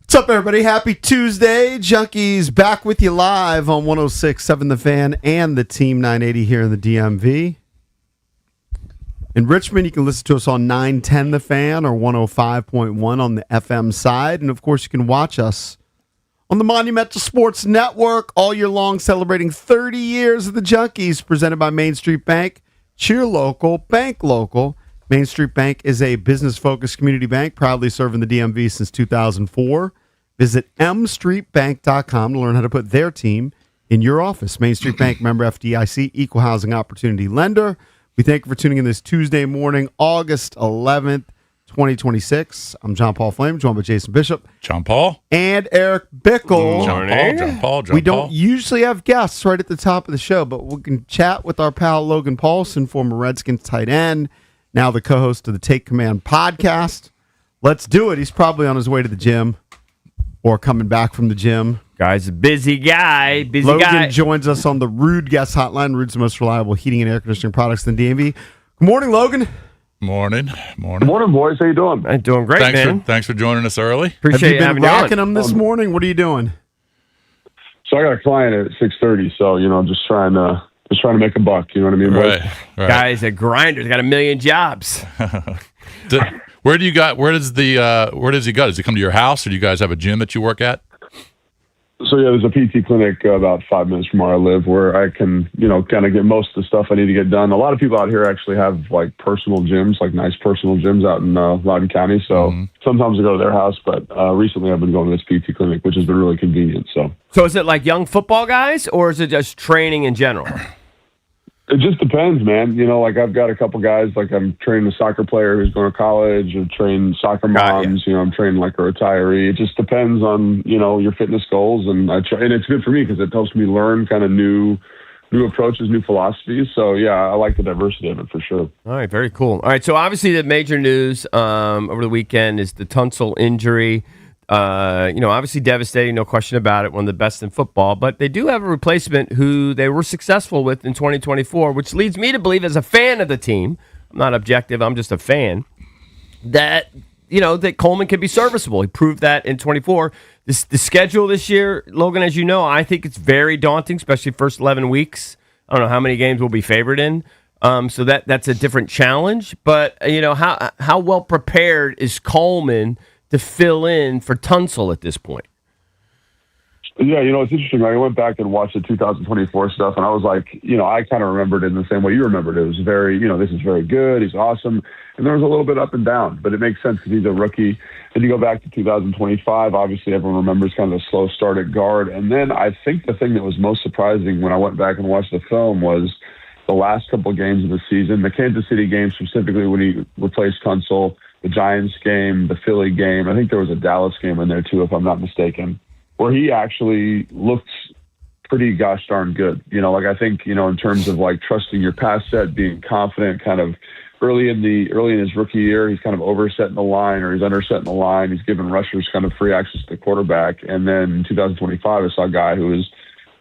What's up, everybody? Happy Tuesday. Junkies back with you live on 106.7 The Fan and the Team 980 here in the DMV. In Richmond, you can listen to us on 910 The Fan or 105.1 on the FM side. And, of course, you can watch us on the Monumental Sports Network all year long, celebrating 30 years of the Junkies, presented by Main Street Bank. Cheer local, bank local. Main Street Bank is a business-focused community bank, proudly serving the DMV since 2004. Visit mstreetbank.com to learn how to put their team in your office. Main Street Bank, member FDIC, equal housing opportunity lender. We thank you for tuning in this Tuesday morning, August 11th, 2026. I'm John Paul Flame, joined by Jason Bishop. John Paul. And Eric Bickle. John Paul. We don't usually have guests right at the top of the show, but we can chat with our pal Logan Paulson, former Redskins tight end, now the co-host of the Take Command podcast. Let's do it. He's probably on his way to the gym or coming back from the gym. Guy's a busy guy. Logan joins us on the Rude Guest Hotline. Rude's the most reliable heating and air conditioning products in the DMV. Good morning, Logan. Morning. Good morning, boys. How you doing? I'm doing great, man. Thanks for joining us early. Appreciate Have you been having rocking them this morning? What are you doing? So I got a client at 6:30. So just trying to make a buck. You know what I mean? Right. Guy's a grinder. He's got a million jobs. Where does he go? Does he come to your house, or do you guys have a gym that you work at? So yeah, there's a PT clinic about 5 minutes from where I live, where I can kind of get most of the stuff I need to get done. A lot of people out here actually have like personal gyms, like nice personal gyms out in Loudoun County. So sometimes I go to their house, but recently I've been going to this PT clinic, which has been really convenient. So is it like young football guys, or is it just training in general? It just depends, man. Like I've got a couple guys, like I'm training a soccer player who's going to college, or training soccer moms. I'm training like a retiree. It just depends on, your fitness goals. And and it's good for me because it helps me learn kind of new approaches, new philosophies. So yeah, I like the diversity of it for sure. All right. Very cool. All right. So obviously the major news over the weekend is the Tunsil injury. Obviously devastating, no question about it, one of the best in football, but they do have a replacement who they were successful with in 2024, which leads me to believe, as a fan of the team, I'm not objective, I'm just a fan, that Coleman can be serviceable. He proved that in 24. The schedule this year, Logan, as you know, I think it's very daunting, especially first 11 weeks. I don't know how many games we'll be favored in. So that's a different challenge, but how well prepared is Coleman to fill in for Tunsil at this point? Yeah, it's interesting. I went back and watched the 2024 stuff, and I was like, I kind of remembered it in the same way you remembered it. It was very, this is very good. He's awesome. And there was a little bit up and down, but it makes sense because he's a rookie. And you go back to 2025, obviously everyone remembers kind of a slow start at guard. And then I think the thing that was most surprising when I went back and watched the film was the last couple of games of the season, the Kansas City game specifically when he replaced Tunsil, the Giants game, the Philly game. I think there was a Dallas game in there too, if I'm not mistaken, where he actually looked pretty gosh darn good. I think, in terms of like trusting your pass set, being confident, kind of early in his rookie year, he's kind of oversetting the line or he's undersetting the line. He's giving rushers kind of free access to the quarterback. And then in 2025, I saw a guy who was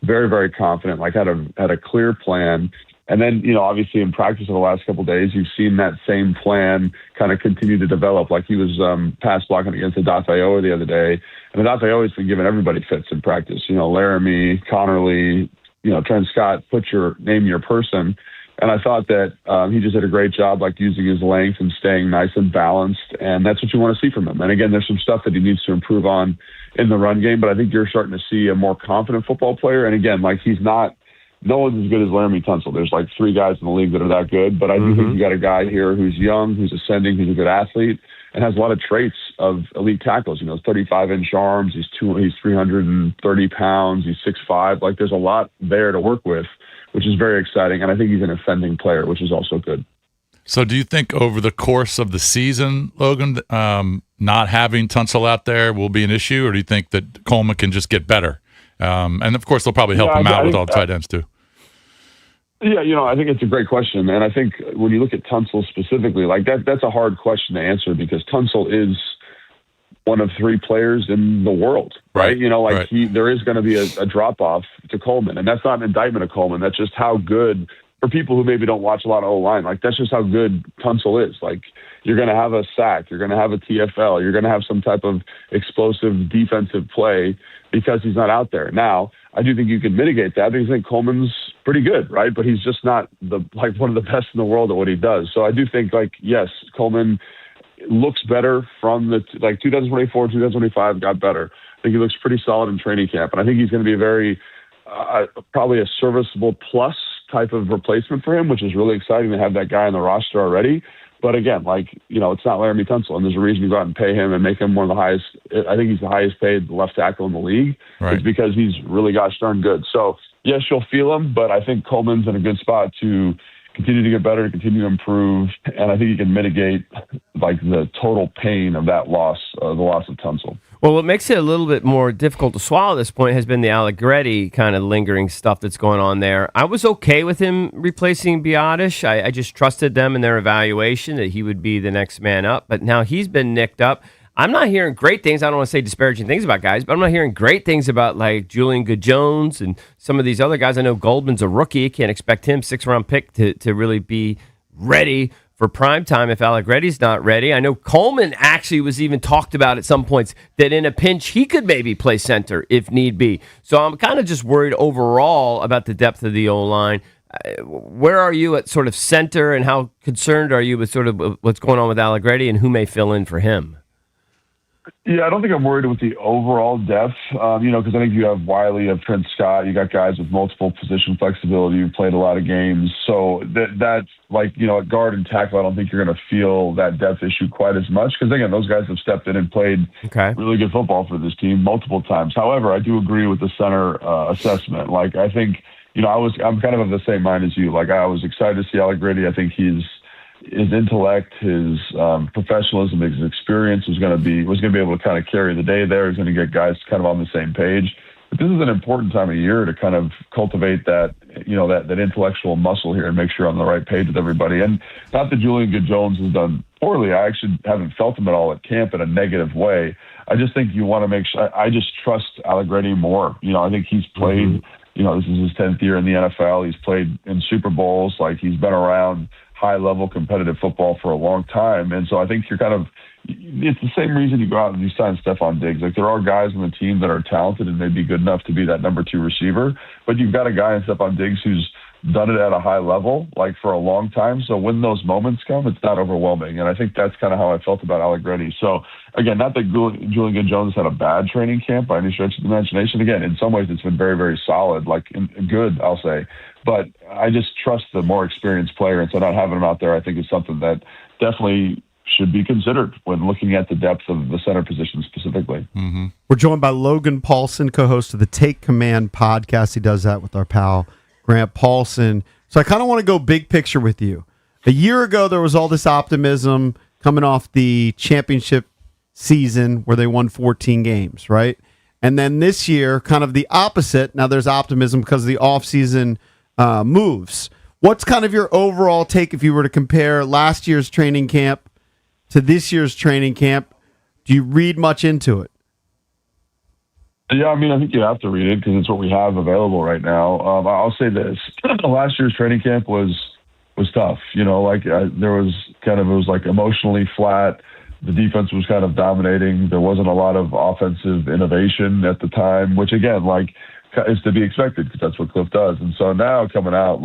very, very confident, like had a clear plan. And then, obviously in practice of the last couple of days, you've seen that same plan kind of continue to develop. Like he was pass blocking against Iowa the other day. And Iowa's been giving everybody fits in practice. Laramie, Connerly, Trent Scott, name your person. And I thought that he just did a great job, like using his length and staying nice and balanced. And that's what you want to see from him. And again, there's some stuff that he needs to improve on in the run game. But I think you're starting to see a more confident football player. And again, like no one's as good as Laramie Tunsil. There's like 3 guys in the league that are that good. But I do think you got a guy here who's young, who's ascending, who's a good athlete, and has a lot of traits of elite tackles. 35-inch arms. He's 330 pounds. He's 6'5". Like there's a lot there to work with, which is very exciting. And I think he's an offending player, which is also good. So do you think over the course of the season, Logan, not having Tunsil out there will be an issue, or do you think that Coleman can just get better? And of course, they'll probably help him out with all the tight ends too. Yeah, I think it's a great question. And I think when you look at Tunsil specifically, like that's a hard question to answer because Tunsil is one of 3 players in the world, right? There is going to be a drop-off to Coleman. And that's not an indictment of Coleman. That's just how good for people who maybe don't watch a lot of O-line, like that's just how good Tunsil is. Like you're going to have a sack, you're going to have a TFL, you're going to have some type of explosive defensive play because he's not out there. Now, I do think you can mitigate that because I think Coleman's pretty good, right? But he's just not one of the best in the world at what he does. So I do think yes, Coleman looks better from 2024, 2025 got better. I think he looks pretty solid in training camp. And I think he's going to be a very, probably a serviceable plus type of replacement for him, which is really exciting to have that guy on the roster already. But again, it's not Laramie Tunsil, and there's a reason you go out and pay him and make him one of the highest. I think he's the highest paid left tackle in the league. Right. It's because he's really gosh darn good. So yes, you'll feel him, but I think Coleman's in a good spot to continue to get better, continue to improve, and I think he can mitigate the total pain of that loss, the loss of Tunsil. Well, what makes it a little bit more difficult to swallow at this point has been the Allegretti kind of lingering stuff that's going on there. I was okay with him replacing Biadasz. I just trusted them in their evaluation that he would be the next man up, but now he's been nicked up. I'm not hearing great things. I don't want to say disparaging things about guys, but I'm not hearing great things about Julian Good-Jones and some of these other guys. I know Goldman's a rookie. Can't expect him, 6th-round pick, to really be ready for prime time if Allegretti's not ready. I know Coleman actually was even talked about at some points that in a pinch he could maybe play center if need be. So I'm kind of just worried overall about the depth of the O-line. Where are you at sort of center, and how concerned are you with sort of what's going on with Allegretti and who may fill in for him? Yeah, I don't think I'm worried with the overall depth, because I think you have Wiley, you have Trent Scott, you got guys with multiple position flexibility who played a lot of games. So that's at guard and tackle, I don't think you're going to feel that depth issue quite as much because, again, those guys have stepped in and played really good football for this team multiple times. However, I do agree with the center assessment. I think, I'm kind of the same mind as you. I was excited to see Allegretti. I think his intellect, his professionalism, his experience was going to be able to kind of carry the day there. He's going to get guys kind of on the same page. But this is an important time of year to kind of cultivate that, that intellectual muscle here and make sure I'm on the right page with everybody. And not that Julian Good-Jones has done poorly. I actually haven't felt him at all at camp in a negative way. I just think you want to make sure. I just trust Allegretti more. I think he's played. This is his 10th year in the NFL. He's played in Super Bowls. He's been around high-level competitive football for a long time. And so I think it's the same reason you go out and you sign Stephon Diggs. There are guys on the team that are talented and they'd be good enough to be that number 2 receiver, but you've got a guy in Stephon Diggs who's done it at a high level, for a long time. So when those moments come, it's not overwhelming. And I think that's kind of how I felt about Allegretti. So again, not that Julian Good-Jones had a bad training camp by any stretch of the imagination. Again, in some ways it's been very, very solid, good, I'll say. But I just trust the more experienced player. And so not having him out there, I think is something that definitely should be considered when looking at the depth of the center position specifically. Mm-hmm. We're joined by Logan Paulsen, co-host of the Take Command podcast. He does that with our pal Grant Paulsen. So I kind of want to go big picture with you. A year ago, there was all this optimism coming off the championship season where they won 14 games, right? And then this year, kind of the opposite. Now there's optimism because of the offseason moves. What's kind of your overall take if you were to compare last year's training camp to this year's training camp? Do you read much into it? Yeah, I think you have to read it because it's what we have available right now. I'll say this: last year's training camp was tough. There was it was emotionally flat. The defense was kind of dominating. There wasn't a lot of offensive innovation at the time, which again, is to be expected because that's what Cliff does. And so now coming out,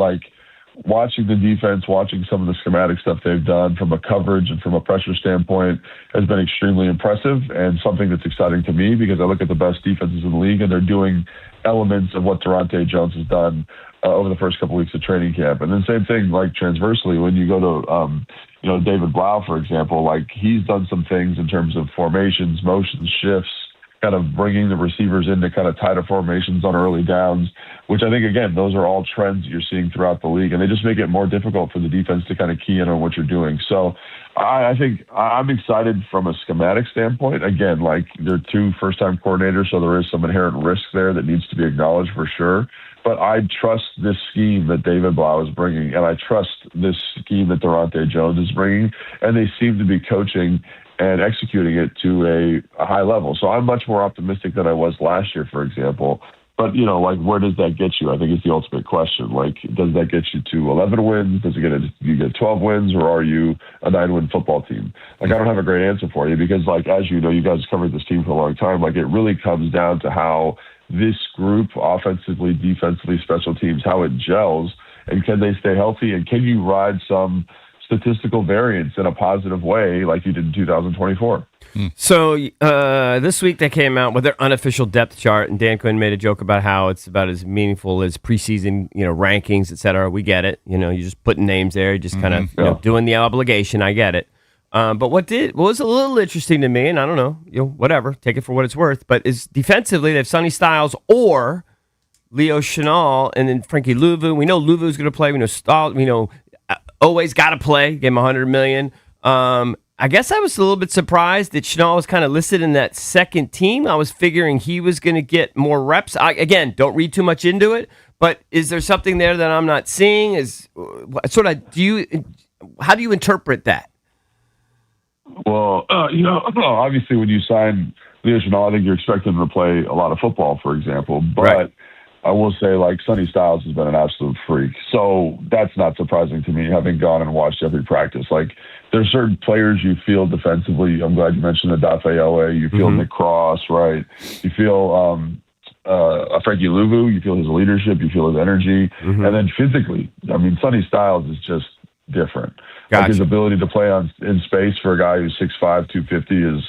watching the defense, watching some of the schematic stuff they've done from a coverage and from a pressure standpoint has been extremely impressive and something that's exciting to me because I look at the best defenses in the league and they're doing elements of what Durante Jones has done over the first couple weeks of training camp. And then same thing, transversely, when you go to, David Blau, for example, he's done some things in terms of formations, motions, shifts, kind of bringing the receivers into kind of tighter formations on early downs, which I think, again, those are all trends you're seeing throughout the league, and they just make it more difficult for the defense to kind of key in on what you're doing. So I think I'm excited from a schematic standpoint. Again, they're 2 first-time coordinators, so there is some inherent risk there that needs to be acknowledged for sure. But I trust this scheme that David Blau is bringing, and I trust this scheme that Durante Jones is bringing, and they seem to be coaching and executing it to a high level. So I'm much more optimistic than I was last year, for example. But, like, where does that get you? I think it's the ultimate question. Like, does that get you to 11 wins? Does it you get 12 wins, or are you a 9-win football team? Like, I don't have a great answer for you because, like, as you know, you guys covered this team for a long time. Like, it really comes down to how this group, offensively, defensively, special teams, how it gels, and can they stay healthy, and can you ride some statistical variance in a positive way like you did in 2024? So this week they came out with their unofficial depth chart, and Dan Quinn made a joke about how it's about as meaningful as preseason, rankings, et cetera. We get it. You're just putting names there, just kind of doing the obligation. I get it. But what was a little interesting to me, and I don't know, whatever, take it for what it's worth, but is defensively they have Sonny Styles or Leo Chenal, and then Frankie Louvu. We know Louvu's going to play. We know Styles. We know always got to play. Gave him $100 million. I guess I was a little bit surprised that Chenal was kind of listed in that second team. I was figuring he was going to get more reps. Again, don't read too much into it, but is there something there that I'm not seeing? How do you interpret that? Well, obviously when you sign Leo Chenal, I think you're expecting him to play a lot of football, for example. But right. I will say, like, Sonny Styles has been an absolute freak. So that's not surprising to me, having gone and watched every practice. Like, there's certain players you feel defensively. I'm glad you mentioned Odafe Oweh. You feel Nick Cross, right? You feel Frankie Louvu. You feel his leadership. You feel his energy. And then physically, I mean, Sonny Styles is just different. Gotcha. Like, his ability to play in space for a guy who's 6'5", 250 is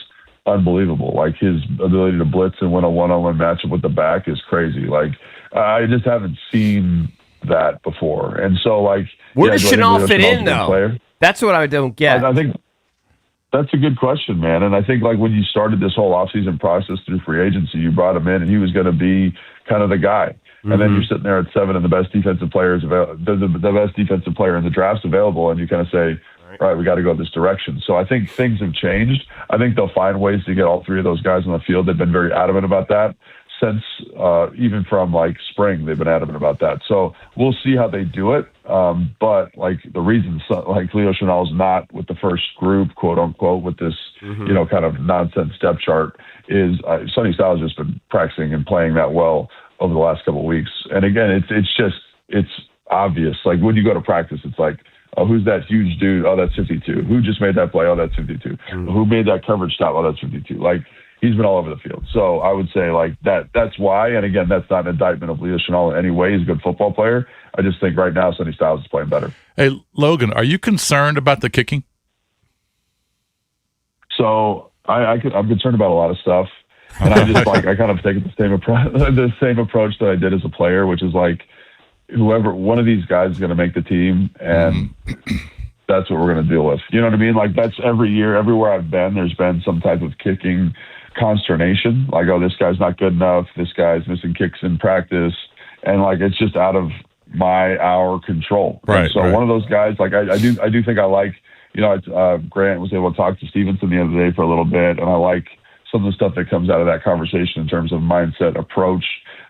unbelievable. Like, his ability to blitz and win a one-on-one matchup with the back is crazy. Like, I just haven't seen that before. And so, like, where does Chenal fit in, though? Player? That's what I don't get. I think that's a good question, man. And I think, like, when you started this whole offseason process through free agency, you brought him in and he was going to be kind of the guy. And then you're sitting there at 7 and the best defensive players, the best defensive player in the draft's available, and you kind of say, all right, we got to go this direction. So I think things have changed. I think they'll find ways to get all three of those guys on the field. They've been very adamant about that since even from, like, spring. They've been adamant about that. So we'll see how they do it. But, like, the reason, like, Leo Chenal is not with the first group, quote unquote, with this, kind of nonsense depth chart is Sonny Styles has just been practicing and playing that well over the last couple of weeks. And again, it's obvious. Like, when you go to practice, it's like, oh, who's that huge dude? Oh, that's 52. Who just made that play? Oh, that's 52. Who made that coverage stop? Oh, that's 52. Like, he's been all over the field. So I would say, like, that's why. And again, that's not an indictment of Leo Chenal in any way. He's a good football player. I just think right now Sonny Styles is playing better. Hey, Logan, are you concerned about the kicking? So I'm concerned about a lot of stuff. And I just I kind of take the same approach that I did as a player, which is like, whoever one of these guys is going to make the team, and that's what we're going to deal with. You know what I mean? Like, that's every year, everywhere I've been, there's been some type of kicking consternation. Like, oh, this guy's not good enough. This guy's missing kicks in practice, and, like, it's just out of our control. Right. And so one of those guys, like, I do think I like. Grant was able to talk to Stevenson the other day for a little bit, and I like some of the stuff that comes out of that conversation in terms of mindset, approach.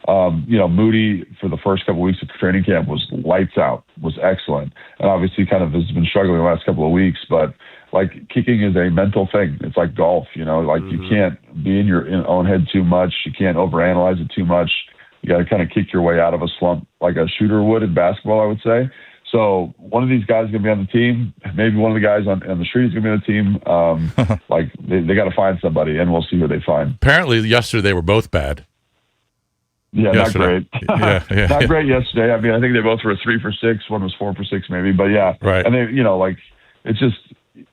Moody for the first couple of weeks of training camp was lights out, was excellent. And obviously kind of has been struggling the last couple of weeks, but, like, kicking is a mental thing. It's like golf, like you can't be in your own head too much. You can't overanalyze it too much. You got to kind of kick your way out of a slump like a shooter would in basketball, I would say. So one of these guys is going to be on the team. Maybe one of the guys on the street is going to be on the team. Like, they got to find somebody, and we'll see who they find. Apparently, yesterday they were both bad. Yeah, yesterday. Not great. Yeah, not great yesterday. I mean, I think they both were 3 for 6. One was 4 for 6, maybe. But yeah, right. And they, like, it's just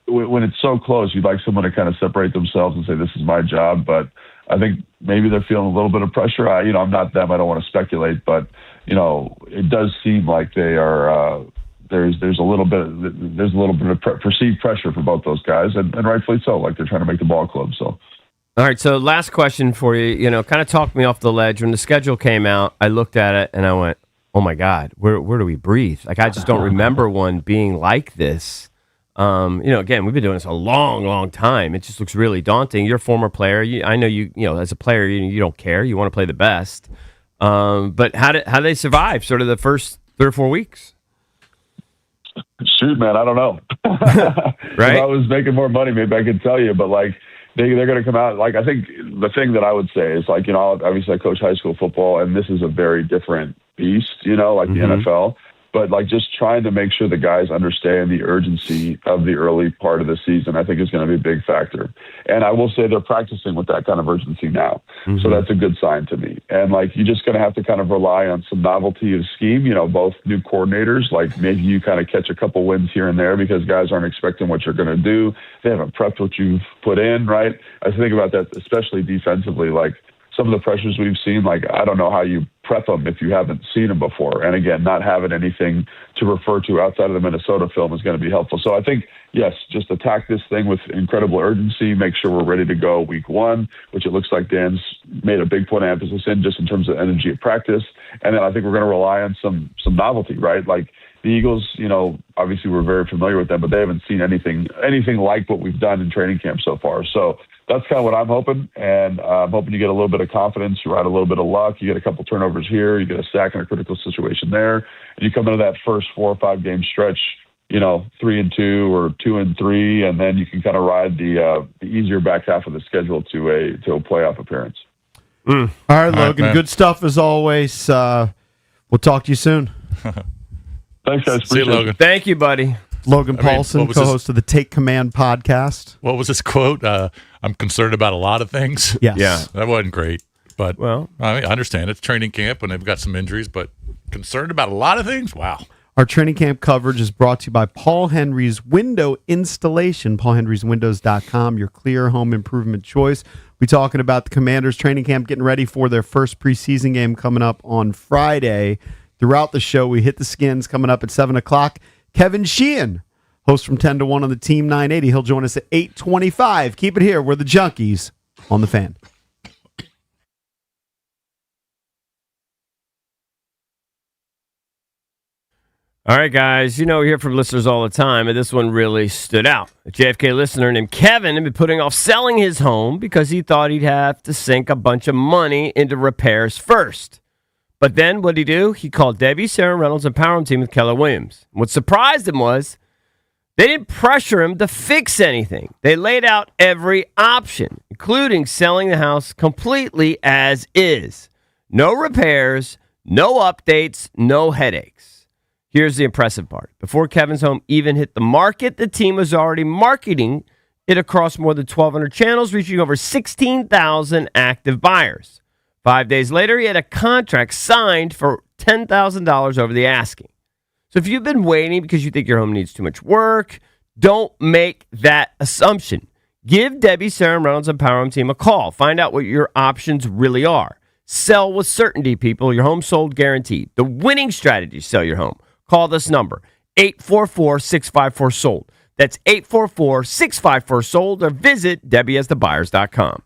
when it's so close, you'd like someone to kind of separate themselves and say, "This is my job." But I think maybe they're feeling a little bit of pressure. I'm not them. I don't want to speculate, but it does seem like they are. There's a little bit of perceived pressure for both those guys, and rightfully so. Like, they're trying to make the ball club. So. All right, so last question for you. Kind of talked me off the ledge. When the schedule came out, I looked at it and I went, oh my God, where do we breathe? Like, I just don't remember one being like this. Again, we've been doing this a long, long time. It just looks really daunting. You're a former player. I know you as a player, you don't care. You want to play the best. But how did they survive sort of the first 3 or 4 weeks? Shoot, man, I don't know. Right? If I was making more money, maybe I could tell you. But, like, they're going to come out. Like, I think the thing that I would say is, like, obviously I coach high school football, and this is a very different beast, like the NFL. But, like, just trying to make sure the guys understand the urgency of the early part of the season, I think is going to be a big factor. And I will say they're practicing with that kind of urgency now. So that's a good sign to me. And, like, you're just going to have to kind of rely on some novelty of scheme, both new coordinators, like maybe you kind of catch a couple wins here and there because guys aren't expecting what you're going to do. They haven't prepped what you've put in, right? I think about that, especially defensively, like, some of the pressures we've seen, like, I don't know how you prep them if you haven't seen them before. And again, not having anything to refer to outside of the Minnesota film is going to be helpful. So I think, yes, just attack this thing with incredible urgency, make sure we're ready to go week one, which it looks like Dan's made a big point of emphasis in just in terms of energy at practice. And then I think we're going to rely on some novelty, right? Like the Eagles, obviously we're very familiar with them, but they haven't seen anything like what we've done in training camp so far. So that's kind of what I'm hoping, and I'm hoping you get a little bit of confidence, you ride a little bit of luck, you get a couple turnovers here, you get a sack in a critical situation there, and you come into that first 4 or 5 game stretch, 3-2 or 2-3, and then you can kind of ride the easier back half of the schedule to a playoff appearance. All right, Logan, good stuff as always. We'll talk to you soon. Thanks, guys. See you, Logan. Thank you, buddy. Logan Paulson, co-host of the Take Command podcast. What was his quote? I'm concerned about a lot of things. Yes. Yeah. That wasn't great. But, well, I understand. It's training camp, and they've got some injuries, but concerned about a lot of things? Wow. Our training camp coverage is brought to you by Paul Henry's Window Installation, paulhenryswindows.com, your clear home improvement choice. We're talking about the Commanders training camp getting ready for their first preseason game coming up on Friday. Throughout the show, we hit the skins coming up at 7 o'clock. Kevin Sheehan, host from 10 to 1 on the Team 980. He'll join us at 8:25. Keep it here. We're the Junkies on the Fan. All right, guys. We hear from listeners all the time, and this one really stood out. A JFK listener named Kevin had been putting off selling his home because he thought he'd have to sink a bunch of money into repairs first. But then what did he do? He called Debbie, Sarah Reynolds, and Power Team with Keller Williams. What surprised him was they didn't pressure him to fix anything. They laid out every option, including selling the house completely as is. No repairs, no updates, no headaches. Here's the impressive part. Before Kevin's home even hit the market, the team was already marketing it across more than 1,200 channels, reaching over 16,000 active buyers. 5 days later, he had a contract signed for $10,000 over the asking. So if you've been waiting because you think your home needs too much work, don't make that assumption. Give Debbie, Sarah Reynolds, and Power Home Team a call. Find out what your options really are. Sell with certainty, people. Your home sold guaranteed. The winning strategy to sell your home. Call this number, 844-654-SOLD. That's 844-654-SOLD, or visit DebbieAsTheBuyers.com.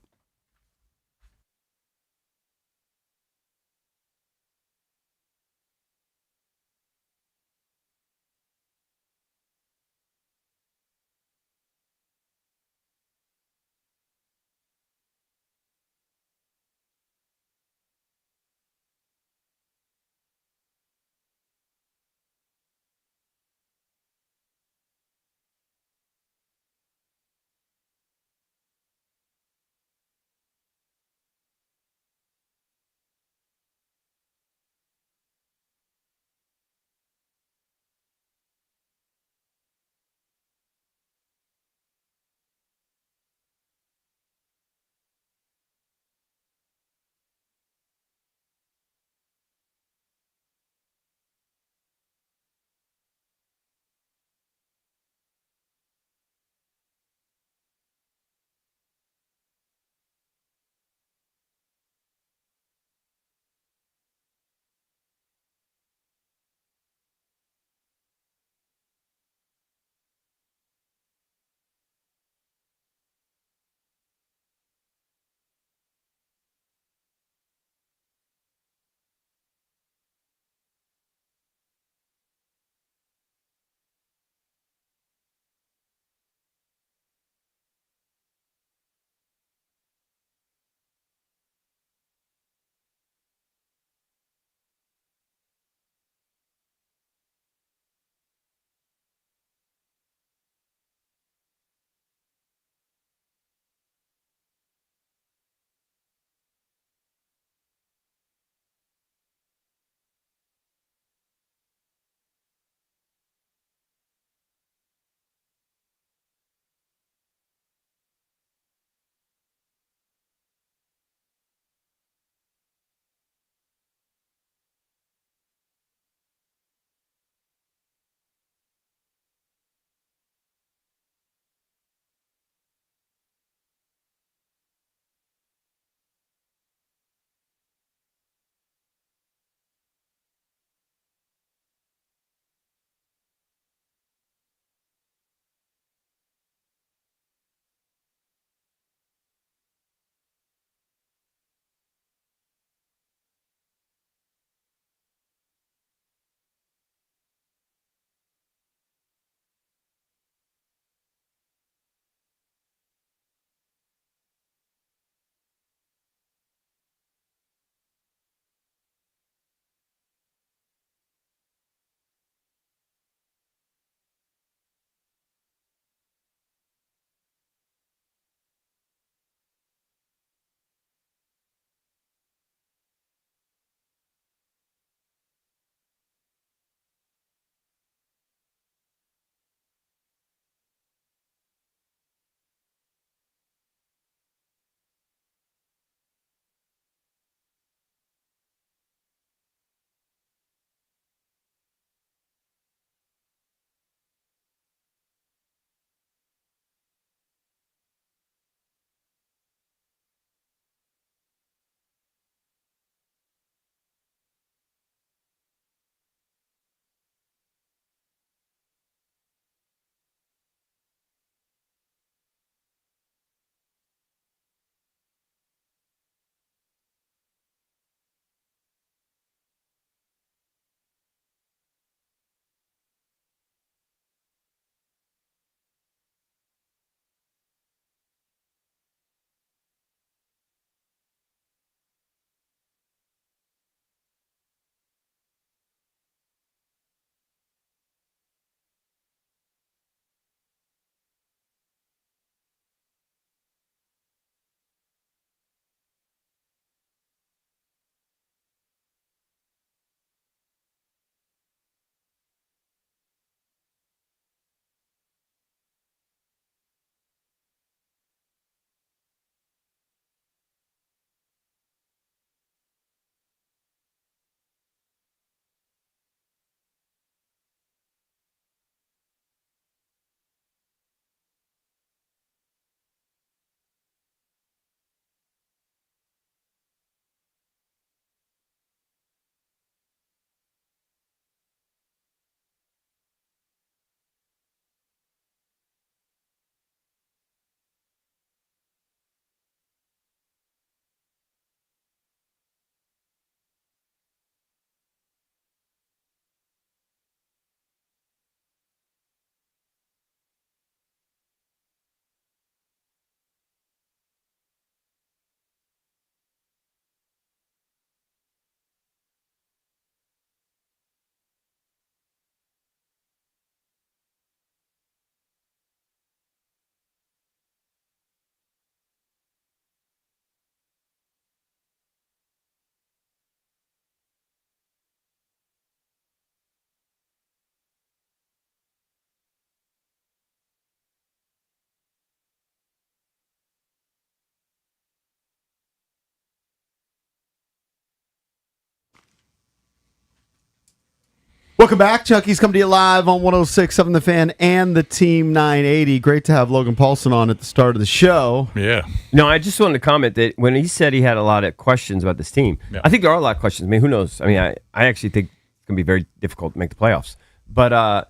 Welcome back. Chucky's coming to you live on 106.7 The Fan and the Team 980. Great to have Logan Paulson on at the start of the show. Yeah. No, I just wanted to comment that when he said he had a lot of questions about this team, I think there are a lot of questions. I mean, who knows? I mean, I actually think it's going to be very difficult to make the playoffs. But I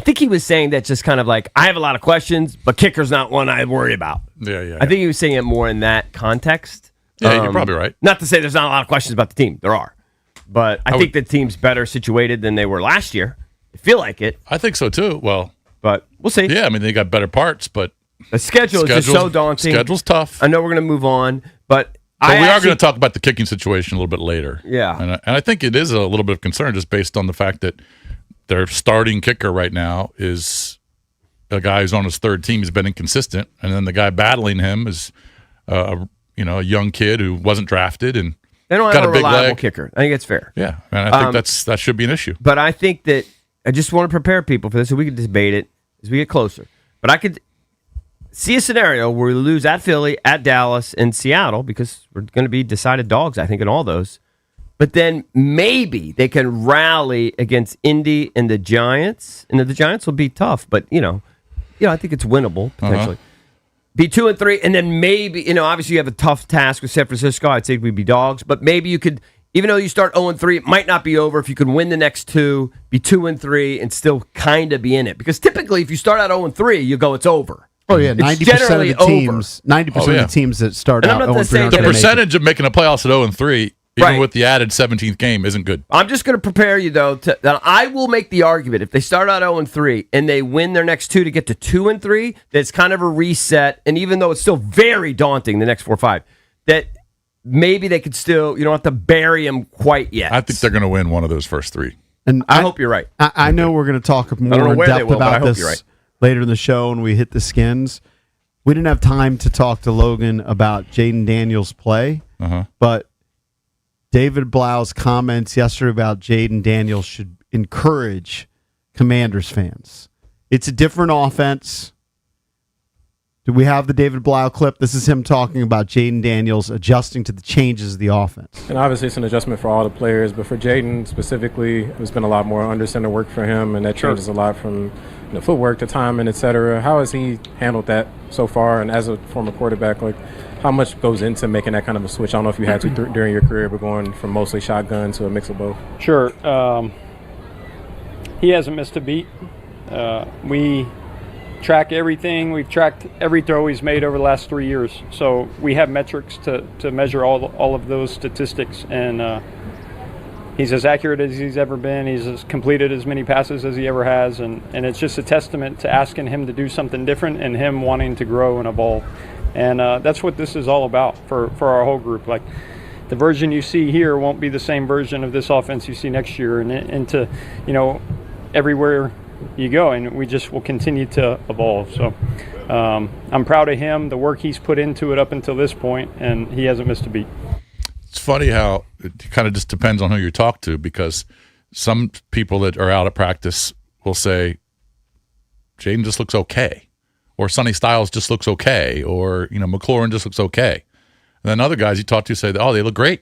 think he was saying that just kind of like, I have a lot of questions, but kicker's not one I worry about. Yeah. I think he was saying it more in that context. Yeah, you're probably right. Not to say there's not a lot of questions about the team. There are. But I think the team's better situated than they were last year. I feel like it. I think so, too. Well, but we'll see. yeah, I mean, they got better parts, but The schedule is just so daunting. Schedule's tough. I know we're going to move on, but we are going to talk about the kicking situation a little bit later. Yeah. And I think it is a little bit of concern just based on the fact that their starting kicker right now is a guy who's on his third team. He's been inconsistent. And then the guy battling him is a young kid who wasn't drafted and they don't got have a big reliable leg. kicker. I think it's fair. Yeah, and I think that should be an issue. But I think that I just want to prepare people for this so we can debate it as we get closer. But I could see a scenario where we lose at Philly, at Dallas, and Seattle because we're going to be decided dogs, I think, in all those. But then maybe they can rally against Indy and the Giants. And the Giants will be tough, but, I think it's winnable, potentially. Be 2-3, and then maybe, obviously you have a tough task with San Francisco. I'd say we'd be dogs, but maybe you could, even though you start 0-3, it might not be over. If you could win the next two, be 2-3, and still kind of be in it. Because typically, if you start out 0-3, you go, it's over. Oh, yeah, 90% of the teams, 90% of yeah. the teams that start And out I'm not 0-3 saying aren't that gonna The make it. percentage of making the playoffs at 0-3, even Right. with the added 17th game, isn't good. I'm just going to prepare you, though, that I will make the argument if they start out 0-3 and they win their next two to get to 2-3, that's kind of a reset. And even though it's still very daunting, the next 4 or 5, that maybe they could still, you don't have to bury them quite yet. I think they're going to win one of those first three. And I hope you're right. I know we're going to talk more know in where they depth will, but I about hope this you're right. later in the show when we hit the skins. We didn't have time to talk to Logan about Jaden Daniels' play, but David Blau's comments yesterday about Jaden Daniels should encourage Commanders fans. It's a different offense. Do we have the David Blau clip? This is him talking about Jaden Daniels adjusting to the changes of the offense. And obviously it's an adjustment for all the players, but for Jaden specifically, there's been a lot more under center work for him, and that changes a lot from footwork to timing, et cetera. How has he handled that so far? And as a former quarterback, how much goes into making that kind of a switch? I don't know if you had to during your career, but going from mostly shotgun to a mix of both. Sure. He hasn't missed a beat. We track everything. We've tracked every throw he's made over the last 3 years. So we have metrics to measure all of those statistics. And he's as accurate as he's ever been. He's as completed as many passes as he ever has. And it's just a testament to asking him to do something different and him wanting to grow and evolve. And that's what this is all about for our whole group. Like, the version you see here won't be the same version of this offense you see next year, and to, everywhere you go, and we just will continue to evolve. So I'm proud of him, the work he's put into it up until this point, and he hasn't missed a beat. It's funny how it kind of just depends on who you talk to, because some people that are out at practice will say, Jaden just looks okay. Or Sonny Styles just looks okay, or McLaurin just looks okay. And then other guys you talk to say, "Oh, they look great."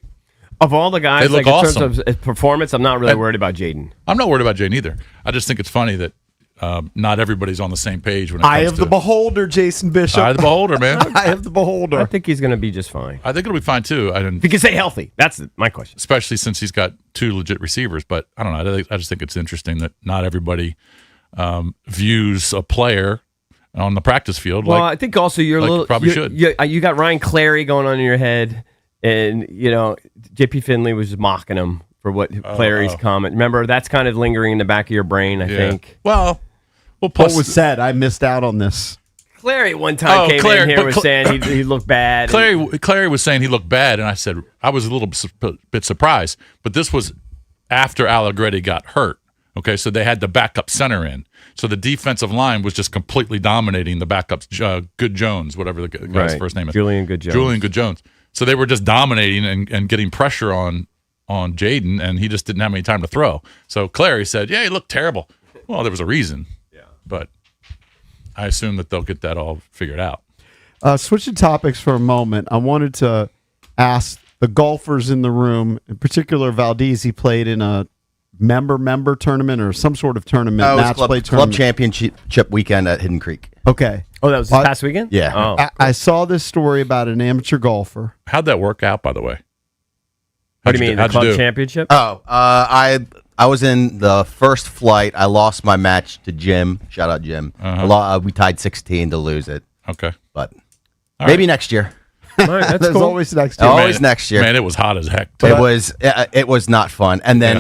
Of all the guys, They look in awesome. terms of performance, I'm not really worried about Jaden. I'm not worried about Jaden either. I just think it's funny that not everybody's on the same page when it comes Eye of the to beholder, Jason Bishop. Eye of the beholder, man. Eye of the beholder. I think he's going to be just fine. I think it'll be fine too. If he can stay healthy, that's my question. Especially since he's got two legit receivers. But I don't know. I just think it's interesting that not everybody views a player on the practice field. Well, I think also you got Ryan Clary going on in your head, and JP Finley was just mocking him for what Clary's comment. Remember, that's kind of lingering in the back of your brain, I think. Well, What was said? I missed out on this. Clary one time came in here was saying he looked bad. Clary was saying he looked bad, and I said I was a little bit surprised. But this was after Allegretti got hurt. Okay, so they had the backup center in. So the defensive line was just completely dominating the backups, Good Jones, whatever the guy's first name is. Julian Good Jones. So they were just dominating and getting pressure on Jaden, and he just didn't have any time to throw. So Clary said, yeah, he looked terrible. Well, there was a reason. Yeah. But I assume that they'll get that all figured out. Switching topics for a moment, I wanted to ask the golfers in the room, in particular Valdez. He played in a member tournament or some sort of tournament, No, it was match play club tournament. championship weekend at Hidden Creek. Okay. Oh, that was this past weekend? Yeah. Oh. I saw this story about an amateur golfer. How'd that work out, by the way? What do you mean, the How'd you club do? championship? I was in the first flight. I lost my match to Jim. Shout out Jim. We tied 16 to lose it, Okay. but maybe next year. All right, that's There's cool. always next year. Always next year. Man, it was hot as heck. too. It was not fun. And then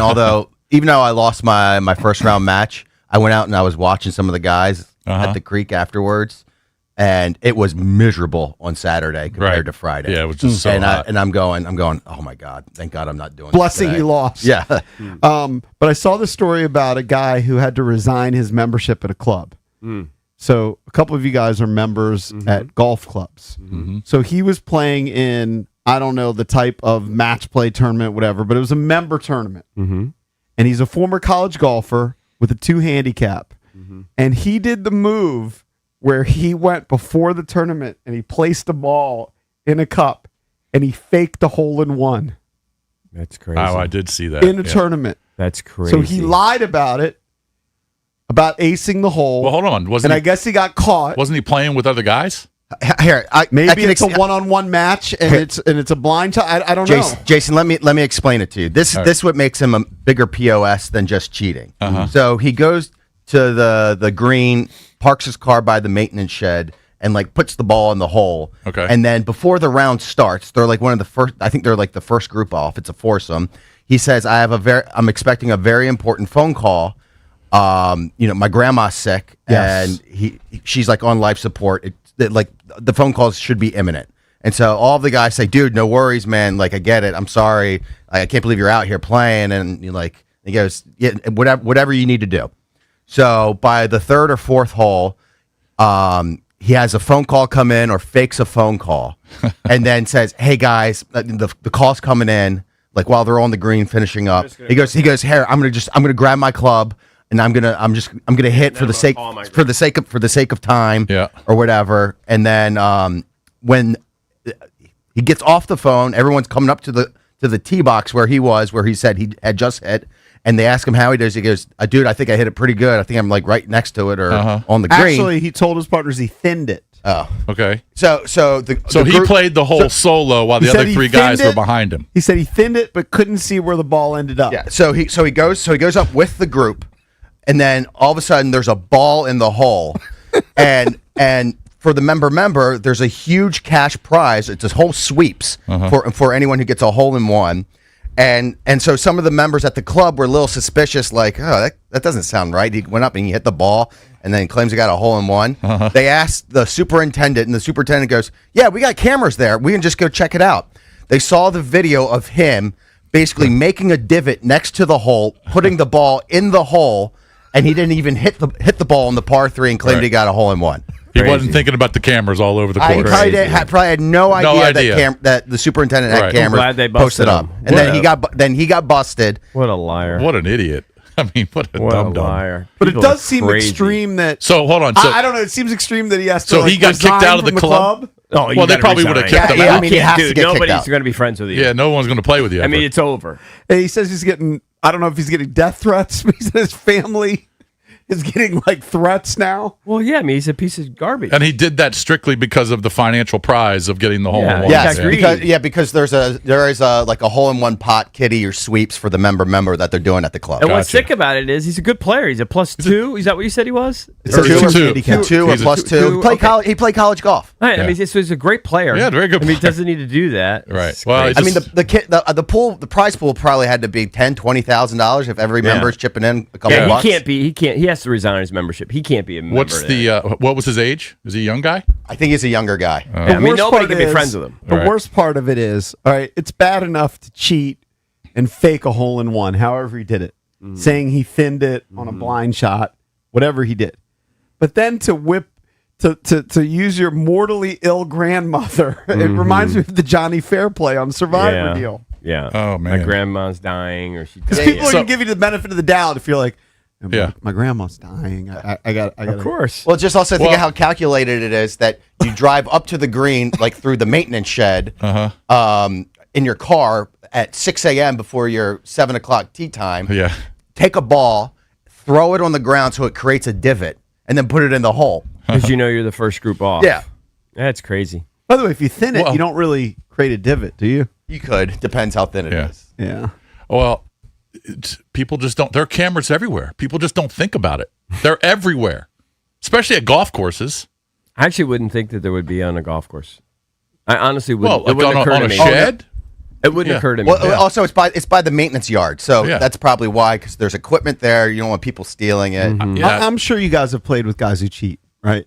even though I lost my first round match, I went out and I was watching some of the guys at the creek afterwards, and it was miserable on Saturday compared to Friday. Yeah, it was just so and hot. I'm going, oh my God, thank God I'm not doing Blessing this you today. lost. Yeah. But I saw the story about a guy who had to resign his membership at a club. So a couple of you guys are members at golf clubs. So he was playing in, I don't know the type of match play tournament, whatever, but it was a member tournament. And he's a former college golfer with a 2 handicap. And he did the move where he went before the tournament and he placed the ball in a cup and he faked a hole-in-one That's crazy. Oh, I did see that. in a yeah. tournament. That's crazy. So he lied about it, about acing the hole. Well, hold on. and I guess he got caught. Wasn't he playing with other guys? Here, I Maybe can it's a one-on-one match and it's a blind tie. I don't know. Jason, let me explain it to you. This what makes him a bigger POS than just cheating. So he goes to the green, parks his car by the maintenance shed, and like puts the ball in the hole. Okay. And then before the round starts, they're like one of the first. I think they're like the first group off. It's a foursome. He says, I'm expecting a very important phone call. My grandma's sick, Yes. and she's like on life support. Like the phone calls should be imminent. And so all the guys say, dude, no worries, man. Like, I get it. I'm sorry. I can't believe you're out here playing. And you're like, he goes, yeah, whatever you need to do. So by the third or fourth hole, he has a phone call come in or fakes a phone call and then says, hey guys, the call's coming in, like while they're on the green finishing up. He goes, here, I'm gonna grab my club and I'm gonna hit for the sake of time, or whatever. And then when he gets off the phone, everyone's coming up to the tee box where he said he had just hit, and they ask him how he does. He goes, dude, I think I hit it pretty good. I think I'm like right next to it or on the green. Actually, he told his partners he thinned it. Oh, Okay. so he played the whole solo while the said other he 3 guys thinned were it. behind him. He said he thinned it but couldn't see where the ball ended up. Yeah. So he goes up with the group, and then all of a sudden there's a ball in the hole, and for the member, there's a huge cash prize. It's a whole sweeps for anyone who gets a hole in one, and so some of the members at the club were a little suspicious, like, oh, that doesn't sound right. He went up and he hit the ball, and then he claims he got a hole in one. They asked the superintendent, and the superintendent goes, yeah, we got cameras there. We can just go check it out. They saw the video of him basically making a divot next to the hole, putting the ball in the hole, and he didn't even hit the ball in the par 3 and claimed he got a hole in one. He wasn't thinking about the cameras all over the He course. probably had no idea, that the superintendent had Right. cameras I'm glad they posted busted up, him. and he got busted. What a liar. What an idiot. I mean, what a What a dum-dum. liar. But People it does are seem crazy. extreme that. So, hold on. So, I don't know. It seems extreme that he has to. So he got kicked resign out of the from club? Oh, you Well, they gotta probably would've resign. kicked him Yeah, out. I mean, he has to Dude, get kicked nobody's out. going to be friends with you. yeah, no one's going to play with you. I mean, ever. it's over. And he says he's getting. I don't know if he's getting death threats. But he said his family is getting like threats now. Well, yeah, I mean, he's a piece of garbage. And he did that strictly because of the financial prize of getting the hole in one. Yes, Yeah. because there is like a hole in one pot kitty or sweeps for the member that they're doing at the club. And what's Gotcha. sick about it is he's a good player. He's a +2. Is that what you said he was? It says Or two two. handicap. Two or He's a plus two- two. He played college golf. Right. I Yeah. mean, he's a great player. Yeah, very good I mean, he player. doesn't need to do that. Right. It's Well, crazy. it's I mean, the prize pool probably had to be $10,000-$20,000 if every member is chipping in a couple yeah, bucks. he can't. He has to resign his membership. He can't be a member. What's what was his age? Is he a young guy? I think he's a younger guy. Yeah, I mean, worst nobody part can be is- friends with him. The Right. worst part of it is, all right, it's bad enough to cheat and fake a hole in one, however he did it, saying he thinned it on a blind shot, whatever he did. But then to use your mortally ill grandmother, it reminds me of the Johnny Fairplay on Survivor deal. Yeah. Oh, My man. grandma's dying, or she. Because died. people are going to give you the benefit of the doubt if you're like, Yeah. my grandma's dying. I got. Of course. Well, just also think Well- of how calculated it is that you drive up to the green, like through the maintenance shed, in your car at 6 a.m. before your 7 o'clock tee time. Yeah. take a ball, throw it on the ground so it creates a divot, and then put it in the hole. Because you know you're the first group off. Yeah. That's crazy. By the way, if you thin it, Well- you don't really create a divot, do you? You could. Depends how thin it is. Yeah. Yeah. Well, people just don't. There are cameras everywhere. People just don't think about it. They're everywhere, especially at golf courses. I actually wouldn't think that there would be on a golf course. I honestly wouldn't. Well, It wouldn't like occur on to a me. shed. It wouldn't Yeah. occur to me. Well, also it's by the maintenance yard, so Yeah. that's probably why, because there's equipment there. You don't want people stealing it. Yeah. I'm sure you guys have played with guys who cheat, right?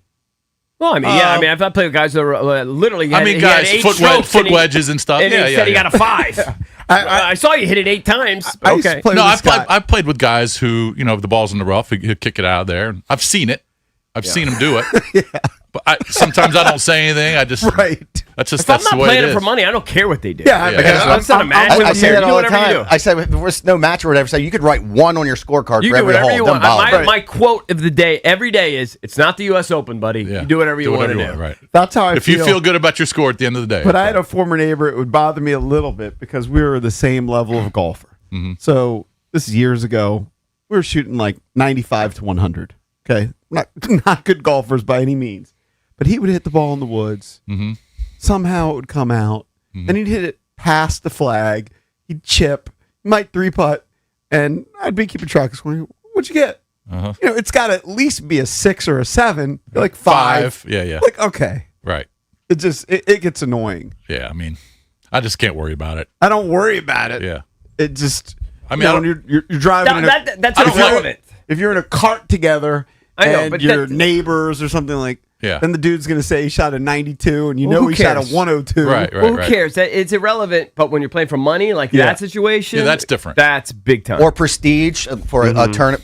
Well, I mean, yeah. I mean, I've played with guys that were literally. I mean, he had guys, 8 foot strokes and he- wedges and stuff. And Yeah, he yeah, said he yeah. got a 5. I saw you hit it 8 times. I used to Okay. play No, with this guy. I've played with guys who, if the ball's in the rough, he'll kick it out of there. I've seen it. I've seen him do it. But sometimes I don't say anything. I just Right. That's just If I'm that's not the way playing it it for is. money, I don't care what they do. Yeah, because That's not a match. I don't say care. that You do all the whatever you time. do. I say if there was no match or whatever, say you could write 1 on your scorecard You for do every whatever hole. you Doesn't want. bother. My quote of the day every day is, "It's not the U.S. Open, buddy. Yeah. You do whatever you want to do." Right. That's how I If you feel good about your score at the end of the day. But I had a former neighbor. It would bother me a little bit because we were the same level of golfer. Mm-hmm. So this is years ago. We were shooting like 95 to 100. Okay, not good golfers by any means. But he would hit the ball in the woods. Mm-hmm. Somehow it would come out, and he'd hit it past the flag. He'd chip, might 3-putt, and I'd be keeping track of scoring. What'd you get? Uh-huh. It's got to at least be a 6 or a 7. You're like 5. Yeah. Like okay, Right. it gets annoying. Yeah. I mean, I just can't worry about it. I don't worry about it. Yeah. It just. I mean, I don't- you're driving. in a, That's if you're- irrelevant. If you're in a cart together I know, and but your that- neighbors or something like, Yeah. then the dude's gonna say he shot a 92, and Well, who he shot a cares? 102. Right. Well, who cares? It's irrelevant. But when you're playing for money, like Yeah. that situation, Yeah, that's different. That's big time. Or prestige for a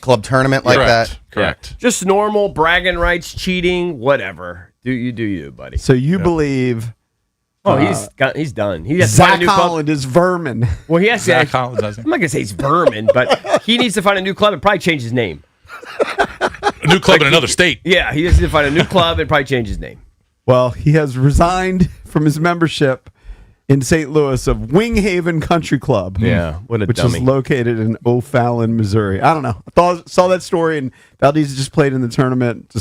club tournament like Correct. that. Correct. Just normal bragging rights, cheating, whatever. Do you, buddy? So you believe Oh, he's done. He has to find a Zach new club. Holland is vermin? Well, he has to. Zach Collins, I I'm think. not gonna say he's vermin, but he needs to find a new club and probably change his name. A new club in another state. Yeah, he needs to find a new club and probably change his name. Well, he has resigned from his membership in St. Louis of Winghaven Country Club. Yeah, what a which dummy. is located in O'Fallon, Missouri. I don't know. Saw that story, and Valdez just played in the tournament.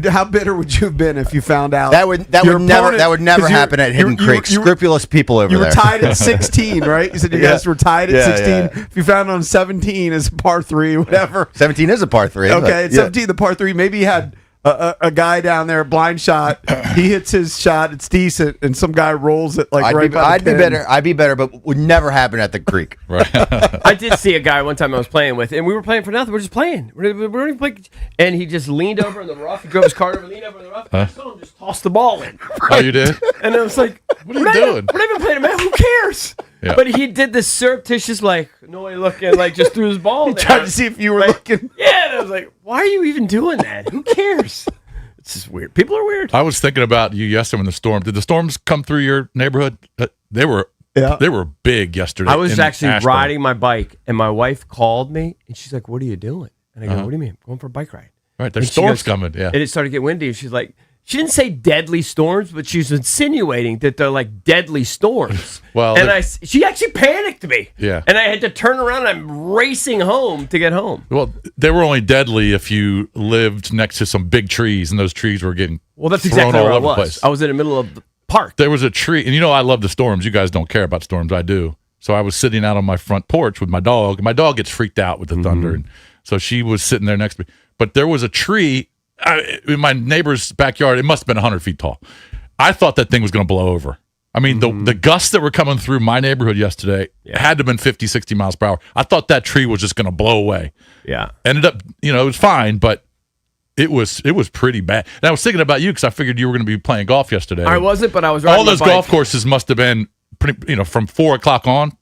How bitter would you have been if you found out That would your never opponent- 'cause happen at Hidden Creek. Scrupulous people over You there. were tied at 16, right? You said you guys were tied at Yeah, 16. yeah. If you found on 17 as a par 3, whatever. 17 is a par 3. isn't it? Okay, it's 17, the par 3. Maybe you had a guy down there, blind shot. He hits his shot. It's decent, and some guy rolls it like right by the I'd be pin. better. I'd be better, but would never happen at the creek. Right. I did see a guy one time I was playing with, and we were playing for nothing. We're just playing. We're even playing, and he just leaned over in the rough. He drove his car over, leaned over in the rough. And I saw him just toss the ball in. Oh, you did? And I was like, What are you doing? We're not even playing, man. Who cares? Yeah. But he did this surreptitious, like, no way looking, like, just threw his ball there. Tried to see if you were Like, looking. Yeah, and I was like, why are you even doing that? Who cares? It's just weird. People are weird. I was thinking about you yesterday when the storm. Did the storms come through your neighborhood? They were big yesterday. I was in actually Ashburn. riding my bike, and my wife called me, and she's like, "What are you doing?" And I go, "What do you mean? I'm going for a bike ride." Right, there's And she storms goes- coming. Yeah. And it started to get windy, and she's like, she didn't say deadly storms, but she's insinuating that they're like deadly storms. Well, and she actually panicked me. Yeah. And I had to turn around, and I'm racing home to get home. Well, they were only deadly if you lived next to some big trees, and those trees were getting Well, that's thrown exactly all where I over the was. place. I was in the middle of the park. There was a tree, and I love the storms. You guys don't care about storms. I do. So I was sitting out on my front porch with my dog, and my dog gets freaked out with the thunder, and so she was sitting there next to me. But there was a tree in my neighbor's backyard. It must have been 100 feet tall. I thought that thing was going to blow over. I mean, the gusts that were coming through my neighborhood yesterday had to have been 50, 60 miles per hour. I thought that tree was just going to blow away. Yeah. Ended up, it was fine, but it was pretty bad. And I was thinking about you because I figured you were going to be playing golf yesterday. I wasn't, but I was riding All those my bike. golf courses must have been pretty, from 4 o'clock on,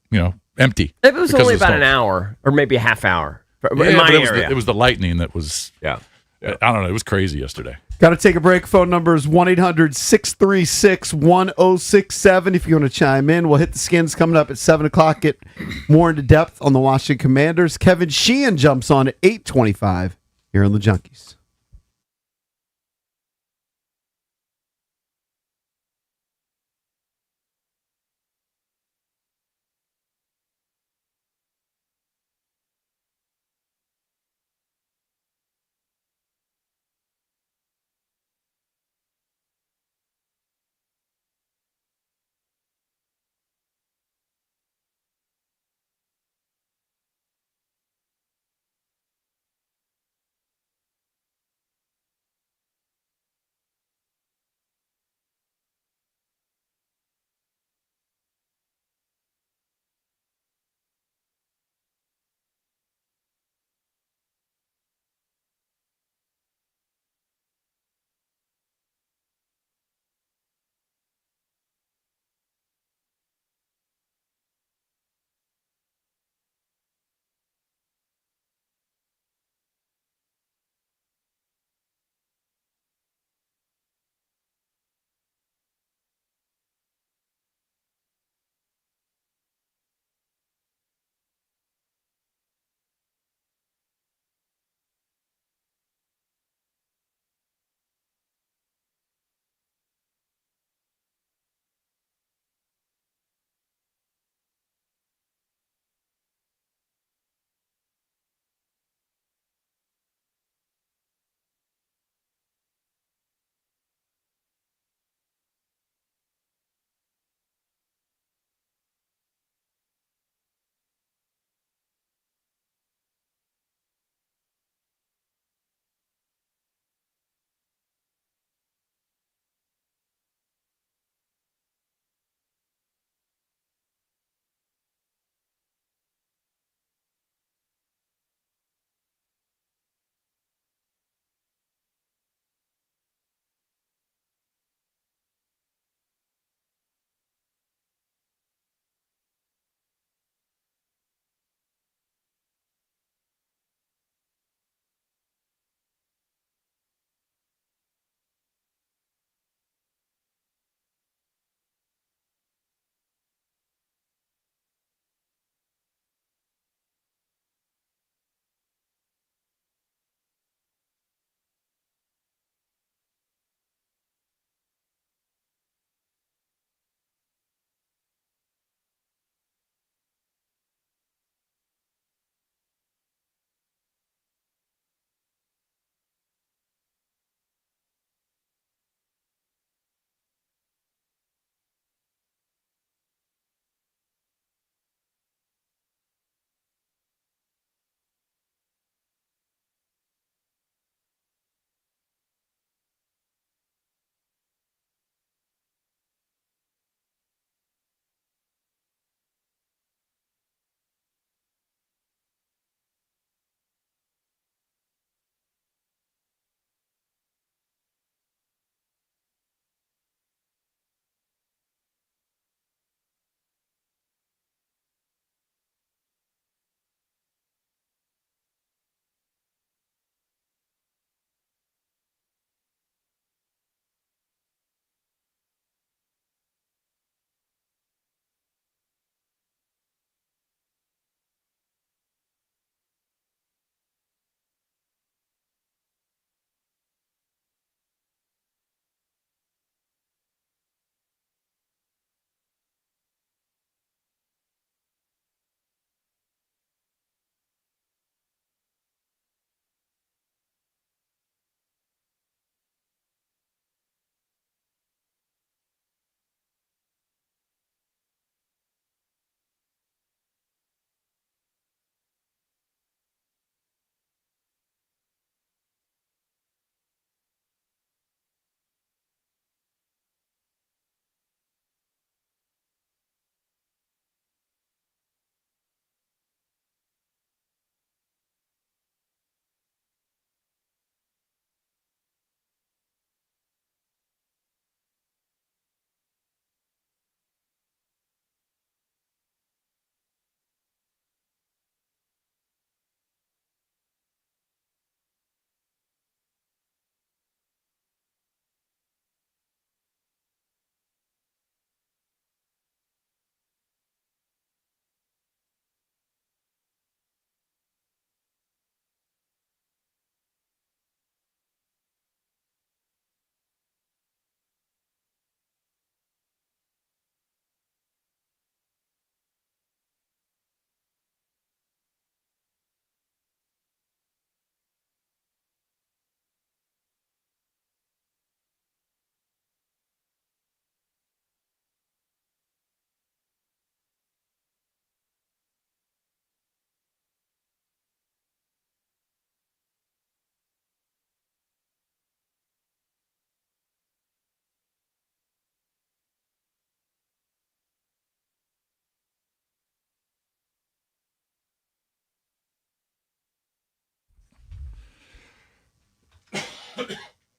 empty. It was because only of the about an storms. hour or maybe a half hour in Yeah, my but area. it was the lightning that was. yeah. I don't know. It was crazy yesterday. Got to take a break. Phone number is 1-800-636-1067 if you want to chime in. We'll hit the skins coming up at 7 o'clock. Get more into depth on the Washington Commanders. Kevin Sheehan jumps on at 8:25 here on the Junkies.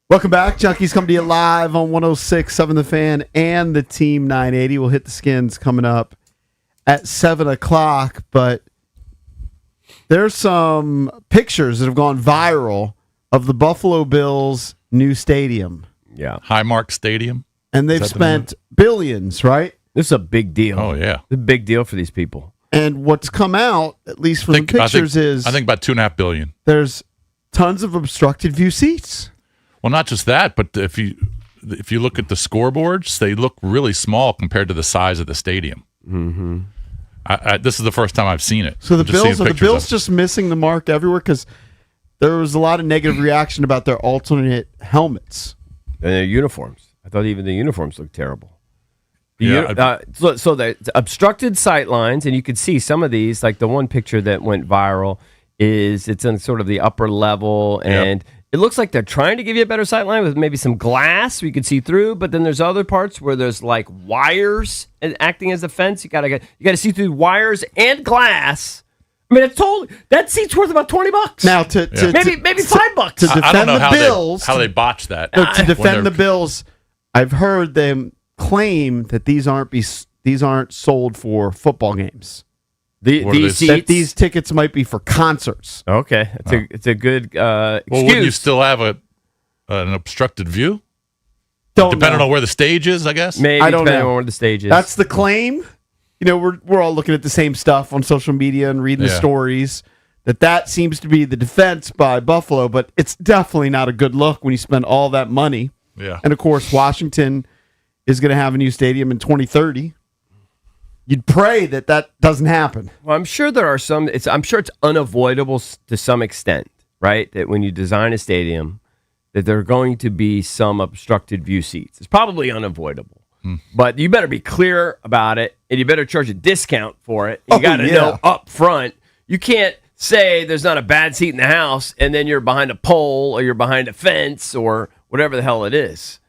Welcome back. Junkies come to you live on 106.7 The Fan and the Team 980. We'll hit the Skins coming up at 7 o'clock, but there's some pictures that have gone viral of the Buffalo Bills' new stadium. Yeah. Highmark Stadium. And they've Is that the spent billions, right? This is a big deal. Oh, yeah. It's a big deal for these people. And what's come out, at least from the pictures, is I think about $2.5 billion. there's tons of obstructed view seats. Well, not just that, but if you look at the scoreboards, they look really small compared to the size of the stadium. Mm-hmm. This is the first time I've seen it. So the Just seeing Bills are the pictures Bills of it. just missing the mark everywhere because there was a lot of negative reaction about their alternate helmets. And their uniforms. I thought even the uniforms looked terrible. Yeah, So the obstructed sight lines, and you could see some of these, like the one picture that went viral, it's in sort of the upper level, and it looks like they're trying to give you a better sight line with maybe some glass so you can see through, but then there's other parts where there's like wires acting as a fence. You gotta see through wires and glass. I mean, that seat's worth about $20. Now maybe $5 to I defend don't know the how Bills. how they botched that. No, to When defend the they're- Bills, I've heard them claim that these aren't sold for football games. What are These they- seats. That these tickets might be for concerts. Okay, it's a good excuse. Well, wouldn't you still have an obstructed view? Don't Depending know. on where the stage is, I guess. Maybe I don't depending know. on where the stage is. That's the claim. You know, we're all looking at the same stuff on social media and reading the Yeah. stories. That seems to be the defense by Buffalo, but it's definitely not a good look when you spend all that money. Yeah. And of course, Washington is going to have a new stadium in 2030. You'd pray that doesn't happen. Well, I'm sure there are some. I'm sure it's unavoidable to some extent, right? That when you design a stadium, that there are going to be some obstructed view seats. It's probably unavoidable, but you better be clear about it, and you better charge a discount for it. You got to know up front. You can't say there's not a bad seat in the house, and then you're behind a pole or you're behind a fence or whatever the hell it is.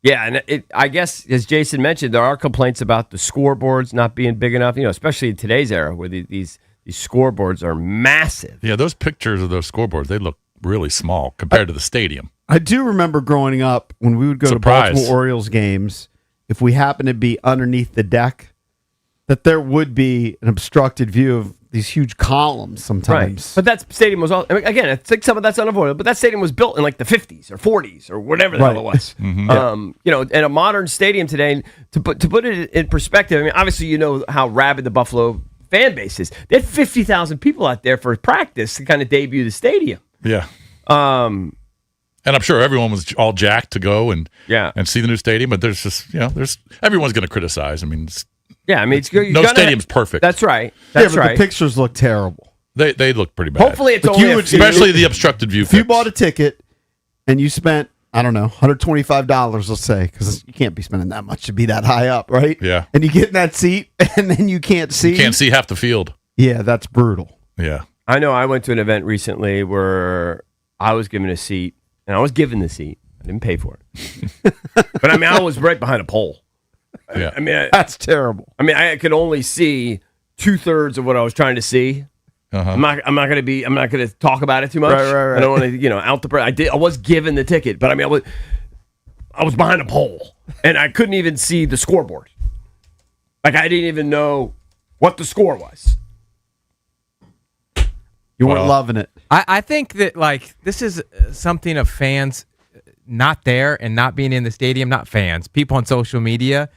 Yeah, and I guess, as Jason mentioned, there are complaints about the scoreboards not being big enough, especially in today's era where these scoreboards are massive. Yeah, those pictures of those scoreboards, they look really small compared to the stadium. I do remember growing up when we would go Surprise. to Baltimore Orioles games, if we happened to be underneath the deck, that there would be an obstructed view of these huge columns sometimes. But that stadium was all, I mean, again, I think some of that's unavoidable, but that stadium was built in like the 50s or 40s or whatever the hell it was. And a modern stadium today, to put it in perspective, I mean, obviously you know how rabid the Buffalo fan base is. They had 50,000 people out there for practice to kind of debut the stadium. Yeah. And I'm sure everyone was all jacked to go and see the new stadium, but there's just, everyone's going to criticize. I mean, Yeah, I mean, no stadium's perfect. That's right. But That's right. the pictures look terrible. They look pretty bad. Hopefully, it's But only you a would- few. especially the obstructed view. If you pics. bought a ticket and you spent, I don't know, $125, let's say, because you can't be spending that much to be that high up, right? Yeah. And you get in that seat and then you can't see. You can't see half the field. Yeah, that's brutal. Yeah. I know I went to an event recently where I was given a seat, and I was given the seat. I didn't pay for it. But I mean, I was right behind a pole. Yeah. I mean, That's terrible. I could only see 2/3 of what I was trying to see. Uh-huh. I'm not going to talk about it too much. Right. I don't want to, out the. I was given the ticket, but I mean, I was behind a pole, and I couldn't even see the scoreboard. Like I didn't even know what the score was. You weren't Well, loving it. I think that this is something of fans not there and not being in the stadium, not fans, people on social media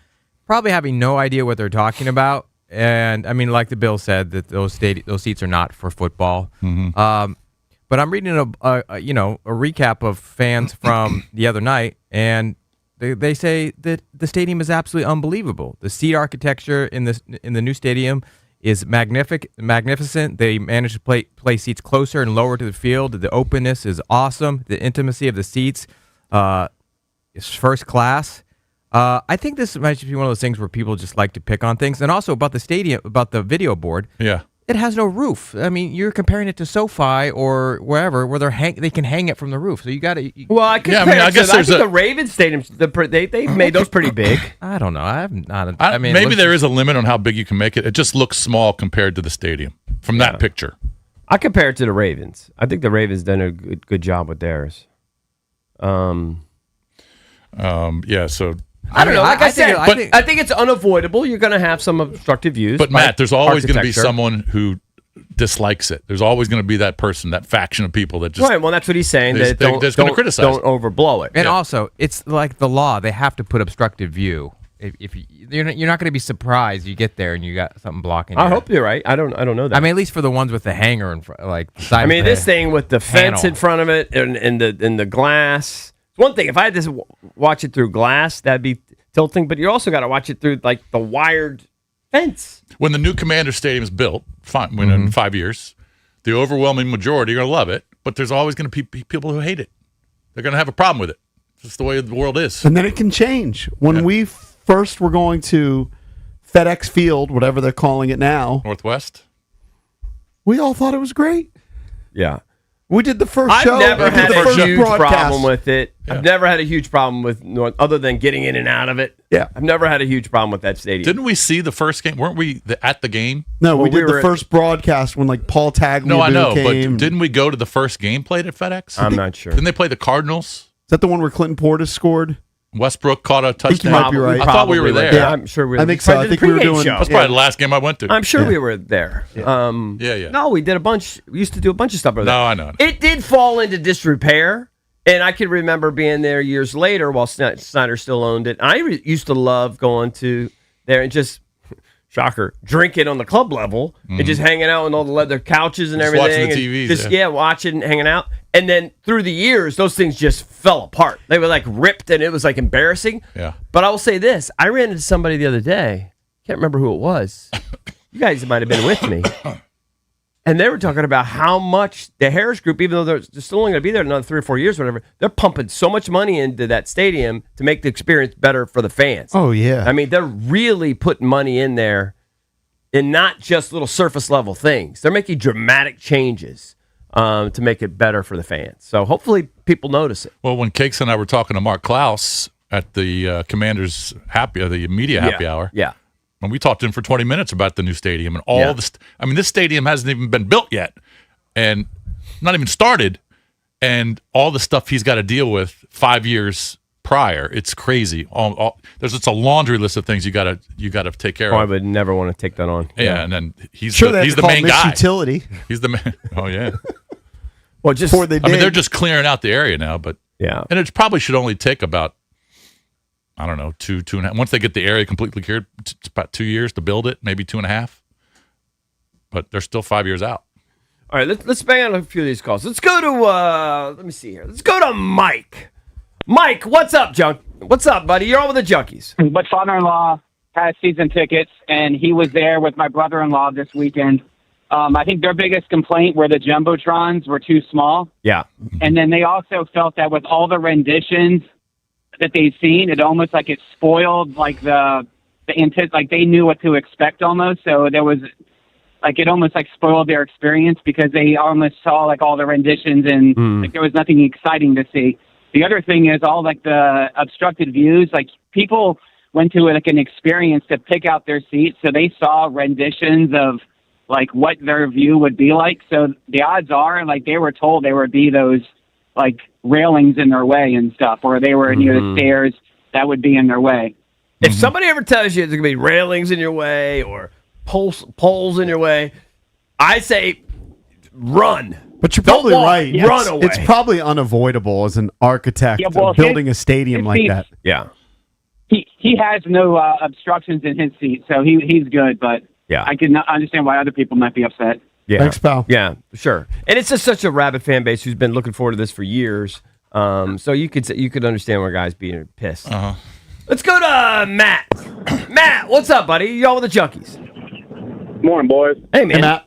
probably having no idea what they're talking about. And I mean, like the Bill said, that those seats are not for football. But I'm reading a recap of fans from the other night, and they say that the stadium is absolutely unbelievable. The seat architecture in the new stadium is magnificent. They managed to play seats closer and lower to the field. The openness is awesome. The intimacy of the seats is first class. I think this might just be one of those things where people just like to pick on things. And also about the stadium, about the video board. Yeah. It has no roof. I mean, you're comparing it to SoFi or wherever where they can hang it from the roof. So you got to. Well, I could. Yeah, I mean, I guess I there's think a- the Ravens stadiums. They made those pretty big. I don't know. I'm not. Maybe there is a limit on how big you can make it. It just looks small compared to the stadium from that picture. I compare it to the Ravens. I think the Ravens done a good job with theirs. Yeah. So, I don't know. Like I said, I think it's unavoidable. You're going to have some obstructive views. but Matt, there's always going to be architecture. someone who dislikes it. There's always going to be that person, that faction of people that just Right. Well, that's what he's saying. There's- That there's gonna don't criticize Don't it. overblow it. And also, it's like the law; they have to put obstructive view. If you're not going to be surprised, you get there and you got something blocking. I your- hope you're right. I don't know that. I mean, at least for the ones with the hanger in front, like the side I mean, of the this thing with the fence panel. in front of it and the glass. It's one thing if I had to watch it through glass, that'd be tilting. But you also got to watch it through like the wired fence. when the new Commander Stadium is built, fine, when in 5 years, the overwhelming majority are going to love it, but there's always going to be people who hate it. They're going to have a problem with it. It's just the way the world is. And then it can change. When we first were going to FedEx Field, whatever they're calling it now, Northwest. we all thought it was great. Yeah. We did the first I've show. never we did had the a first huge broadcast. problem with it. I've never had a huge problem with North, other than getting in and out of it. Yeah. I've never had a huge problem with that stadium. Didn't we see the first game? Weren't we at the game? No, Well, we did we the were- first broadcast when like Paul Tagliabue No, I know, came. but didn't we go to the first game played at FedEx? I'm not sure. Didn't they play the Cardinals? Is that the one where Clinton Portis scored? Westbrook caught a think you touchdown. might be right. I thought we were there. Yeah. I'm sure we I think so. I think we were doing- That's probably the last game I went to. I'm sure we were there. Yeah. No, we did a bunch. We used to do a bunch of stuff over there. No, I know. It did fall into disrepair, and I can remember being there years later while Snyder still owned it. I used to love going to there and just, shocker, drinking on the club level and just hanging out on all the leather couches and Just everything. watching the and TVs, Just, yeah. watching, hanging out. And then through the years, those things just fell apart. They were like ripped, and it was like embarrassing. Yeah. But I will say this: I ran into somebody the other day. Can't remember who it was. You guys might have been with me. And they were talking about how much the Harris Group, even though they're still only going to be there another 3 or 4 years, or whatever, they're pumping so much money into that stadium to make the experience better for the fans. Oh yeah. I mean, they're really putting money in there, and not just little surface level things. They're making dramatic changes to make it better for the fans. So hopefully people notice it. Well, when Cakes and I were talking to Mark Klaus at the Commanders the media happy hour, Yeah. and we talked to him for 20 minutes about the new stadium and all Yeah. this. I mean, this stadium hasn't even been built yet, and not even started, and all the stuff he's got to deal with 5 years prior. It's crazy. There's just a laundry list of things you got to take care Oh, I of. would never want to take that on. Yeah, and then he's sure, the, he's the main Miss guy. Utility He's the man. Oh yeah. Well, just before they did. I mean, they're just clearing out the area now, but yeah. and it probably should only take about, I don't know, two and a half. Once they get the area completely cleared, it's about 2 years to build it, maybe 2.5. But they're still 5 years out. All right, let's bang on a few of these calls. Let's go to let me see here. Let's go to Mike. Mike, what's up, What's up, buddy? You're on with the Junkies. My father-in-law has season tickets, and he was there with my brother-in-law this weekend. I think their biggest complaint were the Jumbotrons were too small. Yeah. And then they also felt that with all the renditions that they've seen, it almost like it spoiled like the intent, like they knew what to expect almost. So there was like it almost like spoiled their experience because they almost saw like all the renditions and like there was nothing exciting to see. The other thing is all like the obstructed views, like people went to like an experience to pick out their seats. So they saw renditions of like what their view would be like. So the odds are like they were told there would be those like railings in their way and stuff, or they were near the stairs that would be in their way. If somebody ever tells you there's going to be railings in your way or poles in your way, I say run. But you're Don't probably walk, right. run away. It's probably unavoidable as an architect Yeah, well, building a stadium his like seats- that. Yeah. He has no obstructions in his seat, so he's good. But Yeah. I can understand why other people might be upset. Yeah. Thanks, pal. Yeah, sure. And it's just such a rabid fan base who's been looking forward to this for years. So you could understand where guys being pissed. Let's go to Matt. Matt, what's up, buddy? Y'all with the Junkies? Morning, boys. Hey, man. Hey, Matt.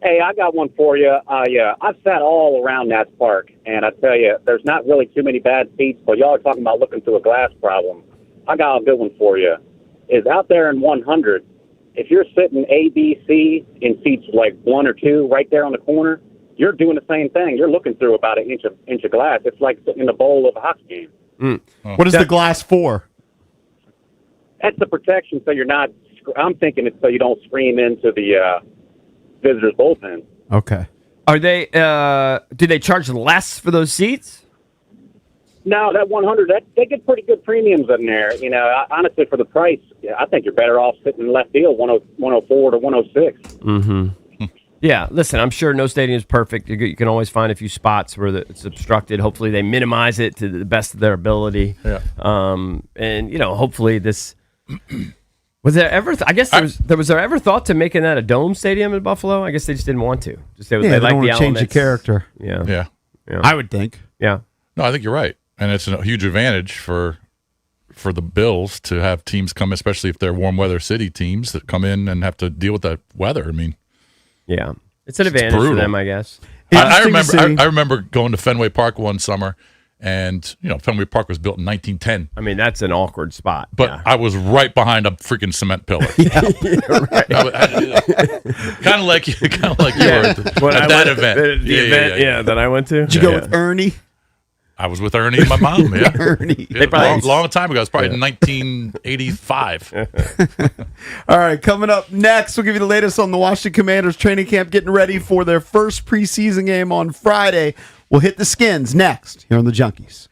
Hey, I got one for you. I've sat all around Nats Park, and I tell you, there's not really too many bad seats, but y'all are talking about looking through a glass problem. I got a good one for you. Is out there in 100, if you're sitting A, B, C in seats like 1 or 2 right there on the corner, you're doing the same thing. You're looking through about an inch of glass. It's like sitting in the bowl of a hockey game. What is the glass for? That's the protection, so you're not. I'm thinking it's so you don't scream into the visitors' bullpen. Okay. Are they? Do they charge less for those seats? No, that 100, they get pretty good premiums in there. You know, honestly, for the price, I think you're better off sitting in left field 104 to 106. Mm-hmm. Yeah, listen, I'm sure no stadium is perfect. You can always find a few spots where it's obstructed. Hopefully, they minimize it to the best of their ability. Yeah. And hopefully this. Was there ever? I guess was there ever thought to making that a dome stadium in Buffalo? I guess they just didn't want to. Just they don't like want the to change the elements. character. Yeah. I would think. Yeah. No, I think you're right, and it's a huge advantage for the Bills to have teams come, especially if they're warm weather city teams that come in and have to deal with that weather. I mean, yeah, it's an advantage for them, I guess. I remember going to Fenway Park one summer, and Fenway Park was built in 1910. I mean, that's an awkward spot. But I was right behind a freaking cement pillar. Kind of like you were at that event. The event that I went to. Did you go with Ernie? I was with Ernie and my mom. Yeah, Ernie. Yeah, long time ago. It was probably 1985. All right, coming up next, we'll give you the latest on the Washington Commanders training camp, getting ready for their first preseason game on Friday. We'll hit the Skins next here on the Junkies.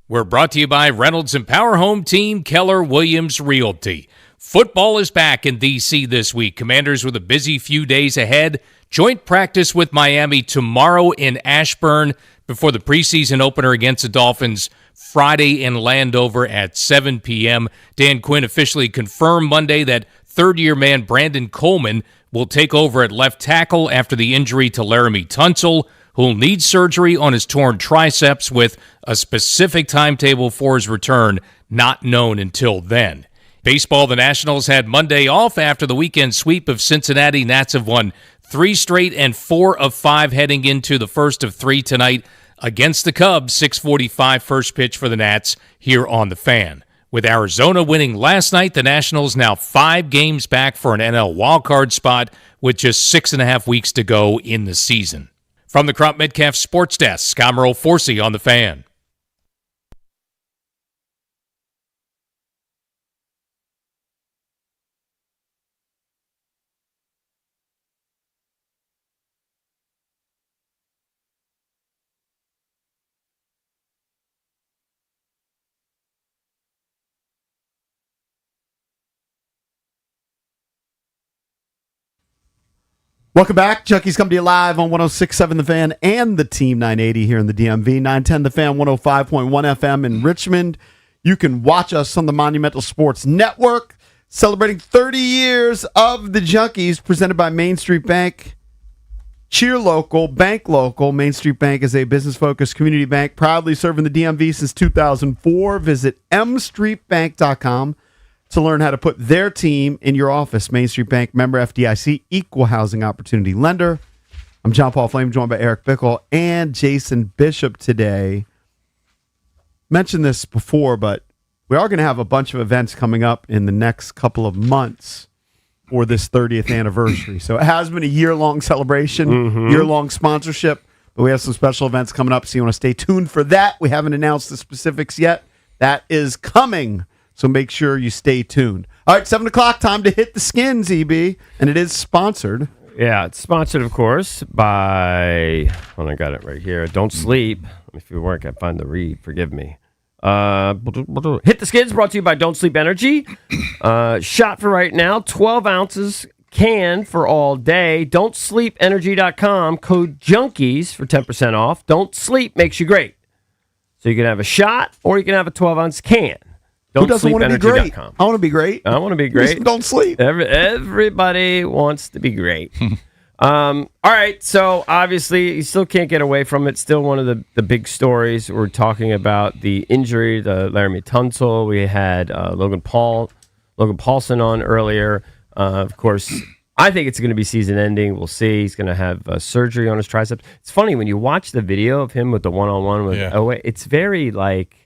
We're brought to you by Reynolds and Power Home Team Keller Williams Realty. Football is back in D.C. this week. Commanders with a busy few days ahead. Joint practice with Miami tomorrow in Ashburn before the preseason opener against the Dolphins Friday in Landover at 7 p.m. Dan Quinn officially confirmed Monday that third-year man Brandon Coleman will take over at left tackle after the injury to Laramie Tunsil, who'll need surgery on his torn triceps with a specific timetable for his return not known until then. Baseball, the Nationals had Monday off after the weekend sweep of Cincinnati. Nats have won 3 straight and 4 of 5 heading into the first of 3 tonight against the Cubs. 6:45 first pitch for the Nats here on The Fan. With Arizona winning last night, the Nationals now 5 games back for an NL wildcard spot with just 6.5 weeks to go in the season. From the Crop Metcalf Sports Desk, I'm Earl Forsey on The Fan. Welcome back. Junkies come to you live on 106.7 The Fan and the Team 980 here in the DMV. 910 The Fan, 105.1 FM in Richmond. You can watch us on the Monumental Sports Network, celebrating 30 years of the Junkies, presented by Main Street Bank. Cheer local, bank local. Main Street Bank is a business-focused community bank, proudly serving the DMV since 2004. Visit mstreetbank.com to learn how to put their team in your office. Main Street Bank, member FDIC, equal housing opportunity lender. I'm John Paul Flame, joined by Eric Bickle and Jason Bishop today. Mentioned this before, but we are going to have a bunch of events coming up in the next couple of months for this 30th anniversary. So it has been a year-long celebration, year-long sponsorship, but we have some special events coming up, so you want to stay tuned for that. We haven't announced the specifics yet. That is coming. So make sure you stay tuned. All right, 7 o'clock, time to hit the skins, EB. And it is sponsored. Yeah, it's sponsored, of course, by... Oh, I got it right here. Don't Sleep. If you weren't, I can't find the read. Forgive me. Hit the Skins, brought to you by Don't Sleep Energy. Shot for right now, 12 ounces, can for all day. Don'tSleepEnergy.com. Code JUNKIES for 10% off. Don't Sleep makes you great. So you can have a shot or you can have a 12-ounce can. Who doesn't want to be great? I want to be great. I want to be great. Don't sleep. Everybody wants to be great. All right, so obviously you still can't get away from it. Still one of the big stories. We're talking about the injury to Laramie Tunsil. We had Logan Paulson on earlier. Of course, I think it's going to be season-ending. We'll see. He's going to have surgery on his triceps. It's funny, when you watch the video of him with the one-on-one with Owe, it's very like...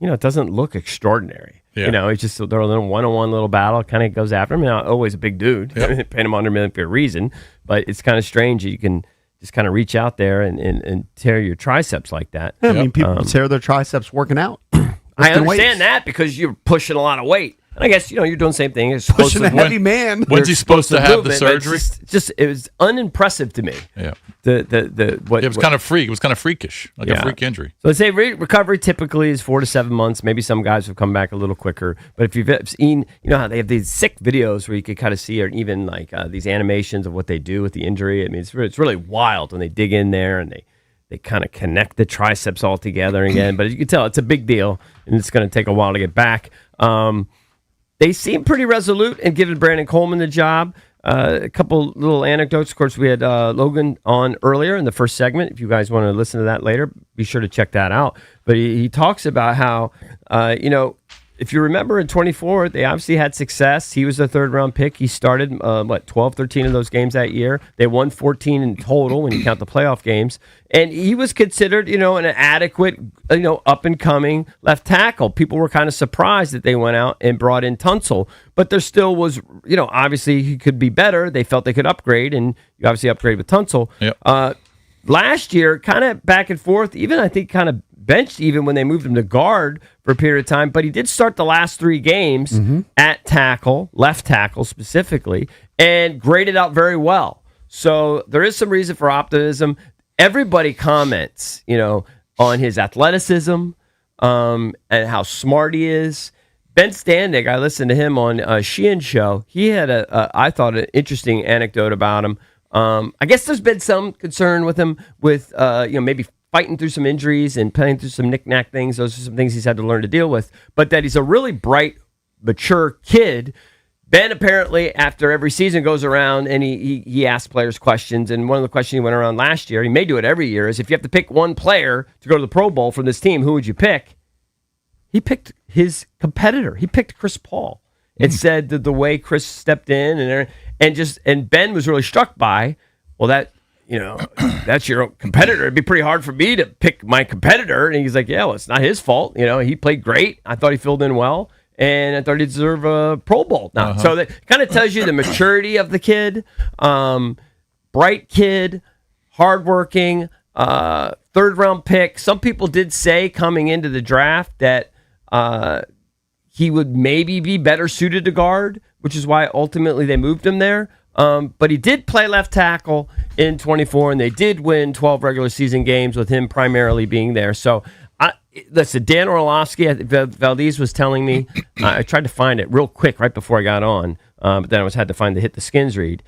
it doesn't look extraordinary. Yeah. It's just they're a little one-on-one little battle. Kind of goes after him. Always a big dude. Yep. Paint him under million for a reason. But it's kind of strange that you can just kind of reach out there and tear your triceps like that. Yeah, I mean, people tear their triceps working out. I understand that because you're pushing a lot of weight. And I guess, you're doing the same thing. It's pushing a heavy man. When's he supposed to have the surgery? It was unimpressive to me. Yeah. It was kind of freak. It was kind of freakish, like a freak injury. So they say recovery typically is 4 to 7 months. Maybe some guys have come back a little quicker. But if you've seen, how they have these sick videos where you can kind of see, or even like these animations of what they do with the injury. I mean, it's really wild when they dig in there and they kind of connect the triceps all together again. But as you can tell, it's a big deal, and it's going to take a while to get back. They seem pretty resolute in giving Brandon Coleman the job. A couple little anecdotes. Of course, we had Logan on earlier in the first segment. If you guys want to listen to that later, be sure to check that out. But he talks about how, if you remember in 24, they obviously had success. He was the third-round pick. He started, 12, 13 of those games that year. They won 14 in total when you count the playoff games. And he was considered, an adequate, up-and-coming left tackle. People were kind of surprised that they went out and brought in Tunsil. But there still was, obviously he could be better. They felt they could upgrade, and you obviously upgrade with Tunsil. Yep. Last year, kind of back and forth, even I think kind of benched even when they moved him to guard for a period of time, but he did start the last 3 games at tackle, left tackle specifically, and graded out very well. So there is some reason for optimism. Everybody comments, on his athleticism, and how smart he is. Ben Standig, I listened to him on Sheehan Show. He had I thought, an interesting anecdote about him. I guess there's been some concern with him with maybe fighting through some injuries and playing through some knick-knack things. Those are some things he's had to learn to deal with. But that he's a really bright, mature kid. Ben apparently, after every season goes around and he asks players questions, and one of the questions he went around last year, he may do it every year, is if you have to pick one player to go to the Pro Bowl from this team, who would you pick? He picked his competitor. He picked Chris Paul. It said that the way Chris stepped in and Ben was really struck by, well, that's your competitor. It'd be pretty hard for me to pick my competitor. And he's like, yeah, well, it's not his fault. He played great. I thought he filled in well. And I thought he deserved a Pro Bowl. Now, so that kind of tells you the maturity of the kid. Bright kid, hardworking, third-round pick. Some people did say coming into the draft that he would maybe be better suited to guard, which is why ultimately they moved him there. But he did play left tackle in 24, and they did win 12 regular season games with him primarily being there. So, listen, Dan Orlovsky, Valdez was telling me, I tried to find it real quick right before I got on, but then I had to find the Hit the Skins read,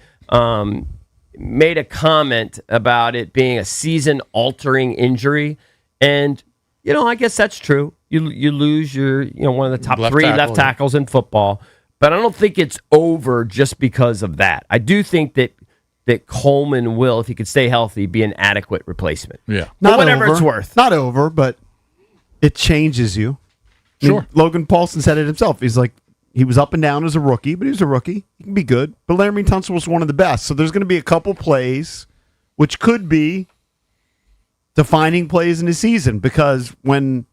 made a comment about it being a season-altering injury. And, I guess that's true. You lose your, one of the top left tackles in football. But I don't think it's over just because of that. I do think that Coleman will, if he could stay healthy, be an adequate replacement. Yeah. Not whatever over. It's worth. Not over, but it changes you. Sure. Logan Paulson said it himself. He's like, he was up and down as a rookie, but he was a rookie. He can be good. But Laramie Tunsil was one of the best. So there's going to be a couple plays, which could be defining plays in the season, because when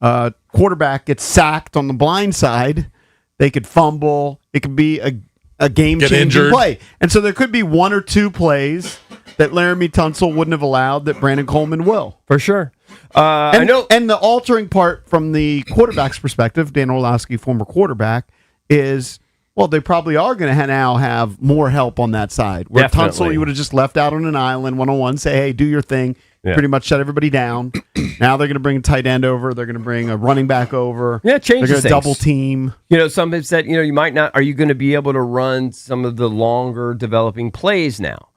quarterback gets sacked on the blind side, they could fumble. It could be a game-changing play. And so there could be one or two plays that Laramie Tunsil wouldn't have allowed that Brandon Coleman will. For sure. And the altering part from the quarterback's perspective, Dan Orlovsky, former quarterback, is, well, they probably are going to now have more help on that side. Where Tunsil, you would have just left out on an island, one-on-one, say, hey, do your thing. Yeah. Pretty much shut everybody down. Now they're going to bring a tight end over. They're going to bring a running back over. Yeah, change. They're going to double team. Some have said, you might not. Are you going to be able to run some of the longer developing plays now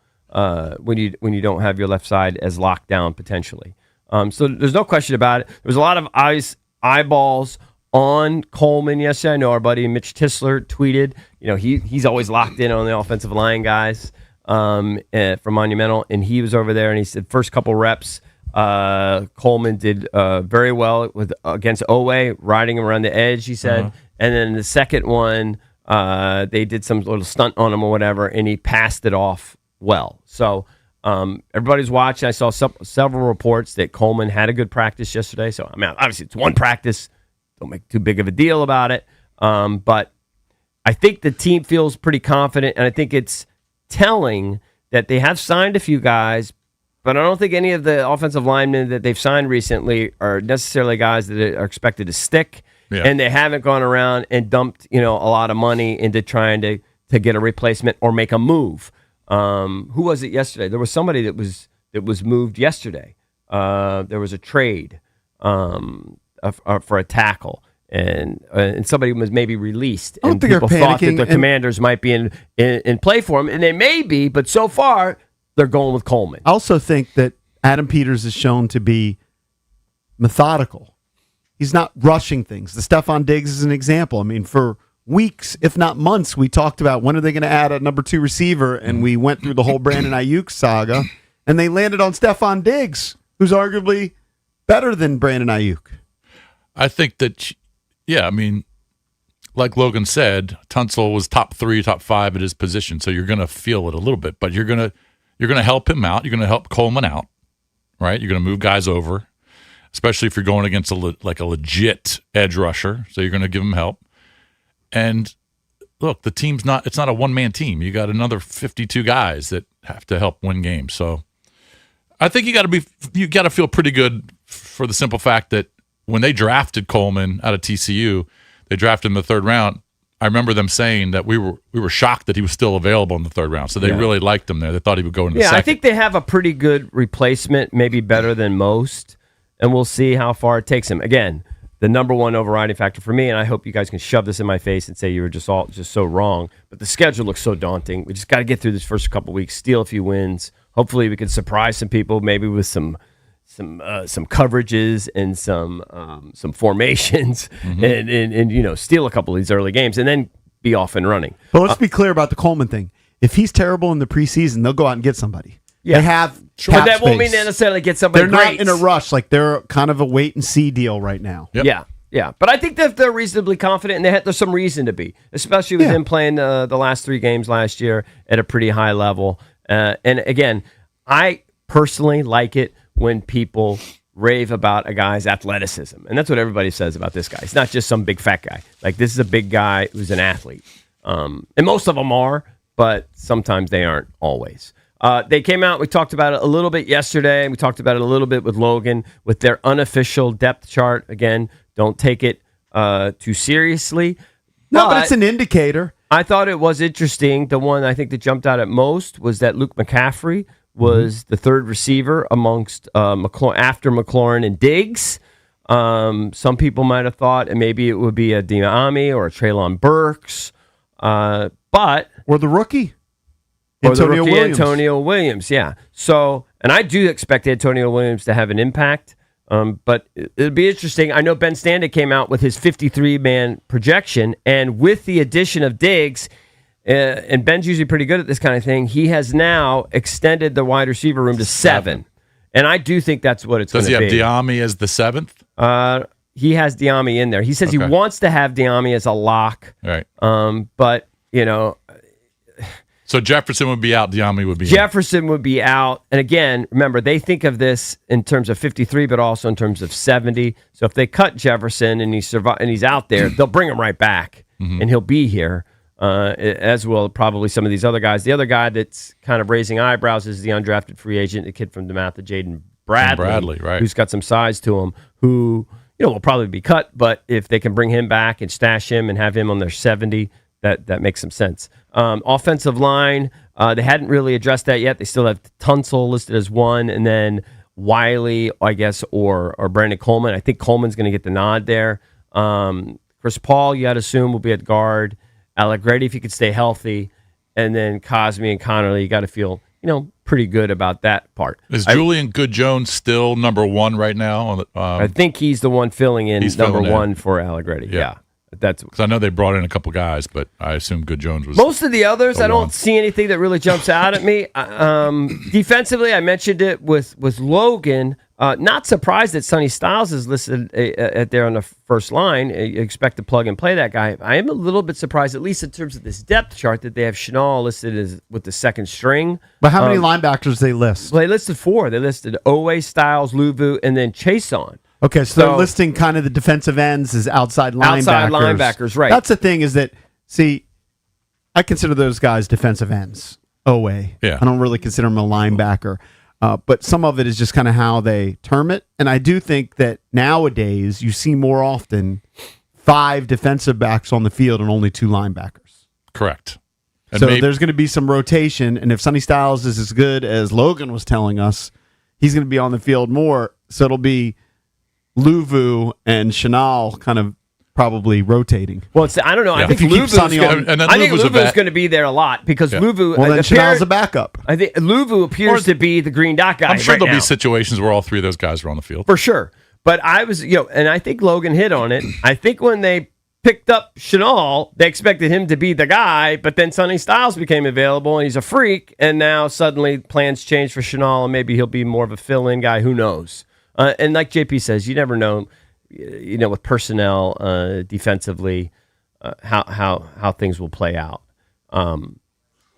when you don't have your left side as locked down potentially? So there's no question about it. There was a lot of eyeballs on Coleman yesterday. I know our buddy Mitch Tisler tweeted. He's always locked in on the offensive line guys. From Monumental, and he was over there, and he said first couple reps, Coleman did very well against Owe, riding him around the edge, he said, and then the second one, they did some little stunt on him or whatever, and he passed it off well. So everybody's watching. I saw several reports that Coleman had a good practice yesterday. So, obviously it's one practice. Don't make too big of a deal about it. But I think the team feels pretty confident, and I think it's telling that they have signed a few guys, but I don't think any of the offensive linemen that they've signed recently are necessarily guys that are expected to stick. Yeah. And they haven't gone around and dumped, a lot of money into trying to get a replacement or make a move. Who was it yesterday? There was somebody that was moved yesterday. There was a trade for a tackle. And somebody was maybe released, and people thought that the Commanders might be in play for him, and they may be, but so far they're going with Coleman. I also think that Adam Peters is shown to be methodical. He's not rushing things. The Stephon Diggs is an example. For weeks, if not months, we talked about when are they going to add a number 2 receiver, and we went through the whole Brandon Ayuk saga, and they landed on Stephon Diggs, who's arguably better than Brandon Ayuk. I think that. Yeah, like Logan said, Tunsil was top 3, top 5 at his position, so you're going to feel it a little bit, but you're going to help him out. You're going to help Coleman out, right? You're going to move guys over, especially if you're going against a legit edge rusher. So you're going to give him help. And look, the team's it's not a one-man team. You got another 52 guys that have to help win games. So I think you got to feel pretty good for the simple fact that when they drafted Coleman out of TCU, they drafted him in the 3rd round. I remember them saying that we were shocked that he was still available in the 3rd round. So they really liked him there. They thought he would go in the second. I think they have a pretty good replacement, maybe better than most. and we'll see how far it takes him. Again, the number one overriding factor for me, and I hope you guys can shove this in my face and say you were just so wrong, but the schedule looks so daunting. We just got to get through this first couple weeks, steal a few wins. Hopefully we can surprise some people, maybe with some coverages and some formations, and steal a couple of these early games, and then be off and running. But let's be clear about the Coleman thing. If he's terrible in the preseason, they'll go out and get somebody. Yeah. They have But that won't space. mean they necessarily get somebody They're great. not in a rush. Like, they're kind of a wait-and-see deal right now. Yep. Yeah. But I think that they're reasonably confident, and there's some reason to be, especially with him playing the last 3 games last year at a pretty high level. And again, I personally like it when people rave about a guy's athleticism. And that's what everybody says about this guy. It's not just some big fat guy. Like, this is a big guy who's an athlete. And most of them are, but sometimes they aren't always. They came out, we talked about it a little bit yesterday, and we talked about it a little bit with Logan, with their unofficial depth chart. Again, don't take it too seriously. No, but it's an indicator. I thought it was interesting. The one I think that jumped out at most was that Luke McCaffrey was the third receiver amongst after McLaurin and Diggs. Some people might have thought and maybe it would be a Diami or a Treylon Burks. But or the rookie. Antonio Williams, yeah. So, and I do expect Antonio Williams to have an impact, but it'll be interesting. I know Ben Standig came out with his 53-man projection, and with the addition of Diggs, and Ben's usually pretty good at this kind of thing, he has now extended the wide receiver room to 7. And I do think that's what it's going to be. Does he have Diami as the 7th? He has Diami in there. He says he wants to have Diami as a lock. Right. But, So Jefferson would be out, Diami would be Jefferson would be out. And again, remember, they think of this in terms of 53, but also in terms of 70. So if they cut Jefferson and he's out there, they'll bring him right back, and he'll be here, as will probably some of these other guys. The other guy that's kind of raising eyebrows is the undrafted free agent, the kid from DeMatha, Jaden Bradley, right? Who's got some size to him, who will probably be cut. But if they can bring him back and stash him and have him on their 70, that makes some sense. Offensive line, they hadn't really addressed that yet. They still have Tunsil listed as 1, and then Wiley, I guess, or Brandon Coleman. I think Coleman's going to get the nod there. Chris Paul, you got to assume, will be at guard. Allegretti, if he could stay healthy, and then Cosme and Connerly, you got to feel pretty good about that part. Is Julian Good-Jones still number 1 right now? I think he's the one filling in number 1 for Allegretti. Yeah. That's because I know they brought in a couple guys, but I assume Good-Jones was. Most of the others, I don't one. see anything that really jumps out at me. Defensively, I mentioned it with Logan. Not surprised that Sonny Styles is listed there on the first line. You expect to plug and play that guy. I am a little bit surprised, at least in terms of this depth chart, that they have Chenal listed as with the second string. But how many linebackers they list? Well, they listed 4. They listed Owe, Styles, Luvu, and then Chason. Okay, so they're listing kind of the defensive ends as outside linebackers. Outside linebackers, right. That's the thing is that, see, I consider those guys defensive ends. Yeah. I don't really consider them a linebacker. But some of it is just kind of how they term it. And I do think that nowadays you see more often 5 defensive backs on the field and only 2 linebackers. Correct. And so there's going to be some rotation. And if Sonny Styles is as good as Logan was telling us, he's going to be on the field more. So it'll be Luvu and Chenal kind of probably rotating. Well, I don't know. Yeah. I think Luvu's going to be there a lot because Luvu. Well, then Chenal's a backup. I think Luvu appears to be the green dot guy. I'm sure there'll now. be situations where all 3 of those guys are on the field. For sure. But I was, and I think Logan hit on it. I think when they picked up Chenal, they expected him to be the guy, but then Sonny Styles became available, and he's a freak, and now suddenly plans change for Chenal, and maybe he'll be more of a fill-in guy. Who knows? And like JP says, you never know, with personnel defensively, how things will play out. All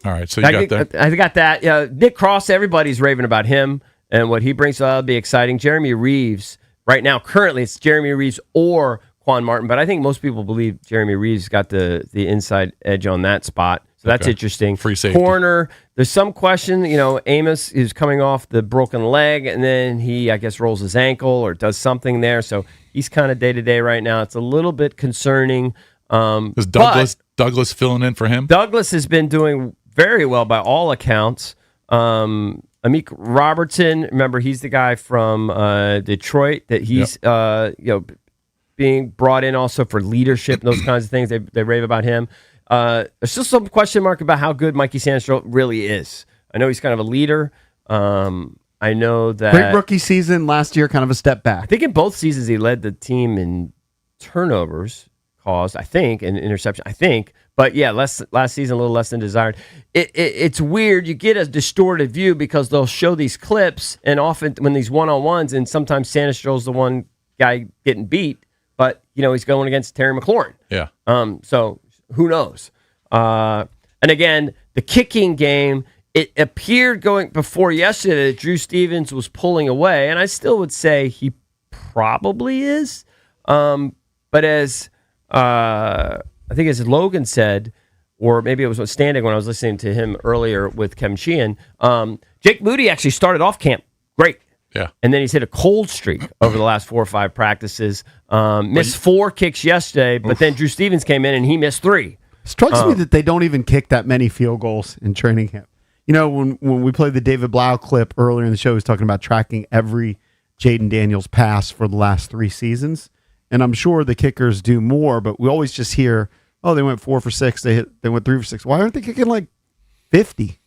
right, so you got that. I got that. Nick Cross, everybody's raving about him and what he brings. So that'll be exciting. Jeremy Reeves, right now, currently it's Jeremy Reeves or Quan Martin, but I think most people believe Jeremy Reeves got the inside edge on that spot. So that's interesting. Free safety. Corner, there's some question, Amos is coming off the broken leg, and then he, I guess, rolls his ankle or does something there. So he's kind of day-to-day right now. It's a little bit concerning. Is Douglas filling in for him? Douglas has been doing very well by all accounts. Amik Robertson, remember he's the guy from Detroit that he's being brought in also for leadership and those kinds of things. They rave about him. There's still some question mark about how good Mikey Sandstrom really is. I know he's kind of a leader. I know that great rookie season last year, kind of a step back. I think in both seasons he led the team in turnovers caused, I think, and interception, I think. But yeah, last season a little less than desired. It's weird. You get a distorted view because they'll show these clips, and often when these one-on-ones, and sometimes Sandstrom's the one guy getting beat, but he's going against Terry McLaurin. Yeah. So who knows? And again, the kicking game. It appeared going before yesterday that Drew Stevens was pulling away, and I still would say he probably is. But as I think as Logan said, or maybe it was standing when I was listening to him earlier with Kevin Sheehan, Jake Moody actually started off camp great. Yeah. And then he's hit a cold streak over the last 4 or 5 practices. Missed 4 kicks yesterday, but then Drew Stevens came in and he missed 3. Strikes me that they don't even kick that many field goals in training camp. When we played the David Blau clip earlier in the show, he was talking about tracking every Jaden Daniels pass for the last 3 seasons. And I'm sure the kickers do more, but we always just hear, they went 4 for 6. They went 3 for 6. Why aren't they kicking like 50?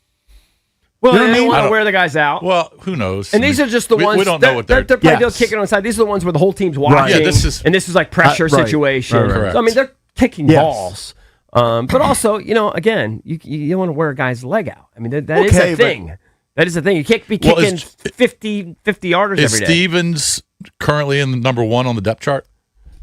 Well, they want to wear the guys out. Well, who knows? And these are just the ones. We don't know what they're probably kicking on the side. These are the ones where the whole team's watching. Right. Yeah, this is like pressure situation. Right. So, I mean, they're kicking balls. But also, again, you don't want to wear a guy's leg out. I mean, that is a thing. That is a thing. You can't be kicking 50 yarders every day. Is Stevens currently in the number 1 on the depth chart?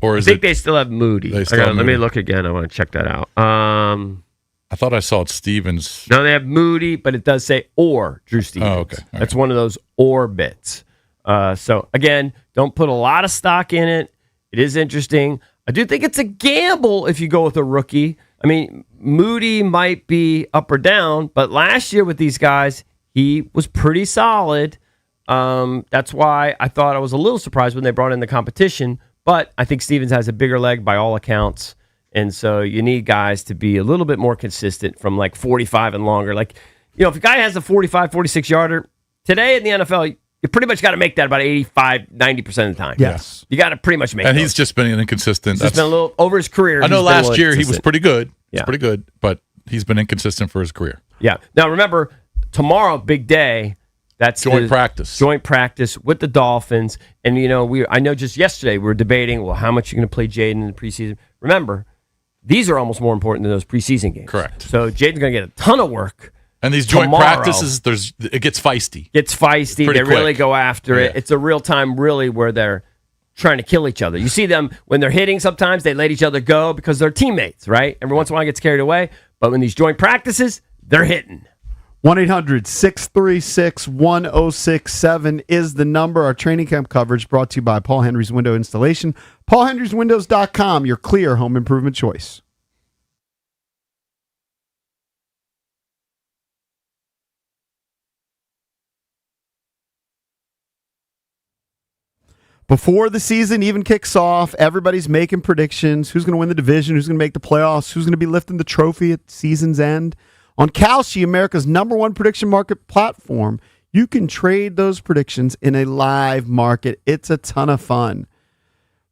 Or is I think they still have Moody. Let me look again. I want to check that out. I thought I saw Stevens. No, they have Moody, but it does say or Drew Stevens. Oh, okay. That's one of those or bits. So, again, don't put a lot of stock in it. It is interesting. I do think it's a gamble if you go with a rookie. I mean, Moody might be up or down, but last year with these guys, he was pretty solid. That's why I thought I was a little surprised when they brought in the competition, but I think Stevens has a bigger leg by all accounts, and so you need guys to be a little bit more consistent from like 45 and longer. Like, if a guy has a 45, 46-yarder, today in the NFL, you pretty much got to make that about 85, 90% of the time. Yes. You got to pretty much make it. And he's just been inconsistent. He's been a little over his career. I know last year he was pretty good. Yeah. Pretty good, but he's been inconsistent for his career. Yeah. Now, remember, tomorrow, big day. That's joint practice. Joint practice with the Dolphins. And, I know just yesterday we were debating, how much you're going to play Jaden in the preseason. Remember, these are almost more important than those preseason games. Correct. So Jaden's going to get a ton of work. And these joint practices, it gets feisty. They really go after it. It's a real time, really, where they're trying to kill each other. You see them when they're hitting sometimes, they let each other go because they're teammates, right? Every once in a while it gets carried away. But when these joint practices, they're hitting. 1-800-636-1067 is the number. Our training camp coverage brought to you by Paul Henry's Window Installation. PaulHenry'sWindows.com, your clear home improvement choice. Before the season even kicks off, everybody's making predictions. Who's going to win the division? Who's going to make the playoffs? Who's going to be lifting the trophy at season's end? On Kalshi, America's #1 prediction market platform, you can trade those predictions in a live market. It's a ton of fun.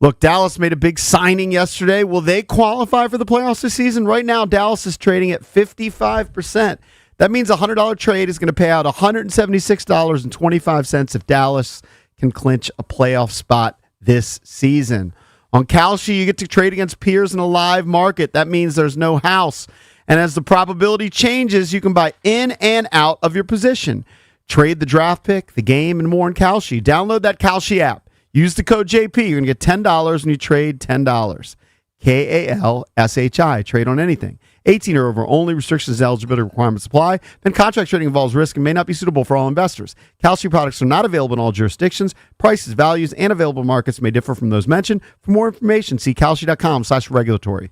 Look, Dallas made a big signing yesterday. Will they qualify for the playoffs this season? Right now, Dallas is trading at 55%. That means a $100 trade is going to pay out $176.25 if Dallas can clinch a playoff spot this season. On Kalshi, you get to trade against peers in a live market. That means there's no house. And as the probability changes, you can buy in and out of your position. Trade the draft pick, the game, and more in Kalshi. Download that Kalshi app. Use the code JP. You're going to get $10 when you trade $10. KALSHI. Trade on anything. 18 or over only. Restrictions, eligibility requirements apply. Then contract trading involves risk and may not be suitable for all investors. Kalshi products are not available in all jurisdictions. Prices, values, and available markets may differ from those mentioned. For more information, see kalshi.com/regulatory.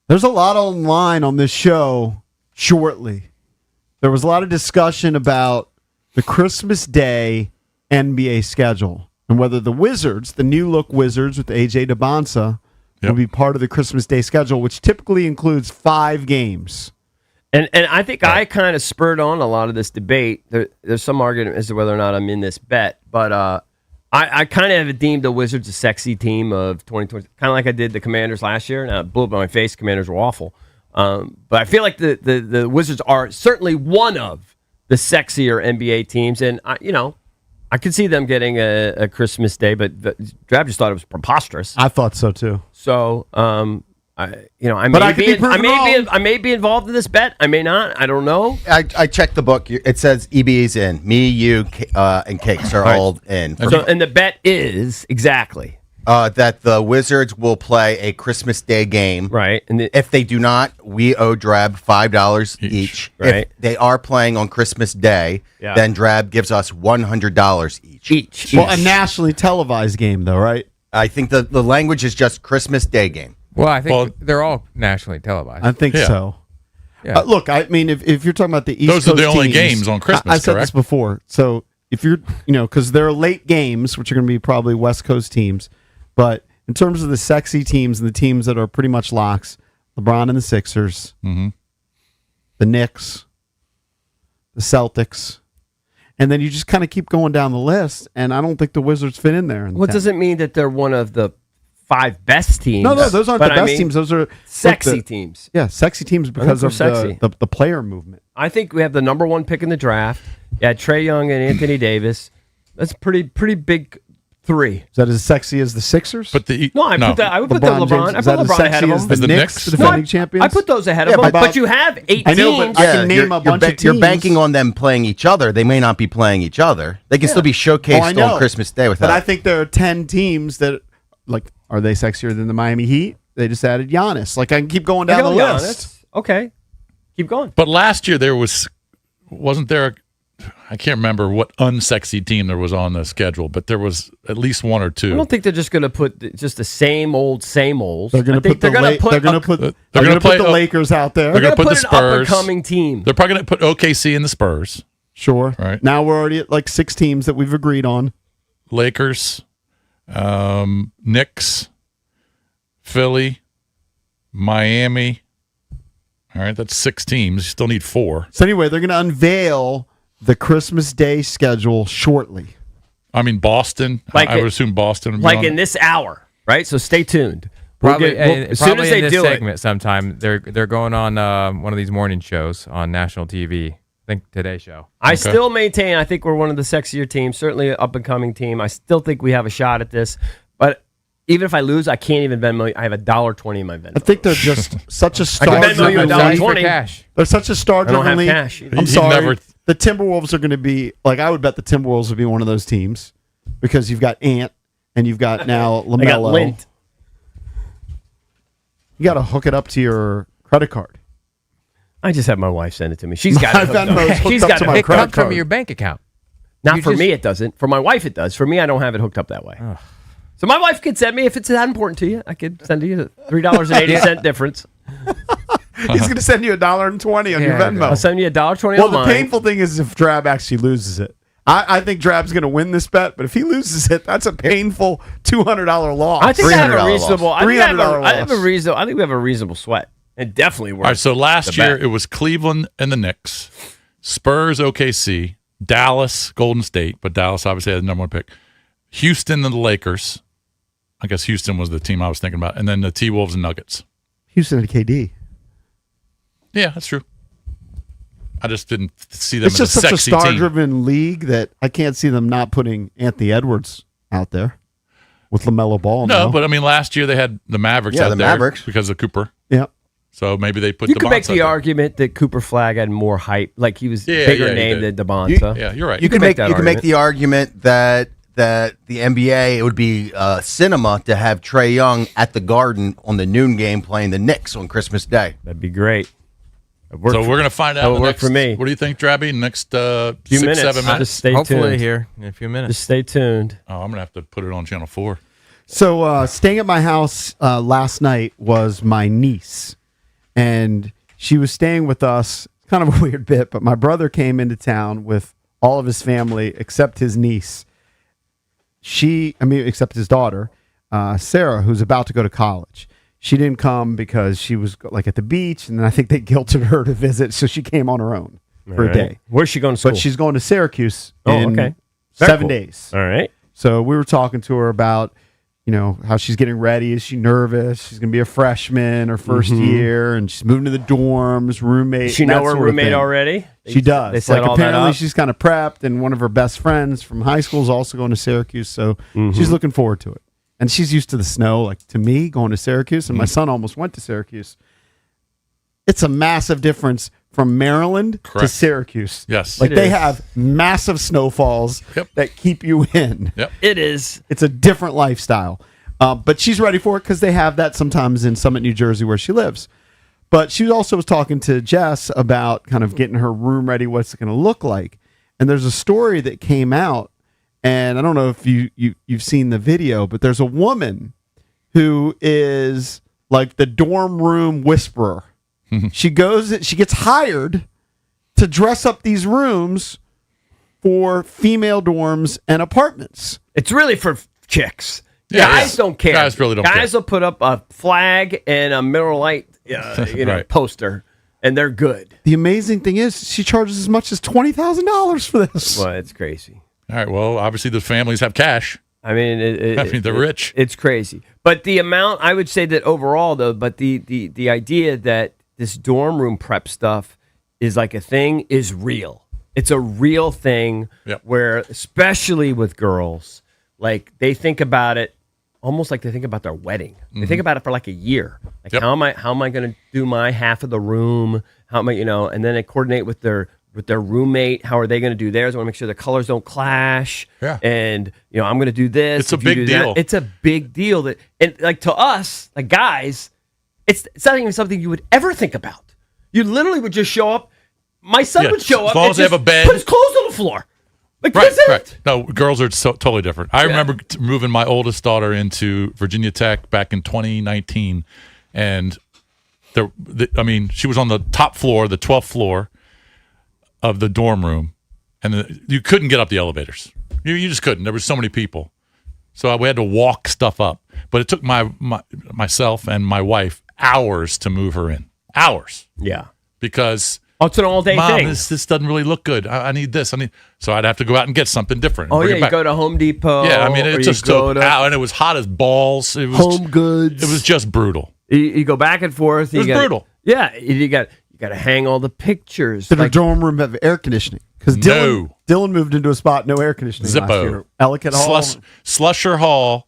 There's a lot online on this show shortly. There was a lot of discussion about the Christmas Day NBA schedule and whether the Wizards, the new look Wizards with AJ DeBonsa, will be part of the Christmas Day schedule, which typically includes 5 games. And I think I kind of spurred on a lot of this debate. There's some argument as to whether or not I'm in this bet, but I kind of have deemed the Wizards a sexy team of 2020, kind of like I did the Commanders last year. Now, it blew up in my face. Commanders were awful. But I feel like the Wizards are certainly one of the sexier NBA teams. And, I could see them getting a Christmas Day, but Drab just thought it was preposterous. I thought so, too. So, I may be involved in this bet. I may not. I don't know. I checked the book. It says EB's in. Me, you, and Cakes are all in. So, and the bet is exactly that the Wizards will play a Christmas Day game. Right. And if they do not, we owe Drab $5 each. Right. If they are playing on Christmas Day, then Drab gives us $100 each. Well, a nationally televised game, though, right? I think the language is just Christmas Day game. Well, I think they're all nationally televised. I think so. Yeah. Look, I mean, if you're talking about the East Those Coast are the only teams, games on Christmas, I said correct? this before. So if you're, because there are late games, which are going to be probably West Coast teams, but in terms of the sexy teams and the teams that are pretty much locks, LeBron and the Sixers, the Knicks, the Celtics, and then you just kind of keep going down the list, and I don't think the Wizards fit in there. Well, it doesn't mean that they're one of the 5 best teams. No, those aren't the best teams. Those are sexy teams. Yeah, sexy teams because of the player movement. I think we have the number 1 pick in the draft. Yeah, Trae Young and Anthony Davis. That's pretty big 3. Is that as sexy as the Sixers? But I would put the LeBron. I put LeBron ahead of them. As the Knicks, the defending champions. I put those ahead of them. But you have 8 I know, teams. but I can name a bunch of teams. You're banking on them playing each other. They may not be playing each other. They can still be showcased on Christmas Day without. But I think there are 10 teams that, like, are they sexier than the Miami Heat? They just added Giannis. Like, I can keep going down the list. Okay, keep going. But last year wasn't there? I can't remember what unsexy team there was on the schedule, but there was at least 1 or 2. I don't think they're just going to put just the same old. They're going to put the Lakers out there. They're going to put the an up and Spurs. coming team. They're probably going to put OKC and the Spurs. Sure. Right. Now we're already at like 6 teams that we've agreed on. Lakers, Knicks, Philly, Miami. All right, that's 6 teams. You still need 4. So anyway, they're going to unveil the Christmas Day schedule shortly. I mean, Boston. I would assume Boston would be like on in it. this hour, right? So stay tuned. Probably, as soon as they in this do segment sometime, they're going on one of these morning shows on national TV. I think Today Show. I still maintain I think we're one of the sexier teams, certainly an up-and-coming team. I still think we have a shot at this. But even if I lose, I can't even Venmo. I have $1.20 in my Venmo. I think they're just such a I can Venmo you star-driven league. $1.20. They're such a star-driven league. cash either. I'm sorry. The Timberwolves are going to be, like, I would bet the Timberwolves would be one of those teams because you've got Ant and you've got now LaMelo. I got Lint. You got to hook it up to your credit card. I just have my wife send it to me. She's got My it hooked Venmo's up. hooked She's up got to it my hooked credit up. card. From your bank account. Not for me, it doesn't. For my wife, it does. For me, I don't have it hooked up that way. So my wife could send me, if it's that important to you, I could send you the $3.80 difference. He's going to send you $1.20 on your Venmo. I'll send you $1.20 Well, on the mine. painful thing is if Drab actually loses it. I think Drab's going to win this bet, but if he loses it, that's a painful $200 loss. I think I have a reasonable. I think we have a reasonable sweat. It definitely works. All right, so last year it was Cleveland and the Knicks, Spurs, OKC, Dallas, Golden State, but Dallas obviously had the number 1 pick, Houston and the Lakers. I guess Houston was the team I was thinking about, and then the T-Wolves and Nuggets. Houston and KD. Yeah, that's true. I just didn't see them It's as just a such a sexy team. star-driven league that I can't see them not putting Anthony Edwards out there with LaMelo Ball. No, now. but I mean, last year they had the Mavericks out the there Mavericks. because of Cooper. Yeah. So maybe they put You the could make Bonds the out there. argument that Cooper Flag had more hype, like he was Yeah, bigger yeah, he name did. than DeBonsa. Yeah, you're right. You can make that you can make argument. the argument that the NBA, it would be cinema to have Trae Young at the Garden on the noon game playing the Knicks on Christmas Day. That'd be great. So we're going to find out. That would in the work next, for me. What do you think, Drabby? Next Few 6, minutes. 7 minutes? Just stay Hopefully tuned. here in a few minutes. Just stay tuned. Oh, I'm going to have to put it on Channel 4. So staying at my house last night was my niece. and she was staying with us. Kind of a weird bit, but my brother came into town with all of his family except his niece. Except his daughter, Sarah, who's about to go to college. She didn't come because she was like at the beach, and then I think they guilted her to visit, so she came on her own for a day. Where's she going to school? But she's going to Syracuse okay. in Very 7 cool. days. All right. So we were talking to her about, how she's getting ready. Is she nervous? She's going to be a freshman, her first year, and she's moving to the dorms, roommate. Does she know her roommate already? She does. They set all that apparently up? she's kind of prepped, and one of her best friends from high school is also going to Syracuse, so she's looking forward to it. And she's used to the snow, like to me, going to Syracuse, and my son almost went to Syracuse. It's a massive difference from Maryland to Correct. Syracuse. Yes. Like It they is. have massive snowfalls that keep you in. Yep. It is. It's a different lifestyle. But she's ready for it because they have that sometimes in Summit, New Jersey, where she lives. But she also was talking to Jess about kind of getting her room ready, what's it going to look like. And there's a story that came out, and I don't know if you've seen the video, but there's a woman who is like the dorm room whisperer. She gets hired to dress up these rooms for female dorms and apartments. It's really for chicks. Yeah, Guys yeah. don't care. Guys really don't Guys care. will put up a flag and a Miller Lite, Right. poster, and they're good. The amazing thing is she charges as much as $20,000 for this. Well, it's crazy. All right. Well, obviously the families have cash. I mean, They're rich. It's crazy. But the amount, I would say that overall, though, but the idea that this dorm room prep stuff is like a thing is real. It's a real thing where, especially with girls, like they think about it almost like they think about their wedding. They think about it for like a year. Like how am I going to do my half of the room? How am I, and then they coordinate with their roommate. How are they going to do theirs? I want to make sure the colors don't clash. Yeah. And I'm going to do this. It's a if you big do that. deal. It's a big deal that, and like to us, like guys, it's not even something you would ever think about. You literally would just show up. My son would show as up long and as they have just a bed. put his clothes on the floor. Like Right, that's it. right. No, girls are totally different. I remember moving my oldest daughter into Virginia Tech back in 2019, and she was on the top floor, the 12th floor of the dorm room, and you couldn't get up the elevators. You just couldn't. There were so many people, so we had to walk stuff up. But it took myself and my wife hours to move her in. Hours. Yeah. Because. Oh, it's an all-day Mom, thing. this doesn't really look good. I need this. So I'd have to go out and get something different. Oh, bring yeah, it you back. go to Home Depot. Yeah, I mean, or it you just go took out, and it was hot as balls. It was Home Goods. It was just brutal. You go back and forth. It was brutal. Yeah, you got to hang all the pictures. Did the dorm room have air conditioning? Because No. Dylan moved into a spot, no air conditioning last Zippo. year. Ellicott Hall. Slusher Hall.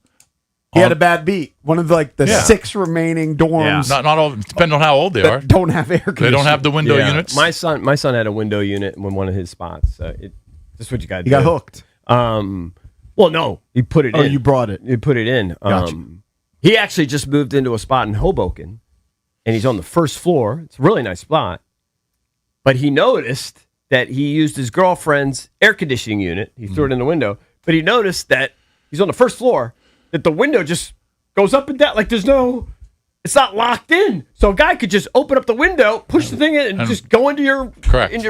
He had a bad beat. One of the 6 remaining dorms Not all. Depending on how old they are. that don't have air conditioning. They don't have the window Yeah. units. My son had a window unit in one of his spots. That's what you got to do. You got hooked. Well, no, you put it in. Oh, you brought it. You put it in. Gotcha. He actually just moved into a spot in Hoboken, and he's on the first floor. It's a really nice spot. But he noticed that he used his girlfriend's air conditioning unit. He threw it in the window. But he noticed that he's on the first floor, that the window just goes up and down. Like it's not locked in. So a guy could just open up the window, push the thing in, and just go into your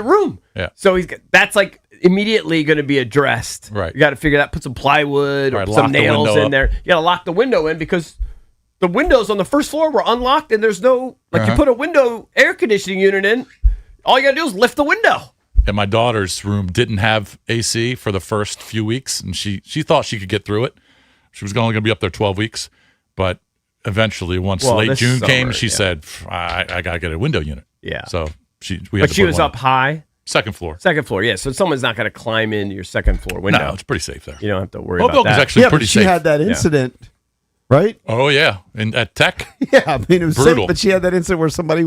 room. Yeah. So that's like immediately going to be addressed. Right. You got to figure that, put some plywood or Right, some lock the nails window in up. there. You got to lock the window in because the windows on the first floor were unlocked and there's no, you put a window air conditioning unit in, all you got to do is lift the window. And my daughter's room didn't have AC for the first few weeks, and she thought she could get through it. She was only going to be up there 12 weeks, but eventually, once late this June summer, came, she said, "I got to get a window unit." Yeah. So she was up high. second floor. Second floor, yeah. So someone's not going to climb into your second floor window. No, it's pretty safe there. You don't have to worry Hoboken's about that. actually Yeah, pretty but she safe. had that incident, right? Oh yeah, and at Tech. Yeah, I mean it was Brutal. safe, but she had that incident where somebody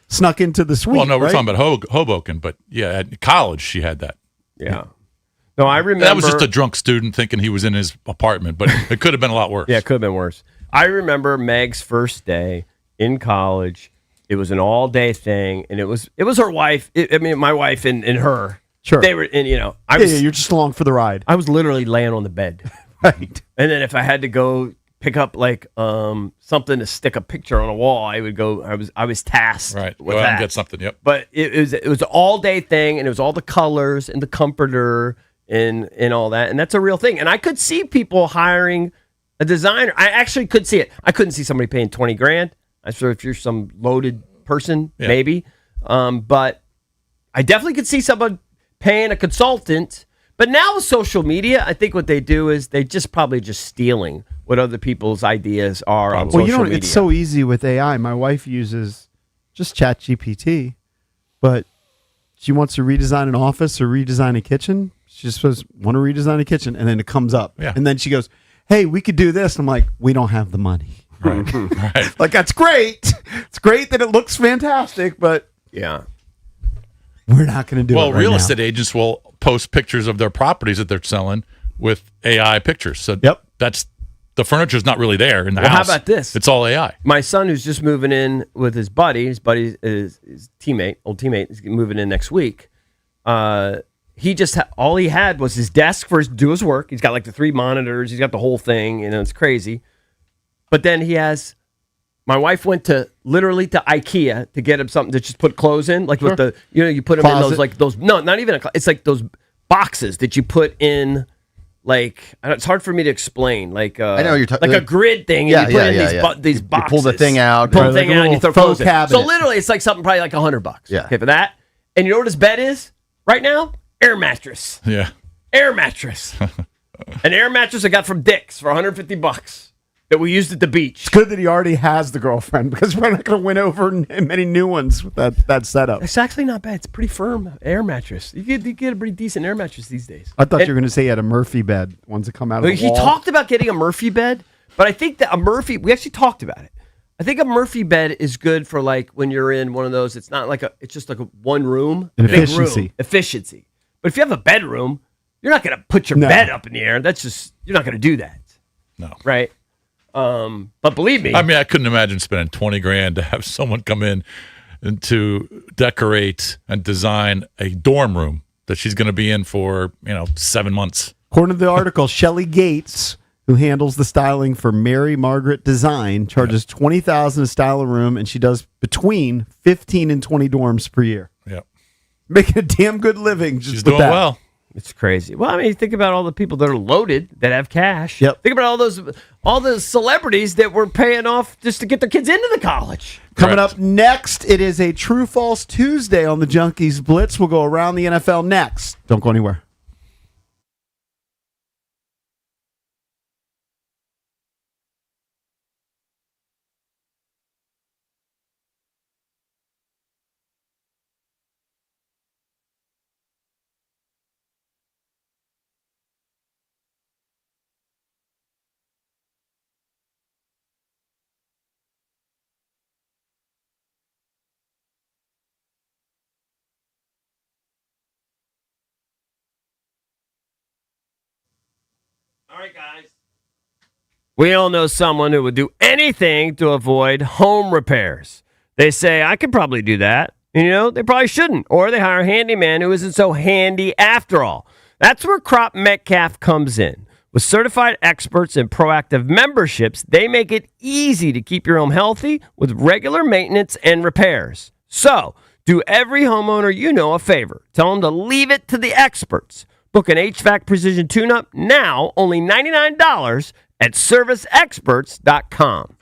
snuck into the suite. Well, no, we're right? talking about Hoboken, but yeah, at college she had that. Yeah. No, I remember That was just a drunk student thinking he was in his apartment, but it could have been a lot worse. Yeah, it could have been worse. I remember Meg's first day in college. It was an all-day thing, and it was her wife. My wife and her. Sure. They were, and Yeah, you're just along for the ride. I was literally laying on the bed. Right. And then if I had to go pick up like something to stick a picture on a wall, I was tasked Right. with Go out that. and get something. Yep. But it was an all day thing, and it was all the colors and the comforter and all that, and that's a real thing. And I could see people hiring a designer. I actually could see it. I couldn't see somebody paying $20,000. I'm sure if you're some loaded person, maybe. But I definitely could see someone paying a consultant. But now with social media, I think what they do is they probably stealing what other people's ideas are on social media. It's so easy with AI. My wife uses just ChatGPT, but she wants to redesign an office or redesign a kitchen. She just says, want to redesign a kitchen, and then it comes up. Yeah. And then she goes, hey, we could do this. I'm like, we don't have the money. Right. Like, that's great. It's great that it looks fantastic, but yeah, we're not going to do it Well, right real now. estate agents will post pictures of their properties that they're selling with AI pictures. So that's the furniture's not really there in the house. How about this? It's all AI. My son, who's just moving in with his buddy is his teammate, old teammate, is moving in next week. He just all he had was his desk for do his work. He's got like the 3 monitors. He's got the whole thing. It's crazy. But then he has. My wife went literally to IKEA to get him something to just put clothes in, like with the you put them in those no, not even it's like those boxes that you put in. Like it's hard for me to explain. Like I know you're talking like a grid thing. And you put in these boxes. You pull the thing out. Pull the thing out and you throw clothes in. cabinet. So literally, it's like something probably like $100. Yeah. Okay, for that. And you know what his bed is right now? Air mattress. Yeah. Air mattress. An air mattress I got from Dick's for $150 that we used at the beach. It's good that he already has the girlfriend because we're not going to win over many new ones with that setup. It's actually not bad. It's a pretty firm air mattress. You get a pretty decent air mattress these days. I thought you were going to say he had a Murphy bed, ones that come out of the He wall. talked about getting a Murphy bed, but I think that we actually talked about it. I think a Murphy bed is good for like when you're in one of those. It's not like it's just like a one room. An big efficiency. room, efficiency. But if you have a bedroom, you're not going to put your bed up in the air. You're not going to do that. No. Right. But believe me, I mean, I couldn't imagine spending $20,000 to have someone come in and to decorate and design a dorm room that she's going to be in for 7 months. According to the article, Shelley Gates, who handles the styling for Mary Margaret Design, charges $20,000 to style a room, and she does between 15 and 20 dorms per year. Yep. Making a damn good living. Just She's with doing that. well. it's crazy. Well, I mean, think about all the people that are loaded that have cash. Yep. Think about all the celebrities that were paying off just to get their kids into the college. Coming Correct. up next, it is a True False Tuesday on the Junkies Blitz. We'll go around the NFL next. Don't go anywhere. All right, guys. We all know someone who would do anything to avoid home repairs. They say, I could probably do that. And, they probably shouldn't. Or they hire a handyman who isn't so handy after all. That's where Crop Metcalf comes in. With certified experts and proactive memberships, they make it easy to keep your home healthy with regular maintenance and repairs. So, do every homeowner you know a favor. Tell them to leave it to the experts. Book an HVAC Precision Tune-Up now, only $99 at serviceexperts.com.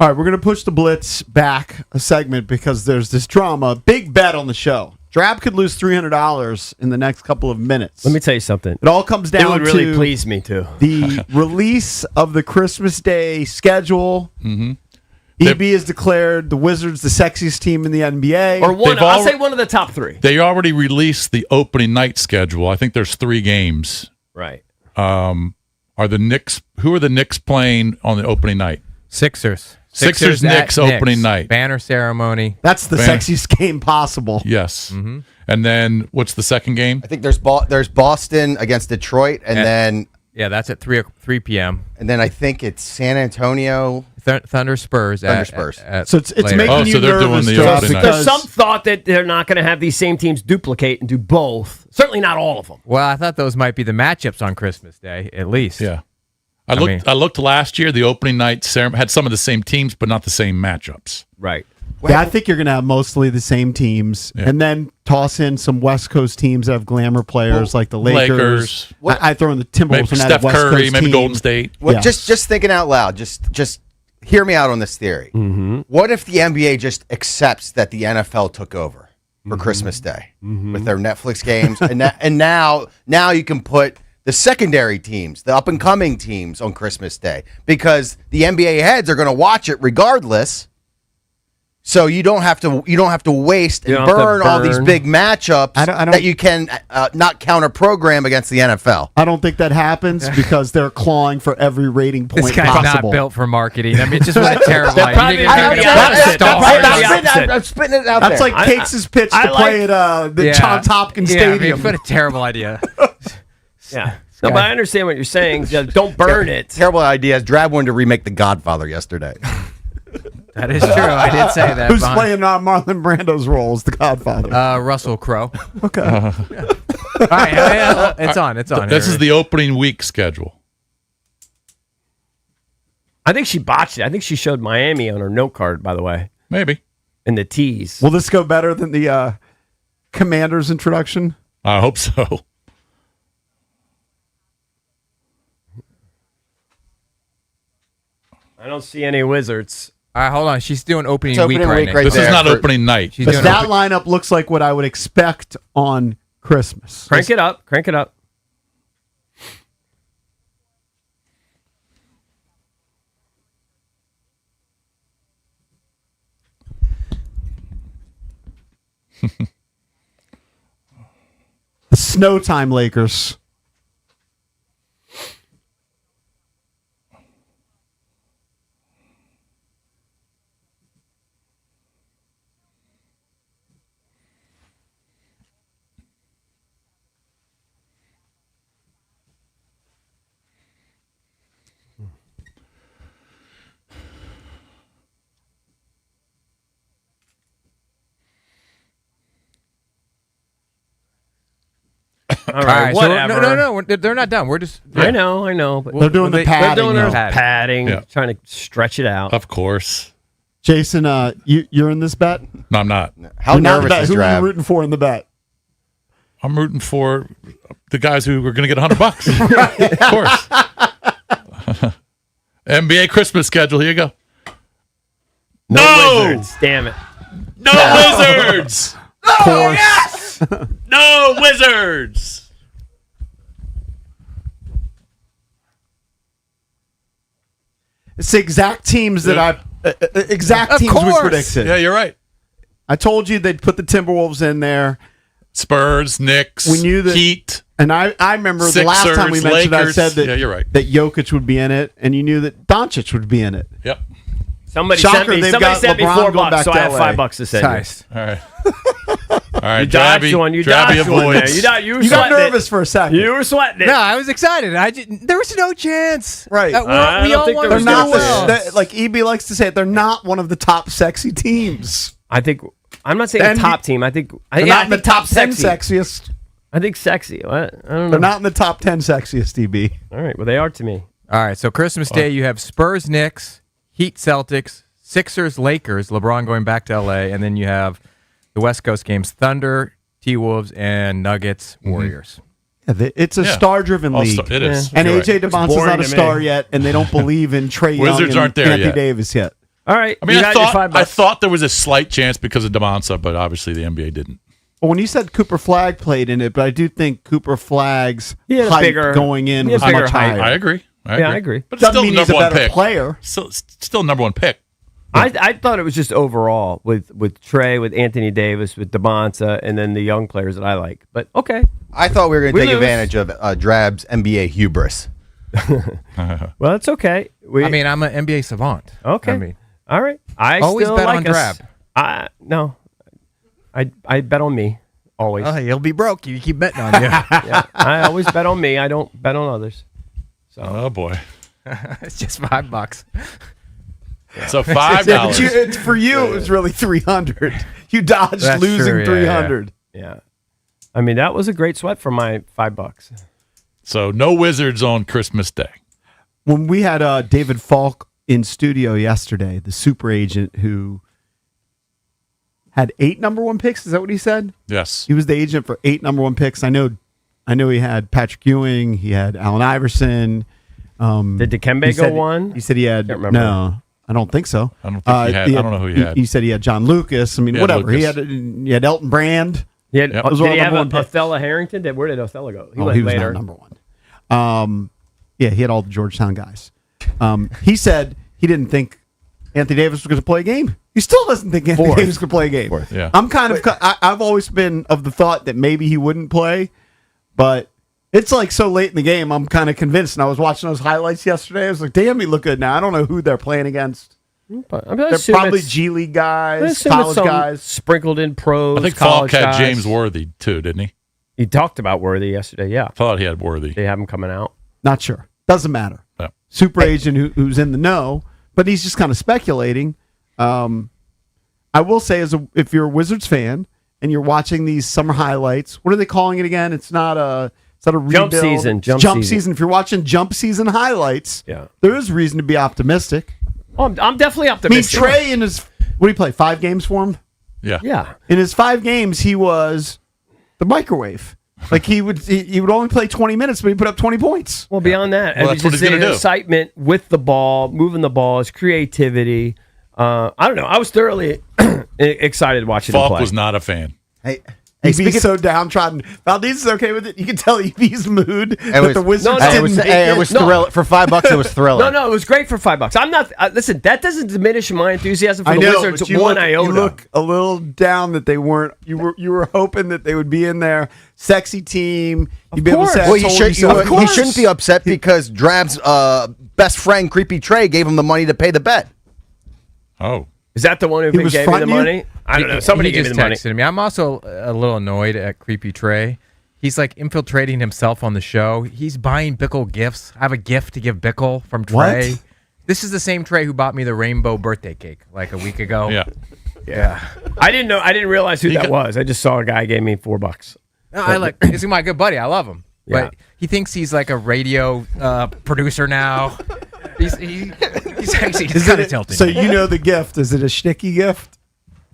All right, we're going to push the Blitz back a segment because there's this drama. Big bet on the show. Drab could lose $300 in the next couple of minutes. Let me tell you something. It all comes down It would really to please me, too. the release of the Christmas Day schedule. Mm-hmm. EB has declared the Wizards the sexiest team in the NBA. Or one, I'll say one of the top three. They already released the opening night schedule. I think there's 3 games. Right. Are the Knicks? Who are the Knicks playing on the opening night? Sixers. Sixers Knicks opening night. Banner ceremony. That's the sexiest game possible. Yes. And then what's the second game? I think there's Boston against Detroit, and then that's at 3 p.m. And then I think it's San Antonio Thunder Spurs. So it's later. making you they're nervous. doing the opening night. There's some thought that they're not going to have these same teams duplicate and do both. Certainly not all of them. Well, I thought those might be the matchups on Christmas Day, at least. Yeah. I looked last year. The opening night had some of the same teams, but not the same matchups. Right. Yeah, I think you're going to have mostly the same teams, and then toss in some West Coast teams that have glamour players like the Lakers. I throw in the Timberwolves. Maybe Steph West Curry, Coast maybe team. Golden State. Well, just thinking out loud, just hear me out on this theory. What if the NBA just accepts that the NFL took over for Christmas Day with their Netflix games, and now you can put the secondary teams, the up and coming teams, on Christmas Day because the NBA heads are going to watch it regardless. So you don't have to waste and burn all these big matchups that you can not counter program against the NFL. I don't think that happens because they're clawing for every rating point This guy's possible. not built for marketing. I mean, it's just what a terrible idea. I'm spitting it out That's there. like Cakes' pitch to play at the Johns Hopkins Stadium. What a terrible idea. Yeah. No, but I understand what you're saying. Just don't burn it. Terrible idea. Drab wanted to remake The Godfather yesterday. That is true. I did say that. Who's playing Marlon Brando's role as the Godfather? Russell Crowe. Okay. All right, it's on. It's on. This is the opening week schedule. I think she botched it. I think she showed Miami on her note card, by the way. Maybe. In the tees. Will this go better than the Commander's introduction? I hope so. I don't see any Wizards. All right, hold on. She's doing opening It's week opening right week now. right This there is not for- opening night. She's But doing that lineup looks like what I would expect on Christmas. Crank it up. Crank it up. The Snow Time Lakers. All right, whatever. No. They're not done. We're just. I know. But They're doing the padding. They're doing their though. padding, Yeah. trying to stretch it out. Of course. Jason, you're in this bet? No, I'm not. How You're not in the nervous bet. is Who are Drab? you rooting for in the bet? I'm rooting for the guys who are going to get $100. Of course. NBA Christmas schedule. Here you go. No Wizards. Damn it. No Wizards. No Wizards. It's the exact teams that Of we course. predicted. Yeah, you're right. I told you they'd put the Timberwolves in there. Spurs, Knicks, We knew that- Heat. And I remember the last time we Sixers, mentioned Lakers. I said that, Yeah, you're right. that Jokic would be in it, and you knew that Doncic would be in it. Yep. Somebody Shocker, sent me, they've somebody got sent me LeBron $4, going back so to I have LA. $5 to send you. Nice. All right. All right. You dodged Drabby, one. You Drabby dodged one there. avoids. You were You got sweating nervous for a second. You were sweating it. No, I was excited. There was no chance. Right. I We don't all think wanted there They're was to not do no well. like EB likes to say it. They're not one of the top sexy teams. I think I'm not saying Then the top team. I think They're yeah, not I in the think top 10 sexy. sexiest. I think sexy. What? I don't know. They're not in the top 10 sexiest, EB. All right. Well, they are to me. All right, so Christmas Day, you have Spurs, Knicks, Heat, Celtics, Sixers, Lakers, LeBron going back to LA, and then you have the West Coast games, Thunder, T-Wolves, and Nuggets, Warriors. Yeah, it's a Yeah. star-driven league. It is. And You're AJ right. DeMonte's boring not a to me. star yet, and they don't believe in Trey Young Wizards and aren't there Anthony yet. Davis yet. All right. I mean, you I got your $5. thought there was a slight chance because of DeMonsa, but obviously the NBA didn't. Well, when you said Cooper Flagg played in it, but I do think Cooper Flagg's He had a hype bigger- going in he had was bigger much hype. higher. I agree. I agree. But it's Doesn't still mean the he's a number one better pick. player. Still number one pick. I thought it was just overall with Trey, with Anthony Davis, with DeMonsa, and then the young players that I like. But okay. I thought we were going We to take lose. advantage of Drab's NBA hubris. Well, it's okay. I mean, I'm an NBA savant. Okay. I mean, all right. I always still bet like on us. Drab. No. I bet on me always. Oh, you'll be broke. You keep betting on you. Yeah, I always bet on me. I don't bet on others. Oh boy. It's just $5. So $5. Yeah, but for you, it was really 300. You dodged That's losing true, yeah, 300. Yeah. I mean, that was a great sweat for my $5. So no Wizards on Christmas Day. When we had David Falk in studio yesterday, the super agent who had 8 number 1 picks, is that what he said? Yes. He was the agent for 8 number 1 picks. I know he had Patrick Ewing, he had Allen Iverson. Did Dikembe go one? He said he had Can't remember. no. I don't think so. I don't think he had. I don't know who he had. He said he had John Lucas. I mean, He had whatever. Lucas. He had Elton Brand. He had, Yep. Those did were all he have number 1 picks. Othello Harrington? Where did Othello go? He Oh, went he was later. not number 1. Yeah, he had all the Georgetown guys. He said he didn't think Anthony Davis was going to play a game. He still doesn't think Anthony Fourth. Davis could play a game. Yeah. I'm kind of. I've always been of the thought that maybe he wouldn't play, but it's like so late in the game. I'm kind of convinced. And I was watching those highlights yesterday. I was like, damn, he look good now. I don't know who they're playing against. But, I mean, They're probably G League guys, college guys. sprinkled in pros. I think Falk college had guys. James Worthy too, didn't he? He talked about Worthy yesterday. Yeah, I thought he had Worthy. they have him coming out. Not sure. Doesn't matter. No. Super agent who's in the know, but he's just kind of speculating. I will say, if you're a Wizards fan and you're watching these summer highlights, what are they calling it again? It's not a rebuild. Jump season. It's jump season. If you're watching jump season highlights, Yeah. there is reason to be optimistic. Oh, I'm definitely I mean, optimistic. Trey in his what did he play? 5 games for him. Yeah. Yeah. In his 5 games, he was the microwave. Like he would only play 20 minutes, but he put up 20 points. Well, beyond that, Well, as that's you what just he's gonna said, do. excitement with the ball, moving the ball, his creativity. I don't know. I was thoroughly excited watching him Falk play. was not a fan. Hey, EB's so downtrodden. Valdez is okay with it. You can tell EB's mood that was- the Wizards No, no, didn't it was, make hey, it. it was No. thrill for $5. It was thriller. No, it was great for $5. I'm not. Listen, that doesn't diminish my enthusiasm for I the know, Wizards but you one look, iota. you look a little down that they weren't. You were hoping that they would be in there. Sexy team. You'd be able to say, I Well, told he so. Of he course. shouldn't be upset because Drab's best friend, Creepy Trey, gave him the money to pay the bet. Oh. Is that the one who was gave me the fronting you? money? I don't know. Somebody he gave me just the money. texted me. I'm also a little annoyed at Creepy Trey. He's like infiltrating himself on the show. He's buying Bickle gifts. I have a gift to give Bickle from Trey. What? This is the same Trey who bought me the rainbow birthday cake like a week ago. Yeah. Yeah. I didn't know. I didn't realize who that was. I just saw a guy gave me $4. No, I like. He's my good buddy. I love him. Yeah. But he thinks he's like a radio producer now. He's actually kind of tilting. So you know the gift. Is it a shticky gift,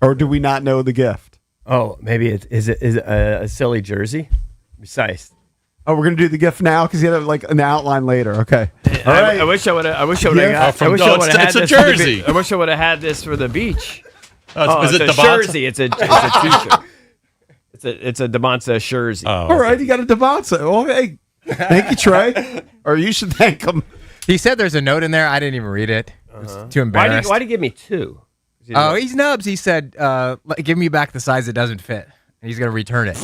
or do we not know the gift? Oh, maybe is it a silly jersey? Precise. Oh, we're gonna do the gift now because you have like an outline later. Okay. All I, right. I wish I would have. I wish I would have. Yeah. I wish I would have had It's a this for the jersey. be- I wish I would have had this for the beach. Is it it's a DeMonsa? jersey. It's a t-shirt. It's a DeMonsa jersey. All right. You got a Devonta. Oh, hey. Thank you, Trey. Or you should thank him. he said there's a note in there. I didn't even read it. I was too embarrassed. Why did he give me 2? Oh, he's nubs. He said, "Give me back the size that doesn't fit." And he's gonna return it.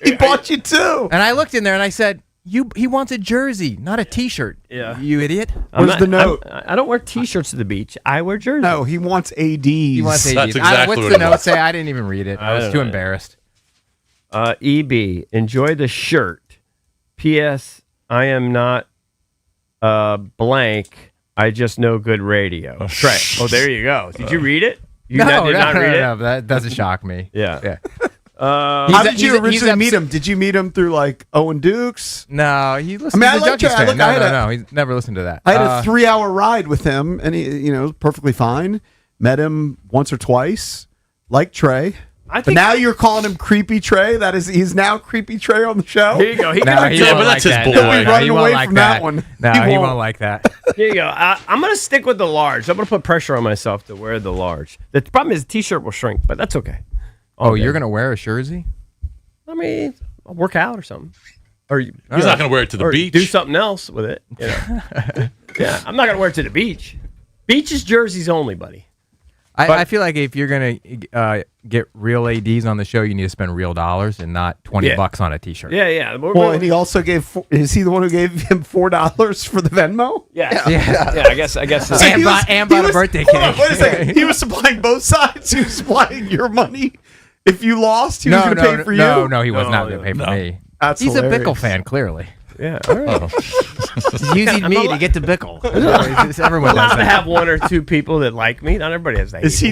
He bought you 2. And I looked in there and I said, He wants a jersey, not a T-shirt. Yeah. You idiot." Where's the note? I don't wear T-shirts to the beach. I wear jerseys. No, he wants ADs. He wants That's ADs. exactly What's what the it note was. say? I didn't even read it. I was don't too know. embarrassed. EB, enjoy the shirt. P.S. I am not blank. I just know good radio. Trey. Oh, there you go. Did you read it? You did not read it? No, that doesn't shock me. Yeah. Yeah. How did you he's originally meet him? Did you meet him through like Owen Dukes? No, he listened I mean, to I the like Trey. Junkies I fan. look- I had a- No, he's never listened to that. I had a 3-hour ride with him, and he, was perfectly fine. Met him once or twice. Like Trey, I But think now you're calling him Creepy Trey. He's now Creepy Trey on the show. here you go. He No, can he Yeah, won't but like that's his that. boy. No, He'll be no, running he won't away like from that one. No, He he won't. won't like that. Here you go. I'm going to stick with the large. I'm going to put pressure on myself to wear the large. The problem is the T-shirt will shrink, but that's okay. Oh, you're gonna wear a jersey? I mean, I'll work out or something. Or He's not going to wear it to the or beach. do something else with it. You know? Yeah, I'm not going to wear it to the beach. Beach is jerseys only, buddy. I feel like if you're gonna get real ads on the show, you need to spend real dollars and not $20 on a T-shirt. Yeah. Well, and he also gave. Is he the one who gave him $4 for the Venmo? Yeah. Yeah. I guess. So And he bought a was- birthday hold on, cake. wait a second. He was supplying both sides. He was supplying your money. If you lost, he was going to pay for you. No, he was No, not gonna pay for no. me. That's He's hilarious. a Bickle fan, clearly. Yeah. All right. He's using me to get to Bickle. Everyone I'm allowed does to that. have one or two people that like me. Not everybody has that. Is he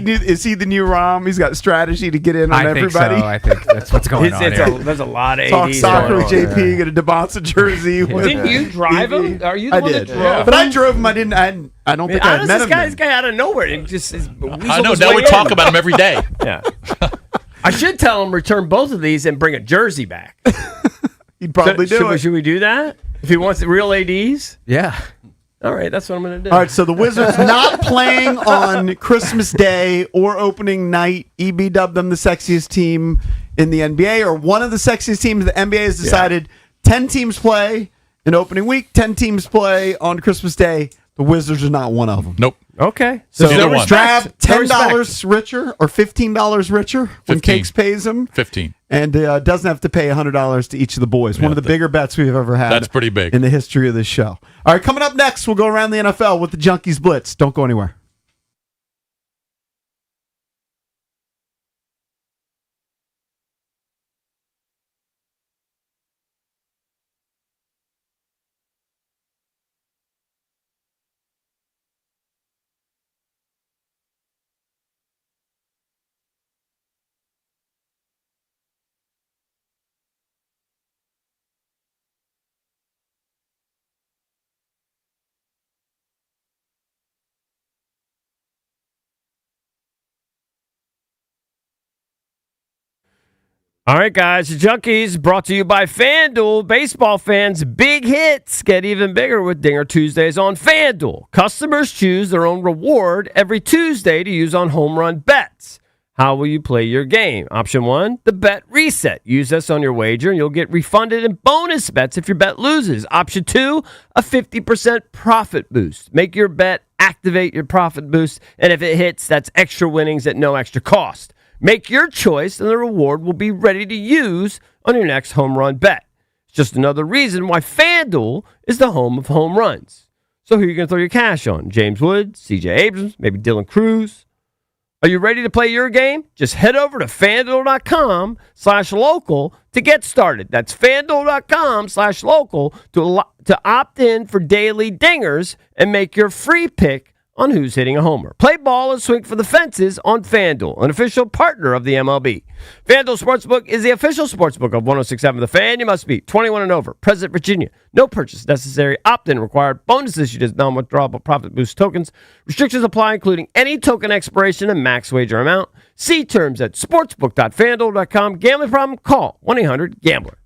the new Rom? He's got strategy to get in on I think everybody. so. I think that's what's going on here. There's a lot of Talk 80s soccer going with on. JP. Get a DeBonsa jersey. with Didn't you drive him? Are you the I one did, that drove but I him? drove him. I didn't. I don't think How I does met this him. guy, then. this guy out of nowhere and just I know. Now we talk about him every day. Yeah. I should tell him return both of these and bring a jersey back. He'd probably do it. Should we do that? If he wants the real ADs? Yeah. All right, that's what I'm going to do. All right, so the Wizards not playing on Christmas Day or opening night. EB dubbed them the sexiest team in the NBA, or one of the sexiest teams. The NBA has decided 10 teams play in opening week, 10 teams play on Christmas Day. The Wizards are not one of them. Nope. Okay. So Neither one. grab No $10 richer or $15 richer when 15. Cakes pays him. 15. And doesn't have to pay $100 to each of the boys. One of the bigger bets we've ever had. That's pretty big. In the history of this show. All right, coming up next, we'll go around the NFL with the Junkies Blitz. Don't go anywhere. All right, guys, the Junkies brought to you by FanDuel. Baseball fans, big hits get even bigger with Dinger Tuesdays on FanDuel. Customers choose their own reward every Tuesday to use on home run bets. How will you play your game? Option 1, the bet reset. Use this on your wager and you'll get refunded in bonus bets if your bet loses. Option 2, a 50% profit boost. Make your bet, activate your profit boost, and if it hits, that's extra winnings at no extra cost. Make your choice, and the reward will be ready to use on your next home run bet. It's just another reason why FanDuel is the home of home runs. So who are you going to throw your cash on? James Wood, C.J. Abrams, maybe Dylan Cruz? Are you ready to play your game? Just head over to FanDuel.com/local to get started. That's FanDuel.com/local to opt in for daily dingers and make your free pick on who's hitting a homer. Play ball and swing for the fences on FanDuel, an official partner of the MLB. FanDuel Sportsbook is the official sportsbook of 106.7 The Fan. You must be 21 and over. Present Virginia. No purchase necessary. Opt-in required. Bonus issued as non-withdrawable profit boost tokens. Restrictions apply, including any token expiration and max wager amount. See terms at sportsbook.fanduel.com. Gambling problem? Call 1-800-GAMBLER.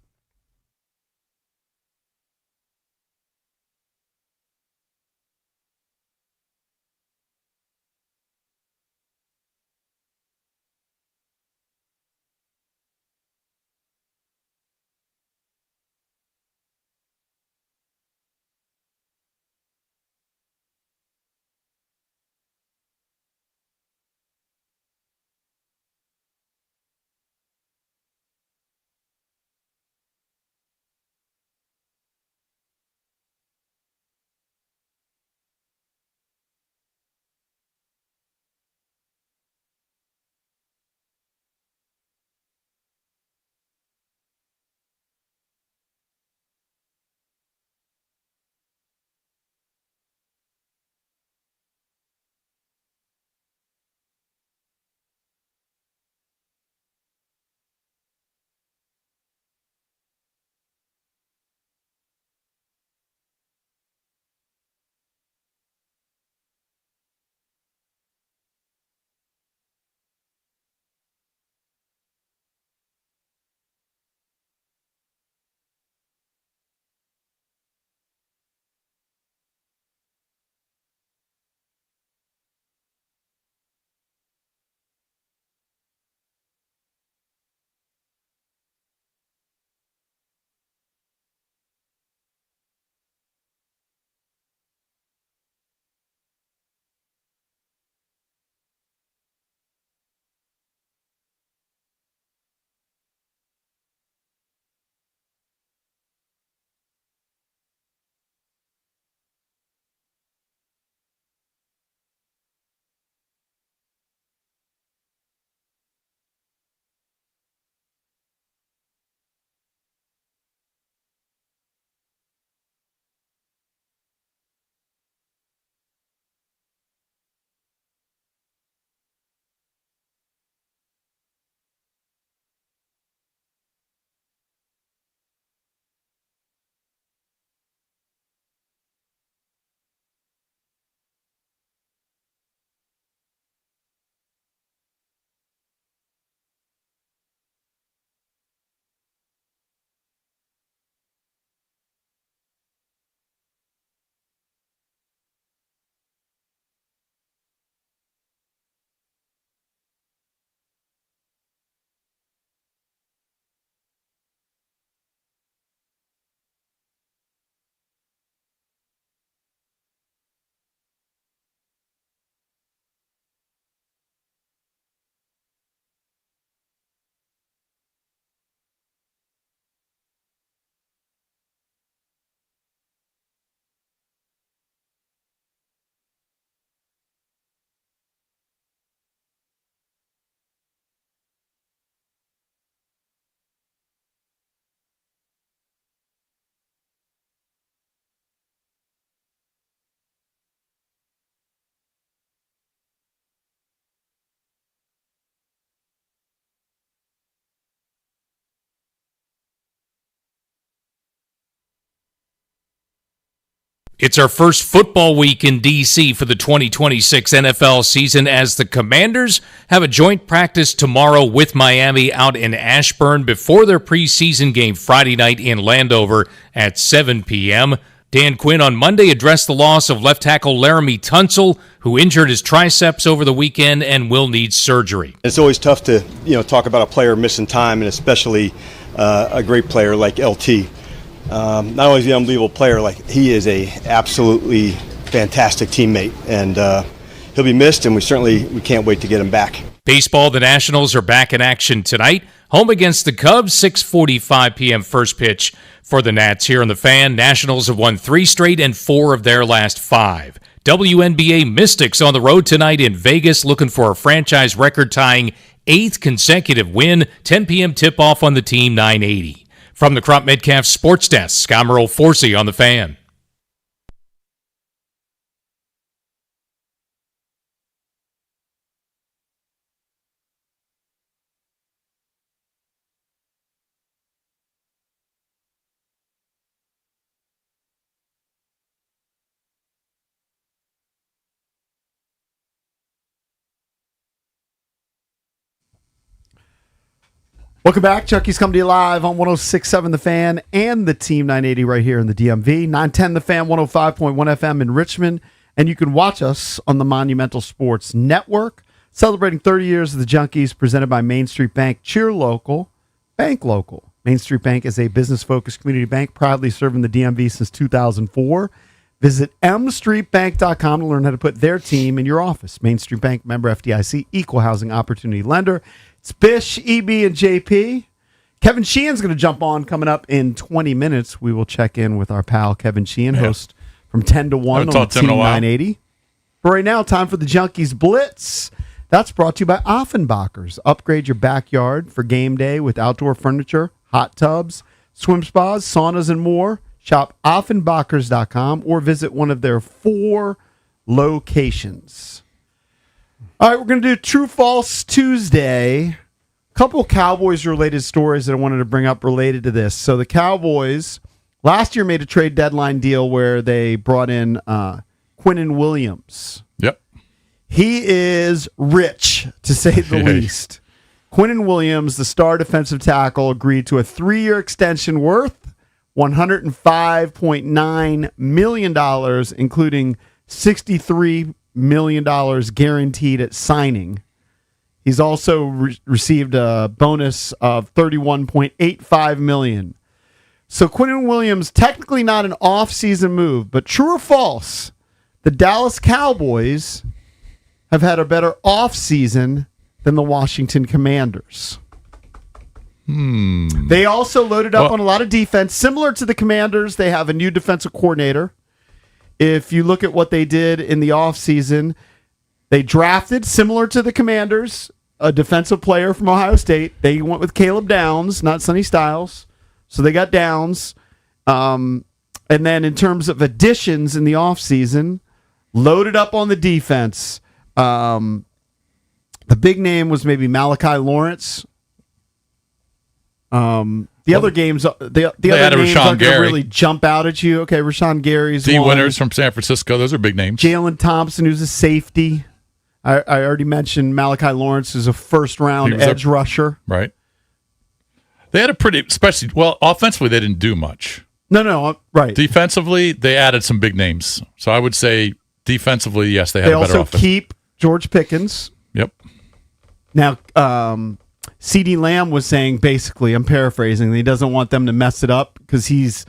It's our first football week in D.C. for the 2026 NFL season as the Commanders have a joint practice tomorrow with Miami out in Ashburn before their preseason game Friday night in Landover at 7 p.m. Dan Quinn on Monday addressed the loss of left tackle Laramie Tunsil, who injured his triceps over the weekend and will need surgery. It's always tough to talk about a player missing time, and especially a great player like LT. Not only is he an unbelievable player, like he is a absolutely fantastic teammate, and he'll be missed, and we can't wait to get him back. Baseball, the Nationals are back in action tonight. Home against the Cubs, 6:45 p.m. first pitch for the Nats here on the Fan. Nationals have won 3 straight and 4 of their last 5. WNBA Mystics on the road tonight in Vegas looking for a franchise record-tying 8th consecutive win. 10 p.m. tip-off on the Team 980. From the Crop Metcalf Sports Desk, I'm Earl Forsey on the Fan. Welcome back. Chucky's coming to you live on 106.7 The Fan and the Team 980 right here in the DMV. 910 The Fan, 105.1 FM in Richmond. And you can watch us on the Monumental Sports Network. Celebrating 30 years of the Junkies, presented by Main Street Bank. Cheer local, bank local. Main Street Bank is a business-focused community bank proudly serving the DMV since 2004. Visit mstreetbank.com to learn how to put their team in your office. Main Street Bank, member FDIC, equal housing opportunity lender. It's Bish, EB, and JP. Kevin Sheehan's going to jump on coming up in 20 minutes. We will check in with our pal Kevin Sheehan, host from 10 to 1 on the Team 980. For right now, time for the Junkies Blitz. That's brought to you by Offenbachers. Upgrade your backyard for game day with outdoor furniture, hot tubs, swim spas, saunas, and more. Shop Offenbachers.com or visit one of their 4 locations. All right, we're going to do True False Tuesday. A couple Cowboys-related stories that I wanted to bring up related to this. So the Cowboys last year made a trade deadline deal where they brought in Quinnen Williams. Yep. He is rich, to say the least. Quinnen Williams, the star defensive tackle, agreed to a 3-year extension worth $105.9 million, including $63 million guaranteed at signing. He's also received a bonus of $31.85 million. So Quinnen Williams, technically not an off-season move, but true or false, the Dallas Cowboys have had a better off-season than the Washington Commanders. They also loaded up on a lot of defense. Similar to the Commanders, they have a new defensive coordinator. If you look at what they did in the offseason, they drafted, similar to the Commanders, a defensive player from Ohio State. They went with Caleb Downs, not Sonny Styles. So they got Downs. And then in terms of additions in the offseason, loaded up on the defense. The big name was maybe Malachi Lawrence. The other games, the other names aren't going to really jump out at you. Okay, Rashawn Gary's D. Winters from San Francisco. Those are big names. Jalen Thompson, who's a safety. I already mentioned Malachi Lawrence is a first-round edge rusher. Right. They had a pretty, especially, well, offensively, they didn't do much. No, right. Defensively, they added some big names. So I would say defensively, yes, they had a better also offense. Keep George Pickens. Yep. Now, CeeDee Lamb was saying, basically, I'm paraphrasing, he doesn't want them to mess it up because he's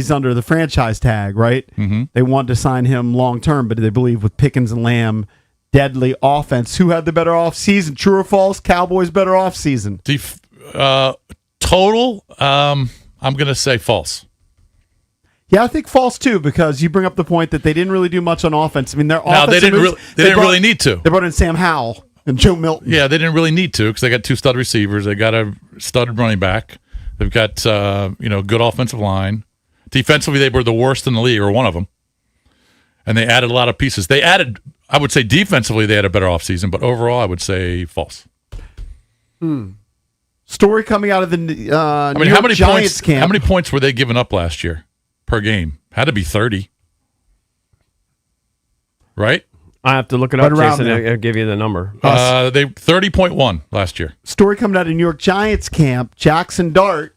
under the franchise tag, right? Mm-hmm. They want to sign him long-term, but they believe with Pickens and Lamb, deadly offense. Who had the better offseason? True or false? Cowboys better offseason. Total, I'm going to say false. Yeah, I think false too, because you bring up the point that they didn't really do much on offense. I mean, their offense. They didn't really need to. They brought in Sam Howell and Joe Milton. Yeah, they didn't really need to because they got 2 stud receivers. They got a stud running back. They've got good offensive line. Defensively, they were the worst in the league, or one of them. And they added a lot of pieces. They added, I would say, defensively they had a better offseason, but overall, I would say false. Story coming out of the New York how many Giants camp. How many points were they giving up last year per game? Had to be 30. right? I have to look it up, Right around Jason. there. I'll give you the number. They 30.1 last year. Story coming out of New York Giants camp, Jackson Dart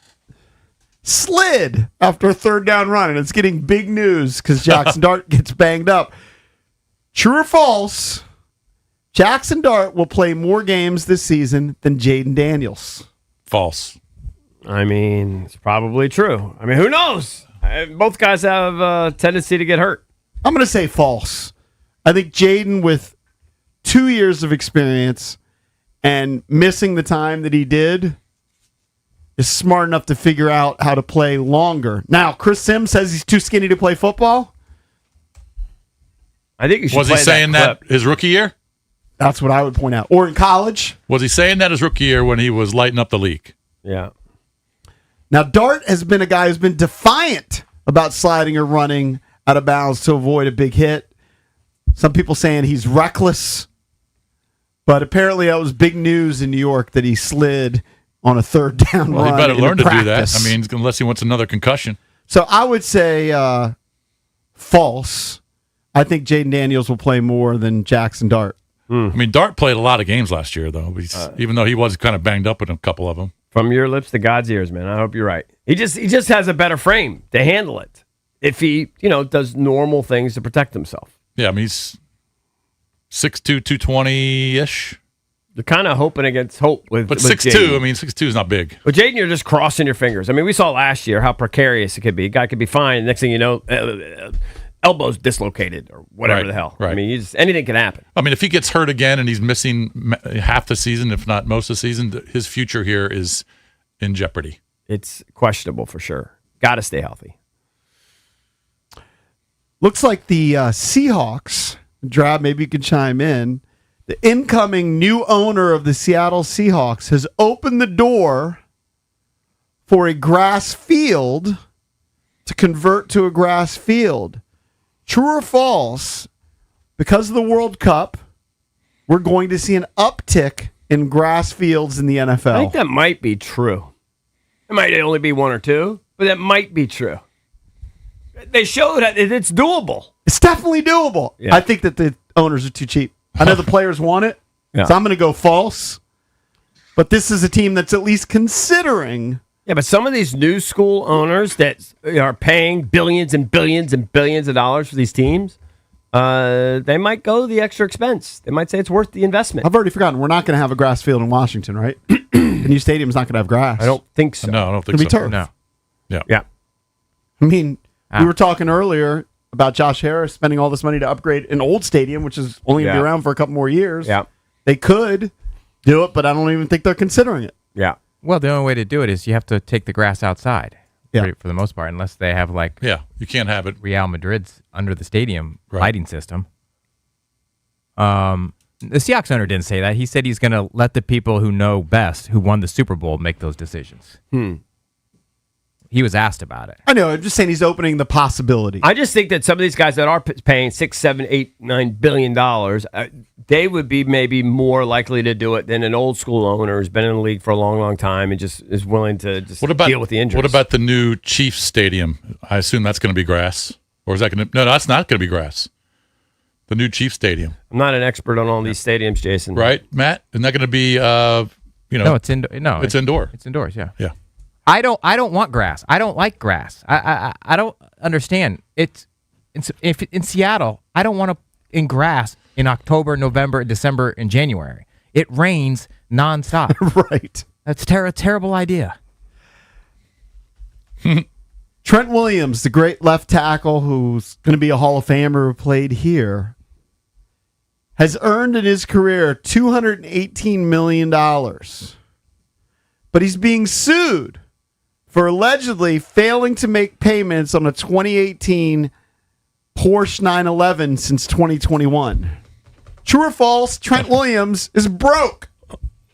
slid after a third down run, and it's getting big news because Jackson Dart gets banged up. True or false, Jackson Dart will play more games this season than Jaden Daniels. False. I mean, it's probably true. I mean, who knows? Both guys have a tendency to get hurt. I'm going to say false. I think Jaden, with 2 years of experience and missing the time that he did, is smart enough to figure out how to play longer. Now, Chris Sims says he's too skinny to play football. I think you should Was he saying that his rookie year? That's what I would point out. Or in college. Was he saying that his rookie year when he was lighting up the league? Yeah. Now, Dart has been a guy who's been defiant about sliding or running out of bounds to avoid a big hit. Some people saying he's reckless. But apparently that was big news in New York that he slid on a third down Well, run. he better in learn to do that. practice. I mean, unless he wants another concussion. So I would say false. I think Jaden Daniels will play more than Jackson Dart. I mean, Dart played a lot of games last year, though. Even though he was kind of banged up in a couple of them. From your lips to God's ears, man. I hope you're right. He just has a better frame to handle it if he, does normal things to protect himself. Yeah, I mean, he's 6'2", 220-ish. You're kind of hoping against hope with But with 6'2", Jaden. I mean, 6'2" is not big. But Jaden, you're just crossing your fingers. I mean, we saw last year how precarious it could be. A guy could be fine. Next thing you know, elbow's dislocated or whatever Right, the hell. right. I mean, anything can happen. I mean, if he gets hurt again and he's missing half the season, if not most of the season, his future here is in jeopardy. It's questionable for sure. Got to stay healthy. Looks like the Seahawks, Drab, maybe you could chime in. The incoming new owner of the Seattle Seahawks has opened the door for a grass field to convert to a grass field. True or false, because of the World Cup, we're going to see an uptick in grass fields in the NFL. I think that might be true. It might only be one or two, but that might be true. They showed that it's doable. It's definitely doable. Yeah. I think that the owners are too cheap. I know the players want it, Yeah. so I'm going to go false. But this is a team that's at least considering. Yeah, but some of these new school owners that are paying billions and billions and billions of dollars for these teams, they might go the extra expense. They might say it's worth the investment. I've already forgotten. We're not going to have a grass field in Washington, right? The new stadium's not going to have grass. I don't think so. No, I don't It's think going to so. be turf. No. Yeah. Yeah. I mean, we were talking earlier about Josh Harris spending all this money to upgrade an old stadium, which is only going to Yeah. be around for a couple more years. Yeah. They could do it, but I don't even think they're considering it. Yeah. Well, the only way to do it is you have to take the grass outside. Yeah. For the most part, unless they have like Yeah, you can't have it. Real Madrid's under the stadium Right. lighting system. The Seahawks owner didn't say that. He said he's going to let the people who know best, who won the Super Bowl, make those decisions. He was asked about it. I know. I'm just saying he's opening the possibility. I just think that some of these guys that are paying $6, $7, $8, $9 billion, they would be maybe more likely to do it than an old school owner who's been in the league for a long, long time and just is willing to just deal with the injuries. What about the new Chiefs Stadium? I assume that's going to be grass, or is that going to? No, that's not going to be grass. The new Chiefs Stadium, I'm not an expert on all these stadiums, Jason. right, Matt? Isn't that going to be? No, it's indoor. No, it's indoor. It's indoors. Yeah. Yeah. I don't want grass. I don't like grass. I don't understand. It's if in Seattle, I don't want to in grass in October, November, December, and January. It rains nonstop. Right. That's a terrible idea. Trent Williams, the great left tackle who's going to be a Hall of Famer who played here, has earned in his career $218 million. But he's being sued for allegedly failing to make payments on a 2018 Porsche 911 since 2021. True or false, Trent Williams is broke.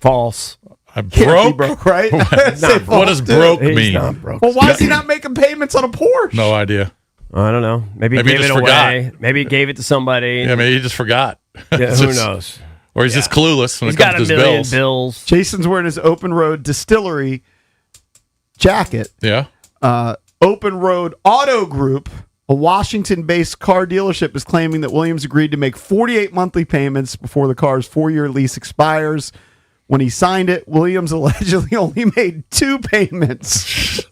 False. I'm Can't be broke. broke, right? What does broke He's mean? not broke. Well, why is he not making payments on a Porsche? No idea. I don't know. Maybe he Maybe he gave it just away. Maybe he gave it to somebody. Yeah, maybe he just forgot. Yeah, It's who just- knows? Or he's just clueless when He's it got comes a to his million bills. bills. Jason's wearing his Open Road Distillery jacket. Yeah. Open Road Auto Group, A Washington-based car dealership is claiming that Williams agreed to make 48 monthly payments before the car's 4-year lease expires. When he signed it, Williams allegedly only made 2 payments.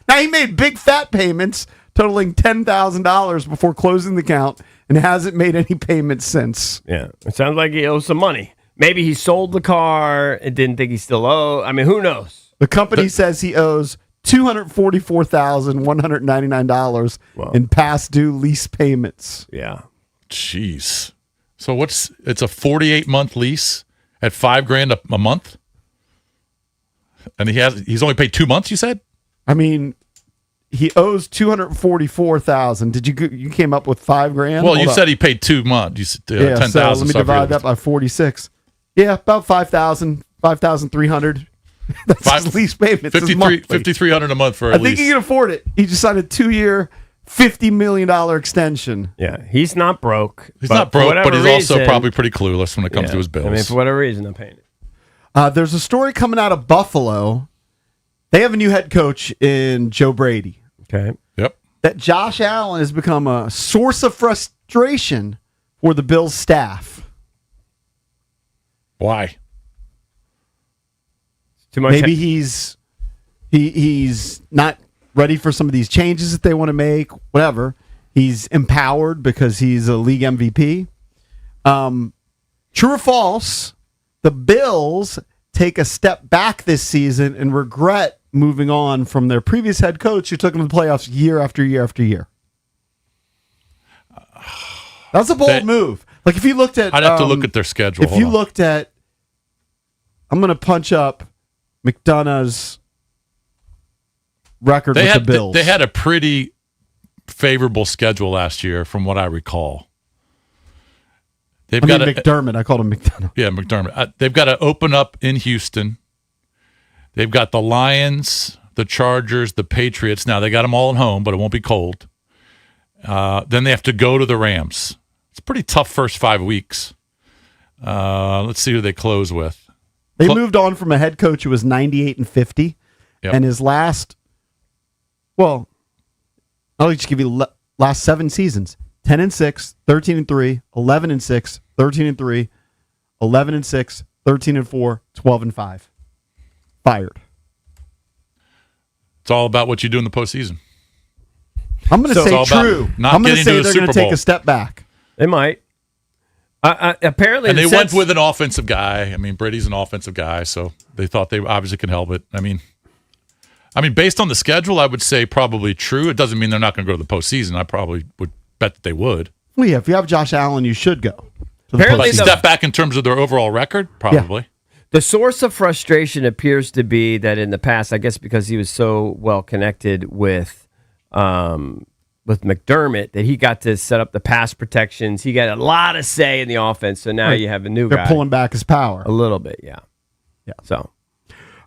Now, he made big fat payments totaling $10,000 before closing the account and hasn't made any payments since. Yeah, it sounds like he owes some money. Maybe he sold the car and didn't think he still owed. I mean, who knows? The company says he owes $244,199 in past due lease payments. Yeah. Jeez. So it's a 48-month lease at $5,000 a month? And he's only paid 2 months, you said? I mean, he owes $244,000. Did you came up with $5,000? Well, you said he paid 2 months. You said 10,000. So let me divide that by 46. Yeah, about 5,000, 5,300. That's his lease payments. $5,300 a month for a lease. I think he can afford it. He just signed a 2-year, $50 million extension. Yeah, he's not broke. He's not broke, but he's also probably pretty clueless when it comes to his bills. I mean, for whatever reason, I'm paying it. There's a story coming out of Buffalo. They have a new head coach in Joe Brady. Okay. Yep. That Josh Allen has become a source of frustration for the Bills staff. Why? Too much. Maybe he's not ready for some of these changes that they want to make. Whatever. He's empowered because he's a league MVP. True or false? The Bills take a step back this season and regret moving on from their previous head coach who took them to the playoffs year after year after year. That's a bold move. Like if you looked at, I'd have to look at their schedule. If you looked at, I'm going to punch up McDonough's record with the Bills. They had a pretty favorable schedule last year, from what I recall. McDermott. I called him McDonough. Yeah, McDermott. They've got to open up in Houston. They've got the Lions, the Chargers, the Patriots. Now, they got them all at home, but it won't be cold. Then they have to go to the Rams. It's a pretty tough first 5 weeks. Let's see who they close with. They moved on from a head coach who was 98-50, and his last, well, I'll just give you last 7 seasons: 10-6, 13-3, 11-6, 13-3, 11-6, 13-4, 12-5. Fired. It's all about what you do in the postseason. I'm going to say true. I'm going to say they're going to take a step back. They might. Apparently, and they went with an offensive guy. I mean, Brady's an offensive guy, so they thought they obviously can help it. I mean, based on the schedule, I would say probably true. It doesn't mean they're not going to go to the postseason. I probably would bet that they would. Well, yeah, if you have Josh Allen, you should go. Apparently, step back in terms of their overall record, probably. Yeah. The source of frustration appears to be that in the past, I guess because he was so well connected with McDermott, that he got to set up the pass protections. He got a lot of say in the offense. So now you have a new guy. They're pulling back his power. A little bit, yeah. Yeah. So.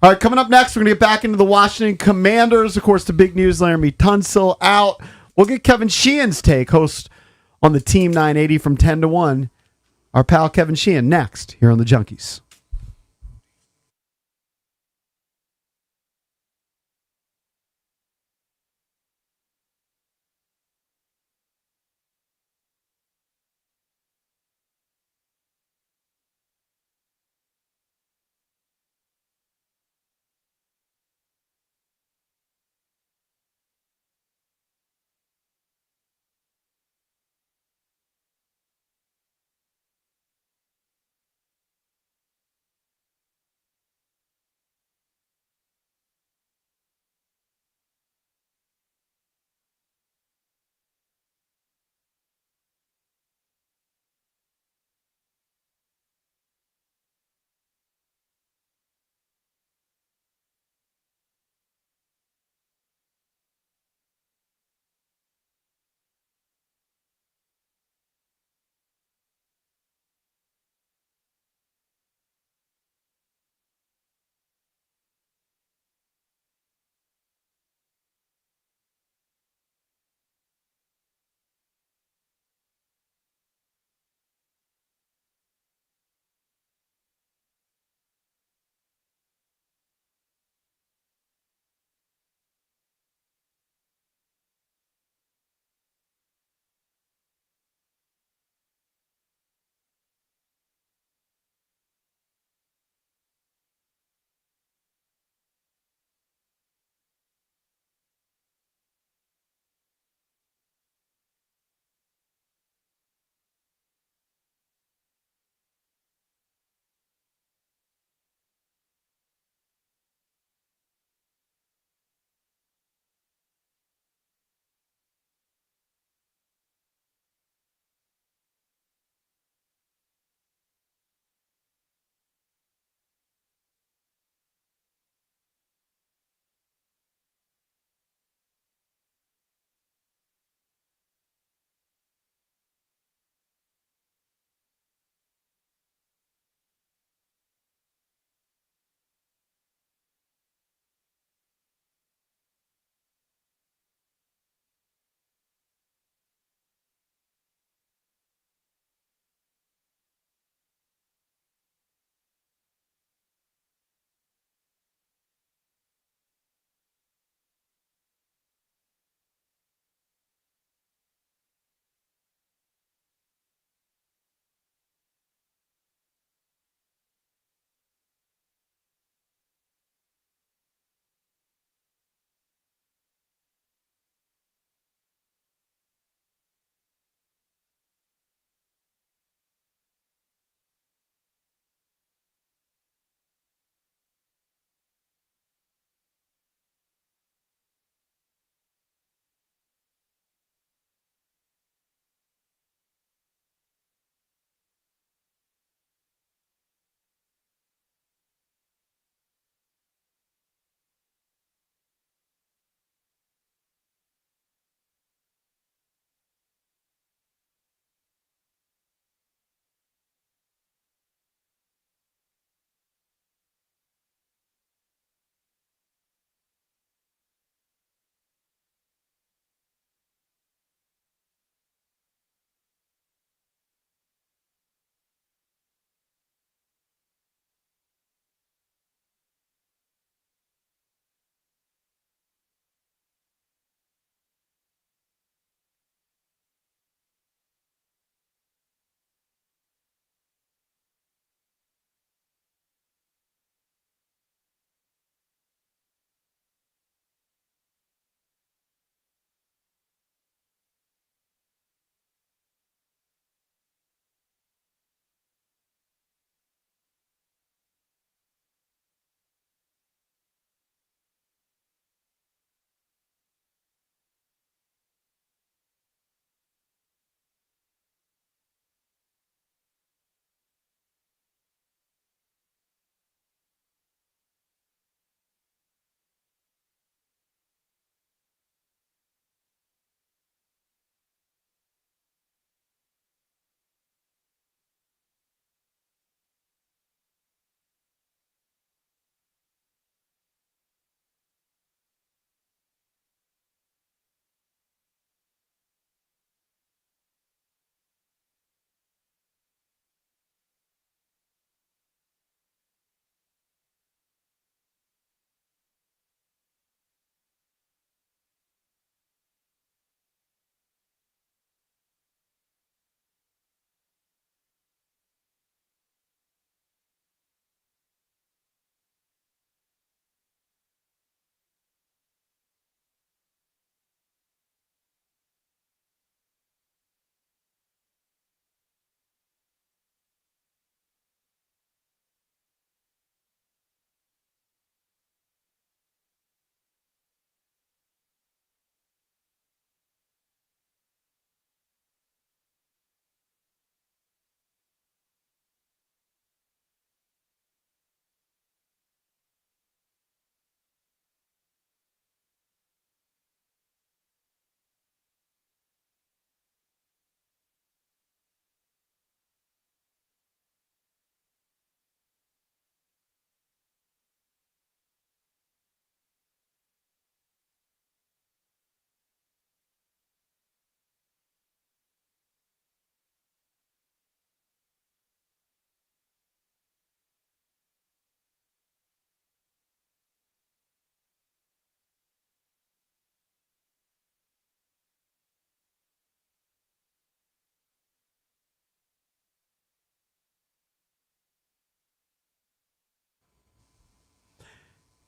All right, coming up next, we're going to get back into the Washington Commanders. Of course, the big news, Laramie Tunsil out. We'll get Kevin Sheehan's take, host on the Team 980 from 10 to 1. Our pal Kevin Sheehan next here on the Junkies.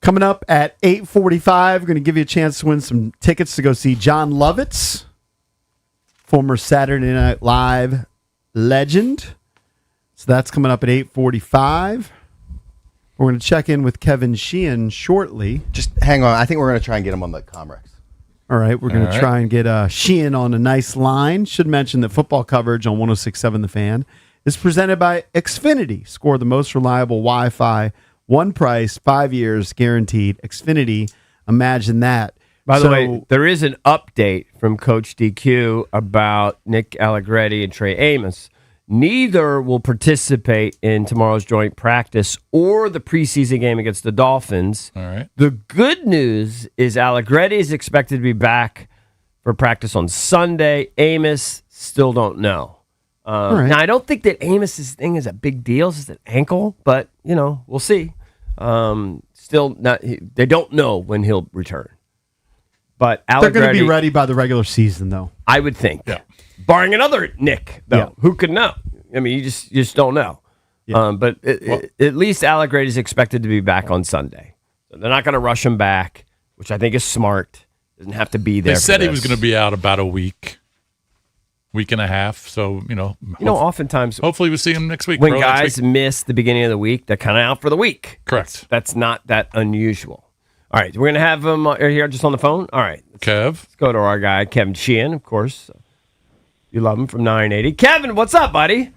Coming up at 8:45, we're going to give you a chance to win some tickets to go see John Lovitz, former Saturday Night Live legend. So that's coming up at 8:45. We're going to check in with Kevin Sheehan shortly. Just hang on. I think we're going to try and get him on the Comrex. All right, we're going to try and get Sheehan on a nice line. Should mention that football coverage on 106.7 The Fan is presented by Xfinity. Score the most reliable Wi-Fi, one price, 5 years guaranteed. Xfinity, imagine that. By the way, there is an update from Coach DQ about Nick Allegretti and Trey Amos. Neither will participate in tomorrow's joint practice or the preseason game against the Dolphins. All right. The good news is Allegretti is expected to be back for practice on Sunday. Amos still don't know. Now, I don't think that Amos's thing is a big deal. It's just an ankle, but, we'll see. Still not. They don't know when he'll return. But they're going to be ready by the regular season, though. I would think. Yeah. Barring another Nick, though. Who could know? I mean, you just don't know. Yeah. But at least Allegretti is expected to be back on Sunday. So they're not going to rush him back, which I think is smart. Doesn't have to be there. They said he was going to be out about a week and a half. So, oftentimes, hopefully we'll see him next week. When guys miss the beginning of the week, they're kind of out for the week. Correct. That's not that unusual. All right, we're going to have him here just on the phone. All right. Let's go to our guy, Kevin Sheehan, of course. You love him from 980. Kevin, what's up, buddy?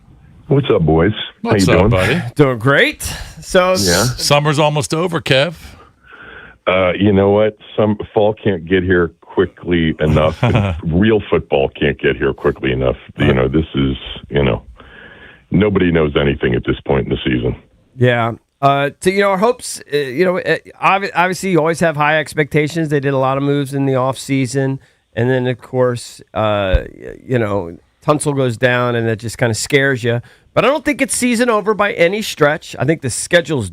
What's up, boys? What's How you up, doing? buddy? Doing great. So, summer's almost over, Kev. You know what? Fall can't get here quickly enough. Real football can't get here quickly enough. This is, nobody knows anything at this point in the season. Yeah. Our hopes, obviously you always have high expectations. They did a lot of moves in the offseason. And then, of course, Tunsil goes down, and that just kind of scares you. But I don't think it's season over by any stretch. I think the schedule's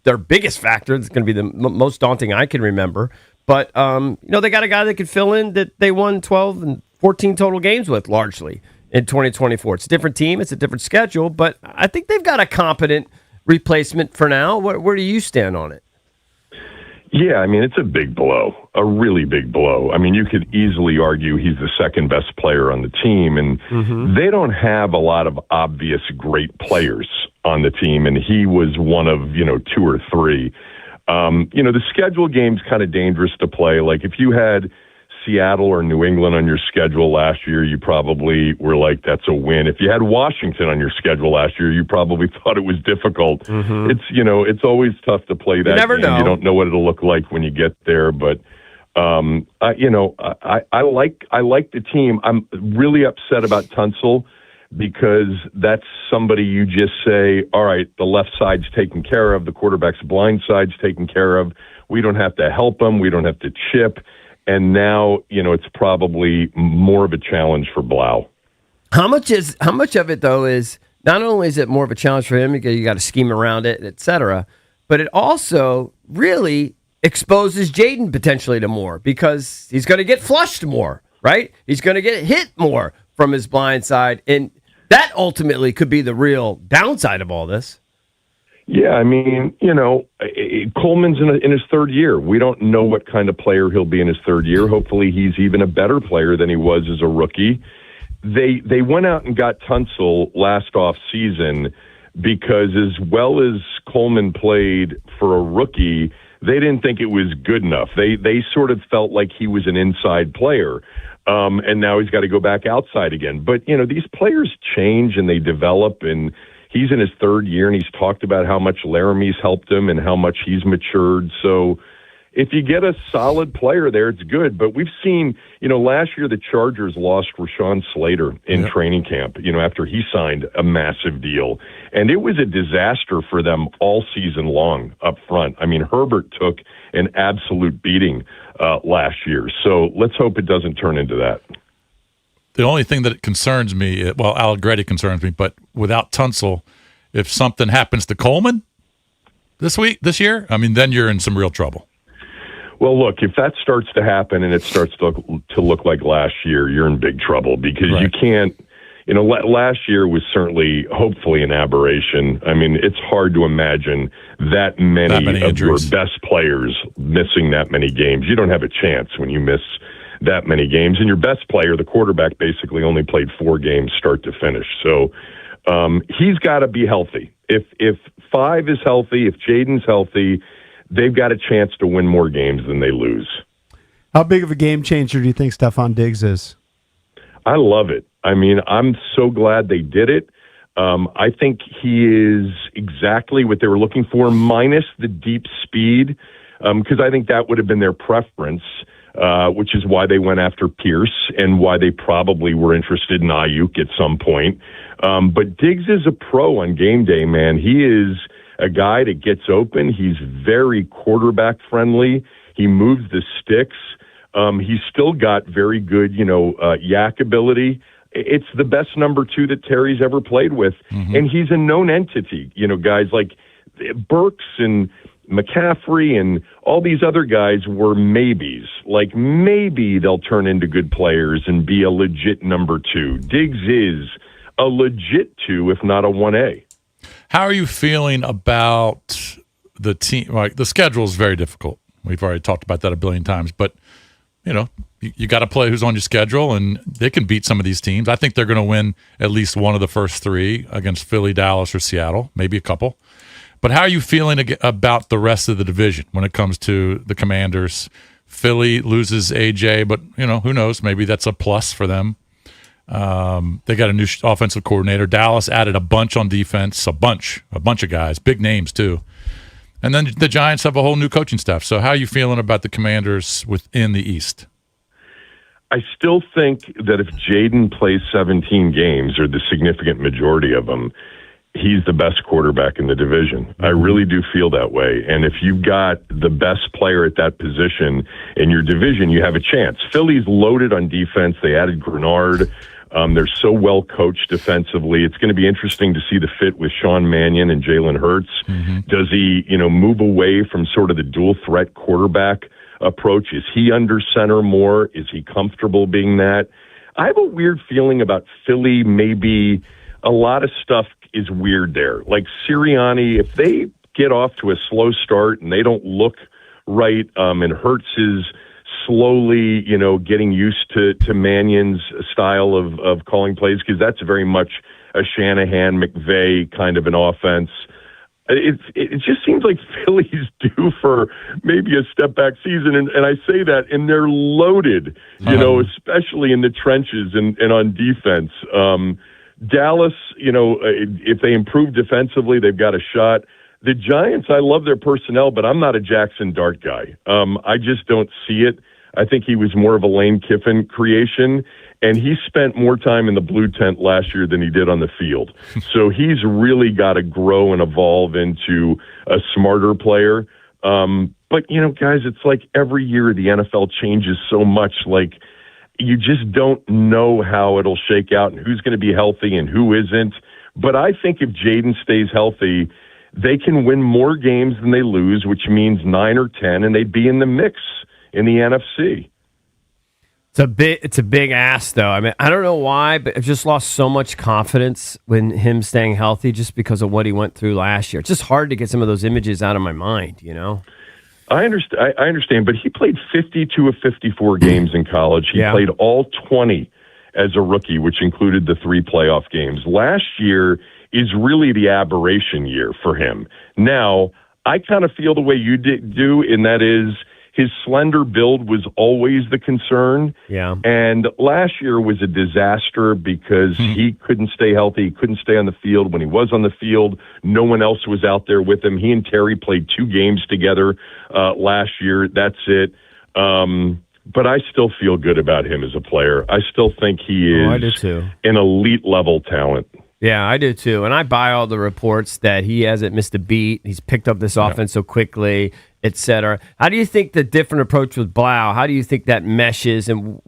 their biggest factor. It's going to be the most daunting I can remember. But, they got a guy that could fill in that they won 12 and 14 total games with, largely, in 2024. It's a different team. It's a different schedule. But I think they've got a competent replacement for now. Where do you stand on it? Yeah, I mean, it's a big blow, a really big blow. I mean, you could easily argue he's the second best player on the team, and they don't have a lot of obvious great players on the team, and he was one of, 2 or 3. The schedule game's kind of dangerous to play. Like, if you had Seattle or New England on your schedule last year, you probably were like, that's a win. If you had Washington on your schedule last year, you probably thought it was difficult. It's, it's always tough to play that. You never know. You don't know what it'll look like when you get there, but I like the team. I'm really upset about Tunsil because that's somebody you just say, all right, the left side's taken care of, the quarterback's blind side's taken care of. We don't have to help him. We don't have to chip. And now, it's probably more of a challenge for Blau. How much of it, though, is not only is it more of a challenge for him because you got to scheme around it, et cetera, but it also really exposes Jaden potentially to more because he's going to get flushed more, right? He's going to get hit more from his blind side. And that ultimately could be the real downside of all this. Yeah, I mean, Coleman's in his third year. We don't know what kind of player he'll be in his third year. Hopefully he's even a better player than he was as a rookie. They went out and got Tunsil last off season because as well as Coleman played for a rookie, they didn't think it was good enough. They sort of felt like he was an inside player. And now he's got to go back outside again. But, these players change and they develop, and he's in his third year, and he's talked about how much Laramie's helped him and how much he's matured. So if you get a solid player there, it's good. But we've seen, last year the Chargers lost Rashawn Slater in training camp, after he signed a massive deal. And it was a disaster for them all season long up front. I mean, Herbert took an absolute beating last year. So let's hope it doesn't turn into that. The only thing that concerns me, Allegretti concerns me, but without Tunsil, if something happens to Coleman this year, I mean, then you're in some real trouble. Well, look, if that starts to happen and it starts to look like last year, you're in big trouble because last year was certainly, hopefully, an aberration. I mean, it's hard to imagine that many of your best players missing that many games. You don't have a chance when you miss that many games. And your best player, the quarterback, basically only played 4 games start to finish. So he's got to be healthy. If 5 is healthy, if Jaden's healthy, they've got a chance to win more games than they lose. How big of a game changer do you think Stephon Diggs is? I love it. I mean, I'm so glad they did it. I think he is exactly what they were looking for, minus the deep speed, because I think that would have been their preference, which is why they went after Pierce and why they probably were interested in Ayuk at some point. But Diggs is a pro on game day, man. He is a guy that gets open. He's very quarterback friendly. He moves the sticks. He's still got very good, yak ability. It's the best number 2 that Terry's ever played with. Mm-hmm. And he's a known entity. Guys like Burks and McCaffrey and all these other guys were maybes. Like, maybe they'll turn into good players and be a legit number 2. Diggs is a legit 2, if not a 1A. How are you feeling about the team? Like, the schedule is very difficult. We've already talked about that a billion times, but you got to play who's on your schedule, and they can beat some of these teams. I think they're going to win at least one of the first 3 against Philly, Dallas, or Seattle, maybe a couple. But how are you feeling about the rest of the division when it comes to the Commanders? Philly loses AJ, but who knows? Maybe that's a plus for them. They got a new offensive coordinator. Dallas added a bunch on defense, a bunch of guys, big names too. And then the Giants have a whole new coaching staff. So how are you feeling about the Commanders within the East? I still think that if Jaden plays 17 games, or the significant majority of them, he's the best quarterback in the division. I really do feel that way. And if you've got the best player at that position in your division, you have a chance. Philly's loaded on defense. They added Grenard. They're so well coached defensively. It's going to be interesting to see the fit with Sean Mannion and Jalen Hurts. Mm-hmm. Does he, move away from sort of the dual threat quarterback approach? Is he under center more? Is he comfortable being that? I have a weird feeling about Philly. Maybe a lot of stuff is weird there. Like Sirianni, if they get off to a slow start and they don't look right, and Hurts is slowly, getting used to Mannion's style of calling plays, because that's very much a Shanahan, McVay kind of an offense. It just seems like Philly's due for maybe a step back season, and I say that, and they're loaded, especially in the trenches and on defense. Dallas, if they improve defensively, they've got a shot. The Giants, I love their personnel, but I'm not a Jackson Dart guy. I just don't see it. I think he was more of a Lane Kiffin creation, and he spent more time in the blue tent last year than he did on the field. So he's really got to grow and evolve into a smarter player. But, guys, it's like every year the NFL changes so much. Like, you just don't know how it'll shake out and who's going to be healthy and who isn't. But I think if Jaden stays healthy, they can win more games than they lose, which means 9 or 10, and they'd be in the mix in the NFC. It's a big ask, though. I mean, I don't know why, but I've just lost so much confidence in him staying healthy just because of what he went through last year. It's just hard to get some of those images out of my mind, I understand, but he played 52 of 54 games in college. He played all 20 as a rookie, which included the 3 playoff games. Last year is really the aberration year for him. Now, I kind of feel the way you do, and that is his slender build was always the concern. Yeah. And last year was a disaster because he couldn't stay healthy. He couldn't stay on the field. When he was on the field, no one else was out there with him. He and Terry played 2 games together last year. That's it. But I still feel good about him as a player. I still think he is I do too. An elite level talent. Yeah, I do too. And I buy all the reports that he hasn't missed a beat. He's picked up this offense so quickly, et cetera. How do you think the different approach with Blau, how do you think that meshes? And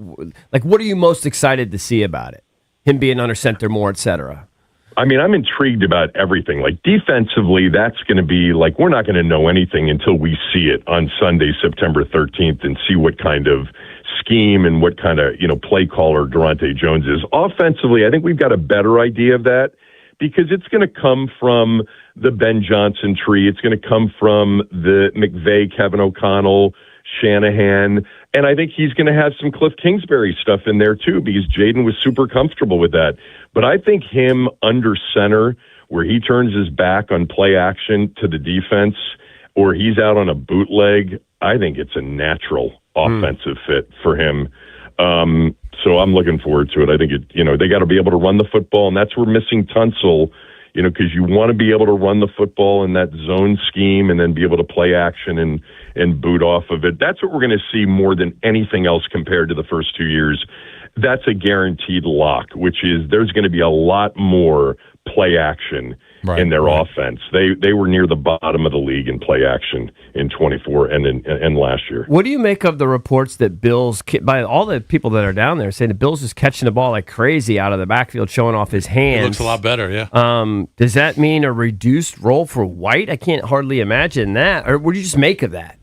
what are you most excited to see about it? Him being under center more, et cetera. I mean, I'm intrigued about everything. Like, defensively, that's going to be like, we're not going to know anything until we see it on Sunday, September 13th, and see what kind of scheme and what kind of, play caller Durante Jones is. Offensively, I think we've got a better idea of that because it's going to come from the Ben Johnson tree. It's going to come from the McVay, Kevin O'Connell, Shanahan. And I think he's going to have some Cliff Kingsbury stuff in there too because Jayden was super comfortable with that. But I think him under center where he turns his back on play action to the defense or he's out on a bootleg, I think it's a natural offensive fit for him. So I'm looking forward to it. I think they got to be able to run the football, and that's where missing Tunsil, because you want to be able to run the football in that zone scheme and then be able to play action and boot off of it. That's what we're going to see more than anything else compared to the first 2 years. That's a guaranteed lock, which is there's going to be a lot more play action in their offense. They were near the bottom of the league in play action in 24 and last year. What do you make of the reports that Bills, by all the people that are down there, saying the Bills is catching the ball like crazy out of the backfield, showing off his hands? It looks a lot better, yeah. Does that mean a reduced role for White? I can't hardly imagine that. Or what do you just make of that?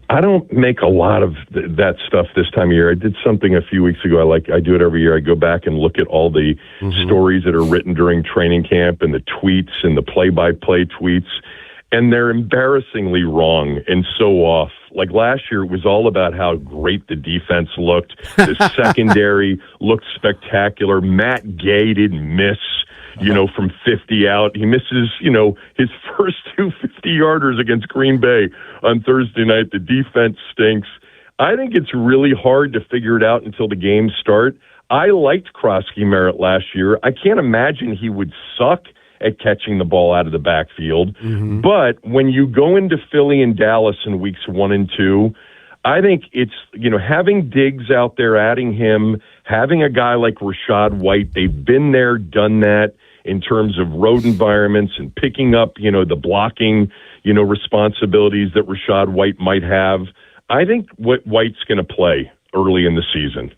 I don't make a lot of that stuff this time of year. I did something a few weeks ago. I do it every year. I go back and look at all the stories that are written during training camp and the tweets and the play-by-play tweets, and they're embarrassingly wrong and so off. Like last year, it was all about how great the defense looked. The secondary looked spectacular. Matt Gay didn't miss. From 50 out. He misses, his first two 50-yarders against Green Bay on Thursday night. The defense stinks. I think it's really hard to figure it out until the games start. I liked Krosky Merritt last year. I can't imagine he would suck at catching the ball out of the backfield. But when you go into Philly and Dallas in weeks 1 and 2, I think it's, having Diggs out there, adding him, having a guy like Rachaad White, they've been there, done that in terms of road environments and picking up, the blocking, responsibilities that Rachaad White might have. I think what White's going to play early in the season.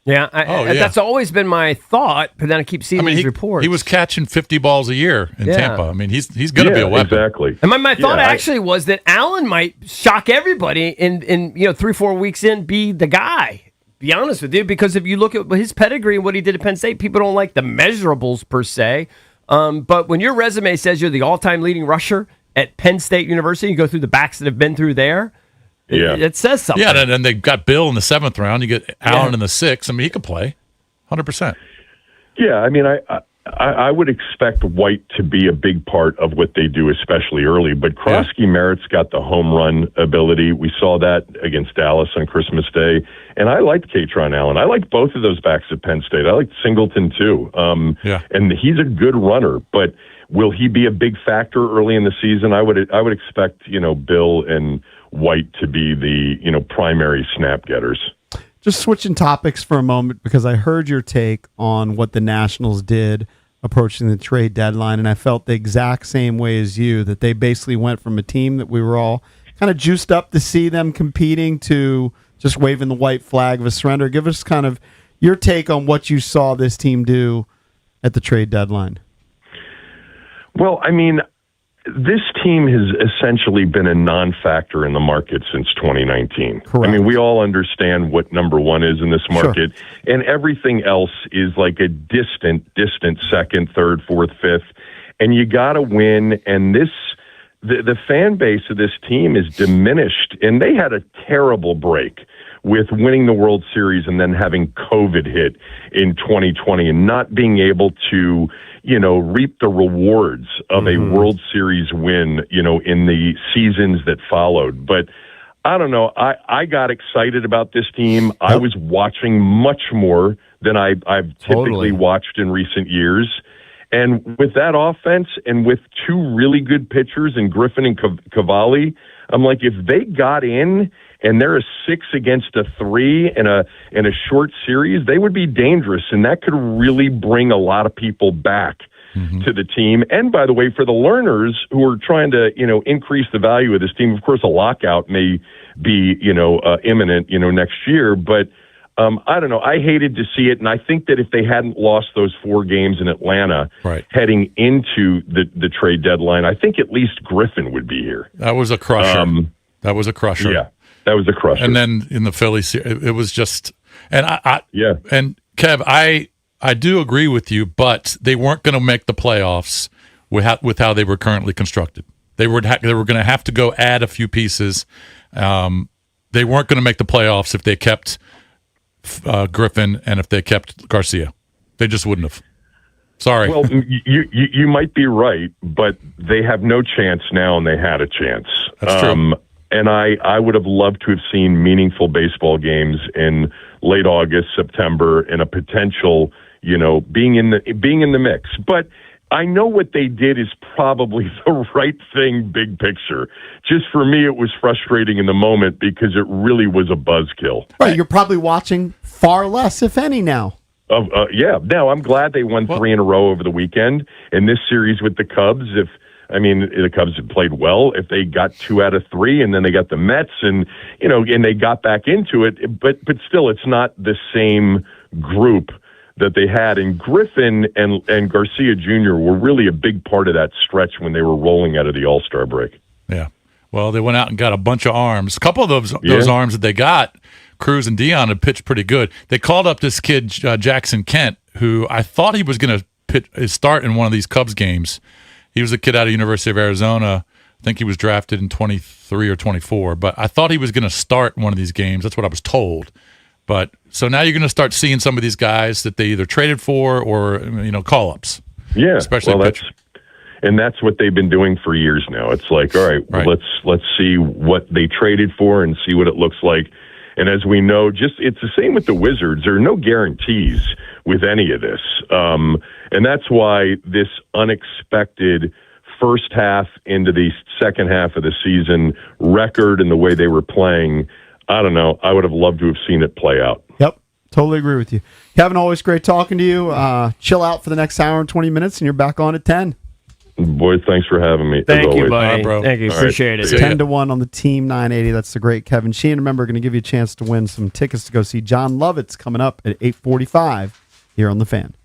Yeah, that's always been my thought, but then I keep seeing these reports. He was catching 50 balls a year in Tampa. I mean, he's going to be a weapon. Exactly. And my thought actually was that Allen might shock everybody and 3-4 weeks in be the guy. Be honest with you, because if you look at his pedigree and what he did at Penn State, people don't like the measurables per se. But when your resume says you're the all-time leading rusher at Penn State University, you go through the backs that have been through there. It says something. Yeah, and they got Bill in the 7th round. You get Allen in the 6th. I mean, he could play 100%. Yeah, I mean, I would expect White to be a big part of what they do, especially early. But Krosky Merritt's got the home run ability. We saw that against Dallas on Christmas Day. And I liked Katron Allen. I liked both of those backs at Penn State. I liked Singleton, too. And he's a good runner. But will he be a big factor early in the season? I would expect, Bill and White to be the, primary snap getters. Just switching topics for a moment because I heard your take on what the Nationals did approaching the trade deadline, and I felt the exact same way as you, that they basically went from a team that we were all kind of juiced up to see them competing to just waving the white flag of a surrender. Give us kind of your take on what you saw this team do at the trade deadline. Well, I mean, this team has essentially been a non-factor in the market since 2019. Correct. I mean, we all understand what number one is in this market, and everything else is like a distant second, third, fourth, fifth, and you got to win. And the fan base of this team is diminished, and they had a terrible break with winning the World Series and then having COVID hit in 2020 and not being able to, reap the rewards of a World Series win, in the seasons that followed. But I don't know. I got excited about this team. I was watching much more than I've typically watched in recent years. And with that offense and with two really good pitchers in Griffin and Cavalli, I'm like, if they got in and they're a 6 against a 3 in a short series, they would be dangerous, and that could really bring a lot of people back to the team. And by the way, for the learners who are trying to increase the value of this team, of course, a lockout may be imminent next year, but I don't know. I hated to see it, and I think that if they hadn't lost those 4 games in Atlanta heading into the trade deadline, I think at least Griffin would be here. That was a crusher. Yeah. That was a crusher. And then in the Phillies, it was just, and yeah. And Kev, I do agree with you, but they weren't going to make the playoffs with how they were currently constructed. They were going to have to go add a few pieces. They weren't going to make the playoffs if they kept Griffin and if they kept Garcia. They just wouldn't have. Sorry. Well, you might be right, but they have no chance now, and they had a chance. That's true. And I would have loved to have seen meaningful baseball games in late August, September, and a potential, being in the mix. But I know what they did is probably the right thing, big picture. Just for me, it was frustrating in the moment because it really was a buzzkill. Right, you're probably watching far less, if any, now. Yeah. Now, I'm glad they won 3 in a row over the weekend. In this series with the Cubs, the Cubs had played well. If they got 2 out of 3, and then they got the Mets, and they got back into it, but still, it's not the same group that they had. And Griffin and Garcia Jr. were really a big part of that stretch when they were rolling out of the All-Star break. Yeah. Well, they went out and got a bunch of arms. A couple of those arms that they got, Cruz and Dion, had pitched pretty good. They called up this kid, Jackson Kent, who I thought he was going to start in one of these Cubs games. He was a kid out of University of Arizona. I think he was drafted in 23 or 24, but I thought he was going to start one of these games. That's what I was told. But so now you're going to start seeing some of these guys that they either traded for or call-ups. Yeah, especially that's what they've been doing for years now. It's like, all right. Well, let's see what they traded for and see what it looks like. And as we know, it's the same with the Wizards. There are no guarantees with any of this. And that's why this unexpected first half into the second half of the season record and the way they were playing, I don't know. I would have loved to have seen it play out. Yep. Totally agree with you. Kevin, always great talking to you. Chill out for the next hour and 20 minutes, and you're back on at 10. Boys, thanks for having me. Thank you, buddy. All right, bro. Thank you. All Appreciate right. it. 10-1 on the Team 980. That's the great Kevin Sheehan. Remember, going to give you a chance to win some tickets to go see John Lovitz coming up at 8:45 here on The Fan.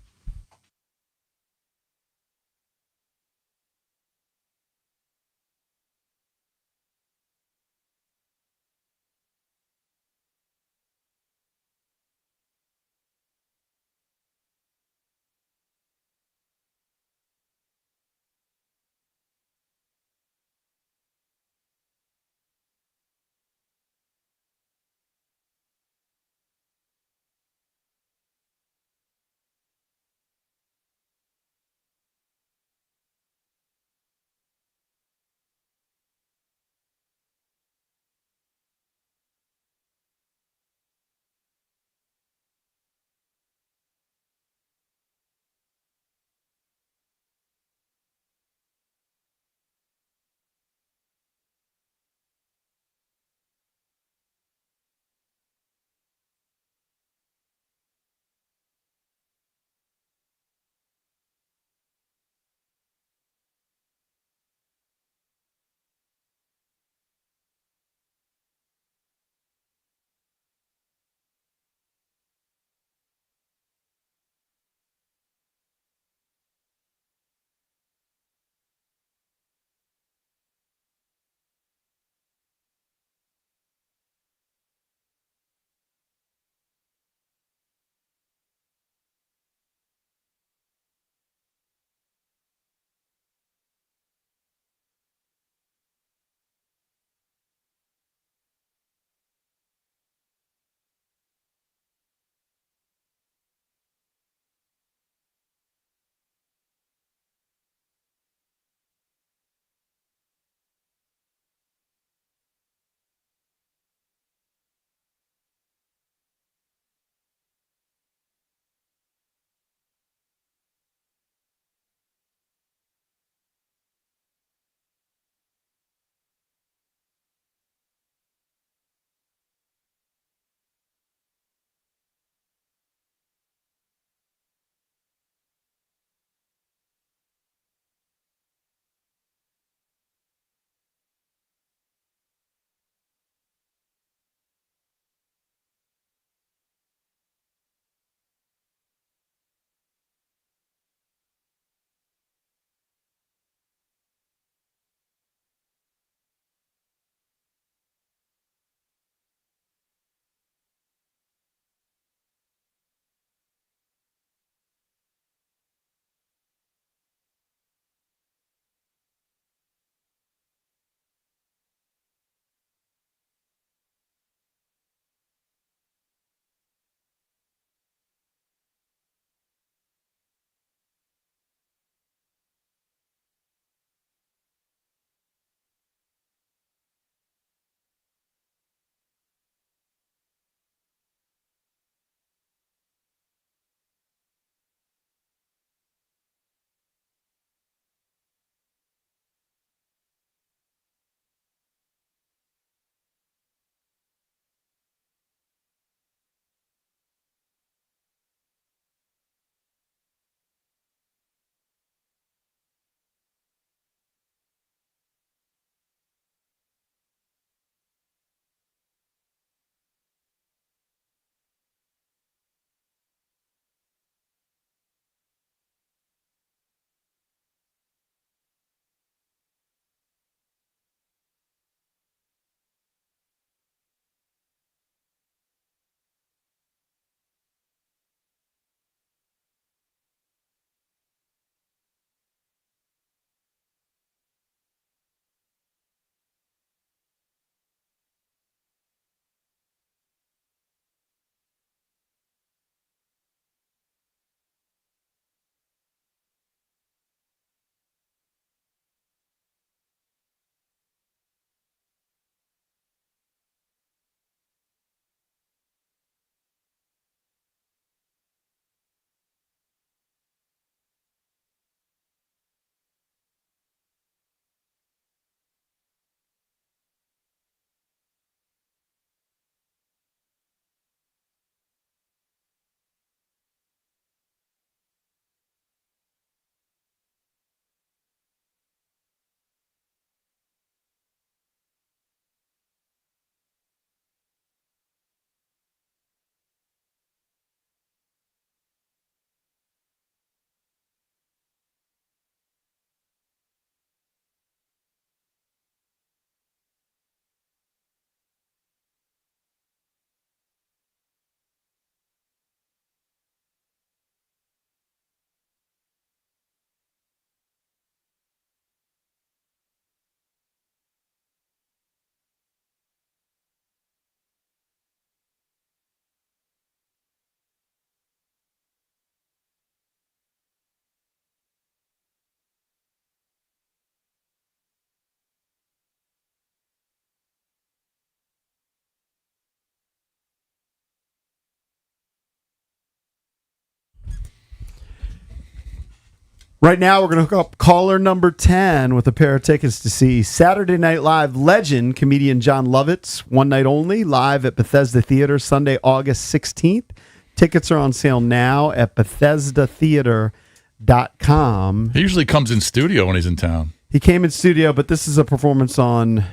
Right now, we're going to hook up caller number 10 with a pair of tickets to see Saturday Night Live legend comedian John Lovitz, one night only, live at Bethesda Theater, Sunday, August 16th. Tickets are on sale now at BethesdaTheater.com. He usually comes in studio when he's in town. He came in studio, but this is a performance on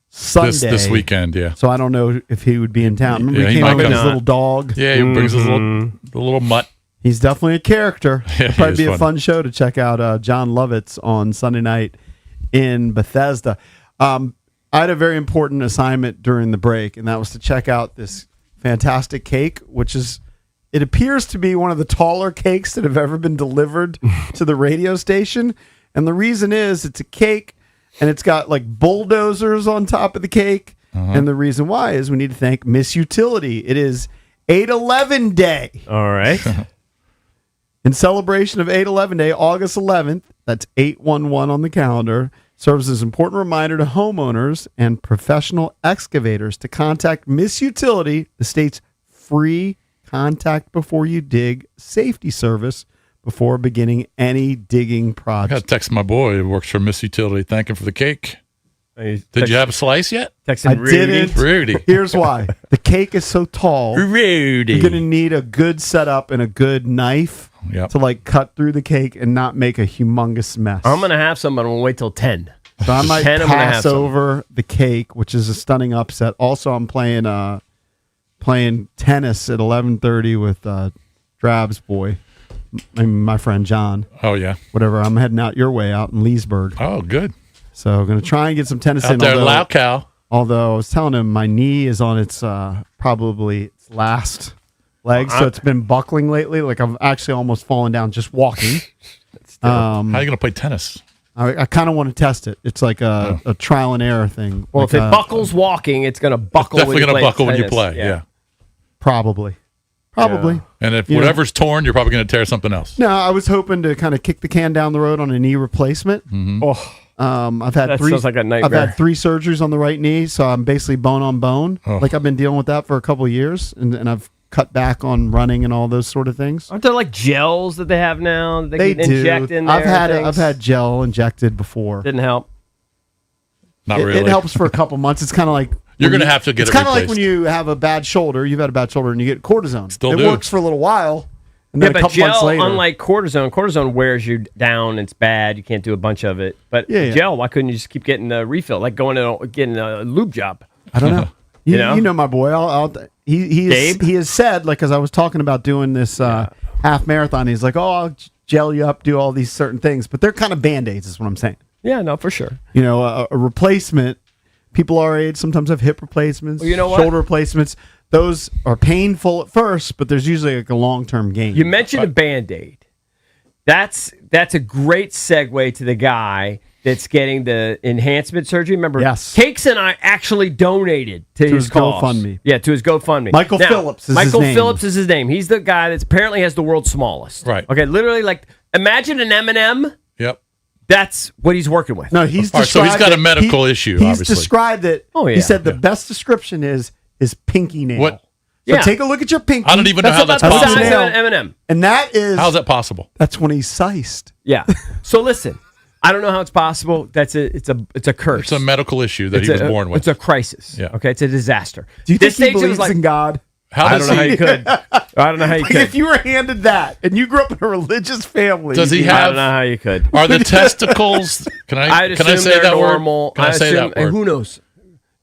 Sunday. This weekend, yeah. So I don't know if he would be in town. Remember Yeah, he he came might out with come. his little dog? Yeah, he brings his little mutt. He's definitely a character. Yeah, It'll he probably is be a fun. fun show to check out John Lovitz on Sunday night in Bethesda. I had a very important assignment during the break, and that was to check out this fantastic cake, which is, it appears to be one of the taller cakes that have ever been delivered to the radio station. And the reason is it's a cake, and it's got like bulldozers on top of the cake. And the reason why is we need to thank Miss Utility. It is 8/11 Day. All right. In celebration of 8/11 Day, August 11th, that's 8/11 on the calendar, serves as an important reminder to homeowners and professional excavators to contact Miss Utility, the state's free contact before you dig safety service before beginning any digging I project. got to text my boy who works for Miss Utility. Thank him for the cake. Did you have a slice yet? Texting I didn't. Rudy. Here's why. The cake is so tall. Rudy. You're going to need a good setup and a good knife Yep. to like cut through the cake and not make a humongous mess. I'm going to have some, but I'm going to wait till 10. So I might 10, I'm gonna have pass some. over the cake, which is a stunning upset. Also, I'm playing tennis at 11:30 with Drab's boy, my friend John. Oh, yeah. Whatever. I'm heading out your way out in Leesburg. Oh, good. So I'm going to try and get some tennis Out in. there in Laucal. Although I was telling him my knee is on its probably its last leg, so it's been buckling lately. Like I've actually almost fallen down just walking. How are you going to play tennis? I kind of want to test it. It's like a trial and error thing. Well, Like, if it buckles walking, it's going to buckle. Definitely going to buckle when you play. Yeah. Probably. And if You know. whatever's torn, you're probably going to tear something else. No, I was hoping to kind of kick the can down the road on a knee replacement. Oh, I've had that three. sounds like a I've nightmare. had 3 surgeries on the right knee, so I'm basically bone on bone. Oh. Like I've been dealing with that for a couple of years, and I've cut back on running and all those sort of things. Aren't there like gels that they have now that They can inject do. in there? I've had gel injected before. Didn't help. Not It really. helps for a couple months. It's kind of like You're when going to have to get It's it kind of like replaced. when you have a bad shoulder. You've had a bad shoulder and you get cortisone. Still it do. works for a little while, and Yeah, then a but couple months gel, later, unlike cortisone wears you down. It's bad. You can't do a bunch of it. But Yeah, yeah. gel, why couldn't you just keep getting a refill? Like going to getting a lube job. I don't know. You know? You know my boy. Gabe? He has said, like, as I was talking about doing this half marathon, he's like, oh, I'll gel you up, do all these certain things, but they're kind of band-aids, is what I'm saying. Yeah, no, for sure. You know, a replacement. People our age sometimes have hip replacements, Well, you know what? shoulder replacements. Those are painful at first, but there's usually like a long-term gain. You mentioned a Band-Aid. That's a great segue to the guy that's getting the enhancement surgery. Remember, Yes. Cakes and I actually donated to his cause. GoFundMe. Yeah, to his GoFundMe. Michael Now, Phillips is his Michael name. Phillips is his name. He's the guy that apparently has the world's smallest. Right. Okay, literally, like, imagine an M&M. Yep. That's what he's working with. No, he's All right, so he's described got a it- medical issue, He's obviously. described it. Oh, yeah. He said the best description is his pinky nail. What? So Yeah. take a look at your pinky. I don't even know That's how about that's the possible. size Nail. of an M&M. And that is How's that possible? that's when he's sized. Yeah. So listen, I don't know how it's possible. It's a curse. It's a medical issue that he was born with. It's a crisis. Yeah. Okay. It's a disaster. Do you This think he stage, it was believes in God? How I does don't know how he? you could. I don't know how you Like could. if you were handed that and you grew up in a religious family, Does he you'd be- I have- don't know how you could. Are the testicles? Can I? I'd Can I assume say they're that normal. word? Can I say assume, that word? Who knows?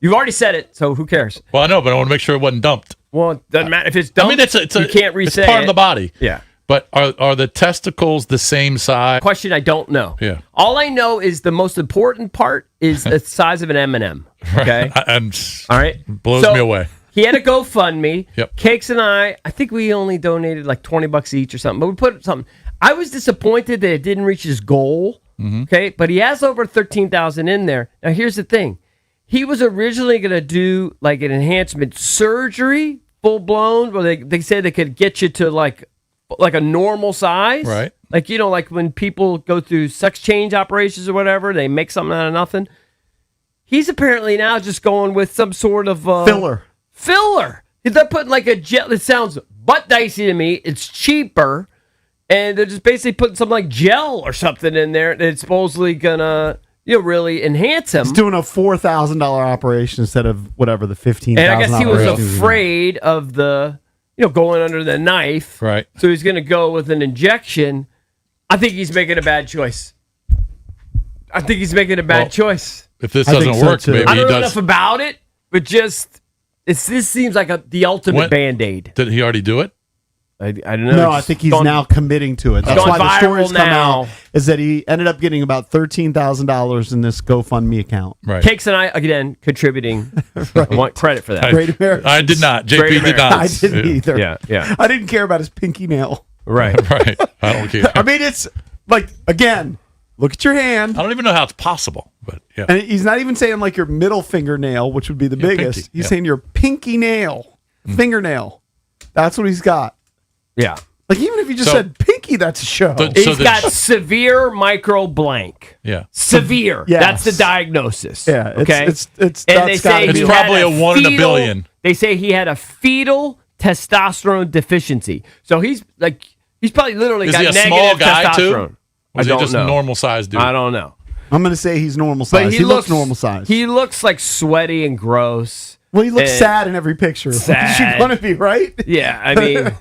You've already said it, so who cares? Well, I know, but I want to make sure it wasn't dumped. Well, it doesn't matter if it's dumb. I mean, it's you can't re-say it's part of it. the body. Yeah. But are the testicles the same size? Question I don't know. Yeah. All I know is the most important part is the size of an M&M. Okay. And All right. blows So, me away. He had a GoFundMe. Yep. Cakes and I think we only donated like $20 each or something, but we put something. I was disappointed that it didn't reach his goal. Okay. But he has over 13,000 in there. Now, here's the thing. He was originally going to do like an enhancement surgery, full blown, where they said they could get you to like a normal size. Right. Like, you know, like when people go through sex change operations or whatever, they make something out of nothing. He's apparently now just going with some sort of filler. They're putting like a gel. It sounds butt dicey to me. It's cheaper and they're just basically putting some like gel or something in there that's supposedly gonna really enhance him. He's doing a $4,000 operation instead of whatever the $15,000. And I guess he was afraid of the going under the knife. Right. So he's gonna go with an injection. I think he's making a bad choice. Choice. If this doesn't work, maybe I don't he know does. enough about it, but this seems like the ultimate Band-Aid. Did he already do it? I don't know. No, I think he's now committing to it. That's gone why the stories viral come now. out is that he ended up getting about $13,000 in this GoFundMe account. Right. Cakes and I, again, contributing. I want credit for that. Great American. I did not. JP Great did not. I didn't either. Yeah. I didn't care about his pinky nail. Right. Right. I don't care. I mean, it's like, again, look at your hand. I don't even know how it's possible, but yeah. And he's not even saying like your middle fingernail, which would be the biggest. pinky, He's yeah. saying your pinky nail, fingernail. That's what he's got. Yeah. Like, even if you just So- said pinky, that's a show. He's got severe micro blank. Yeah. Severe. Yes. That's the diagnosis. Yeah, it's- Okay. it's and that's they say gotta It's be he probably had a 1 in a fetal- billion. They say he had a fetal testosterone deficiency. So he's probably literally Is got he a negative small guy testosterone. too? Was I don't he just know. normal sized dude? I don't know. I'm going to say he's normal But size. He looks normal size. He looks like sweaty and gross. Well, he looks and- sad in every picture. Sad. You're going to be right. Yeah, I mean,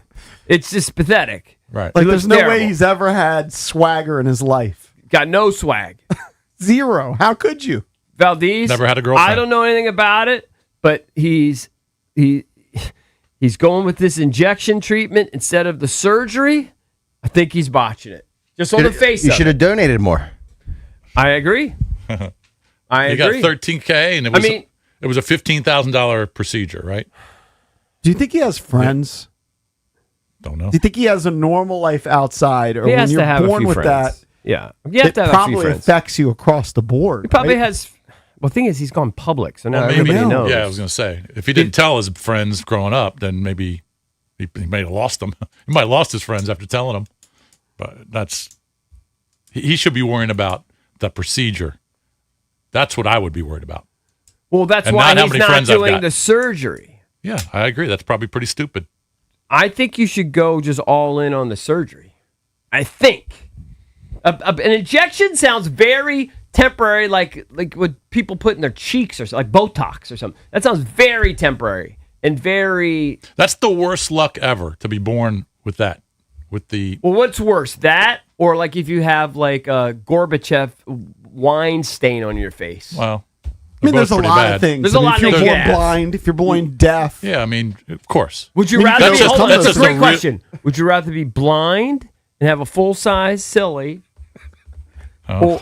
it's just pathetic. Right. Like, He there's looks no way terrible. he's ever had swagger in his life. Got no swag. Zero. How could you? Valdez Never had a girlfriend. I don't know anything about it, but he's going with this injection treatment instead of the surgery. I think he's botching it. Just on the face You of should it. have donated more. I agree. I He got agree. $13K, and it was a $15,000 procedure, right? Do you think he has friends? Don't know. Do you think he has a normal life outside? Or He when has you're to have a born few with friends. that, Yeah, you have it to have a few probably friends. affects you across the board. He probably right? has. Well, the thing is, he's gone public, so now Well, maybe, everybody knows. Yeah, I was going to say. If he didn't tell his friends growing up, then maybe he might have lost them. He might have lost his friends after telling them. But he should be worrying about the procedure. That's what I would be worried about. Well, that's And why not how he's many not friends I've doing got. the surgery. Yeah, I agree. That's probably pretty stupid. I think you should go just all in on the surgery. I think an injection sounds very temporary, like what people put in their cheeks or something, like Botox or something. That sounds very temporary and very. That's the worst luck ever to be born with that. With the Well, what's worse, that or like if you have like a Gorbachev wine stain on your face? well, I mean, there's a lot of things. There's I a mean, lot if you're of born things. blind, if you're born deaf. Yeah, I mean, of course. Would you I mean, rather that's be? just- Hold on, that's that's a just great question. Would you rather be blind and have a full size silly, Oh,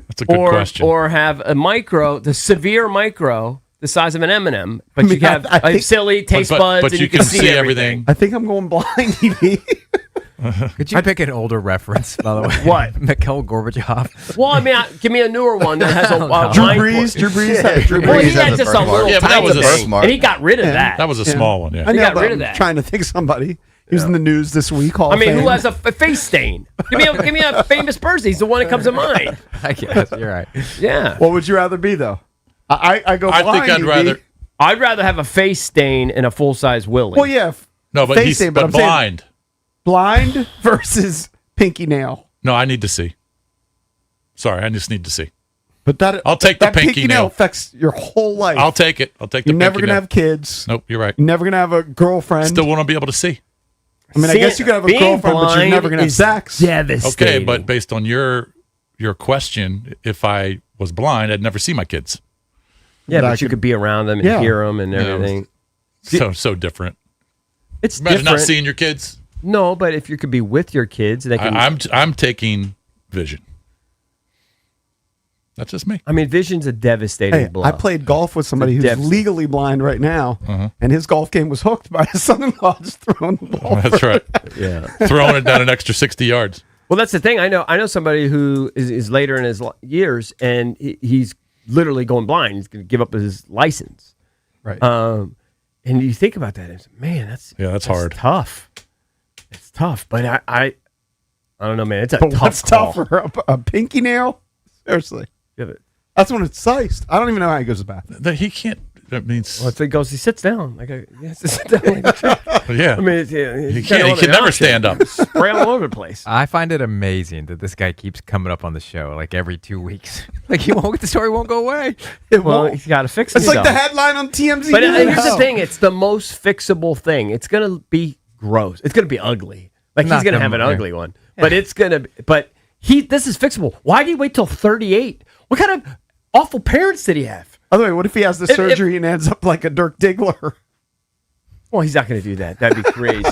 that's a good question. or have a micro, the severe micro, the size of an M&M, but you have I a think- silly taste buds, but and you you can see everything. I think I'm going blind, EB. Could you pick an older reference, by the way? What? Mikhail Gorbachev. Well, I mean, give me a newer one that has a Drew wine. Drew Brees. had- Drew Well, he Brees had has a just a birthmark. little Yeah, but that tiny was a thing, birthmark. and he got rid of that. That was a small one, yeah. I He know, got but rid of I'm that. trying to think of somebody. He was in the news this week. Hall I of mean, Fame. who has a face stain? Give me a famous person. He's the one that comes to mind. I guess you're right. Yeah. What would you rather be, though? I go I blind. think I'd EB. rather. I'd rather have a face stain and a full size Willie. Well, yeah. No, but face he's stain, but I'm saying blind. blind versus pinky nail. No, I need to see. Sorry, I just need to see. But that I'll take the that pinky nail. affects your whole life. I'll take it. I'll take the You're never pinky gonna nail. have kids. Nope, you're right. You're never gonna have a girlfriend. Still want to be able to see. I mean, I guess you could have a Being girlfriend, but you're blind never gonna have is sex. Devastating. Okay, but based on your question, if I was blind, I'd never see my kids. yeah, But I but you could- could be around them and Yeah. hear them and Yeah, it was- everything. So different. It's Imagine different. not seeing your kids. No, but if you could be with your kids, they can. I'm taking vision. That's just me. I mean, vision's a devastating Hey, blow. I played golf with somebody who's devastating. legally blind right now, Uh-huh. and his golf game was hooked by his son-in-law just throwing the ball. That's right. Yeah. Throwing it down an extra 60 yards. Well, that's the thing. I know somebody who is later in his years, and he's literally going blind. He's going to give up his license. Right. And you think about that, and man, that's hard. Tough. It's tough, but I don't know, man. It's a But tough what's call. tougher, a pinky nail? Seriously, Yeah, but that's when it's sized. I don't even know how he goes to the bathroom. He can't. That means. Well, if he goes, he sits down. He has to sit down. Yeah. I mean, he can never stand up. Spray all over the place. I find it amazing that this guy keeps coming up on the show like every 2 weeks. Like the story won't go away. Well, he's got to fix it. It's like the headline on TMZ. But here's the thing: it's the most fixable thing. It's gonna be gross. It's gonna be ugly. Like he's gonna have an ugly one. But it's gonna. But this is fixable. Why did he wait till 38? What kind of awful parents did he have? By the way, what if he has the surgery and ends up like a Dirk Diggler? Well, he's not going to do that. That'd be crazy.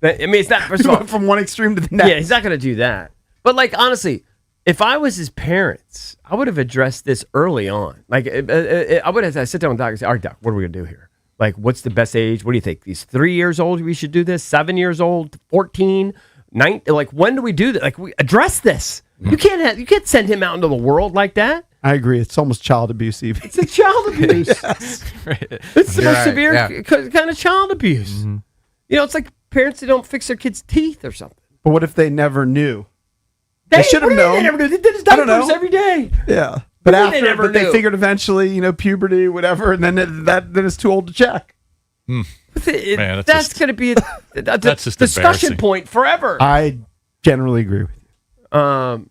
I mean, it's not. First of all, from one extreme to the next. Yeah, he's not going to do that. But like honestly, if I was his parents, I would have addressed this early on. Like I would have sit down with Doc and say, "All right, Doc, what are we going to do here? Like, what's the best age? What do you think? He's 3 years old. We should do this. 7 years old. 14. 9. Like, when do we do that? Like, we address this. You can't send him out into the world like that. I agree. It's almost child abuse, even. It's a child abuse. Yes. It's the most severe kind of child abuse. Mm-hmm. You know, it's like parents that don't fix their kids' teeth or something. But what if they never knew? They should have known. They never knew. They did his diapers every day. Yeah. But They never they knew. figured eventually, puberty, whatever, and then then it's too old to check. Man, That's going to be that's just discussion embarrassing. point forever. I generally agree with you. I'm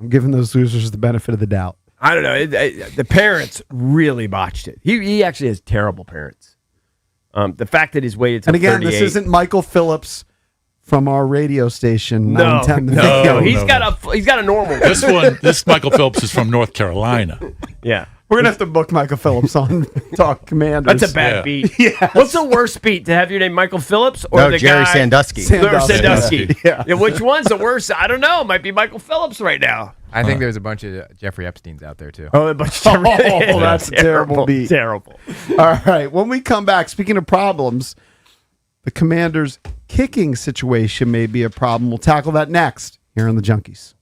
giving those losers the benefit of the doubt. I don't know. The parents really botched it. He actually has terrible parents. The fact that he's waited till And again, 38. this isn't Michael Phillips from our radio station. No, 910 The no, Fan. he's got a normal. This Michael Phelps is from North Carolina. Yeah. We're going to have to book Michael Phillips on Talk Commanders. That's a bad beat. Yeah. What's the worst beat? To have your name Michael Phillips or the Jerry guy Sandusky. Sandusky. Yeah. Which one's the worst? I don't know. It might be Michael Phillips right now. I think there's a bunch of Jeffrey Epsteins out there too. Oh, a bunch Oh, that's a terrible beat. Terrible. All right. When we come back, speaking of problems, the Commanders' kicking situation may be a problem. We'll tackle that next here on the Junkies.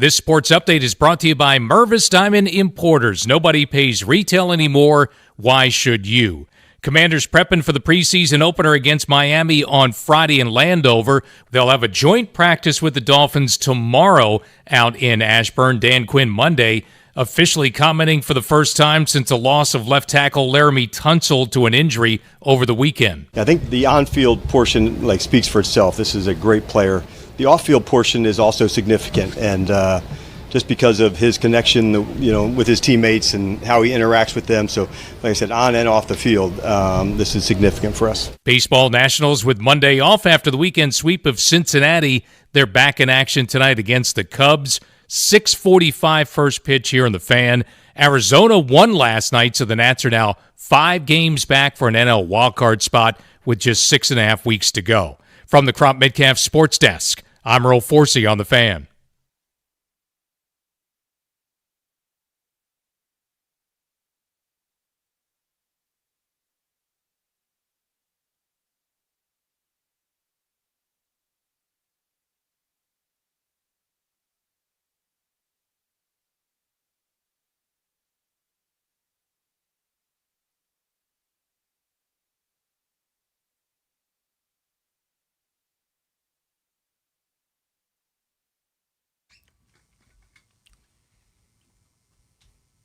This sports update is brought to you by Mervis Diamond Importers. Nobody pays retail anymore. Why should you? Commanders prepping for the preseason opener against Miami on Friday in Landover. They'll have a joint practice with the Dolphins tomorrow out in Ashburn. Dan Quinn Monday officially commenting for the first time since the loss of left tackle Laramie Tunsil to an injury over the weekend. I think the on-field portion speaks for itself. This is a great player. The off-field portion is also significant, and just because of his connection, with his teammates and how he interacts with them. So, like I said, on and off the field, this is significant for us. Baseball Nationals with Monday off after the weekend sweep of Cincinnati. They're back in action tonight against the Cubs. 6:45 first pitch here in the Fan. Arizona won last night, so the Nats are now 5 games back for an NL wildcard spot with just 6.5 weeks to go. From the Crop Metcalf Sports Desk, I'm Earl Forsey on the Fan.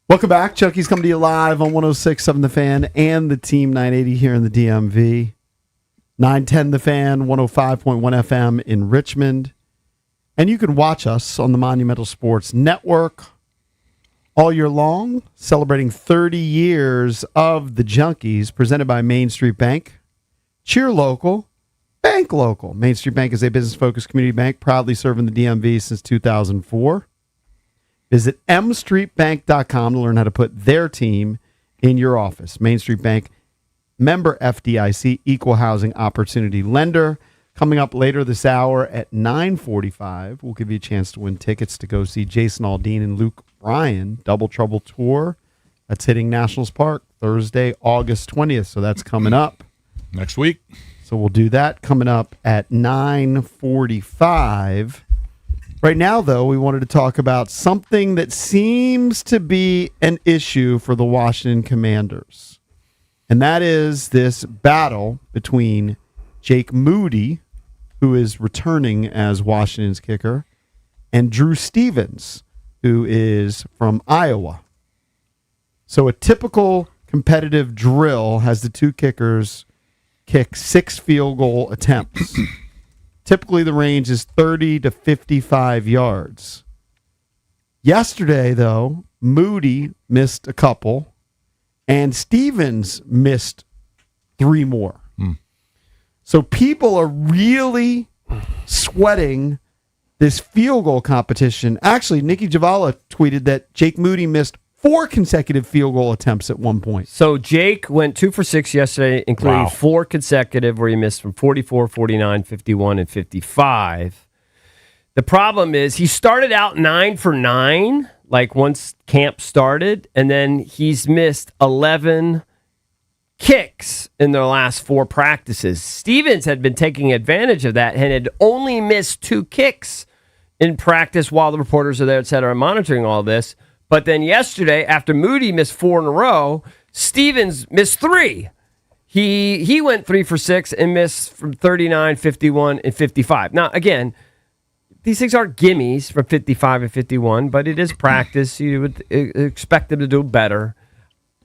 Welcome back. Chucky's coming to you live on 106.7 The Fan and the Team 980 here in the DMV. 910 The Fan, 105.1 FM in Richmond. And you can watch us on the Monumental Sports Network all year long, celebrating 30 years of the Junkies, presented by Main Street Bank. Cheer local, bank local. Main Street Bank is a business-focused community bank, proudly serving the DMV since 2004. Visit mstreetbank.com to learn how to put their team in your office. Main Street Bank, member FDIC, equal housing opportunity lender. Coming up later this hour at 9:45, we'll give you a chance to win tickets to go see Jason Aldean and Luke Bryan, Double Trouble Tour. That's hitting Nationals Park Thursday, August 20th. So that's coming up next week. So we'll do that coming up at 9:45. Right now, though, we wanted to talk about something that seems to be an issue for the Washington Commanders. And that is this battle between Jake Moody, who is returning as Washington's kicker, and Drew Stevens, who is from Iowa. So a typical competitive drill has the two kickers kick 6 field goal attempts. Typically, the range is 30 to 55 yards. Yesterday, though, Moody missed a couple, and Stevens missed 3 more. So people are really sweating this field goal competition. Actually, Nikki Javala tweeted that Jake Moody missed 4 consecutive field goal attempts at one point. So Jake went 2 for 6 yesterday, including 4 consecutive where he missed from 44, 49, 51, and 55. The problem is he started out 9 for 9, like once camp started, and then he's missed 11 kicks in their last 4 practices. Stevens had been taking advantage of that and had only missed 2 kicks in practice while the reporters are there, et cetera, monitoring all this. But then yesterday, after Moody missed 4 in a row, Stevens missed 3. He went 3 for 6 and missed from 39, 51, and 55. Now, again, these things aren't gimmies from 55 and 51, but it is practice. You would expect them to do better.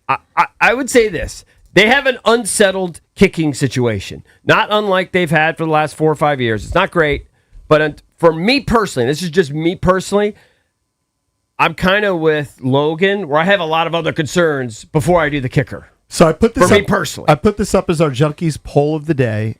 I would say this. They have an unsettled kicking situation, not unlike they've had for the last 4 or 5 years. It's not great, but for me personally, this is just me personally, I'm kind of with Logan, where I have a lot of other concerns before I do the kicker. So I put this for up, me personally. I put this up as our Junkies poll of the day,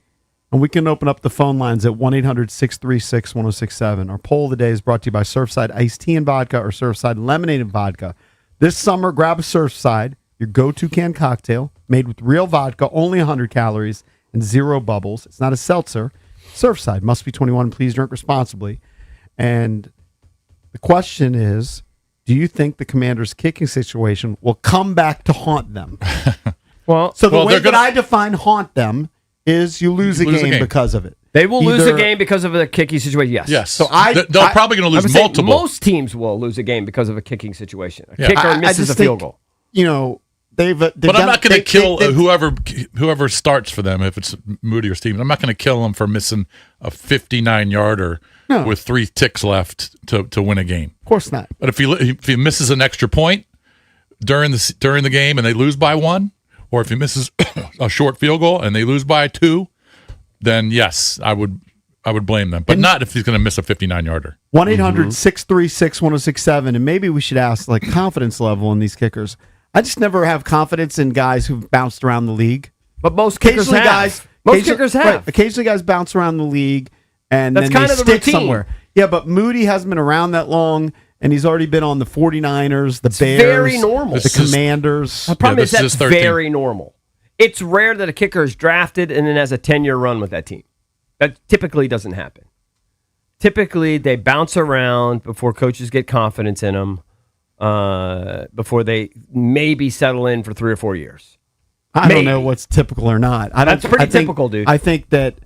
and we can open up the phone lines at 1-800-636-1067. Our poll of the day is brought to you by Surfside Iced Tea and Vodka or Surfside Lemonade and Vodka. This summer, grab a Surfside, your go-to canned cocktail, made with real vodka, only 100 calories, and 0 bubbles. It's not a seltzer. Surfside, must be 21. Please drink responsibly. And the question is, do you think the Commanders' kicking situation will come back to haunt them? Well, so the way that I define haunt them is you lose a game because of it. They will lose a Either- game because of a kicking situation. Yes. Yes. So They're probably going to I would lose say multiple. most teams will lose a game because of a kicking situation. A Yeah. kicker I misses just a field think, goal. You know, they've but I'm not going to kill whoever starts for them if it's Moody or Stevens. I'm not going to kill them for missing a 59-yarder No. with 3 ticks left to win a game. Of course not. But if he misses an extra point during the game and they lose by 1, or if he misses a short field goal and they lose by 2, then yes, I would blame them. But not if he's going to miss a 59-yarder. 1-800-636-1067, and maybe we should ask like confidence level in these kickers. I just never have confidence in guys who've bounced around the league. But most kickers have. Most kickers have. Right, occasionally guys bounce around the league and That's then kind they of the stick routine. somewhere. Yeah, but Moody hasn't been around that long, and he's already been on the 49ers, the Bears, very normal. the Commanders. The problem is this that's is 13. very normal. It's rare that a kicker is drafted and then has a 10-year run with that team. That typically doesn't happen. Typically, they bounce around before coaches get confidence in them, before they maybe settle in for 3 or 4 years. I don't know what's typical or not. That's pretty typical, dude. I think that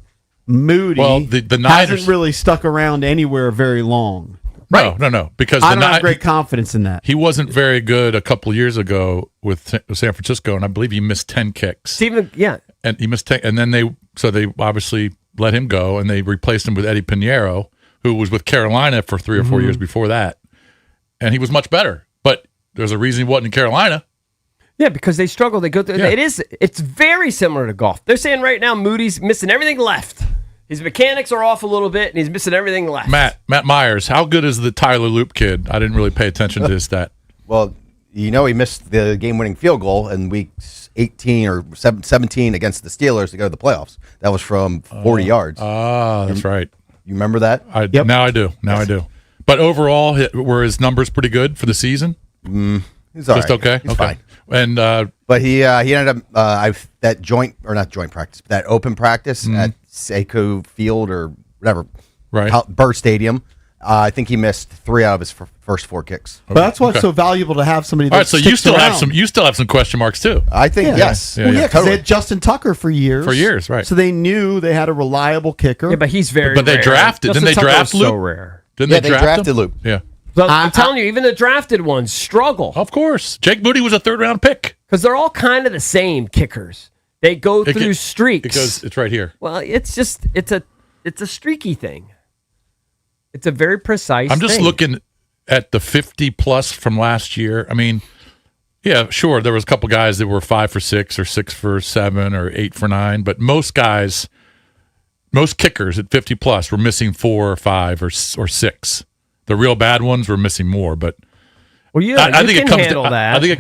Moody the Niners hasn't really stuck around anywhere very long. No, because I don't have great confidence in that. He wasn't very good a couple of years ago with San Francisco, and I believe he missed 10 kicks. Steven, yeah. And he missed 10, and then they obviously let him go, and they replaced him with Eddie Pinheiro, who was with Carolina for 3 or 4 years before that, and he was much better. But there's a reason he wasn't in Carolina. Yeah, because they struggle. They go through. Yeah. It's very similar to golf. They're saying right now Moody's missing everything left. His mechanics are off a little bit, and he's missing everything left. Matt Myers, how good is the Tyler Loop kid? I didn't really pay attention to his stat. Well, he missed the game-winning field goal in week 18 or 17 against the Steelers to go to the playoffs. That was from 40 yards. That's right. You remember that? Now I do. But overall, were his numbers pretty good for the season? He's all Just right. okay? He's Okay. fine. And but he ended up that not joint practice, but that open practice at Seiko Field or whatever, right? Bird Stadium. I think he missed 3 out of his first 4 kicks. But that's why it's so valuable to have somebody. That all right, so you still have some question marks too. I think yes. Well, yeah, because they had Justin Tucker for years. Right. So they knew they had a reliable kicker. Yeah, but he's very. But they rare. drafted. Justin Didn't they Tucker draft is Loop? So rare. Didn't they draft drafted him? Loop? Yeah. But I'm telling you, even the drafted ones struggle. Of course, Jake Moody was a 3rd-round pick because they're all kind of the same kickers. They go through streaks. Because it's right here. Well, it's a streaky thing. It's a very precise. I'm just thing. looking at the 50+ from last year. I mean, yeah, sure, there was a couple guys that were 5 for 6 or 6 for 7 or 8 for 9, but most kickers at 50+ were missing 4 or 5 or 6. The real bad ones were missing more, but I think it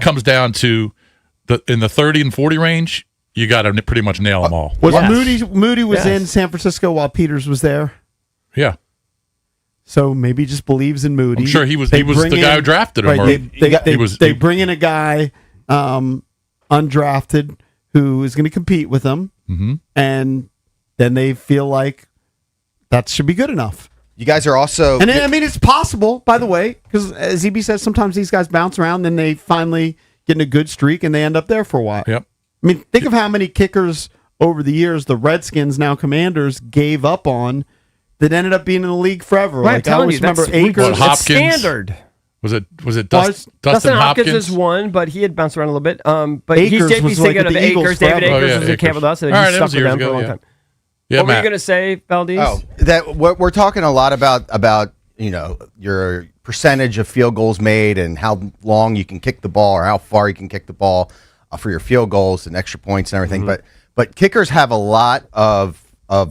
comes down to in the 30 and 40 range. You got to pretty much nail them all. Was Moody was in San Francisco while Peters was there? Yeah. So maybe he just believes in Moody. I'm sure he was the guy who drafted him. Right, they bring in a guy undrafted who is going to compete with them, and then they feel like that should be good enough. You guys are also, and I mean, it's possible, by the way, because as EB says, sometimes these guys bounce around, then they finally get in a good streak, and they end up there for a while. Yep. I mean, think of how many kickers over the years the Redskins, now Commanders, gave up on that ended up being in the league forever. Right, like I always remember Akers. Hopkins. Standard. Was it Dustin Hopkins is one, but he had bounced around a little bit. But Akers he's was thinking like at of the Eagles Akers. David forever. Akers was in camp with us, and All he right, that stuck was with years them for a ago, long yeah. time. Yeah, what were you Matt. going to say, Valdez? Oh, that we're talking a lot about your percentage of field goals made and how long you can kick the ball or how far you can kick the ball for your field goals and extra points and everything. But kickers have a lot of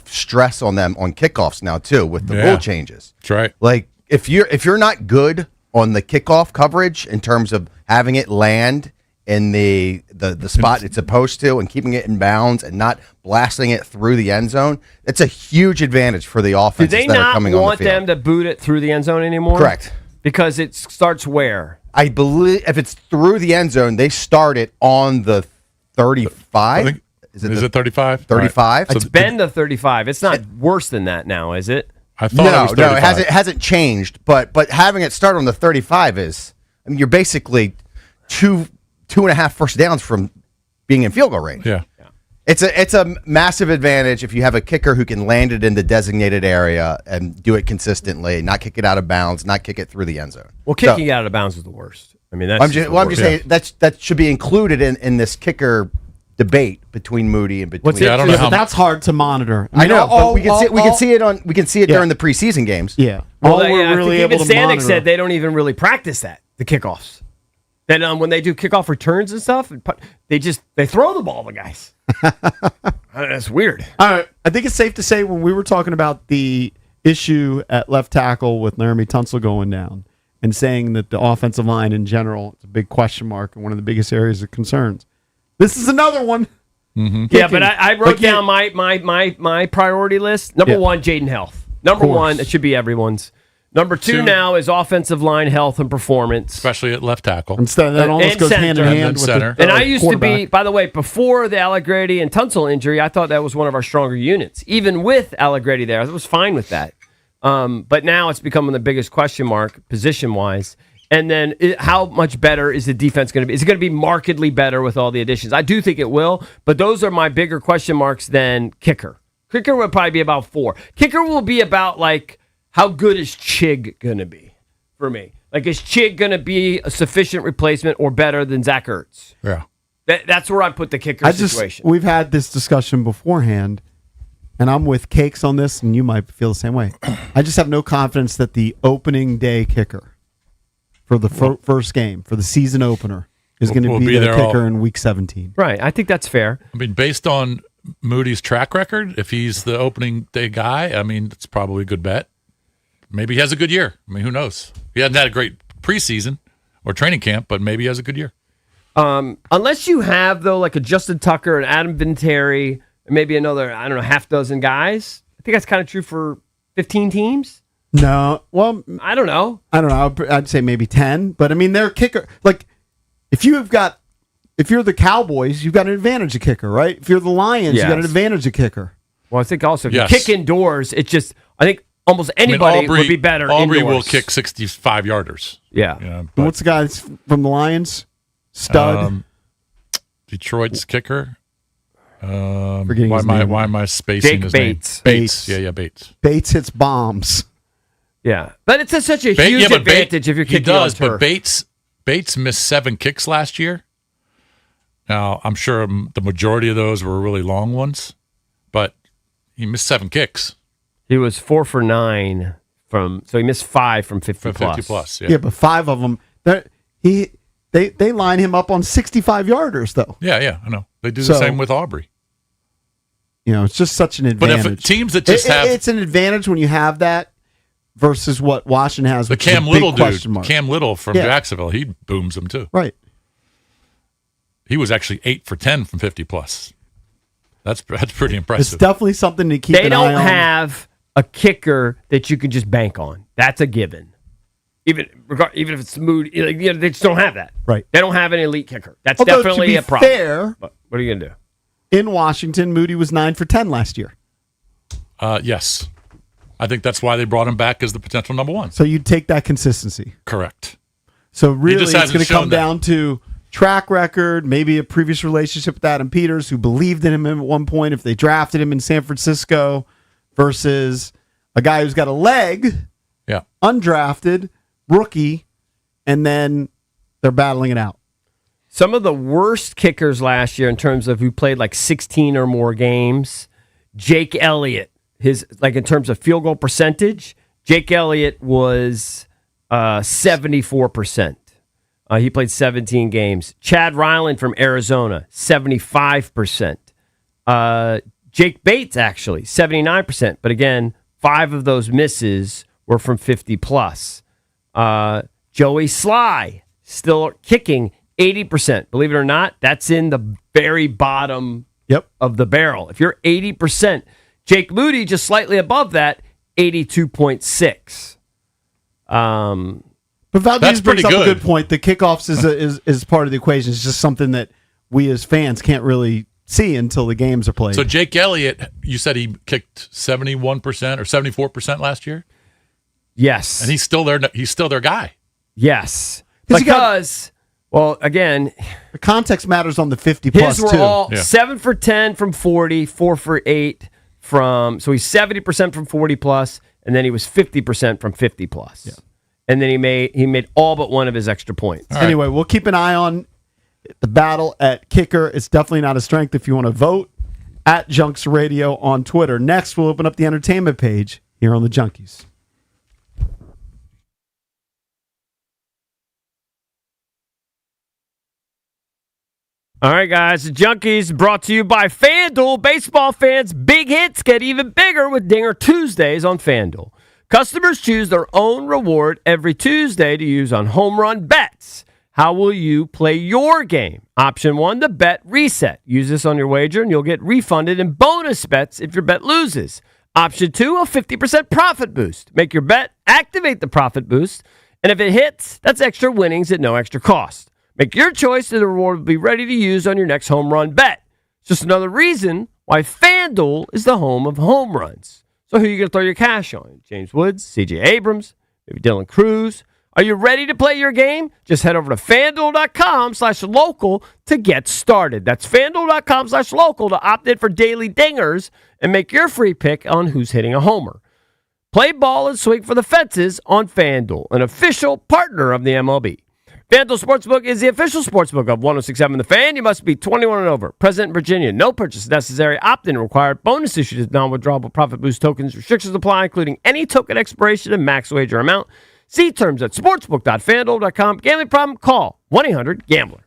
stress on them on kickoffs now too with the rule changes. That's right. Like if you're not good on the kickoff coverage in terms of having it land in the spot it's supposed to and keeping it in bounds and not blasting it through the end zone, it's a huge advantage for the Do offenses they that are not coming on the want field. them to boot it through the end zone anymore? Correct. Because it starts where? I believe if it's through the end zone, they start it on the 35. Is it 35? 35? It's been the 35. It's not worse than that now, is it? I thought it was 35. it hasn't changed. But having it start on the 35 is, I mean, you're basically two and a half first downs from being in field goal range. Yeah. It's a massive advantage if you have a kicker who can land it in the designated area and do it consistently, not kick it out of bounds, not kick it through the end zone. Well, kicking out of bounds is the worst. I mean, that's I'm just saying that should be included in this kicker debate between Moody and between. But that's hard to monitor. I know, but we can see it during the preseason games. Yeah. Well, All we're really even able to Stanek monitor. said they don't even really practice the kickoffs. Then when they do kickoff returns and stuff, they throw the ball to guys. That's weird. All right. I think it's safe to say when we were talking about the issue at left tackle with Laramie Tunsil going down and saying that the offensive line in general is a big question mark and one of the biggest areas of concerns. This is another one. Mm-hmm. Yeah, but I wrote down my priority list. Number one, Jaden Health. Number one, it should be everyone's. Number two now is offensive line health and performance. Especially at left tackle. Instead, that almost goes hand in hand with center. And I used to be, by the way, before the Allegretti and Tunsil injury, I thought that was one of our stronger units. Even with Allegretti there, I was fine with that. But now it's becoming the biggest question mark position-wise. And then how much better is the defense going to be? Is it going to be markedly better with all the additions? I do think it will, but those are my bigger question marks than kicker. Kicker would probably be about 4. Kicker will be about, like, how good is Chig going to be for me? Like, is Chig going to be a sufficient replacement or better than Zach Ertz? Yeah. That's where I put the kicker situation. We've had this discussion beforehand, and I'm with Cakes on this, and you might feel the same way. I just have no confidence that the opening day kicker for the first game, for the season opener, is going to be the kicker in week 17. Right. I think that's fair. I mean, based on Moody's track record, if he's the opening day guy, I mean, it's probably a good bet. Maybe he has a good year. I mean, who knows? He hasn't had a great preseason or training camp, but maybe he has a good year. Unless you have, though, like a Justin Tucker and Adam Vinatieri, and maybe another, I don't know, half dozen guys. I think that's kind of true for 15 teams. No. Well, I don't know. I'd say maybe 10. But, I mean, their kicker, like, if you're the Cowboys, you've got an advantage of kicker, right? If you're the Lions, you've got an advantage of kicker. Well, I think also if you kick indoors, it's just, I think almost anybody would be better Aubrey indoors. will kick 65-yarders. Yeah. What's the guy from the Lions? Stud. Detroit's kicker. Why Forgetting his name. am I spacing Jake his Bates. name? Bates. Yeah, Bates. Bates hits bombs. Yeah. But it's such a huge advantage if you're kicking on turf. But Bates missed 7 kicks last year. Now, I'm sure the majority of those were really long ones, but he missed 7 kicks. He was 4 for 9 so he missed 5 from 50 plus. 50 plus, Yeah, but 5 of them, they line him up on 65-yarders, though. Yeah, I know. They do the same with Aubrey. You know, it's just such an But advantage. if teams that just have... It's an advantage when you have that versus what Washington has, The which is a Cam big Little question dude, mark. Cam Little from Jacksonville, he booms them too. Right. He was actually 8 for 10 from 50 plus. That's pretty impressive. It's definitely something to keep They an eye on. don't have a kicker that you can just bank on. That's a given. Even if it's Moody, they just don't have that. Right. They don't have an elite kicker. That's Although, definitely to be a problem. fair, But what are you gonna do? in Washington, Moody was 9 for 10 last year. Yes. I think that's why they brought him back as the potential number 1. So you'd take that consistency. Correct. So really, it's hasn't going to come shown that. down to track record, maybe a previous relationship with Adam Peters, who believed in him at one point if they drafted him in San Francisco, versus a guy who's got a leg, undrafted, rookie, and then they're battling it out. Some of the worst kickers last year in terms of who played like 16 or more games, Jake Elliott, in terms of field goal percentage, Jake Elliott was 74%. He played 17 games. Chad Ryland from Arizona, 75%. Jake Bates, actually, 79%. But again, 5 of those misses were from 50 plus. Joey Sly, still kicking 80%. Believe it or not, that's in the very bottom of the barrel. If you're 80%, Jake Moody just slightly above that, 82.6. But Valdez brings up a good point. The kickoffs is part of the equation. It's just something that we as fans can't really see until the games are played. So Jake Elliott, you said he kicked 71% or 74% last year? Yes. And he's still their guy. Yes. Because Well, again, the context matters on the 50 plus his were too. all 7 for 10 from 40, 4 for 8 from. So he's 70% from 40 plus, and then he was 50% from 50 plus. Yeah. And then he made all but one of his extra points. Anyway, we'll keep an eye on the battle at kicker. It's definitely not a strength if you want to vote at Junks Radio on Twitter. Next, we'll open up the entertainment page here on the Junkies. All right, guys, the Junkies brought to you by FanDuel. Baseball fans, big hits get even bigger with Dinger Tuesdays on FanDuel. Customers choose their own reward every Tuesday to use on home run bets. How will you play your game? Option 1, the bet reset. Use this on your wager and you'll get refunded in bonus bets if your bet loses. Option 2, a 50% profit boost. Make your bet, activate the profit boost, and if it hits, that's extra winnings at no extra cost. Make your choice and the reward will be ready to use on your next home run bet. It's just another reason why FanDuel is the home of home runs. So who are you going to throw your cash on? James Woods, C.J. Abrams, maybe Dylan Cruz. Are you ready to play your game? Just head over to FanDuel.com/local to get started. That's FanDuel.com/local to opt in for daily dingers and make your free pick on who's hitting a homer. Play ball and swing for the fences on FanDuel, an official partner of the MLB. FanDuel Sportsbook is the official sportsbook of 106.7 The Fan. You must be 21 and over. Present in Virginia. No purchase necessary. Opt-in required. Bonus issued as non-withdrawable profit boost tokens. Restrictions apply, including any token expiration and max wager amount. See terms at sportsbook.fanduel.com. Gambling problem? Call 1-800-GAMBLER.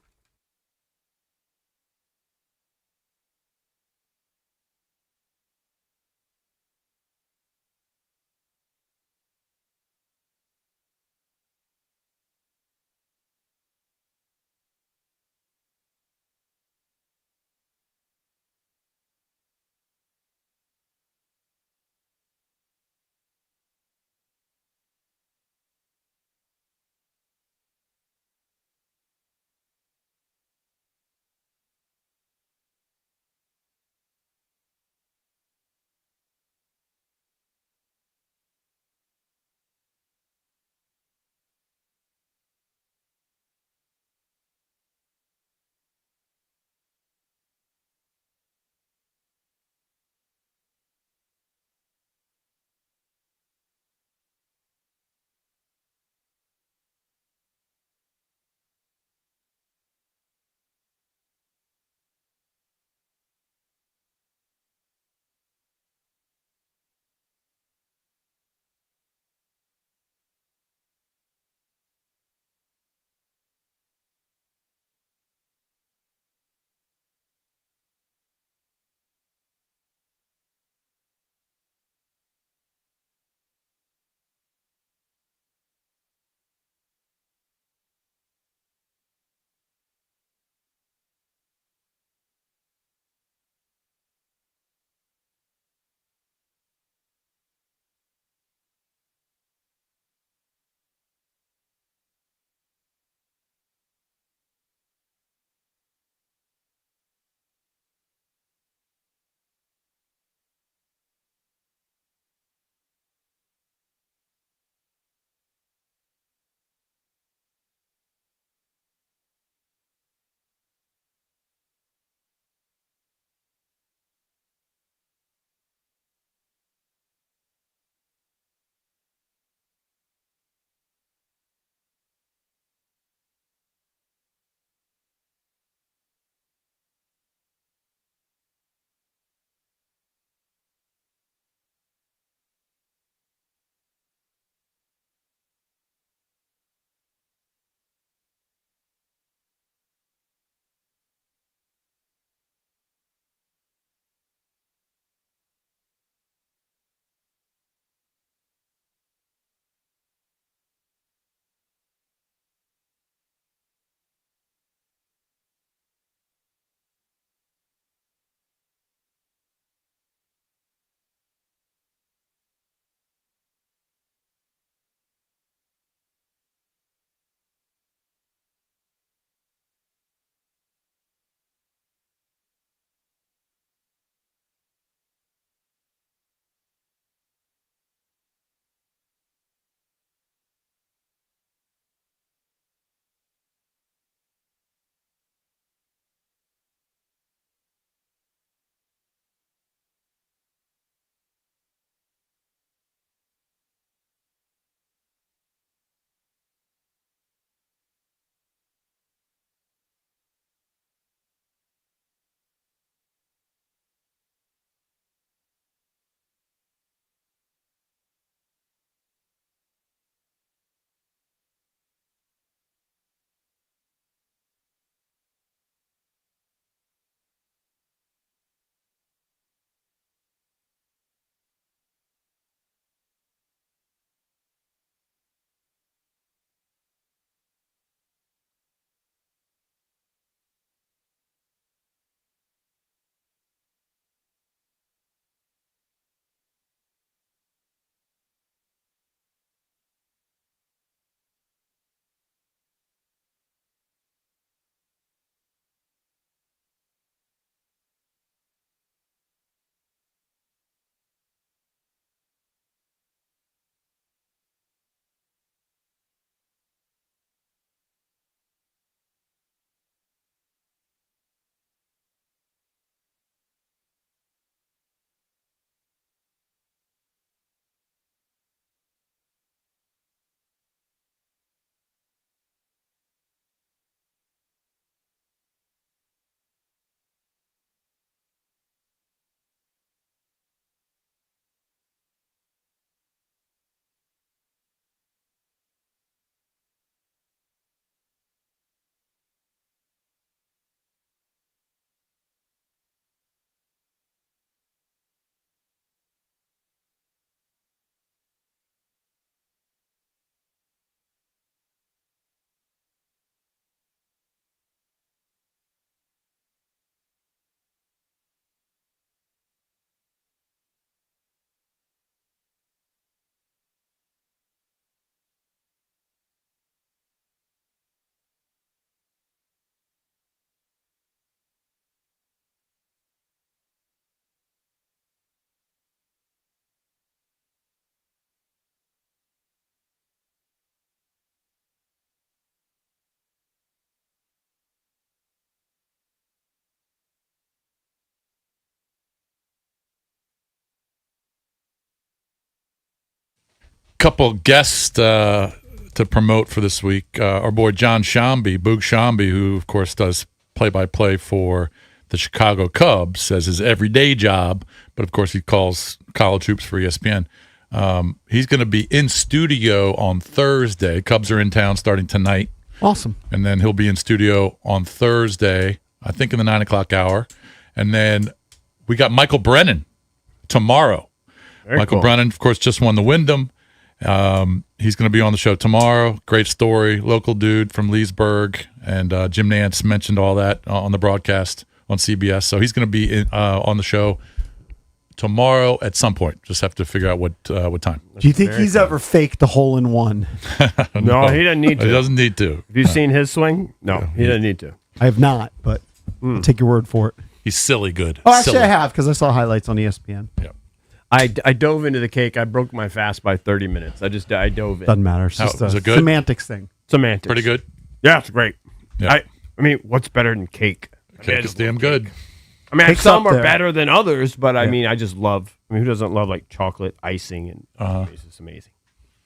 Couple guests to promote for this week. Our boy John Shambi, Boog Shambi, who of course does play-by-play for the Chicago Cubs as his everyday job, but of course he calls college hoops for ESPN. He's going to be in studio on Thursday. Cubs are in town starting tonight. Awesome. And then he'll be in studio on Thursday, I think in the 9 o'clock hour. And then we got Michael Brennan tomorrow. Michael Brennan, of course, just won the Wyndham. He's going to be on the show tomorrow. Great story, local dude from Leesburg. And Jim Nantz mentioned all that on the broadcast on CBS. So he's going to be on the show tomorrow at some point. Just have to figure out what time. Do you think he's ever faked the hole-in-one? No, he doesn't need to. He doesn't need to. Have you seen his swing? No, he doesn't need to. I have not, but I'll take your word for it. He's silly good. Oh, actually, Silly. I have because I saw highlights on ESPN. Yeah. I dove into the cake. I broke my fast by 30 minutes. I dove in. Doesn't matter. It's just was a it good? semantics thing. Semantics. Pretty good. Yeah, it's great. Yeah. I mean, what's better than cake? Cake is damn good. I mean, Cake's some up are there. better than others, but I mean, I just love. I mean, who doesn't love like chocolate icing and it's just amazing.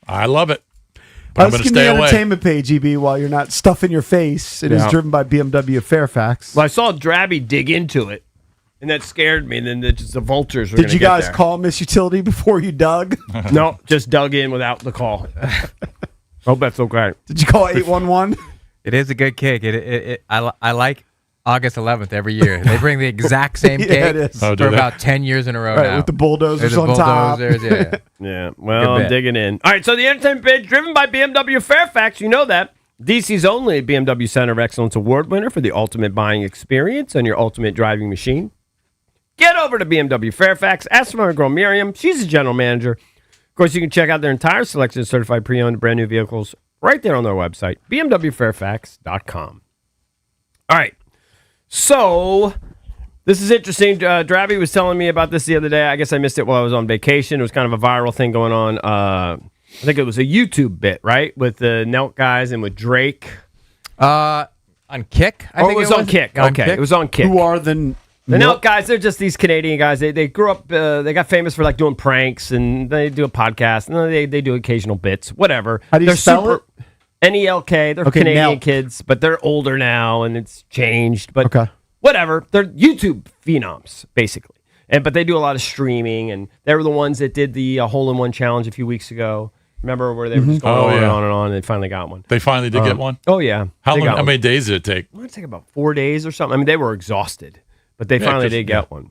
I love it. But I'm Let's going to give me stay the away. entertainment page, EB, while you're not stuffing your face. It is Yeah. driven by BMW Fairfax. Well, I saw Drabby dig into it, and that scared me. And then the vultures were Did gonna you get guys there. call Miss Utility before you dug? No, just dug in without the call. Hope that's okay. Did you call 811? It is a good cake. I like August 11th every year. They bring the exact same Yeah, cake it is. Oh, do for they? about 10 years in a row Right, now. with the bulldozers There's the on top. bulldozers, yeah. Yeah, well, Good I'm bit. digging in. All right, so the entertainment page driven by BMW Fairfax. You know that. DC's only BMW Center of Excellence Award winner for the ultimate buying experience and your ultimate driving machine. Get over to BMW Fairfax. Ask my girl Miriam. She's the general manager. Of course, you can check out their entire selection of certified pre-owned brand new vehicles right there on their website, bmwfairfax.com. All right. So, this is interesting. Drabby was telling me about this the other day. I guess I missed it while I was on vacation. It was kind of a viral thing going on. I think it was a YouTube bit, right? With the Nelk guys and with Drake. On Kick, I think it was on Kick. On Okay, Kick? it was on Kick. Who are the Nelk guys, they're just these Canadian guys. They grew up, they got famous for like doing pranks and they do a podcast and they do occasional bits, whatever. How do you they're spell it? Nelk. They're Okay, Canadian Nelk. kids, but they're older now and it's changed. But Okay. whatever. They're YouTube phenoms, basically. But they do a lot of streaming, and they were the ones that did the hole-in-one challenge a few weeks ago. Remember where they were just going Oh, on and yeah. on and on, and they finally got one. They finally did get one? Oh, yeah. How They long? got How one. many days did it take? It would take about 4 days or something. I mean, they were exhausted, but they finally 'cause- did get one.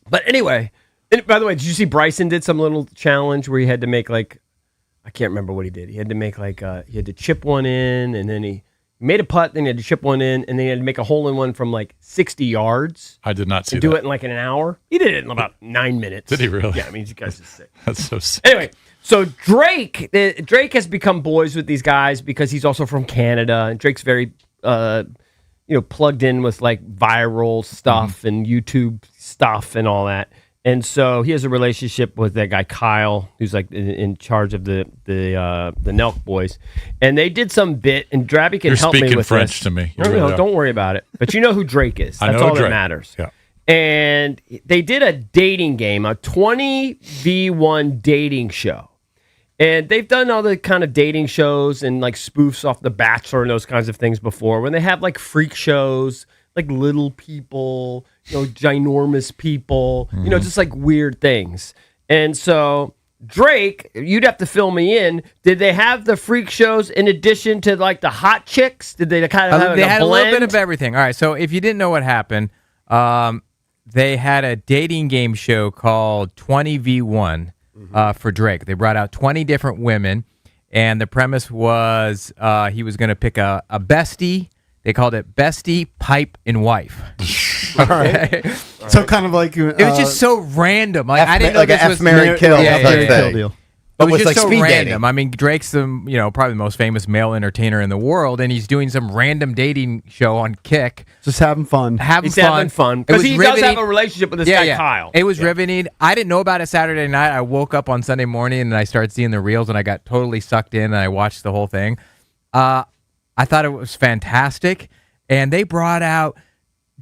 But anyway, and by the way, did you see Bryson did some little challenge where he had to make like, I can't remember what he did. He had to make like, he had to chip one in, and then he made a putt, then he had to chip one in, and then he had to make a hole in one from like 60 yards. I did not see And that. do it in like an hour. He did it in about 9 minutes. Did he really? Yeah, I mean, you guys are sick. That's so sick. Anyway, so Drake has become boys with these guys because he's also from Canada, and Drake's very, plugged in with like viral stuff and YouTube stuff and all that. And so he has a relationship with that guy Kyle, who's like in charge of the Nelk boys, and they did some bit. And Drabby can You're help me speaking with French this. to me. You No, really are. don't worry about it. But you know who Drake is. I That's know all that Drake. matters. Yeah. And they did a dating game, a 20v1 dating show. And they've done all the kind of dating shows and like spoofs off The Bachelor and those kinds of things before when they have like freak shows, like little people, ginormous people, just like weird things. And so Drake, you'd have to fill me in. Did they have the freak shows in addition to like the hot chicks? Did they kind of have They like had a a little bit blend? of everything. All right, so if you didn't know what happened, they had a dating game show called 20v1 for Drake. They brought out 20 different women, and the premise was he was going to pick a bestie. They called it Bestie, Pipe, and Wife. All right. So kind of like It was just so random. Like I didn't know like this a was F, marry, kill Yeah, type yeah, thing. deal. But It was with just like so speed random. dating. I mean, Drake's probably the most famous male entertainer in the world, and he's doing some random dating show on Kick. Just having fun. He's having fun. It Because was he does have riveting. a relationship with this guy, Kyle. It was riveting. I didn't know about it Saturday night. I woke up on Sunday morning and I started seeing the reels, and I got totally sucked in, and I watched the whole thing. I thought it was fantastic, and they brought out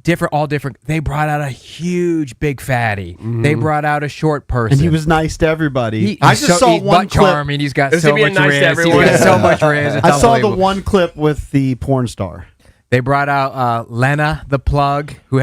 different. They brought out a huge big fatty. They brought out a short person. And he was nice to everybody. I just saw one clip. Charming. He's got so much riz. He's got so much riz. I saw the one clip with the porn star. They brought out Lena the plug, who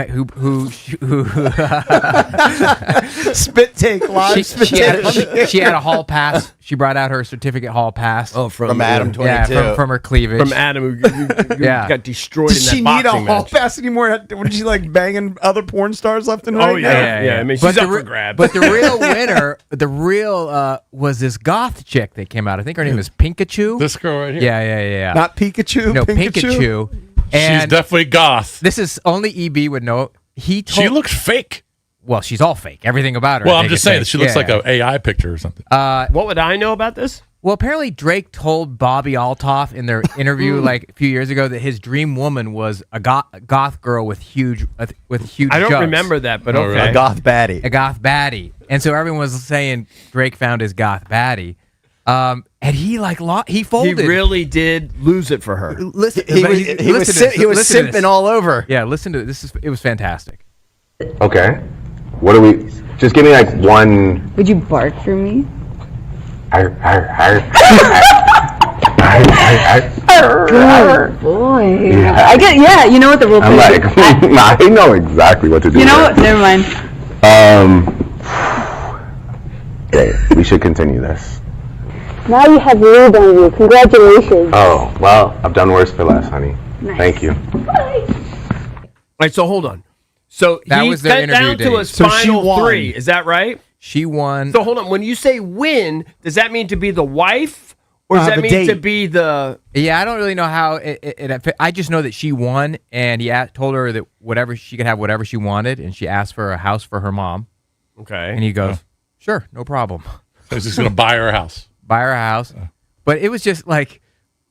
spit take live. She had a hall pass. She brought out her certificate hall pass. Oh, from Adam 22. Yeah, from her cleavage. From Adam, who got destroyed. Does in she that need a boxing hall match. pass anymore? Was she like banging other porn stars left and right? Oh yeah. I mean, she's up for grabs. But the real winner, was this goth chick that came out. I think her name is Pikachu. This girl right here. Yeah. Not Pikachu. No, Pikachu. She's definitely goth. This is only EB would know. She looks fake. Well, she's all fake. Everything about her. Well, I'm just saying that she looks like an AI picture or something. What would I know about this? Well, apparently Drake told Bobby Altoff in their interview like a few years ago that his dream woman was a goth girl with huge I don't jugs. remember that, but okay. A goth baddie. A goth baddie. And so everyone was saying Drake found his goth baddie. And he he folded. He really did lose it for her. Listen, He was simping all over. Yeah, listen to this. It was fantastic. Okay. What do we? Just give me like one. Would you bark for me? Good boy. Yeah. I get. Yeah, you know what the rule I'm plays. like, I know exactly what to do. You know what? Never mind. Okay, we should continue this. Now you have lube on you. Congratulations. Oh, well, I've done worse for less, honey. Nice. Thank you. All right, so hold on. So That he was their got interview down to date. a So she final won. 3. Is that right? She won. So hold on. When you say win, does that mean to be the wife, or does Have that a mean to date. be the? Yeah, I don't really know how it I just know that she won, and he told her that whatever she could have whatever she wanted, and she asked for a house for her mom, Okay. and he goes, "Sure, no problem." So he's just going to buy her a house. Buy her a house. But it was just like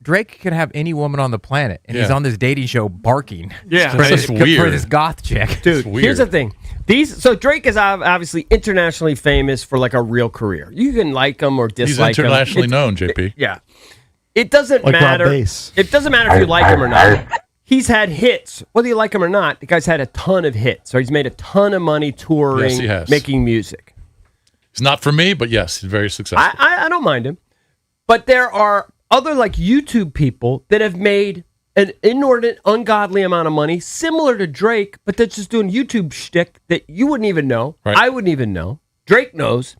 Drake could have any woman on the planet, and he's Yeah. on this dating show barking. Yeah. for That's this, weird. for this goth chick. Dude, weird. here's the thing. So Drake is obviously internationally famous for like a real career. You can like him or He's dislike him. internationally known, JP. Yeah. It doesn't Like Rob matter. Bass. It doesn't matter if you like him or not. He's had hits. Whether you like him or not, the guy's had a ton of hits. So he's made a ton of money touring, Yes, he has. making music. It's not for me, but yes, he's very successful. I don't mind him. But there are other like YouTube people that have made an inordinate, ungodly amount of money, similar to Drake, but they're just doing YouTube shtick that you wouldn't even know. Right. I wouldn't even know. Drake knows.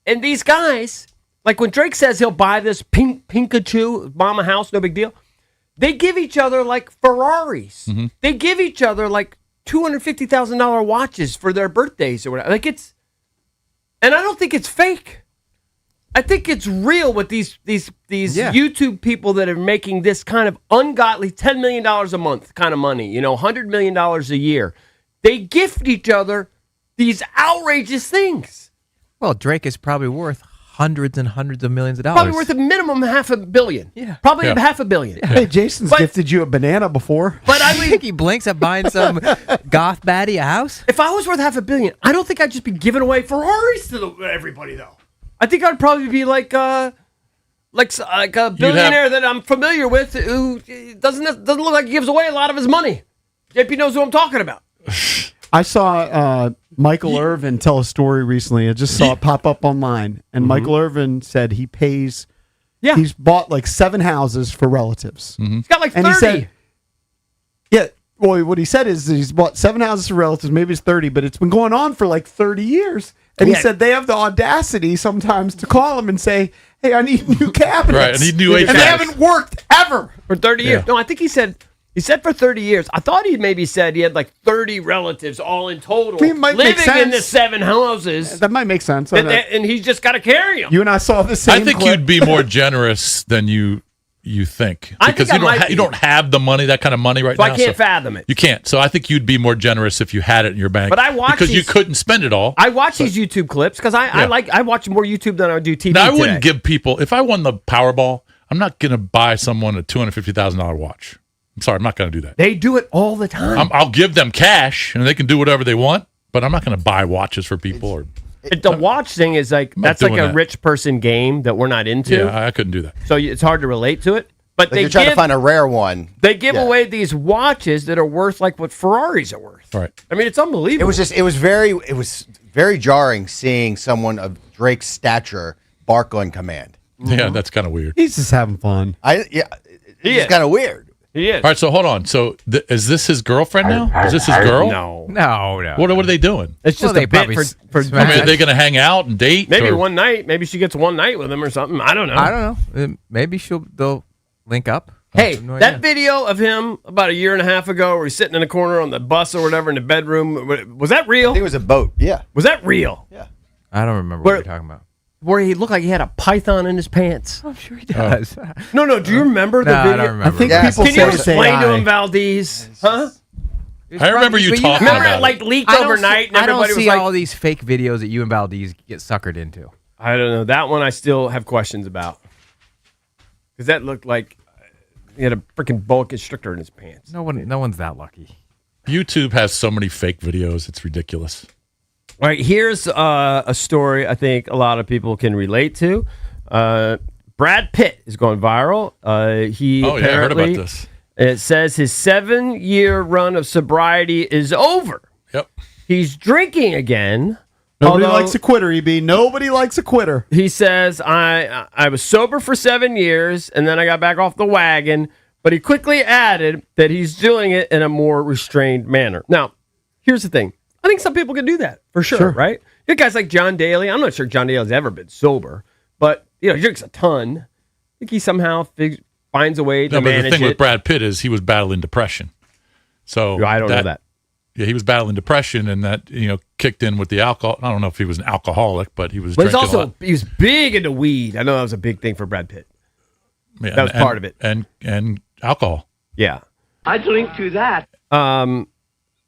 And these guys, like when Drake says he'll buy this Pikachu, mama house, no big deal, they give each other like Ferraris. Mm-hmm. They give each other like $250,000 watches for their birthdays or whatever. Like and I don't think it's fake. I think it's real with these YouTube people that are making this kind of ungodly $10 million a month kind of money, $100 million a year. They gift each other these outrageous things. Well, Drake is probably worth hundreds and hundreds of millions of dollars. Probably worth a minimum $500 million. Yeah. Probably Yeah. $500 million. Hey, Jason's gifted you a banana before. But I I mean, think he blinks at buying some goth baddie a house. if I was worth $500 million, I don't think I'd just be giving away Ferraris to everybody, though. I think I'd probably be like a billionaire that I'm familiar with who doesn't look like he gives away a lot of his money. JP knows who I'm talking about. I saw Michael Irvin tell a story recently. I just saw it pop up online. And Michael Irvin said he pays, he's bought like 7 houses for relatives. He's got like 30. And he said, yeah, well, what he said is that he's bought 7 houses for relatives, maybe it's 30, but it's been going on for like 30 years. And he said they have the audacity sometimes to call him and say, hey, I need new cabinets. Right, I need new And HVACs. they haven't worked ever. For 30 years. No, I think he said for 30 years. I thought he maybe said he had like 30 relatives all in total I mean, it might make living in the sense. 7 houses. That might make sense. And he's just got to carry them. You and I saw the same I think clip. you'd be more generous than you think I because think I might you be. don't have the money, that kind of money right So now. I can't fathom it. You can't. So I think you'd be more generous if you had it in your bank. But I watch because you these- couldn't spend it all. I watch these YouTube clips because I watch more YouTube than I do TV. Now I today. wouldn't give people if I won the Powerball. I'm not going to buy someone a $250,000 watch. I'm sorry, I'm not going to do that. They do it all the time. I'll give them cash and they can do whatever they want. But I'm not going to buy watches for people The watch thing is like not that's like doing a that. rich person game that we're not into. Yeah, I couldn't do that. So it's hard to relate to it. But Like you're trying to find a rare one. They give Yeah. away these watches that are worth like what Ferraris are worth. Right. I mean, it's unbelievable. It was very jarring seeing someone of Drake's stature bark on command. Yeah, that's kind of weird. He's just having fun. It's kind of weird. He is. All right, so hold on. So is this his girlfriend now? Is this his girl? No. What are they doing? It's just they a bit probably for I mean, are they going to hang out and date? maybe or- one night. Maybe she gets one night with him or something. I don't know. I don't know. Maybe they'll link up. Hey, I have no that idea. video of him about a year and a half ago where he's sitting in a corner on the bus or whatever in the bedroom, was that real? I think it was a boat. Yeah. Was that real? Yeah. I don't remember Where- what you're talking about. Where he looked like he had a python in his pants. I'm sure he does. No, do you remember the No, I video? don't remember. I think Yeah. people Can say you it's explain to AI. him, Valdez? Huh? I remember you But talking Remember about it like it. leaked I don't overnight and see, I don't everybody was see like, all these fake videos that you and Valdez get suckered into. I don't know. That one I still have questions about. Because that looked like he had a freaking boa constrictor in his pants. No one's that lucky. YouTube has so many fake videos. It's ridiculous. All right, here's a story I think a lot of people can relate to. Brad Pitt is going viral. He Oh, yeah, I heard about apparently- this. It says his 7-year run of sobriety is over. Yep. He's drinking again. Nobody although likes a quitter, EB. Nobody likes a quitter. He says, I was sober for 7 years, and then I got back off the wagon. But he quickly added that he's doing it in a more restrained manner. Now, here's the thing. I think some people can do that, for sure, right? You have guys like John Daly. I'm not sure John Daly's ever been sober, but he drinks a ton. I think he somehow finds a way to No, but manage the thing it. with Brad Pitt is he was battling depression. So I don't know that. Yeah, he was battling depression, and that kicked in with the alcohol. I don't know if he was an alcoholic, but he was. But he's drinking a also lot. he was big into weed. I know that was a big thing for Brad Pitt. Yeah, that was part of it. and alcohol. Yeah. I drink to that.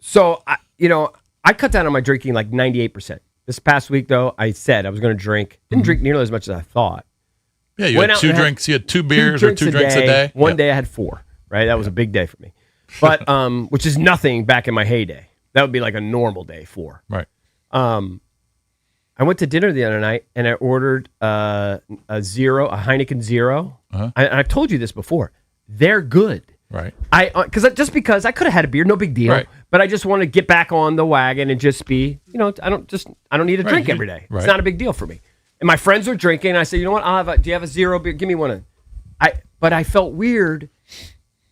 So I cut down on my drinking like 98%. This past week though, I said I was going to drink. Didn't drink nearly as much as I thought. Yeah, you Went had out two and had drinks. You had two beers or two drinks a day. One day I had 4. Right, that was a big day for me. But which is nothing back in my heyday. That would be like a normal day 4. Right. I went to dinner the other night and I ordered a Heineken Zero. I've told you this before. They're good. Right. Because I could have had a beer, no big deal. Right. But I just want to get back on the wagon and just be, I don't need a drink every day. Right. It's not a big deal for me. And my friends are drinking. And I said, you know what? Do you have a zero beer? Give me one. But I felt weird.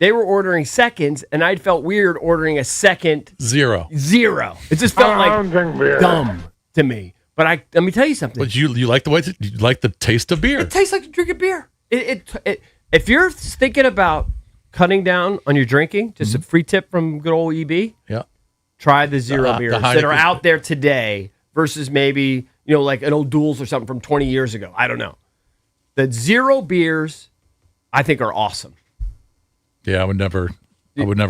They were ordering seconds, and I felt weird ordering a second Zero. It just felt like dumb to me. But let me tell you something. But you like the way you like the taste of beer. It tastes like drinking beer. If you're thinking about cutting down on your drinking, just a free tip from good old EB. Yeah. Try the zero beers that are Heineken. out there today versus maybe like an old Duels or something from 20 years ago. I don't know. The zero beers, I think, are awesome. Yeah, I would never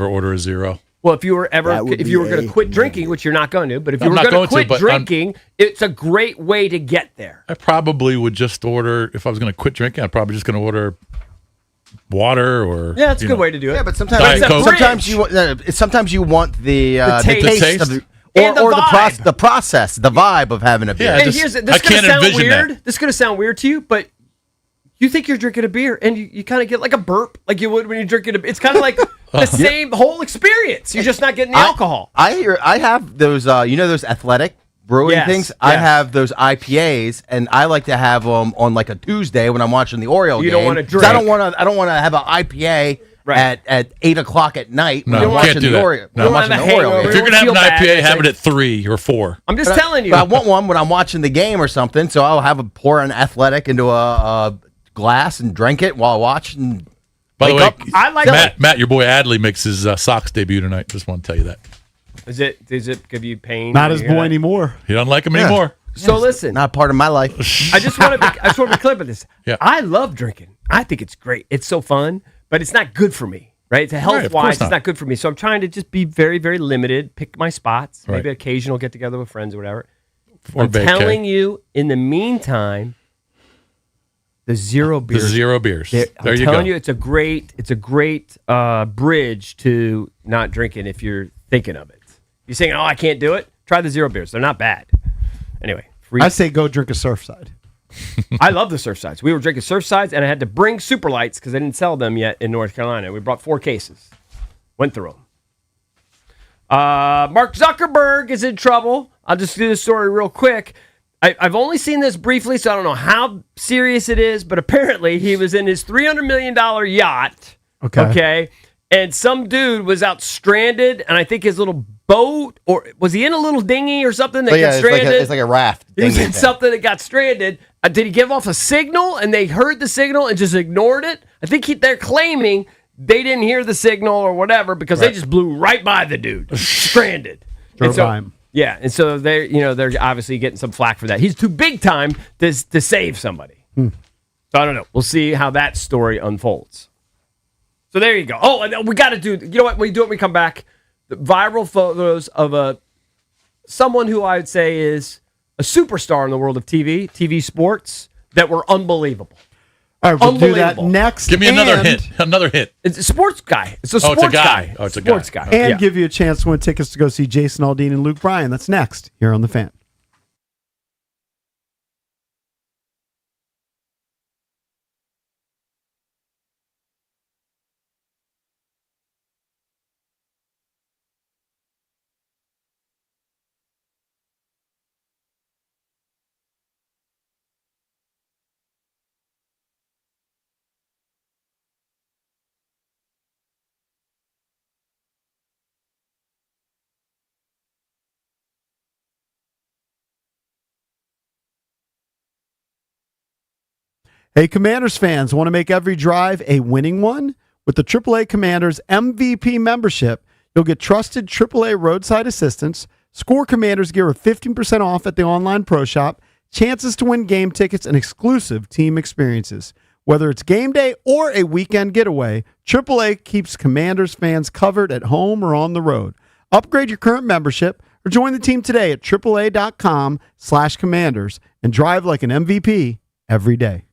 order a zero. Well, if you were going to quit drinking, which you're not going to, but if you I'm were not going to quit but drinking, it's a great way to get there. I probably would just order, if I was going to quit drinking, I'm probably just going to order water or. Yeah, it's a good way to do it. Yeah, but Diet Coke. sometimes you want the taste. of the, And the or vibe. the process, the vibe of having a beer. And here's this is going to sound weird. This is going to sound weird to you, but you think you're drinking a bear and you kind of get like a burp like you would when you're drinking it's kind of like the same whole experience. You're just not getting the alcohol. I have those those athletic brewing Yes, things. I yes. have those IPAs, and I like to have them on like a Tuesday when I'm watching the Oriole You game. don't wanna 'Cause drink. I don't want to have an IPA at 8:00 at night when No, I'm you watching can't do the that. Oriole. No. when I'm watching the Oriole game. If you're going to have an feel bad. IPA, It's have it like- at 3 or 4. I'm just telling you. But I want one when I'm watching the game or something, so I'll have pour an athletic into a glass and drink it while I watch. And By the wake way, up. I like Matt, your boy Adley makes his Sox debut tonight. Just want to tell you that. Does it give you pain? Not when his you hear boy that? anymore. He doesn't like him anymore. So listen, not part of my life. I just want to be clear about this. Yeah. I love drinking. I think it's great. It's so fun, but it's not good for me. Right? It's Right, health of wise, course it's not. not good for me. So I'm trying to just be very, very limited. Pick my spots. Right. Maybe occasional get together with friends or whatever. Or I'm vacay. telling you, in the meantime, the zero The beers. zero beers. I'm There you telling go. you, it's a great bridge to not drinking if you're thinking of it. You're saying, "Oh, I can't do it." Try the zero beers. They're not bad. Anyway, free. I say go drink a Surfside. I love the Surfsides. We were drinking Surfsides, and I had to bring Super Lights because they didn't sell them yet in North Carolina. We brought 4 cases. Went through them. Mark Zuckerberg is in trouble. I'll just do this story real quick. I've only seen this briefly, so I don't know how serious it is, but apparently he was in his $300 million yacht. Okay. And some dude was out stranded, and I think his little boat, or was he in a little dinghy or something that got stranded? It's like a raft. He was in something that got stranded. Did he give off a signal, and they heard the signal and just ignored it? I think they're claiming they didn't hear the signal or whatever because they just blew right by the dude, stranded. Drove by him. Yeah, and so they're obviously getting some flack for that. He's too big time to save somebody. So I don't know. We'll see how that story unfolds. So there you go. Oh, and we got to do. You know what? We do it when we come back. The viral photos of someone who I would say is a superstar in the world of TV sports that were unbelievable. All right, we'll do that next. Give me another hit. Another hit. It's a sports guy. It's a Oh, sports it's a guy. guy. Oh, it's a sports guy. guy. And Yeah. give you a chance to win tickets to go see Jason Aldean and Luke Bryan. That's next here on The Fan. Hey, Commanders fans, want to make every drive a winning one? With the AAA Commanders MVP membership, you'll get trusted AAA roadside assistance, score Commanders gear with 15% off at the online pro shop, chances to win game tickets, and exclusive team experiences. Whether it's game day or a weekend getaway, AAA keeps Commanders fans covered at home or on the road. Upgrade your current membership or join the team today at AAA.com/Commanders and drive like an MVP every day.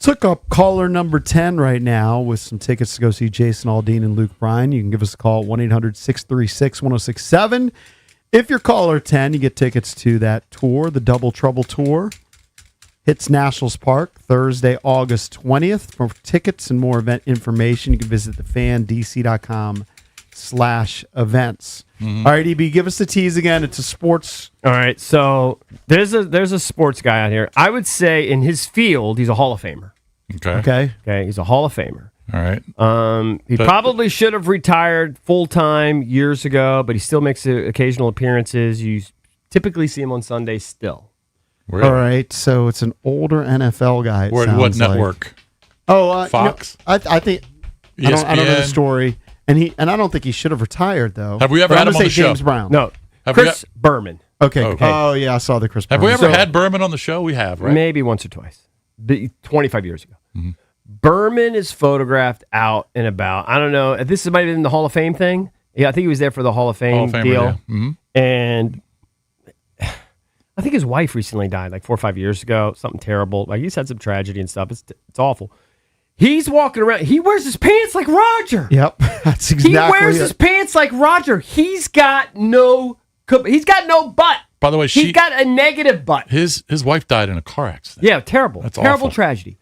Took up caller number 10 right now with some tickets to go see Jason Aldean and Luke Bryan. You can give us a call at 1-800-636-1067. If you're caller 10, you get tickets to that tour, the Double Trouble Tour. Hits Nationals Park Thursday, August 20th. For tickets and more event information, you can visit thefandDC.com/events. Mm-hmm. All right, EB, give us the tease again. It's a sports. All right, so there's a sports guy out here. I would say in his field, he's a Hall of Famer. Okay. He's a Hall of Famer. All right. He probably should have retired full time years ago, but he still makes occasional appearances. You typically see him on Sundays still. Really? All right, so it's an older NFL guy. It What sounds like. network? Oh, Fox. I think I don't know the ESPN? story, and I don't think he should have retired though. Have we ever But had I'm him gonna on say the show? James Brown. No, Have we Chris Berman. Okay. Okay. Oh yeah, I saw the Chris. Have Berman. we ever had Berman on the show? We have, right? Maybe once or twice. 25 years ago. Mm-hmm. Berman is photographed out and about. I don't know. This might have been the Hall of Fame thing. Yeah, I think he was there for the Hall of Fame Hall of Famer, deal. yeah. Mhm. And I think his wife recently died, like 4 or 5 years ago. Something terrible. Like he's had some tragedy and stuff. It's awful. He's walking around. He wears his pants like Roger. Yep, that's exactly. He wears his pants like Roger. He's got no butt. By the way, He's got a negative butt. his wife died in a car accident. Yeah, terrible. That's terrible awful. tragedy.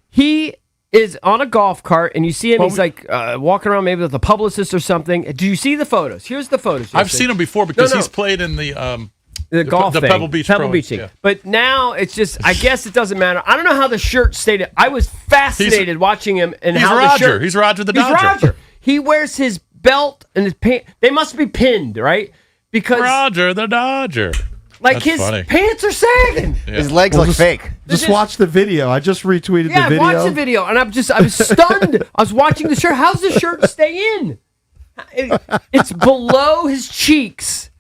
He is on a golf cart, and you see him. He's like walking around, maybe with a publicist or something. Do you see the photos? Here's the photos. I've seen him before because No. he's played in the golf the thing. Pebble Beach Pro. thing. Yeah. But now it's just. I guess it doesn't matter. I don't know how the shirt stayed. I was fascinated watching him and He's how the Roger. shirt. He's Roger the He's Dodger. Roger. He wears his belt and his pants. They must be pinned, right? Because Roger the Dodger. like That's his funny. pants are sagging. His legs look fake. Just watch the video. I just retweeted Yeah, the video. I watched the video, and I was stunned. I was watching the shirt. How's the shirt stay in? It's below his cheeks,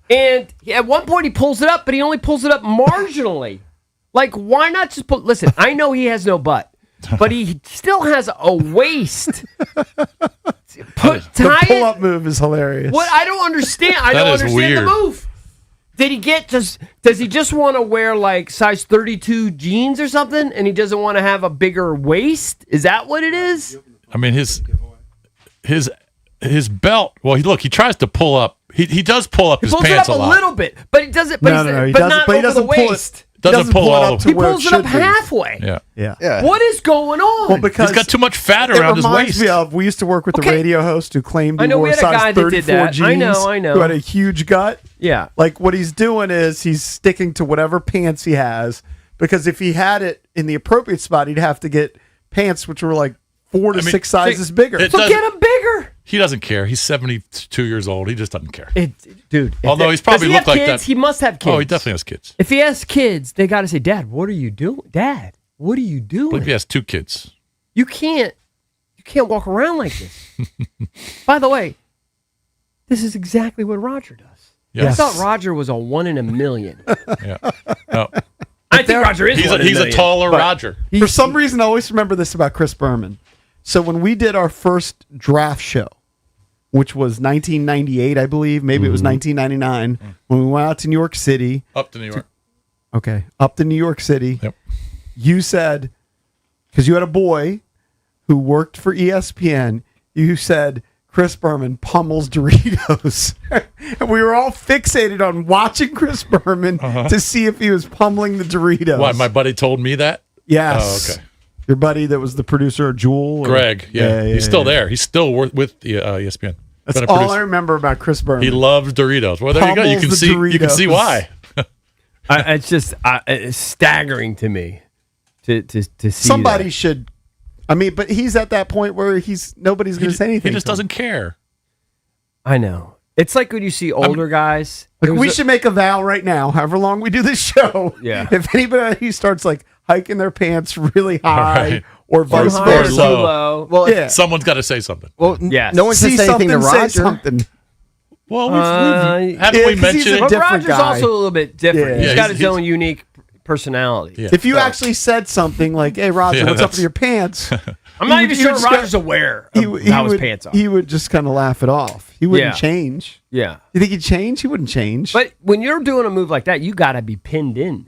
and at one point he pulls it up, but he only pulls it up marginally. Like, why not just put? Listen, I know he has no butt, but he still has a waist. The pull-up move is hilarious. What I don't understand. I That don't is understand weird. the move. Did he get does he just want to wear like size 32 jeans or something, and he doesn't want to have a bigger waist? Is that what it is? I mean his belt. Well, he tries to pull up. He does pull up He his pulls it pants up a a lot. little bit, but he doesn't. But, No, he but doesn't. not But he over doesn't the pull it. waist. Doesn't pull all to He where pulls it should up be. halfway. Yeah. Yeah. What is going on? Well, because He's got too much fat it around his reminds waist. me of we used to work with the Okay. radio host who claimed I he know wore we had a size guy that did 34 that. jeans. I know. Who had a huge gut. Yeah. Like what he's doing is he's sticking to whatever pants he has because if he had it in the appropriate spot, he'd have to get pants which were like 4 to 6 sizes bigger. it So does- get him bigger. He doesn't care. He's 72 years old. He just doesn't care. Dude. Although he's probably Does he looked have like kids? that. He must have kids. Oh, he definitely has kids. If he has kids, they got to say, "Dad, what are you doing? Dad, what are you I doing? believe he has 2 kids. You can't walk around like this." By the way, this is exactly what Roger does. Yes. I thought Roger was a 1 in a million. Yeah. No. I think Roger is. He's one in a million. taller But Roger. For some reason, I always remember this about Chris Berman. So when we did our first draft show, which was 1998, I believe, maybe it was 1999, when we went out to New York City. Up to New York. Okay, up to New York City. Yep. You said, because you had a boy who worked for ESPN, you said Chris Berman pummels Doritos. And we were all fixated on watching Chris Berman to see if he was pummeling the Doritos. Why? My buddy told me that? Yes. Oh, okay. Your buddy that was the producer of Jewel? or- Greg. Yeah. He's still there. He's still with the ESPN. That's Been a all producer. I remember about Chris Berman. He loves Doritos. Well, there you go. You Pummels can the see. You can see Doritos. why. It's just it's staggering to me to see Somebody that. should. I mean, but he's at that point where nobody's going to say anything. He just to him. doesn't care. I know. It's like when you see older guys. Like, There we was a- should make a vow right now, however long we do this show. Yeah. If anybody starts like hiking their pants really high Right. or vice high or versa. too low. Well, Yeah. Someone's got to say something. well, Yes. no one See says anything to something, say Roger. something. Well, Uh, haven't yeah, we 'cause he's mentioned a it? But different Roger's guy. also a little bit different. Yeah. He's got his he's- own unique personality. Yeah. If you actually said something like, "Hey, Roger, Yeah, what's up that's- with your pants?" I'm not He even would- he sure would just Roger's go- aware of how his pants are. He would just kind of laugh it off. He wouldn't Yeah. change. Yeah. You think he'd change? He wouldn't change. But when you're doing a move like that, you got to be pinned in.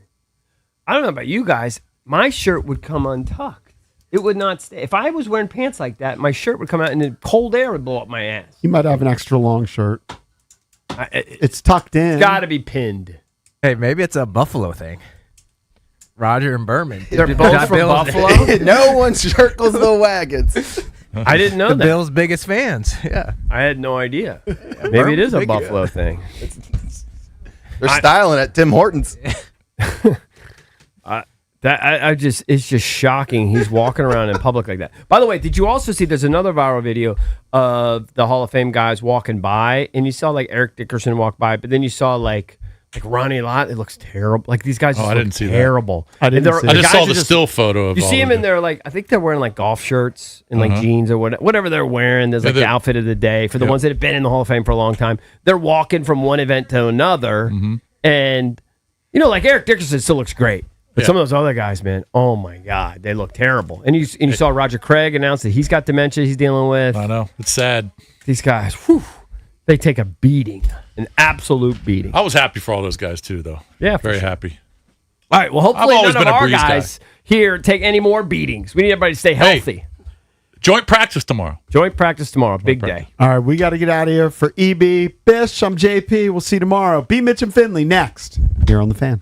I don't know about you guys. my shirt would come untucked. It would not stay. If I was wearing pants like that, my shirt would come out and the cold air would blow up my ass. You might have an extra long shirt. It's tucked in. It's got to be pinned. Hey, maybe it's a Buffalo thing. Roger and Berman. They're both from Buffalo? No one circles the wagons. I didn't know the that. Bills' biggest fans. Yeah. I had no idea. Maybe it is a Buffalo thing. They're styling at Tim Hortons. It's just shocking. He's walking around in public like that. By the way, did you also see? There's another viral video of the Hall of Fame guys walking by, and you saw like Eric Dickerson walk by, but then you saw like Ronnie Lott. It looks terrible. Like these guys, just I look didn't see terrible. that. I just saw the still photo of. You all see of them in it. their like. I think they're wearing like golf shirts and like jeans or whatever they're wearing. There's like the outfit of the day for the ones that have been in the Hall of Fame for a long time. They're walking from one event to another, and like Eric Dickerson still looks great. But some of those other guys, man, oh my God, they look terrible. And you saw Roger Craig announce that he's got dementia he's dealing with. I know. It's sad. These guys, they take a beating, an absolute beating. I was happy for all those guys too, though. Yeah, for very sure. happy. All right, well, hopefully I've always none of been a our breeze guys here take any more beatings. We need everybody to stay healthy. Joint practice tomorrow. Big day. All right, we got to get out of here. For EB, Bish, I'm JP. We'll see you tomorrow. B. Mitch and Finley next here on The Fan.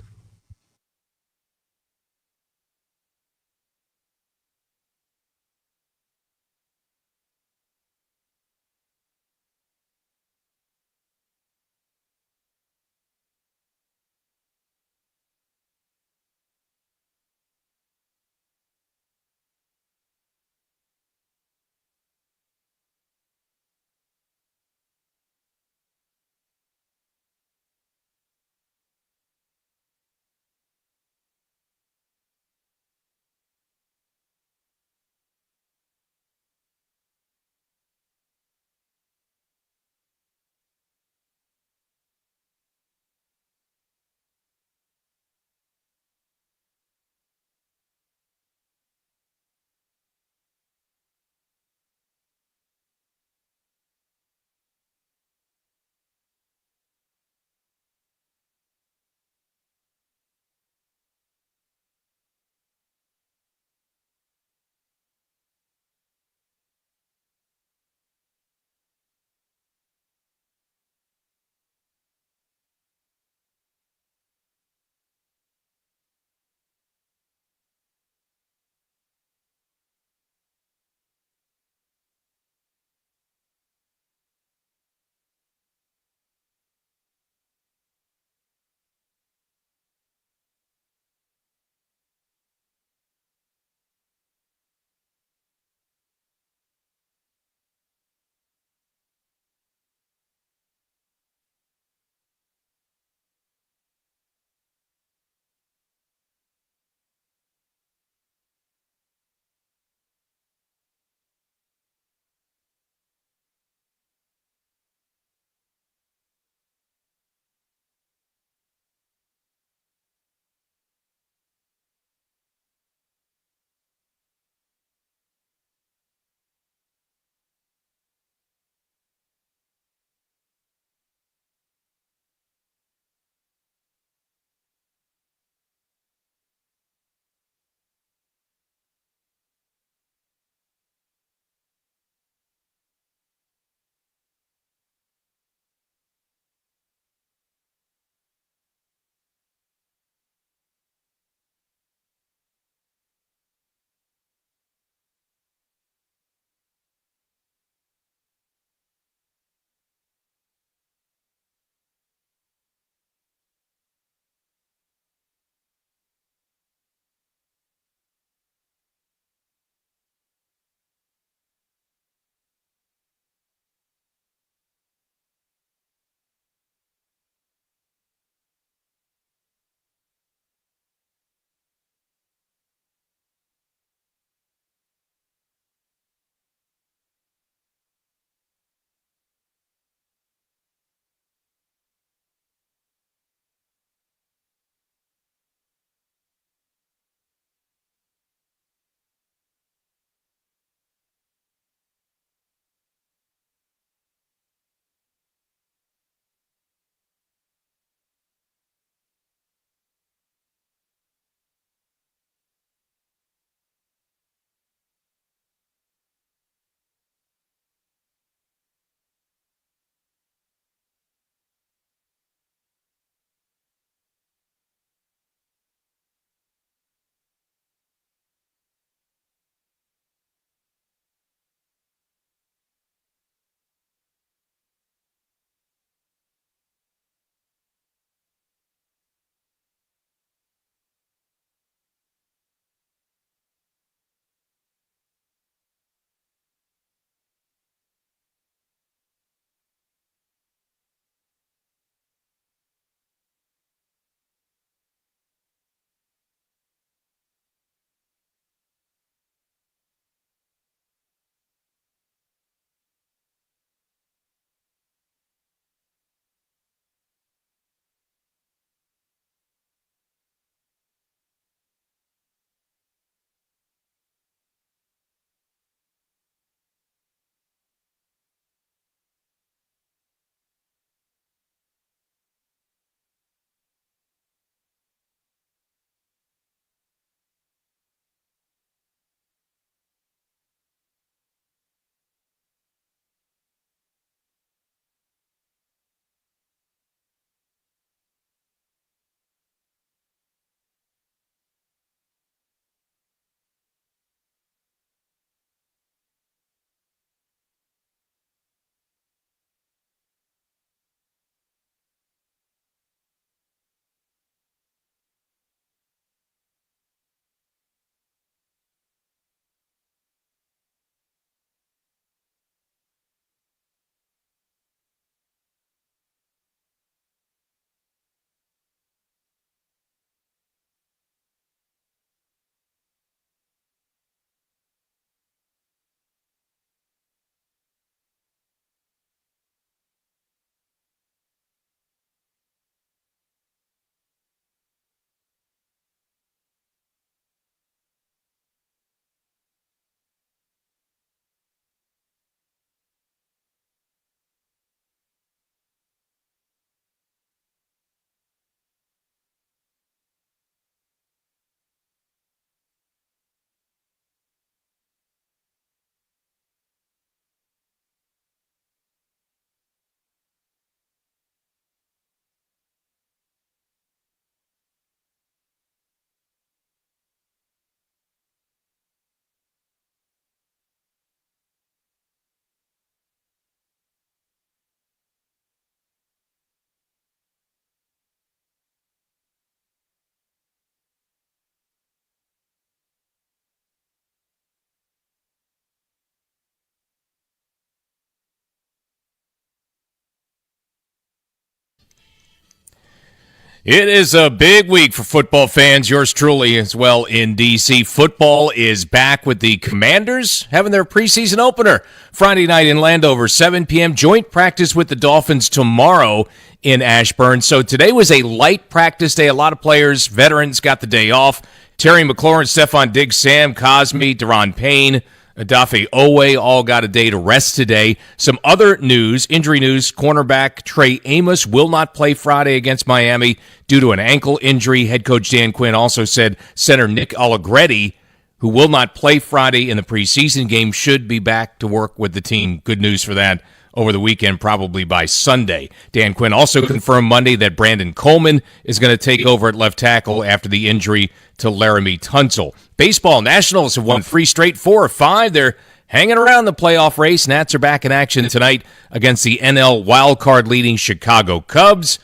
It is a big week for football fans, yours truly as well in D.C. Football is back with the Commanders having their preseason opener Friday night in Landover, 7 p.m. Joint practice with the Dolphins tomorrow in Ashburn. So today was a light practice day. A lot of players, veterans, got the day off. Terry McLaurin, Stephon Diggs, Sam Cosmi, Deron Payne, Adafe Owe all got a day to rest today. Some other news, injury news, cornerback Trey Amos will not play Friday against Miami due to an ankle injury. Head coach Dan Quinn also said center Nick Allegretti, who will not play Friday in the preseason game, should be back to work with the team. Good news for that over the weekend, probably by Sunday. Dan Quinn also confirmed Monday that Brandon Coleman is going to take over at left tackle after the injury to Laramie Tunsil. Baseball, Nationals have won 3 straight, 4 of 5. They're hanging around the playoff race. Nats are back in action tonight against the NL wildcard leading Chicago Cubs.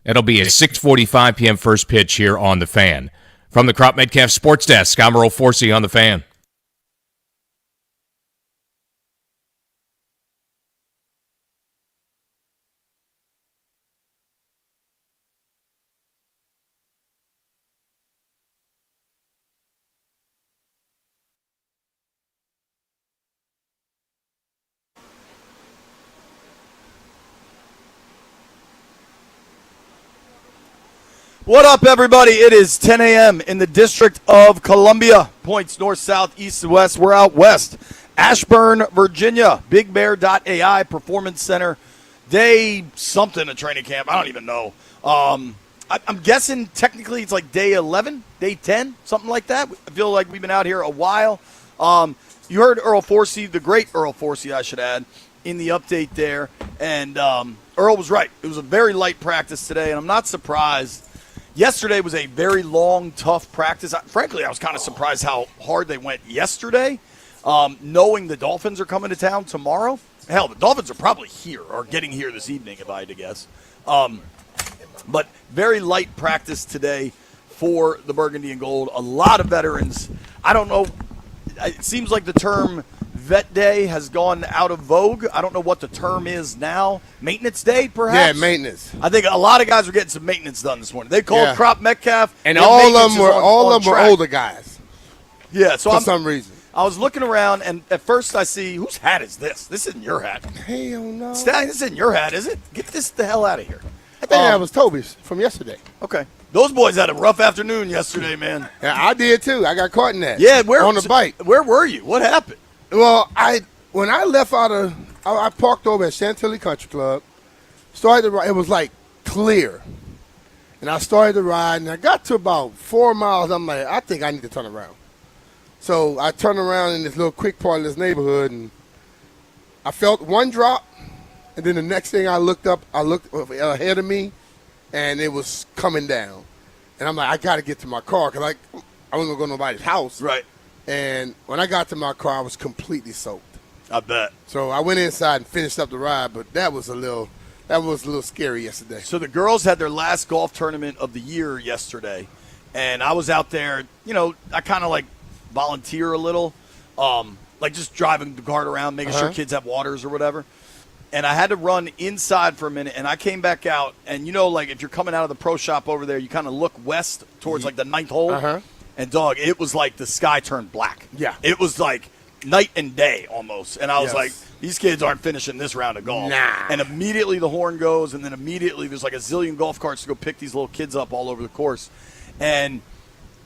It'll be a 6:45 p.m. first pitch here on The Fan. From the Crop Metcalf Sports Desk, I'm Earl Forsey on The Fan. What up, everybody? It is 10 a.m. in the District of Columbia. Points north, south, east, and west. We're out west. Ashburn, Virginia. BigBear.ai Performance Center. Day something of training camp. I don't even know. I'm guessing technically it's like day 11, day 10, something like that. I feel like we've been out here a while. You heard Earl Forsey, the great Earl Forsey, I should add, in the update there. And Earl was right. It was a very light practice today, and I'm not surprised. Yesterday was a very long, tough practice. Frankly, I was kind of surprised how hard they went yesterday, knowing the Dolphins are coming to town tomorrow. Hell, the Dolphins are probably here or getting here this evening, if I had to guess. But very light practice today for the Burgundy and Gold. A lot of veterans. I don't know. It seems like the term Vet Day has gone out of vogue. I don't know what the term is now. Maintenance Day, perhaps? Yeah, maintenance. I think a lot of guys were getting some maintenance done this morning. They called Crop Metcalf. And all of them were older guys. Yeah, so for some reason. I was looking around, and at first I see, whose hat is this? This isn't your hat. Hell no. Stallion, this isn't your hat, is it? Get this the hell out of here. I think that was Toby's from yesterday. Okay. Those boys had a rough afternoon yesterday, man. Yeah, I did too. I got caught in that. Yeah, on the bike. Where were you? What happened? Well, when I left I parked over at Chantilly Country Club. Started to ride. It was like clear, and I started to ride. And I got to about 4 miles. I'm like, I think I need to turn around. So I turned around in this little quick part of this neighborhood, and I felt one drop. And then the next thing I looked ahead of me, and it was coming down. And I'm like, I got to get to my car because I wasn't going to go to nobody's house. Right. And when I got to my car, I was completely soaked. I bet. So I went inside and finished up the ride, but that was a little scary yesterday. So the girls had their last golf tournament of the year yesterday, and I was out there. You know, I kind of like volunteer a little, like just driving the cart around, making sure kids have waters or whatever. And I had to run inside for a minute, and I came back out. And you know, like if you're coming out of the pro shop over there, you kind of look west towards like the 9th hole. And, dog, it was like the sky turned black. Yeah. It was like night and day almost. And I was like, these kids aren't finishing this round of golf. Nah. And immediately the horn goes, and then immediately there's like a zillion golf carts to go pick these little kids up all over the course. And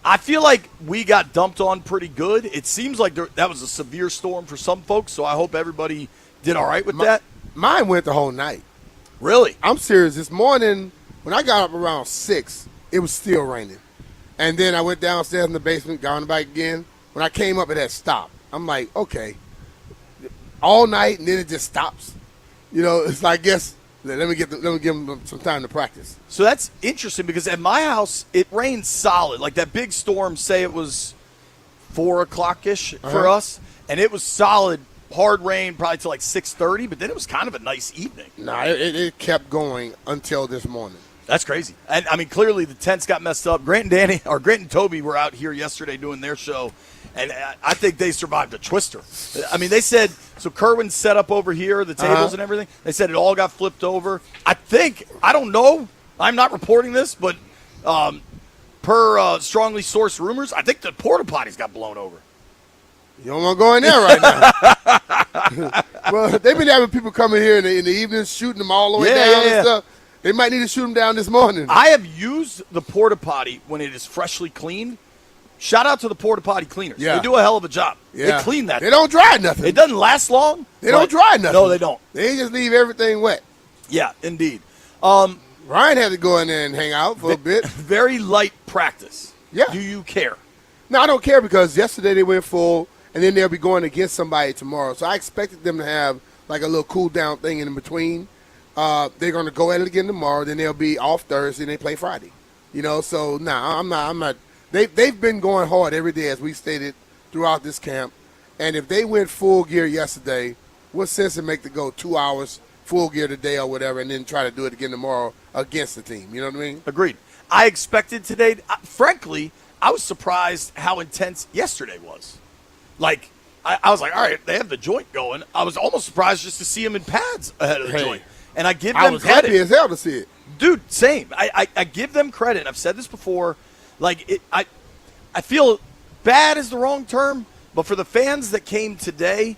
I feel like we got dumped on pretty good. It seems like that was a severe storm for some folks, so I hope everybody did all right with that. Mine went the whole night. Really? I'm serious. This morning, when I got up around 6, it was still raining. And then I went downstairs in the basement, got on the bike again. When I came up, it had stopped. I'm like, okay. All night, and then it just stops. You know, it's like, I guess, let me give them some time to practice. So that's interesting because at my house, it rained solid. Like that big storm, say it was 4 o'clock-ish for us, and it was solid, hard rain probably till like 6:30, but then it was kind of a nice evening. Nah, it kept going until this morning. That's crazy. And, I mean, clearly the tents got messed up. Grant and Toby were out here yesterday doing their show, and I think they survived a twister. I mean, they said, so Kerwin's set up over here, the tables and everything. They said it all got flipped over. I don't know. I'm not reporting this, but Per strongly sourced rumors, I think the porta potties got blown over. You don't want to go in there right now. Well, they've been having people coming here in the evenings, shooting them all the way down and stuff. They might need to shoot them down this morning. I have used the porta potty when it is freshly cleaned. Shout out to the porta potty cleaners. Yeah. They do a hell of a job. Yeah. They clean that. They don't dry nothing. It doesn't last long. They don't dry nothing. No, they don't. They just leave everything wet. Yeah, indeed. Ryan had to go in there and hang out for a bit. Very light practice. Yeah. Do you care? No, I don't care because yesterday they went full, and then they'll be going against somebody tomorrow. So I expected them to have like a little cool down thing in between. They're going to go at it again tomorrow. Then they'll be off Thursday and they play Friday. So I'm not. They've been going hard every day, as we stated throughout this camp. And if they went full gear yesterday, what sense it make to go 2 hours full gear today or whatever, and then try to do it again tomorrow against the team? You know what I mean? Agreed. I expected today. Frankly, I was surprised how intense yesterday was. Like, I was like, all right, they have the joint going. I was almost surprised just to see them in pads ahead of the joint. And I give them I was credit. happy as hell to see it. Dude, same. I give them credit. I've said this before. Like, I feel bad is the wrong term, but for the fans that came today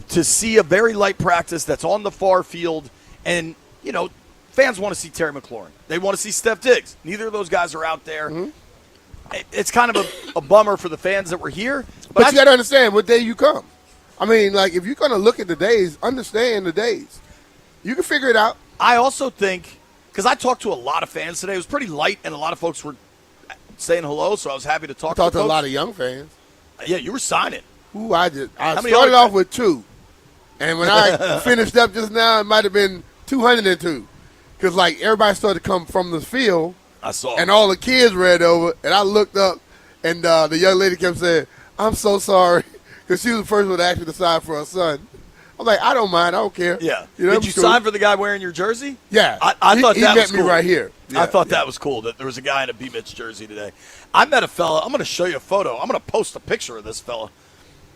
to see a very light practice that's on the far field, and, fans want to see Terry McLaurin. They want to see Steph Diggs. Neither of those guys are out there. Mm-hmm. It's kind of a bummer for the fans that were here. But you got to understand what day you come. I mean, like, if you're going to look at the days, understand the days. You can figure it out. I also think, because I talked to a lot of fans today, it was pretty light, and a lot of folks were saying hello, so I was happy to talk to I talked to a folks. lot of young fans. Yeah, you were signing. Ooh, I did. I How many started other- off with 2. And when I finished up just now, it might have been 202. Because, like, everybody started to come from the field. I saw. And all the kids read over, and I looked up, and the young lady kept saying, "I'm so sorry," because she was the first one to actually decide for her son. I'm like, I don't mind. I don't care. Yeah. You know, Did you sign for the guy wearing your jersey? Yeah. I thought he that met was me cool. right here. I thought that was cool that there was a guy in a B-Mitch jersey today. I met a fella. I'm going to show you a photo. I'm going to post a picture of this fella.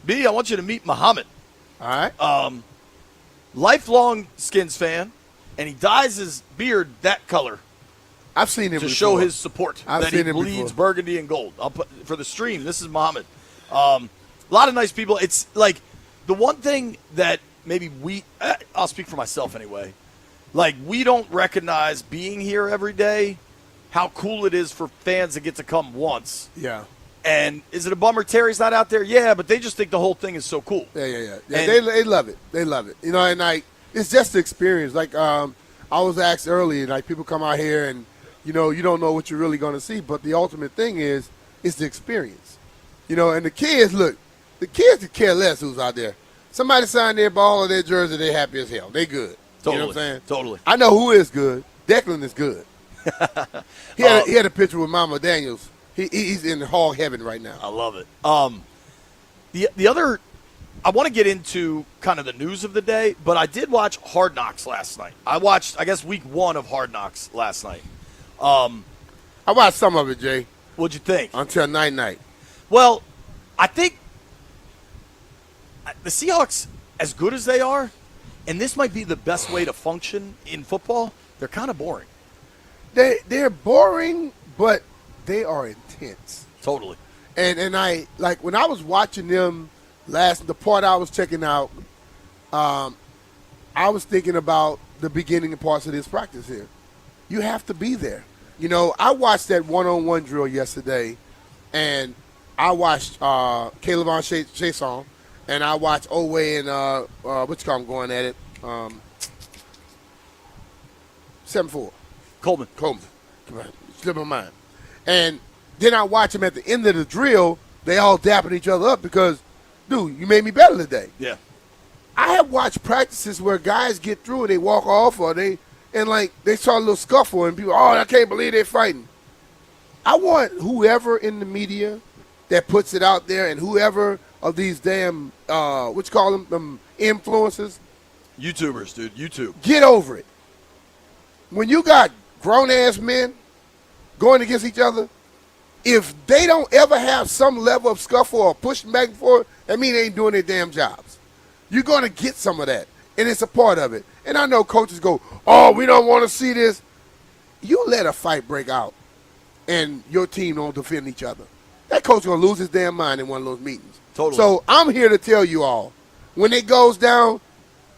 B, I want you to meet Muhammad. All right. Lifelong Skins fan, and he dyes his beard that color. I've seen him to before. show his support. I've that seen he him bleeds before. burgundy and gold. I'll put for the stream. This is Muhammad. A lot of nice people. It's like the one thing that maybe I'll speak for myself anyway. Like, we don't recognize being here every day, how cool it is for fans that get to come once. Yeah. And is it a bummer Terry's not out there? Yeah, but they just think the whole thing is so cool. Yeah. And- They love it. They love it. And like, it's just the experience. Like, I was asked earlier, like, people come out here and, you don't know what you're really going to see. But the ultimate thing is the experience. And the kids could care less who's out there. Somebody signed their ball or their jersey, they happy as hell. They good. Totally. You know what I'm saying? Totally. I know who is good. Declan is good. He had a picture with Mama Daniels. He's in hog heaven right now. I love it. The other, I want to get into kind of the news of the day, but I did watch Hard Knocks last night. I watched, I guess, week 1 of Hard Knocks last night. I watched some of it, Jay. What'd you think? Until night. Well, I think the Seahawks, as good as they are, and this might be the best way to function in football, they're kind of boring. They're boring, but they are intense. Totally. And I, like, when I was watching them the part I was checking out, I was thinking about the beginning parts of this practice here. You have to be there. I watched that one-on-one drill yesterday, and I watched Caleb on Chason, and I watched Owe and going at it, 7-4. Coleman. Come on, slip my mind. And then I watch them at the end of the drill. They all dapping each other up because, dude, you made me better today. Yeah. I have watched practices where guys get through and they walk off or they saw a little scuffle and people, I can't believe they're fighting. I want whoever in the media that puts it out there and whoever of these damn, them influencers. YouTubers, dude. YouTube. Get over it. When you got grown-ass men going against each other, if they don't ever have some level of scuffle or pushing back and forth, that means they ain't doing their damn jobs. You're going to get some of that, and it's a part of it. And I know coaches go, we don't want to see this. You let a fight break out, and your team don't defend each other. That coach going to lose his damn mind in one of those meetings. Totally. So I'm here to tell you all, when it goes down,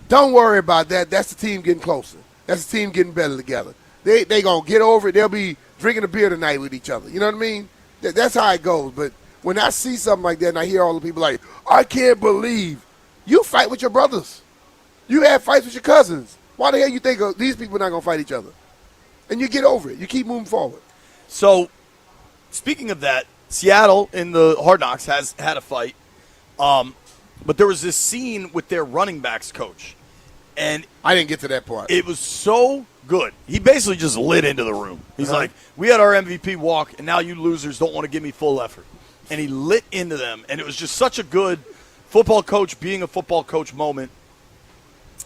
don't worry about that. That's the team getting closer. That's the team getting better together. They going to get over it. They'll be drinking a beer tonight with each other. You know what I mean? That's how it goes. But when I see something like that and I hear all the people like, I can't believe, you fight with your brothers. You have fights with your cousins. Why the hell you think these people are not going to fight each other? And you get over it. You keep moving forward. So, speaking of that, Seattle in the Hard Knocks has had a fight. But there was this scene with their running backs coach. And I didn't get to that part. It was so good. He basically just lit into the room. He's like, we had our MVP walk, and now you losers don't want to give me full effort. And he lit into them. And it was just such a good football coach being a football coach moment.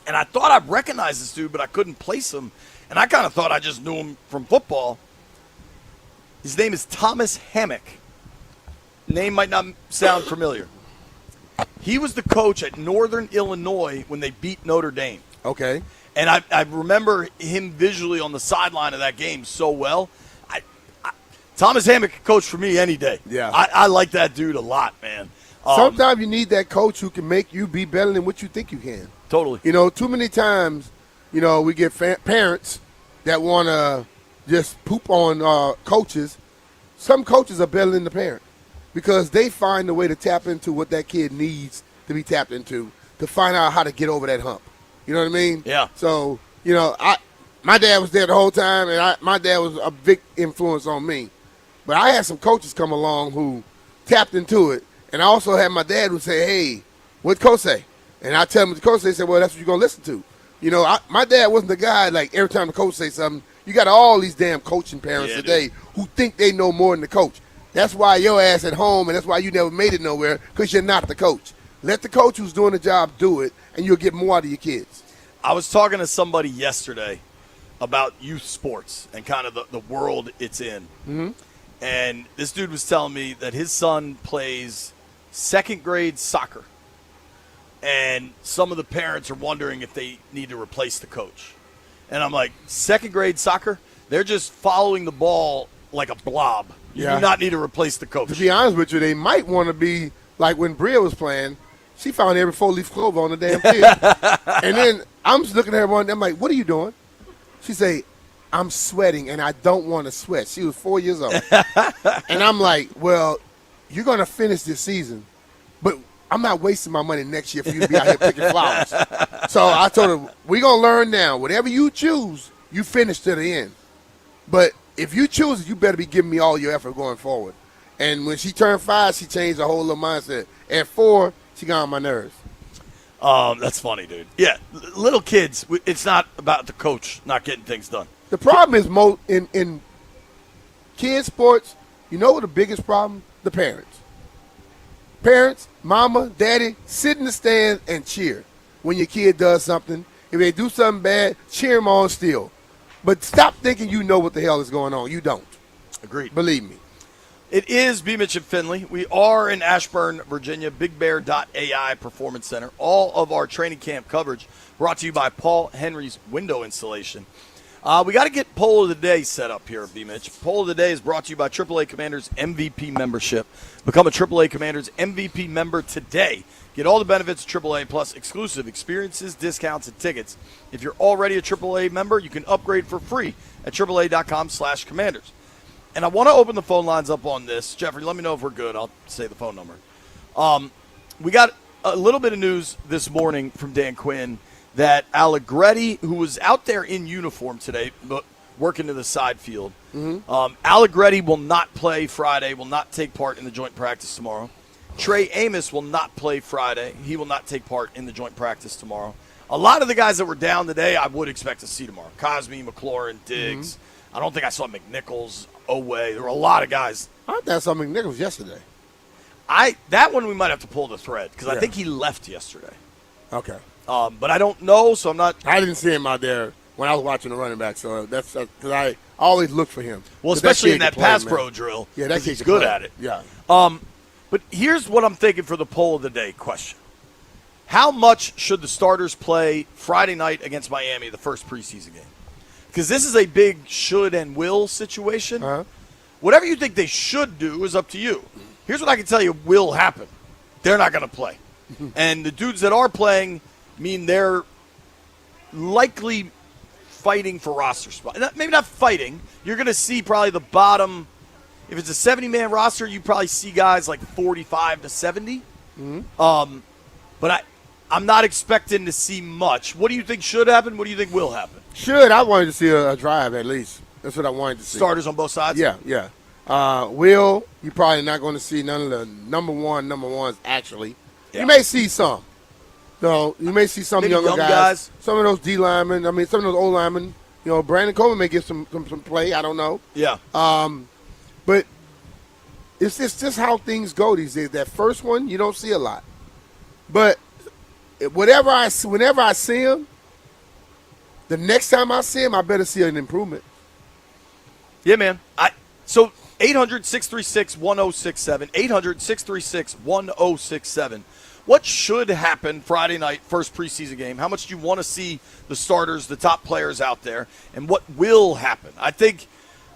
And I thought I recognized this dude, but I couldn't place him. And I kind of thought I just knew him from football. His name is Thomas Hammock. Name might not sound familiar. He was the coach at Northern Illinois when they beat Notre Dame. Okay. And I remember him visually on the sideline of that game so well. Thomas Hammock could coach for me any day. Yeah. I like that dude a lot, man. Sometimes you need that coach who can make you be better than what you think you can. Totally. You know, too many times, you know, we get parents that want to just poop on coaches. Some coaches are better than the parent because they find a way to tap into what that kid needs to be tapped into to find out how to get over that hump. You know what I mean? Yeah. So, you know, my dad was there the whole time, and my dad was a big influence on me. But I had some coaches come along who tapped into it, and I also had my dad who say, hey, what'd coach say? And I tell him what the coach said, well, that's what you're going to listen to. You know, my dad wasn't the guy, like, every time the coach say something, you got all these damn coaching parents today who think they know more than the coach. That's why your ass at home, and that's why you never made it nowhere, because you're not the coach. Let the coach who's doing the job do it, and you'll get more out of your kids. I was talking to somebody yesterday about youth sports and kind of the world it's in. Mm-hmm. And this dude was telling me that his son plays second grade soccer. And some of the parents are wondering if they need to replace the coach. And I'm like, second grade soccer? They're just following the ball like a blob. You do not need to replace the coach. To be honest with you, they might want to be like when Bria was playing. She found every four-leaf clover on the damn field. And then I'm just looking at her one, I'm like, what are you doing? She say, I'm sweating, and I don't want to sweat. She was 4 years old. And I'm like, well, you're going to finish this season, but I'm not wasting my money next year for you to be out here picking flowers. So I told her, we're going to learn now. Whatever you choose, you finish to the end. But if you choose it, you better be giving me all your effort going forward. And when she turned 5, she changed her whole little mindset. At 4, she got on my nerves. That's funny, dude. Yeah, little kids, it's not about the coach not getting things done. The problem is in kids' sports, you know what the biggest problem? The parents. Parents, mama, daddy, sit in the stand and cheer when your kid does something. If they do something bad, cheer them on still. But stop thinking you know what the hell is going on. You don't. Agreed. Believe me. It is B. Mitch and Finley. We are in Ashburn, Virginia, BigBear.ai Performance Center. All of our training camp coverage brought to you by Paul Henry's Window Installation. We got to get Poll of the Day set up here, B. Mitch. Poll of the Day is brought to you by AAA Commanders MVP membership. Become a AAA Commanders MVP member today. Get all the benefits of AAA plus exclusive experiences, discounts, and tickets. If you're already a AAA member, you can upgrade for free at AAA.com/Commanders. And I want to open the phone lines up on this. Jeffrey, let me know if we're good. I'll say the phone number. We got a little bit of news this morning from Dan Quinn that Allegretti, who was out there in uniform today, but working in the side field, Allegretti will not play Friday, will not take part in the joint practice tomorrow. Trey Amos will not play Friday. He will not take part in the joint practice tomorrow. A lot of the guys that were down today, I would expect to see tomorrow. Cosme, McLaurin, Diggs. I don't think I saw McNichols, Oweh. There were a lot of guys. I thought I saw McNichols yesterday. That one we might have to pull the thread because I think he left yesterday. Okay. But I don't know, so I'm not. I didn't see him out there when I was watching the running back, so that's because I always look for him. Well, especially in that pass pro drill. Yeah, that he's good at it. Yeah. But here's what I'm thinking for the poll of the day question. How much should the starters play Friday night against Miami, the first preseason game? Because this is a big should and will situation. Whatever you think they should do is up to you. Here's what I can tell you will happen. They're not going to play. And the dudes that are playing mean they're likely fighting for roster spot. Maybe not fighting. You're going to see probably the bottom. If it's a 70-man roster, you probably see guys like 45 to 70. But I'm not expecting to see much. What do you think should happen? What do you think will happen? I wanted to see a drive at least. That's what I wanted to see. Starters on both sides? Yeah. You're probably not going to see none of the number ones actually. Yeah. You may see some. You may see some younger guys. Some of those D linemen. I mean, some of those old linemen. Brandon Coleman may get some play. I don't know. Yeah. But it's just how things go these days. That first one, you don't see a lot. But whenever I see him, the next time I see him, I better see an improvement. Yeah, man. So 800-636-1067, 800-636-1067. What should happen Friday night, first preseason game? How much do you want to see the starters, the top players out there, and what will happen? I think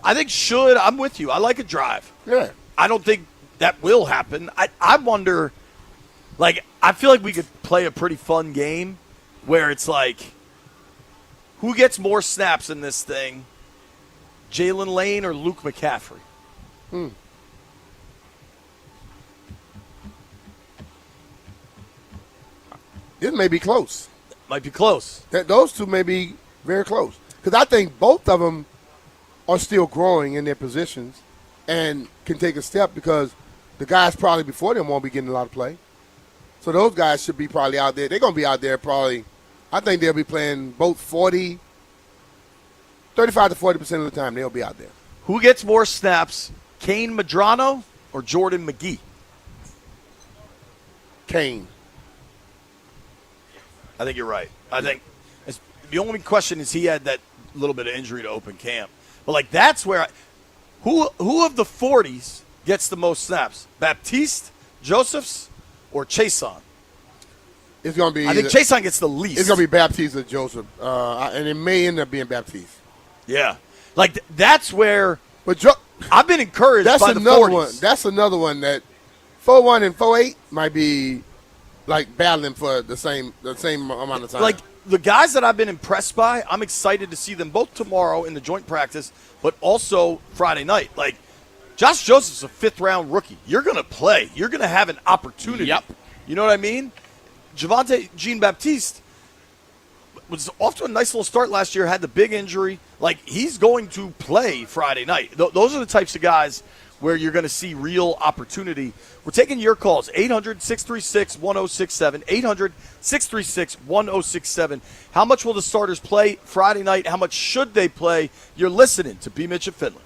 I'm with you. I like a drive. Yeah. I don't think that will happen. I wonder, I feel like we could play a pretty fun game where it's like, who gets more snaps in this thing, Jalen Lane or Luke McCaffrey? It may be close. Might be close. Those two may be very close. Because I think both of them are still growing in their positions and can take a step because the guys probably before them won't be getting a lot of play. So those guys should be probably out there. They're going to be out there probably. I think they'll be playing both 35 to 40% of the time they'll be out there. Who gets more snaps, Kane Madrano or Jordan McGee? Kane. I think you're right. I think the only question is he had that little bit of injury to open camp. But, that's where who of the 40s gets the most snaps? Baptiste, Josephs, or Chason? It's going to be. I think Chason gets the least. It's going to be Baptiste or Joseph, and it may end up being Baptiste. Yeah, that's where. But I've been encouraged by the 40s. One. That's another one that 4-1 and 4-8 might be battling for the same amount of time. The guys that I've been impressed by, I'm excited to see them both tomorrow in the joint practice, but also Friday night. Josh Joseph's a fifth-round rookie. You're going to play. You're going to have an opportunity. Yep. You know what I mean? Javonte Jean-Baptiste was off to a nice little start last year, had the big injury. He's going to play Friday night. Those are the types of guys where you're going to see real opportunity. We're taking your calls, 800-636-1067, 800-636-1067. How much will the starters play Friday night? How much should they play? You're listening to B. Mitch and Finley.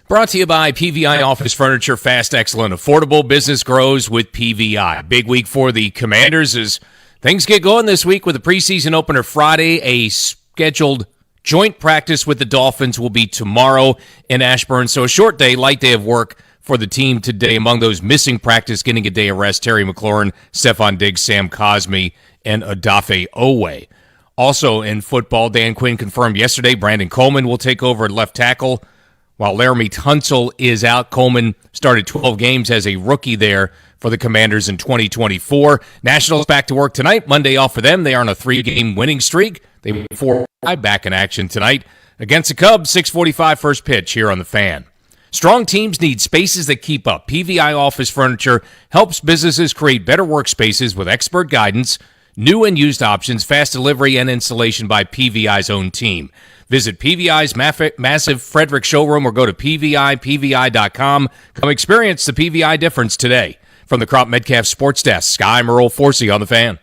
Brought to you by PVI Office Furniture. Fast, excellent, affordable. Business grows with PVI. Big week for the Commanders as things get going this week with a preseason opener Friday. A scheduled joint practice with the Dolphins will be tomorrow in Ashburn. So a short day, light day of work for the team today. Among those missing practice, getting a day of rest, Terry McLaurin, Stephon Diggs, Sam Cosmi, and Odafe Owe. Also in football, Dan Quinn confirmed yesterday Brandon Coleman will take over at left tackle. While Laramie Tunsil is out, Coleman started 12 games as a rookie there for the Commanders in 2024. Nationals back to work tonight. Monday off for them. They are on a 3-game winning streak. They were 4-5 back in action tonight against the Cubs. 6:45 first pitch here on the Fan. Strong teams need spaces that keep up. PVI Office Furniture helps businesses create better workspaces with expert guidance, new and used options, fast delivery, and installation by PVI's own team. Visit PVI's massive Frederick showroom or go to PVI.com. Come experience the PVI difference today. From the Crop Metcalf Sports Desk, Sky Merle Forsey on the Fan.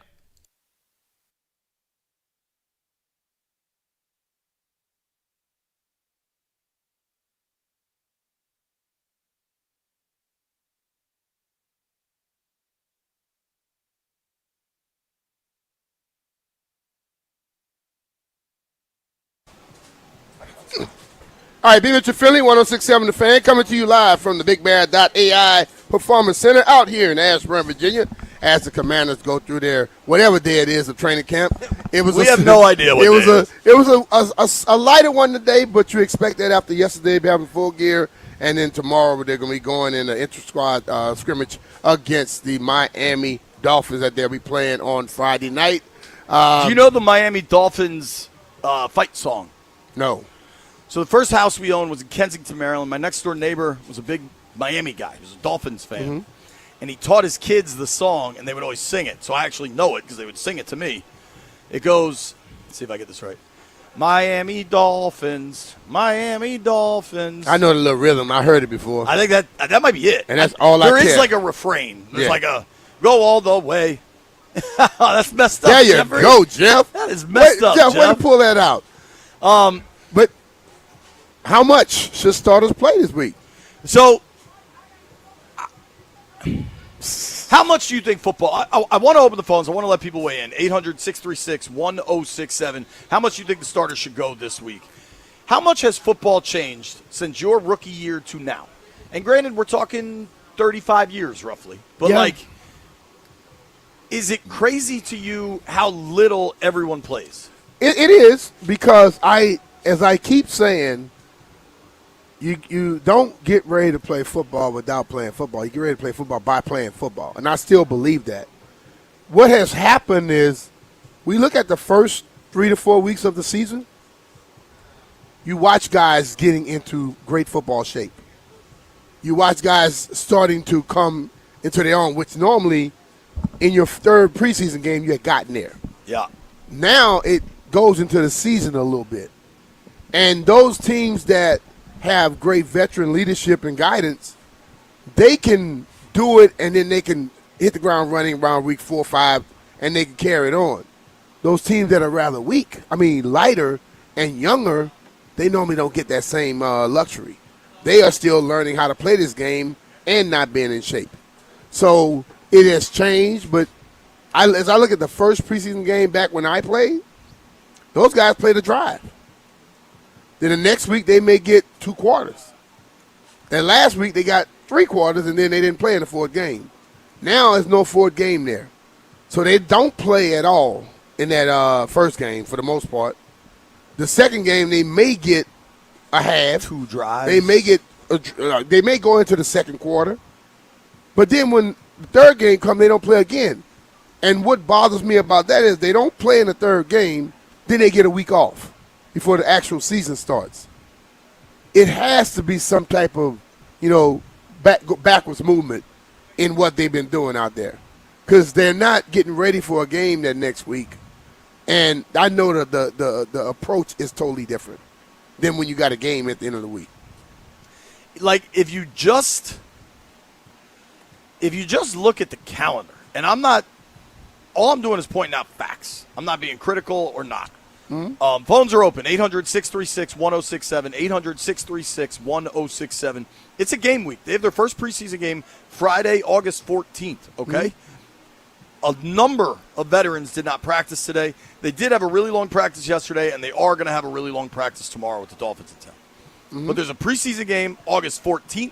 All right, be with your Philly, 106.7 The Fan, coming to you live from the BigBear.ai Performance Center out here in Ashburn, Virginia, as the Commanders go through their whatever day it is of training camp. We have no idea what it was a lighter one today, but you expect that after yesterday having full gear, and then tomorrow they're going to be going in an inter-squad scrimmage against the Miami Dolphins that they'll be playing on Friday night. Do you know the Miami Dolphins fight song? No. So the first house we owned was in Kensington, Maryland. My next door neighbor was a big Miami guy. He was a Dolphins fan. Mm-hmm. And he taught his kids the song, and they would always sing it. So I actually know it because they would sing it to me. It goes, let's see if I get this right. Miami Dolphins, Miami Dolphins. I know the little rhythm. I heard it before. I think that might be it. And that's all I There care. is like a refrain. There's Yeah. like a go all the way. That's messed up, There you Jeffrey. go, Jeff. That is messed up, Jeff. Way to Jeff. pull that out. But how much should starters play this week? So, how much do you think football? I want to open the phones. I want to let people weigh in. 800-636-1067. How much do you think the starters should go this week? How much has football changed since your rookie year to now? And granted, we're talking 35 years roughly. But, Yeah. is it crazy to you how little everyone plays? It is, because as I keep saying, you don't get ready to play football without playing football. You get ready to play football by playing football, and I still believe that. What has happened is we look at the first 3 to 4 weeks of the season, you watch guys getting into great football shape. You watch guys starting to come into their own, which normally in your third preseason game you had gotten there. Yeah. Now it goes into the season a little bit. And those teams that have great veteran leadership and guidance, they can do it, and then they can hit the ground running around week 4 or 5, and they can carry it on. Those teams that are rather weak, lighter and younger, they normally don't get that same luxury. They are still learning how to play this game and not being in shape. So it has changed, but as I look at the first preseason game back when I played, those guys played a drive. Then the next week they may get 2 quarters. And last week they got 3 quarters, and then they didn't play in the 4th game. Now there's no 4th game there. So they don't play at all in that first game for the most part. The second game they may get a half. 2 drives. They may get they may go into the second quarter. But then when the third game comes, they don't play again. And what bothers me about that is they don't play in the third game, then they get a week off before the actual season starts. It has to be some type of, backwards movement in what they've been doing out there, because they're not getting ready for a game that next week. And I know that the approach is totally different than when you got a game at the end of the week. Like, if you just look at the calendar, and all I'm doing is pointing out facts. I'm not being critical or not. Phones are open, 800-636-1067, 800-636-1067. It's a game week. They have their first preseason game Friday, August 14th, okay? A number of veterans did not practice today. They did have a really long practice yesterday, and they are going to have a really long practice tomorrow with the Dolphins in town. But there's a preseason game August 14th,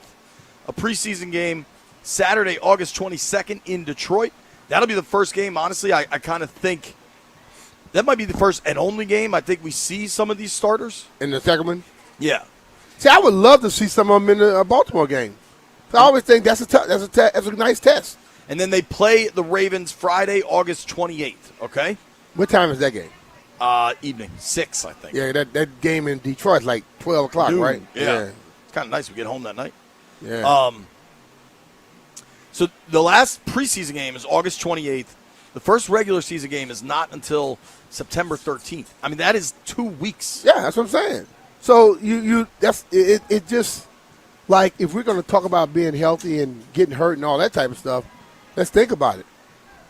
a preseason game Saturday, August 22nd in Detroit. That'll be the first game. Honestly, I kind of think that might be the first and only game I think we see some of these starters. In the second one? Yeah. See, I would love to see some of them in the Baltimore game. So I always think that's a nice test. And then they play the Ravens Friday, August 28th, okay? What time is that game? Evening, 6, I think. Yeah, that game in Detroit like 12 o'clock, Noon. right? Yeah. It's kind of nice. We get home that night. Yeah. So the last preseason game is August 28th. The first regular season game is not until September 13th. I mean, that is 2 weeks. Yeah, that's what I'm saying. So it just like if we're going to talk about being healthy and getting hurt and all that type of stuff, let's think about it.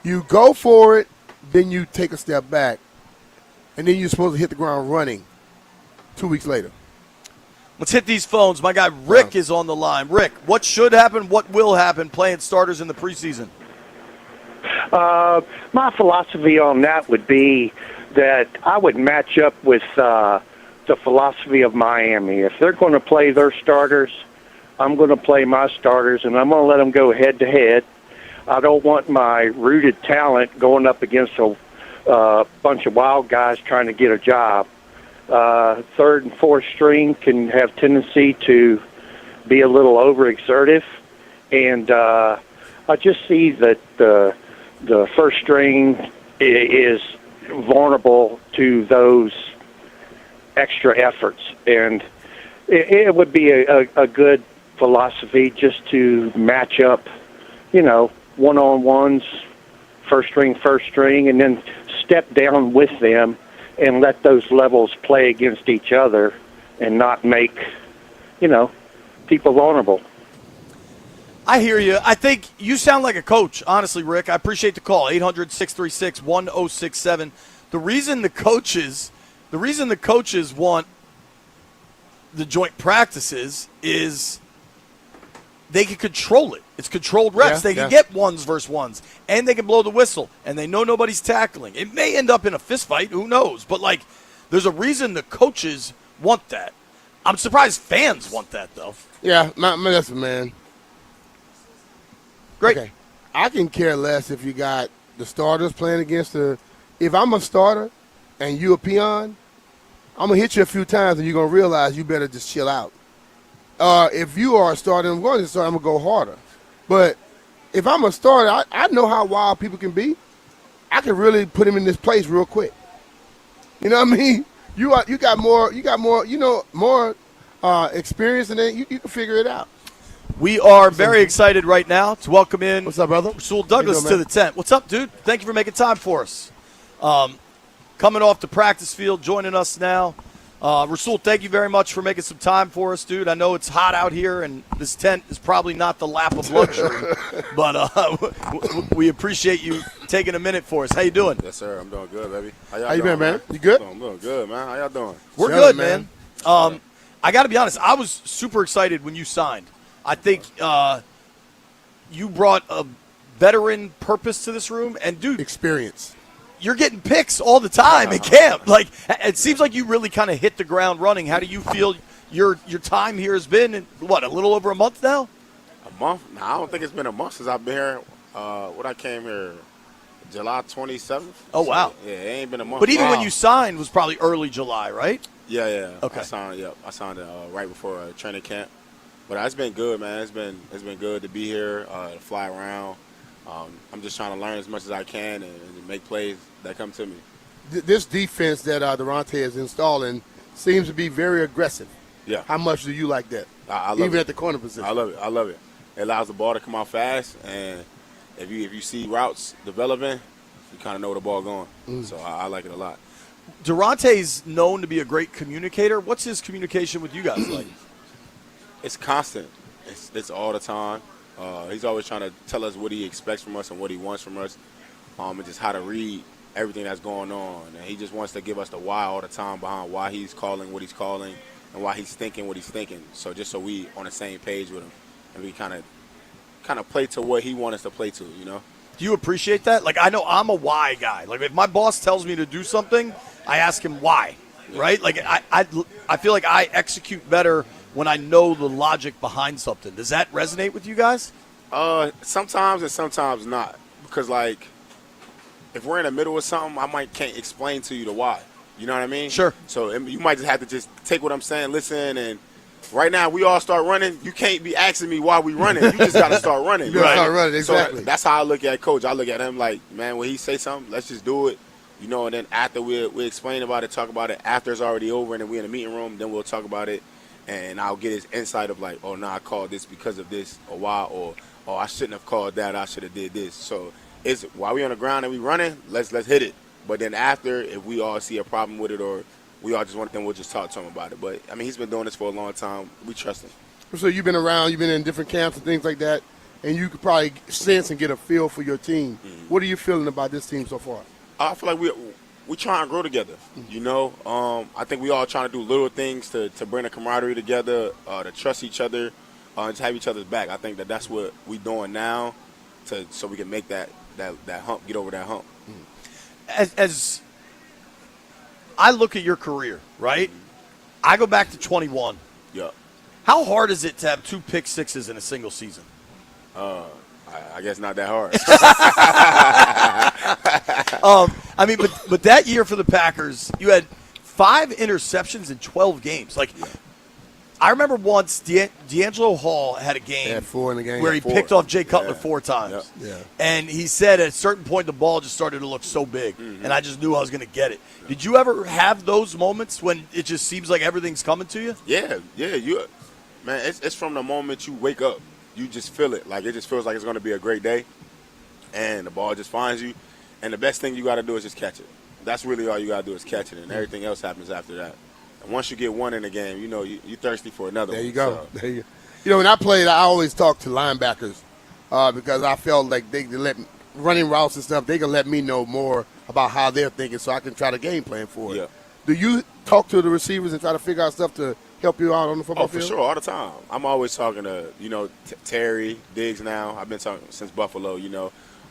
You go for it, then you take a step back, and then you're supposed to hit the ground running 2 weeks later. Let's hit these phones. My guy Rick is on the line. Rick, what should happen, what will happen playing starters in the preseason? My philosophy on that would be that I would match up with the philosophy of Miami. If they're going to play their starters, I'm going to play my starters, and I'm going to let them go head-to-head. I don't want my rooted talent going up against a bunch of wild guys trying to get a job. Third and fourth string can have tendency to be a little overexertive, and I just see that the first string is vulnerable to those extra efforts, and it would be a good philosophy just to match up, one-on-ones, first string, and then step down with them and let those levels play against each other and not make, people vulnerable. I hear you. I think you sound like a coach, honestly, Rick. I appreciate the call, 800-636-1067. The reason the coaches want the joint practices is they can control it. It's controlled reps. They can get ones versus ones, and they can blow the whistle, and they know nobody's tackling. It may end up in a fist fight. Who knows? But, there's a reason the coaches want that. I'm surprised fans want that, though. Yeah, listen, man. Great. Okay. I can care less if you got the starters playing against if I'm a starter and you a peon, I'm going to hit you a few times and you're going to realize you better just chill out. If you are a starter, I'm going to go harder. But if I'm a starter, I know how wild people can be. I can really put him in this place real quick. You know what I mean? You got more experience, and then you can figure it out. We are very excited right now to welcome in. What's up, brother? Rasul Douglas How you to doing, the tent. What's up, dude? Thank you for making time for us. Coming off the practice field, joining us now. Rasul, thank you very much for making some time for us, dude. I know it's hot out here, and this tent is probably not the lap of luxury, but we appreciate you taking a minute for us. How you doing? Yes, sir. I'm doing good, baby. How you been, man? You good? I'm doing good, man. How y'all doing? We're good, man. I got to be honest. I was super excited when you signed. I think you brought a veteran purpose to this room, and dude, experience. You're getting picks all the time in camp. It seems like you really kind of hit the ground running. How do you feel your time here has been? A little over a month now? A month? No, I don't think it's been a month since I've been here. I came here July 27th. Oh, wow. Yeah, it ain't been a month. But even when you signed was probably early July, right? Yeah. Okay. I signed right before training camp. But it's been good, man. It's been good to be here, to fly around. I'm just trying to learn as much as I can and make plays that come to me. This defense that Durante is installing seems to be very aggressive. Yeah. How much do you like that? I love even it. at the corner position. I love it. It allows the ball to come out fast, and if you see routes developing, you kind of know where the ball going. So I like it a lot. Durante's known to be a great communicator. What's his communication with you guys like? It's constant. It's all the time. He's always trying to tell us what he expects from us and what he wants from us, and just how to read everything that's going on, and he just wants to give us the why all the time behind why he's calling what he's calling and why he's thinking what he's thinking. So just so we on the same page with him, and we kind of play to what he wants us to play to, you know. Do you appreciate that? Like, I know I'm a why guy. Like, if my boss tells me to do something, I ask him why, right? Like, I feel like I execute better when I know the logic behind something. Does that resonate with you guys? Sometimes and sometimes not. Because, like, if we're in the middle of something, I can't explain to you the why. You know what I mean? Sure. So you might just have to just take what I'm saying, listen, and right now we all start running. You can't be asking me why we running. You just got to start running. You gotta start running, exactly. So that's how I look at Coach. I look at him like, man, when he say something, let's just do it. You know, and then after we explain about it, talk about it, after it's already over and then we're in the meeting room, then we'll talk about it, and I'll get his insight of like, oh, no, I called this because of this, or why, or oh, I shouldn't have called that, I should have did this. So it's while we on the ground and we running, let's hit it. But then after, if we all see a problem with it or we all just want it, then we'll just talk to him about it. But, I mean, he's been doing this for a long time. We trust him. So you've been around, you've been in different camps and things like that, and you could probably sense and get a feel for your team. Mm-hmm. What are you feeling about this team so far? I feel like we trying to grow together, you know. I think we all trying to do little things to bring the camaraderie together, to trust each other, and to have each other's back. I think that's what we doing now so we can make that hump, get over that hump. As I look at your career, right? I go back to 21. Yeah. How hard is it to have 2 pick sixes in a single season? I guess not that hard. I mean, but that year for the Packers, you had 5 interceptions in 12 games. Like, I remember once D'Angelo Hall had a game, had 4 in the game, where he picked off Jay Cutler 4 times. Yeah. And he said at a certain point the ball just started to look so big, and I just knew I was going to get it. Did you ever have those moments when it just seems like everything's coming to you? Yeah. Man, it's from the moment you wake up. You just feel it. Like, it just feels like it's going to be a great day, and the ball just finds you. And the best thing you got to do is just catch it. That's really all you got to do is catch it, and everything else happens after that. And once you get one in the game, you know you're thirsty for another one. There you go. So. There you go. You know, when I played, I always talked to linebackers because I felt like they let running routes and stuff, they can let me know more about how they're thinking so I can try to game plan for it. Yeah. Do you talk to the receivers and try to figure out stuff to help you out on the football field? Oh, for sure, all the time. I'm always talking to, Terry, Diggs now. I've been talking since Buffalo,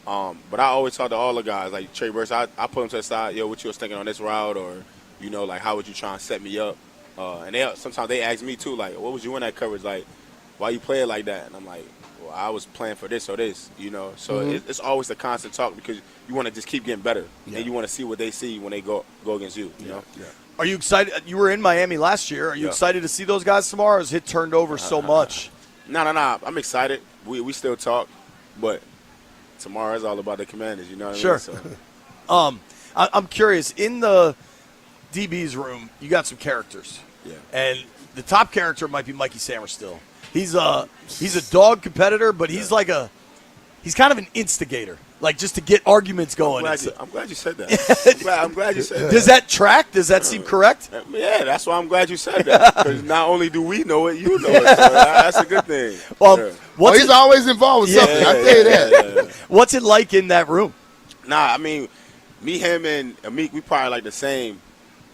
But I always talk to all the guys. Like Trey Burks, I put him to the side. Yo, what you was thinking on this route? Or, like, how would you try and set me up? And sometimes they ask me, too, like, what was you in that coverage? Like, why you play it like that? And I'm like, well, I was playing for this or this, So it's always the constant talk because you want to just keep getting better. Yeah. And you want to see what they see when they go against you, you know? Yeah. Are you excited? You were in Miami last year. Are you excited to see those guys tomorrow? Or has it turned over so much? No. I'm excited. We still talk, but tomorrow is all about the Commanders. You know what I mean? So. I'm curious. In the DB's room, you got some characters. Yeah. And the top character might be Mikey Samerstill. He's a dog competitor, but he's he's kind of an instigator. Like, just to get arguments going. I'm glad you said that. I'm glad you said that. Does that track? Does that seem correct? Yeah, that's why I'm glad you said that. Because not only do we know it, you know it. So that's a good thing. Well, he's always involved with something. I tell you that. Yeah. What's it like in that room? Nah, I mean, me, him, and Amik, we probably like the same.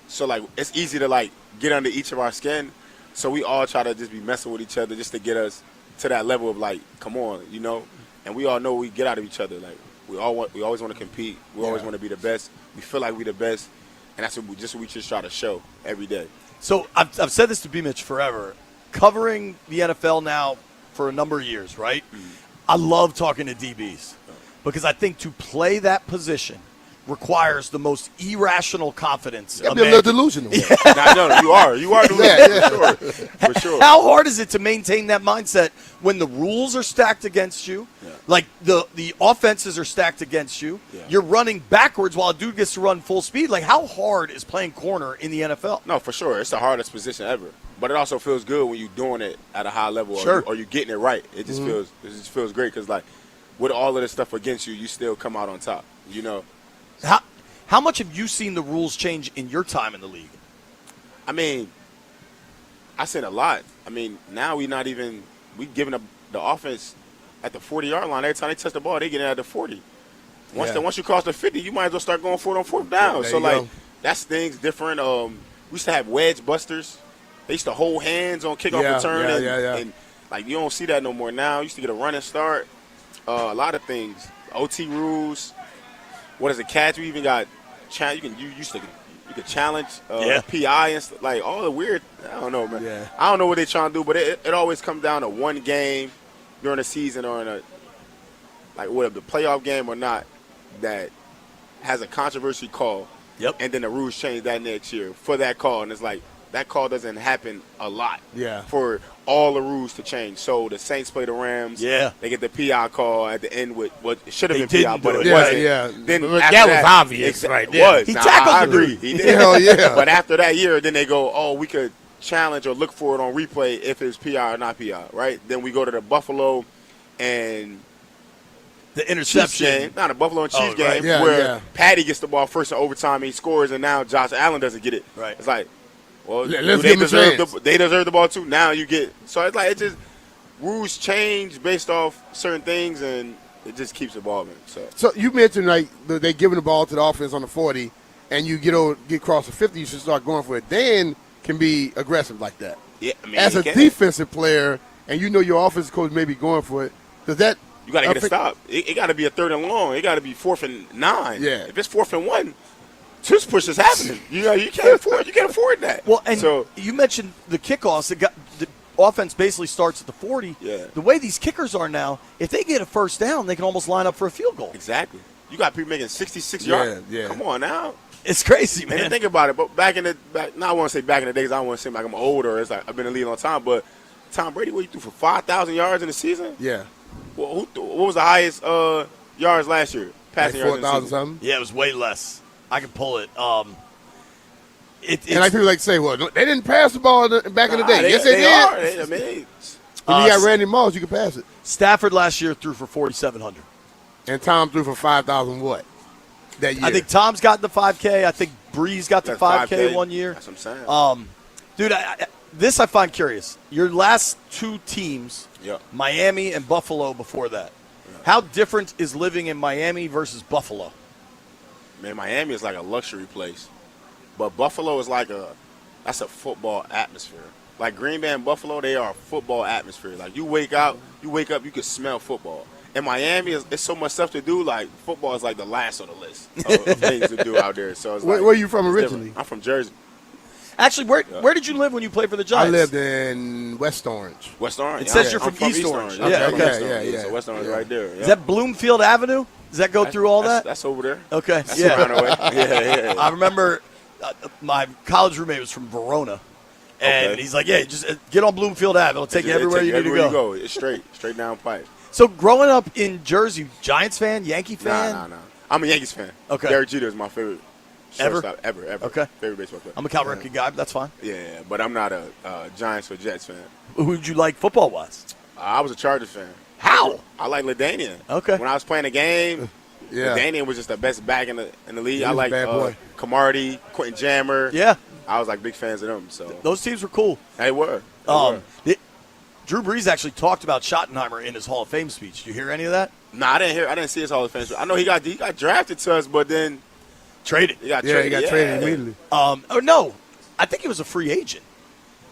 So, like, it's easy to, like, get under each of our skin. So we all try to just be messing with each other just to get us to that level of, like, come on, And we all know we get out of each other. Like, we always want to compete. We always want to be the best. We feel like we the best, and that's what we just try to show every day. So I've said this to B-Mitch forever. Covering the NFL now for a number of years, right? I love talking to DBs because I think to play that position requires the most irrational confidence. You gotta be a little delusional. No, you are delusional, for sure. How hard is it to maintain that mindset when the rules are stacked against you? Yeah. Like the offenses are stacked against you. Yeah. You're running backwards while a dude gets to run full speed. Like, how hard is playing corner in the NFL? No, for sure. It's the hardest position ever. But it also feels good when you're doing it at a high level or you're getting it right. It just feels great because, like, with all of this stuff against you, you still come out on top, How much have you seen the rules change in your time in the league? I mean, I seen a lot. I mean, now we giving up the offense at the 40-yard line. Every time they touch the ball, they get it at the 40. Once you cross the 50, you might as well start going for it on fourth down. There So you like go. that's things different. We used to have wedge busters. They used to hold hands on kickoff Yeah, return. yeah. And like you don't see that no more now. You used to get a running start. A lot of things. OT rules. What is it? Catch? We even got. You could challenge PI and stuff, like all the weird. I don't know, man. Yeah. I don't know what they're trying to do, but it always comes down to one game during the season or in a whether the playoff game or not that has a controversy call. Yep. And then the rules change that next year for that call, and it's like that call doesn't happen a lot. Yeah. For all the rules to change. So the Saints play the Rams. Yeah. They get the PI call at the end with what it should have They been PI, didn't but do it it. wasn't. Yeah. Then But after that was obvious right it there. was. He Now, tackled I the agree. dude. He did. Hell yeah. But after that year, then they go, oh, we could challenge or look for it on replay if it's PI or not PI, right? Then we go to the Buffalo and The Chiefs interception. game, not a Buffalo and Chiefs right. game, Yeah, where yeah. Patty gets the ball first in overtime, he scores, and now Josh Allen doesn't get it. Right. It's like, well, Let's they give him a deserve chance. they deserve the ball too. Now you get so it's like it just rules change based off certain things, and it just keeps evolving. So So you mentioned like they giving the ball to the offense on the 40, and you get across the 50, you should start going for it. Dan can be aggressive like that. yeah, I mean, As you a can. defensive player, and you know your offensive coach may be going for it, does that You got to get a affect- stop. It got to be a 3rd and long. It got to be 4th and 9. Yeah. If it's 4th and 1, tush push is happening. You can't afford. You can't afford that. Well, and so you mentioned the kickoffs. The offense basically starts at the 40. Yeah. The way these kickers are now, if they get a first down, they can almost line up for a field goal. exactly. You got people making 66 Yeah, yards. yeah. Come on now. It's crazy, And man. think about it. But back, now I want to say back in the days, I don't want to seem like I'm older. It's like I've been in the league a long time. But Tom Brady, what you threw for 5,000 yards in the season? Yeah. Well, what was the highest yards last year? Like Passing yards in the 4,000 season. something? Yeah, it was way less. I can pull it. And like people like to say, well, they didn't pass the ball back in the day. Yes, they did. are. I mean, When you got Randy Moss, you could pass it. Stafford last year threw for 4,700. And Tom threw for 5,000 what? That year. I think Tom's got the 5K. I think Breeze got the That's 5K 5K. one year. That's what I'm saying. Dude, this I find curious. Your last two teams, Yeah. Miami and Buffalo before that. How different is living in Miami versus Buffalo? Man, Miami is like a luxury place. But Buffalo is like that's a football atmosphere. Like Green Bay and Buffalo, they are a football atmosphere. Like you wake up, you can smell football. In Miami, it's so much stuff to do. Like football is like the last on the list of things to do out there. So it's Where are you from it's originally? different. I'm from Jersey, Actually, where did you live when you played for the I Giants? lived in West Orange. West Orange. It says you're I'm from East Orange. Yeah, Yeah, I'm from okay. East Orange. Yeah. So West Orange right there. Is that Bloomfield Avenue? Does that go through all that? That's over there. Okay. That's yeah. around the way. Yeah. I remember my college roommate was from Verona. And Okay. he's like, yeah, just get on Bloomfield Ave. It'll take you everywhere you need to go. It's straight down pipe. So growing up in Jersey, Giants fan, Yankee fan? Nah. I'm a Yankees fan. Okay. Derek Jeter is my favorite Ever? shortstop ever. Okay. Favorite baseball player. I'm a Cal Ripken guy, but that's fine. Yeah, but I'm not a Giants or Jets fan. Who would you like football-wise? I was a Chargers fan. How? I like LaDainian. Okay. When I was playing the game, Yeah. LaDainian was just the best back in the league. He I was a like bad boy. Camardi, Quentin Jammer. Yeah. I was like big fans of them. So Those teams were cool. they were. They were. Drew Brees actually talked about Schottenheimer in his Hall of Fame speech. Did you hear any of that? Nah, I didn't see his Hall of Fame. I know he got drafted to us, but then Traded. he got Yeah, traded. he got traded immediately. No, I think he was a free agent.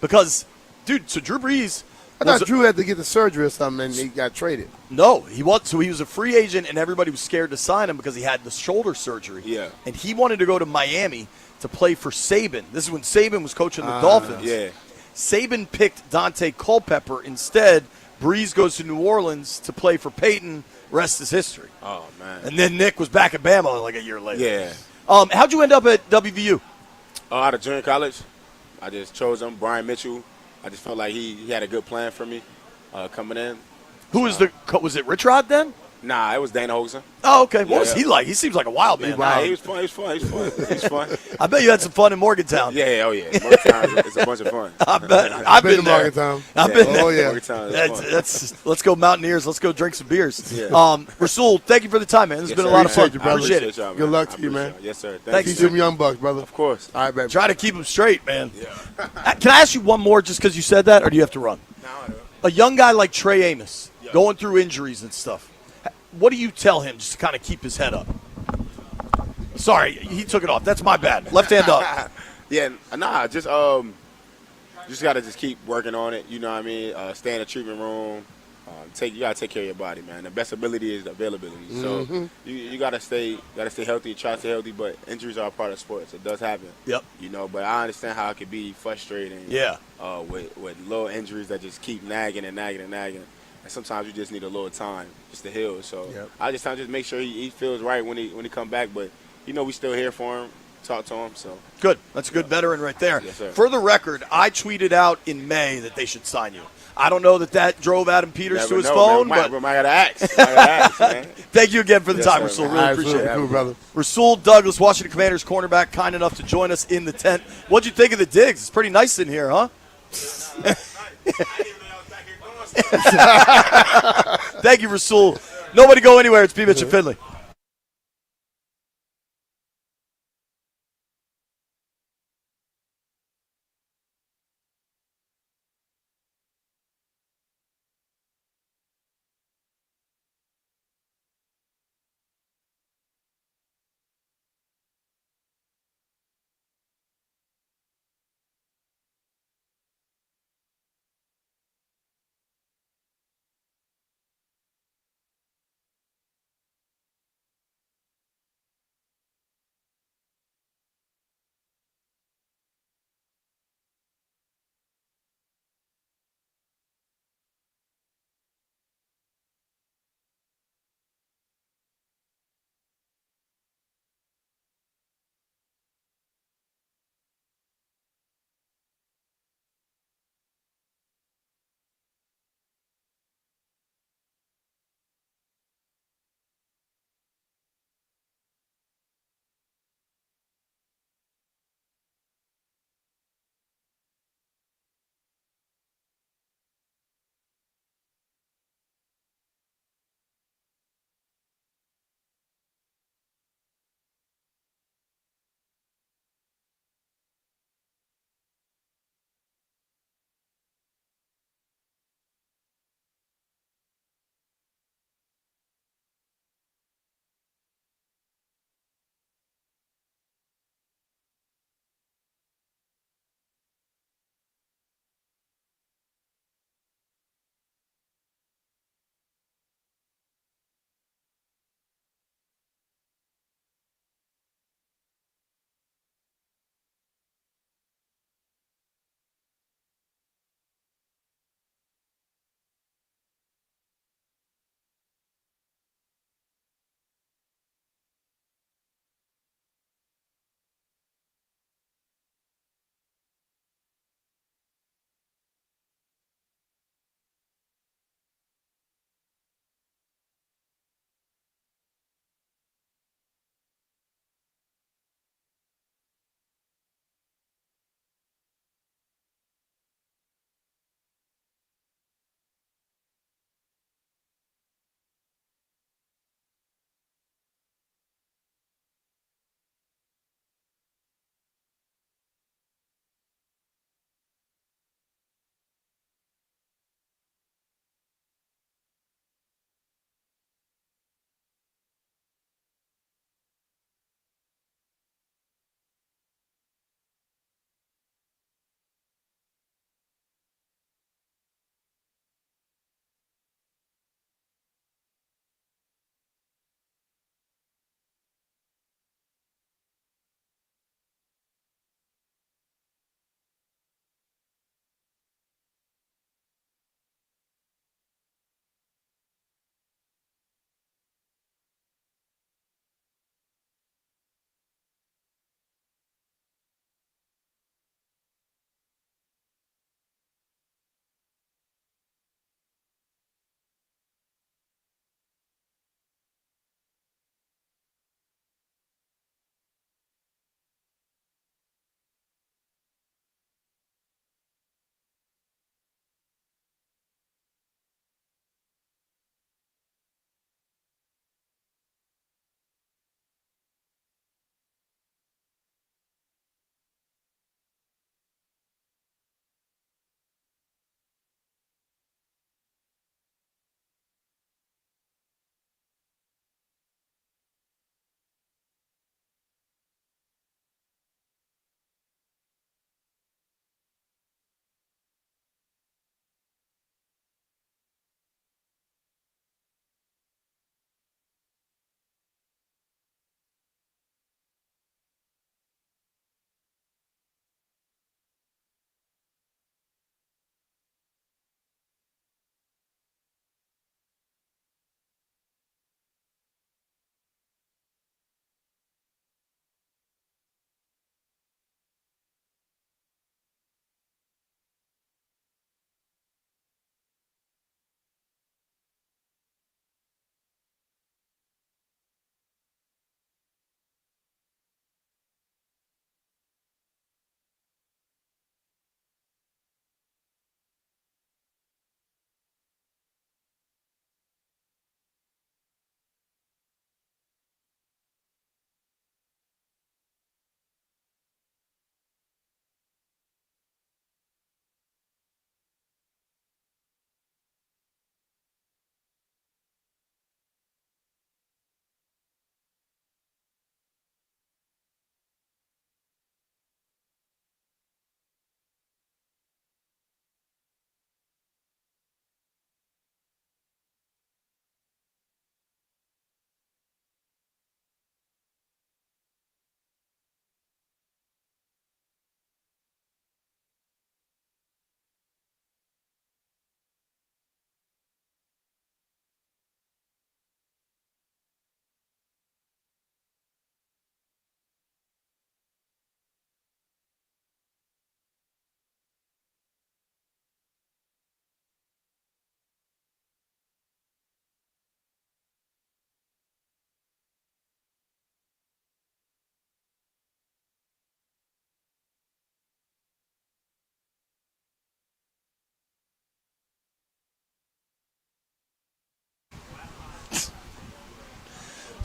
Because, dude, so Drew Brees. I thought Drew had to get the surgery or something, and he got traded. No, he was. So he was a free agent, and everybody was scared to sign him because he had the shoulder surgery. Yeah. And he wanted to go to Miami to play for Saban. This is when Saban was coaching the Dolphins. Yeah. Saban picked Dante Culpepper instead. Breeze goes to New Orleans to play for Peyton. Rest is history. Oh man. And then Nick was back at Bama like a year later. Yeah. How'd you end up at WVU? Out of junior college, I just chose him, Brian Mitchell. I just felt like he had a good plan for me coming in. Who was was it Rich Rod then? Nah, it was Dana Hosen. Oh, okay. What was Yeah. he like? He seems like a wild man. Nah, he was fun. He was fun. I bet you had some fun in Morgantown. Yeah, oh yeah. Morgantown is a bunch of fun. I bet. I've been to there. Morgantown. I've been there. Oh, yeah. Morgantown is fun. That's let's go Mountaineers. Let's go drink some beers. Yeah. Rasul, thank you for the time, man. This has been a lot of fun. Appreciate you, brother. Appreciate it. Y'all, man. Good luck I to you, man. appreciate y'all. Yes, sir. Thanks, Teach sir. them young bucks, brother. Of course. All right, baby. Try to keep them straight, man. Can I ask you one more just because you said that, or do you have to run? No, A young guy like Trey Amos, going through injuries and stuff, what do you tell him just to kind of keep his head up? Sorry, he took it off. That's my bad. Left hand up. Yeah, nah, just gotta just keep working on it. You know what I mean? Stay in the treatment room. You gotta take care of your body, man. The best ability is the availability. So you gotta stay healthy, try to stay healthy. But injuries are a part of sports. It does happen. Yep. You know, but I understand how it could be frustrating. Yeah. With little injuries that just keep nagging and nagging and nagging. And sometimes you just need a little time just to heal. So I just make sure he feels right when he come back. But we still here for him. Talk to him. So good. That's a good veteran right there. Yes, sir. For the record, I tweeted out in May that they should sign you. I don't know that drove Adam Peters to his phone, but I gotta ask. Man. Thank you again for the time, sir, Rasul. man. Really appreciate it. Cool, brother. Rasul Douglas, Washington Commanders cornerback, kind enough to join us in the tent. What'd you think of the digs? It's pretty nice in here, huh? Thank you, Rasul. Nobody go anywhere. It's P. Mitch and Finley.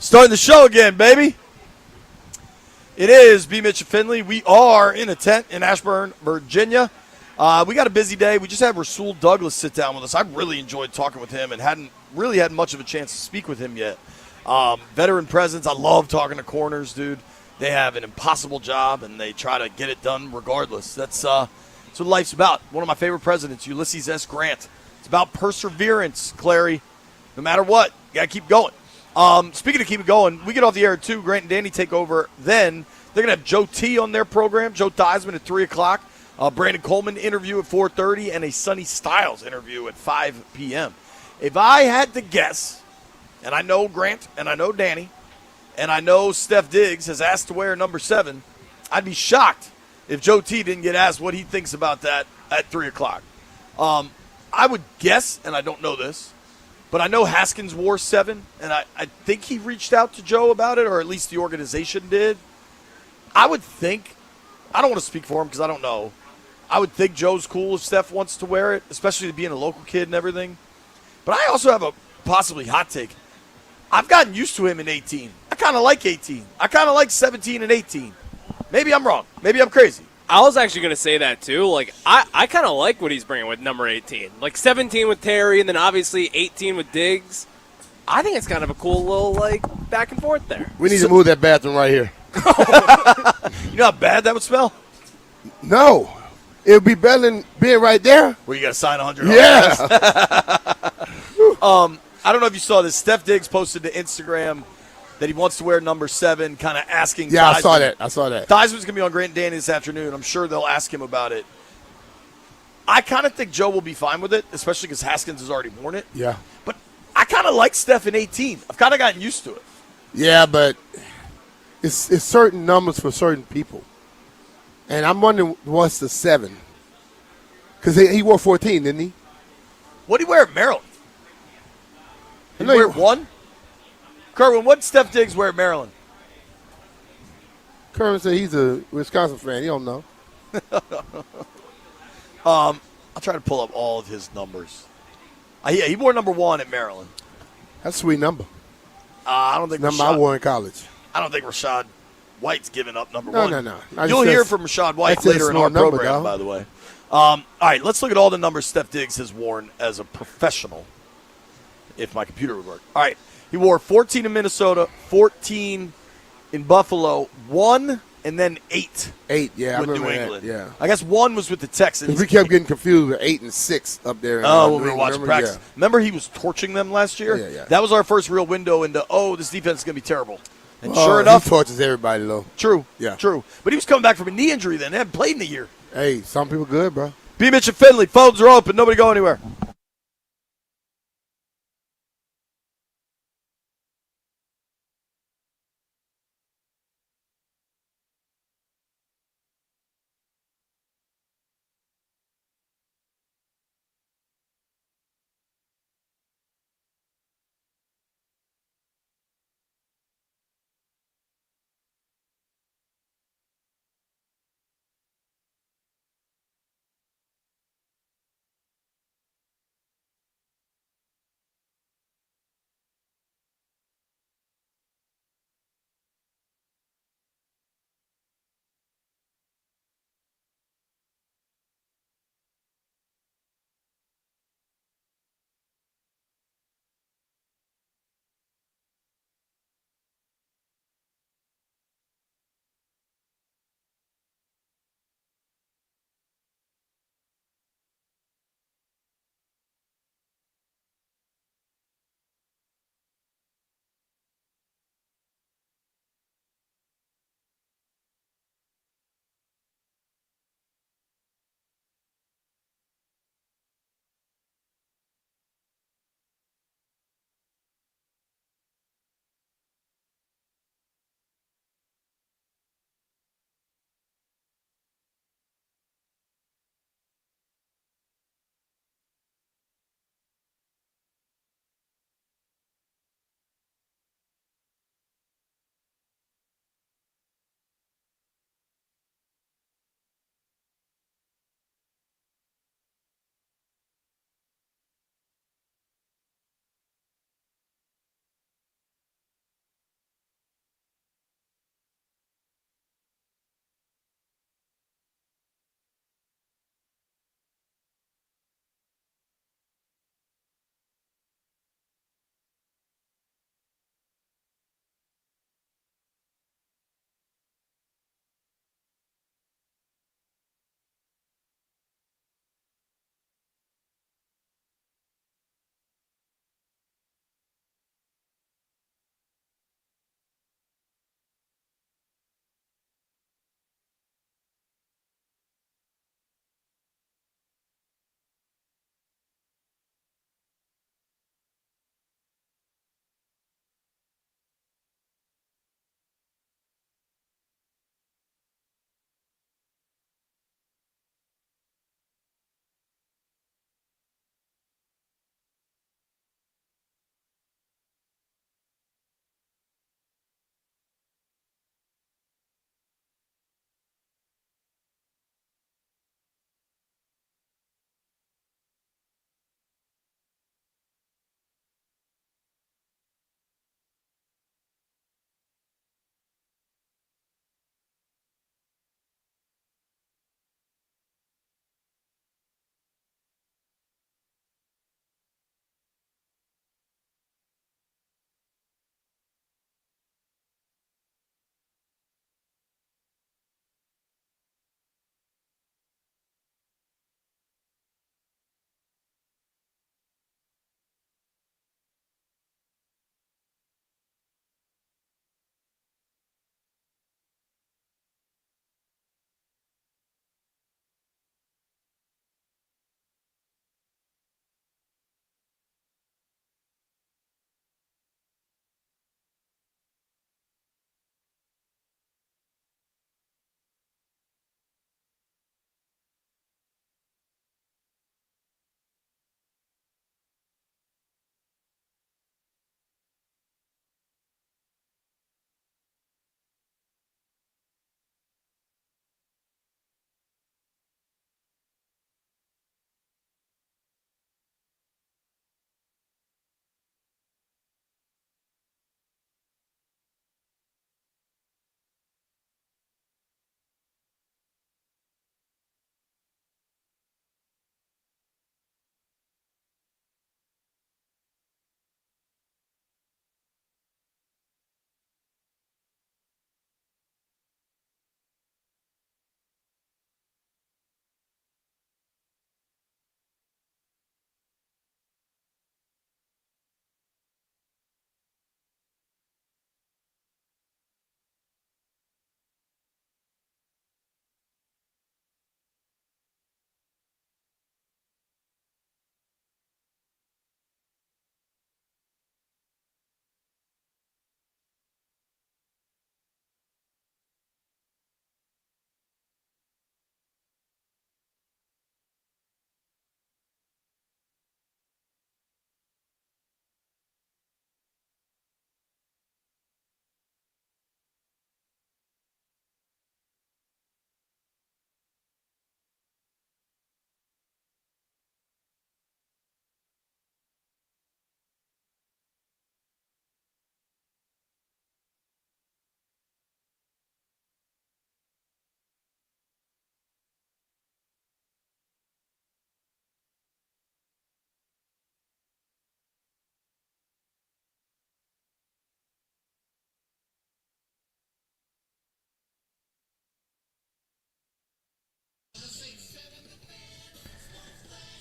Starting the show again, baby. It is B. Mitch and Finley. We are in a tent in Ashburn, Virginia. We got a busy day. We just had Rasul Douglas sit down with us. I really enjoyed talking with him and hadn't really had much of a chance to speak with him yet. Veteran presence. I love talking to corners, dude. They have an impossible job, and they try to get it done regardless. That's what life's about. One of my favorite presidents, Ulysses S. Grant. It's about perseverance, Clary. No matter what, you got to keep going. Speaking of keep it going, we get off the air at 2. Grant and Danny take over. Then they're going to have Joe T on their program, Joe Theismann at 3 o'clock. Brandon Coleman interview at 4:30, and a Sonny Styles interview at 5 p.m. If I had to guess, and I know Grant, and I know Danny, and I know Steph Diggs has asked to wear number 7, I'd be shocked if Joe T didn't get asked what he thinks about that at 3 o'clock. I would guess, and I don't know this, but I know Haskins wore 7, and I think he reached out to Joe about it, or at least the organization did. I would think, I don't want to speak for him because I don't know. I would think Joe's cool if Steph wants to wear it, especially being a local kid and everything. But I also have a possibly hot take. I've gotten used to him in 18. I kind of like 18. I kind of like 17 and 18. Maybe I'm wrong. Maybe I'm crazy. I was actually going to say that, too. Like, I kind of like what he's bringing with number 18. Like, 17 with Terry, and then obviously 18 with Diggs. I think it's kind of a cool little, like, back and forth there. We need to move that bathroom right here. You know how bad that would smell? No. It would be better than being right there. Where you got to sign $100. Yeah. I don't know if you saw this. Steph Diggs posted to Instagram that he wants to wear number 7, kind of asking. Yeah, Theismann. I saw that. Theismann's going to be on Grant and Danny this afternoon. I'm sure they'll ask him about it. I kind of think Joe will be fine with it, especially because Haskins has already worn it. Yeah. But I kind of like Steph in 18. I've kind of gotten used to it. Yeah, but it's certain numbers for certain people. And I'm wondering what's the 7. Because he wore 14, didn't he? What did he wear at Maryland? Did he wear 1? Kerwin, what did Steph Diggs wear at Maryland? Kerwin said he's a Wisconsin fan. He don't know. I'll try to pull up all of his numbers. Yeah, he wore number 1 at Maryland. That's a sweet number. I don't think number I wore in college. I don't think Rashad White's giving up number No, 1. no. You'll hear from Rashad White later in our program, by the way. All right, let's look at all the numbers Steph Diggs has worn as a professional, if my computer would work. All right, he wore 14 in Minnesota, 14 in Buffalo, 1 and then 8. 8, yeah, with I remember New that, England. yeah. I guess 1 was with the Texans. We kept getting confused with 8 and 6 up there. When we were watching practice. Yeah. Remember he was torching them last year? Yeah. That was our first real window into, this defense is going to be terrible. And Well, sure enough. he torches everybody, though. True. Yeah. True. But he was coming back from a knee injury then. They hadn't played in a year. Hey, some people good, bro. B. Mitch and Finley, phones are open. Nobody go anywhere.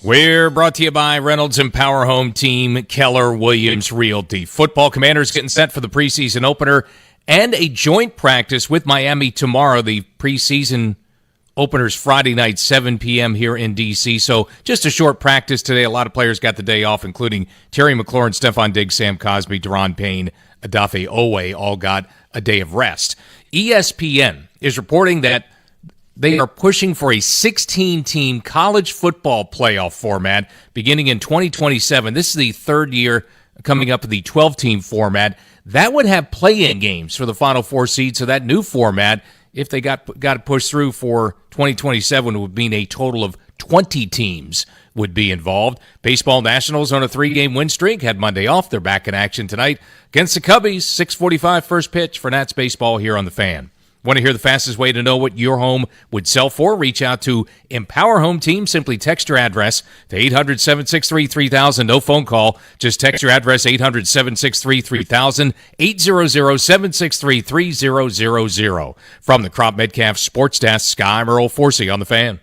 We're brought to you by Reynolds and Power Home Team, Keller Williams Realty. Football Commanders getting set for the preseason opener and a joint practice with Miami tomorrow. The preseason opener's Friday night, 7 p.m. here in D.C. So just a short practice today. A lot of players got the day off, including Terry McLaurin, Stephon Diggs, Sam Cosmi, Deron Payne, Adafe Owe, all got a day of rest. ESPN is reporting that they are pushing for a 16-team college football playoff format beginning in 2027. This is the third year coming up with the 12-team format. That would have play-in games for the Final Four seed, so that new format, if they got pushed through for 2027, would mean a total of 20 teams would be involved. Baseball Nationals on a 3-game win streak, had Monday off. They're back in action tonight against the Cubbies. 6:45 first pitch for Nats baseball here on The Fan. Want to hear the fastest way to know what your home would sell for? Reach out to Empower Home Team. Simply text your address to 800-763-3000. No phone call. Just text your address, 800-763-3000, 800-763-3000. From the Crop Metcalf Sports Desk, I'm Earl Forsey on The Fan.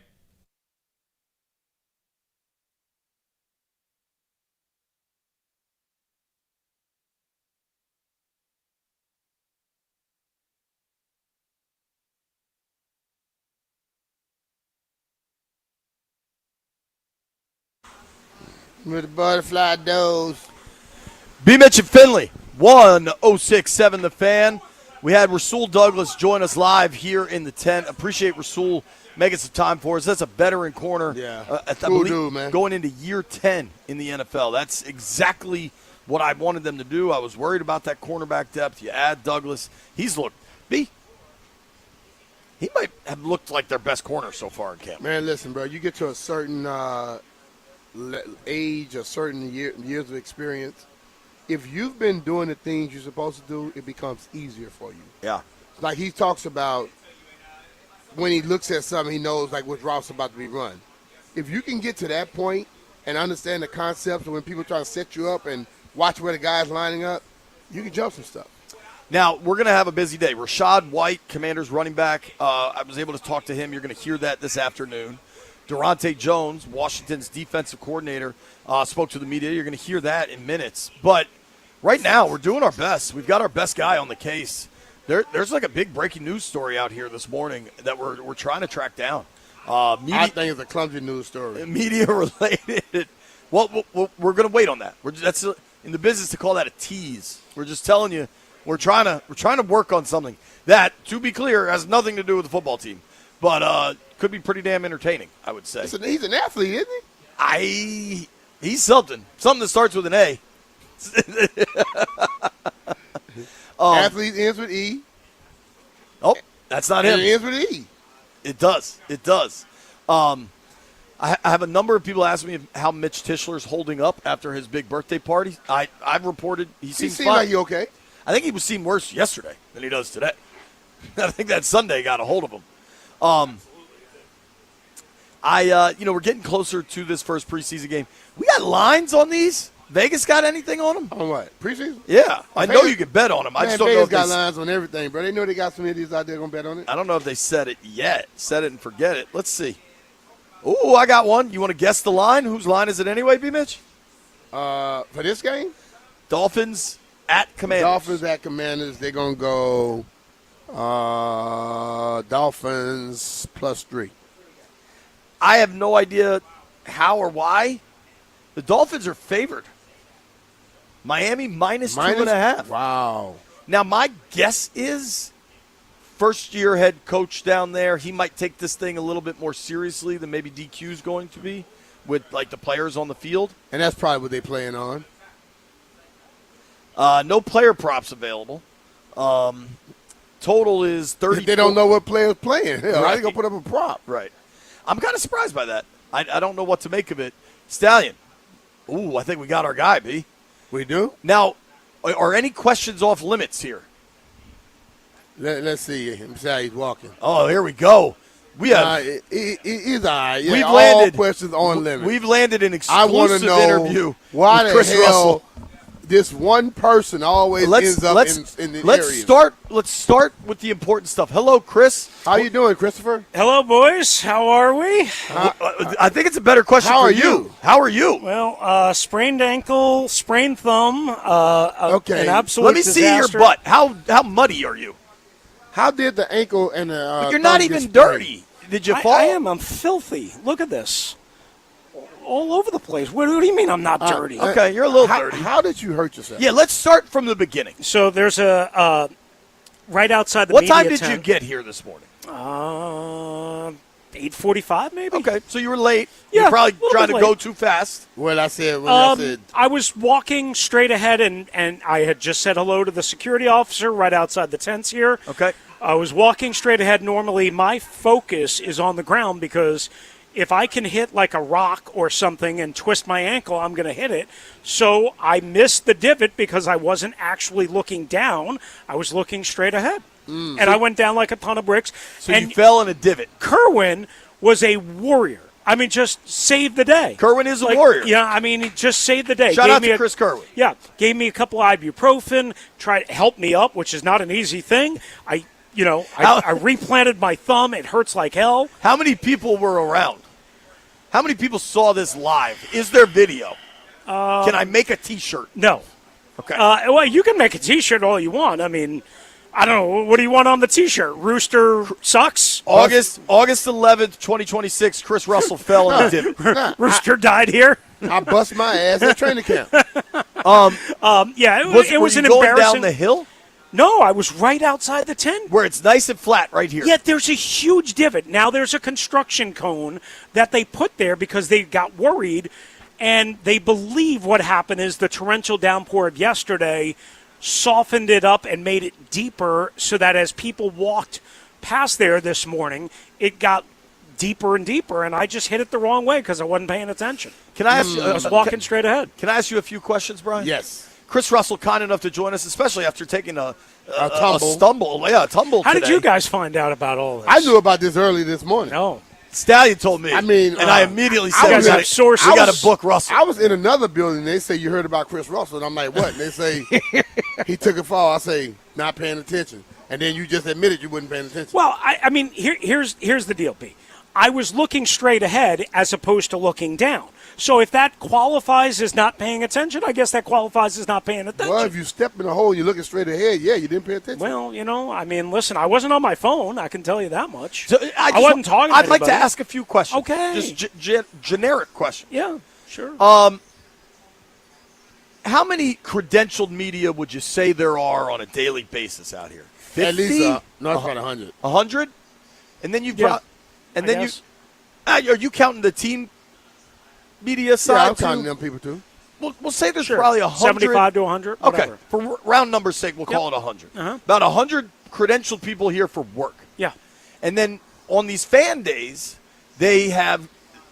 With the butterfly doze. B. Mitch and Finley, 106.7 The Fan. We had Rasul Douglas join us live here in the tent. Appreciate Rasul making some time for us. That's a veteran corner. Yeah. Cool dude, man. Going into year 10 in the NFL. That's exactly what I wanted them to do. I was worried about that cornerback depth. You add Douglas. He's looked, B, he might have looked like their best corner so far in camp. Man, listen, bro. You get to a certain age, a certain years of experience. If you've been doing the things you're supposed to do, it becomes easier for you. Yeah. Like he talks about when he looks at something, he knows like what route's about to be run. If you can get to that point and understand the concepts of when people try to set you up and watch where the guy's lining up, you can jump some stuff. Now, we're going to have a busy day. Rashad White, Commanders running back, I was able to talk to him. You're going to hear that this afternoon. Durante Jones, Washington's defensive coordinator, spoke to the media. You're going to hear that in minutes. But right now, we're doing our best. We've got our best guy on the case. There's like a big breaking news story out here this morning that we're trying to track down. I think it's a clumsy news story. Media related. Well, we're going to wait on that. That's in the business to call that a tease. We're just telling you we're trying to work on something that, to be clear, has nothing to do with the football team, but could be pretty damn entertaining, I would say. He's an athlete, isn't he? He's something that starts with an A. Athlete ends with E. Oh, that's not him. It ends with E. It does. I have a number of people asking me how Mitch Tischler's holding up after his big birthday party. I've reported he seems fine. Like you okay. I think he was seen worse yesterday than he does today. I think that Sunday got a hold of him. We're getting closer to this first preseason game. We got lines on these. Vegas got anything on them? On what? Preseason? Yeah, I know you can bet on them. I just don't know if Vegas got lines on everything, bro. They know they got some idiots out there gonna bet on it. I don't know if they said it yet. Set it and forget it. Let's see. Ooh, I got one. You want to guess the line? Whose line is it anyway, B. Mitch? For this game? Dolphins at Commanders. Dolphins at Commanders. They're gonna go Dolphins +3. I have no idea how or why. The Dolphins are favored. Miami minus 2.5. Wow. Now, my guess is first-year head coach down there, he might take this thing a little bit more seriously than maybe DQ's going to be with, like, the players on the field. And that's probably what they're playing on. No player props available. Total is 30. They don't know what player's playing. Hell, Right. how they going to put up a prop? Right. I'm kind of surprised by that. I don't know what to make of it. Stallion. Ooh, I think we got our guy, B. We do? Now, are any questions off limits here? Let's see. Let me see how he's walking. Oh, here we go. We have. He's all right. Yeah, we've all landed questions on limits. We've landed an I want exclusive to know interview why with the Chris hell Russell. this one person always ends up in the area. Let's start with the important stuff. Hello, Chris. How you doing, Christopher? Hello, boys. How are we? I think it's a better question for you. How are you? Well, sprained ankle, sprained thumb. Okay. An absolute Let me see your disaster. butt. How muddy are you? How did the ankle and the But you're not thumb even get sprained? dirty. Did you fall? I am. I'm filthy. Look at this. All over the place. What do you mean I'm not dirty? Okay, you're a little how, dirty. How did you hurt yourself? Yeah, let's start from the beginning. So there's a right outside the What media time did you tent. get here this morning? 8:45 maybe. Okay, so you were late. Yeah, You're probably a little trying bit to go late. too fast. Well, I said. I was walking straight ahead, and I had just said hello to the security officer right outside the tents here. Okay. I was walking straight ahead. Normally, my focus is on the ground because if I can hit like a rock or something and twist my ankle, I'm going to hit it. So I missed the divot because I wasn't actually looking down. I was looking straight ahead. And I went down like a ton of bricks. So and you fell in a divot. Kerwin was a warrior. I mean, just saved the day. Kerwin is a warrior. Yeah, I mean, he just saved the day. Shout Gave out me to Chris Kerwin. Yeah, gave me a couple of ibuprofen, tried to help me up, which is not an easy thing. I replanted my thumb. It hurts like hell. How many people were around? How many people saw this live? Is there video? Can I make a T-shirt? No. Okay. Well, you can make a T-shirt all you want. I mean, I don't know. What do you want on the T-shirt? Rooster sucks? August 11th, 2026, Chris Russell fell in a divot. Rooster died here? I bust my ass at training camp. Yeah, it was were an you going embarrassing. down the hill? No, I was right outside the tent. Where it's nice and flat right here. Yeah, there's a huge divot. Now there's a construction cone that they put there because they got worried, and they believe what happened is the torrential downpour of yesterday softened it up and made it deeper so that as people walked past there this morning, it got deeper and deeper, and I just hit it the wrong way because I wasn't paying attention. Can I ask you? I was walking straight ahead. Can I ask you a few questions, Brian? Yes. Chris Russell, kind enough to join us, especially after taking a tumble. A tumble. How did today. you guys find out about all this? I knew about this early this morning. No. Stallion told me. I mean, and I immediately said, guys have sources. "We got to book Russell." I was in another building. They say you heard about Chris Russell, and I'm like, what? And they say he took a fall. I say not paying attention, and then you just admitted you wasn't paying attention. Well, I mean, here's the deal, P. I was looking straight ahead as opposed to looking down. So if that qualifies as not paying attention, I guess that qualifies as not paying attention. Well, if you step in a hole, you're looking straight ahead. Yeah, you didn't pay attention. Well, I mean, listen, I wasn't on my phone. I can tell you that much. So, I wasn't talking to I'd like to anybody. ask a few questions. Okay. Just generic questions. Yeah, sure. How many credentialed media would you say there are on a daily basis out here? 50? At least, no, it's about 100. 100? And then you've Yeah, got, and I then guess. are you counting the team media side Yeah, I'm too? counting them people too. We'll say there's Sure. probably 100. 75 to 100. Okay, Whatever. for round number's sake, we'll call it 100. Uh-huh. About 100 credentialed people here for work. Yeah. And then on these fan days, they have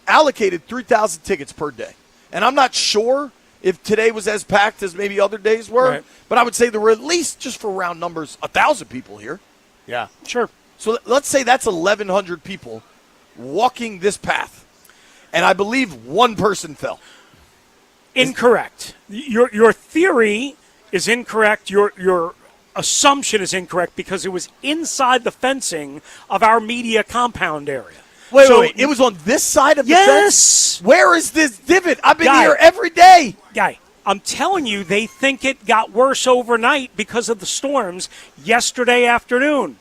allocated 3,000 tickets per day. And I'm not sure if today was as packed as maybe other days were, Right. but I would say there were at least, just for round numbers, 1,000 people here. Yeah. Sure. So let's say that's 1,100 people walking this path. And I believe one person fell. Incorrect. Your theory is incorrect. Your assumption is incorrect because it was inside the fencing of our media compound area. Wait. It was on this side of the fence? Yes. Where is this divot? I've been Guy. here every day. Guy, I'm telling you, they think it got worse overnight because of the storms yesterday afternoon.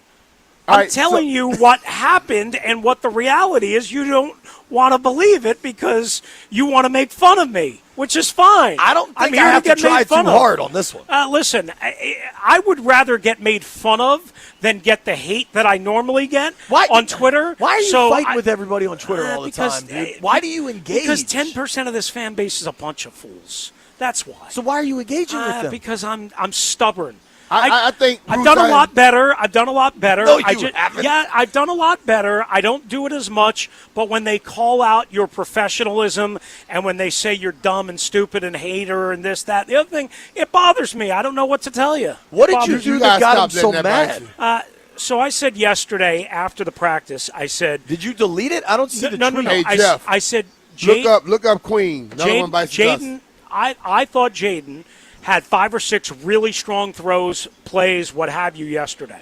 All I'm right, telling you what happened and what the reality is. You don't want to believe it because you want to make fun of me, which is fine. I don't think I'm I here have to get try made too fun of. hard on this one. Listen, I would rather get made fun of than get the hate that I normally get on Twitter. Why are you So fighting with everybody on Twitter all the because, time, dude? Why do you engage? Because 10% of this fan base is a bunch of fools. That's why. So why are you engaging with them? Because I'm stubborn. I think I've Bruce, done a lot better. I've done a lot better. No, you haven't. Yeah, I've done a lot better. I don't do it as much, but when they call out your professionalism and when they say you're dumb and stupid and hater and this, that, the other thing, it bothers me. I don't know what to tell you. What It did you bothers do me. that got him so mad? So I said yesterday after the practice, I said, did you delete it? I don't see the tweet. No. Hey, Jeff, I said, look up Queen. Another one bites the dust. Jaden, I thought Jaden had 5 or 6 really strong throws, plays, what have you yesterday.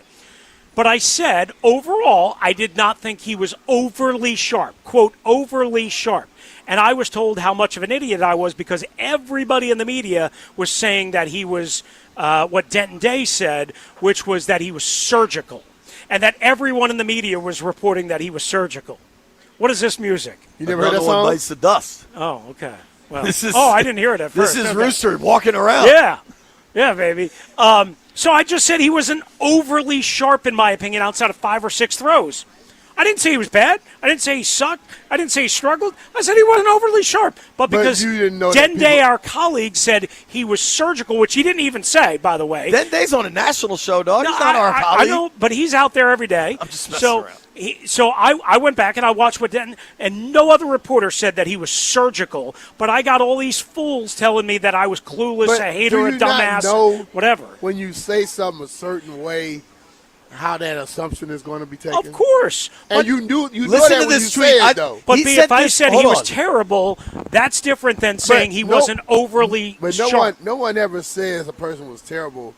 But I said, overall, I did not think he was overly sharp, quote, overly sharp. And I was told how much of an idiot I was because everybody in the media was saying that he was what Denton Day said, which was that he was surgical. And that everyone in the media was reporting that he was surgical. What is this music? You never heard that song? Bites the Dust. Oh, okay. Well, This is- I didn't hear it at first. This is Okay. Rooster walking around. Yeah, baby. So I just said he wasn't overly sharp, in my opinion, outside of 5 or 6 throws. I didn't say he was bad. I didn't say he sucked. I didn't say he struggled. I said he wasn't overly sharp. But because you didn't know that Den Day, people- our colleague, said he was surgical, which he didn't even say, by the way. Den Day's on a national show, dog. No, He's not our I colleague. know, but he's out there every day. I'm just messing around. So I went back and I watched what Denton, and no other reporter said that he was surgical. But I got all these fools telling me that I was clueless, But a hater, do a you not dumbass, know whatever. When you say something a certain way, how that assumption is going to be taken? Of course. And But- you know Listen that to when this you tweet. say it, though. But if I said he was terrible, that's different than saying he wasn't overly But sharp. no one ever says a person was terrible.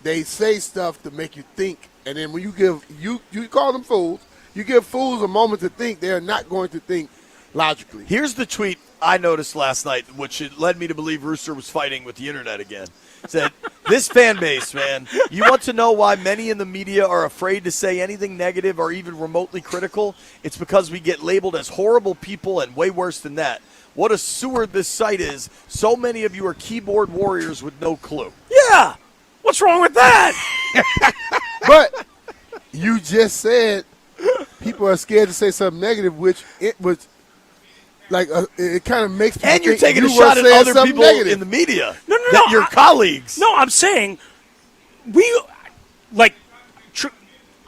They say stuff to make you think, and then when you give you call them fools. You give fools a moment to think. They're not going to think logically. Here's the tweet I noticed last night, which it led me to believe Rooster was fighting with the internet again. It said, this fan base, man, you want to know why many in the media are afraid to say anything negative or even remotely critical? It's because we get labeled as horrible people and way worse than that. What a sewer this site is. So many of you are keyboard warriors with no clue. Yeah. What's wrong with that? But you just said people are scared to say something negative, which it was like it kind of makes people And you're think taking a you were shot at saying other something people negative. in the media. No, that your colleagues. No, I'm saying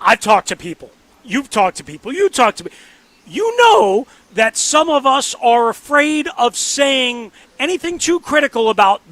I've talked to people. You've talked to people. You talk to me. You know that some of us are afraid of saying anything too critical about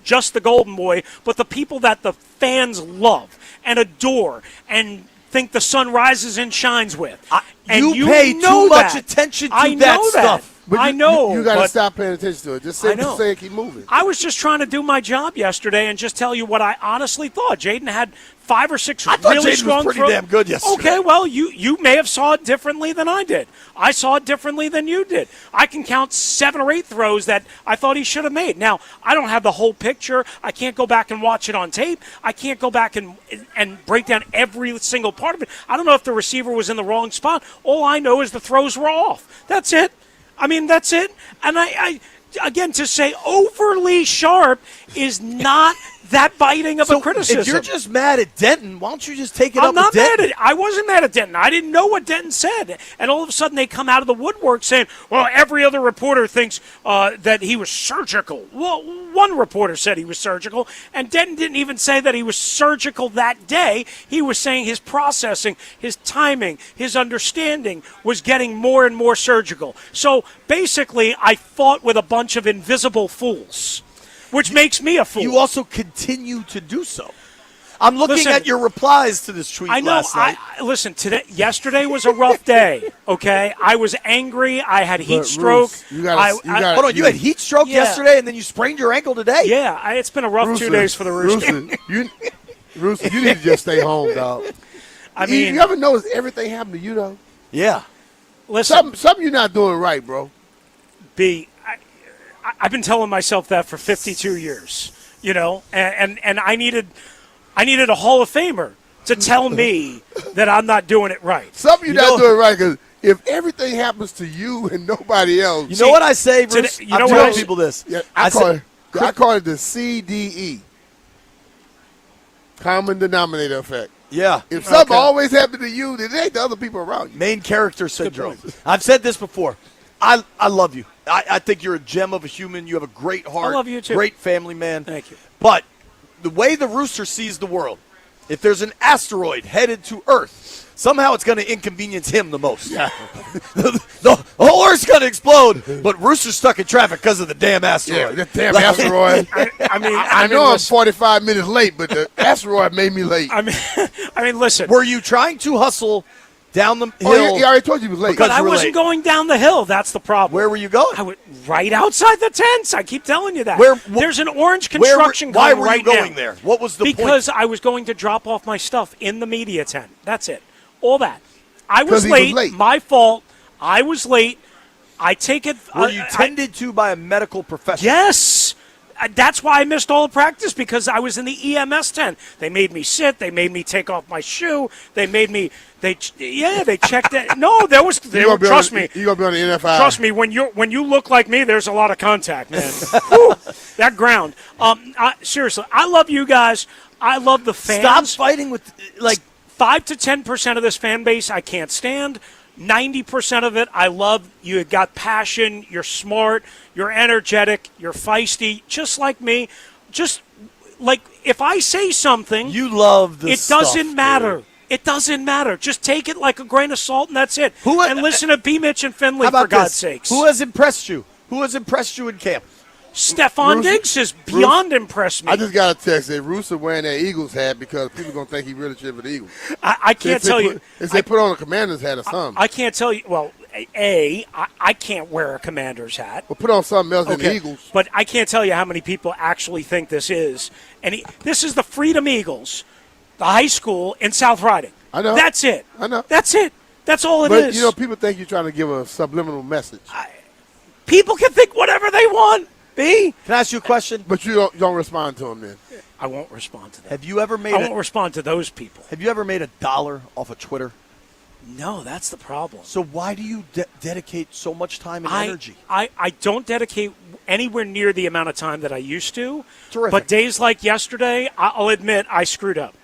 just the Golden Boy, but the people that the fans love and adore and think the sun rises and shines with. And you pay too much that. attention to I that know stuff. But I know. You got to but- stop paying attention to it. Just I say, know. keep moving. I was just trying to do my job yesterday and just tell you what I honestly thought. Jaden had 5 or 6 I thought really Jaden strong was pretty throws. damn good yesterday. Okay, well, you may have saw it differently than I did. I saw it differently than you did. I can count 7 or 8 throws that I thought he should have made. Now, I don't have the whole picture. I can't go back and watch it on tape. I can't go back and break down every single part of it. I don't know if the receiver was in the wrong spot. All I know is the throws were off. That's it. I mean, that's it. And I again, to say overly sharp is not that biting of a criticism. If you're just mad at Denton, why don't you just take it I'm up not with Denton? mad at it. I wasn't mad at Denton. I didn't know what Denton said. And all of a sudden they come out of the woodwork saying, well, every other reporter thinks that he was surgical. Well, one reporter said he was surgical, and Denton didn't even say that he was surgical that day. He was saying his processing, his timing, his understanding was getting more and more surgical. So basically, I fought with a bunch of invisible fools, which makes me a fool. You also continue to do so. I'm looking Listen, at your replies to this tweet I know. last night. Listen, yesterday was a rough day. Okay, I was angry. I had heat But, stroke. Roos, you gotta- Hold on, you had heat stroke Yeah. yesterday, and then you sprained your ankle today. Yeah, it's been a rough 2 days for the Roosters. Rooster, you need to just stay home, dog. I mean, you ever notice everything happened to you, though? Yeah. Listen, something you're not doing right, bro. I've been telling myself that for 52 years, you know, and I needed a Hall of Famer to tell me that I'm not doing it right. Something you're not doing right, because if everything happens to you and nobody else, You know what I say, today- Bruce? you I'm know what telling I say- people this. Yeah, I I call say- it the CDE, common denominator effect. Yeah. If something Okay. always happened to you, then it ain't the other people around you. Main character syndrome. I've said this before. I love you. I think you're a gem of a human. You have a great heart. I love you, too. Great family man. Thank you. But the way the Rooster sees the world, if there's an asteroid headed to Earth, somehow it's going to inconvenience him the most. Yeah. the whole Earth's going to explode, but Rooster's stuck in traffic because of the damn asteroid. Yeah, that damn asteroid. I know I'm 45 minutes late, but the asteroid made me late. I mean, listen. Were you trying to hustle down the hill. Oh, he already told you he was late. But I wasn't going down the hill. That's the problem. Where were you going? I went right outside the tents. I keep telling you that. There's an orange where were- construction why cone were you right going now. there? What was the point? Because I was going to drop off my stuff in the media tent. That's it. All that. I 'Cause was he was late. late. My fault. I was late. I take it. Were you tended to by a medical professional? Yes. That's why I missed all the practice, because I was in the EMS tent. They made me sit. They made me take off my shoe. They made me. They checked it. No, there was. Trust me. You're gonna be on the NFI. Trust me. When you look like me, there's a lot of contact, man. Whew, that ground. Seriously, I love you guys. I love the fans. Stop fighting with 5 to 10% of this fan base I can't stand. 90% of it I love. You got passion, you're smart, you're energetic, you're feisty, just like me. Just like if I say something, you love the it doesn't matter. Dude. It doesn't matter. Just take it like a grain of salt and that's it. And listen to B. Mitch and Finley, for God's sakes. Who has impressed you? Who has impressed you in camp? Stephon Diggs has beyond impressed me. I just got a text that Rooster wearing that Eagles hat because people going to think he really cheered for the Eagles. I can't tell you. If they put on a Commander's hat or something. I can't tell you. Well, I can't wear a Commander's hat. Well, put on something else in the Eagles. But I can't tell you how many people actually think this is. And this is the Freedom Eagles, the high school in South Riding. I know. That's it. I know. That's it. That's all it is. But, you know, people think you're trying to give a subliminal message. People can think whatever they want. B. Can I ask you a question? But you don't respond to them then. I won't respond to them. Have you ever made I won't respond to those people. Have you ever made $1 off of Twitter? No, that's the problem. So why do you dedicate so much time and energy? I don't dedicate anywhere near the amount of time that I used to. Terrific. But days like yesterday, I'll admit I screwed up.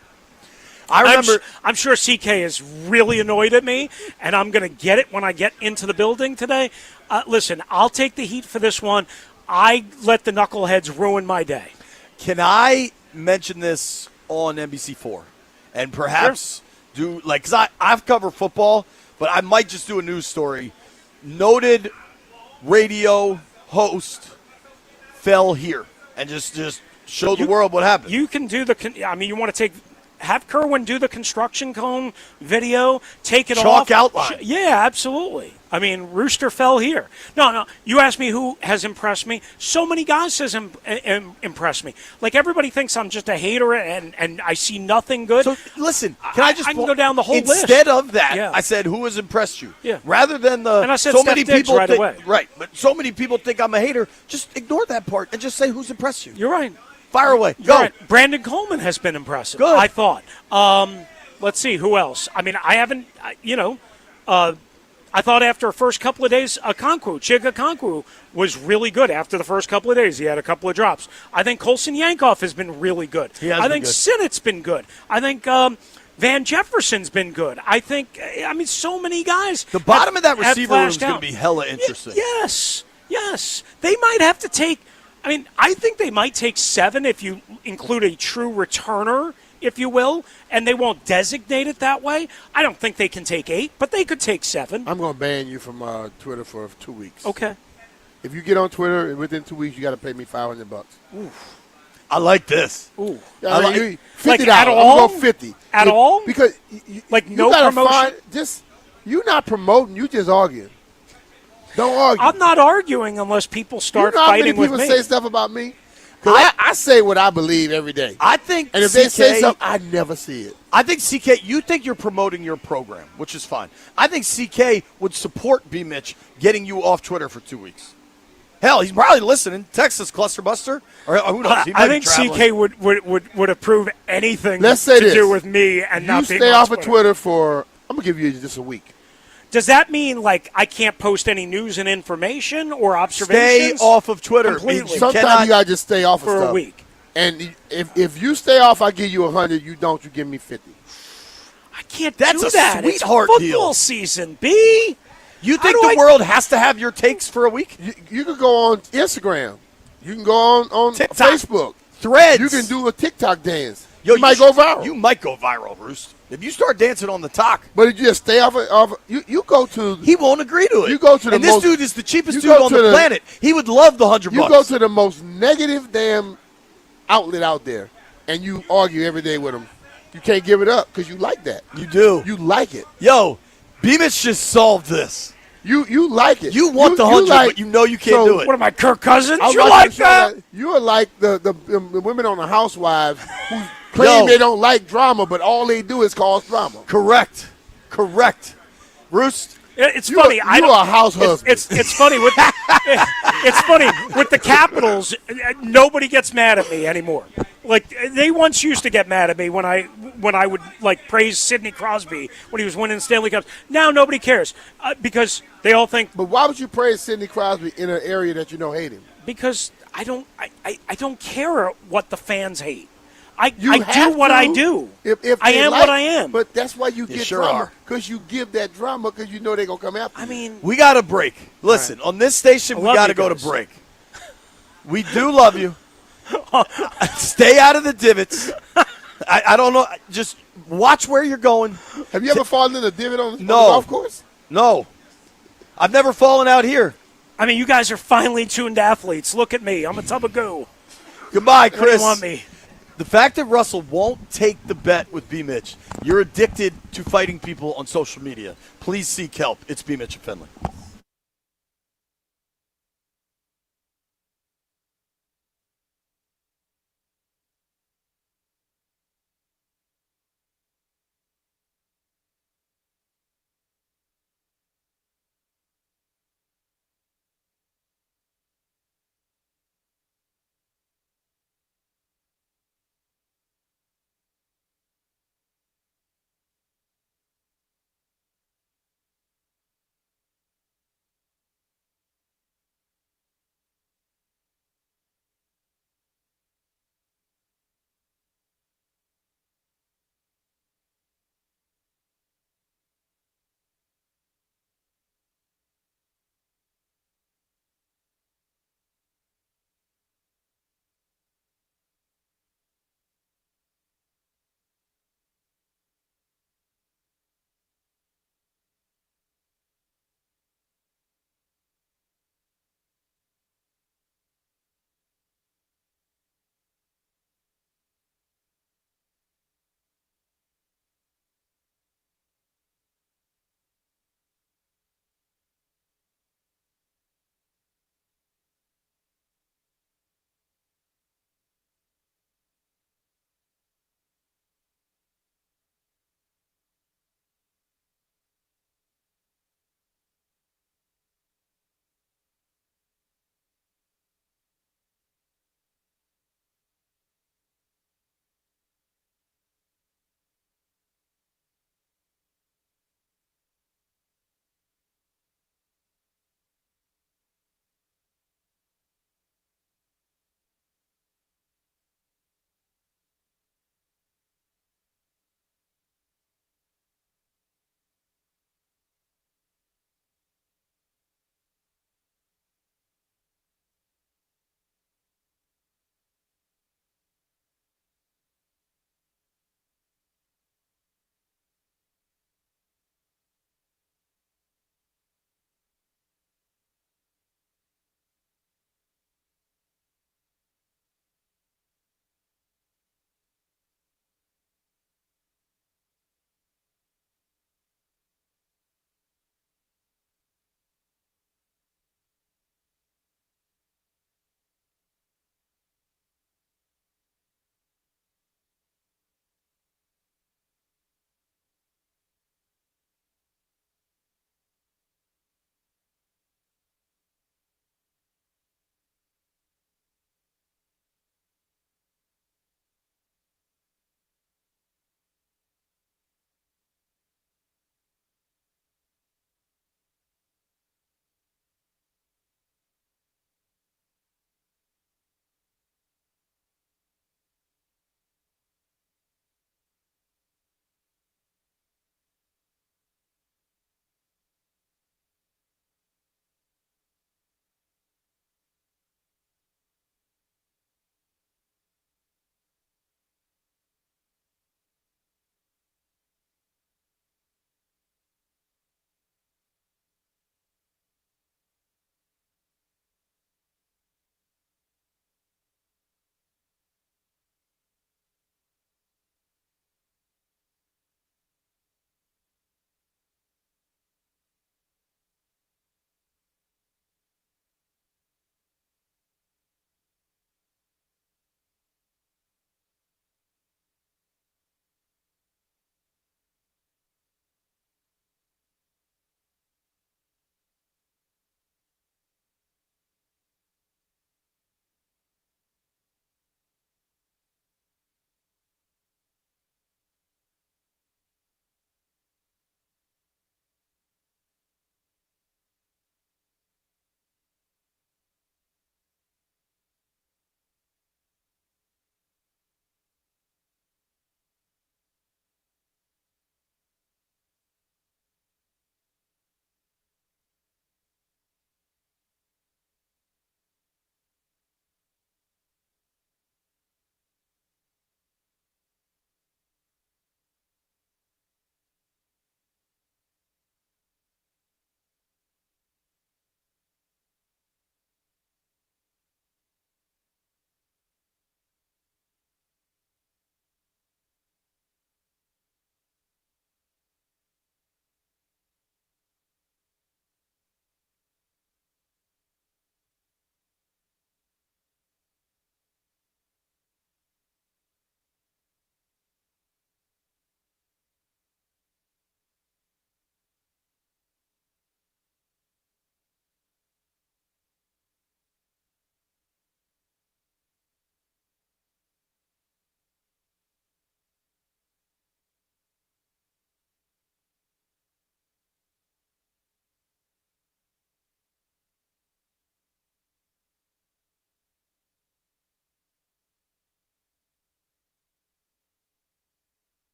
I remember. I'm sure CK is really annoyed at me, and I'm going to get it when I get into the building today. Listen, I'll take the heat for this one. I let the knuckleheads ruin my day. Can I mention this on NBC4 and perhaps do because I've covered football, but I might just do a news story. Noted radio host fell here and just show the world what happened. You can do you want to have Kerwin do the construction cone video, take it off. Chalk outline. Yeah, absolutely. I mean, Rooster fell here. No. You asked me who has impressed me. So many guys has impressed me. Like, everybody thinks I'm just a hater and I see nothing good. So, listen, I can go down the whole list. Instead of that, Yeah. I said, who has impressed you? Yeah. Rather than And I said so Steph many Diggs people right away. Right, but so many people think I'm a hater. Just ignore that part and just say who's impressed you. You're right. Fire away. You're Go. right. Brandon Coleman has been impressive. Good. I thought. Let's see, who else? I mean, I haven't, I thought after the first couple of days, Chig Okonkwo was really good after the first couple of days. He had a couple of drops. I think Colson Yankoff has been really good. I think Sinnett's been good. I think Van Jefferson's been good. I think, so many guys. The bottom of that have receiver room is flashed going to out. be hella interesting. Yes. They might have to take, I think they might take 7 if you include a true returner, if you will, and they won't designate it that way. I don't think they can take 8, but they could take 7. I'm going to ban you from Twitter for 2 weeks. Okay. If you get on Twitter within 2 weeks, you got to pay me $500. Oof. I like this. Ooh. $50. Like at I'm all? going 50. At all? Because like you no gotta promotion? You're not promoting. You just arguing. Don't argue. I'm not arguing unless people start you know fighting how many with people me. say stuff about me? Because I say what I believe every day. I think and if they say something, I never see it. I think CK, you think you're promoting your program, which is fine. I think CK would support B. Mitch getting you off Twitter for 2 weeks. Hell, he's probably listening. Texas Clusterbuster. Or who knows? He might I be think traveling. CK would approve anything Let's say to this. do with me and You not being stay on off of Twitter for, I'm going to give you just a week. Does that mean, like, I can't post any news and information or Stay observations? off of Twitter. Completely. Sometimes you got to just stay off for of stuff. a week. And if you stay off, I give you 100. You don't, you give me 50. I can't That's do a that. It's sweetheart football deal. season, B. You How think do the world has to have your takes for a week? You can go on Instagram. You can go on TikTok. Facebook. Threads. You can do a TikTok dance. Yo, you might go viral. You might go viral, Bruce. If you start dancing on the talk. But if you just stay off of you go to. He won't agree to it. You go to the and this most, dude is the cheapest you dude go on to the planet. He would love the $100. You go to the most negative damn outlet out there, and you argue every day with them. You can't give it up because you like that. You do. You like it. Yo, Beamish just solved this. You like it. You want the 100, but you know you can't do it. What am I, Kirk Cousins? I was You watching like the show that? You're like the women on the Housewives who claim they don't like drama, but all they do is cause drama. Correct. Roost. It's funny. You're a house husband. It's funny with it's funny with the Capitals. Nobody gets mad at me anymore. Like they once used to get mad at me when I would like praise Sidney Crosby when he was winning Stanley Cups. Now nobody cares because they all think. But why would you praise Sidney Crosby in an area that you know hate him? Because I don't care what the fans hate. I have do what to. I do. If I they am like- what I am. But that's why you get sure drama, are. because you give that drama because you know they're going to come after you. I mean, We got a break. Listen, on this station, we love got to you go to guys. break. We do love you. Stay out of the divots. I don't know. Just watch where you're going. Have you ever fallen in a divot on the No. golf course? No. I've never fallen out here. I mean, you guys are finely tuned athletes. Look at me. I'm a tub of goo. Goodbye, What do Chris. you want me? The fact that Russell won't take the bet with B. Mitch, you're addicted to fighting people on social media. Please seek help. It's B. Mitch and Finley.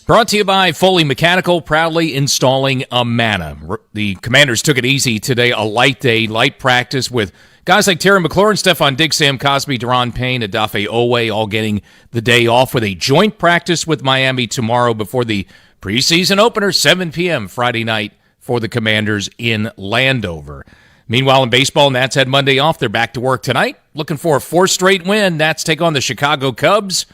Brought to you by Foley Mechanical, proudly installing Amana. The Commanders took it easy today, a light day, light practice with guys like Terry McLaurin, Stephon Diggs, Sam Cosby, Deron Payne, Adafe Owe all getting the day off with a joint practice with Miami tomorrow before the preseason opener, 7 p.m. Friday night for the Commanders in Landover. Meanwhile, in baseball, Nats had Monday off. They're back to work tonight, looking for a 4th straight win. Nats take on the Chicago Cubs.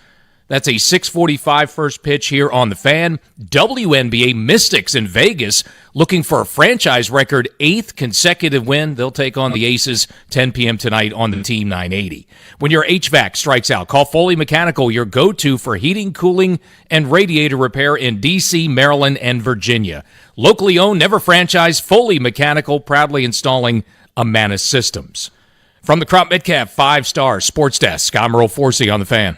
That's a 6:45 first pitch here on the Fan. WNBA Mystics in Vegas looking for a franchise record 8th consecutive win. They'll take on the Aces 10 p.m. tonight on the Team 980. When your HVAC strikes out, call Foley Mechanical, your go-to for heating, cooling, and radiator repair in D.C., Maryland, and Virginia. Locally owned, never franchised, Foley Mechanical, proudly installing Amana systems. From the Crop Metcalf 5-Star Sports Desk, I'm Earl Forsey on the Fan.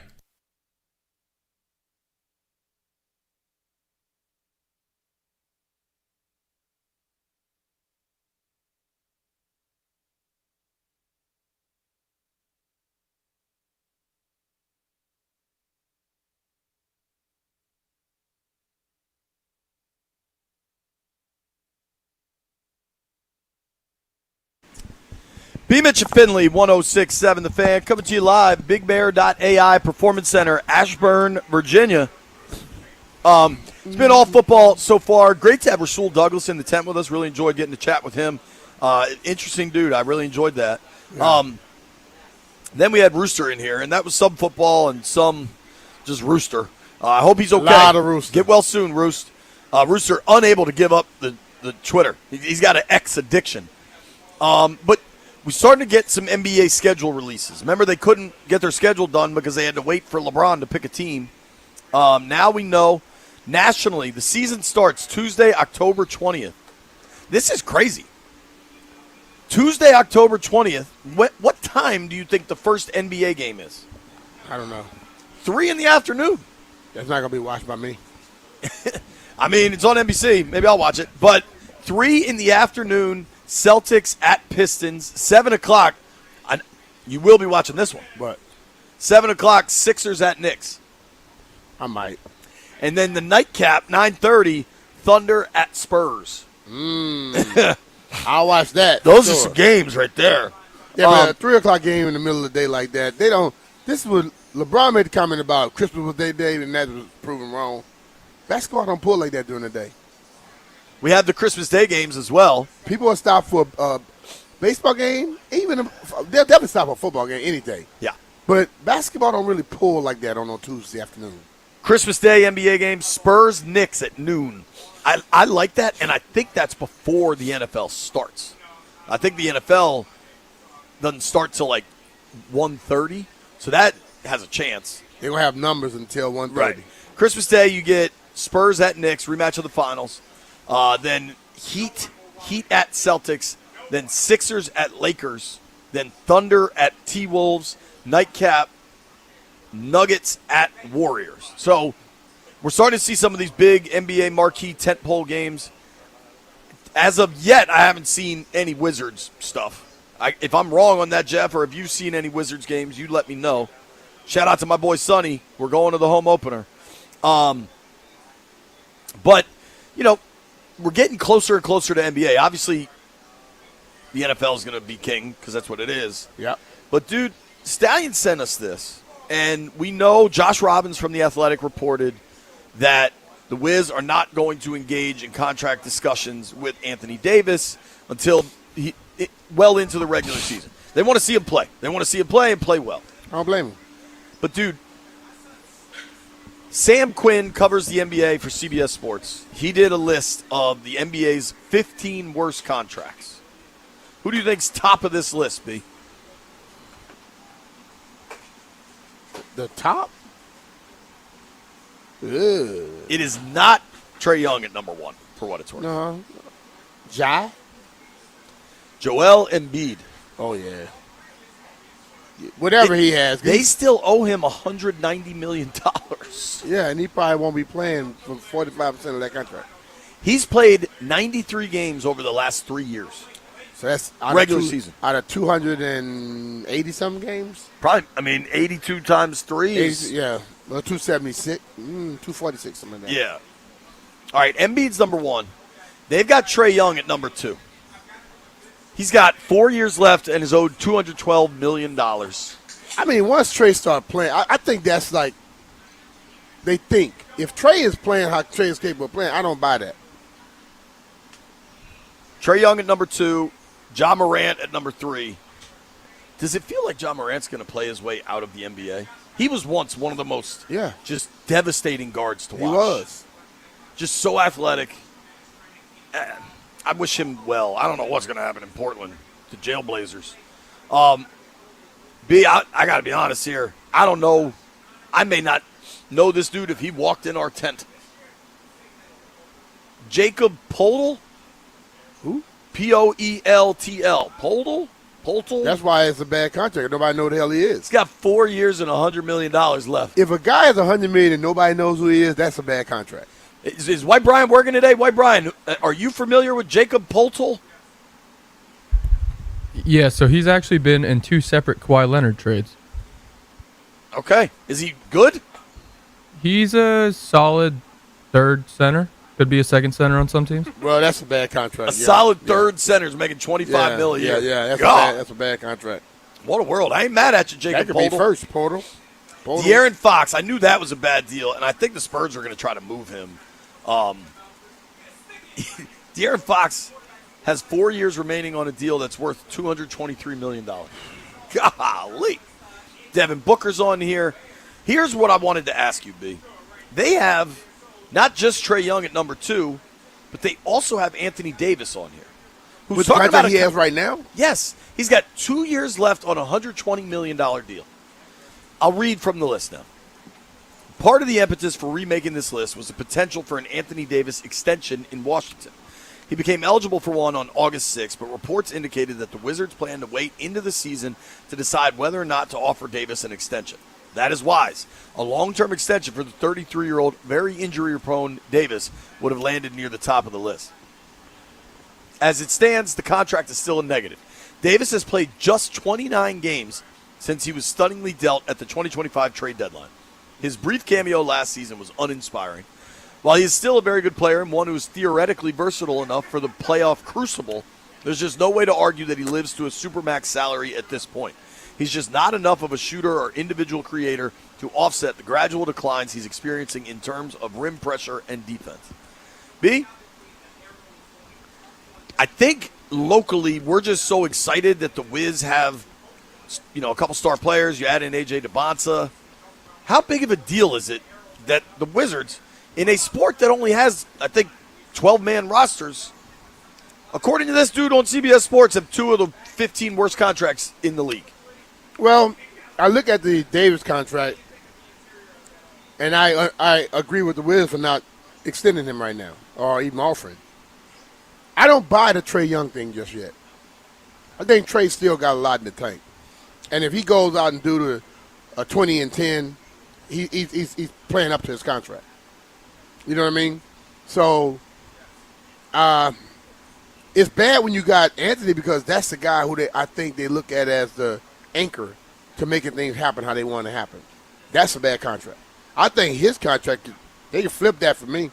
B. Mitch and Finley, 106.7 The Fan, coming to you live, BigBear.ai Performance Center, Ashburn, Virginia. It's been all football so far. Great to have Rasul Douglas in the tent with us. Really enjoyed getting to chat with him. Interesting dude. I really enjoyed that. Yeah. Then we had Rooster in here, and that was some football and some just Rooster. I hope he's okay. A lot of Rooster. Get well soon, Roost. Rooster unable to give up the Twitter. He's got an X addiction. But we're starting to get some NBA schedule releases. Remember, they couldn't get their schedule done because they had to wait for LeBron to pick a team. Now we know nationally the season starts Tuesday, October 20th. This is crazy. Tuesday, October 20th. What time do you think the first NBA game is? I don't know. 3 in the afternoon. That's not going to be watched by me. I mean, it's on NBC. Maybe I'll watch it. But 3 in the afternoon, Celtics at Pistons, 7 o'clock. You will be watching this one. But 7 o'clock, Sixers at Knicks. I might. And then the nightcap, 9:30, Thunder at Spurs. I'll watch that. Those are some games right there. Yeah, but a 3 o'clock game in the middle of the day like that, they don't. This was LeBron made the comment about Christmas was their day, and that was proven wrong. Basketball don't pull like that during the day. We have the Christmas Day games as well. People will stop for a baseball game. They'll definitely stop for a football game any day. Yeah. But basketball don't really pull like that on Tuesday afternoon. Christmas Day NBA game, Spurs Knicks at noon. I like that, and I think that's before the NFL starts. I think the NFL doesn't start till like 1:30, so that has a chance. They don't have numbers until 1:30. Right. Christmas Day, you get Spurs at Knicks, rematch of the finals. Then Heat at Celtics. Then Sixers at Lakers. Then Thunder at T-Wolves. Nightcap, Nuggets at Warriors. So we're starting to see some of these big NBA marquee tentpole games. As of yet, I haven't seen any Wizards stuff. If I'm wrong on that, Jeff, or if you've seen any Wizards games, you let me know. Shout out to my boy Sonny. We're going to the home opener. But, you know, we're getting closer and closer to NBA. Obviously, the NFL is going to be king because that's what it is. Yep. But, dude, Stallion sent us this. And we know Josh Robbins from The Athletic reported that the Wiz are not going to engage in contract discussions with Anthony Davis until well into the regular season. They want to see him play. They want to see him play and play well. I don't blame him. But, dude, Sam Quinn covers the NBA for CBS Sports. He did a list of the NBA's 15 worst contracts. Who do you think's top of this list, B? The top? Ugh. It is not Trae Young at number 1, for what it's worth. No. Ja? Joel Embiid. Oh, yeah. Whatever he has. They still owe him $190 million. Yeah, and he probably won't be playing for 45% of that contract. He's played 93 games over the last 3 years. So that's regular season. Out of 280-some games? Probably, 82 times 3 is yeah. Well, 276, 246, something like that. Yeah. All right, Embiid's number 1. They've got Trae Young at number 2. He's got 4 years left and is owed $212 million. I mean, once Trae started playing, I think that's like they think. If Trae is playing how Trae is capable of playing, I don't buy that. Trae Young at number 2, Ja Morant at number 3. Does it feel like Ja Morant's going to play his way out of the NBA? He was once one of the most just devastating guards to watch. He was. Just so athletic. I wish him well. I don't know what's going to happen in Portland, the Jailblazers. B, I got to be honest here. I don't know. I may not know this dude if he walked in our tent. Jacob Poeltl? Who? P-O-E-L-T-L. Poeltl? Poltl? That's why it's a bad contract. Nobody knows who the hell he is. He's got 4 years and $100 million left. If a guy has $100 million and nobody knows who he is, that's a bad contract. Is White Brian working today? White Brian, are you familiar with Jacob Poltl? Yeah, so he's actually been in 2 separate Kawhi Leonard trades. Okay. Is he good? He's a solid third center. Could be a second center on some teams. Well, that's a bad contract. A solid third center is making $25 million a year. Yeah, that's a bad contract. What a world. I ain't mad at you, Jacob That could be first, Portal. De'Aaron Fox, I knew that was a bad deal, and I think the Spurs are going to try to move him. De'Aaron Fox has 4 years remaining on a deal that's worth $223 million. Golly. Devin Booker's on here. Here's what I wanted to ask you, B. They have not just Trae Young at number 2, but they also have Anthony Davis on here. With the contract he has right now? Yes. He's got 2 years left on a $120 million deal. I'll read from the list now. Part of the impetus for remaking this list was the potential for an Anthony Davis extension in Washington. He became eligible for one on August 6th, but reports indicated that the Wizards plan to wait into the season to decide whether or not to offer Davis an extension. That is wise. A long-term extension for the 33-year-old, very injury-prone Davis would have landed near the top of the list. As it stands, the contract is still a negative. Davis has played just 29 games since he was stunningly dealt at the 2025 trade deadline. His brief cameo last season was uninspiring. While he is still a very good player and one who is theoretically versatile enough for the playoff crucible, there's just no way to argue that he lives to a supermax salary at this point. He's just not enough of a shooter or individual creator to offset the gradual declines he's experiencing in terms of rim pressure and defense. B, I think locally we're just so excited that the Wiz have, a couple star players. You add in A.J. DeBonsa. How big of a deal is it that the Wizards, in a sport that only has, I think, 12-man rosters, according to this dude on CBS Sports, have 2 of the 15 worst contracts in the league? Well, I look at the Davis contract, and I agree with the Wiz for not extending him right now or even offering. I don't buy the Trae Young thing just yet. I think Trae still got a lot in the tank. And if he goes out and do a 20 and 10, he's playing up to his contract. You know what I mean? So it's bad when you got Anthony because that's the guy who I think they look at as the anchor to making things happen how they want to happen. That's a bad contract. I think his contract, they can flip that for me.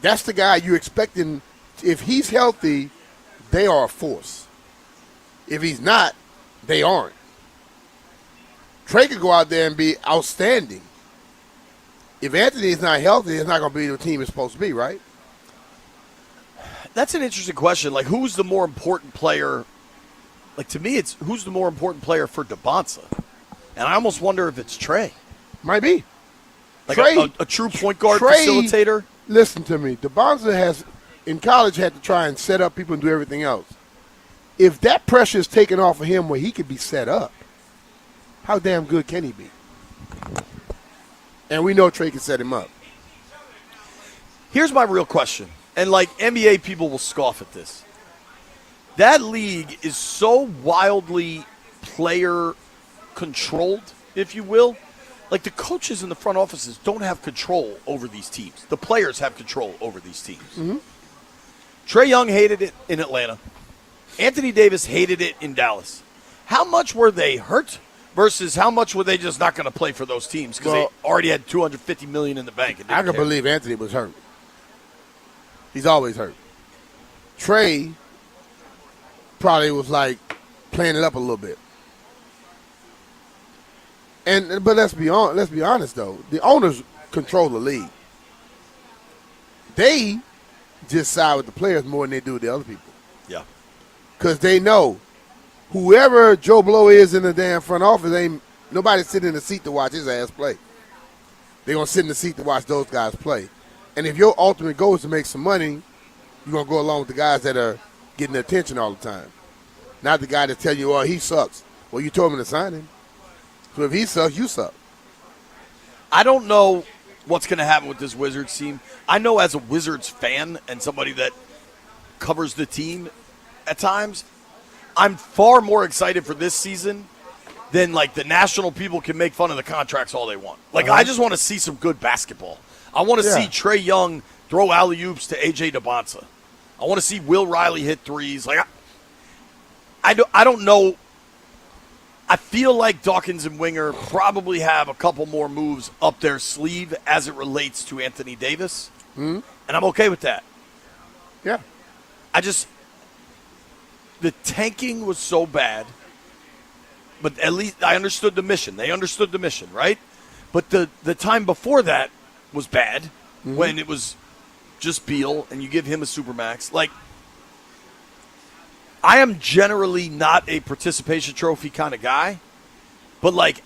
That's the guy you're expecting. If he's healthy, they are a force. If he's not, they aren't. Trae could go out there and be outstanding. If Anthony is not healthy, it's not going to be the team it's supposed to be, right? That's an interesting question. Like, who's the more important player? Like, to me, it's who's the more important player for DeBonsa? And I almost wonder if it's Trae. Might be. Like Trae, a true point guard facilitator? Listen to me. DeBonsa has, in college, had to try and set up people and do everything else. If that pressure is taken off of him where he could be set up, how damn good can he be? And we know Trae can set him up. Here's my real question. And, like, NBA people will scoff at this. That league is so wildly player-controlled, if you will. Like, the coaches in the front offices don't have control over these teams. The players have control over these teams. Mm-hmm. Trae Young hated it in Atlanta. Anthony Davis hated it in Dallas. How much were they hurt versus how much were they just not going to play for those teams because Well, they already had $250 million in the bank. And I didn't can care. believe Anthony was hurt. He's always hurt. Trey probably was like playing it up a little bit. But let's be honest though. The owners control the league. They just side with the players more than they do with the other people. Yeah. Because they know whoever Joe Blow is in the damn front office, ain't nobody sitting in the seat to watch his ass play. They're going to sit in the seat to watch those guys play. And if your ultimate goal is to make some money, you're going to go along with the guys that are getting the attention all the time. Not the guy that tell you, oh, he sucks. Well, you told him to sign him. So if he sucks, you suck. I don't know what's going to happen with this Wizards team. I know as a Wizards fan and somebody that covers the team at times, I'm far more excited for this season than like the national people can make fun of the contracts all they want. Like I just want to see some good basketball. I want to see Trey Young throw alley-oops to AJ DeBonsa. I want to see Will Riley hit threes. Like I don't know. I feel like Dawkins and Winger probably have a couple more moves up their sleeve as it relates to Anthony Davis. And I'm okay with that. Yeah. The tanking was so bad, but at least I understood the mission. They understood the mission, right? But the time before that was bad when it was just Beal and you give him a supermax. Like, I am generally not a participation trophy kind of guy, but like,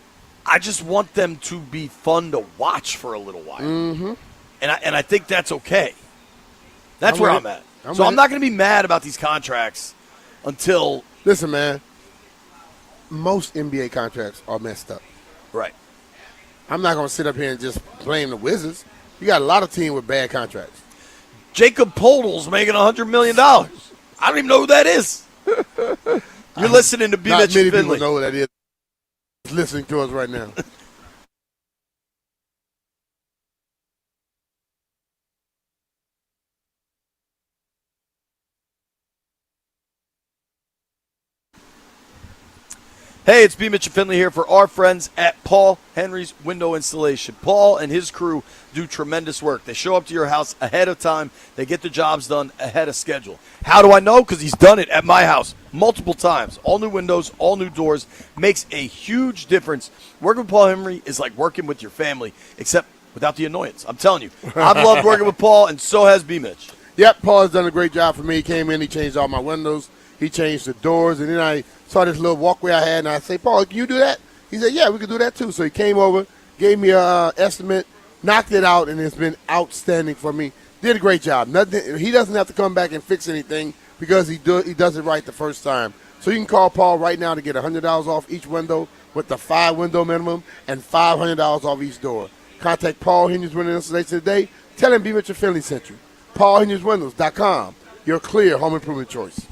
I just want them to be fun to watch for a little while. And I think that's okay. That's where I'm at. I'm not going to be mad about these contracts until. Listen, man. Most NBA contracts are messed up. Right. I'm not going to sit up here and just blame the Wizards. You got a lot of teams with bad contracts. Jacob Poeltl's making $100 million. I don't even know who that is. You're listening to B. Not Mitch many and Finley. people know who that is. Listening to us right now. Hey, it's B. Mitch and Finley here for our friends at Paul Henry's Window Installation. Paul and his crew do tremendous work. They show up to your house ahead of time. They get the jobs done ahead of schedule. How do I know? Because he's done it at my house multiple times. All new windows, all new doors. Makes a huge difference. Working with Paul Henry is like working with your family, except without the annoyance. I'm telling you. I've loved working with Paul, and so has B. Mitch. Yep, Paul has done a great job for me. He came in, he changed all my windows. He changed the doors, and then I saw this little walkway I had, and I said, Paul, can you do that? He said, yeah, we can do that too. So he came over, gave me an estimate, knocked it out, and it's been outstanding for me. Did a great job. Nothing. He doesn't have to come back and fix anything because he does it right the first time. So you can call Paul right now to get $100 off each window with the 5-window minimum and $500 off each door. Contact Paul Henry's Window Installation today. Tell him B. Mitchell Finley sent you. PaulHenry'sWindows.com, your clear home improvement choice.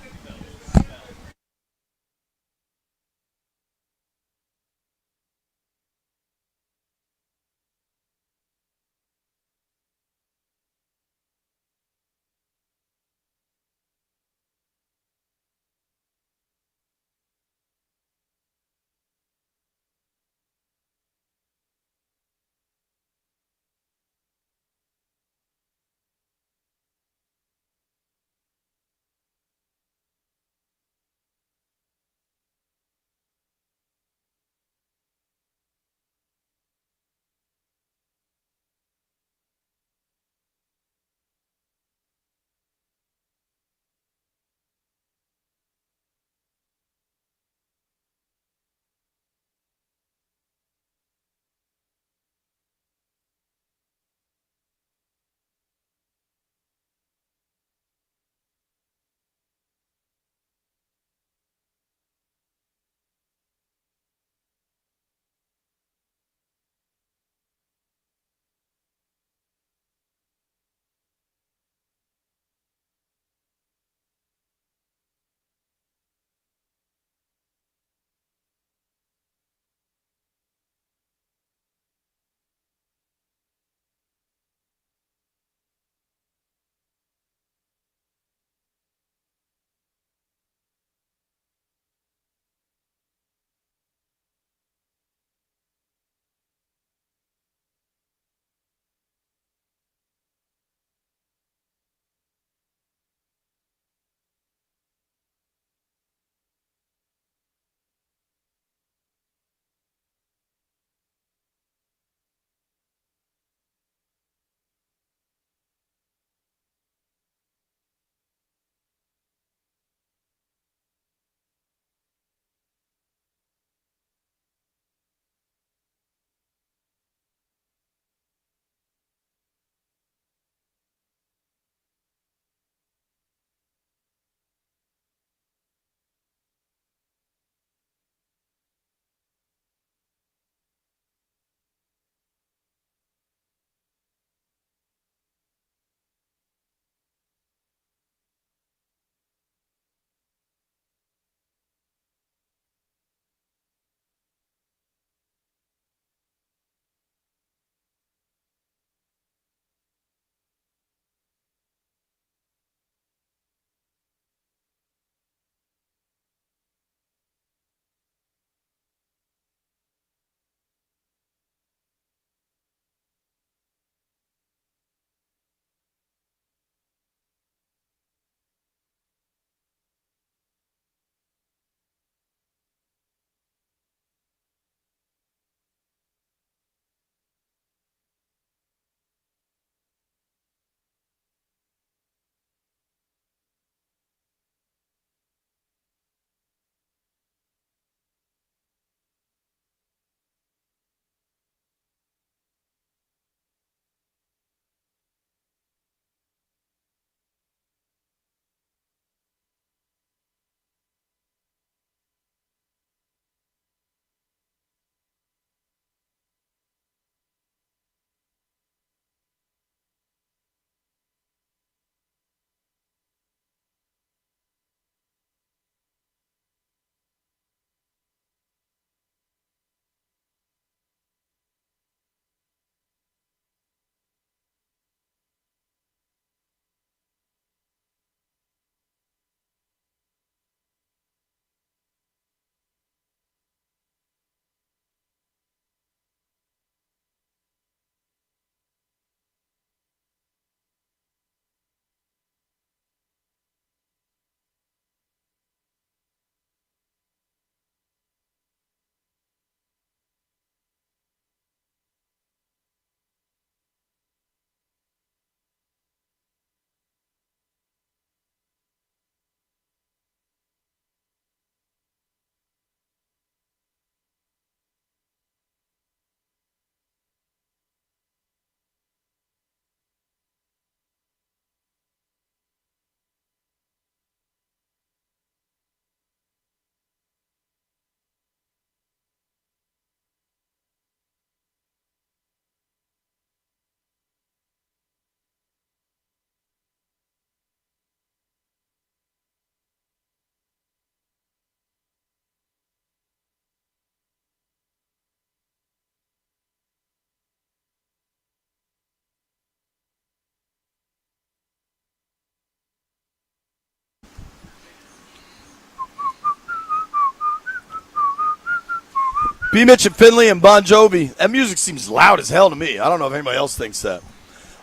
B. Mitch and Finley and Bon Jovi. That music seems loud as hell to me. I don't know if anybody else thinks that.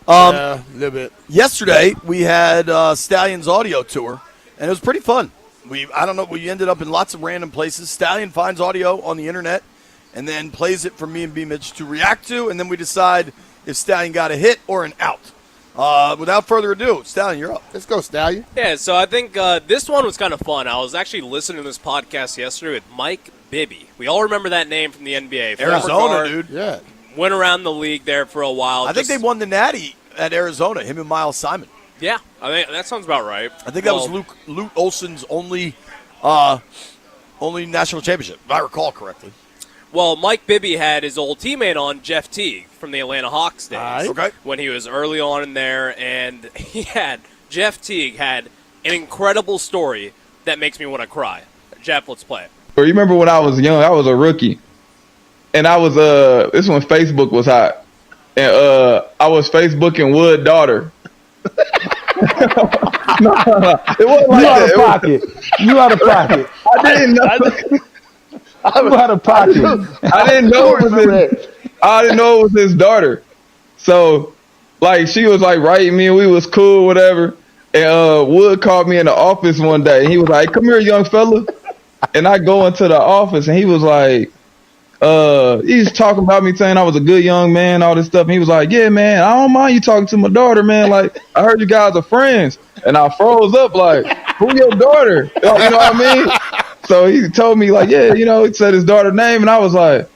Yeah, a little bit. Yesterday, we had Stallion's audio tour, and it was pretty fun. We ended up in lots of random places. Stallion finds audio on the internet and then plays it for me and B. Mitch to react to, and then we decide if Stallion got a hit or an out. Without further ado, Stallion, you're up. Let's go, Stallion. Yeah, so I think this one was kind of fun. I was actually listening to this podcast yesterday with Mike Bibby. We all remember that name from the NBA. Arizona, dude. Yeah. Went around the league there for a while. I think they won the Natty at Arizona, him and Miles Simon. Yeah, I think that sounds about right. I think that was Luke Olson's only national championship, if I recall correctly. Well, Mike Bibby had his old teammate on, Jeff Teague, from the Atlanta Hawks days. Okay. When he was early on in there, and Jeff Teague had an incredible story that makes me want to cry. Jeff, let's play it. You remember when I was young, I was a rookie. And I was, this when Facebook was hot. And I was Facebooking Wood daughter. No, it wasn't like that. You out of pocket. I didn't know. You out of pocket. I didn't know it was his daughter. So, like, she was like writing me, and we was cool, whatever. And Wood called me in the office one day, and he was like, "Come here, young fella." And I go into the office, and he was like, he's talking about me saying I was a good young man, all this stuff. And he was like, "Yeah, man, I don't mind you talking to my daughter, man. Like, I heard you guys are friends." And I froze up like, "Who your daughter?" You know what I mean? So he told me like, "Yeah, he said his daughter's name." And I was like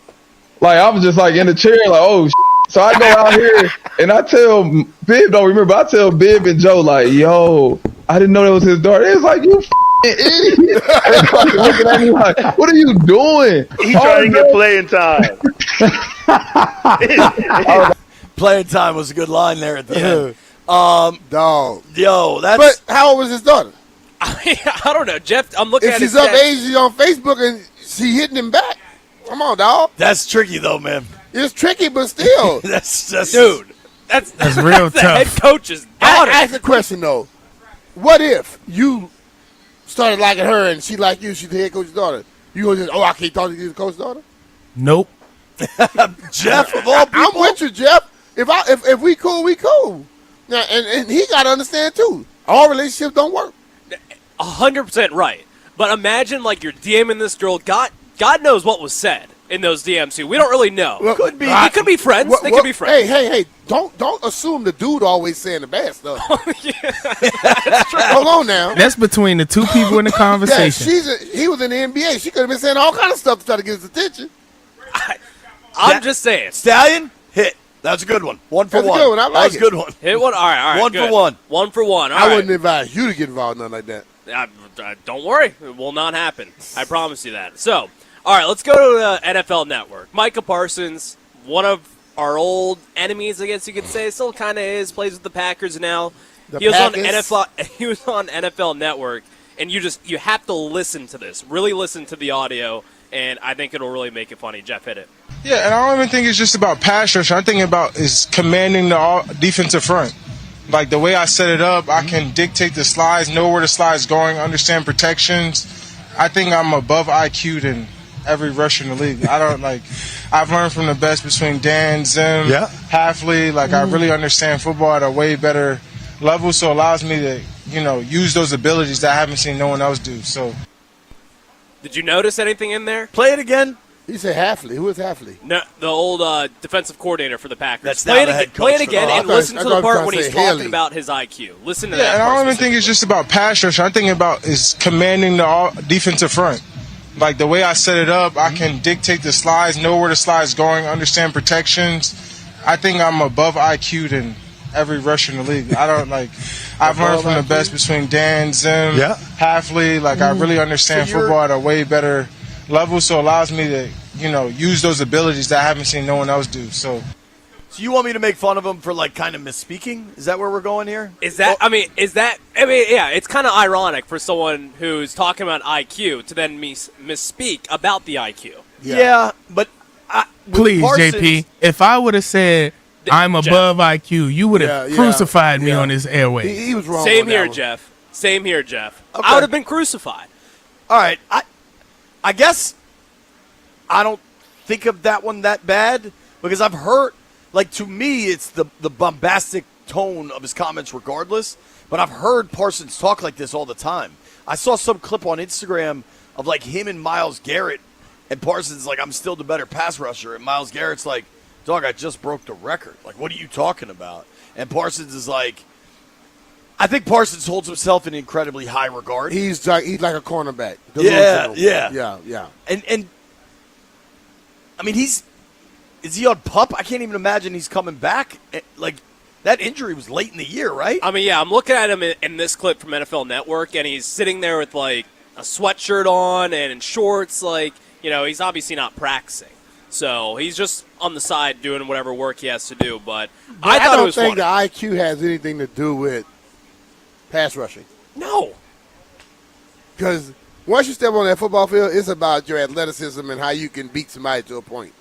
I was just like in the chair, like, "Oh, So I go out here and I tell Bib, don't remember, I tell Bib and Joe, like, "Yo, I didn't know that was his daughter." It's like, "You idiot." Everybody looking at me like, "What are you doing?" He trying to get playing time. Playing time was a good line there at the end. Dog. Yo, that's. But how old was his daughter? I don't know, Jeff. I'm looking if at she's his of stats. age, she's on Facebook and she hitting him back. Come on, dog. That's tricky though, man. It's tricky, but still. that's dude. That's real the tough. head coach's daughter. Ask the question though. What if you started liking her and she liked you? She's the head coach's daughter. You gonna just I can't talk to you, the coach's daughter? Nope. Jeff of all people. I'm with you, Jeff. If we cool, we cool. Now, and he got to understand too. All relationships don't work. 100% right. But imagine like you're DMing this girl. God knows what was said in those DMs too. We don't really know. Well, could be. They could be friends. They could be friends. Hey! Don't assume the dude always saying the bad stuff. Hold on now. That's between the two people in the conversation. Yeah, he was in the NBA. She could have been saying all kind of stuff to try to get his attention. I'm just saying. Stallion hit. That's a good one. One for That's one. a good one. I like That's a it. good one. Hit one. All right. One good. for one. 1 for 1. All I right. wouldn't advise you to get involved in nothing like that. Don't worry. It will not happen. I promise you that. So, all right, let's go to the NFL Network. Micah Parsons, one of our old enemies, I guess you could say, still kind of is, plays with the Packers now. He was on NFL Network, and you have to listen to this. Really listen to the audio, and I think it'll really make it funny. Jeff, hit it. Yeah, and I don't even think it's just about pass rush. I'm thinking about is commanding the defensive front. Like the way I set it up, I can dictate the slides, know where the slide's going, understand protections. I think I'm above IQ than every rusher in the league. I've learned from the best between Dan, Zim, Halfley. I really understand football at a way better level, so it allows me to, use those abilities that I haven't seen no one else do. So, did you notice anything in there? Play it again. He said Halfley. Who is Halfley? No, the old defensive coordinator for the Packers. That's play now the head coach play it for again the and Hawks. listen to the part when he's talking about his IQ. Listen to that. And I part don't even think it's just about pass rush. I'm thinking about is commanding the defensive front. Like the way I set it up, I can dictate the slides, know where the slide's going, understand protections. I think I'm above IQ than every rusher in the league. I've learned from the best between Dan, Zim, Halfley. I really understand football at a way better level, so it allows me to, use those abilities that I haven't seen no one else do. So you want me to make fun of him for kind of misspeaking? Is that where we're going here? Yeah, it's kind of ironic for someone who's talking about IQ to then misspeak about the IQ. Yeah, but Please, Parsons, JP, if I would have said I'm above IQ, you would have crucified me on this airway. He was wrong. Same here, Jeff. Same here, Jeff. I would have been crucified. All right, I guess I don't think of that one that bad because I've heard, like, to me, it's the bombastic tone of his comments regardless, but I've heard Parsons talk like this all the time. I saw some clip on Instagram of, like, him and Myles Garrett, and Parsons like, I'm still the better pass rusher, and Myles Garrett's like, dog, I just broke the record. Like, what are you talking about? And Parsons is like, I think Parsons holds himself in incredibly high regard. He's like a cornerback. Yeah. And I mean, is he on PUP? I can't even imagine he's coming back. Like, that injury was late in the year, right? I mean, yeah, I'm looking at him in this clip from NFL Network, and he's sitting there with, like, a sweatshirt on and in shorts. Like, you know, he's obviously not practicing. So he's just on the side doing whatever work he has to do. But I thought it was don't think funny. the IQ has anything to do with pass rushing. No. Because once you step on that football field, it's about your athleticism and how you can beat somebody to a point.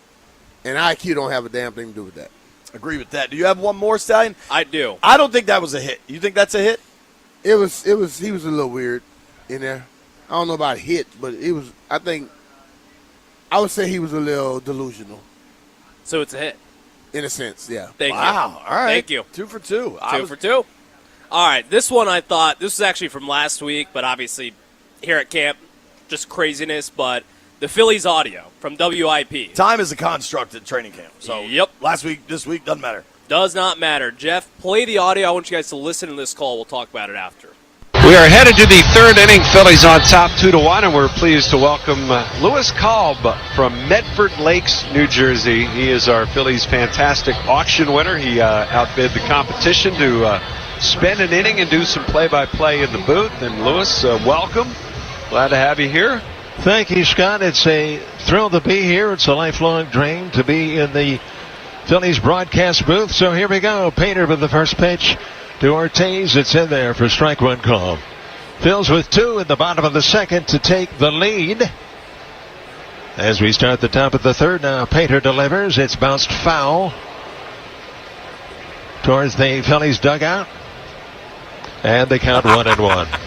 And IQ don't have a damn thing to do with that. Agree with that. Do you have one more, Stallion? I do. I don't think that was a hit. You think that's a hit? He was a little weird in there. I don't know about hit, but I would say he was a little delusional. So it's a hit. In a sense, yeah. Thank you. Wow. All right. Thank you. 2 for 2. 2 for 2. All right. This one I thought, this was actually from last week, but obviously here at camp, just craziness. But the Phillies audio from WIP. Time is a construct at training camp. So yep. Last week, this week, doesn't matter. Does not matter. Jeff, play the audio. I want you guys to listen to this call. We'll talk about it after. We are headed to the third inning. Phillies on top 2-1, and we're pleased to welcome Lewis Kalb from Medford Lakes, New Jersey. He is our Phillies fantastic auction winner. He outbid the competition to spend an inning and do some play-by-play in the booth. And Lewis, welcome. Glad to have you here. Thank you, Scott. It's a thrill to be here. It's a lifelong dream to be in the Phillies broadcast booth. So here we go. Painter with the first pitch to Ortiz. It's in there for strike one call. Phil's with 2 in the bottom of the second to take the lead. As we start the top of the third now, Painter delivers. It's bounced foul towards the Phillies dugout. And they count 1-1.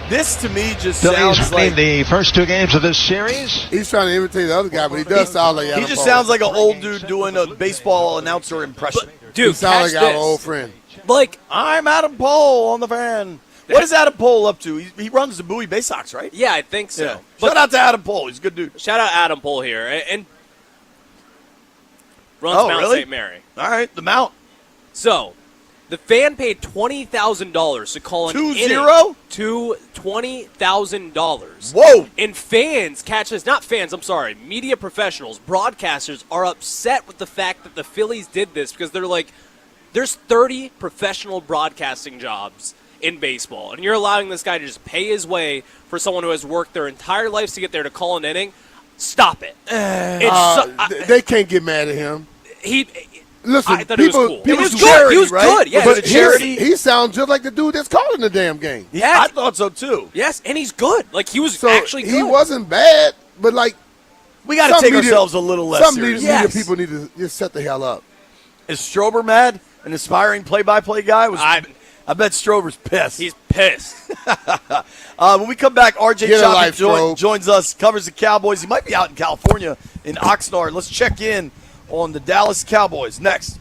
This to me just Phillies sounds winning like the first 2 games of this series. He's trying to imitate the other guy, but he does sound like he just sounds like an old dude doing a baseball announcer impression. Dude, he sounds like catch our this. old friend. Like, I'm Adam Pohl on the fan. What is Adam Pohl up to? He runs the Bowie Bay Sox, right? Yeah, I think so. Yeah. But Shout out to Adam Pohl. He's a good dude. shout out Adam Pohl here. And runs Mount really? St. Mary. All right, the Mount. So, the fan paid $20,000 to call an 2-0? inning to $20,000. Whoa! And fans, catch this, not fans, I'm sorry, media professionals, broadcasters are upset with the fact that the Phillies did this because they're like, there's 30 professional broadcasting jobs in baseball, and you're allowing this guy to just pay his way for someone who has worked their entire lives to get there to call an inning. Stop it. They can't get mad at him. Listen, I thought it was cool. People It was do good. charity, He was right? good, yes. But It's a charity. he sounds just like the dude that's calling the damn game. Yeah, I thought so too. Yes, and he's good. Like, he was So actually good. he wasn't bad, but like We got to some take media- ourselves a little less Some serious. media people need to just shut the hell up. Is Strober mad? An aspiring play-by-play guy? I bet Strober's pissed. He's pissed. When we come back, RJ Get a Choppy life, Strobe. joins us, covers the Cowboys. He might be out in California in Oxnard. Let's check in on the Dallas Cowboys next.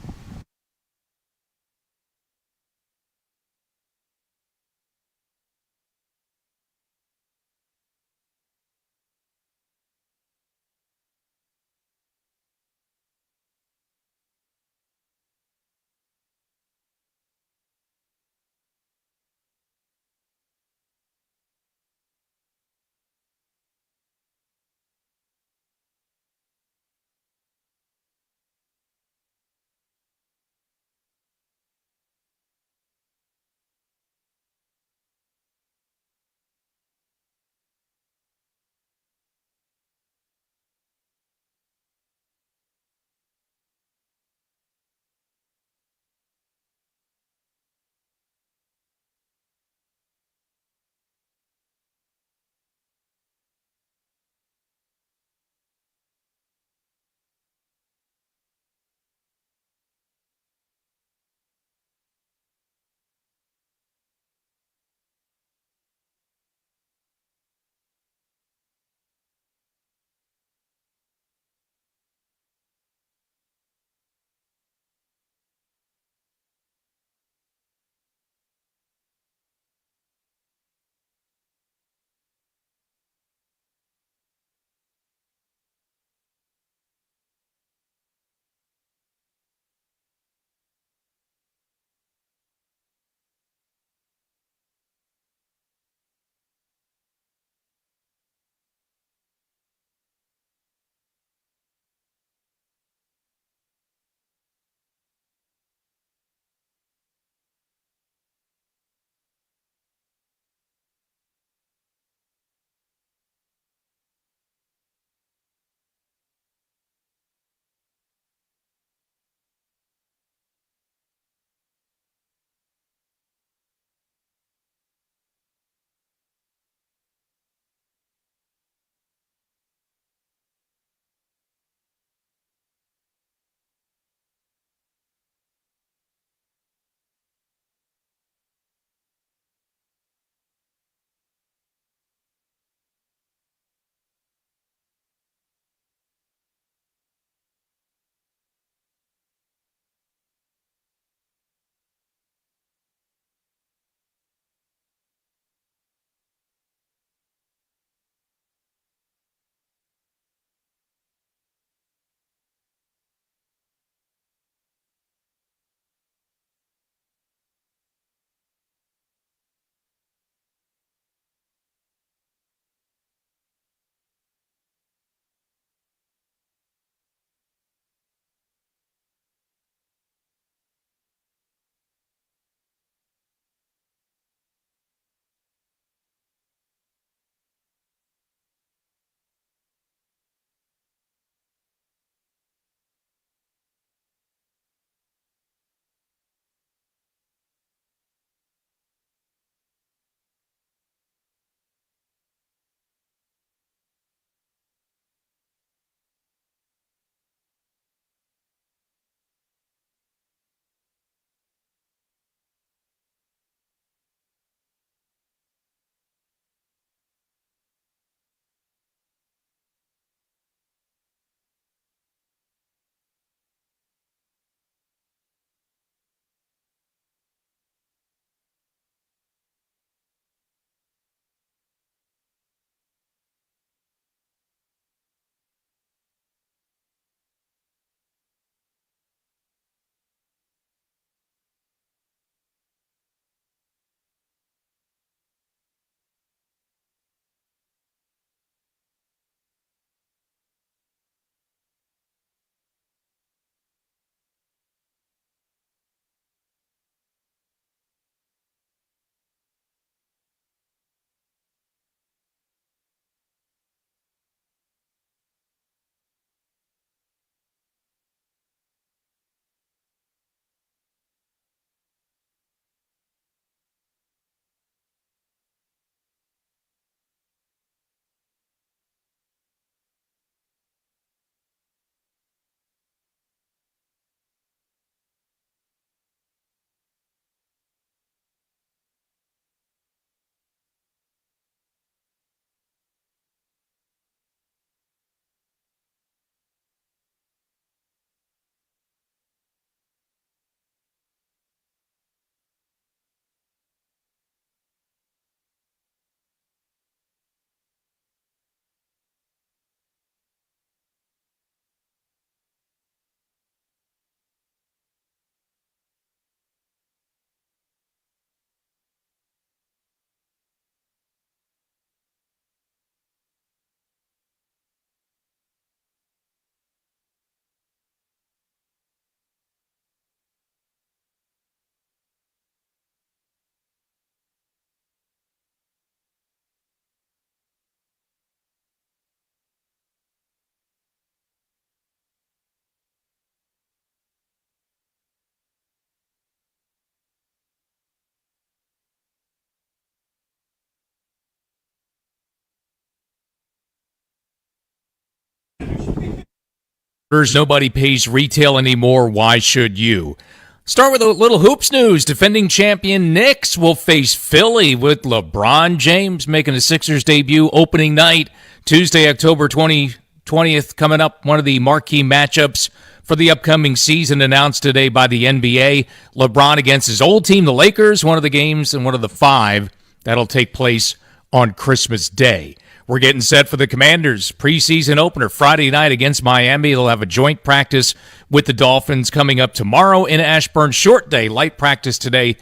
Nobody pays retail anymore. Why should you? Start with a little hoops news. Defending champion Knicks will face Philly with LeBron James making a Sixers debut opening night. Tuesday, October 20th, coming up. One of the marquee matchups for the upcoming season announced today by the NBA. LeBron against his old team, the Lakers. One of the games and one of the 5 that'll take place on Christmas Day. We're getting set for the Commanders' preseason opener Friday night against Miami. They'll have a joint practice with the Dolphins coming up tomorrow in Ashburn. Short day, light practice today.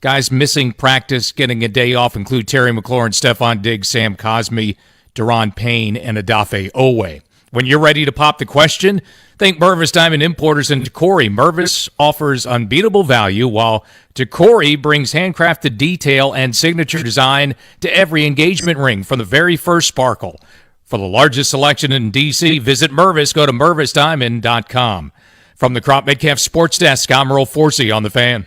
Guys missing practice, getting a day off include Terry McLaurin, Stephon Diggs, Sam Cosmi, Daron Payne, and Odafe Owe. When you're ready to pop the question, think Mervis Diamond Importers and Decory. Mervis offers unbeatable value, while Decory brings handcrafted detail and signature design to every engagement ring from the very first sparkle. For the largest selection in D.C., visit Mervis. Go to MervisDiamond.com. From the Crop Metcalf Sports Desk, I'm Earl Forsey on The Fan.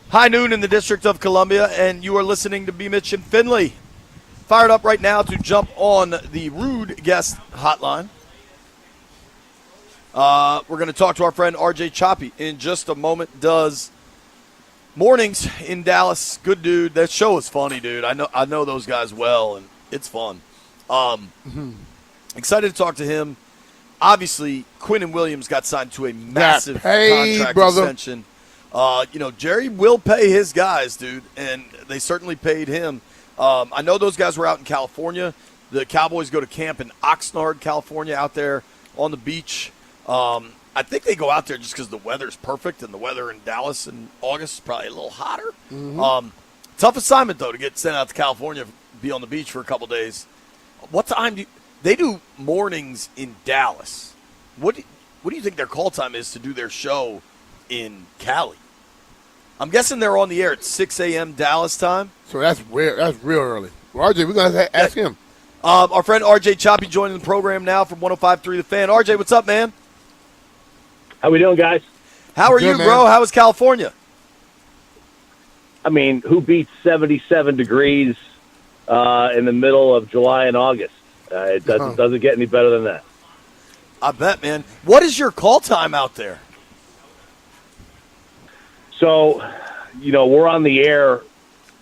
High noon in the District of Columbia, and you are listening to B. Mitch and Finley. Fired up right now to jump on the Rude Guest Hotline. We're going to talk to our friend RJ Choppy in just a moment. Does mornings in Dallas. Good dude. That show is funny, dude. I know those guys well, and it's fun. Excited to talk to him. Obviously, Quinnen Williams got signed to a massive contract extension. Jerry will pay his guys, dude, and they certainly paid him. I know those guys were out in California. The Cowboys go to camp in Oxnard, California, out there on the beach. I think they go out there just because the weather's perfect, and the weather in Dallas in August is probably a little hotter. Tough assignment, though, to get sent out to California, be on the beach for a couple days. What time do they do mornings in Dallas? What do you think their call time is to do their show in Cali? I'm guessing they're on the air at 6 a.m. Dallas time. So that's weird. That's real early. Well, RJ, we're going to ask him. Our friend RJ Choppy joining the program now from 105.3 The Fan. RJ, what's up, man? How we doing, guys? How are you, bro? How is California? I mean, who beats 77 degrees in the middle of July and August? It doesn't get any better than that. I bet, man. What is your call time out there? So, we're on the air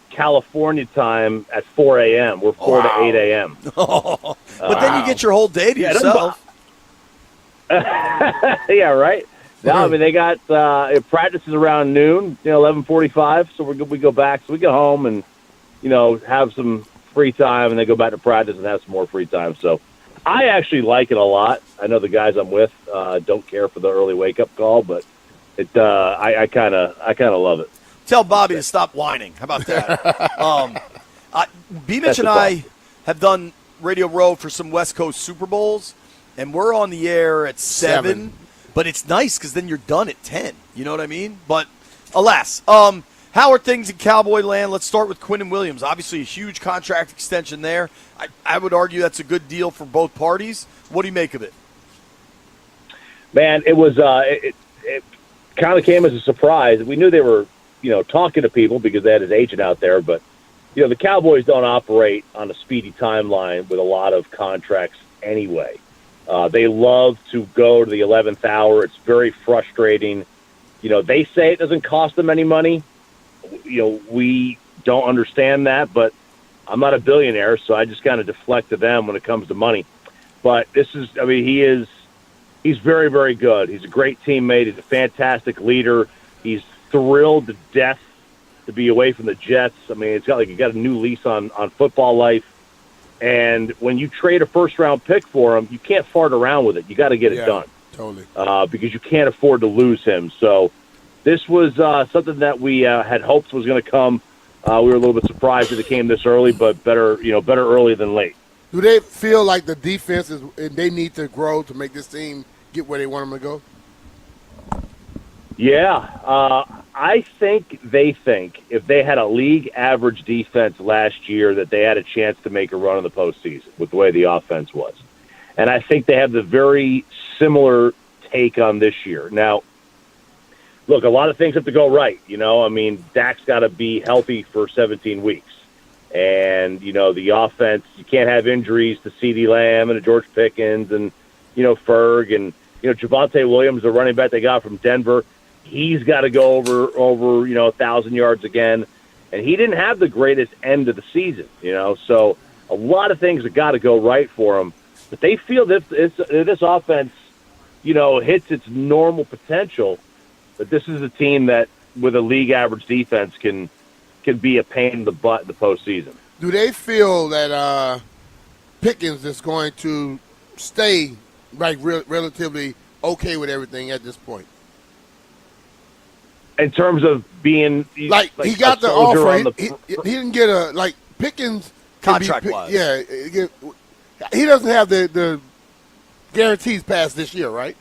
California time at 4 a.m. We're 4 to 8 a.m. But then you get your whole day to yourself. Yeah, right? No, I mean, they got practices around noon, 11:45, so we go back. So we go home and, have some free time, and then go back to practice and have some more free time. So I actually like it a lot. I know the guys I'm with don't care for the early wake-up call, but I kind of love it. Tell Bobby to stop whining. How about that? B-Mitch and I have done Radio Row for some West Coast Super Bowls, and we're on the air at 7. But it's nice because then you're done at 10. You know what I mean? But alas, how are things in Cowboy land? Let's start with Quinnen Williams. Obviously, a huge contract extension there. I would argue that's a good deal for both parties. What do you make of it? Man, it was it kind of came as a surprise. We knew they were, talking to people because they had his agent out there. But, the Cowboys don't operate on a speedy timeline with a lot of contracts anyway. They love to go to the 11th hour. It's very frustrating. They say it doesn't cost them any money. We don't understand that, but I'm not a billionaire, so I just kind of deflect to them when it comes to money. But he's very, very good. He's a great teammate. He's a fantastic leader. He's thrilled to death to be away from the Jets. I mean, it's got a new lease on football life. And when you trade a first-round pick for him, you can't fart around with it. You got to get it done. Totally. Because you can't afford to lose him. So this was something that we had hoped was going to come. We were a little bit surprised that it came this early, but better early than late. Do they feel like the defense they need to grow to make this team get where they want them to go? Yeah, I think they think if they had a league average defense last year that they had a chance to make a run in the postseason with the way the offense was. And I think they have the very similar take on this year. Now, look, a lot of things have to go right. I mean, Dak's got to be healthy for 17 weeks. And, the offense, you can't have injuries to CeeDee Lamb and to George Pickens and, Ferg and, Javonte Williams, the running back they got from Denver. He's got to go over 1,000 yards again. And he didn't have the greatest end of the season, So a lot of things have got to go right for him. But they feel that if this offense, hits its normal potential, that this is a team that, with a league average defense, can be a pain in the butt in the postseason. Do they feel that Pickens is going to stay relatively okay with everything at this point? In terms of being he got the offer, he didn't get Pickens contract-wise. Yeah, he doesn't have the guarantees past this year, right?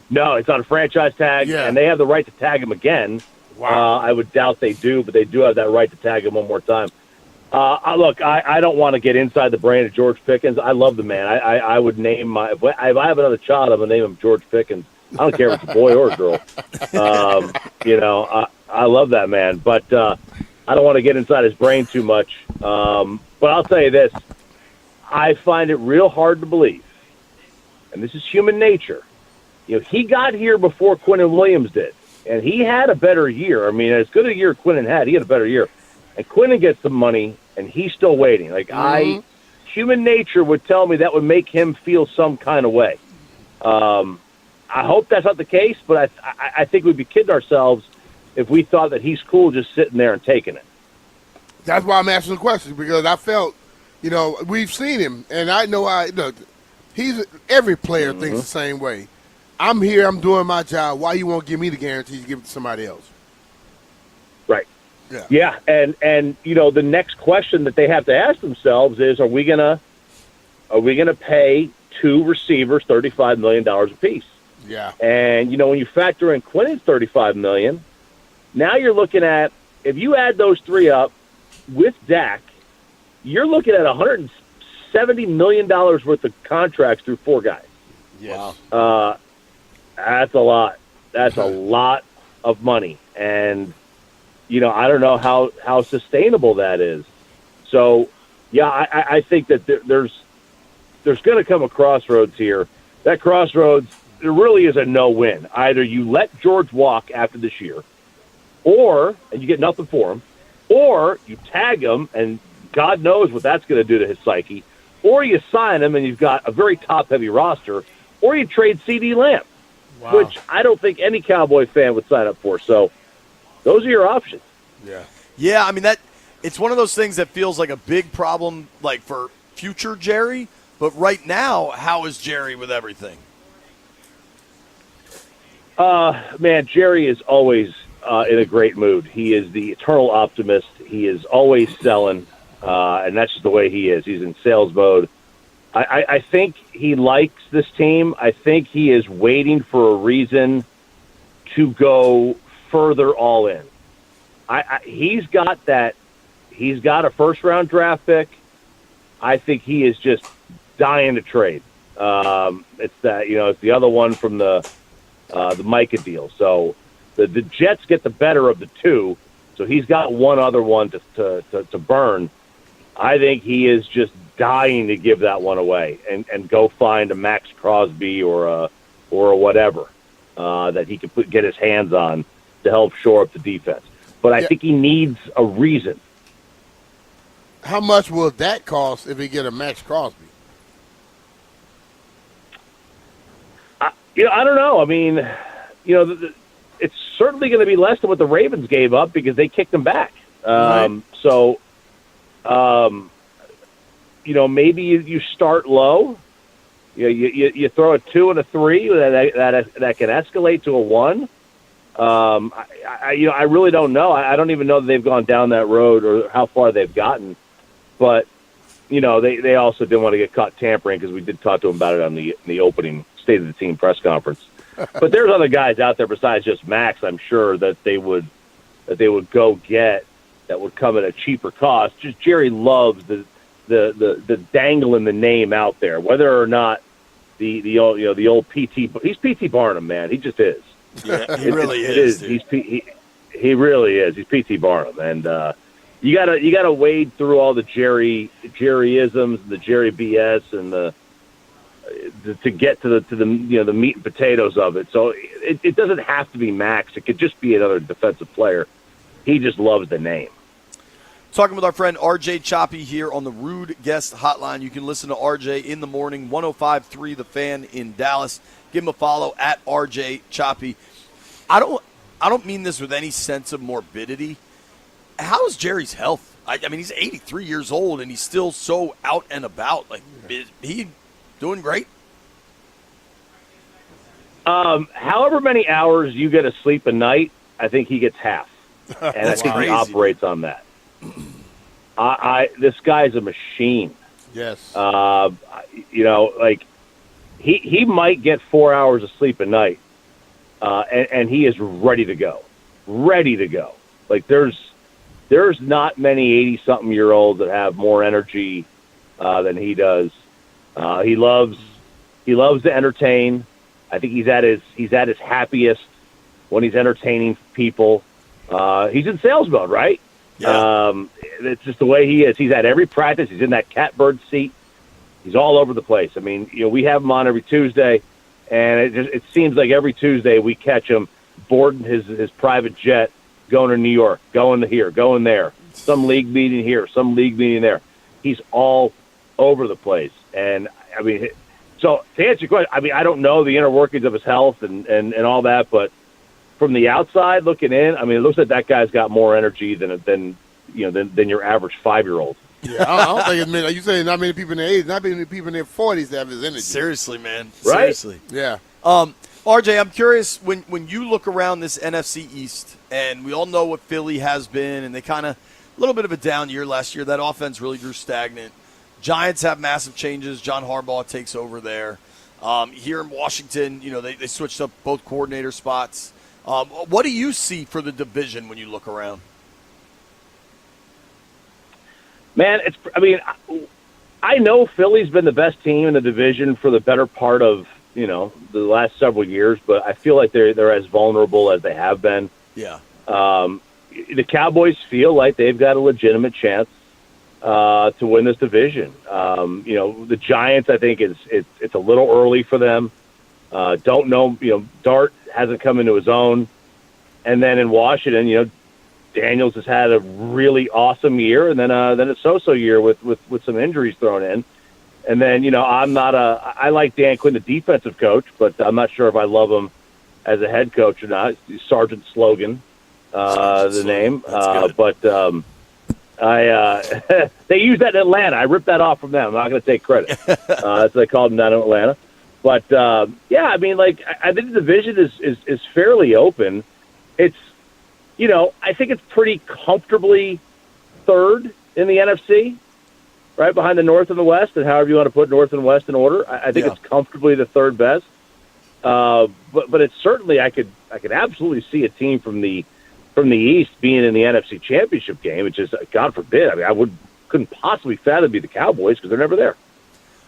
No, it's on a franchise tag, and they have the right to tag him again. Wow. I would doubt they do, but they do have that right to tag him one more time. Look, I don't want to get inside the brain of George Pickens. I love the man. I would name if I have another child, I'm going to name him George Pickens. I don't care if it's a boy or a girl. I love that man, but I don't want to get inside his brain too much. But I'll tell you this. I find it real hard to believe, and this is human nature. He got here before Quinnen Williams did, and he had a better year. I mean, as good a year Quinnen had, he had a better year. And Quinnen gets some money, and he's still waiting. Human nature would tell me that would make him feel some kind of way. I hope that's not the case, but I think we'd be kidding ourselves if we thought that he's cool just sitting there and taking it. That's why I'm asking the question, because I felt, we've seen him, and I know every player thinks the same way. I'm here, I'm doing my job. Why you won't give me the guarantee you give it to somebody else? Right. Yeah, and the next question that they have to ask themselves is, are we gonna pay two receivers $35 million apiece? Yeah. And when you factor in Quinnen's $35 million, now you're looking at, if you add those three up with Dak, you're looking at $170 million worth of contracts through four guys. Yes. Wow. That's a lot. That's a lot of money. And, I don't know how sustainable that is. So, yeah, I think that there's going to come a crossroads here. That crossroads, there really is a no-win. Either you let George walk after this year, and you get nothing for him, or you tag him, and God knows what that's going to do to his psyche, or you sign him, and you've got a very top-heavy roster, or you trade CeeDee Lamb, which I don't think any Cowboy fan would sign up for. So those are your options. Yeah, I mean, it's one of those things that feels like a big problem, for future Jerry, but right now, how is Jerry with everything? Man, Jerry is always in a great mood. He is the eternal optimist. He is always selling, and that's just the way he is. He's in sales mode. I think he likes this team. I think he is waiting for a reason to go further all in. He's got that. He's got a first-round draft pick. I think he is just dying to trade. It's that it's the other one from the Micah deal. So the Jets get the better of the two. So he's got one other one to burn. I think he is just dying to give that one away and go find a Max Crosby or a whatever that he could get his hands on to help shore up the defense. But I think he needs a reason. How much will that cost if he get a Max Crosby? I don't know. I mean, it's certainly going to be less than what the Ravens gave up because they kicked him back. So, maybe you start low. You throw a 2 and a 3 that can escalate to a 1. I really don't know. I don't even know that they've gone down that road or how far they've gotten. But they also didn't want to get caught tampering because we did talk to them about it on the opening State of the Team press conference. But there's other guys out there besides just Max, I'm sure, that they would go get that would come at a cheaper cost. Just Jerry loves the dangling the name out there, whether or not the old PT. He's PT Barnum, man. He just is. Yeah, he really is. He really is. He's PT Barnum, and you gotta wade through all the Jerryisms, the Jerry BS, and to get to the meat and potatoes of it. So it doesn't have to be Max. It could just be another defensive player. He just loves the name. Talking with our friend RJ Choppy here on the Rude Guest Hotline. You can listen to RJ in the morning, 105.3 The Fan in Dallas. Give him a follow at RJ Choppy. I don't mean this with any sense of morbidity. How's Jerry's health? I mean, he's 83 years old and he's still so out and about. Like, is he doing great? However many hours you get of sleep a night, I think he gets half, and I think he operates on that. This guy's a machine. Yes. Like he might get 4 hours of sleep a night, and he is ready to go. Ready to go. Like there's not many 80-something-year-olds that have more energy than he does. He loves to entertain. I think he's at his happiest when he's entertaining people. He's in sales mode, right? Yeah. It's just the way he is. He's at every practice. He's in that catbird seat. He's all over the place. I mean, we have him on every Tuesday, and it seems like every Tuesday we catch him boarding his private jet, going to New York, going to here, going there, some league meeting here, some league meeting there. He's all over the place. And, I mean, so to answer your question, I mean, I don't know the inner workings of his health and all that, but from the outside looking in, I mean, it looks like that guy's got more energy than your average 5-year-old. Yeah, I don't think it's many. Like you say, not many people in their 80s, not many people in their 40s that have his energy. Seriously, man. Right? Seriously. Yeah. RJ, I'm curious, when you look around this NFC East, and we all know what Philly has been, and they kind of a little bit of a down year last year. That offense really grew stagnant. Giants have massive changes. John Harbaugh takes over there. Here in Washington, they switched up both coordinator spots. What do you see for the division when you look around? Man, I know Philly's been the best team in the division for the better part of, the last several years, but I feel like they're as vulnerable as they have been. Yeah. The Cowboys feel like they've got a legitimate chance to win this division. The Giants, I think it's a little early for them. Don't know, Dart hasn't come into his own. And then in Washington, Daniels has had a really awesome year, and then a so-so year with some injuries thrown in. And then, I like Dan Quinn, the defensive coach, but I'm not sure if I love him as a head coach or not. Sergeant Slogan, the name. But they use that in Atlanta. I ripped that off from them. I'm not going to take credit. That's what they called him down in Atlanta. But, I think the division is fairly open. It's, I think it's pretty comfortably third in the NFC, right behind the North and the West, and however you want to put North and West in order. I think it's comfortably the third best. But it's certainly I could absolutely see a team from the East being in the NFC Championship game, which is, God forbid. I mean, couldn't possibly fathom be the Cowboys because they're never there.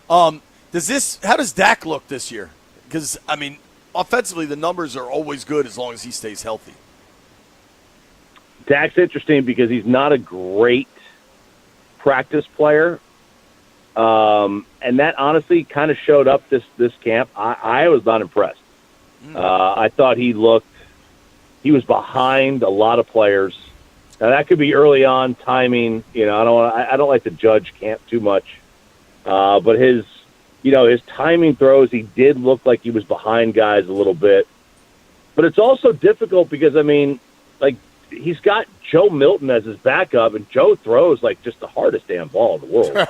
How does Dak look this year? Because, I mean, offensively, the numbers are always good as long as he stays healthy. Dak's interesting because he's not a great practice player. And that honestly kind of showed up this camp. I was not impressed. I thought he was behind a lot of players. Now that could be early on timing. I don't like to judge camp too much. But his timing throws, he did look like he was behind guys a little bit. But it's also difficult because, he's got Joe Milton as his backup, and Joe throws just the hardest damn ball in the world.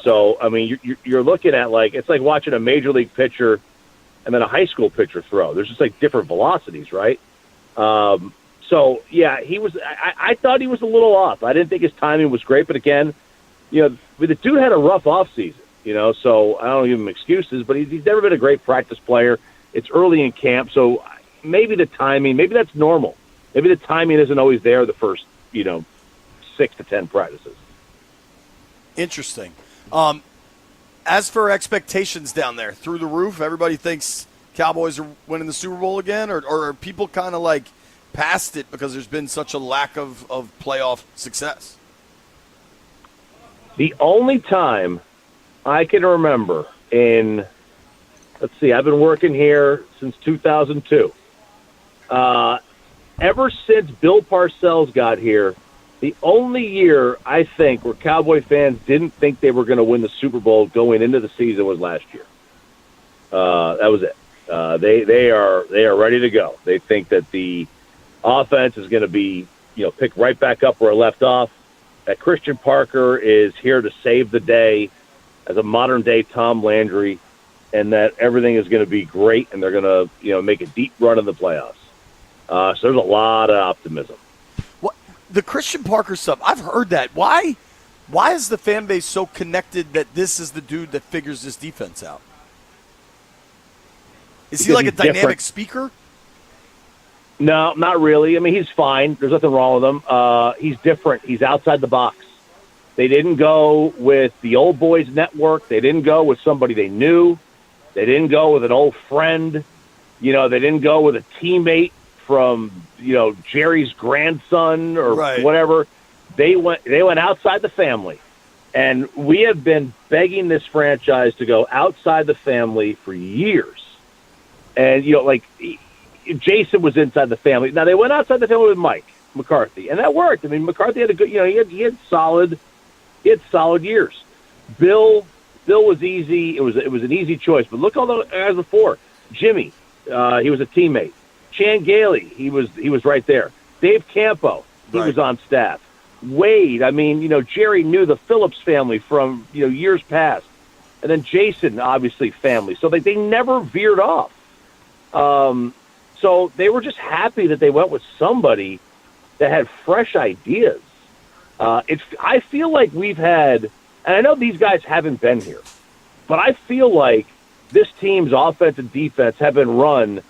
So, I mean, you're looking at it's like watching a major league pitcher and then a high school pitcher throw. There's just different velocities, right? So, yeah, he was. I thought he was a little off. I didn't think his timing was great, but again, the dude had a rough offseason, so I don't give him excuses, but he's never been a great practice player. It's early in camp, so maybe the timing, maybe that's normal. Maybe the timing isn't always there the first, 6 to 10 practices. Interesting. As for expectations down there, through the roof, everybody thinks Cowboys are winning the Super Bowl again, or are people kind of like past it because there's been such a lack of playoff success? The only time I can remember I've been working here since 2002. Ever since Bill Parcells got here, the only year I think where Cowboy fans didn't think they were going to win the Super Bowl going into the season was last year. That was it. They are ready to go. They think that the offense is going to be pick right back up where it left off. That Christian Parker is here to save the day as a modern day Tom Landry, and that everything is going to be great, and they're going to make a deep run in the playoffs. So there's a lot of optimism. What the Christian Parker stuff? I've heard that. Why is the fan base so connected that this is the dude that figures this defense out? Is he like a dynamic speaker? No, not really. I mean, he's fine. There's nothing wrong with him. He's different. He's outside the box. They didn't go with the old boys network. They didn't go with somebody they knew. They didn't go with an old friend. They didn't go with a teammate from, Jerry's grandson or whatever. They went outside the family. And we have been begging this franchise to go outside the family for years. And, Jason was inside the family. Now, they went outside the family with Mike McCarthy, and that worked. I mean, McCarthy had a good, he had solid years. Bill was easy. It was an easy choice. But look all the guys before. Jimmy, he was a teammate. Chan Gailey, he was right there. Dave Campo, he was on staff. Wade, I mean, Jerry knew the Phillips family from, years past. And then Jason, obviously, family. So they never veered off. So they were just happy that they went with somebody that had fresh ideas. I feel like we've had, and I know these guys haven't been here, but I feel like this team's offense and defense have been run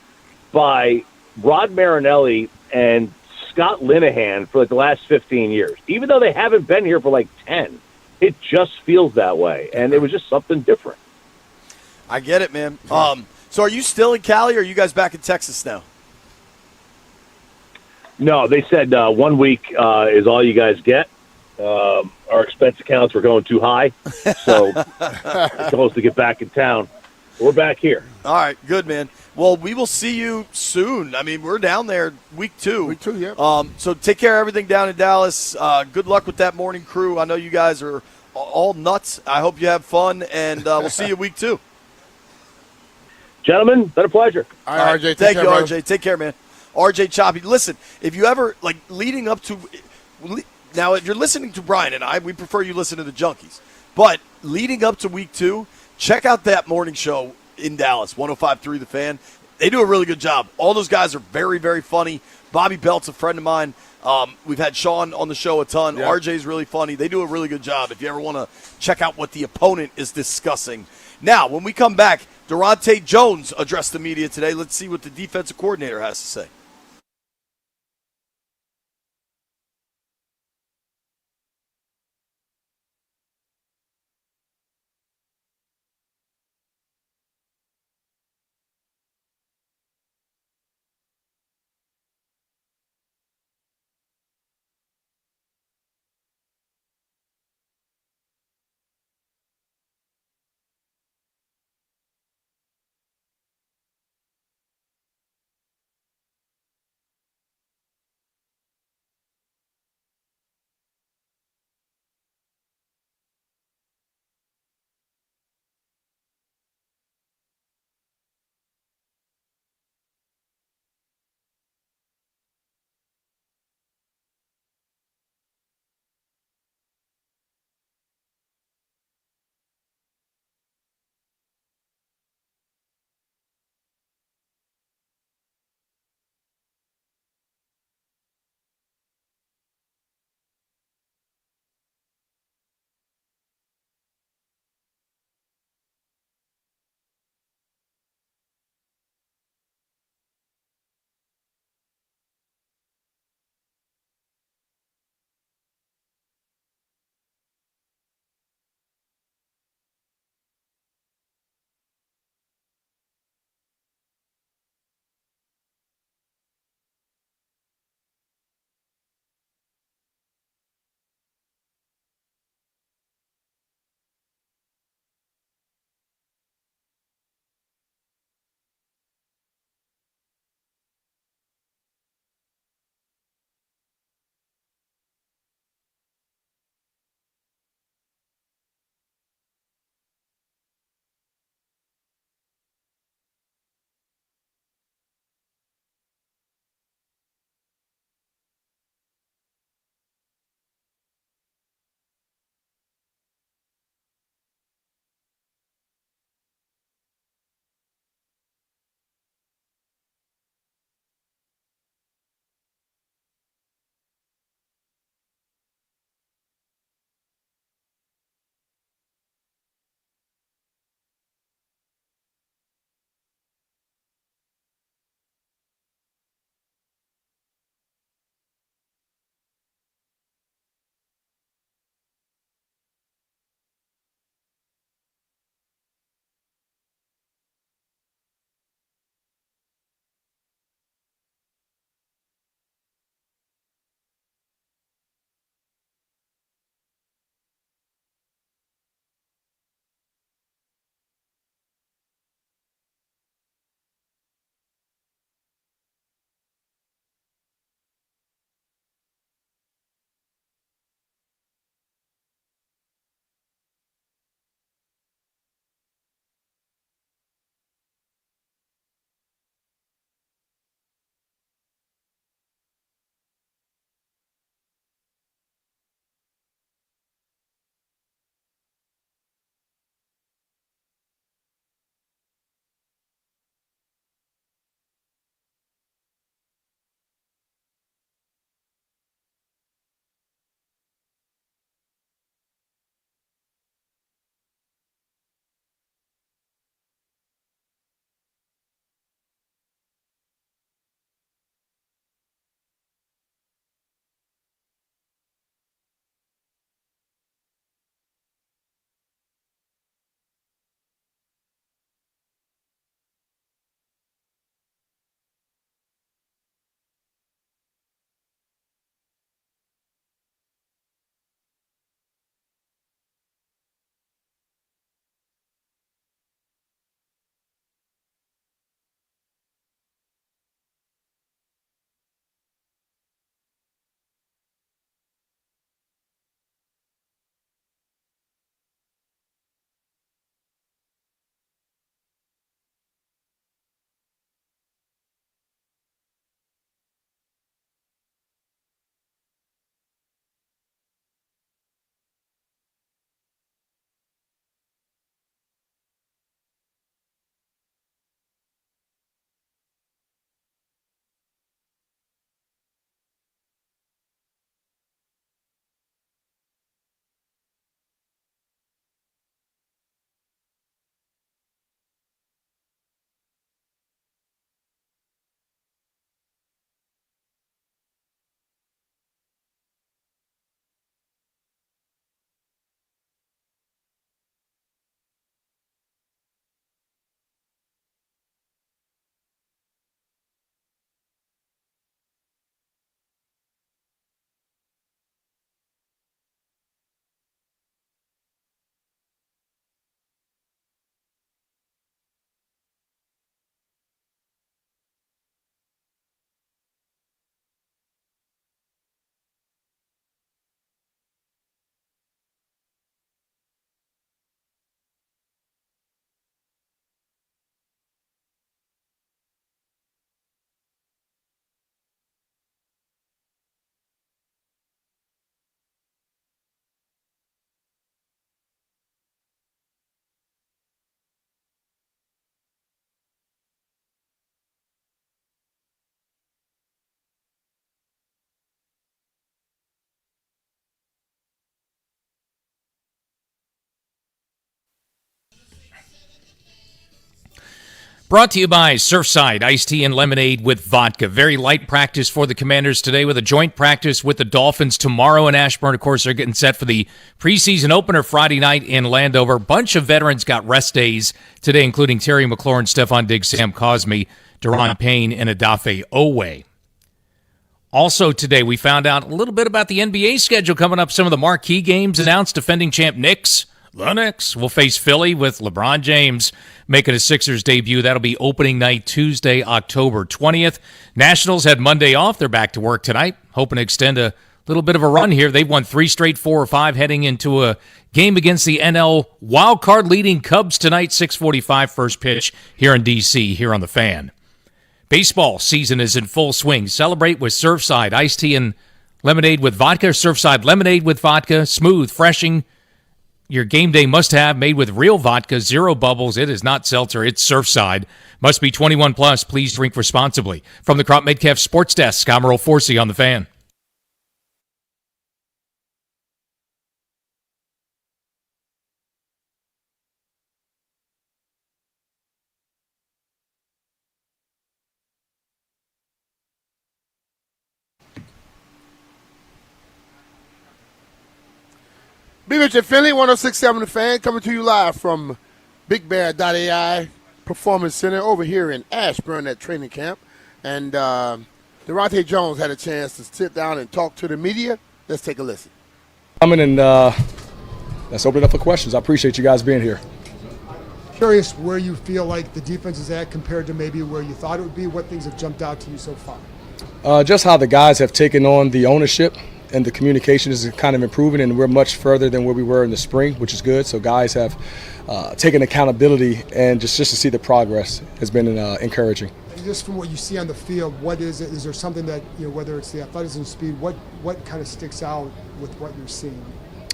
by Rod Marinelli and Scott Linehan for the last 15 years. Even though they haven't been here for 10, it just feels that way, and it was just something different. I get it, man. So are you still in Cali, or are you guys back in Texas now? No, they said 1 week is all you guys get. Our expense accounts were going too high, so it's supposed to get back in town. We're back here. All right, good, man. Well, we will see you soon. I mean, we're down there week 2. Week 2, yeah. So take care of everything down in Dallas. Good luck with that morning crew. I know you guys are all nuts. I hope you have fun, and we'll see you week 2. Gentlemen, been a pleasure. All right, RJ. Thank you, RJ. Take care, man. RJ Choppy. Listen, if you ever, leading up to – now, if you're listening to Brian and I, we prefer you listen to the Junkies. But leading up to week 2, check out that morning show in Dallas, 105.3 The Fan. They do a really good job. All those guys are very, very funny. Bobby Belt's a friend of mine. We've had Sean on the show a ton. Yeah. RJ's really funny. They do a really good job if you ever want to check out what the opponent is discussing. Now, when we come back, Durante Jones addressed the media today. Let's see what the defensive coordinator has to say. Brought to you by Surfside, iced tea and lemonade with vodka. Very light practice for the Commanders today with a joint practice with the Dolphins tomorrow in Ashburn. Of course, they're getting set for the preseason opener Friday night in Landover. Bunch of veterans got rest days today, including Terry McLaurin, Stephon Diggs, Sam Cosmi, Daron Payne, and Odafe Oweh. Also today, we found out a little bit about the NBA schedule coming up. Some of the marquee games announced. Defending champ Knicks. The Knicks will face Philly with LeBron James making a Sixers debut. That'll be opening night Tuesday, October 20th. Nationals had Monday off. They're back to work tonight, hoping to extend a little bit of a run here. They've won 3 straight 4 or 5 heading into a game against the NL wildcard leading Cubs tonight, 6:45 first pitch here in D.C., here on The Fan. Baseball season is in full swing. Celebrate with Surfside, iced tea and lemonade with vodka. Surfside lemonade with vodka, smooth, refreshing. Your game day must-have, made with real vodka, 0 bubbles. It is not seltzer, it's Surfside. Must be 21 plus. Please drink responsibly. From the Crop Metcalf Sports Desk, I'm Earl Forsey on The Fan. Be Richard Finley, 106.7 The Fan, coming to you live from BigBear.ai Performance Center over here in Ashburn at training camp. And Durante Jones had a chance to sit down and talk to the media. Let's take a listen. Coming and let's open it up for questions. I appreciate you guys being here. Curious where you feel like the defense is at compared to maybe where you thought it would be. What things have jumped out to you so far? Just how the guys have taken on the ownership and the communication is kind of improving, and we're much further than where we were in the spring, which is good. So guys have taken accountability, and just to see the progress has been encouraging. Just from what you see on the field, what is it? Is there something that, whether it's the athleticism, speed, what kind of sticks out with what you're seeing?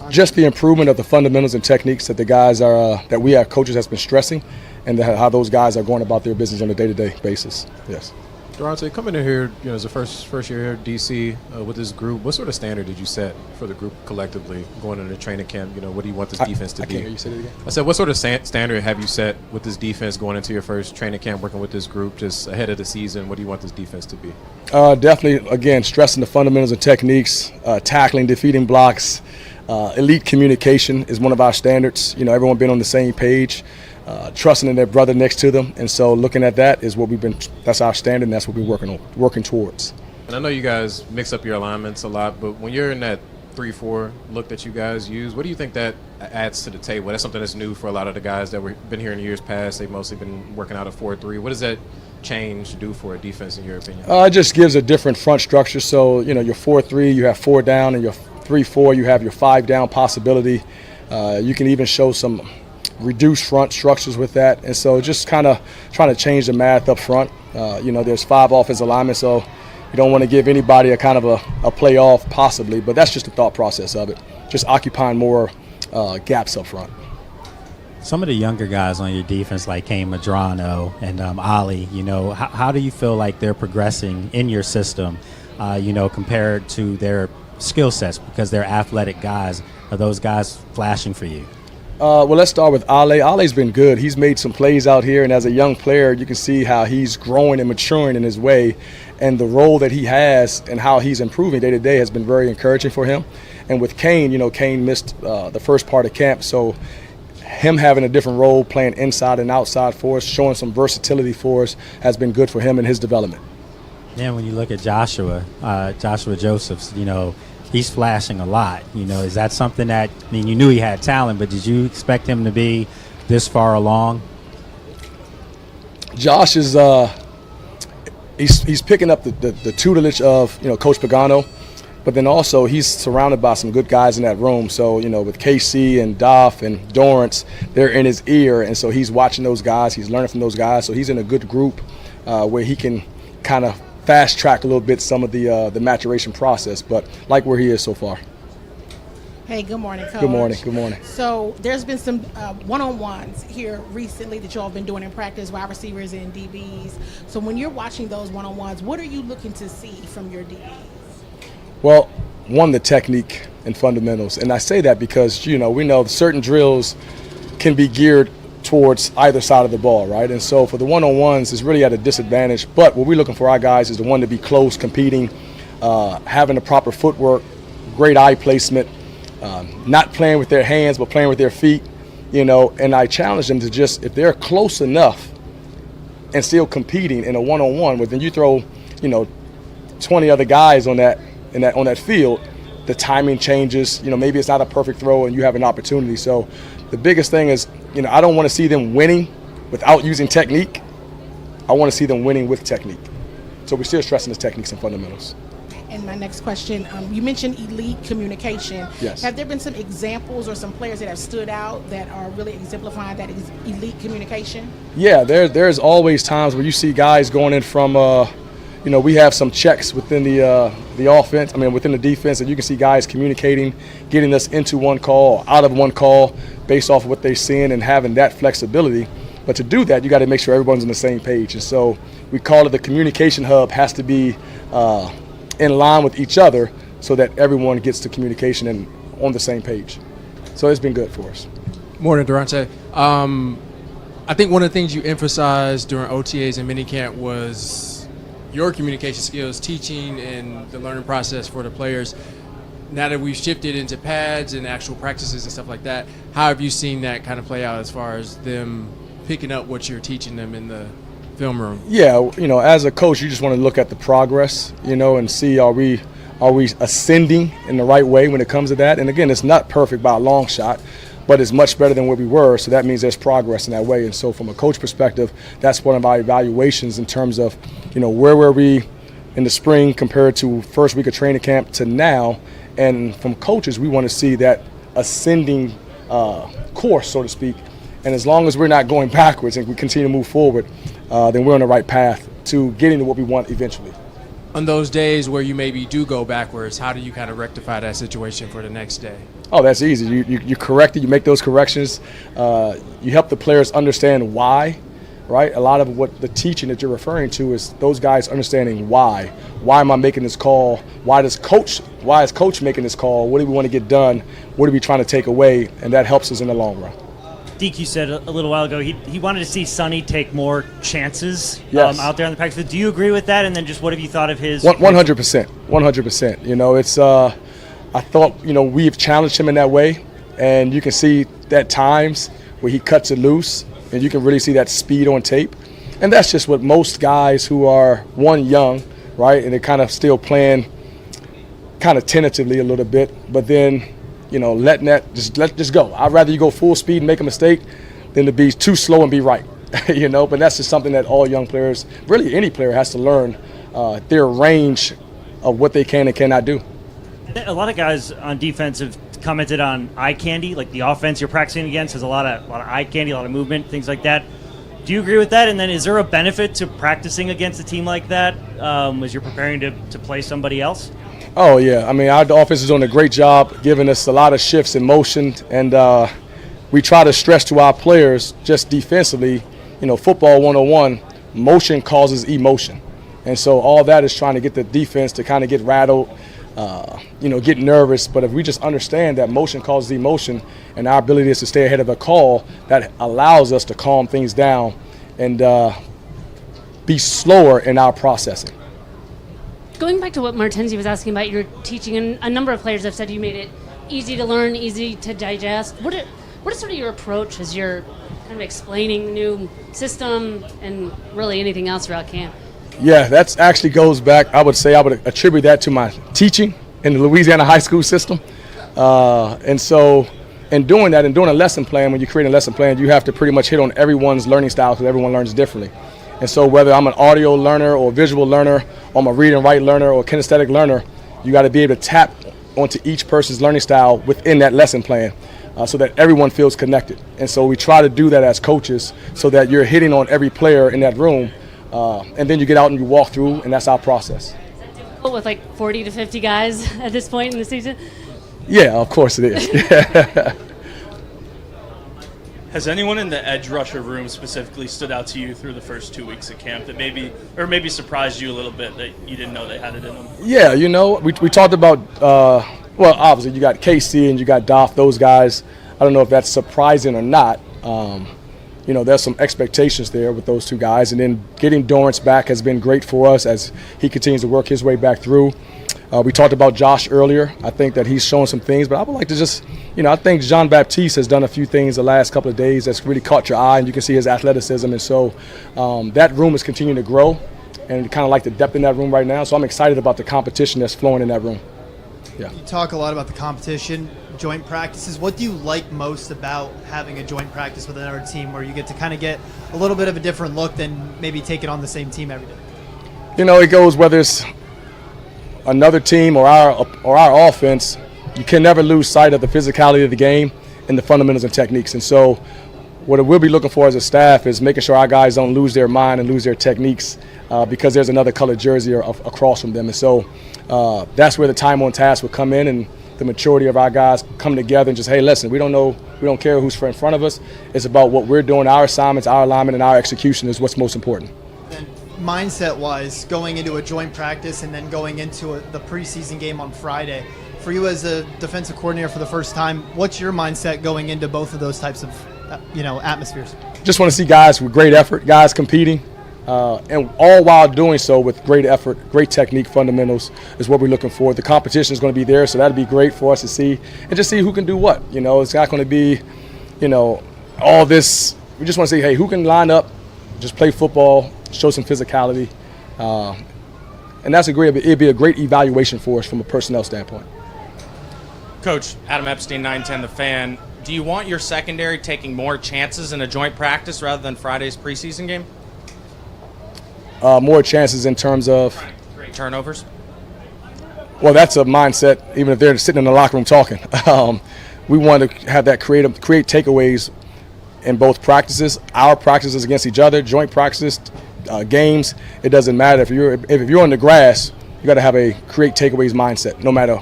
Just the improvement of the fundamentals and techniques that the guys are, that we as coaches has been stressing, and how those guys are going about their business on a day-to-day basis. Yes. Durante, coming in here, as a first year here at DC with this group, what sort of standard did you set for the group collectively going into training camp? What do you want this defense to be? Can't hear you say that again. I said, what sort of standard have you set with this defense going into your first training camp, working with this group just ahead of the season? What do you want this defense to be? Definitely, again, stressing the fundamentals and techniques, tackling, defeating blocks, elite communication is one of our standards. Everyone being on the same page. Trusting in their brother next to them, and so looking at that is what that's our standard, and that's what we're working towards. And I know you guys mix up your alignments a lot, but when you're in that 3-4 look that you guys use, what do you think that adds to the table? That's something that's new for a lot of the guys that were been here in years past. They've mostly been working out a 4-3. What does that change do for a defense, in your opinion? It just gives a different front structure. So, your 4-3, you have 4 down, and your 3-4, you have your 5 down possibility. You can even show some reduced front structures with that, and so just kind of trying to change the math up front. There's 5 offensive linemen, so you don't want to give anybody a kind of a play off possibly, but that's just the thought process of it, just occupying more gaps up front. Some of the younger guys on your defense, like Kane Madrano and Ali, how do you feel like they're progressing in your system, compared to their skill sets, because they're athletic guys? Are those guys flashing for you? Well, let's start with Ale. Ale's been good. He's made some plays out here, and as a young player, you can see how he's growing and maturing in his way, and the role that he has and how he's improving day to day has been very encouraging for him. And with Kane, Kane missed the first part of camp, so him having a different role, playing inside and outside for us, showing some versatility for us, has been good for him and his development. Yeah, when you look at Joshua Josephs, he's flashing a lot. Is that something that, you knew he had talent, but did you expect him to be this far along? Josh is he's picking up the tutelage of Coach Pagano, but then also he's surrounded by some good guys in that room. So with KC and Doff and Dorrance, they're in his ear, and so he's watching those guys. He's learning from those guys. So he's in a good group where he can kind of fast track a little bit some of the maturation process, but like where he is so far. Hey, good morning, Coach. Good morning. Good morning. So there's been some one-on-ones here recently that y'all have been doing in practice, wide receivers and DBs. So when you're watching those one-on-ones, what are you looking to see from your DBs? Well, one, the technique and fundamentals, and I say that because we know certain drills can be geared towards either side of the ball, right? And so for the one-on-ones, it's really at a disadvantage. But what we're looking for our guys is the one to be close, competing, having the proper footwork, great eye placement, not playing with their hands but playing with their feet, and I challenge them to just, if they're close enough and still competing in a one-on-one, but then you throw 20 other guys on that field, the timing changes. Maybe it's not a perfect throw and you have an opportunity. So the biggest thing is, I don't want to see them winning without using technique. I want to see them winning with technique. So we're still stressing the techniques and fundamentals. And my next question, you mentioned elite communication. Yes. Have there been some examples or some players that have stood out that are really exemplifying that elite communication? Yeah, there's always times where you see guys going in from, we have some checks within the offense, within the defense, and you can see guys communicating, getting us into one call, out of one call, based off of what they're seeing and having that flexibility. But to do that, you got to make sure everyone's on the same page. And so we call it the communication hub has to be in line with each other so that everyone gets to communication and on the same page. So it's been good for us. Morning, Durante. I think one of the things you emphasized during OTAs and minicamp was your communication skills, teaching and the learning process for the players. Now that we've shifted into pads and actual practices and stuff like that, how have you seen that kind of play out as far as them picking up what you're teaching them in the film room? Yeah, as a coach, you just want to look at the progress, and see are we ascending in the right way when it comes to that. And again, it's not perfect by a long shot, but it's much better than where we were. So that means there's progress in that way. And so from a coach perspective, that's one of our evaluations in terms of, where were we in the spring compared to first week of training camp to now. And from coaches, we want to see that ascending course, so to speak. And as long as we're not going backwards and we continue to move forward, then we're on the right path to getting to what we want eventually. On those days where you maybe do go backwards, how do you kind of rectify that situation for the next day? Oh, that's easy. You correct it. You make those corrections. You help the players understand why, right? A lot of what the teaching that you're referring to is those guys understanding why. Why am I making this call? Why is coach making this call? What do we want to get done? What are we trying to take away? And that helps us in the long run. Deke, you said a little while ago he wanted to see Sonny take more chances Yes. out there on the practice field. Do you agree with that? And then just what have you thought of his? 100%. 100%. It's I thought we've challenged him in that way, and you can see at times where he cuts it loose, and you can really see that speed on tape. And that's just what most guys who are young, right, and they're kind of still playing kind of tentatively a little bit, but then letting that just go. I'd rather you go full speed and make a mistake than to be too slow and be right. But that's just something that all young players, really any player, has to learn their range of what they can and cannot do. A lot of guys on defense have commented on eye candy, like the offense you're practicing against has a lot of eye candy, a lot of movement, things like that. Do you agree with that? And then is there a benefit to practicing against a team like that as you're preparing to play somebody else? Oh, yeah. Our offense is doing a great job giving us a lot of shifts in motion, and we try to stress to our players just defensively, football 101, motion causes emotion. And so all that is trying to get the defense to kind of get rattled, get nervous. But if we just understand that motion causes emotion and our ability is to stay ahead of a call, that allows us to calm things down and be slower in our processing. Going back to what Martenzi was asking about your teaching, and a number of players have said you made it easy to learn, easy to digest. What is sort of your approach as you're kind of explaining the new system and really anything else throughout camp? Yeah, that actually goes back, I would attribute that to my teaching in the Louisiana high school system. And so in doing that and doing a lesson plan, when you create a lesson plan, you have to pretty much hit on everyone's learning style because everyone learns differently. And so whether I'm an audio learner or a visual learner, or I'm a read and write learner or a kinesthetic learner, you got to be able to tap onto each person's learning style within that lesson plan so that everyone feels connected. And so we try to do that as coaches so that you're hitting on every player in that room, and then you get out and you walk through, and that's our process. Is that difficult with like 40 to 50 guys at this point in the season? Yeah, of course it is. Has anyone in the edge rusher room specifically stood out to you through the first 2 weeks of camp that maybe surprised you a little bit that you didn't know they had it in them? Yeah, we talked about, obviously you got KC and you got Doff, those guys. I don't know if that's surprising or not. there's some expectations there with those two guys. And then getting Dorrance back has been great for us as he continues to work his way back through. We talked about Josh earlier. I think that he's shown some things, but I would like to just, I think Jean-Baptiste has done a few things the last couple of days that's really caught your eye, and you can see his athleticism. And so that room is continuing to grow, and kind of like the depth in that room right now. So I'm excited about the competition that's flowing in that room. Yeah. You talk a lot about the competition, joint practices. What do you like most about having a joint practice with another team where you get to kind of get a little bit of a different look than maybe taking on the same team every day? It goes whether it's another team or our offense. You can never lose sight of the physicality of the game and the fundamentals and techniques. And so what we'll be looking for as a staff is making sure our guys don't lose their mind and lose their techniques because there's another colored jersey across from them. And so that's where the time on task will come in, and the maturity of our guys come together and just, hey, listen, we don't care who's in front of us. It's about what we're doing, our assignments, our alignment, and our execution is what's most important. Mindset-wise, going into a joint practice and then going into the preseason game on Friday, for you as a defensive coordinator for the first time, what's your mindset going into both of those types of atmospheres? Just want to see guys with great effort, guys competing, and all while doing so with great effort, great technique, fundamentals is what we're looking for. The competition is going to be there, so that'll be great for us to see and just see who can do what. It's not going to be, all this. We just want to see, hey, who can line up, just play football, show some physicality, and that's it'd be a great evaluation for us from a personnel standpoint. Coach, Adam Epstein, 910 The Fan. Do you want your secondary taking more chances in a joint practice rather than Friday's preseason game? More chances in terms of turnovers? Well, that's a mindset, even if they're sitting in the locker room talking. We want to have that create takeaways in both practices, our practices against each other, joint practices, games. It doesn't matter. If you're on the grass, you got to have a create takeaways mindset, no matter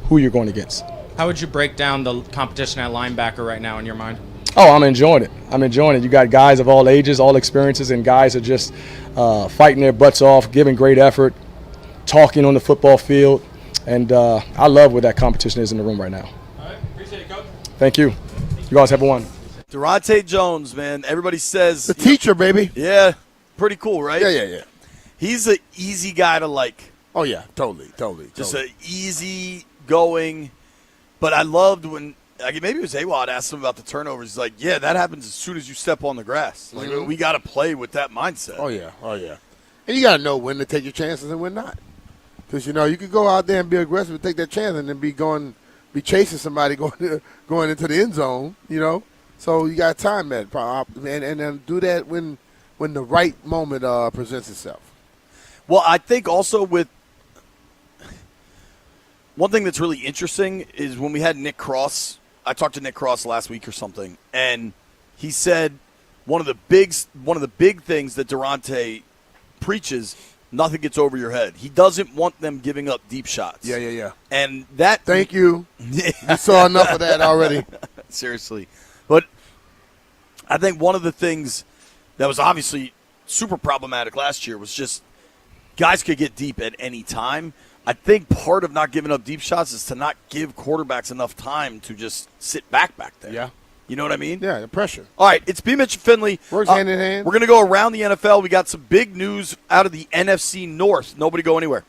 who you're going against. How would you break down the competition at linebacker right now in your mind? Oh, I'm enjoying it. You got guys of all ages, all experiences, and guys are just fighting their butts off, giving great effort, talking on the football field, and I love where that competition is in the room right now. All right, appreciate it, Coach. Thank you. You guys have one. Durante Jones, man, everybody says the teacher, baby. Yeah, pretty cool, right? Yeah. He's an easy guy to like. Oh yeah, totally. Just an easy going. But I loved when maybe it was Awad asked him about the turnovers. He's like, yeah, that happens as soon as you step on the grass. Like we got to play with that mindset. Oh yeah. And you got to know when to take your chances and when not. Because you could go out there and be aggressive and take that chance, and then be chasing somebody going into the end zone. So you got to time that, and then do that when the right moment presents itself. Well, I think also with one thing that's really interesting is when we had Nick Cross. I talked to Nick Cross last week or something, and he said one of the big things that Durante preaches: nothing gets over your head. He doesn't want them giving up deep shots. Yeah. And that. Thank you. You saw enough of that already. Seriously. But I think one of the things that was obviously super problematic last year was just guys could get deep at any time. I think part of not giving up deep shots is to not give quarterbacks enough time to just sit back there. Yeah. You know what I mean? Yeah, the pressure. All right, it's B. Mitch and Finley. Works hand in hand. We're going to go around the NFL. We got some big news out of the NFC North. Nobody go anywhere.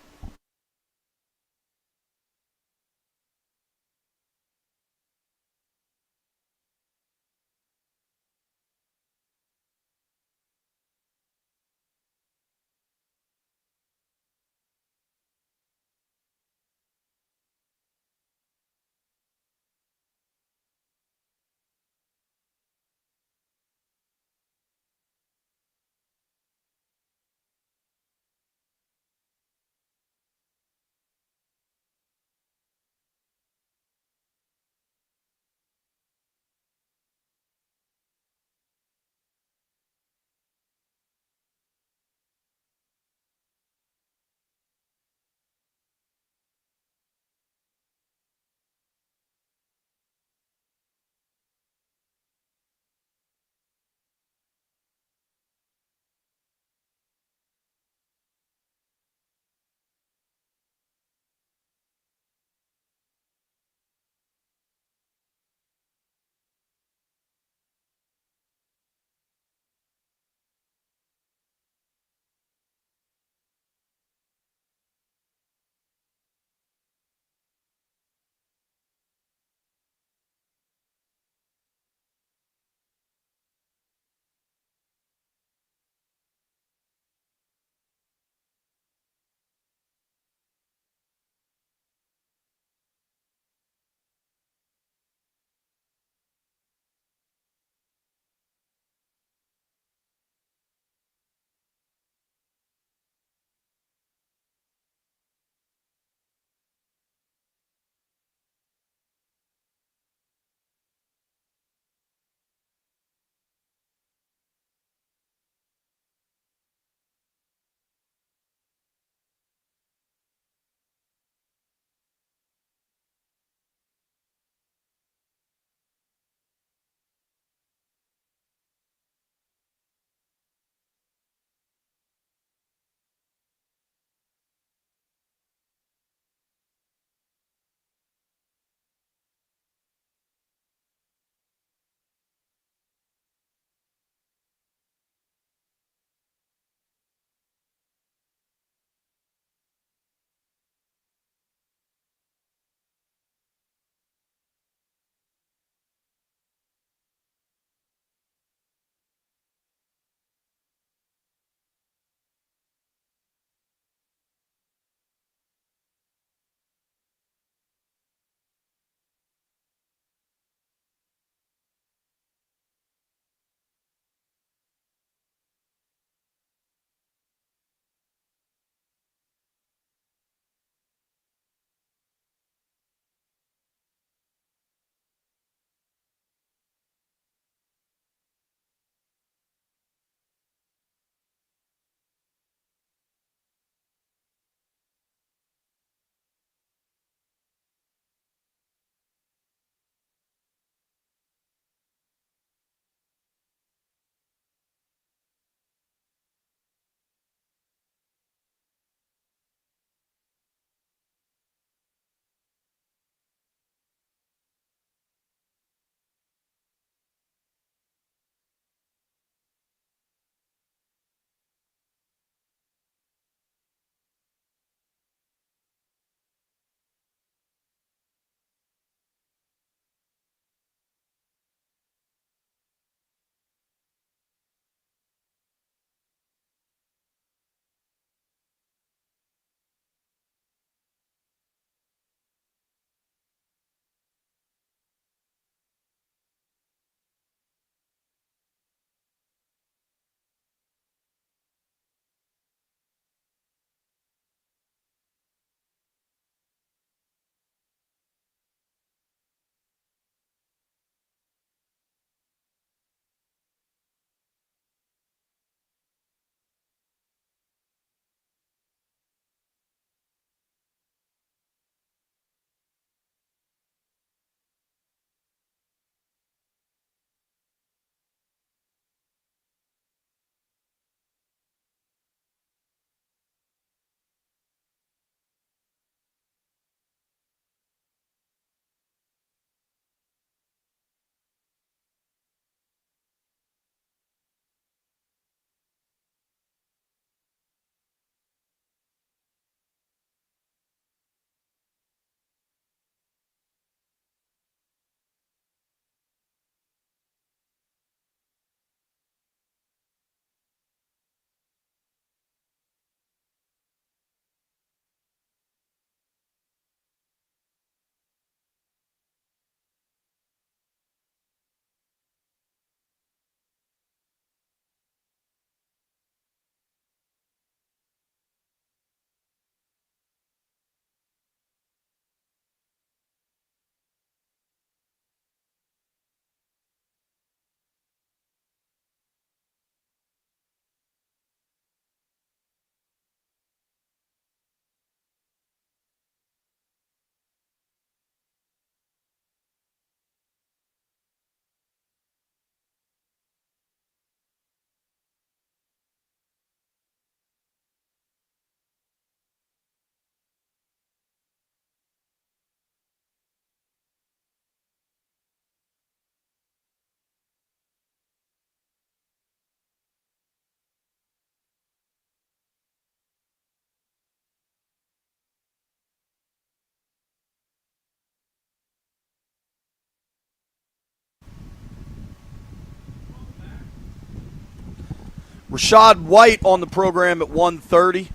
Rashad White on the program at 1:30.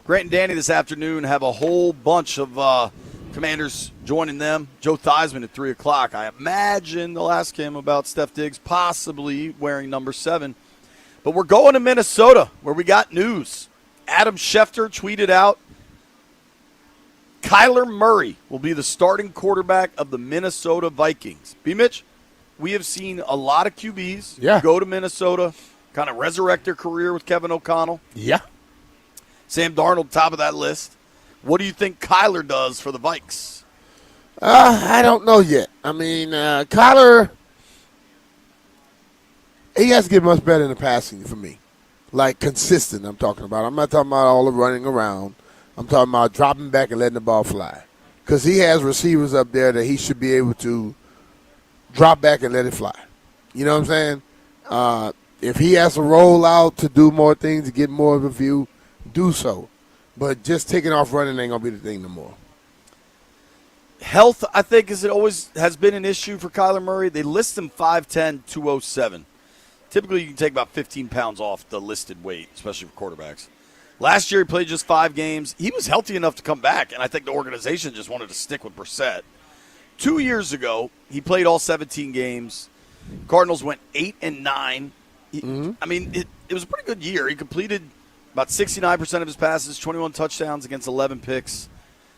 Grant and Danny this afternoon have a whole bunch of Commanders joining them. Joe Theismann at 3 o'clock. I imagine they'll ask him about Steph Diggs possibly wearing number 7. But we're going to Minnesota where we got news. Adam Schefter tweeted out, Kyler Murray will be the starting quarterback of the Minnesota Vikings. B-Mitch, we have seen a lot of QBs go to Minnesota, kind of resurrect their career with Kevin O'Connell. Yeah. Sam Darnold, top of that list. What do you think Kyler does for the Vikes? I don't know yet. I mean, Kyler, he has to get much better in the passing for me. Like consistent, I'm talking about. I'm not talking about all the running around. I'm talking about dropping back and letting the ball fly. Because he has receivers up there that he should be able to drop back and let it fly. You know what I'm saying? If he has to roll out to do more things, to get more of a view, do so. But just taking off running ain't going to be the thing no more. Health, I think, as it always has been an issue for Kyler Murray. They list him 5'10", 207. Typically, you can take about 15 pounds off the listed weight, especially for quarterbacks. Last year, he played just 5 games. He was healthy enough to come back, and I think the organization just wanted to stick with Brissett. 2 years ago, he played all 17 games. Cardinals went 8-9. I mean, it was a pretty good year. He completed about 69% of his passes, 21 touchdowns against 11 picks.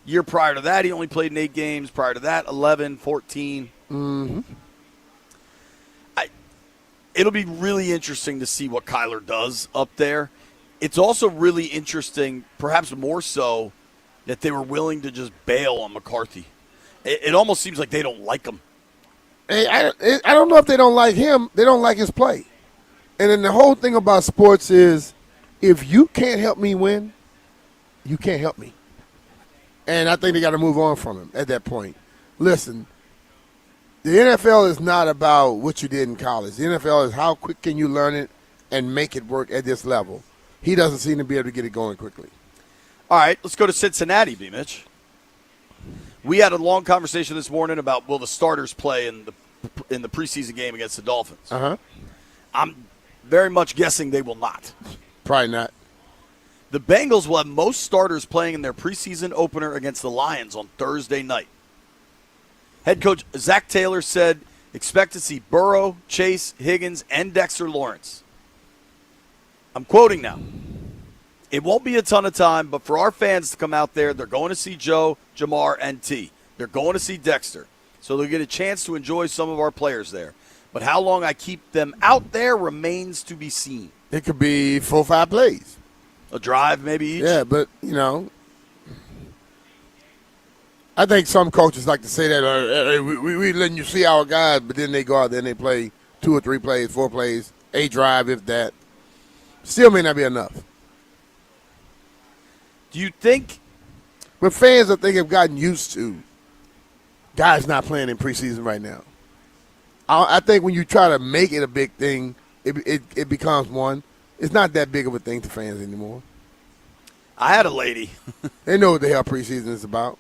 Year prior to that, he only played in 8 games. Prior to that, 11, 14. It'll be really interesting to see what Kyler does up there. It's also really interesting, perhaps more so, that they were willing to just bail on McCarthy. It almost seems like they don't like him. Hey, I don't know if they don't like him. They don't like his play. And then the whole thing about sports is, if you can't help me win, you can't help me. And I think they got to move on from him at that point. Listen, the NFL is not about what you did in college. The NFL is how quick can you learn it and make it work at this level. He doesn't seem to be able to get it going quickly. All right, let's go to Cincinnati, B-Mitch. We had a long conversation this morning about will the starters play in the preseason game against the Dolphins. I'm very much guessing they will not. Probably not. The Bengals will have most starters playing in their preseason opener against the Lions on Thursday night. Head coach Zach Taylor said, expect to see Burrow, Chase, Higgins, and Dexter Lawrence. I'm quoting now. It won't be a ton of time, but for our fans to come out there, they're going to see Joe, Jamar, and T. They're going to see Dexter. So they'll get a chance to enjoy some of our players there. But how long I keep them out there remains to be seen. It could be 4 or 5 plays. A drive maybe each? Yeah, but, you know, I think some coaches like to say that, we letting you see our guys, but then they go out there and they play 2 or 3 plays, 4 plays, a drive, if that. Still may not be enough. Do you think? But fans, I think, have gotten used to guys not playing in preseason right now. I think when you try to make it a big thing, it becomes one. It's not that big of a thing to fans anymore. I had a lady. They know what the hell preseason is about.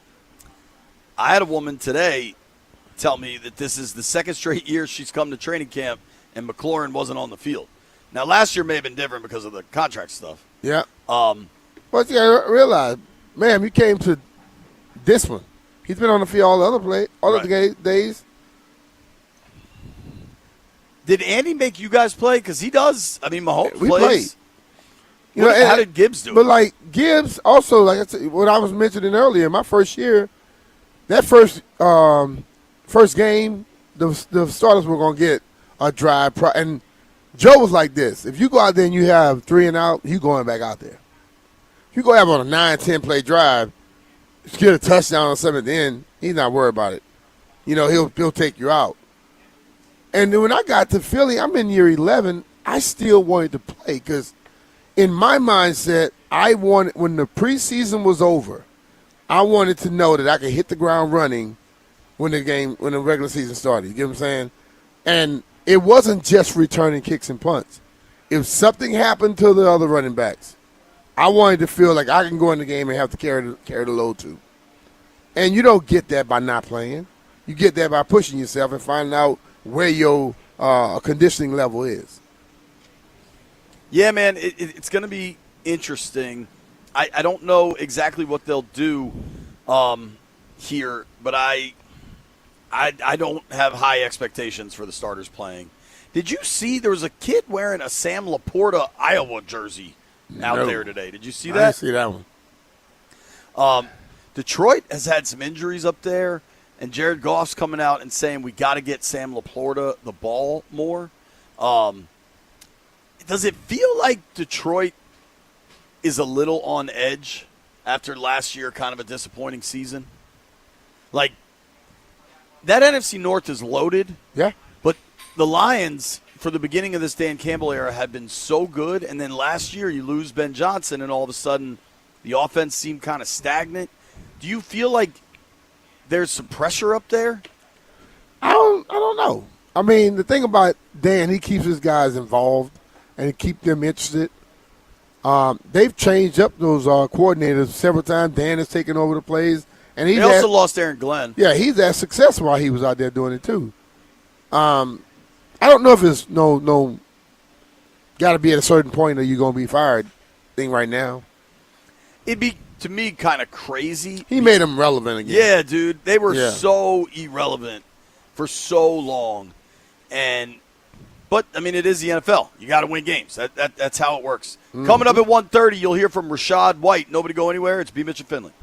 I had a woman today tell me that this is the second straight year she's come to training camp and McLaurin wasn't on the field. Now, last year may have been different because of the contract stuff. Yeah. But you got to realize, ma'am, you came to this one. He's been on the field all the other days. Did Andy make you guys play? Because he does. I mean, Mahomes we plays. Played. How did Gibbs do it? But, like, Gibbs also, like I said, what I was mentioning earlier, my first year, that first game, the starters were going to get a drive. And Joe was like this. If you go out there and you have 3 and out, you going back out there. If you go have on a 9-10 play drive, get a touchdown or something at the end, he's not worried about it. You know, he'll take you out. And then when I got to Philly, I'm in year 11, I still wanted to play because in my mindset, when the preseason was over, I wanted to know that I could hit the ground running when the regular season started. You get what I'm saying? And it wasn't just returning kicks and punts. If something happened to the other running backs, I wanted to feel like I can go in the game and have to carry the load too. And you don't get that by not playing. You get that by pushing yourself and finding out where your conditioning level is. Yeah, man, it's going to be interesting. I don't know exactly what they'll do here, but I don't have high expectations for the starters playing. Did you see there was a kid wearing a Sam Laporta Iowa jersey out there today? Did you see that? I didn't see that one. Detroit has had some injuries up there, and Jared Goff's coming out and saying we got to get Sam Laporta the ball more. Does it feel like Detroit is a little on edge after last year, kind of a disappointing season? Like, that NFC North is loaded. Yeah. But the Lions, for the beginning of this Dan Campbell era, have been so good. And then last year you lose Ben Johnson, and all of a sudden the offense seemed kind of stagnant. Do you feel like there's some pressure up there? I don't know. I mean, the thing about Dan, he keeps his guys involved and keep them interested. They've changed up those coordinators several times. Dan has taken over the plays. And they also lost Aaron Glenn. Yeah, he's had success while he was out there doing it too. I don't know if it's no got to be at a certain point that you're going to be fired thing right now. It'd be, to me, kind of crazy. He made them relevant again. Yeah, dude. They were so irrelevant for so long. But, I mean, it is the NFL. You got to win games. That's how it works. Mm-hmm. Coming up at 1:30, you'll hear from Rashad White. Nobody go anywhere. It's B. Mitch and Finley.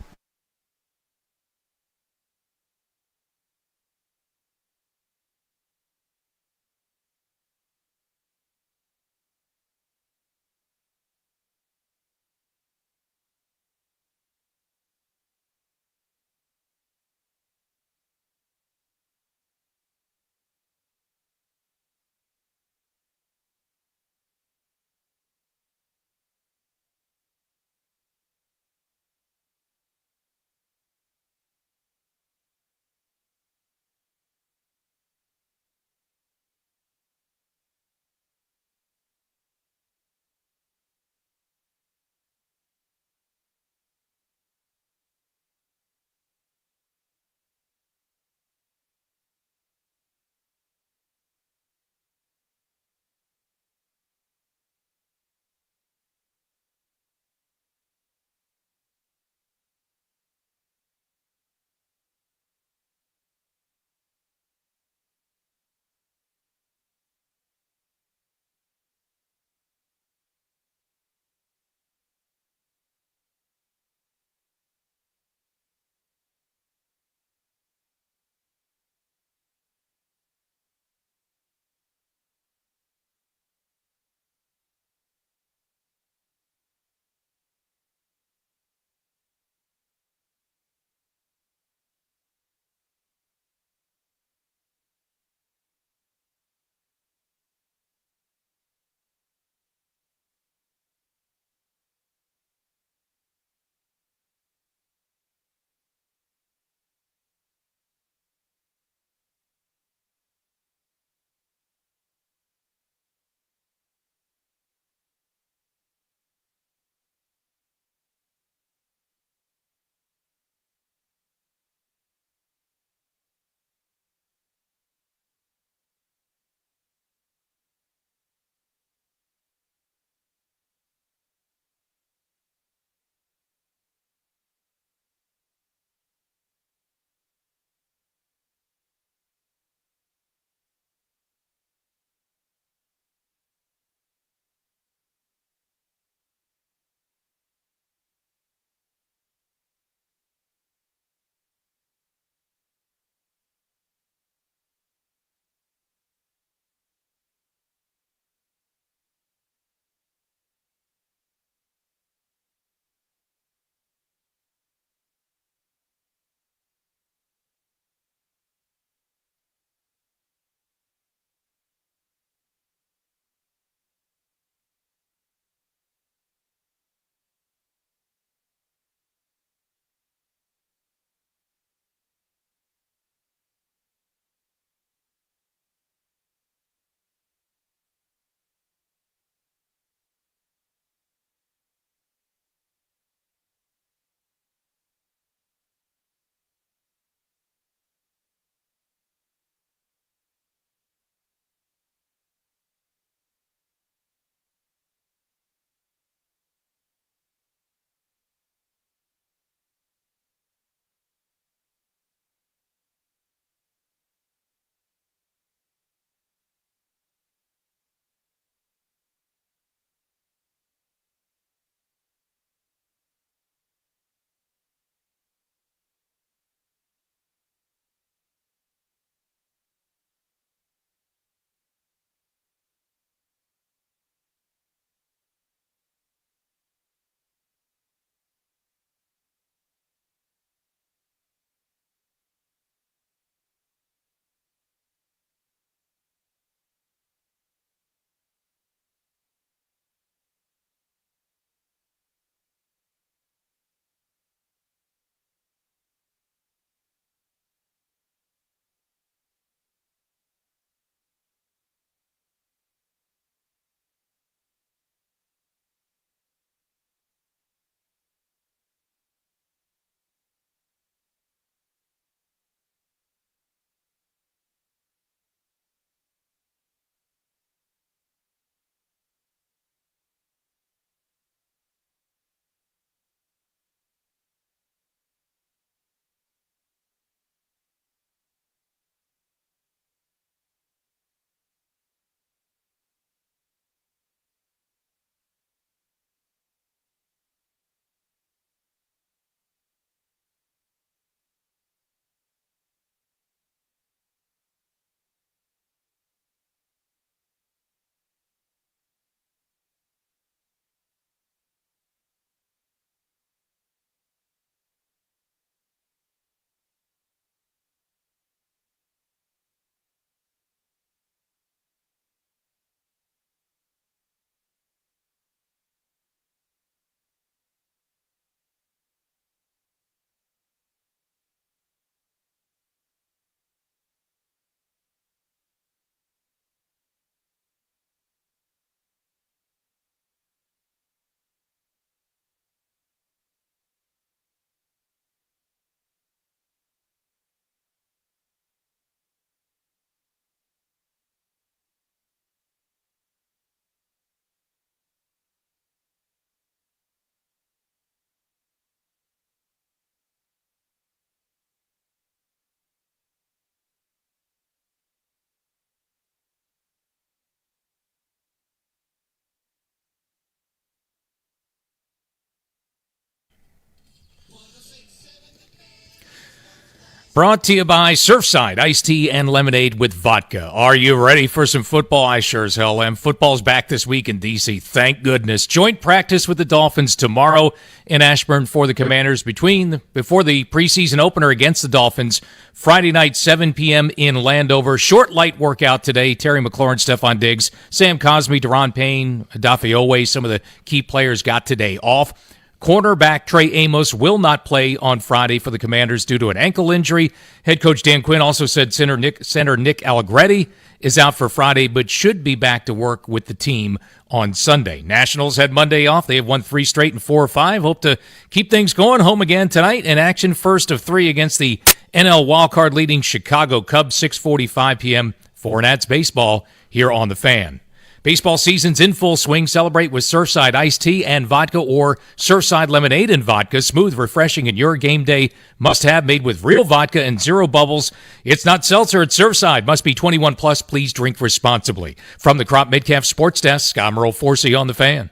Brought to you by Surfside, iced tea and lemonade with vodka. Are you ready for some football? I sure as hell am. Football's back this week in D.C., thank goodness. Joint practice with the Dolphins tomorrow in Ashburn for the Commanders before the preseason opener against the Dolphins. Friday night, 7 p.m. in Landover. Short, light workout today. Terry McLaurin, Stephon Diggs, Sam Cosmi, Deron Payne, Adafe Owe, some of the key players got today off. Cornerback Trey Amos will not play on Friday for the Commanders due to an ankle injury. Head coach Dan Quinn also said center Nick Allegretti is out for Friday, but should be back to work with the team on Sunday. Nationals had Monday off. They have won 3 straight and 4 of 5. Hope to keep things going. Home again tonight in action, first of 3 against the NL wildcard leading Chicago Cubs, 6:45 p.m. for Nats baseball here on The Fan. Baseball season's in full swing. Celebrate with Surfside iced tea and vodka or Surfside lemonade and vodka. Smooth, refreshing, and your game day must-have, made with real vodka and zero bubbles. It's not seltzer, it's Surfside. Must be 21 plus. Please drink responsibly. From the Crop Midcalf Sports Desk, I'm Earl Forsey on The Fan.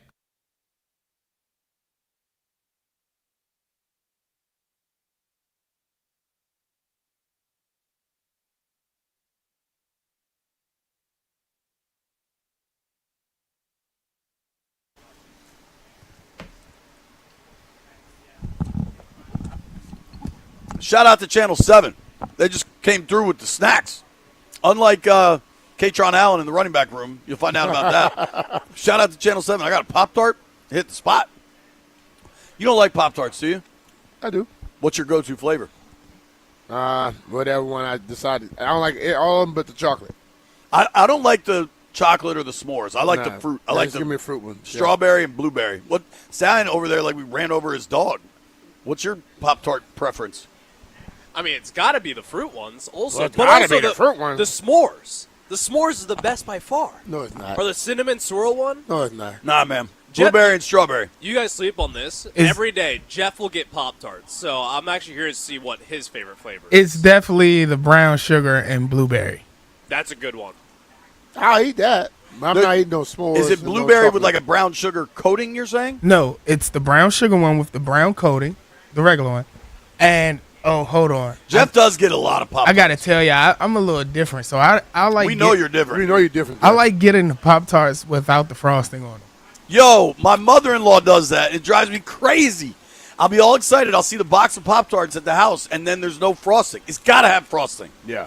Shout out to Channel 7. They just came through with the snacks. Unlike Katron Allen in the running back room, you'll find out about that. Shout out to Channel 7. I got a Pop-Tart. Hit the spot. You don't like Pop-Tarts, do you? I do. What's your go-to flavor? Whatever one I decided. I don't like all of them but the chocolate. I don't like the chocolate or the s'mores. I like the fruit. I like the give me a fruit one. Strawberry and blueberry. What Stallion over there like we ran over his dog. What's your Pop-Tart preference? I mean, it's got to be the fruit ones, also. Well, it's but gotta also be the fruit ones. The s'mores. The s'mores is the best by far. No, it's not. Or the cinnamon swirl one. No, it's not. Nah, man. Blueberry and strawberry. You guys sleep on this. Every day, Jeff will get Pop-Tarts. So I'm actually curious to see what his favorite flavor is. It's definitely the brown sugar and blueberry. That's a good one. I'll eat that. But I'm not eating no s'mores. Is it blueberry with like a brown sugar coating, you're saying? No, it's the brown sugar one with the brown coating, the regular one. And, oh, hold on. Jeff does get a lot of Pop-Tarts. I got to tell you, I'm a little different. So I like. We know you're different. We know you're different. I like getting the Pop-Tarts without the frosting on them. Yo, my mother-in-law does that. It drives me crazy. I'll be all excited. I'll see the box of Pop-Tarts at the house, and then there's no frosting. It's got to have frosting. Yeah.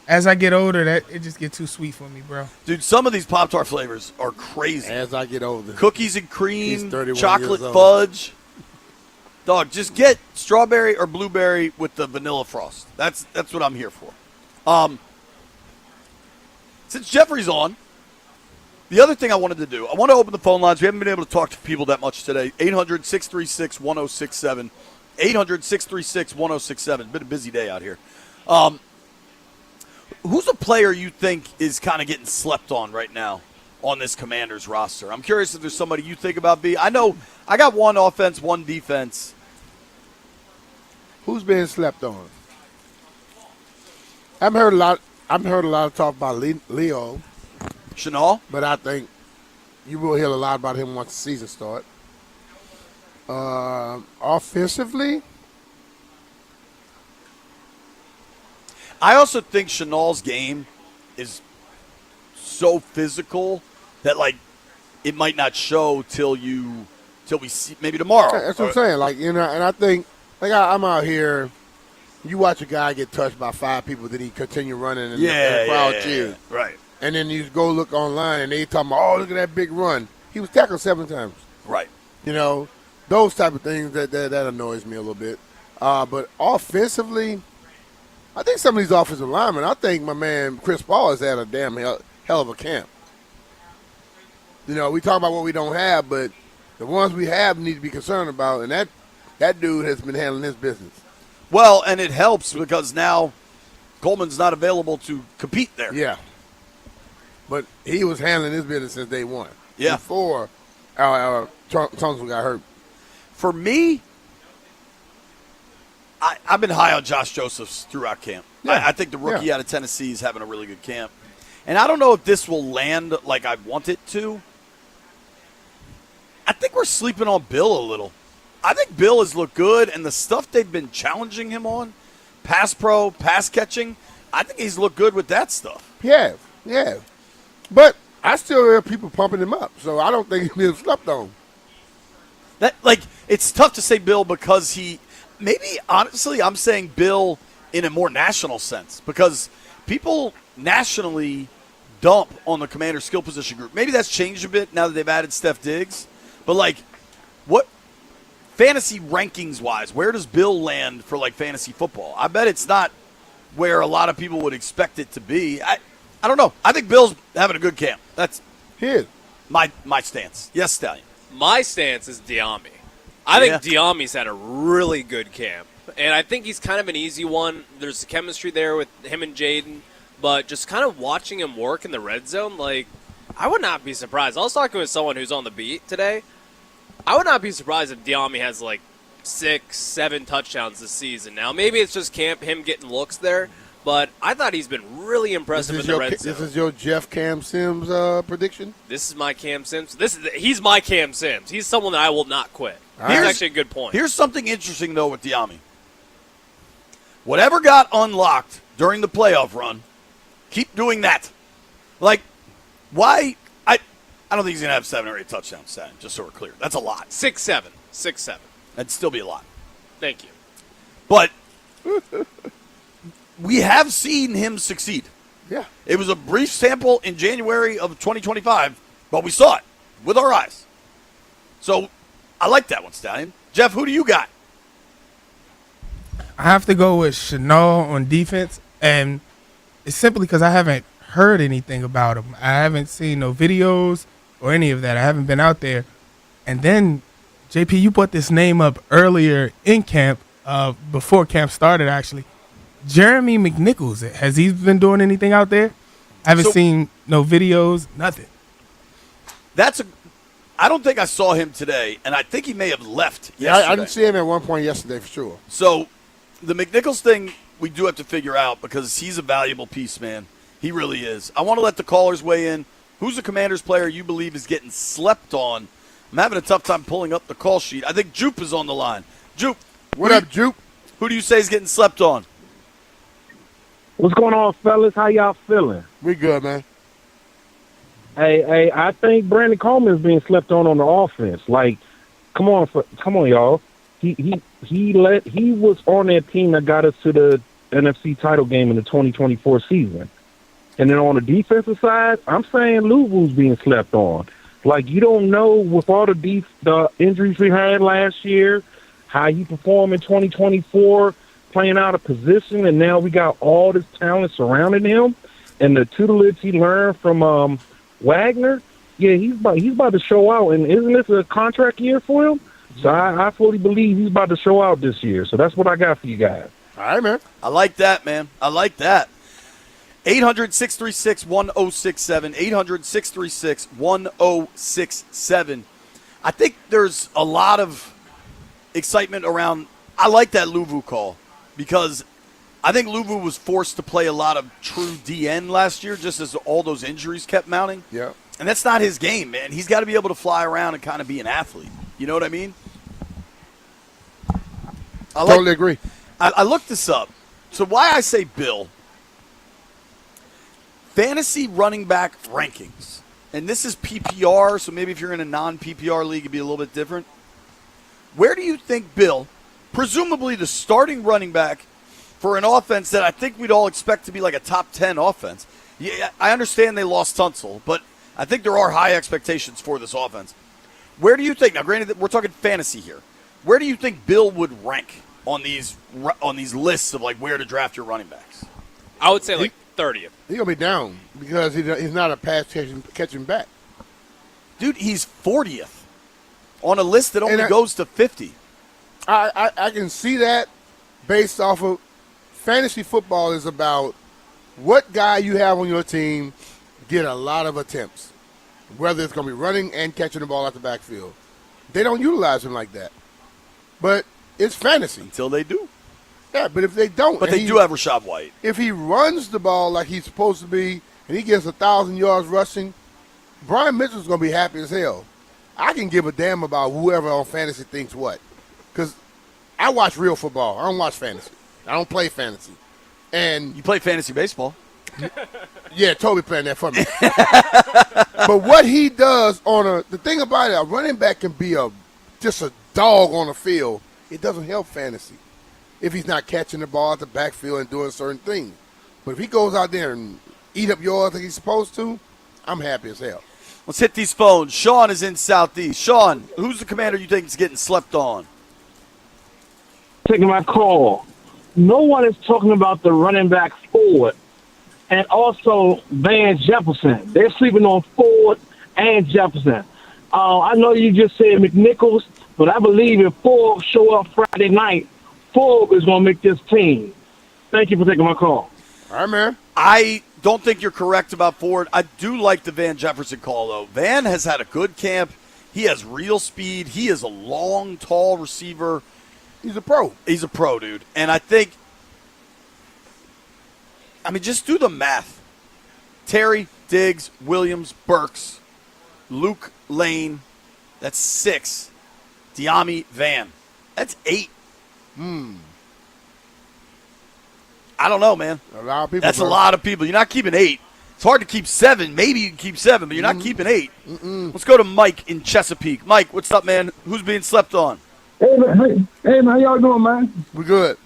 As I get older, it just gets too sweet for me, bro. Dude, some of these Pop-Tart flavors are crazy. As I get older. Cookies and cream, He's 31 chocolate years old. fudge. Dog, just get strawberry or blueberry with the vanilla frost. That's what I'm here for. Since Jeffrey's on, the other thing I wanted to do, I want to open the phone lines. We haven't been able to talk to people that much today. 800-636-1067. 800-636-1067. It's been a busy day out here. Who's a player you think is kind of getting slept on right now on this Commanders roster? I'm curious if there's somebody you think about. I know I got one offense, one defense. Who's being slept on? I've heard a lot of talk about Leo Chenal, but I think you will hear a lot about him once the season starts. Offensively, I also think Chenal's game is so physical that like it might not show till we see maybe tomorrow. that's what I'm saying. Like, you know, and I think like I'm out here. You watch a guy get touched by 5 people, then he continue running, and the crowd cheers. Right. And then you go look online, and they talking about, oh, look at that big run. He was tackled 7 times. Right. You know, those type of things that annoys me a little bit. But offensively, I think some of these offensive linemen, I think my man Chris Paul has had a damn hell of a camp. You know, we talk about what we don't have, but the ones we have need to be concerned about, and that dude has been handling his business. Well, and it helps because now Coleman's not available to compete there. Yeah. But he was handling his business since day one. Yeah. Before Thompson got hurt. For me, I've been high on Josh Josephs throughout camp. Yeah. I think the rookie out of Tennessee is having a really good camp. And I don't know if this will land like I want it to. I think we're sleeping on Bill a little. I think Bill has looked good, and the stuff they've been challenging him on, pass pro, pass catching. I think he's looked good with that stuff. Yeah. But I still hear people pumping him up, so I don't think he's being slept on. That it's tough to say Bill because maybe honestly I'm saying Bill in a more national sense because people nationally dump on the commander skill position group. Maybe that's changed a bit now that they've added Steph Diggs. But what fantasy rankings wise, where does Bill land for fantasy football? I bet it's not where a lot of people would expect it to be. I don't know. I think Bill's having a good camp. That's my stance. Yes, Stallion. My stance is Diami. I think Diami's had a really good camp. And I think he's kind of an easy one. There's chemistry there with him and Jaden. But just kind of watching him work in the red zone, I would not be surprised. I was talking with someone who's on the beat today. I would not be surprised if Diami has 6, 7 touchdowns this season. Now, maybe it's just him getting looks there. But I thought he's been really impressive in the red zone. This is your Jeff Cam Sims prediction? This is my Cam Sims. He's my Cam Sims. He's someone that I will not quit. That's actually a good point. Here's something interesting, though, with Diami. Whatever got unlocked during the playoff run, keep doing that. Why? I don't think he's going to have 7 or 8 touchdowns, just so we're clear. That's a lot. 6, 7. 6, 7. That'd still be a lot. Thank you. But we have seen him succeed. Yeah. It was a brief sample in January of 2025, but we saw it with our eyes. So I like that one, Stallion. Jeff, who do you got? I have to go with Chanel on defense, and it's simply because I haven't heard anything about him. I haven't seen no videos or any of that. I haven't been out there. And then, JP, you brought this name up earlier in camp, before camp started, actually. Jeremy McNichols. Has he been doing anything out there? I haven't seen no videos, nothing. I don't think I saw him today, and I think he may have left yesterday. Yeah, I didn't see him at one point yesterday for sure. So the McNichols thing we do have to figure out because he's a valuable piece, man. He really is. I want to let the callers weigh in. Who's the Commanders player you believe is getting slept on? I'm having a tough time pulling up the call sheet. I think Jupe is on the line. Jupe. What up, Jupe? Who do you say is getting slept on? What's going on, fellas? How y'all feeling? We good, man. Hey, I think Brandon Coleman's being slept on the offense. Come on, y'all. He was on that team that got us to the NFC title game in the 2024 season. And then on the defensive side, I'm saying Luvu's being slept on. You don't know with all the injuries we had last year, how he performed in 2024, playing out of position, and now we got all this talent surrounding him, and the tutelage he learned from Wagner. Yeah, he's about to show out, and isn't this a contract year for him? So I fully believe he's about to show out this year. So that's what I got for you guys. All right, man. I like that, man. I like that. 800-636-1067. 800-636-1067. I think there's a lot of excitement around. I like that Luvu call because I think Luvu was forced to play a lot of true DN last year just as all those injuries kept mounting. Yeah. And that's not his game, man. He's got to be able to fly around and kind of be an athlete. You know what I mean? Totally agree. I looked this up. So why I say Bill, fantasy running back rankings. And this is PPR, so maybe if you're in a non-PPR league, it'd be a little bit different. Where do you think Bill, presumably the starting running back for an offense that I think we'd all expect to be like a top 10 offense? Yeah, I understand they lost Tunsil, but I think there are high expectations for this offense. Where do you think, now granted that we're talking fantasy here, where do you think Bill would rank on these lists of where to draft your running backs? I would say 30th. He's going to be down because he's not a pass catching back. Dude, he's 40th on a list that only goes to 50. I can see that based off of fantasy football is about what guy you have on your team get a lot of attempts, whether it's going to be running and catching the ball out the backfield. They don't utilize him like that. But it's fantasy. Until they do. Yeah, but if they don't. But they do have Rashad White. If he runs the ball like he's supposed to be and he gets 1,000 yards rushing, Brian Mitchell's going to be happy as hell. I can give a damn about whoever on fantasy thinks what. Because I watch real football. I don't watch fantasy. I don't play fantasy. And you play fantasy baseball. Yeah, Toby playing that for me. But what he does the thing about it, a running back can be just a dog on the field. It doesn't help fantasy if he's not catching the ball at the backfield and doing certain things. But if he goes out there and eat up yards like he's supposed to, I'm happy as hell. Let's hit these phones. Sean is in Southeast. Sean, who's the Commander you think is getting slept on? Taking my call. No one is talking about the running back Ford and also Van Jefferson. They're sleeping on Ford and Jefferson. I know you just said McNichols, but I believe if Ford show up Friday night, Ford is going to make this team. Thank you for taking my call. All right, man. I don't think you're correct about Ford. I do like the Van Jefferson call, though. Van has had a good camp. He has real speed. He is a long, tall receiver. He's a pro. He's a pro, dude. And I think, just do the math. Terry, Diggs, Williams, Burks, Luke Lane. That's 6. Diami, Van. That's 8. I don't know, man. A lot of people. That's a lot of people. You're not keeping 8. It's hard to keep 7. Maybe you can keep 7, but you're not keeping 8. Let's go to Mike in Chesapeake. Mike, what's up, man? Who's being slept on? Hey, man, how y'all doing, man? We good.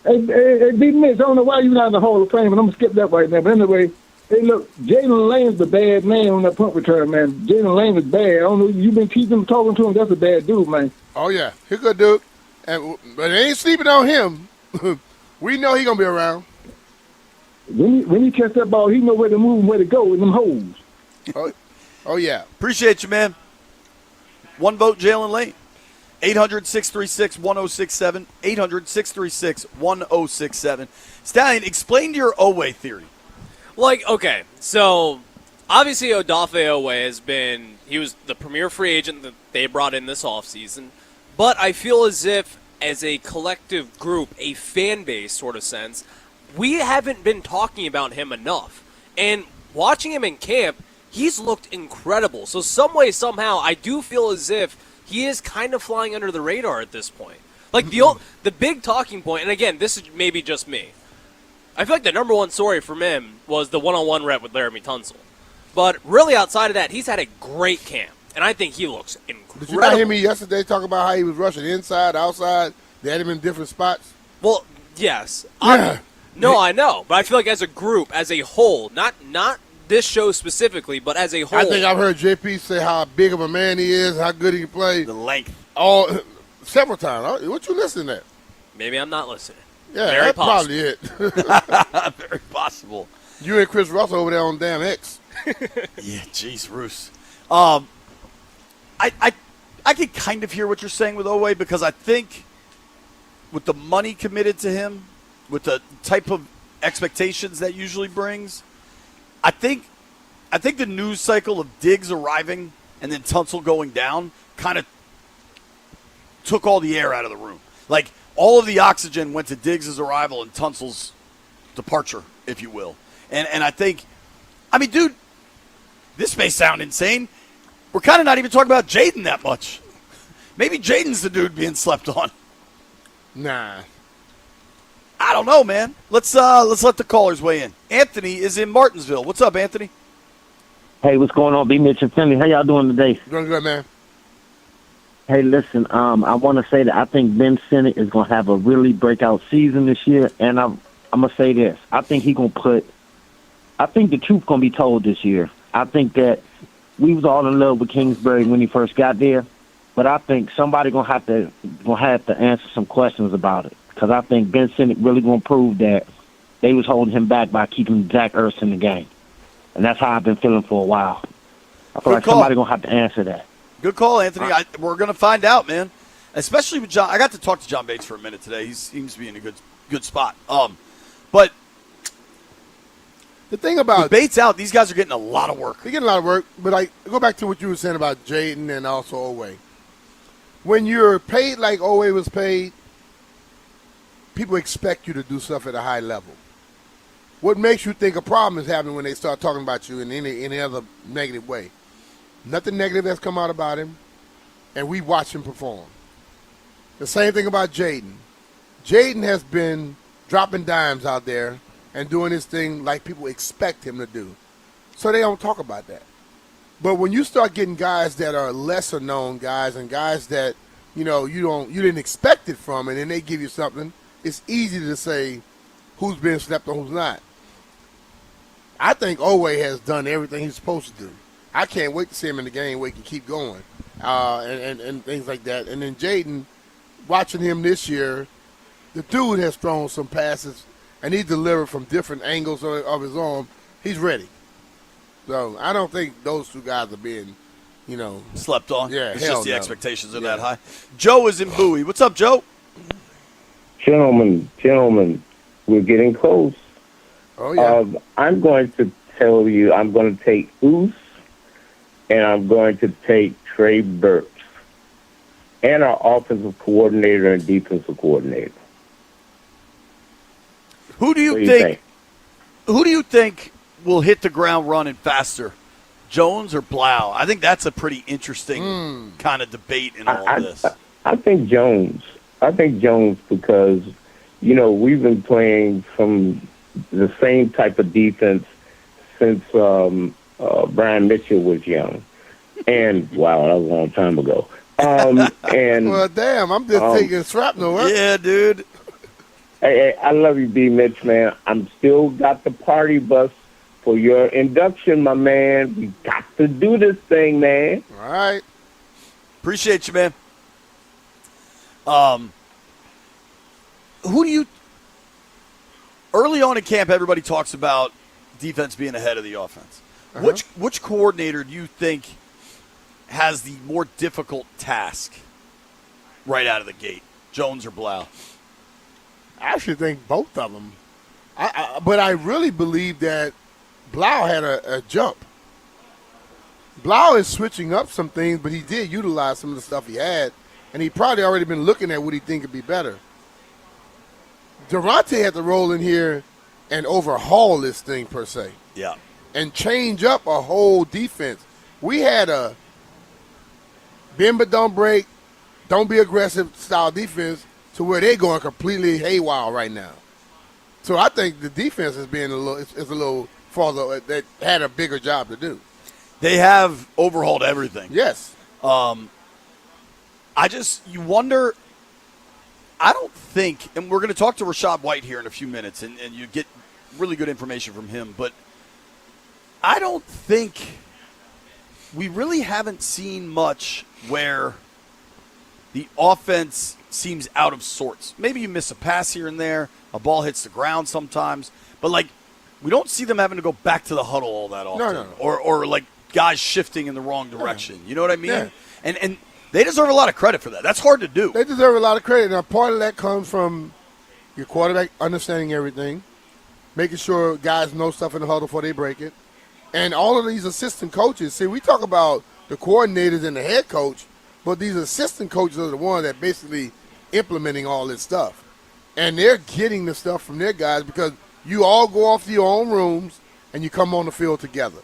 Hey, B. Mitch, I don't know why you're not in the Hall of Fame, but I'm going to skip that right now. But anyway, hey, look, Jalen Lane's the bad man on that punt return, man. Jalen Lane is bad. I don't know, you've been teaching him, talking to him. That's a bad dude, man. Oh, yeah. He's a good dude. But they ain't sleeping on him. We know he's going to be around. When he catch that ball, he know where to move and where to go in them holes. Oh, yeah. Appreciate you, man. One vote, Jalen Lane. 800-636-1067. 800-636-1067. Stallion, explain your Oweh theory. Okay, so obviously Odafe Oweh he was the premier free agent that they brought in this offseason, but I feel as if, as a collective group, a fan base sort of sense, we haven't been talking about him enough. And watching him in camp, he's looked incredible. So some way, somehow, I do feel as if he is kind of flying under the radar at this point. The big talking point, and again, this is maybe just me, I feel like the number one story from him was the one-on-one rep with Laramie Tunsil. But really outside of that, he's had a great camp, and I think he looks incredible. Did you not hear me yesterday talk about how he was rushing inside, outside? They had him in different spots? Well, yes. Yeah. I know. But I feel like as a group, as a whole, not this show specifically, but as a whole. I think I've heard JP say how big of a man he is, how good he can play. The length. Several times. What you listening at? Maybe I'm not listening. Yeah, Very that's possible. probably it. Very possible. You and Chris Russell over there on damn X. Yeah, jeez, Roos. I can kind of hear what you're saying with Oweh, because I think with the money committed to him, with the type of expectations that usually brings, I think the news cycle of Diggs arriving and then Tunsil going down kind of took all the air out of the room. Like, all of the oxygen went to Diggs' arrival and Tunsil's departure, if you will. And I think, dude, this may sound insane. We're kind of not even talking about Jaden that much. Maybe Jaden's the dude being slept on. Nah. I don't know, man. Let's let the callers weigh in. Anthony is in Martinsville. What's up, Anthony? Hey, what's going on, B. Mitch and Finley? How y'all doing today? Doing good, man. Hey, listen, I want to say that I think Ben Sinnott is going to have a really breakout season this year, and I'm going to say this. I think the truth going to be told this year. I think that we was all in love with Kingsbury when he first got there, but I think somebody going to have to answer some questions about it, because I think Ben Sinnott really going to prove that they was holding him back by keeping Zach Ertz in the game, and that's how I've been feeling for a while. I feel like somebody going to have to answer that. Good call, Anthony. We're going to find out, man. Especially with John. I got to talk to John Bates for a minute today. He seems to be in a good spot. But the thing about with Bates out, these guys are getting a lot of work. They're getting a lot of work. But go back to what you were saying about Jaden and also Oweh. When you're paid like Oweh was paid, people expect you to do stuff at a high level. What makes you think a problem is happening when they start talking about you in any other negative way? Nothing negative has come out about him, and we watch him perform. The same thing about Jaden. Jaden has been dropping dimes out there and doing his thing like people expect him to do. So they don't talk about that. But when you start getting guys that are lesser known guys and guys that, you didn't expect it from, and then they give you something, it's easy to say who's been slept on, who's not. I think Owe has done everything he's supposed to do. I can't wait to see him in the game where he can keep going and things like that. And then Jaden, watching him this year, the dude has thrown some passes, and he delivered from different angles of his arm. He's ready. So I don't think those two guys are being, slept on. Yeah, it's hell just the no. expectations are that high. Joe is in Bowie. What's up, Joe? Gentlemen, we're getting close. Oh, yeah. I'm going to tell you, I'm going to take Oos, and I'm going to take Trey Burks, and our offensive coordinator and defensive coordinator. Who do What you do you think? Who do you think will hit the ground running faster, Jones or Blau? I think that's a pretty interesting kind of debate in all of this. I think Jones. I think Jones because, we've been playing from the same type of defense since Brian Mitchell was young. And, wow, that was a long time ago. And well, damn, I'm just taking shrapnel. Huh? Yeah, dude. Hey, I love you, B. Mitch, man. I'm still got the party bus for your induction, my man. We got to do this thing, man. All right. Appreciate you, man. Who do you – early on in camp, everybody talks about defense being ahead of the offense. Uh-huh. Which coordinator do you think has the more difficult task right out of the gate, Jones or Blau? I actually think both of them. But I really believe that Blau had a jump. Blau is switching up some things, but he did utilize some of the stuff he had, and he probably already been looking at what he think could be better. Durante had to roll in here and overhaul this thing, per se. Yeah. And change up a whole defense. We had a bend but don't break, don't be aggressive style defense to where they're going completely haywire right now. So I think the defense is being a little farther, that had a bigger job to do. They have overhauled everything. Yes. You wonder, I don't think, and we're going to talk to Rashad White here in a few minutes, and you get really good information from him, but I don't think we really haven't seen much where the offense seems out of sorts. Maybe you miss a pass here and there, a ball hits the ground sometimes, but we don't see them having to go back to the huddle all that often. No. Or guys shifting in the wrong direction. You know what I mean? Yeah. And they deserve a lot of credit for that. That's hard to do. They deserve a lot of credit. Now, part of that comes from your quarterback understanding everything, making sure guys know stuff in the huddle before they break it, and all of these assistant coaches. See, we talk about the coordinators and the head coach, but these assistant coaches are the ones that basically implementing all this stuff. And they're getting the stuff from their guys because you all go off to your own rooms and you come on the field together.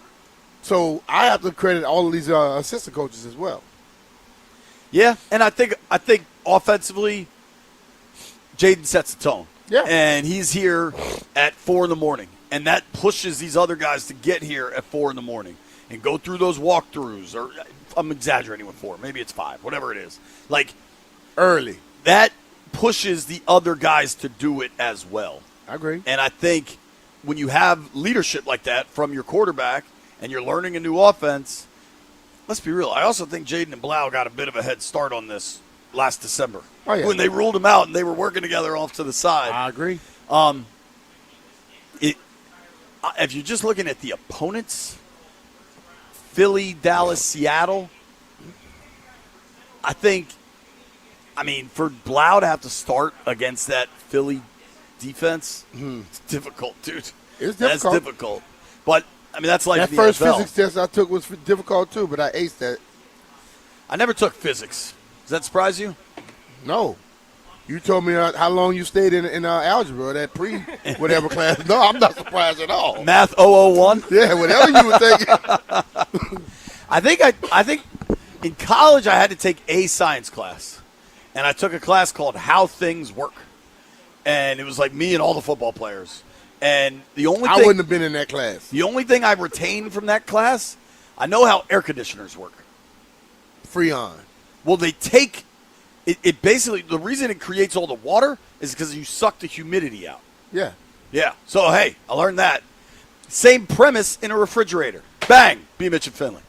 So I have to credit all of these assistant coaches as well. Yeah, and I think offensively, Jaden sets the tone. Yeah. And he's here at 4 a.m, and that pushes these other guys to get here at 4 a.m. and go through those walkthroughs. Or I'm exaggerating with 4, maybe it's 5, whatever it is. Early. That pushes the other guys to do it as well. I agree. And I think when you have leadership like that from your quarterback and you're learning a new offense, let's be real. I also think Jaden and Blau got a bit of a head start on this last December. Oh, yeah. When they ruled them out and they were working together off to the side. I agree. If you're just looking at the opponents, Philly, Dallas, Seattle, for Blau to have to start against that Philly defense, it's difficult, dude. It's difficult. That's difficult. But, that's like that the first NFL. physics test I took was difficult too, but I aced that. I never took physics. Does that surprise you? No. You told me how long you stayed in algebra, that whatever class. No, I'm not surprised at all. Math 001? Yeah, whatever you were thinking. I think in college I had to take a science class, and I took a class called How Things Work. and it was like me and all the football players. And the only I thing, wouldn't have been in that class. The only thing I retained from that class, I know how air conditioners work. Freon. Well, they take it basically, the reason it creates all the water is because you suck the humidity out. Yeah. Yeah. So, hey, I learned that. Same premise in a refrigerator. Bang! B. Mitch and Finley.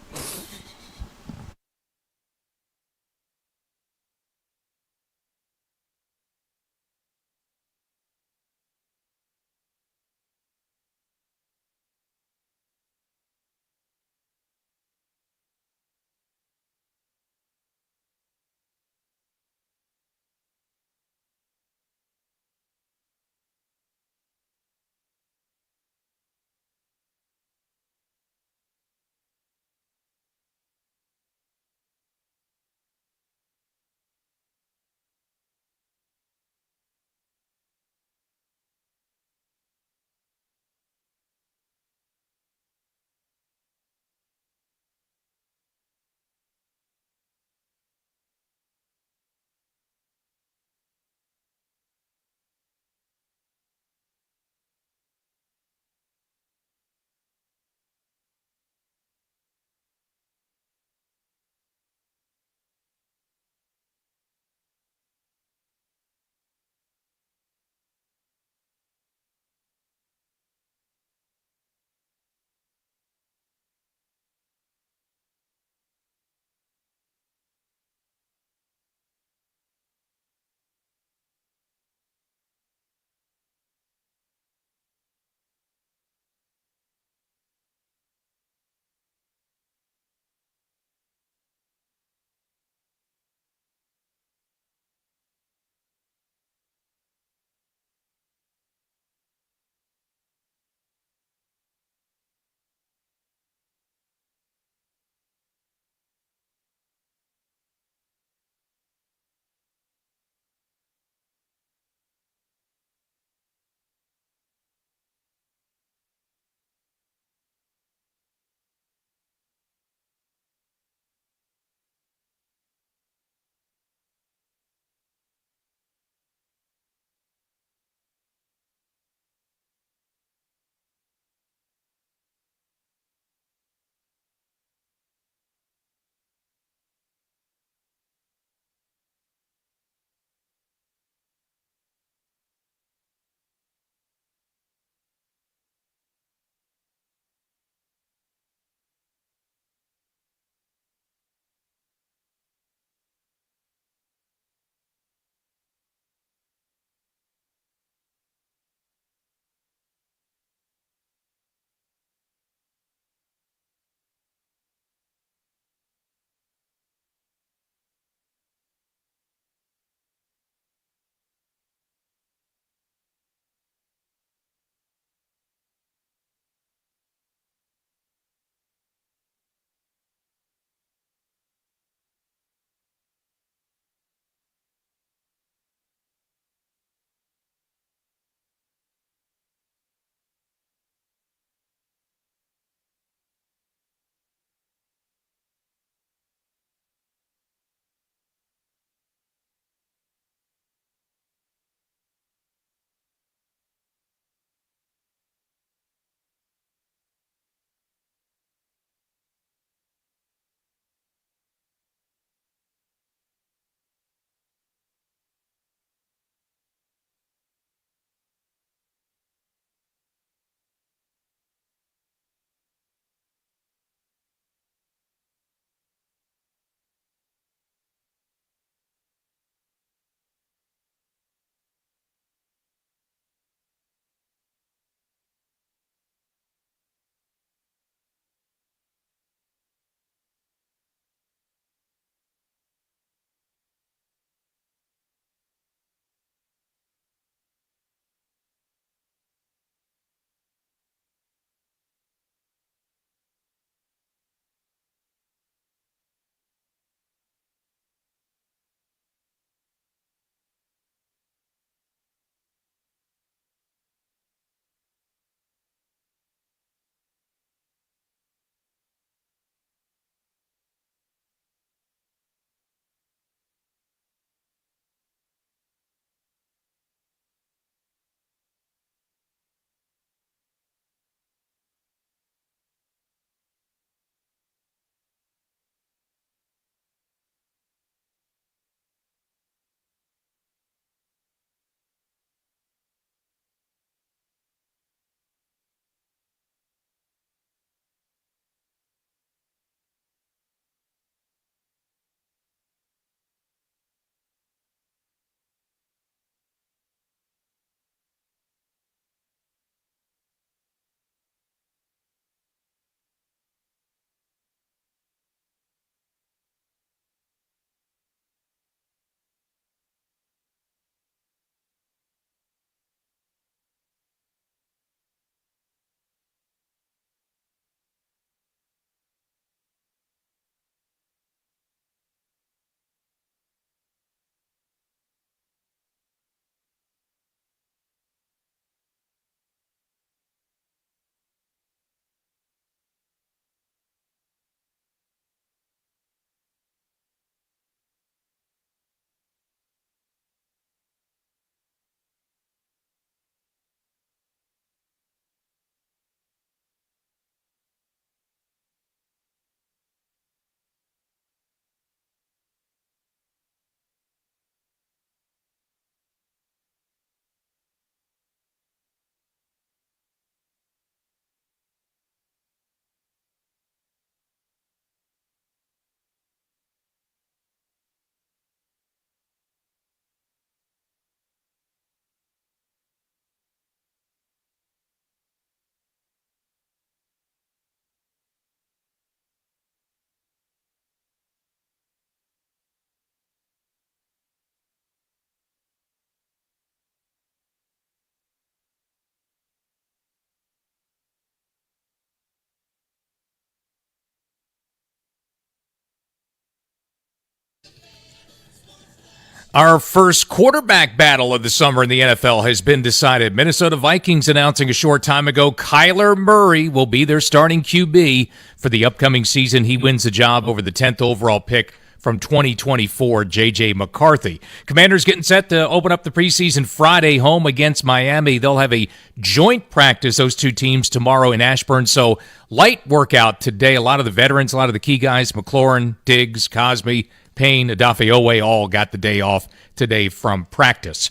Our first quarterback battle of the summer in the NFL has been decided. Minnesota Vikings announcing a short time ago Kyler Murray will be their starting QB for the upcoming season. He wins the job over the 10th overall pick from 2024, J.J. McCarthy. Commanders getting set to open up the preseason Friday home against Miami. They'll have a joint practice, those two teams, tomorrow in Ashburn. So light workout today. A lot of the veterans, a lot of the key guys, McLaurin, Diggs, Cosme, Payne, Odafe-Oweh, all got the day off today from practice.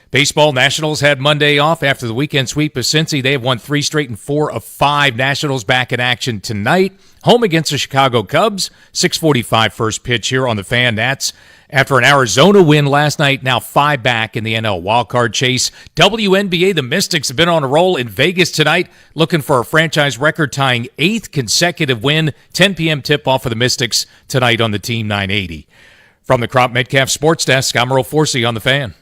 Baseball Nationals had Monday off after the weekend sweep of Cincy. They have won 3 straight and 4 of 5. Nationals back in action tonight. Home against the Chicago Cubs. 6:45 first pitch here on the Fan. Nats after an Arizona win last night, now 5 back in the NL wildcard chase. WNBA, the Mystics have been on a roll in Vegas tonight, looking for a franchise record-tying 8th consecutive win. 10 p.m. tip-off for the Mystics tonight on the Team 980. From the Crop Metcalf Sports Desk, I'm Earl Forsey on the Fan.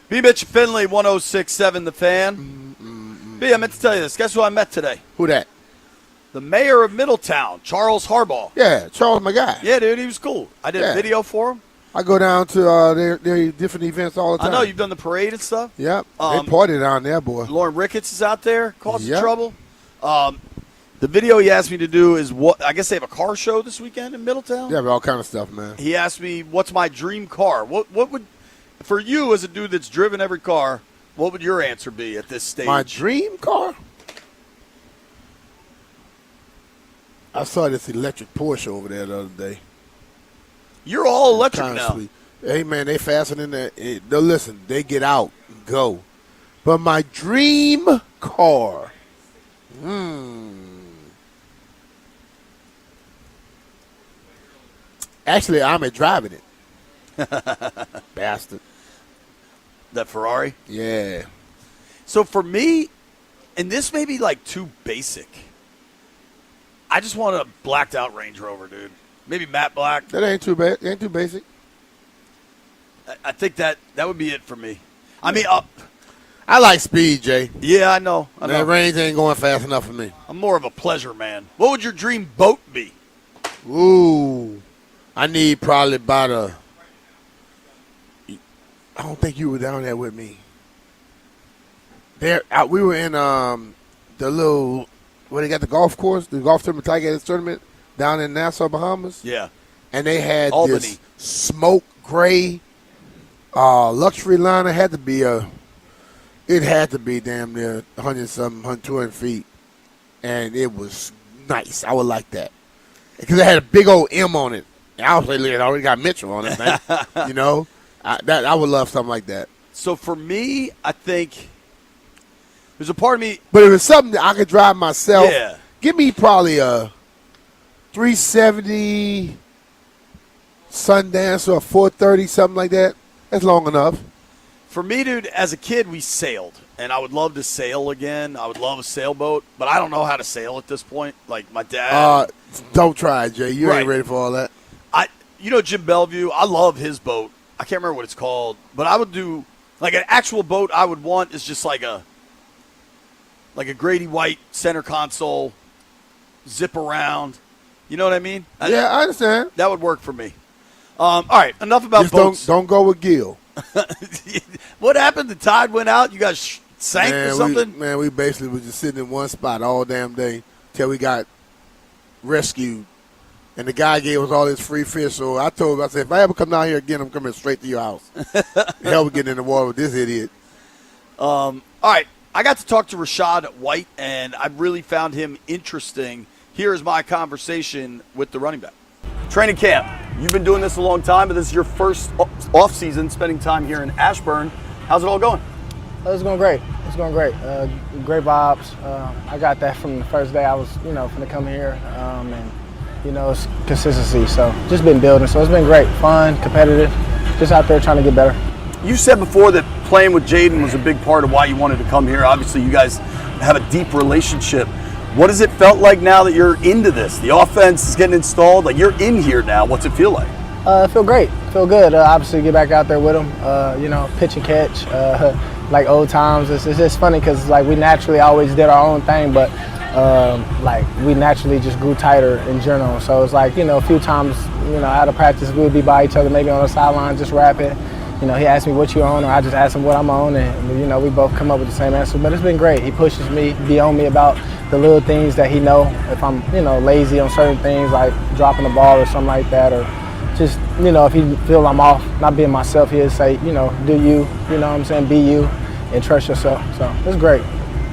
B. Mitch Finley, 106.7 The Fan. B, I meant to tell you this. Guess who I met today? Who that? The mayor of Middletown, Charles Harbaugh. Yeah, Charles, my guy. Yeah, dude, he was cool. I did a video for him. I go down to their different events all the time. I know you've done the parade and stuff. Yep, they party down there, boy. Lauren Ricketts is out there causing trouble. The video he asked me to do is what I guess they have a car show this weekend in Middletown. Yeah, all kind of stuff, man. He asked me, "What's my dream car?" What would, for you as a dude that's driven every car, what would your answer be at this stage? My dream car? I saw this electric Porsche over there the other day. You're all electric Kinda now. sweet. Hey, man, they faster than that. Listen, they get out and go. But my dream car. Actually, I'm driving it. Bastard. That Ferrari? Yeah. So for me, and this may be like too basic, I just want a blacked out Range Rover, dude. Maybe matte black. That ain't too bad. Ain't too basic. I think that would be it for me. I mean, I like speed, Jay. Yeah, I know. That Range ain't going fast enough for me. I'm more of a pleasure man. What would your dream boat be? Ooh, I need probably about a. I don't think you were down there with me. We were in the little where they got the golf course, the golf tournament, Tiger tournament down in Nassau, Bahamas. Yeah, and they had Albany. this smoke gray luxury liner. It had to be damn near 100-something, 200 feet, and it was nice. I would like that because it had a big old M on it. And I was like, look, it already got Mitchell on it, man. You know, I would love something like that. So for me, I think there's a part of me. But if it's something that I could drive myself, Yeah. give me probably a 370 Sundance or a 430, something like that. That's long enough. For me, dude, as a kid, we sailed, and I would love to sail again. I would love a sailboat, but I don't know how to sail at this point. Like my dad. Don't try it, Jay. You Right. ain't ready for all that. You know Jim Bellevue? I love his boat. I can't remember what it's called, but I would do like an actual boat. I would want is just like a Grady White center console, zip around. You know what I mean? Yeah, I understand. That would work for me. All right, enough about Just boats. don't go with Gil. What happened? The tide went out. You guys sank or something? We basically was just sitting in one spot all damn day till we got rescued. And the guy gave us all this free fish. So I told him, I said, if I ever come down here again, I'm coming straight to your house. Hell, we're getting in the water with this idiot. All right, I got to talk to Rashad White, and I really found him interesting. Here is my conversation with the running back. Training camp. You've been doing this a long time, but this is your first off season, spending time here in Ashburn. How's it all going? It's going great. It's going great. Great vibes. I got that from the first day I was, going to come here, and it's consistency. So just been building. So it's been great, fun, competitive. Just out there trying to get better. You said before that playing with Jaden was a big part of why you wanted to come here. Obviously, you guys have a deep relationship. What has it felt like now that you're into this? The offense is getting installed. Like, you're in here now. What's it feel like? I feel great. Feel good. Obviously, get back out there with them. Pitch and catch, like old times. It's just funny because like we naturally always did our own thing, but like we naturally just grew tighter in general. So it's like a few times out of practice we would be by each other, maybe on the sideline just rapping. He asked me what you on, or I just asked him what I'm on, and we both come up with the same answer. But it's been great. He pushes me, be on me about the little things that he know. If I'm lazy on certain things like dropping the ball or something like that, or just if he feel I'm off, not being myself, he'll say do you, what I'm saying, be you, and trust yourself. So it's great.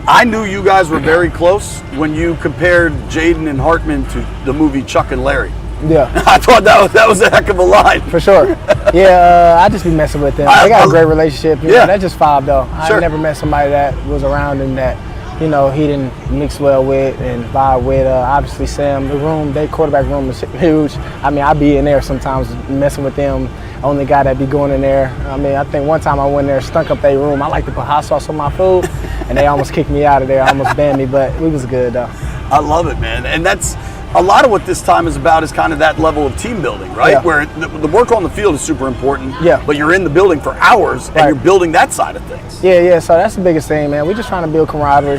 I knew you guys were very close when you compared Jaden and Hartman to the movie Chuck and Larry. Yeah, I thought that was a heck of a line. For sure. Yeah, I just be messing with them. They got a great relationship. That's just Fob though. Sure. I never met somebody that was around and that he didn't mix well with and vibe with. Obviously Sam, their quarterback room is huge. I mean, I be in there sometimes messing with them. Only guy that be going in there. I mean, I think one time I went in there, stunk up their room. I like to put hot sauce on my food, and they almost kicked me out of there. Almost banned me, but we was good though. I love it, man. And that's a lot of what this time is about, is kind of that level of team building, right? Yeah. Where the work on the field is super important, yeah, but you're in the building for hours, and you're building that side of things. Yeah, so that's the biggest thing, man. We're just trying to build camaraderie,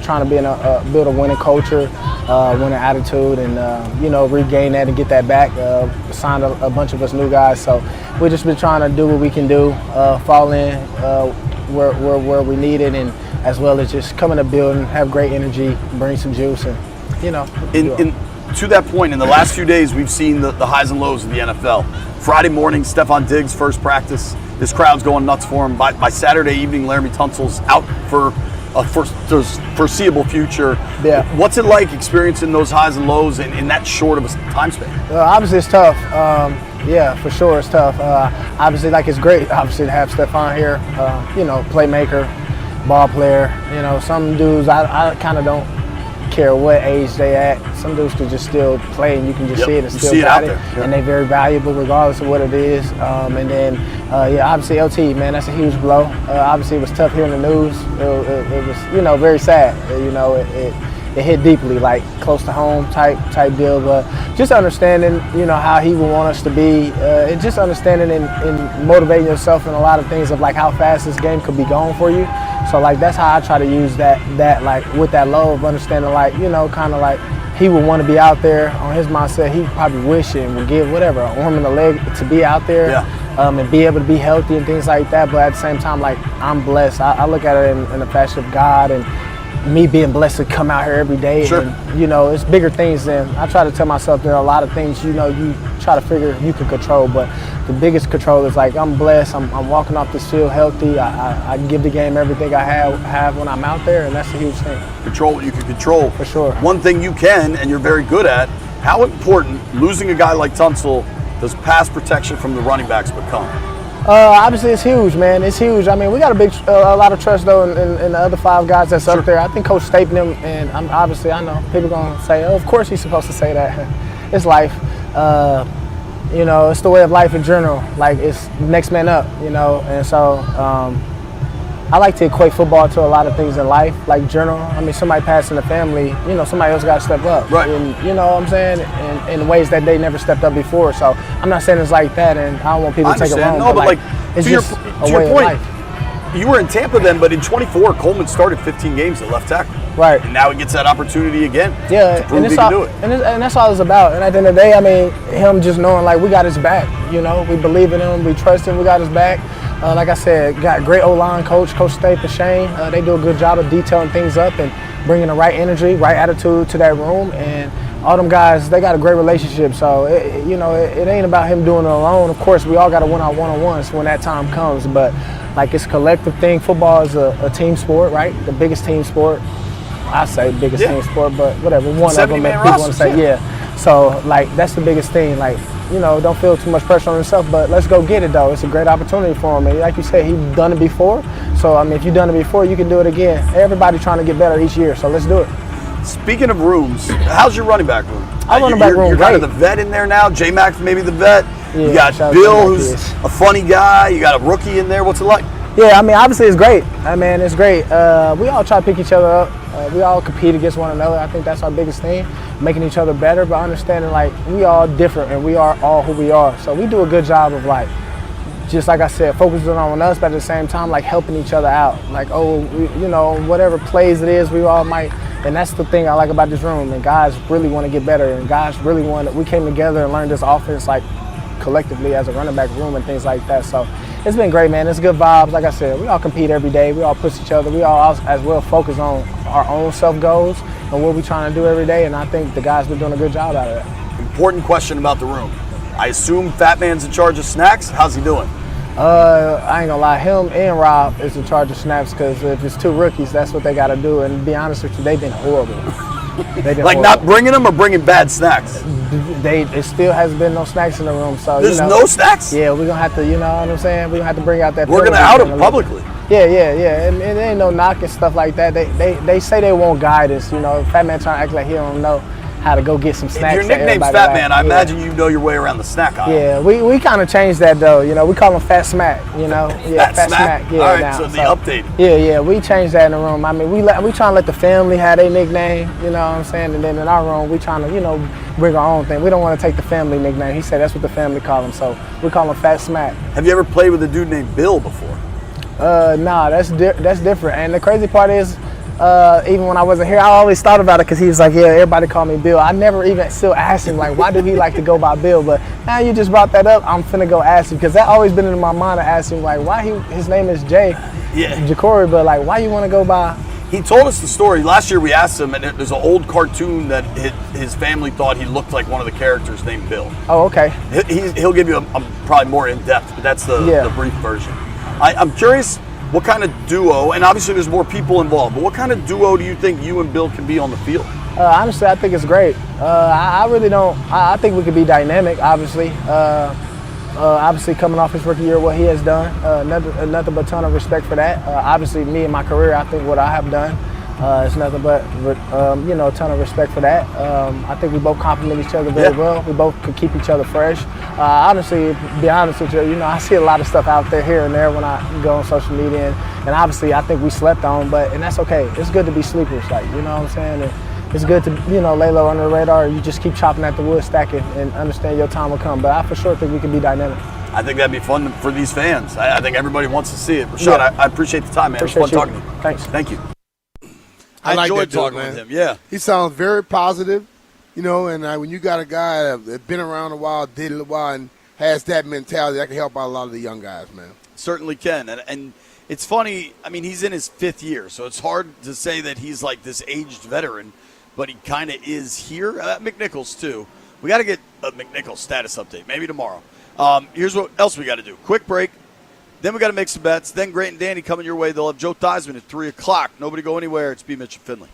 trying to build a winning culture, winning attitude, and, regain that and get that back. Signed a bunch of us new guys, so we've just been trying to do what we can do, fall in where we need it, and as well as just come in the building, have great energy, bring some juice, and, To that point, in the last few days, we've seen the highs and lows of the NFL. Friday morning, Stephon Diggs' first practice. This crowd's going nuts for him. By Saturday evening, Laramie Tunsil's out for a foreseeable future. Yeah. What's it like experiencing those highs and lows in that short of a time span? Obviously, it's tough. Yeah, for sure, it's tough. Obviously, it's great, obviously, to have Stephon here. Playmaker, ball player. Some dudes, I kind of don't care what age they at. Some dudes can just still play, and you can just see it and still got it. And they're very valuable regardless of what it is. And then, obviously LT, man, that's a huge blow. Obviously, it was tough hearing the news. It was, very sad. It hit deeply, like close to home type deal. But just understanding, how he would want us to be, and just understanding and motivating yourself in a lot of things of like how fast this game could be going for you. So that's how I try to use that with that low of understanding, kind of like he would want to be out there. On his mindset, he probably wish and would give whatever, an arm and a leg to be out there, and be able to be healthy and things like that. But at the same time, I'm blessed. I look at it in the fashion of God and me being blessed to come out here every day. Sure. And, it's bigger things than, I try to tell myself there are a lot of things, you try to figure you can control, but the biggest control is I'm blessed. I'm walking off this field healthy. I give the game everything I have when I'm out there, and that's a huge thing. Control what you can control. For sure. One thing you can, and you're very good at, how important losing a guy like Tunsil does pass protection from the running backs become? Obviously, it's huge, man. It's huge. I mean, we got a lot of trust though in the other 5 guys that's up there. I think Coach Stapleton, and I know people gonna say, "Oh, of course he's supposed to say that." It's life. It's the way of life in general. It's next man up, And so I like to equate football to a lot of things in life, like general. I mean, somebody passing the family, somebody else got to step up. Right. And you know what I'm saying? In ways that they never stepped up before. So I'm not saying it's like that, and I don't want people to take it wrong. No, but it's to your just a point, way of life. you were in Tampa then, but in 24, Coleman started 15 games at left tackle. Right. And now he gets that opportunity again. Yeah, to prove he can do it. And that's all it's about. And at the end of the day, I mean, him just knowing we got his back. We believe in him, we trust him, we got his back. Like I said, got great O-line coach Stapleton, Shane. They do a good job of detailing things up and bringing the right energy, right attitude to that room. And all them guys, they got a great relationship. So, it ain't about him doing it alone. Of course, we all got to win our one-on-ones when that time comes. But, it's a collective thing. Football is a team sport, right? The biggest team sport. I say biggest team sport, but whatever. One of them, people want to say, yeah. So, that's the biggest thing. Don't feel too much pressure on himself, but let's go get it, though. It's a great opportunity for him. And like you said, he's done it before. So, if you've done it before, you can do it again. Everybody trying to get better each year, so let's do it. Speaking of rooms, how's your running back room? Our running back room You're great. kind of the vet in there now. J-Mac maybe the vet. Yeah, you got shout out Bill, to who's J-Mac, a funny guy. You got a rookie in there. What's it like? Yeah, obviously it's great. It's great. We all try to pick each other up. We all compete against one another. I think that's our biggest thing, making each other better, but understanding like we all different and we are all who we are. So we do a good job of like, just like I said, focusing on us, but at the same time, like helping each other out. Like, whatever plays it is, we all might. And that's the thing I like about this room. And guys really want to get better. And guys really we came together and learned this offense like collectively as a running back room and things like that. So it's been great, man. It's good vibes. Like I said, we all compete every day. We all push each other. We all as well focus on our own self goals and what we're trying to do every day. And I think the guys been doing a good job out of that. Important question about the room. I assume Fat Man's in charge of snacks. How's he doing? I ain't gonna lie, him and Rob is in charge of snaps because if it's two rookies, that's what they got to do. And to be honest with you, they've been horrible. Like not bringing them or bringing bad snacks? It still has been no snacks in the room. So there's no snacks? Yeah, we're gonna have to, you know what I'm saying? We're gonna have to bring out that. We're gonna out them publicly. Yeah. And there ain't no knock and stuff like that. They say they want guidance. You know, Fat Man trying to act like he don't know how to go get some snacks. If your nickname's Fat Man, I imagine you know your way around the snack aisle. Yeah, we kind of changed that though. You know, we call him Fat Smack. You know, yeah, Fat Smack. Yeah, all right, now. so the update. Yeah, we changed that in the room. I mean, we trying to let the family have their nickname. You know what I'm saying? And then in our room, we trying to bring our own thing. We don't want to take the family nickname. He said that's what the family call him, so we call him Fat Smack. Have you ever played with a dude named Bill before? Nah, that's different. And the crazy part is, even when I wasn't here, I always thought about it because he was like, yeah, everybody call me Bill. I never even still asked him, like, why do he like to go by Bill? But now you just brought that up, I'm finna go ask him because that always been in my mind to ask him, like, why his name is Jay, Jacory, but like, why you want to go by? He told us the story. Last year we asked him, and there's an old cartoon that his family thought he looked like one of the characters named Bill. Oh, okay. He'll give you a probably more in-depth, but that's the brief version. I'm curious, what kind of duo, and obviously there's more people involved, but what kind of duo do you think you and Bill can be on the field? Honestly, I think it's great. I really don't. I think we could be dynamic, obviously. Obviously, coming off his rookie year, what he has done, nothing but ton of respect for that. Obviously, me and my career, I think what I have done, it's nothing but a ton of respect for that. I think we both complement each other very well. We both could keep each other fresh. Honestly, to be honest with you, I see a lot of stuff out there here and there when I go on social media, and obviously I think we slept on, and that's okay. It's good to be sleepers, like, you know what I'm saying? And it's good to, lay low under the radar. You just keep chopping at the wood, stacking, and understand your time will come. But I for sure think we can be dynamic. I think that'd be fun for these fans. I think everybody wants to see it. Rashad, I appreciate the time, man. It was fun talking to you. Thanks. Thank you. I like enjoyed that dude, talking man. with him. Yeah. He sounds very positive, and when you got a guy that's been around a while, did it a while, and has that mentality, that can help out a lot of the young guys, man. Certainly can. And it's funny, I mean, he's in his 5th year, so it's hard to say that he's like this aged veteran, but he kind of is here. McNichols, too. We got to get a McNichols status update, maybe tomorrow. Here's what else we got to do. Quick break. Then we got to make some bets. Then Grant and Danny coming your way. They'll have Joe Theismann at 3 o'clock. Nobody go anywhere. It's B. Mitch and Finley.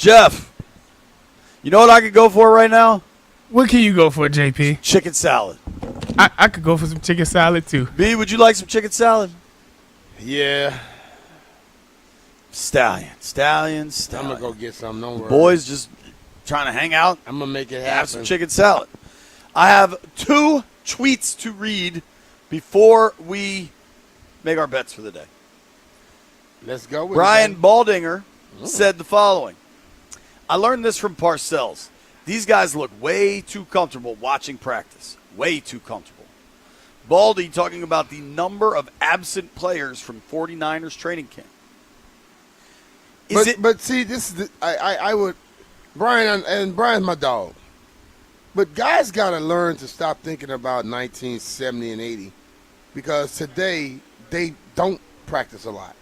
Jeff, you know what I could go for right now? What can you go for, JP? Chicken salad. I could go for some chicken salad too. B, would you like some chicken salad? Yeah. Stallion. I'm gonna go get some. Don't worry. Boys just trying to hang out. I'm gonna make it happen. Have some chicken salad. I have 2 tweets to read before we make our bets for the day. Let's go with Brian it. Baldinger said the following. I learned this from Parcells. These guys look way too comfortable watching practice. Way too comfortable. Baldy talking about the number of absent players from 49ers training camp. But see, this is I would Brian and Brian's my dog. But guys got to learn to stop thinking about 1970 and 80 because today they don't practice a lot.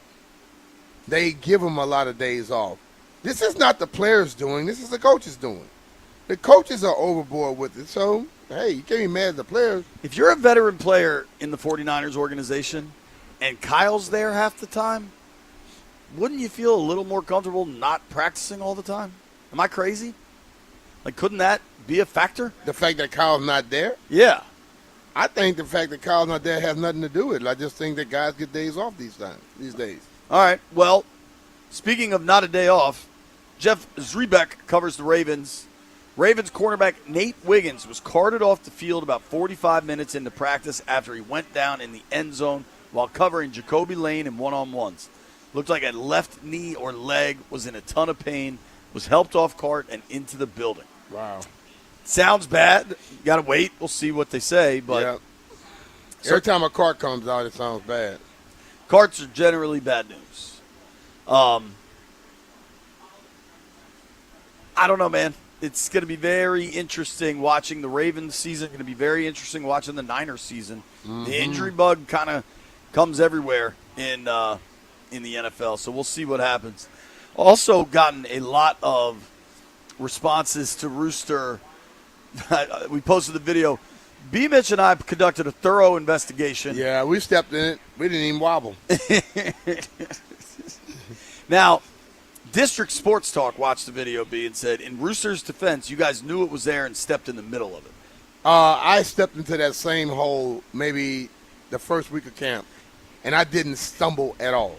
They give them a lot of days off. This is not the players doing. This is the coaches doing. The coaches are overboard with it. So, hey, you can't be mad at the players. If you're a veteran player in the 49ers organization and Kyle's there half the time, wouldn't you feel a little more comfortable not practicing all the time? Am I crazy? Like, couldn't that be a factor? The fact that Kyle's not there? Yeah. I think the fact that Kyle's not there has nothing to do with it. I just think that guys get days off these days. All right. Well, speaking of not a day off, Jeff Zrebeck covers the Ravens. Ravens cornerback Nate Wiggins was carted off the field about 45 minutes into practice after he went down in the end zone while covering Jacoby Lane in one-on-ones. Looked like a left knee or leg, was in a ton of pain, was helped off cart and into the building. Wow. Sounds bad. Got to wait. We'll see what they say. But yeah. Every time a cart comes out, it sounds bad. Carts are generally bad news. I don't know, man. It's going to be very interesting watching the Ravens season. Going to be very interesting watching the Niners season. Mm-hmm. The injury bug kind of comes everywhere in the NFL, so we'll see what happens. Also gotten a lot of responses to Rooster. We posted the video. B. Mitch and I conducted a thorough investigation. Yeah, we stepped in it. We didn't even wobble. Now, District Sports Talk watched the video, B, and said, in Rooster's defense, you guys knew it was there and stepped in the middle of it. I stepped into that same hole maybe the first week of camp, and I didn't stumble at all.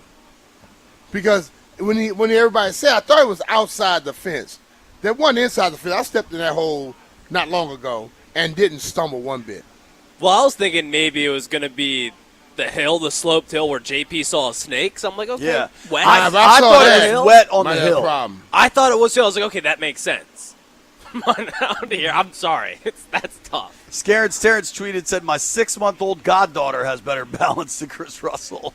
Because when everybody said, I thought it was outside the fence. There wasn't inside the fence. I stepped in that hole not long ago and didn't stumble one bit. Well, I was thinking maybe it was going to be the sloped hill where JP saw a snake. So I'm like, okay, Yeah. wet. I thought it was wet on the Might have a hill. problem. I thought it was hill. I was like, okay, that makes sense. Out here, I'm sorry. That's tough. Terrence tweeted, said, my 6-month-old goddaughter has better balance than Chris Russell.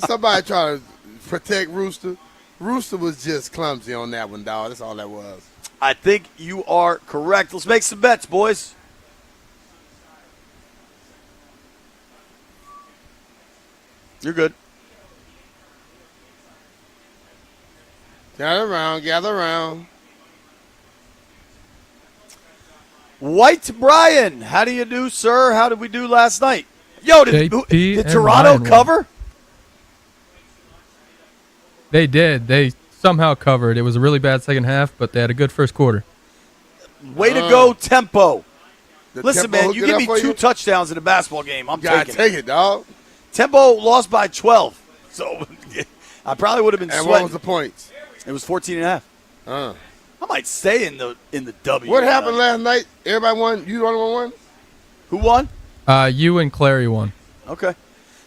Somebody trying to protect Rooster. Rooster was just clumsy on that one, dog. That's all that was. I think you are correct. Let's make some bets, boys. You're good. Gather around. White Brian, how do you do, sir? How did we do last night? Yo, did and Toronto Ryan won. cover? They did. They somehow covered. It was a really bad second half, but they had a good first quarter. Way to go, Tempo. The Listen, Tempo man, hooked you it give up me for 2 you? touchdowns in a basketball game. I'm Gotta taking take it, dog. Tempo lost by 12, so I probably would have been And sweating. what was the points? It was 14.5. I might stay in the W. What happened last night? Everybody won. You the only one won? Who won? You and Clary won. Okay.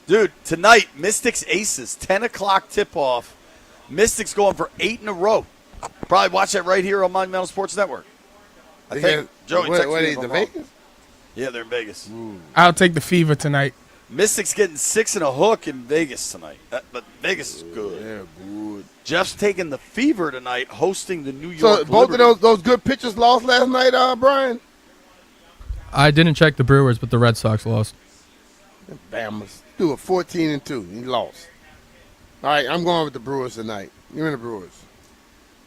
Dude, tonight, Mystics Aces, 10 o'clock tip-off. Mystics going for 8 in a row. Probably watch that right here on Monumental Sports Network. I think. Joey, text me if I'm the wrong. Vegas? Yeah, they're in Vegas. I'll take the Fever tonight. Mystics getting 6 and a hook in Vegas tonight. But Vegas is good. Yeah, good. Jeff's taking the Fever tonight, hosting the New York So both Liberty. of those good pitchers lost last night, Brian? I didn't check the Brewers, but the Red Sox lost. Bama's. Do a 14-2. He lost. All right, I'm going with the Brewers tonight. Give me the Brewers.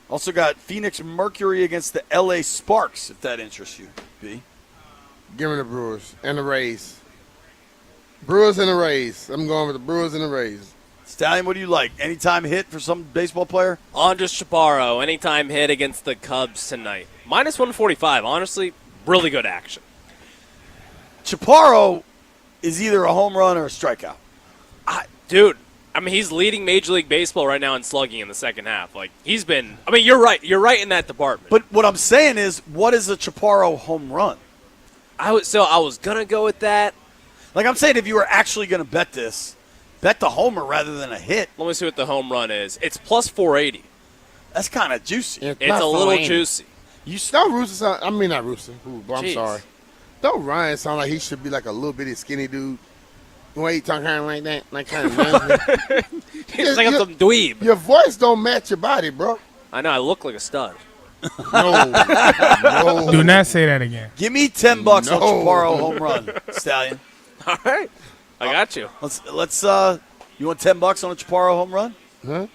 Also got Phoenix Mercury against the L.A. Sparks, if that interests you, B. Give me the Brewers and the Rays. Brewers and the Rays. I'm going with the Brewers and the Rays. Stallion, what do you like? Anytime hit for some baseball player? Andres Chaparro, anytime hit against the Cubs tonight. Minus 145. Honestly, really good action. Chaparro is either a home run or a strikeout. Dude, I mean, he's leading Major League Baseball right now in slugging in the second half. Like, he's been – I mean, you're right. You're right in that department. But what I'm saying is, what is a Chaparro home run? I was going to go with that. Like I'm saying, if you were actually going to bet this, bet the homer rather than a hit. Let me see what the home run is. It's plus 480. That's kind of juicy. It's a little juicy. You don't Rooster sound, I mean, not Rooster. Ooh, I'm Jeez. sorry. Don't Ryan sound like he should be like a little bitty skinny dude? The way he talk kind of like that, like kind of manly. He's like some dweeb. Your voice don't match your body, bro. I know. I look like a stud. No. Do not say that again. Give me $10 on Chaparro home run, Stallion. All right. I got you. Let's you want $10 on a Chaparro home run? Huh?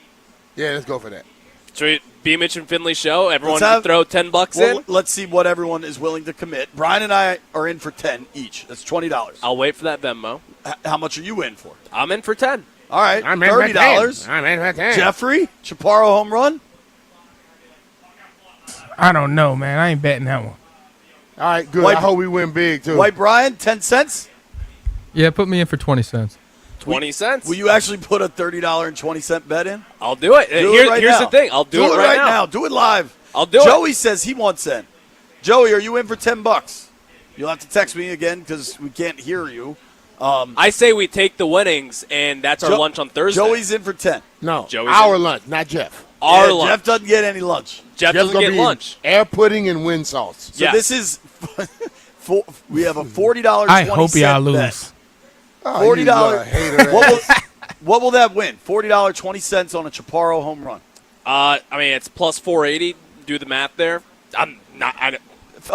Yeah, let's go for that. Should we be Mitch and Finley show? Everyone Let's have- throw $10 in? Let's see what everyone is willing to commit. Brian and I are in for 10 each. That's $20. I'll wait for that Venmo. How much are you in for? I'm in for 10. All right, I'm in for $30. 10. I'm in for 10. Jeffrey, Chaparro home run? I don't know, man. I ain't betting that one. All right, good. White- I hope we win big, too. White Brian, 10 cents? Yeah, put me in for 20 cents. 20 cents. Will you actually put a $30.20 bet in? I'll do it. Do it right Here's now. the thing. I'll do it right now. Do it live. I'll do it. Joey says he wants in. Joey, are you in for $10? You'll have to text me again because we can't hear you. I say we take the winnings, and that's our lunch on Thursday. Joey's in for 10. No, Joey's our in. lunch, not Jeff. Our Yeah, lunch. Jeff doesn't get any lunch. Jeff Jeff's doesn't gonna get be lunch. Air pudding and wind sauce. So Yes. this is we have a $40.20 I hope y'all bet. lose. Oh, $40. you a hater. What will that win? $40.20 on a Chaparro home run. I mean, it's plus 480. Do the math there. I'm not. A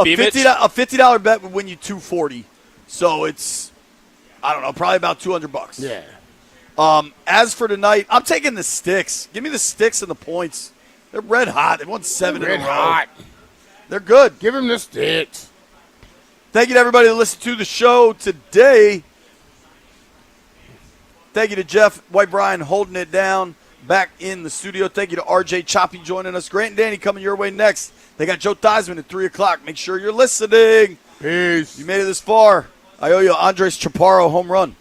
Beavich? $50 bet would win you $240. So it's, I don't know, probably about $200. Yeah. As for tonight, I'm taking the sticks. Give me the sticks and the points. They're red hot. They won 7 Red in a row. hot. They're good. Give him the sticks. Thank you to everybody that listened to the show today. Thank you to Jeff White Brian holding it down back in the studio. Thank you to RJ Choppy joining us. Grant and Danny coming your way next. They got Joe Theismann at 3 o'clock. Make sure you're listening. Peace. You made it this far. I owe you Andres Chaparro home run.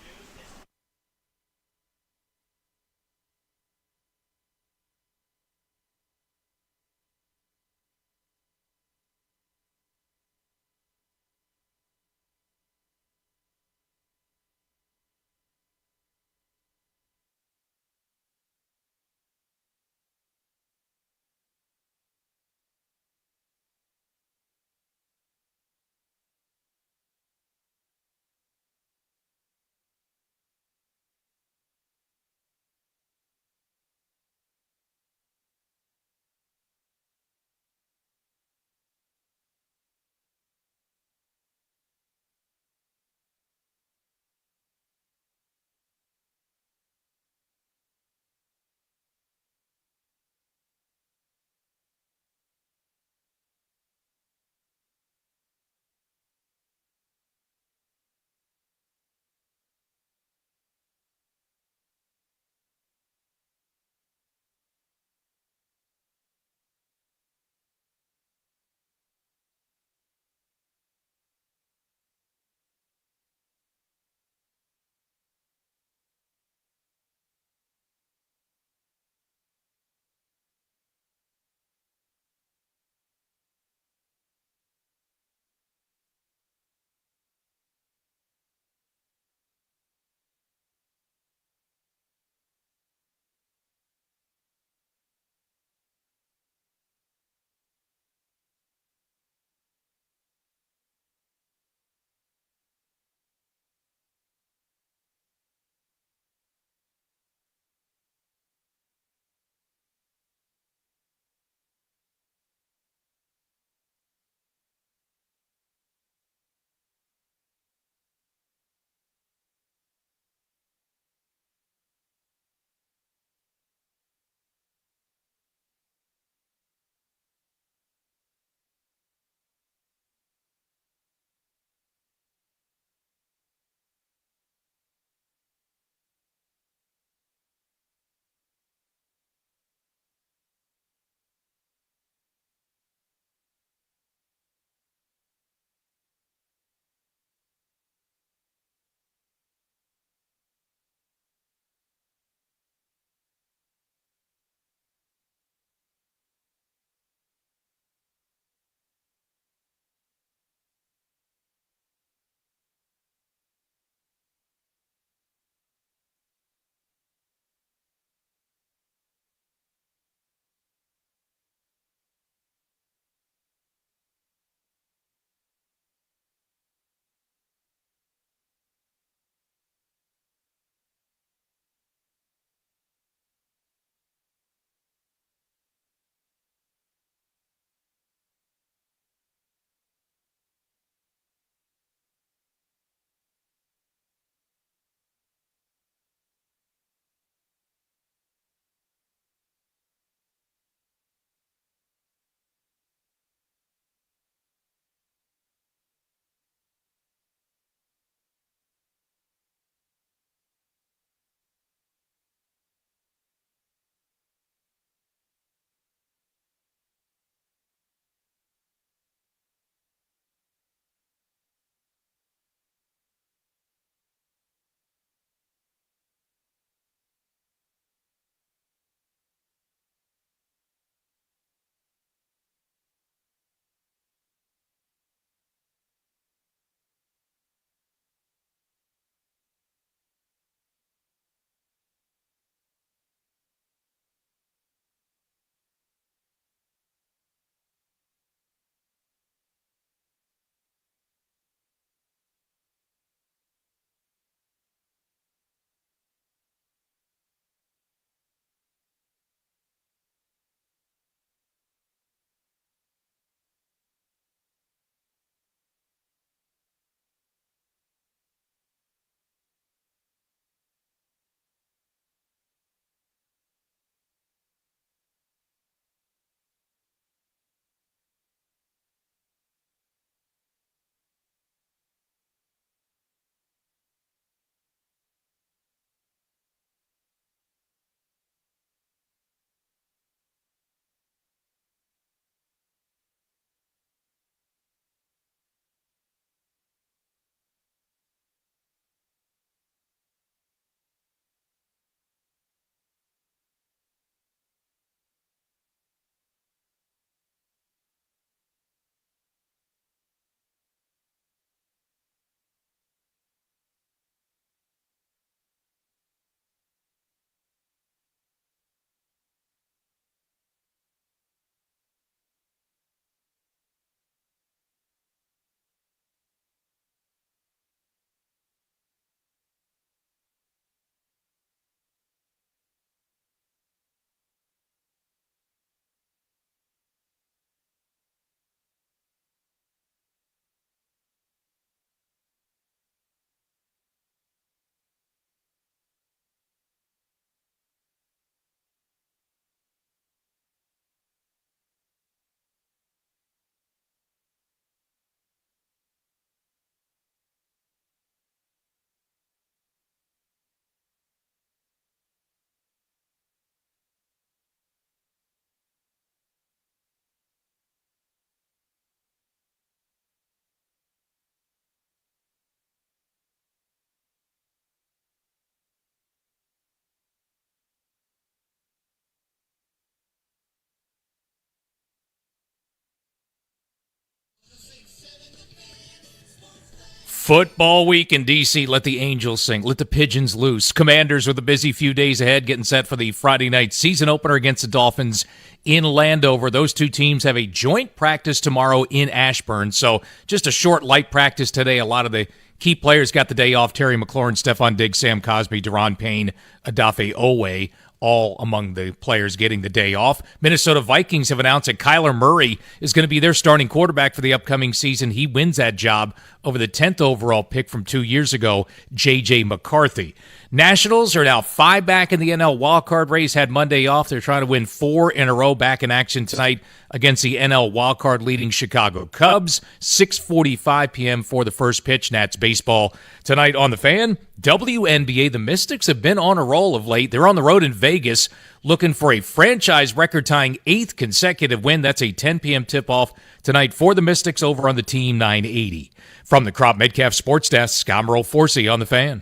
Football week in D.C. Let the angels sing. Let the pigeons loose. Commanders with a busy few days ahead, getting set for the Friday night season opener against the Dolphins in Landover. Those two teams have a joint practice tomorrow in Ashburn. So just a short, light practice today. A lot of the key players got the day off. Terry McLaurin, Stephon Diggs, Sam Cosmi, Deron Payne, Adafe Owe, all among the players getting the day off. Minnesota Vikings have announced that Kyler Murray is going to be their starting quarterback for the upcoming season. He wins that job over the 10th overall pick from 2 years ago, J.J. McCarthy. Nationals are now 5 back in the NL wildcard race, had Monday off. They're trying to win 4 in a row, back in action tonight against the NL wildcard leading Chicago Cubs. 6:45 p.m. for the first pitch. Nats baseball tonight on The Fan. WNBA, the Mystics have been on a roll of late. They're on the road in Vegas looking for a franchise record-tying 8th consecutive win. That's a 10 p.m. tip-off tonight for the Mystics over on the Team 980. From the Crop Metcalf Sports Desk, Scott Merle Forsey on The Fan.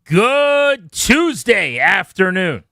Good Tuesday afternoon.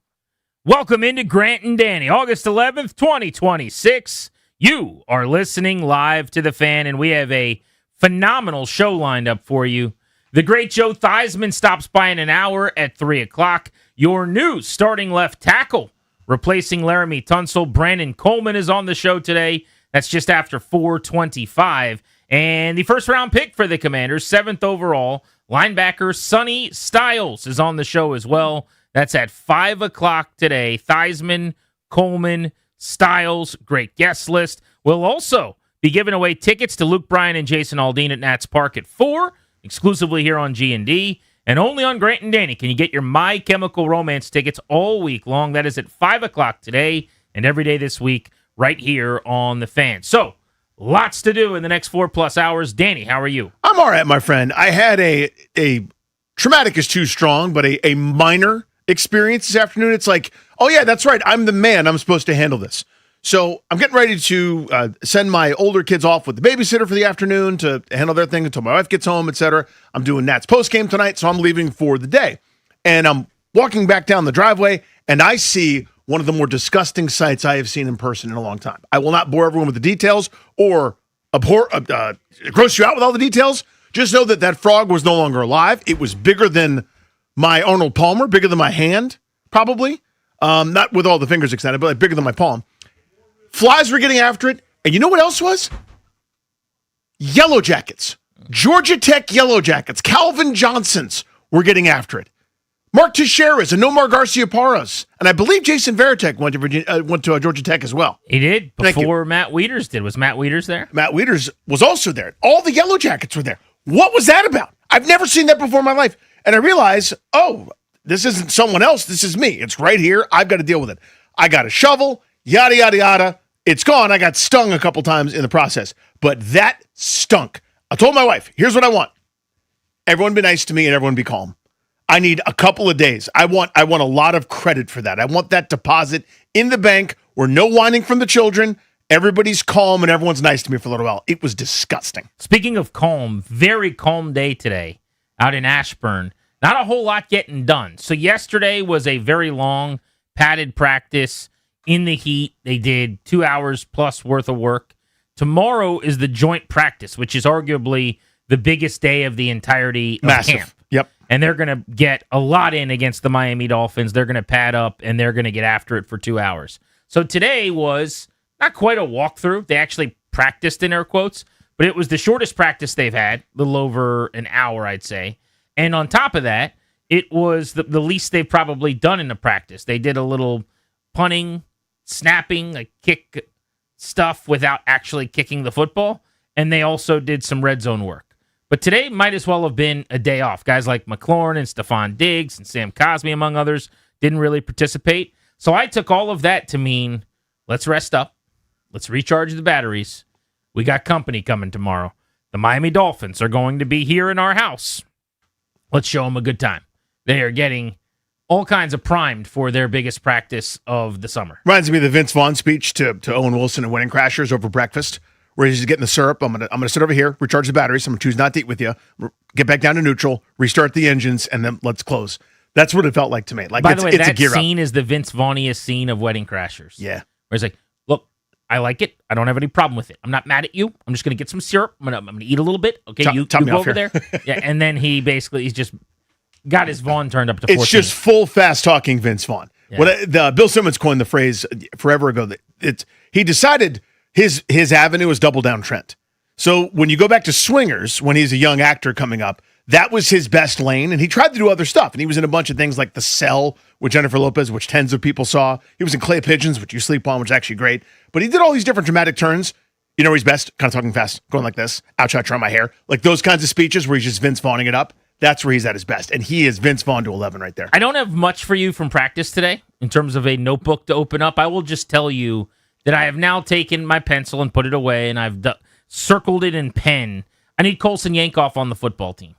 Welcome into Grant and Danny, August 11th, 2026. You are listening live to The Fan, and we have a phenomenal show lined up for you. The great Joe Theismann stops by in an hour at 3 o'clock. Your new starting left tackle, replacing Laramie Tunsil, Brandon Coleman, is on the show today. That's just after 4:25. And the first-round pick for the Commanders, 7th overall, linebacker Sonny Styles is on the show as well. That's at 5 o'clock today. Theismann, Coleman, Styles, great guest list. We'll also be giving away tickets to Luke Bryan and Jason Aldean at Nats Park at 4, exclusively here on G&D. And only on Grant and Danny can you get your My Chemical Romance tickets all week long. That is at 5 o'clock today and every day this week right here on The Fan. So, lots to do in the next 4+ hours. Danny, how are you? I'm all right, my friend. I had a traumatic is too strong, but a minor experience this afternoon. It's like, oh yeah, that's right. I'm the man. I'm supposed to handle this. So I'm getting ready to send my older kids off with the babysitter for the afternoon to handle their thing until my wife gets home, etc. I'm doing Nats postgame tonight, so I'm leaving for the day. And I'm walking back down the driveway, and I see one of the more disgusting sights I have seen in person in a long time. I will not bore everyone with the details or gross you out with all the details. Just know that that frog was no longer alive. It was bigger than my Arnold Palmer, bigger than my hand, probably. Not with all the fingers extended, but like bigger than my palm. Flies were getting after it. And you know what else was? Yellow Jackets. Georgia Tech Yellow Jackets. Calvin Johnsons were getting after it. Mark Teixeira's and Nomar Garciaparras. And I believe Jason Veritek went to Georgia Tech as well. He did, before Matt Wieters did. Was Matt Wieters there? Matt Wieters was also there. All the Yellow Jackets were there. What was that about? I've never seen that before in my life. And I realized, oh, this isn't someone else. This is me. It's right here. I've got to deal with it. I got a shovel, yada, yada, yada. It's gone. I got stung a couple times in the process. But that stunk. I told my wife, here's what I want. Everyone be nice to me and everyone be calm. I need a couple of days. I want a lot of credit for that. I want that deposit in the bank where no whining from the children. Everybody's calm and everyone's nice to me for a little while. It was disgusting. Speaking of calm, very calm day today out in Ashburn. Not a whole lot getting done. So yesterday was a very long padded practice in the heat. They did 2 hours plus worth of work. Tomorrow is the joint practice, which is arguably the biggest day of the entirety of camp. Yep. And they're going to get a lot in against the Miami Dolphins. They're going to pad up, and they're going to get after it for 2 hours. So today was not quite a walkthrough. They actually practiced in air quotes, but it was the shortest practice they've had, a little over an hour, I'd say. And on top of that, it was the least they've probably done in the practice. They did a little punting, snapping, like kick stuff without actually kicking the football, and they also did some red zone work. But today might as well have been a day off. Guys like McLaurin and Stephon Diggs and Sam Cosmi, among others, didn't really participate. So I took all of that to mean, let's rest up. Let's recharge the batteries. We got company coming tomorrow. The Miami Dolphins are going to be here in our house. Let's show them a good time. They are getting all kinds of primed for their biggest practice of the summer. Reminds me of the Vince Vaughn speech to Owen Wilson and Wedding Crashers over breakfast, where he's getting the syrup. I'm gonna sit over here, recharge the batteries. I'm gonna choose not to eat with you. Get back down to neutral, restart the engines, and then let's close. That's what it felt like to me. Like, by the way, it's a that gear scene up. is the Vince Vaughniest scene of Wedding Crashers. Yeah, where he's like, "Look, I like it. I don't have any problem with it. I'm not mad at you. I'm just gonna get some syrup. I'm gonna eat a little bit. Okay, Top you me go off over here. there. Yeah." And then he's just got his Vaughn turned up to 14. It's just full fast talking Vince Vaughn. Yeah. Bill Simmons coined the phrase forever ago that he decided his avenue is double down Trent. So when you go back to Swingers, when he's a young actor coming up, that was his best lane, and he tried to do other stuff. And he was in a bunch of things like The Cell with Jennifer Lopez, which tens of people saw. He was in Clay Pigeons, which you sleep on, which is actually great. But he did all these different dramatic turns. You know where he's best? Kind of talking fast, going like this. Ouch, ouch, around my hair. Like those kinds of speeches where he's just Vince Vaughning it up. That's where he's at his best. And he is Vince Vaughn to 11 right there. I don't have much for you from practice today in terms of a notebook to open up. I will just tell you that I have now taken my pencil and put it away, and I've circled it in pen. I need Colson Yankoff on the football team.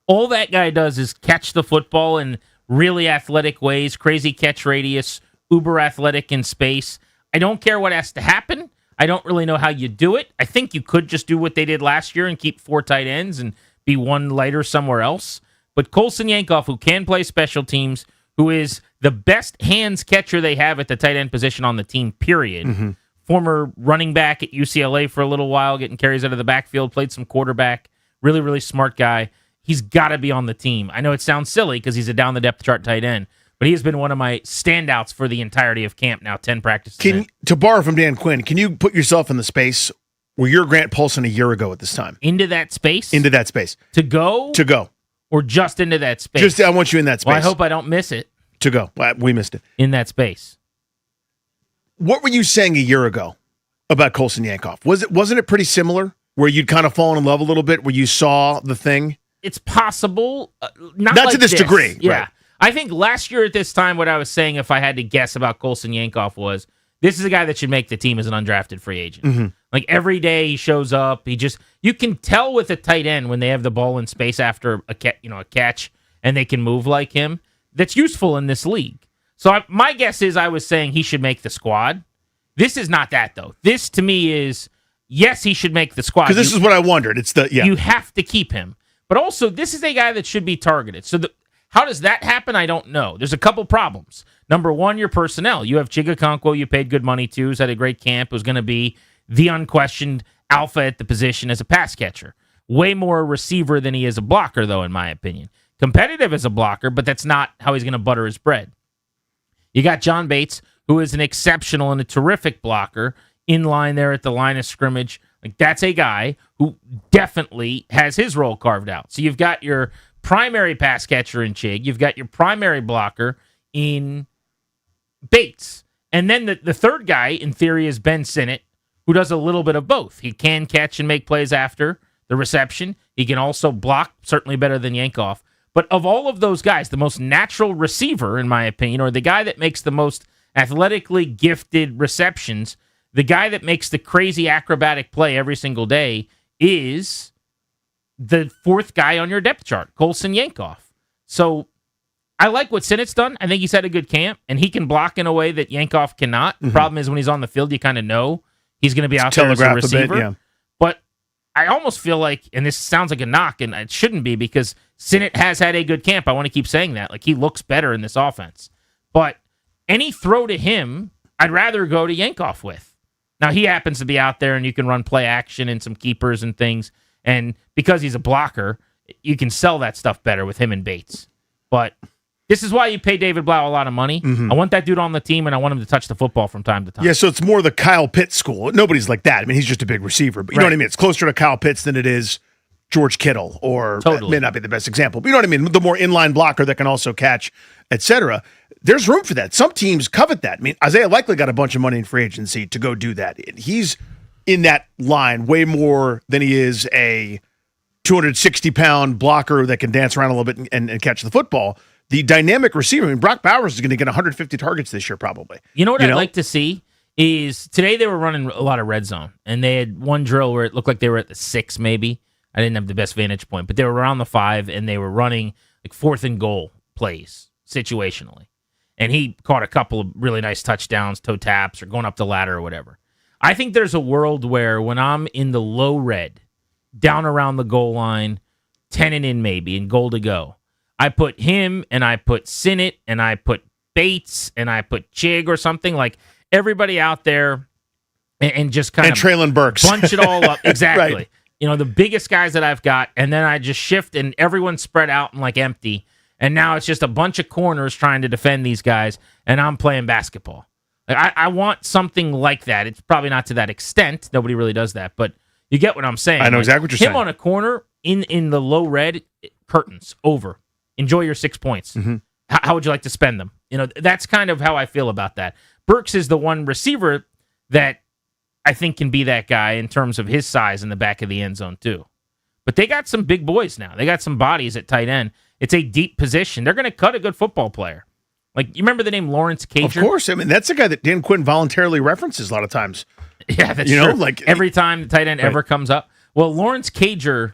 All that guy does is catch the football in really athletic ways, crazy catch radius, uber athletic in space. I don't care what has to happen. I don't really know how you do it. I think you could just do what they did last year and keep 4 tight ends and be one lighter somewhere else. But Colson Yankoff, who can play special teams, who is the best hands catcher they have at the tight end position on the team, period. Mm-hmm. Former running back at UCLA for a little while, getting carries out of the backfield, played some quarterback. Really, really smart guy. He's got to be on the team. I know it sounds silly because he's a down-the-depth chart tight end, but he has been one of my standouts for the entirety of camp now, 10 practices in. To borrow from Dan Quinn, can you put yourself in the space where you're Grant Paulson a year ago at this time? Into that space? Into that space. To go? To go. Or just into that space? Just, I want you in that space. Well, I hope I don't miss it. To go. We missed it. In that space. What were you saying a year ago about Colson Yankoff? Wasn't it pretty similar, where you'd kind of fallen in love a little bit, where you saw the thing? It's possible. Not to like this degree. Yeah. Right. I think last year at this time, what I was saying, if I had to guess about Colson Yankoff, was this is a guy that should make the team as an undrafted free agent. Mm-hmm. Like every day he shows up, you can tell with a tight end when they have the ball in space after a catch and they can move like him. That's useful in this league. So my guess is I was saying he should make the squad. This is not that though. This to me is yes, he should make the squad. Because this is what I wondered. You have to keep him, but also this is a guy that should be targeted. So how does that happen? I don't know. There's a couple problems. Number one, your personnel. You have Chig Okonkwo, you paid good money to, who's had a great camp, who's going to be the unquestioned alpha at the position as a pass catcher. Way more a receiver than he is a blocker, though, in my opinion. Competitive as a blocker, but that's not how he's going to butter his bread. You got John Bates, who is an exceptional and a terrific blocker in line there at the line of scrimmage. Like that's a guy who definitely has his role carved out. So you've got your primary pass catcher in Chig. You've got your primary blocker in Bates. And then the third guy, in theory, is Ben Sinnott, who does a little bit of both. He can catch and make plays after the reception. He can also block, certainly better than Yankoff. But of all of those guys, the most natural receiver, in my opinion, or the guy that makes the most athletically gifted receptions, the guy that makes the crazy acrobatic play every single day is the fourth guy on your depth chart, Colson Yankoff. So I like what Sinnott's done. I think he's had a good camp, and he can block in a way that Yankoff cannot. The problem is when he's on the field, you kind of know he's going to be out there as a receiver. Yeah. But I almost feel like, and this sounds like a knock, and it shouldn't be because Sinnott has had a good camp. I want to keep saying that. Like, he looks better in this offense. But any throw to him, I'd rather go to Yankoff with. Now, he happens to be out there, and you can run play action and some keepers and things. And because he's a blocker, you can sell that stuff better with him and Bates. But this is why you pay David Blau a lot of money. Mm-hmm. I want that dude on the team, and I want him to touch the football from time to time. Yeah, so it's more the Kyle Pitts school. Nobody's like that. I mean, he's just a big receiver. But you know what I mean? It's closer to Kyle Pitts than it is George Kittle, or Totally. may not be the best example. But you know what I mean? The more inline blocker that can also catch, etc. There's room for that. Some teams covet that. I mean, Isaiah Likely got a bunch of money in free agency to go do that. He's in that line way more than he is a 260-pound blocker that can dance around a little bit and catch the football. The dynamic receiver, I mean, Brock Bowers is going to get 150 targets this year probably. You know what I'd like to see is today they were running a lot of red zone, and they had one drill where it looked like they were at the 6 maybe. I didn't have the best vantage point, but they were around the 5, and they were running like 4th and goal plays situationally. And he caught a couple of really nice touchdowns, toe taps, or going up the ladder or whatever. I think there's a world where when I'm in the low red, down around the goal line, 10 and in maybe, and goal to go, I put him and I put Sinnott and I put Bates and I put Chig or something, like everybody out there and just kind of Traylon Burks. Bunch it all up. Exactly. Right. You know, the biggest guys that I've got, and then I just shift and everyone's spread out and like empty. And now it's just a bunch of corners trying to defend these guys, and I'm playing basketball. Like, I want something like that. It's probably not to that extent. Nobody really does that, but you get what I'm saying. I know exactly what you're him saying. On a corner in the low red, curtains, over. Enjoy your 6 points. Mm-hmm. How would you like to spend them? You know, that's kind of how I feel about that. Burks is the one receiver that I think can be that guy in terms of his size in the back of the end zone too. But they got some big boys now. They got some bodies at tight end. It's a deep position. They're going to cut a good football player. Like, you remember the name Lawrence Cager? Of course. I mean, that's a guy that Dan Quinn voluntarily references a lot of times. Yeah, that's true. Like every time the tight end ever comes up. Well, Lawrence Cager,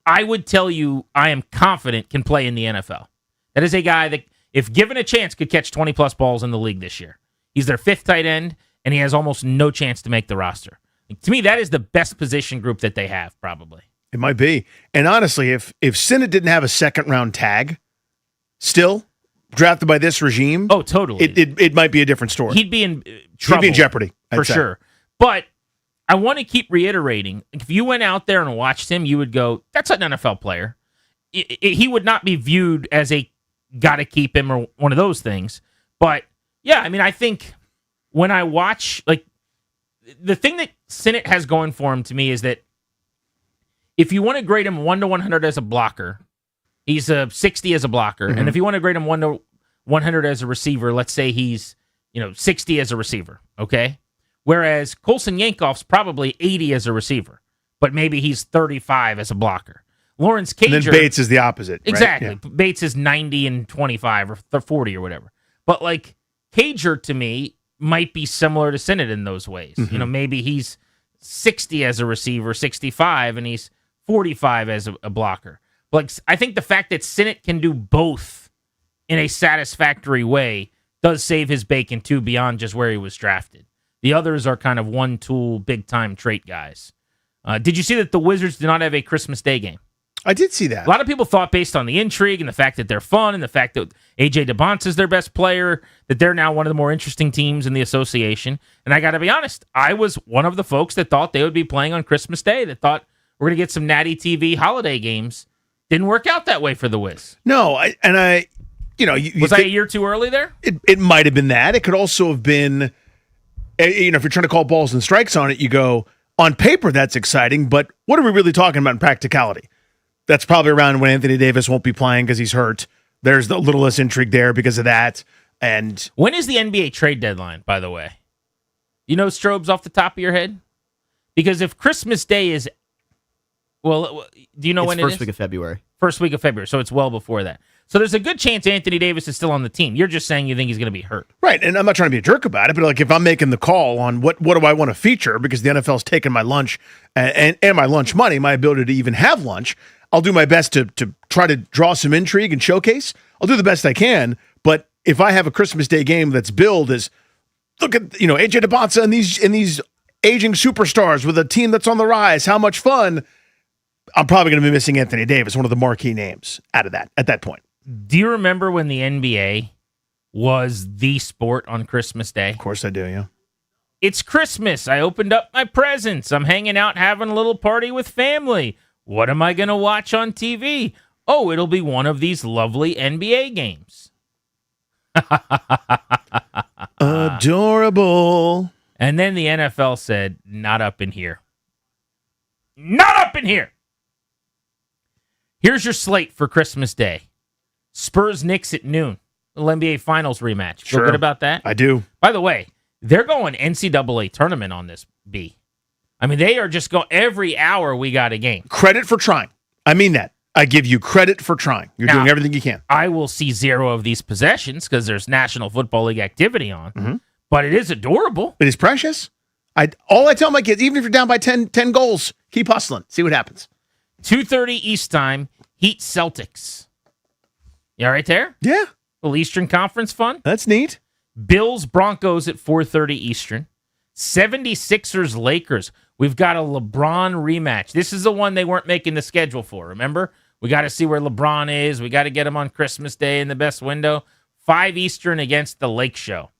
I would tell you, I am confident can play in the NFL. That is a guy that, if given a chance, could catch 20-plus balls in the league this year. He's their 5th tight end, and he has almost no chance to make the roster. Like, to me, that is the best position group that they have, probably. It might be. And honestly, if Sinnott didn't have a second-round tag, still drafted by this regime, oh, totally, it might be a different story. He'd be in trouble. He'd be in jeopardy, for I'd say. sure. But I want to keep reiterating, if you went out there and watched him, you would go, that's an NFL player. He would not be viewed as a gotta keep him or one of those things. But, yeah, I mean, I think when I watch, like, the thing that Sinnott has going for him to me is that if you want to grade him 1 to 100 as a blocker, he's a 60 as a blocker. Mm-hmm. And if you want to grade him 1 to 100 as a receiver, let's say he's, 60 as a receiver, okay? Whereas Colson Yankoff's probably 80 as a receiver, but maybe he's 35 as a blocker. Lawrence Cager... And then Bates is the opposite, right? Exactly. Yeah. Bates is 90 and 25 or 40 or whatever. But, like, Cager, to me, might be similar to Sinnott in those ways. Mm-hmm. Maybe he's 60 as a receiver, 65, and he's 45 as a blocker. Like, I think the fact that Sinnott can do both in a satisfactory way does save his bacon, too, beyond just where he was drafted. The others are kind of one-tool, big-time trait guys. Did you see that the Wizards do not have a Christmas Day game? I did see that. A lot of people thought, based on the intrigue and the fact that they're fun and the fact that A.J. DeBonce is their best player, that they're now one of the more interesting teams in the association. And I got to be honest, I was one of the folks that thought they would be playing on Christmas Day, that thought we're going to get some Natty TV holiday games. Didn't work out that way for the Wiz. No, was I a year too early there? It might have been that. It could also have been, if you're trying to call balls and strikes on it, you go, on paper, that's exciting, but what are we really talking about in practicality? That's probably around when Anthony Davis won't be playing because he's hurt. There's a little less intrigue there because of that. And when is the NBA trade deadline, by the way? You know, Strobes, off the top of your head? Because if Christmas Day is, well, do you know when it is? First week of February. First week of February, so it's well before that. So there's a good chance Anthony Davis is still on the team. You're just saying you think he's going to be hurt. Right, and I'm not trying to be a jerk about it, but like if I'm making the call on what do I want to feature because the NFL's taken my lunch and my lunch money, my ability to even have lunch, I'll do my best to try to draw some intrigue and showcase. I'll do the best I can, but if I have a Christmas Day game that's billed as, look at AJ DeBonce and these aging superstars with a team that's on the rise, how much fun, I'm probably going to be missing Anthony Davis, one of the marquee names out of that at that point. Do you remember when the NBA was the sport on Christmas Day? Of course I do, yeah. It's Christmas. I opened up my presents. I'm hanging out having a little party with family. What am I going to watch on TV? Oh, it'll be one of these lovely NBA games. Adorable. And then the NFL said, not up in here. Not up in here. Here's your slate for Christmas Day. Spurs-Knicks at noon. Little NBA Finals rematch. Feel Sure. good about that? I do. By the way, they're going NCAA tournament on this, B. I mean, they are just going, every hour we got a game. Credit for trying. I mean that. I give you credit for trying. You're doing everything you can. I will see 0 of these possessions because there's National Football League activity on. Mm-hmm. But it is adorable. It is precious. All I tell my kids, even if you're down by 10 goals, keep hustling. See what happens. 2:30 East time, Heat Celtics. You all right there? Yeah. Little Eastern Conference fun. That's neat. Bills Broncos at 4:30 Eastern. 76ers Lakers. We've got a LeBron rematch. This is the one they weren't making the schedule for. Remember? We got to see where LeBron is. We got to get him on Christmas Day in the best window. 5 Eastern against the Lake Show.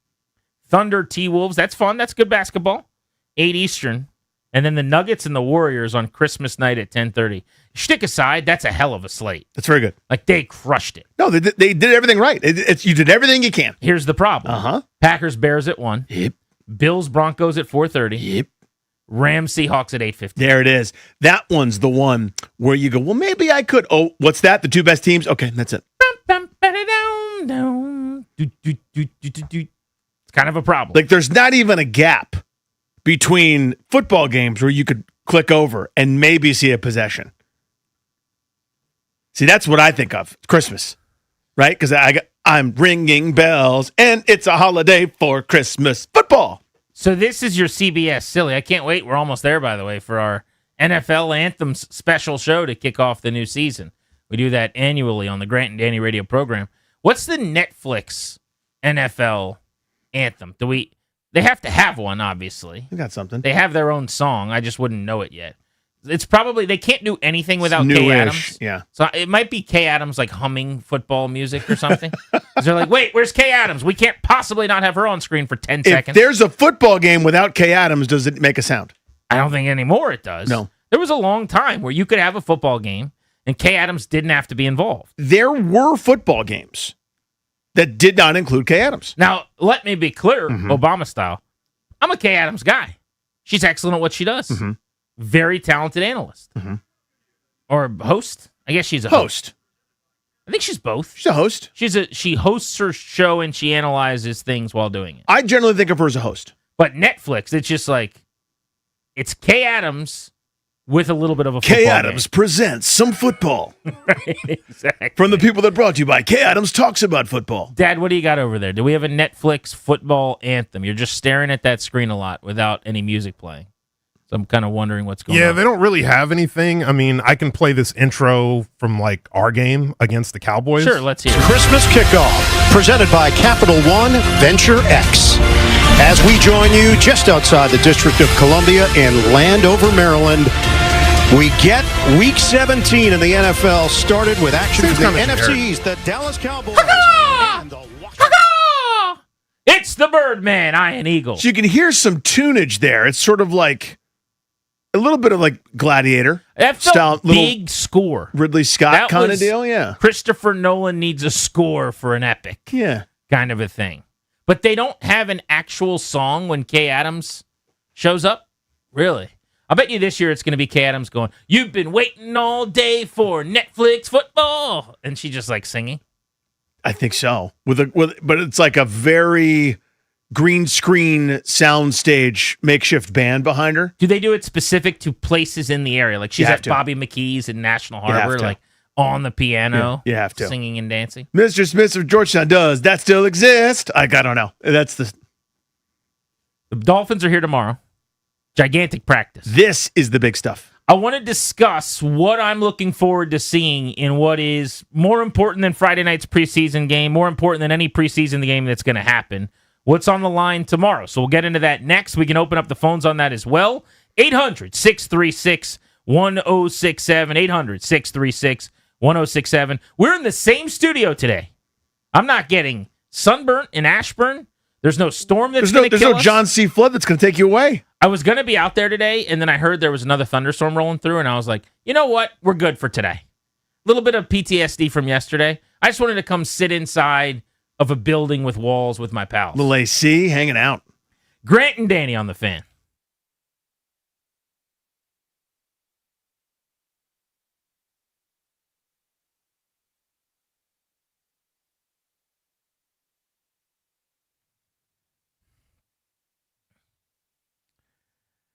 Thunder T-Wolves. That's fun. That's good basketball. 8 Eastern. And then the Nuggets and the Warriors on Christmas night at 10:30. Shtick aside, that's a hell of a slate. That's very good. Like, they crushed it. No, they did everything right. You did everything you can. Here's the problem. Uh-huh. Packers Bears at 1. Yep. Bills Broncos at 4:30. Yep. Rams Seahawks at 8:50. There it is. That one's the one where you go, well, maybe I could. Oh, what's that? The 2 best teams? Okay, that's it. It's kind of a problem. Like, there's not even a gap between football games where you could click over and maybe see a possession. See, that's what I think of. Christmas, right? Because I'm ringing bells, and it's a holiday for Christmas football. So this is your CBS Silly. I can't wait. We're almost there, by the way, for our NFL Anthems special show to kick off the new season. We do that annually on the Grant and Danny radio program. What's the Netflix NFL anthem? They have to have one, obviously. We got something. They have their own song. I just wouldn't know it yet. It's probably, they can't do anything without Kay Newish, Adams. yeah. So it might be Kay Adams like humming football music or something. 'Cause they're like, wait, where's Kay Adams? We can't possibly not have her on screen for 10 If seconds. there's a football game without Kay Adams, does it make a sound? I don't think anymore it does. No. There was a long time where you could have a football game and Kay Adams didn't have to be involved. There were football games that did not include Kay Adams. Now, let me be clear, Obama style. I'm a Kay Adams guy. She's excellent at what she does. Very talented analyst. Or host. I guess she's a host. I think she's both. She's a host. She hosts her show and she analyzes things while doing it. I generally think of her as a host. But Netflix, it's just like, it's Kay Adams with a little bit of a football Kay Adams presents some football. Right, exactly. From the people that brought to you by Kay Adams Talks About Football. Dad, what do you got over there? Do we have a Netflix football anthem? You're just staring at that screen a lot without any music playing. So I'm kind of wondering what's going on. Yeah, they don't really have anything. I mean, I can play this intro from like our game against the Cowboys. Sure, let's hear it. Christmas Kickoff, presented by Capital One Venture X. As we join you just outside the District of Columbia in Landover, Maryland, we get Week 17 in the NFL started with action from the NFC East, the Dallas Cowboys. It's the Birdman, Iron Eagle. So you can hear some tunage there. It's sort of like a little bit of like Gladiator That felt style, little big score. Ridley Scott That kind of was deal. Yeah. Christopher Nolan needs a score for an epic. Yeah. Kind of a thing. But they don't have an actual song when Kay Adams shows up? Really? I bet you this year it's going to be Kay Adams going, "You've been waiting all day for Netflix football." And she just like singing. I think so. But it's like a very green screen soundstage makeshift band behind her. Do they do it specific to places in the area? Like she's You have at to. Bobby McKee's in National You have Harbor, to. like on the piano, Yeah, you have to. singing and dancing. Mr. Smith of Georgetown, does that still exist? I don't know. That's the Dolphins are here tomorrow. Gigantic practice. This is the big stuff. I want to discuss what I'm looking forward to seeing in what is more important than Friday night's preseason game, more important than any preseason game that's going to happen. What's on the line tomorrow? So we'll get into that next. We can open up the phones on that as well. 800-636-1067. 800-636-1067. We're in the same studio today. I'm not getting sunburnt in Ashburn. There's no storm that's going to kill There's no us. John C. Flood that's going to take you away. I was going to be out there today, and then I heard there was another thunderstorm rolling through, and I was like, you know what? We're good for today. A little bit of PTSD from yesterday. I just wanted to come sit inside of a building with walls with my pals. Little AC hanging out. Grant and Danny on the Fan.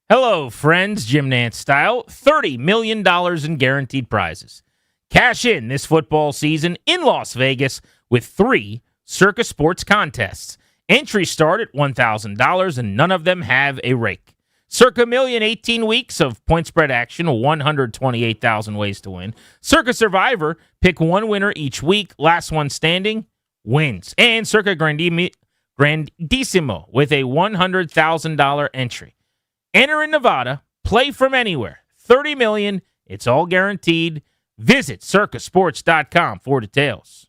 Hello, friends. Jim Nance style. $30 million in guaranteed prizes. Cash in this football season in Las Vegas with 3 Circus Sports contests. Entries start at $1,000 and none of them have a rake. Circa Million, 18 weeks of point spread action, 128,000 ways to win. Circa Survivor, pick one winner each week. Last one standing wins. And Circa Grandissimo with a $100,000 entry. Enter in Nevada, play from anywhere. 30 million, it's all guaranteed. Visit circasports.com for details.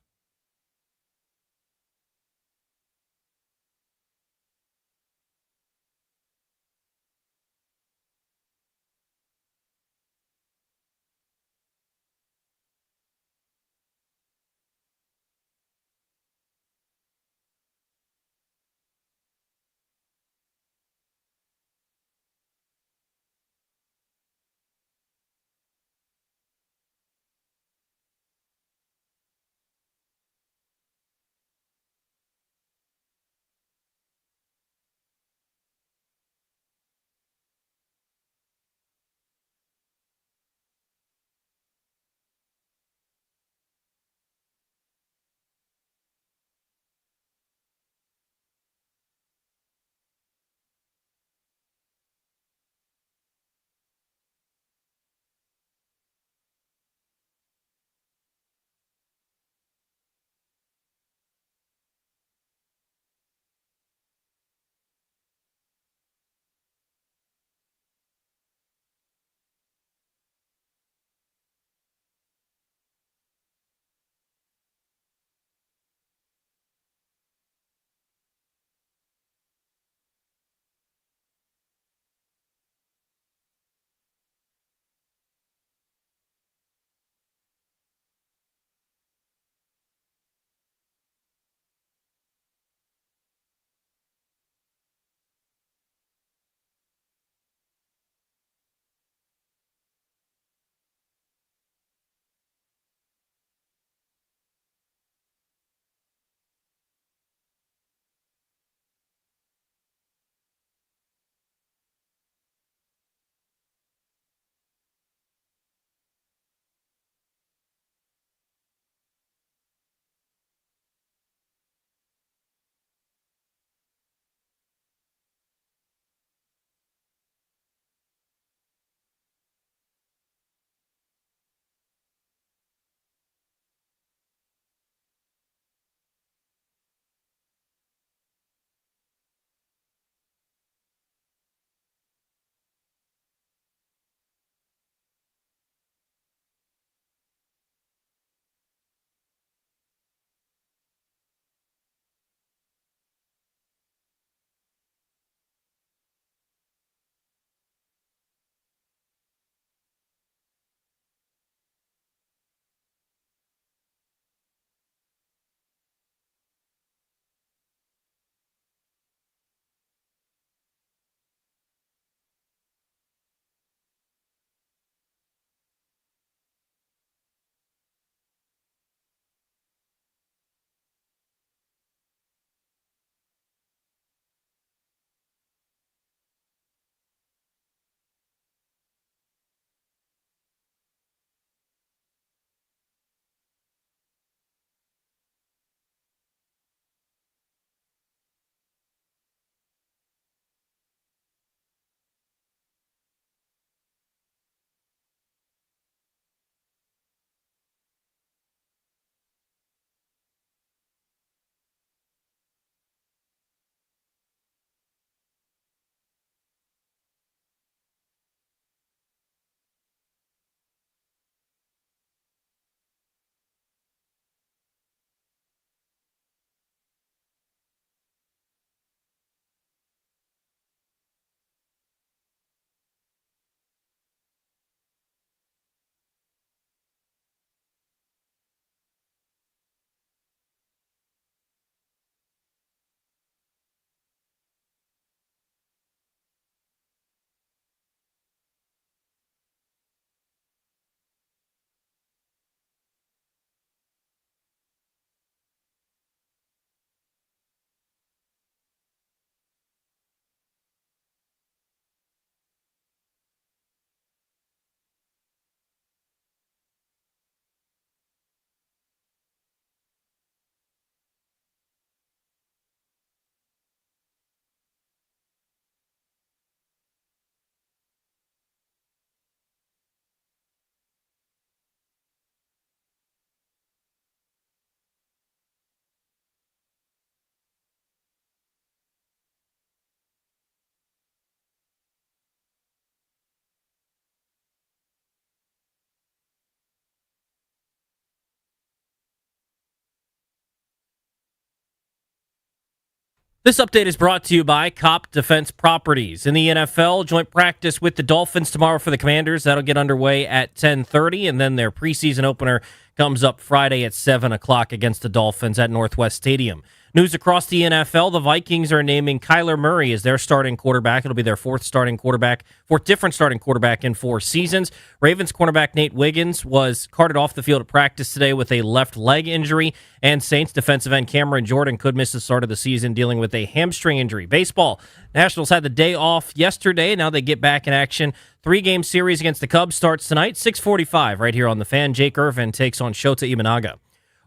This update is brought to you by COP Defense Properties. In the NFL, joint practice with the Dolphins tomorrow for the Commanders. That'll get underway at 10:30, and then their preseason opener comes up Friday at 7 o'clock against the Dolphins at Northwest Stadium. News across the NFL, the Vikings are naming Kyler Murray as their starting quarterback. It'll be their fourth different starting quarterback in 4 seasons. Ravens cornerback Nate Wiggins was carted off the field at practice today with a left leg injury, and Saints defensive end Cameron Jordan could miss the start of the season dealing with a hamstring injury. Baseball, Nationals had the day off yesterday. Now they get back in action. 3-game series against the Cubs starts tonight, 6:45 right here on The Fan. Jake Irvin takes on Shota Imanaga.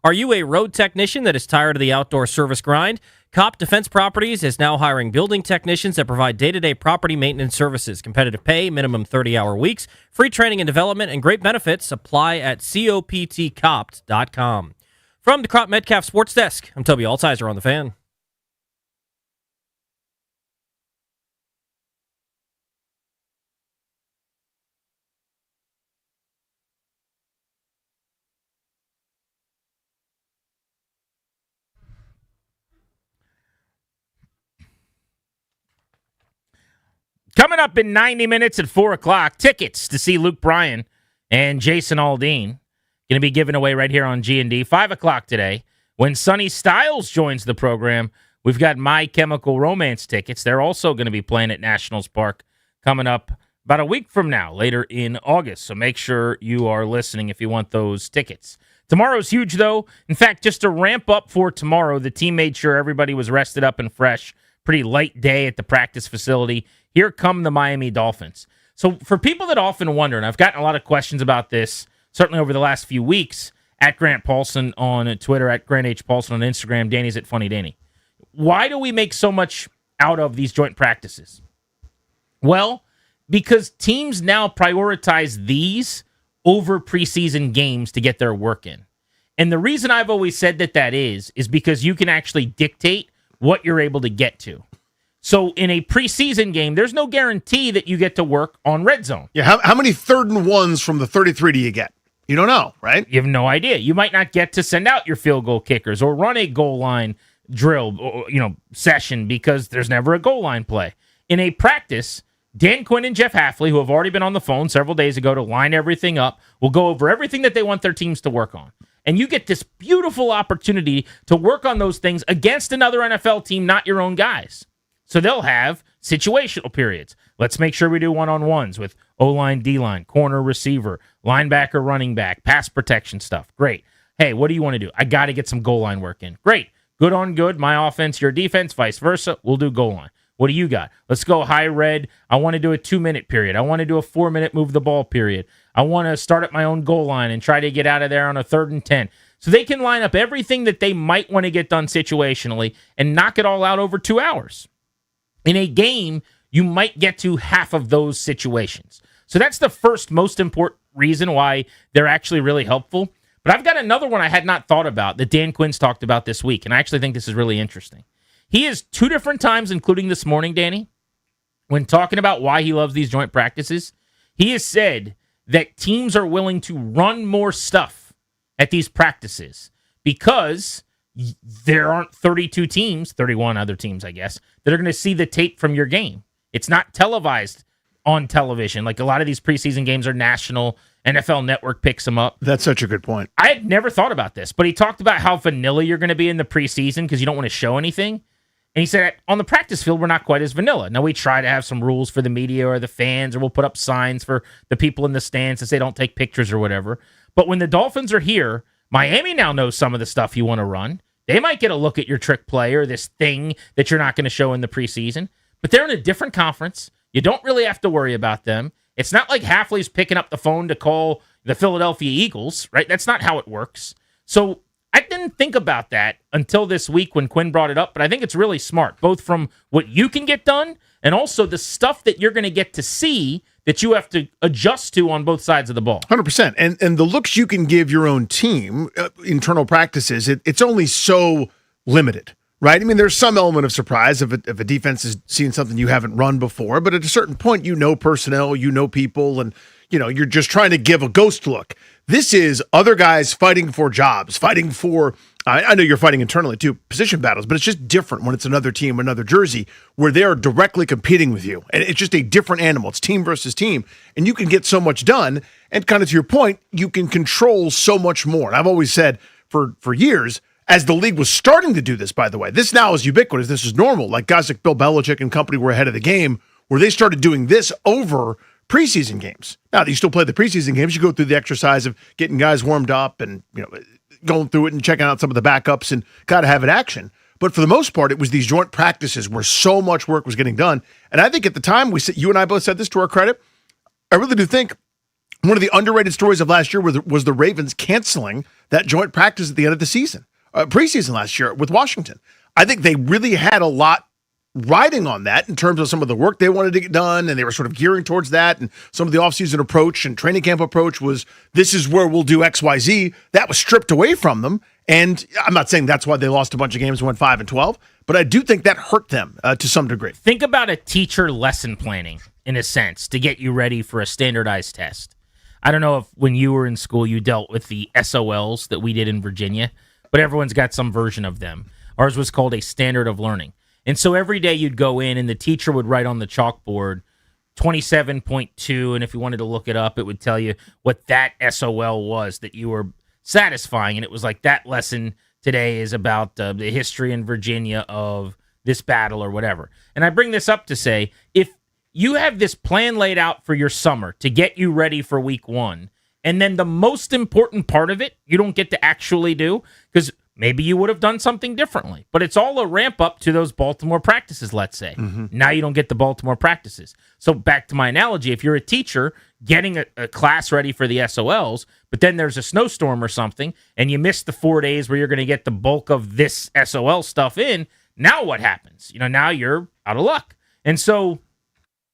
Are you a road technician that is tired of the outdoor service grind? COP Defense Properties is now hiring building technicians that provide day-to-day property maintenance services. Competitive pay, minimum 30-hour weeks, free training and development, and great benefits. Apply at coptcopt.com. From the Crop Metcalf Sports Desk, I'm Toby Altizer on The Fan. Coming up in 90 minutes at 4 o'clock, tickets to see Luke Bryan and Jason Aldean going to be given away right here on G&D. 5 o'clock today, when Sonny Styles joins the program, we've got My Chemical Romance tickets. They're also going to be playing at Nationals Park coming up about a week from now, later in August. So make sure you are listening if you want those tickets. Tomorrow's huge, though. In fact, just to ramp up for tomorrow, the team made sure everybody was rested up and fresh. Pretty light day at the practice facility. Here come the Miami Dolphins. So for people that often wonder, and I've gotten a lot of questions about this, certainly over the last few weeks, at Grant Paulson on Twitter, at Grant H. Paulson on Instagram, Danny's at Funny Danny. Why do we make so much out of these joint practices? Well, because teams now prioritize these over preseason games to get their work in. And the reason I've always said that is because you can actually dictate what you're able to get to. So in a preseason game, there's no guarantee that you get to work on red zone. Yeah, how many 3rd and 1s from the 33 do you get? You don't know, right? You have no idea. You might not get to send out your field goal kickers or run a goal line drill, or, session because there's never a goal line play. In a practice, Dan Quinn and Jeff Hafley, who have already been on the phone several days ago to line everything up, will go over everything that they want their teams to work on. And you get this beautiful opportunity to work on those things against another NFL team, not your own guys. So they'll have situational periods. Let's make sure we do one-on-ones with O-line, D-line, corner, receiver, linebacker, running back, pass protection stuff. Great. Hey, what do you want to do? I got to get some goal line work in. Great. Good on good. My offense, your defense, vice versa. We'll do goal line. What do you got? Let's go high red. I want to do a 2-minute period. I want to do a 4-minute move the ball period. I want to start at my own goal line and try to get out of there on a 3rd and 10. So they can line up everything that they might want to get done situationally and knock it all out over 2 hours. In a game, you might get to half of those situations. So that's the first most important reason why they're actually really helpful. But I've got another one I had not thought about that Dan Quinn's talked about this week, and I actually think this is really interesting. He is 2 different times, including this morning, Danny, when talking about why he loves these joint practices, he has said that teams are willing to run more stuff at these practices because there aren't 32 teams, 31 other teams, I guess, that are going to see the tape from your game. It's not televised on television. Like a lot of these preseason games are national. NFL Network picks them up. That's such a good point. I had never thought about this, but he talked about how vanilla you're going to be in the preseason because you don't want to show anything. And he said, on the practice field, we're not quite as vanilla. Now, we try to have some rules for the media or the fans, or we'll put up signs for the people in the stands to say don't take pictures or whatever. But when the Dolphins are here, Miami now knows some of the stuff you want to run. They might get a look at your trick play or this thing that you're not going to show in the preseason. But they're in a different conference. You don't really have to worry about them. It's not like Hafley's picking up the phone to call the Philadelphia Eagles, right? That's not how it works. So I didn't think about that until this week when Quinn brought it up, but I think it's really smart, both from what you can get done and also the stuff that you're going to get to see that you have to adjust to on both sides of the ball. 100%. And the looks you can give your own team, internal practices, it's only so limited, right? I mean, there's some element of surprise if a defense is seeing something you haven't run before, but at a certain point, you know personnel, you know people, and you're just trying to give a ghost look. This is other guys fighting for jobs, fighting for I know you're fighting internally too, position battles, but it's just different when it's another team, another jersey, where they're directly competing with you. And it's just a different animal. It's team versus team. And you can get so much done. And kind of to your point, you can control so much more. And I've always said for years, as the league was starting to do this, by the way, this now is ubiquitous. This is normal. Like guys like Bill Belichick and company were ahead of the game, where they started doing this over preseason games. Now that you still play the preseason games, you go through the exercise of getting guys warmed up and, going through it and checking out some of the backups and got to have it action. But for the most part, it was these joint practices where so much work was getting done. And I think at the time, you and I both said this to our credit, I really do think one of the underrated stories of last year was the Ravens canceling that joint practice at the end of the season, preseason last year with Washington. I think they really had a lot riding on that in terms of some of the work they wanted to get done, and they were sort of gearing towards that, and some of the offseason approach and training camp approach was, this is where we'll do XYZ. That was stripped away from them, and I'm not saying that's why they lost a bunch of games and went 5-12, but I do think that hurt them to some degree. Think about a teacher lesson planning, in a sense, to get you ready for a standardized test. I don't know if when you were in school you dealt with the SOLs that we did in Virginia, but everyone's got some version of them. Ours was called a standard of learning. And so every day you'd go in and the teacher would write on the chalkboard 27.2, and if you wanted to look it up, it would tell you what that SOL was that you were satisfying. And it was like, that lesson today is about the history in Virginia of this battle or whatever. And I bring this up to say, if you have this plan laid out for your summer to get you ready for week 1, and then the most important part of it you don't get to actually do, because maybe you would have done something differently, but it's all a ramp up to those Baltimore practices, let's say. Mm-hmm. Now you don't get the Baltimore practices. So back to my analogy, if you're a teacher getting a class ready for the SOLs, but then there's a snowstorm or something, and you miss the 4 days where you're going to get the bulk of this SOL stuff in, now what happens? Now you're out of luck. And so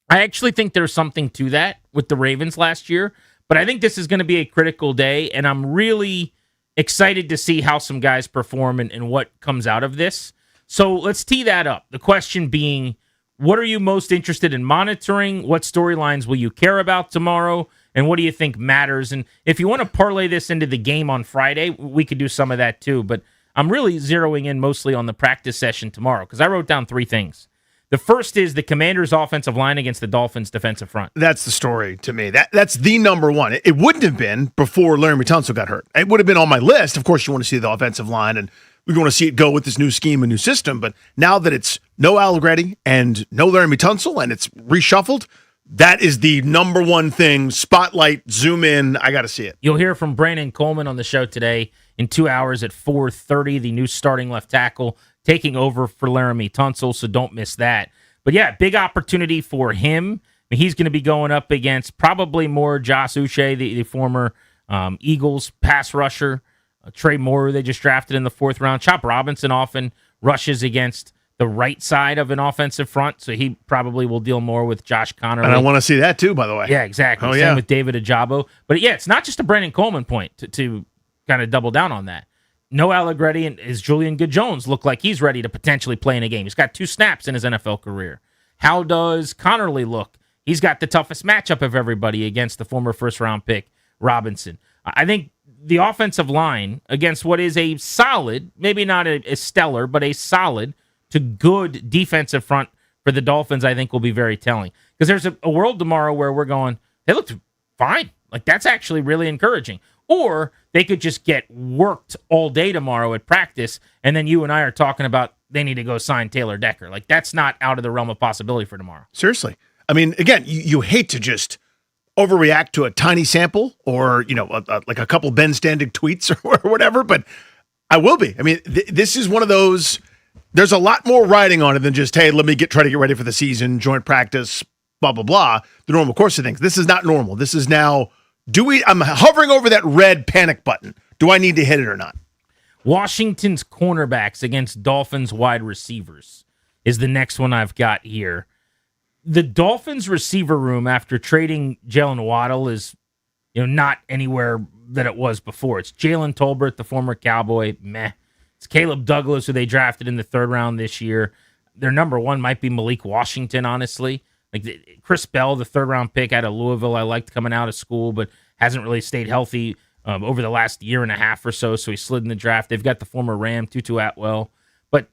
I actually think there's something to that with the Ravens last year, but I think this is going to be a critical day, and I'm really excited to see how some guys perform and what comes out of this. So let's tee that up. The question being, what are you most interested in monitoring? What storylines will you care about tomorrow? And what do you think matters? And if you want to parlay this into the game on Friday, we could do some of that too. But I'm really zeroing in mostly on the practice session tomorrow because I wrote down 3 things. The first is the Commanders' offensive line against the Dolphins' defensive front. That's the story to me. That's the number one. It wouldn't have been before Laremy Tunsil got hurt. It would have been on my list. Of course, you want to see the offensive line, and we want to see it go with this new scheme and new system. But now that it's no Allegretti and no Laremy Tunsil, and it's reshuffled, that is the number one thing. Spotlight, zoom in. I got to see it. You'll hear from Brandon Coleman on the show today in 2 hours at 4:30, the new starting left tackle, taking over for Laremy Tunsil, so don't miss that. But yeah, big opportunity for him. I mean, he's going to be going up against probably more Josh Uche, the former Eagles pass rusher, Trey Moore, they just drafted in the 4th round. Chop Robinson often rushes against the right side of an offensive front, so he probably will deal more with Josh Connerly. And I want to see that too, by the way. Yeah, exactly. Oh, Same yeah. with David Ajabo. But yeah, it's not just a Brandon Coleman point to kind of double down on that. No Allegretti and is Julian Good-Jones look like he's ready to potentially play in a game. He's got 2 snaps in his NFL career. How does Connerly look? He's got the toughest matchup of everybody against the former first-round pick, Robinson. I think the offensive line against what is a solid, maybe not a stellar, but a solid to good defensive front for the Dolphins, I think will be very telling. Because there's a world tomorrow where we're going, they looked fine. Like, that's actually really encouraging. Or they could just get worked all day tomorrow at practice, and then you and I are talking about they need to go sign Taylor Decker. Like, that's not out of the realm of possibility for tomorrow. Seriously. I mean, again, you hate to just overreact to a tiny sample or, like a couple Ben Standig tweets or whatever, but I will be. I mean, this is one of those, there's a lot more riding on it than just, hey, let me try to get ready for the season, joint practice, blah, blah, blah. The normal course of things. This is not normal. This is now, I'm hovering over that red panic button. Do I need to hit it or not? Washington's cornerbacks against Dolphins wide receivers is the next one I've got here. The Dolphins receiver room after trading Jalen Waddle is, not anywhere that it was before. It's Jalen Tolbert, the former Cowboy, meh. It's Caleb Douglas, who they drafted in the 3rd round this year. Their number 1 might be Malik Washington, honestly. Like Chris Bell, the 3rd round pick out of Louisville, I liked coming out of school, but hasn't really stayed healthy. over the last year and a half or so. So he slid in the draft. They've got the former Ram, Tutu Atwell. But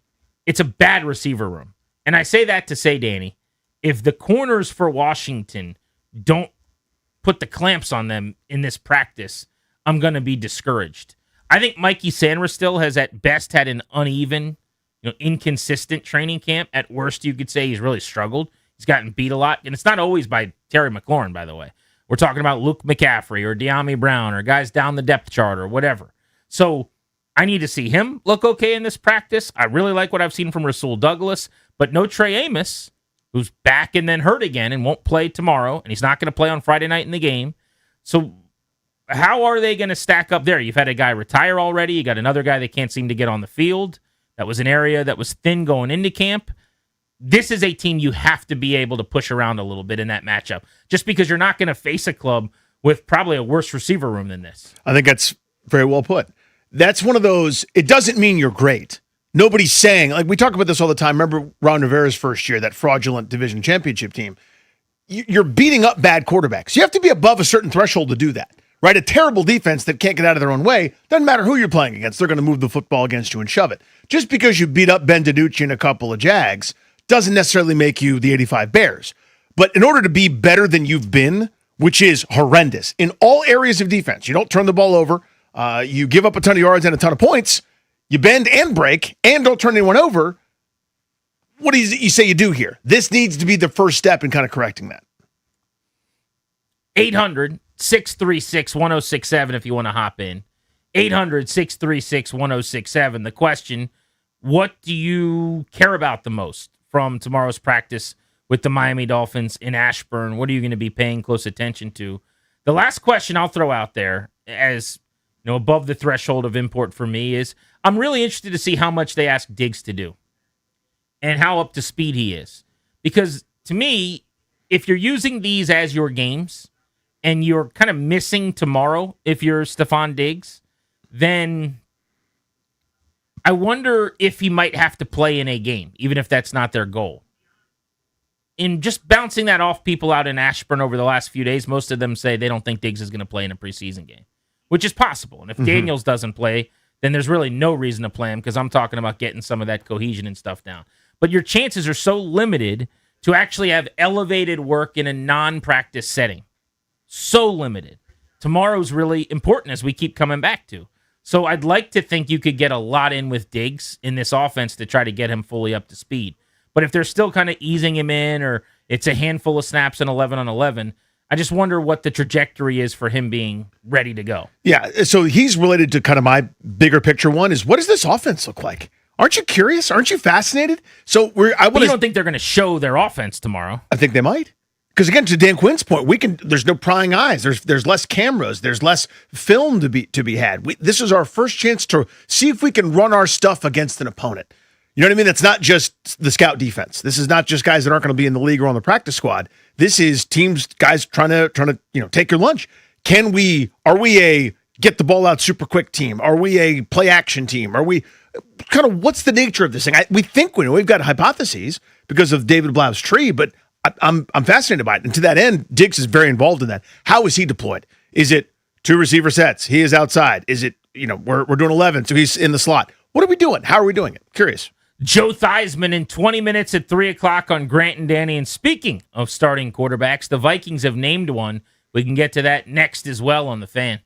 it's a bad receiver room. And I say that to say, Danny, if the corners for Washington don't put the clamps on them in this practice, I'm going to be discouraged. I think Mikey Sanders has at best had an uneven, inconsistent training camp. At worst, you could say he's really struggled. He's gotten beat a lot. And it's not always by Terry McLaurin, by the way. We're talking about Luke McCaffrey or De'Ami Brown or guys down the depth chart or whatever. So I need to see him look okay in this practice. I really like what I've seen from Rasul Douglas, but no Trey Amos, who's back and then hurt again and won't play tomorrow, and he's not going to play on Friday night in the game. So how are they going to stack up there? You've had a guy retire already. You got another guy that can't seem to get on the field. That was an area that was thin going into camp. This is a team you have to be able to push around a little bit in that matchup, just because you're not going to face a club with probably a worse receiver room than this. I think that's very well put. That's one of those, it doesn't mean you're great. Nobody's saying, like we talk about this all the time. Remember Ron Rivera's first year, that fraudulent division championship team. You're beating up bad quarterbacks. You have to be above a certain threshold to do that, right? A terrible defense that can't get out of their own way, doesn't matter who you're playing against. They're going to move the football against you and shove it. Just because you beat up Ben DiNucci and a couple of Jags doesn't necessarily make you the 85 Bears. But in order to be better than you've been, which is horrendous, in all areas of defense, you don't turn the ball over, you give up a ton of yards and a ton of points, you bend and break, and don't turn anyone over. What do you say you do here? This needs to be the first step in kind of correcting that. 800-636-1067 if you want to hop in. 800-636-1067. The question, what do you care about the most from tomorrow's practice with the Miami Dolphins in Ashburn? What are you going to be paying close attention to? The last question I'll throw out there as above the threshold of import for me is I'm really interested to see how much they ask Diggs to do and how up to speed he is. Because to me, if you're using these as your games and you're kind of missing tomorrow, if you're Stephon Diggs, then I wonder if he might have to play in a game, even if that's not their goal. In just bouncing that off people out in Ashburn over the last few days, most of them say they don't think Diggs is going to play in a preseason game, which is possible. And if Daniels doesn't play, then there's really no reason to play him because I'm talking about getting some of that cohesion and stuff down. But your chances are so limited to actually have elevated work in a non-practice setting. So limited. Tomorrow's really important, as we keep coming back to. So I'd like to think you could get a lot in with Diggs in this offense to try to get him fully up to speed. But if they're still kind of easing him in, or it's a handful of snaps in 11 on 11, I just wonder what the trajectory is for him being ready to go. Yeah, so he's related to kind of my bigger picture one is, what does this offense look like? Aren't you curious? Aren't you fascinated? So you don't think they're going to show their offense tomorrow? I think they might. Because again, to Dan Quinn's point, there's no prying eyes. There's less cameras. There's less film to be had. This is our first chance to see if we can run our stuff against an opponent. You know what I mean? That's not just the scout defense. This is not just guys that aren't going to be in the league or on the practice squad. This is guys trying to take your lunch. Are we a get the ball out super quick team? Are we a play action team? Are we kind of, what's the nature of this thing? We think we know. We've got hypotheses because of David Blau's tree, but I'm fascinated by it. And to that end, Diggs is very involved in that. How is he deployed? Is it 2 receiver sets? He is outside. Is it, we're doing 11, so he's in the slot. What are we doing? How are we doing it? Curious. Joe Theismann in 20 minutes at 3 o'clock on Grant and Danny. And speaking of starting quarterbacks, the Vikings have named one. We can get to that next as well on The Fan.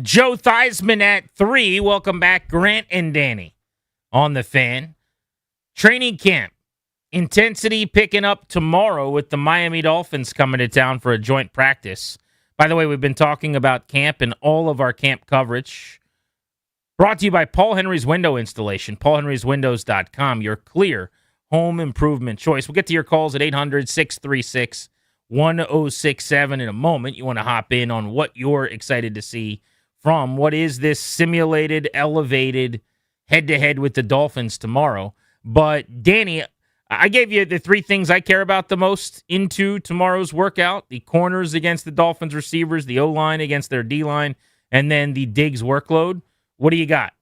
Joe Theismann at 3. Welcome back, Grant and Danny on the Fan. Training camp intensity picking up tomorrow with the Miami Dolphins coming to town for a joint practice. By the way, we've been talking about camp and all of our camp coverage. Brought to you by Paul Henry's Window Installation, paulhenryswindows.com, your clear home improvement choice. We'll get to your calls at 800-636-1067 in a moment. You want to hop in on what you're excited to see from what is this simulated, elevated head-to-head with the Dolphins tomorrow. But, Danny, I gave you the 3 things I care about the most into tomorrow's workout: the corners against the Dolphins receivers, the O-line against their D-line, and then the Diggs workload. What do you got?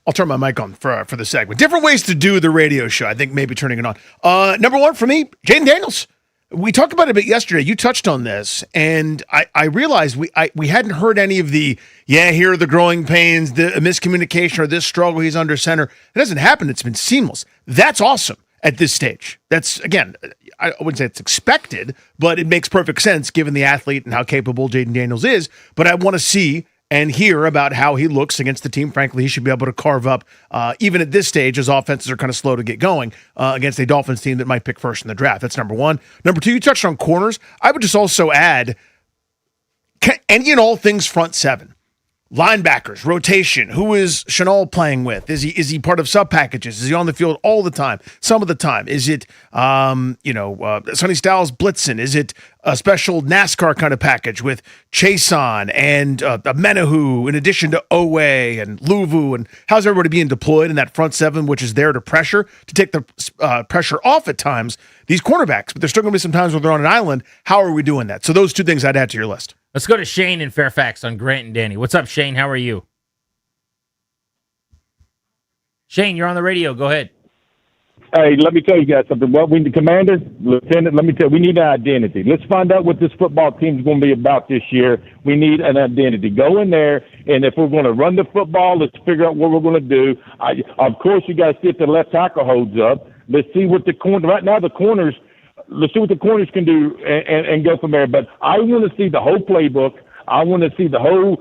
I'll turn my mic on for the segment. Different ways to do the radio show. I think maybe turning it on. Number 1 for me, Jaden Daniels. We talked about it a bit yesterday. You touched on this, and I realized we hadn't heard any of the, here are the growing pains, the miscommunication, or this struggle he's under center. It hasn't happened. It's been seamless. That's awesome at this stage. That's, again, I wouldn't say it's expected, but it makes perfect sense given the athlete and how capable Jaden Daniels is. But I want to see and hear about how he looks against the team. Frankly, he should be able to carve up, even at this stage, as offenses are kind of slow to get going, against a Dolphins team that might pick first in the draft. That's number 1. Number 2, you touched on corners. I would just also add any and all things front 7. Linebackers, rotation. Who is Shenault playing with? Is he part of sub packages? Is he on the field all the time? Some of the time. Is it Sonny Styles blitzing? Is it a special NASCAR kind of package with Chason and Menahu in addition to Owe and Luvu? And how's everybody being deployed in that front 7, which is there to take the pressure off at times? These cornerbacks, but there's still going to be some times when they're on an island. How are we doing that? So those 2 things I'd add to your list. Let's go to Shane in Fairfax on Grant and Danny. What's up, Shane? How are you? Shane, you're on the radio. Go ahead. Hey, let me tell you guys something. Well, we, the Commanders, Lieutenant, let me tell you, we need an identity. Let's find out what this football team is going to be about this year. We need an identity. Go in there, and if we're going to run the football, let's figure out what we're going to do. Of course, you guys see if the left tackle holds up. Let's see what the corner. Right now, the corners. Let's see what the corners can do and go from there. But I want to see the whole playbook. I want to see the whole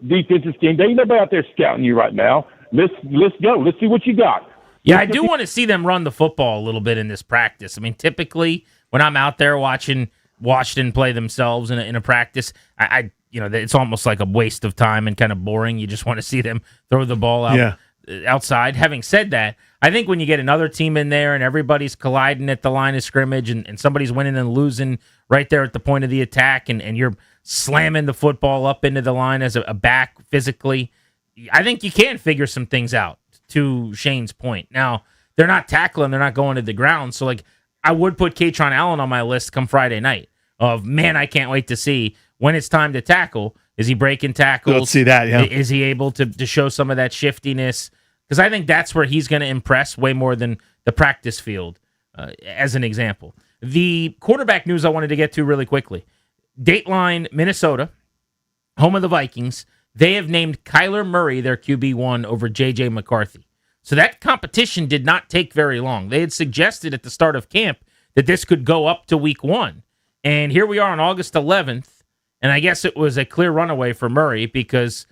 defensive scheme. There ain't nobody out there scouting you right now. Let's go. Let's see what you got. Yeah, I do want to see them run the football a little bit in this practice. I mean, typically when I'm out there watching Washington play themselves in a practice, it's almost like a waste of time and kind of boring. You just want to see them throw the ball out. Outside. Having said that, I think when you get another team in there and everybody's colliding at the line of scrimmage and somebody's winning and losing right there at the point of the attack and you're slamming the football up into the line as a back physically, I think you can figure some things out, to Shane's point. Now, they're not tackling, they're not going to the ground, so I would put Katron Allen on my list come Friday night of, man, I can't wait to see when it's time to tackle. Is he breaking tackles? Let's see that, yeah. Is he able to show some of that shiftiness? Because I think that's where he's going to impress way more than the practice field, as an example. The quarterback news I wanted to get to really quickly. Dateline, Minnesota, home of the Vikings, they have named Kyler Murray their QB1 over J.J. McCarthy. So that competition did not take very long. They had suggested at the start of camp that this could go up to week 1. And here we are on August 11th. And I guess it was a clear runaway for Murray because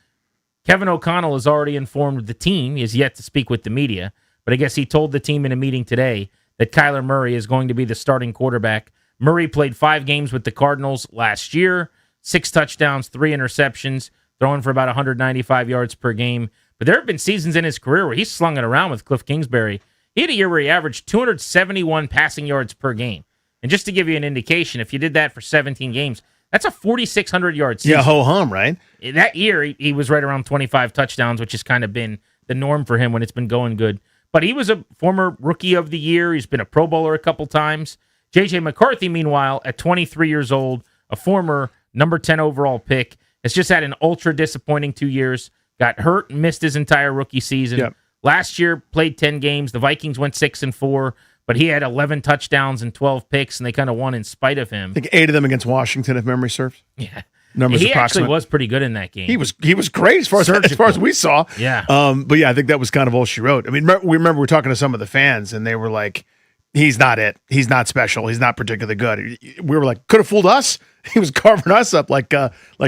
Kevin O'Connell has already informed the team. He has yet to speak with the media, but I guess he told the team in a meeting today that Kyler Murray is going to be the starting quarterback. Murray played 5 games with the Cardinals last year, 6 touchdowns, 3 interceptions, throwing for about 195 yards per game. But there have been seasons in his career where he's slung it around with Cliff Kingsbury. He had a year where he averaged 271 passing yards per game. And just to give you an indication, if you did that for 17 games, that's a 4,600-yard season. Yeah, ho-hum, right? That year, he was right around 25 touchdowns, which has kind of been the norm for him when it's been going good. But he was a former Rookie of the Year. He's been a Pro Bowler a couple times. J.J. McCarthy, meanwhile, at 23 years old, a former number 10 overall pick, has just had an ultra-disappointing 2 years, got hurt and missed his entire rookie season. Yep. Last year, played 10 games. The Vikings went 6-4. But he had 11 touchdowns and 12 picks, and they kind of won in spite of him. I think 8 of them against Washington, if memory serves. Yeah, numbers he approximate. actually was pretty good in that game. He was great as far as we saw. Yeah. But yeah, I think that was kind of all she wrote. I mean, we were talking to some of the fans, and they were like, "He's not it. He's not special. He's not particularly good." We were like, "Could have fooled us. He was carving us up like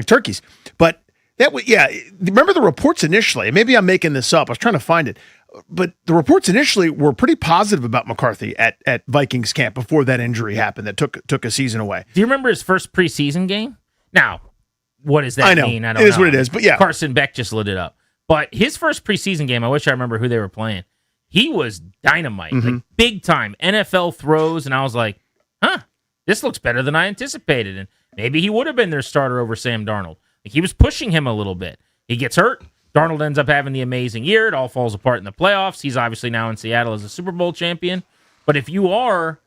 turkeys." But Yeah. Remember the reports initially? Maybe I'm making this up. I was trying to find it, but the reports initially were pretty positive about McCarthy at Vikings camp before that injury happened that took a season away. Do you remember his first preseason game? Now, what does that I know. mean? I don't It know. is what it is, but yeah. Carson Beck just lit it up. But his first preseason game, I wish I remember who they were playing. He was dynamite, like big time NFL throws, and I was like, this looks better than I anticipated. And maybe he would have been their starter over Sam Darnold. Like, he was pushing him a little bit. He gets hurt. Darnold ends up having the amazing year. It all falls apart in the playoffs. He's obviously now in Seattle as a Super Bowl champion. But if you are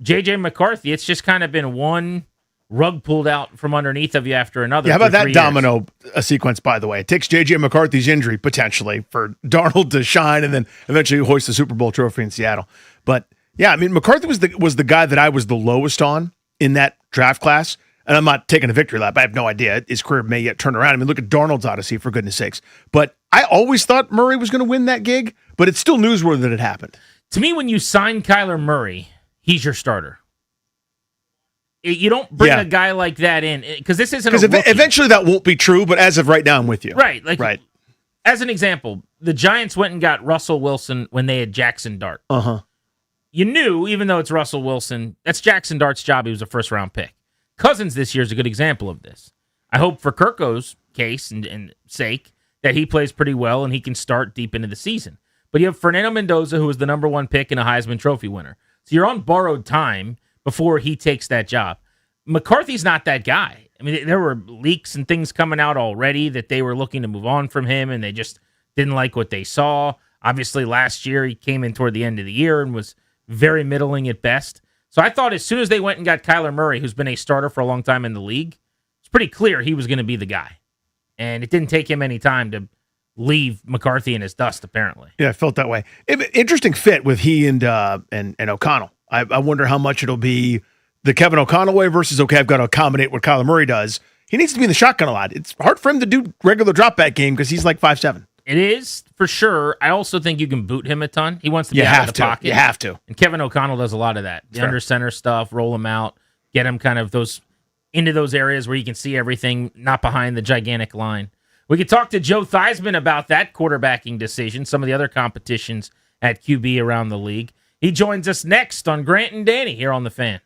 J.J. McCarthy, it's just kind of been one rug pulled out from underneath of you after another. Yeah, how about that 3 years. domino sequence, by the way? It takes J.J. McCarthy's injury, potentially, for Darnold to shine and then eventually hoist the Super Bowl trophy in Seattle. But, yeah, I mean, McCarthy was the guy that I was the lowest on in that draft class. And I'm not taking a victory lap. I have no idea. His career may yet turn around. I mean, look at Darnold's odyssey, for goodness sakes. But I always thought Murray was going to win that gig, but it's still newsworthy that it happened. To me, when you sign Kyler Murray, he's your starter. You don't bring a guy like that in, because this isn't a rookie. Eventually that won't be true, but as of right now, I'm with you. Right. Right. As an example, the Giants went and got Russell Wilson when they had Jackson Dart. Uh-huh. You knew, even though it's Russell Wilson, that's Jackson Dart's job. He was a first-round pick. Cousins this year is a good example of this. I hope for Kirko's case and sake that he plays pretty well and he can start deep into the season. But you have Fernando Mendoza, who was the number 1 pick and a Heisman Trophy winner. So you're on borrowed time before he takes that job. McCarthy's not that guy. I mean, there were leaks and things coming out already that they were looking to move on from him, and they just didn't like what they saw. Obviously, last year he came in toward the end of the year and was very middling at best. So I thought as soon as they went and got Kyler Murray, who's been a starter for a long time in the league, it's pretty clear he was going to be the guy. And it didn't take him any time to leave McCarthy in his dust, apparently. Yeah, it felt that way. Interesting fit with he and O'Connell. I wonder how much it'll be the Kevin O'Connell way versus, okay, I've got to accommodate what Kyler Murray does. He needs to be in the shotgun a lot. It's hard for him to do regular drop back game because he's like 5'7". It is, for sure. I also think you can boot him a ton. He wants to be out of the pocket. You have to. And Kevin O'Connell does a lot of that. The under center stuff, roll him out, get him kind of into those areas where you can see everything, not behind the gigantic line. We could talk to Joe Theismann about that quarterbacking decision, some of the other competitions at QB around the league. He joins us next on Grant and Danny here on The Fan.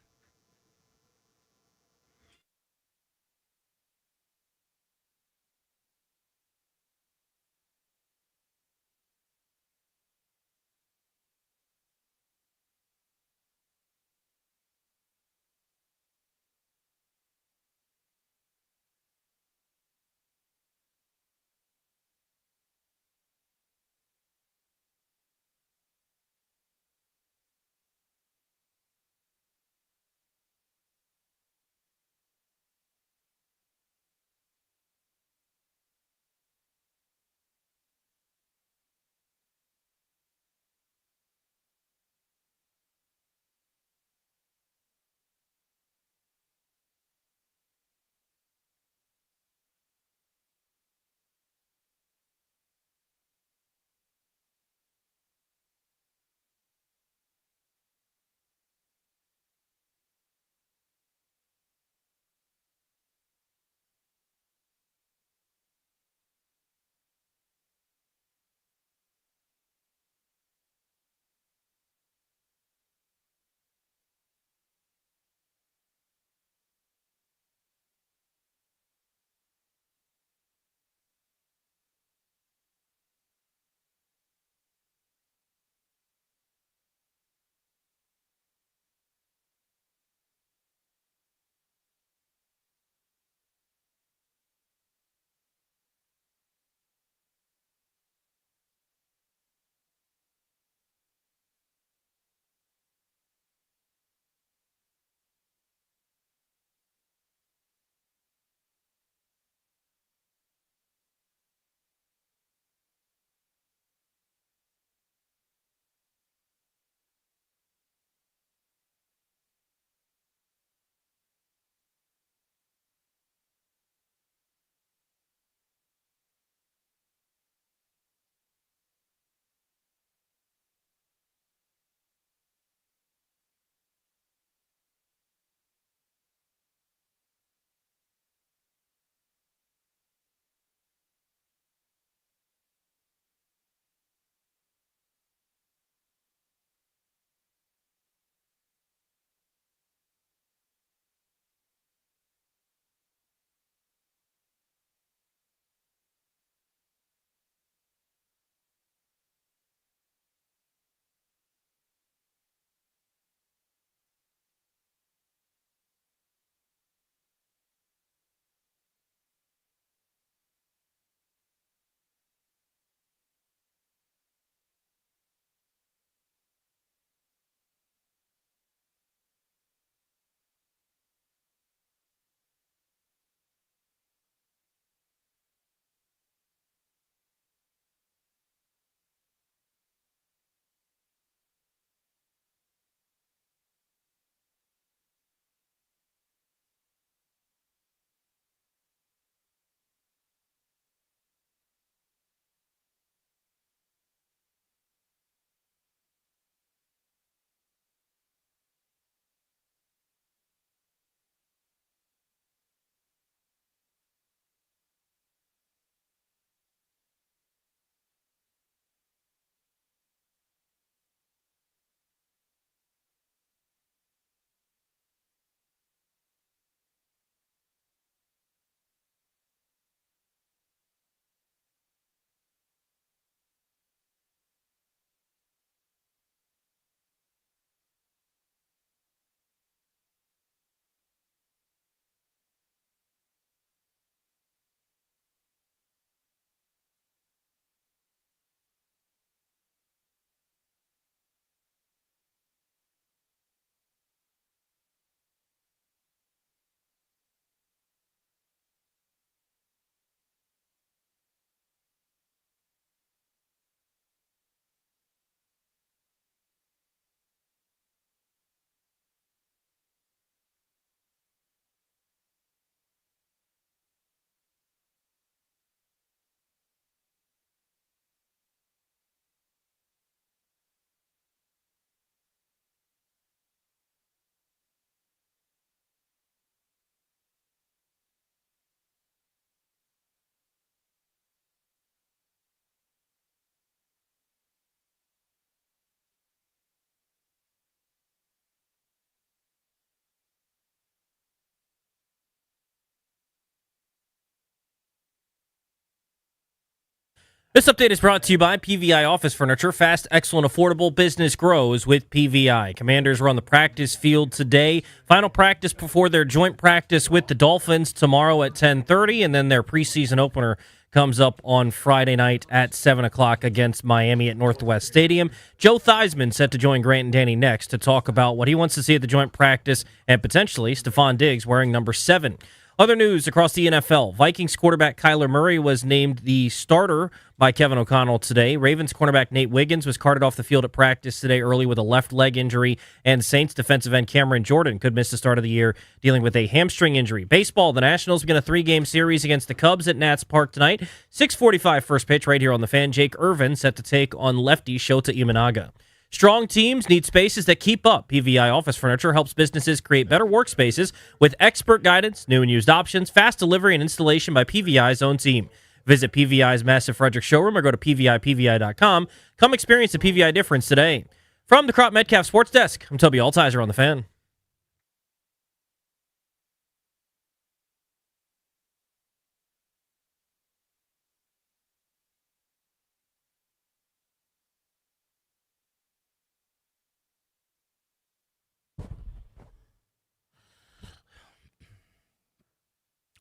This update is brought to you by PVI Office Furniture. Fast, excellent, affordable business grows with PVI. Commanders are on the practice field today. Final practice before their joint practice with the Dolphins tomorrow at 10:30, and then their preseason opener comes up on Friday night at 7 o'clock against Miami at Northwest Stadium. Joe Theismann set to join Grant and Danny next to talk about what he wants to see at the joint practice and potentially Stephon Diggs wearing number 7. Other news across the NFL. Vikings quarterback Kyler Murray was named the starter by Kevin O'Connell today. Ravens cornerback Nate Wiggins was carted off the field at practice today early with a left leg injury, and Saints defensive end Cameron Jordan could miss the start of the year dealing with a hamstring injury. Baseball, the Nationals begin a 3-game series against the Cubs at Nats Park tonight. 6:45 first pitch right here on the Fan. Jake Irvin set to take on lefty Shota Imanaga. Strong teams need spaces that keep up. PVI Office Furniture helps businesses create better workspaces with expert guidance, new and used options, fast delivery, and installation by PVI's own team. Visit PVI's massive Frederick showroom or go to PVI.com. Come experience the PVI difference today. From the Crop Metcalf Sports Desk, I'm Toby Altizer on the Fan.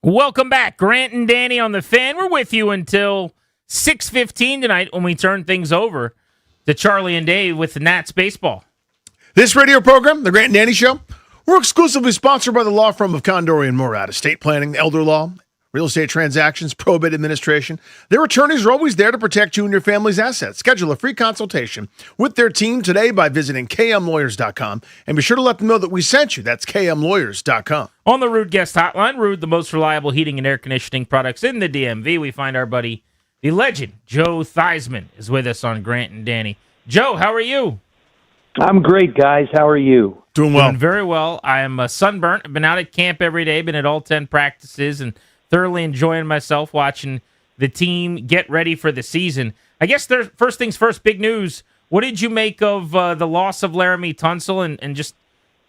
Welcome back. Grant and Danny on the Fan. We're with you until 6:15 tonight when we turn things over to Charlie and Dave with the Nats baseball. This radio program, The Grant and Danny Show, we're exclusively sponsored by the law firm of Condori and Morat. Estate planning, elder law, real estate transactions, probate administration. Their attorneys are always there to protect you and your family's assets. Schedule a free consultation with their team today by visiting kmlawyers.com, and be sure to let them know that we sent you. That's kmlawyers.com. On the Rude Guest Hotline, Rude, the most reliable heating and air conditioning products in the DMV, we find our buddy, the legend, Joe Theismann, is with us on Grant and Danny. Joe, how are you? I'm great, guys. How are you? Doing well. Doing very well. I am sunburnt. I've been out at camp every day, been at all 10 practices, and thoroughly enjoying myself watching the team get ready for the season. I guess first things first, big news. What did you make of the loss of Laramie Tunsil and just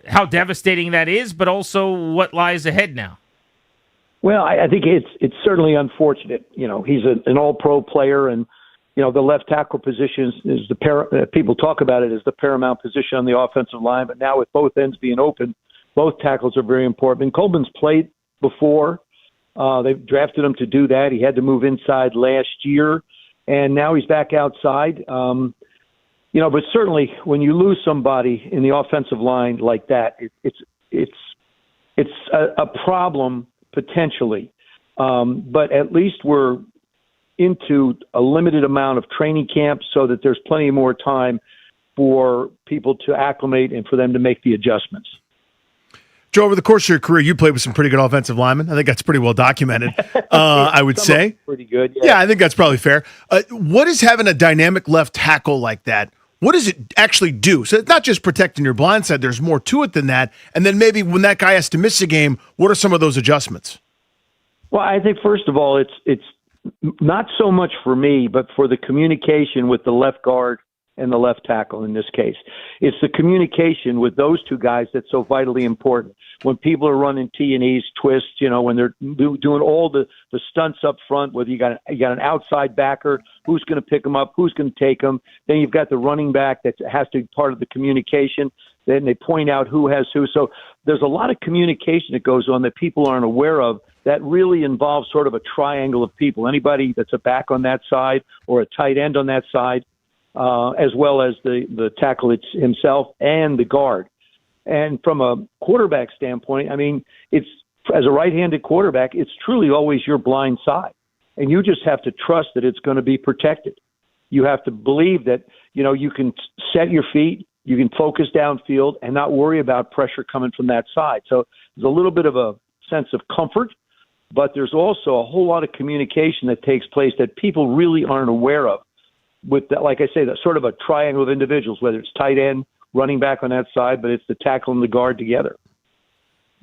how devastating that is, but also what lies ahead now? Well, I think it's certainly unfortunate. You know, he's an all-pro player, and you know the left tackle position is people talk about it as the paramount position on the offensive line. But now with both ends being open, both tackles are very important. And Coleman's played before. They drafted him to do that. He had to move inside last year, and now he's back outside. You know, but certainly when you lose somebody in the offensive line like that, it's a problem potentially. But at least we're into a limited amount of training camp so that there's plenty more time for people to acclimate and for them to make the adjustments. Joe, over the course of your career, you played with some pretty good offensive linemen. I think that's pretty well documented, I would say. Pretty good, yeah. I think that's probably fair. What is having a dynamic left tackle like that? What does it actually do? So it's not just protecting your blind side. There's more to it than that. And then maybe when that guy has to miss a game, what are some of those adjustments? Well, I think, first of all, it's not so much for me, but for the communication with the left guard and the left tackle in this case. It's the communication with those two guys that's so vitally important. When people are running T&Es, twists, you know, when they're doing all the stunts up front, whether you got an outside backer, who's going to pick them up, who's going to take them. Then you've got the running back that has to be part of the communication. Then they point out who has who. So there's a lot of communication that goes on that people aren't aware of that really involves sort of a triangle of people. Anybody that's a back on that side or a tight end on that side, as well as the tackle himself and the guard. And from a quarterback standpoint, I mean, it's as a right-handed quarterback, it's truly always your blind side. And you just have to trust that it's going to be protected. You have to believe that, you know, you can set your feet, you can focus downfield and not worry about pressure coming from that side. So there's a little bit of a sense of comfort, but there's also a whole lot of communication that takes place that people really aren't aware of. With that, like I say, that sort of a triangle of individuals, whether it's tight end, running back on that side, but it's the tackle and the guard together.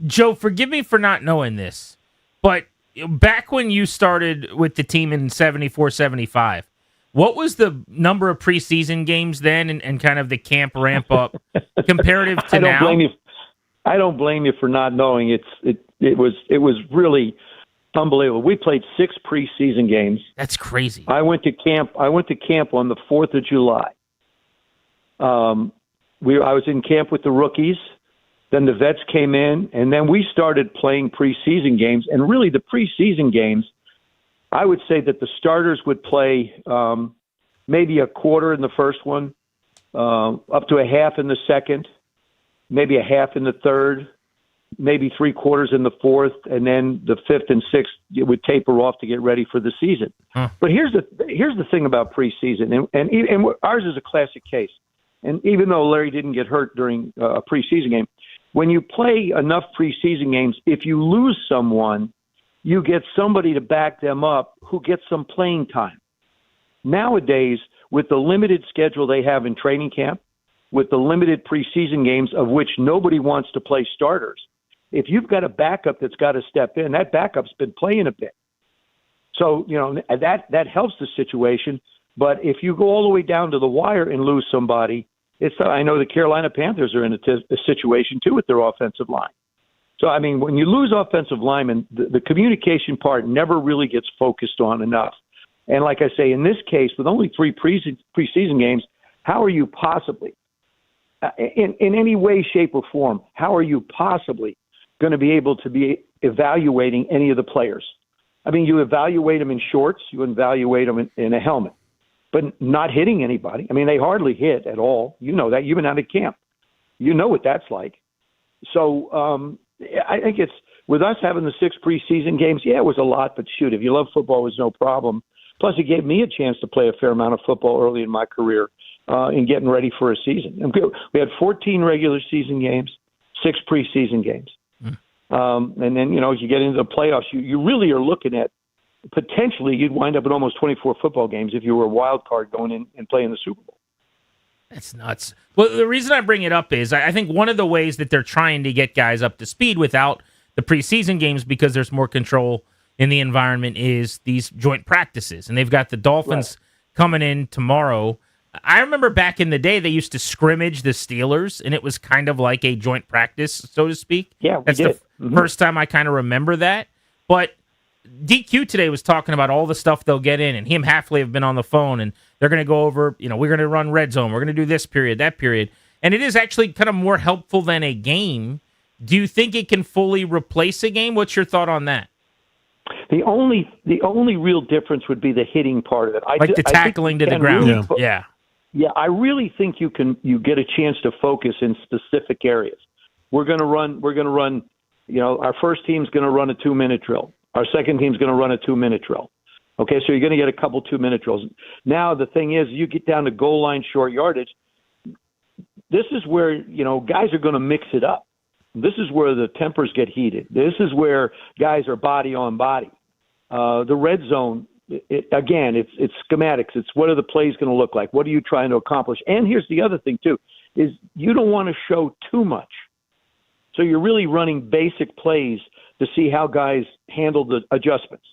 Joe, forgive me for not knowing this, but back when you started with the team in 74-75, what was the number of preseason games then and kind of the camp ramp up comparative to now? I don't blame you for not knowing. It was really Unbelievable. We played 6 preseason games. That's crazy. I went to camp on the 4th of July. I was in camp with the rookies. Then the vets came in, and then we started playing preseason games. And really, the preseason games, I would say that the starters would play maybe a quarter in the first one, up to a half in the second, maybe a half in the third, maybe 3/4 in the fourth, and then the fifth and sixth it would taper off to get ready for the season. But here's the thing about preseason, and ours is a classic case. And even though Larry didn't get hurt during a preseason game, when you play enough preseason games, if you lose someone, you get somebody to back them up who gets some playing time. Nowadays, with the limited schedule they have in training camp, with the limited preseason games of which nobody wants to play starters, if you've got a backup that's got to step in, that backup's been playing a bit. So, that helps the situation. But if you go all the way down to the wire and lose somebody, I know the Carolina Panthers are in a situation, too, with their offensive line. So, I mean, when you lose offensive linemen, the communication part never really gets focused on enough. And like I say, in this case, with only 3 preseason games, how are you possibly, in any way, shape, or form, how are you possibly going to be able to be evaluating any of the players? I mean, you evaluate them in shorts, you evaluate them in a helmet, but not hitting anybody. I mean, they hardly hit at all. You know that. You've been out of camp. You know what that's like. So I think it's, with us having the 6 preseason games, yeah, it was a lot, but shoot, if you love football, it was no problem. Plus, it gave me a chance to play a fair amount of football early in my career in getting ready for a season. And we had 14 regular season games, 6 preseason games. And then, as you get into the playoffs, you really are looking at potentially you'd wind up at almost 24 football games if you were a wild card going in and playing the Super Bowl. That's nuts. Well, the reason I bring it up is I think one of the ways that they're trying to get guys up to speed without the preseason games, because there's more control in the environment, is these joint practices. And they've got the Dolphins coming in tomorrow. I remember back in the day, they used to scrimmage the Steelers, and it was kind of like a joint practice, so to speak. Yeah, That's the first time I kind of remember that. But DQ today was talking about all the stuff they'll get in, and he and Hafley have been on the phone, and they're going to go over, we're going to run red zone, we're going to do this period, that period. And it is actually kind of more helpful than a game. Do you think it can fully replace a game? What's your thought on that? The only real difference would be the hitting part of it. The tackling to the ground. Yeah, I really think you get a chance to focus in specific areas. We're going to run, our first team's going to run a 2-minute drill. Our second team's going to run a 2-minute drill. Okay, so you're going to get a couple 2-minute drills. Now, the thing is, you get down to goal line short yardage. This is where, guys are going to mix it up. This is where the tempers get heated. This is where guys are body on body. The red zone, it's schematics. It's what are the plays going to look like? What are you trying to accomplish? And here's the other thing, too, is you don't want to show too much. So you're really running basic plays to see how guys handle the adjustments.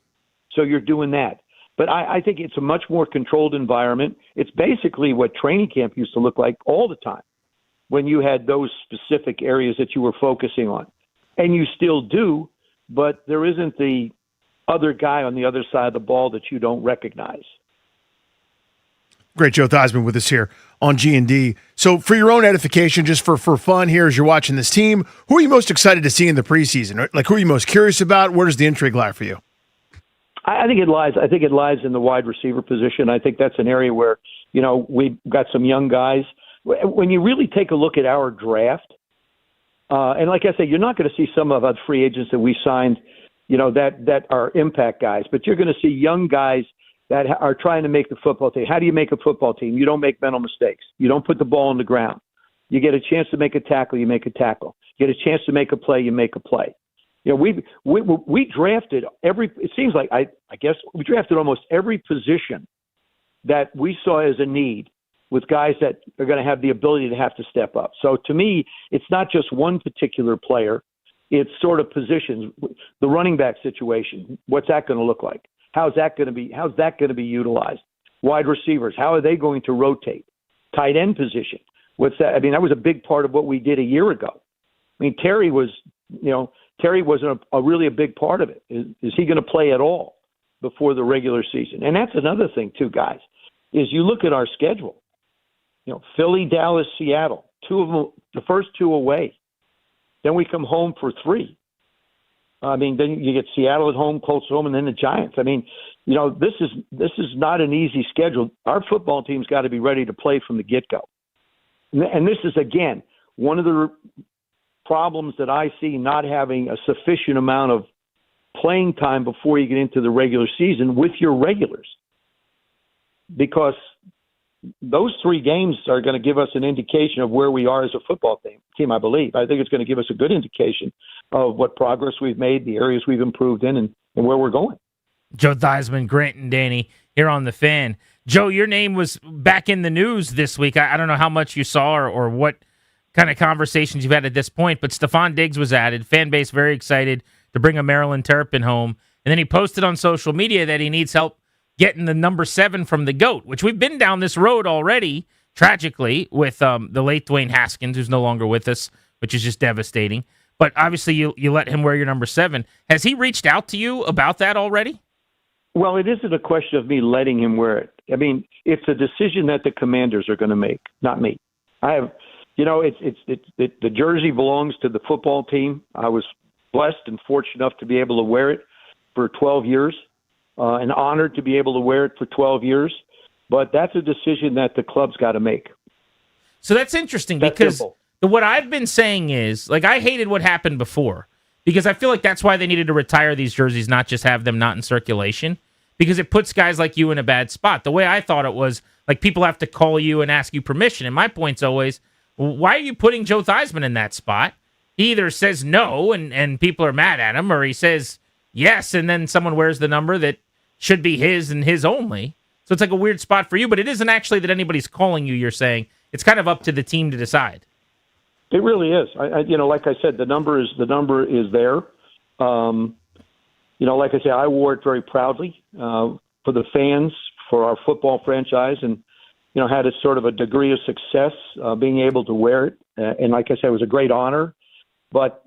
So you're doing that. But I think it's a much more controlled environment. It's basically what training camp used to look like all the time when you had those specific areas that you were focusing on. And you still do, but there isn't the other guy on the other side of the ball that you don't recognize. Great, Joe Theismann with us here on G&D. So for your own edification, just for fun here as you're watching this team, who are you most excited to see in the preseason? Like, who are you most curious about? Where does the intrigue lie for you? I think it lies in the wide receiver position. I think that's an area where, we've got some young guys. When you really take a look at our draft, and like I said, you're not going to see some of the free agents that we signed, that are impact guys, but you're going to see young guys that are trying to make the football team. How do you make a football team? You don't make mental mistakes. You don't put the ball on the ground. You get a chance to make a tackle, you make a tackle. You get a chance to make a play, you make a play. We drafted it seems like, I guess we drafted almost every position that we saw as a need with guys that are going to have the ability to have to step up. So to me, it's not just one particular player. It's sort of positions. The running back situation, what's that going to look like? How's that going to be utilized? Wide receivers, how are they going to rotate? Tight end position, what's that? I mean, that was a big part of what we did a year ago. I mean, Terry was Terry was really a big part of it. Is he going to play at all before the regular season? And that's another thing too, guys, is you look at our schedule. You know, Philly, Dallas, Seattle, two of them, the first two away. Then we come home for 3. I mean, then you get Seattle at home, Colts at home, and then the Giants. I mean, you know, this is not an easy schedule. Our football team's got to be ready to play from the get-go. And this is, again, one of the problems that I see not having a sufficient amount of playing time before you get into the regular season with your regulars. Because those 3 games are going to give us an indication of where we are as a football team, I believe. I think it's going to give us a good indication of what progress we've made, the areas we've improved in, and where we're going. Joe Theismann, Grant and Danny here on The Fan. Joe, your name was back in the news this week. I don't know how much you saw or what kind of conversations you've had at this point, but Stephon Diggs was added. Fan base very excited to bring a Maryland Terrapin home. And then he posted on social media that he needs help getting the number 7 from the GOAT, which we've been down this road already, tragically, with the late Dwayne Haskins, who's no longer with us, which is just devastating. But obviously you let him wear your number 7. Has he reached out to you about that already? Well, it isn't a question of me letting him wear it. I mean, it's a decision that the Commanders are going to make, not me. The jersey belongs to the football team. I was blessed and fortunate enough to be able to wear it for 12 years. And honored to be able to wear it for 12 years. But that's a decision that the club's got to make. So that's interesting because what I've been saying is, like, I hated what happened before because I feel like that's why they needed to retire these jerseys, not just have them not in circulation, because it puts guys like you in a bad spot. The way I thought it was, like, people have to call you and ask you permission. And my point's always, why are you putting Joe Theismann in that spot? He either says no and people are mad at him, or he says yes, and then someone wears the number that should be his and his only. So it's like a weird spot for you, but it isn't actually that anybody's calling you, you're saying. It's kind of up to the team to decide. It really is. Like I said, the number is there. Like I said, I wore it very proudly for the fans, for our football franchise, and, had a sort of a degree of success being able to wear it. And like I said, it was a great honor. But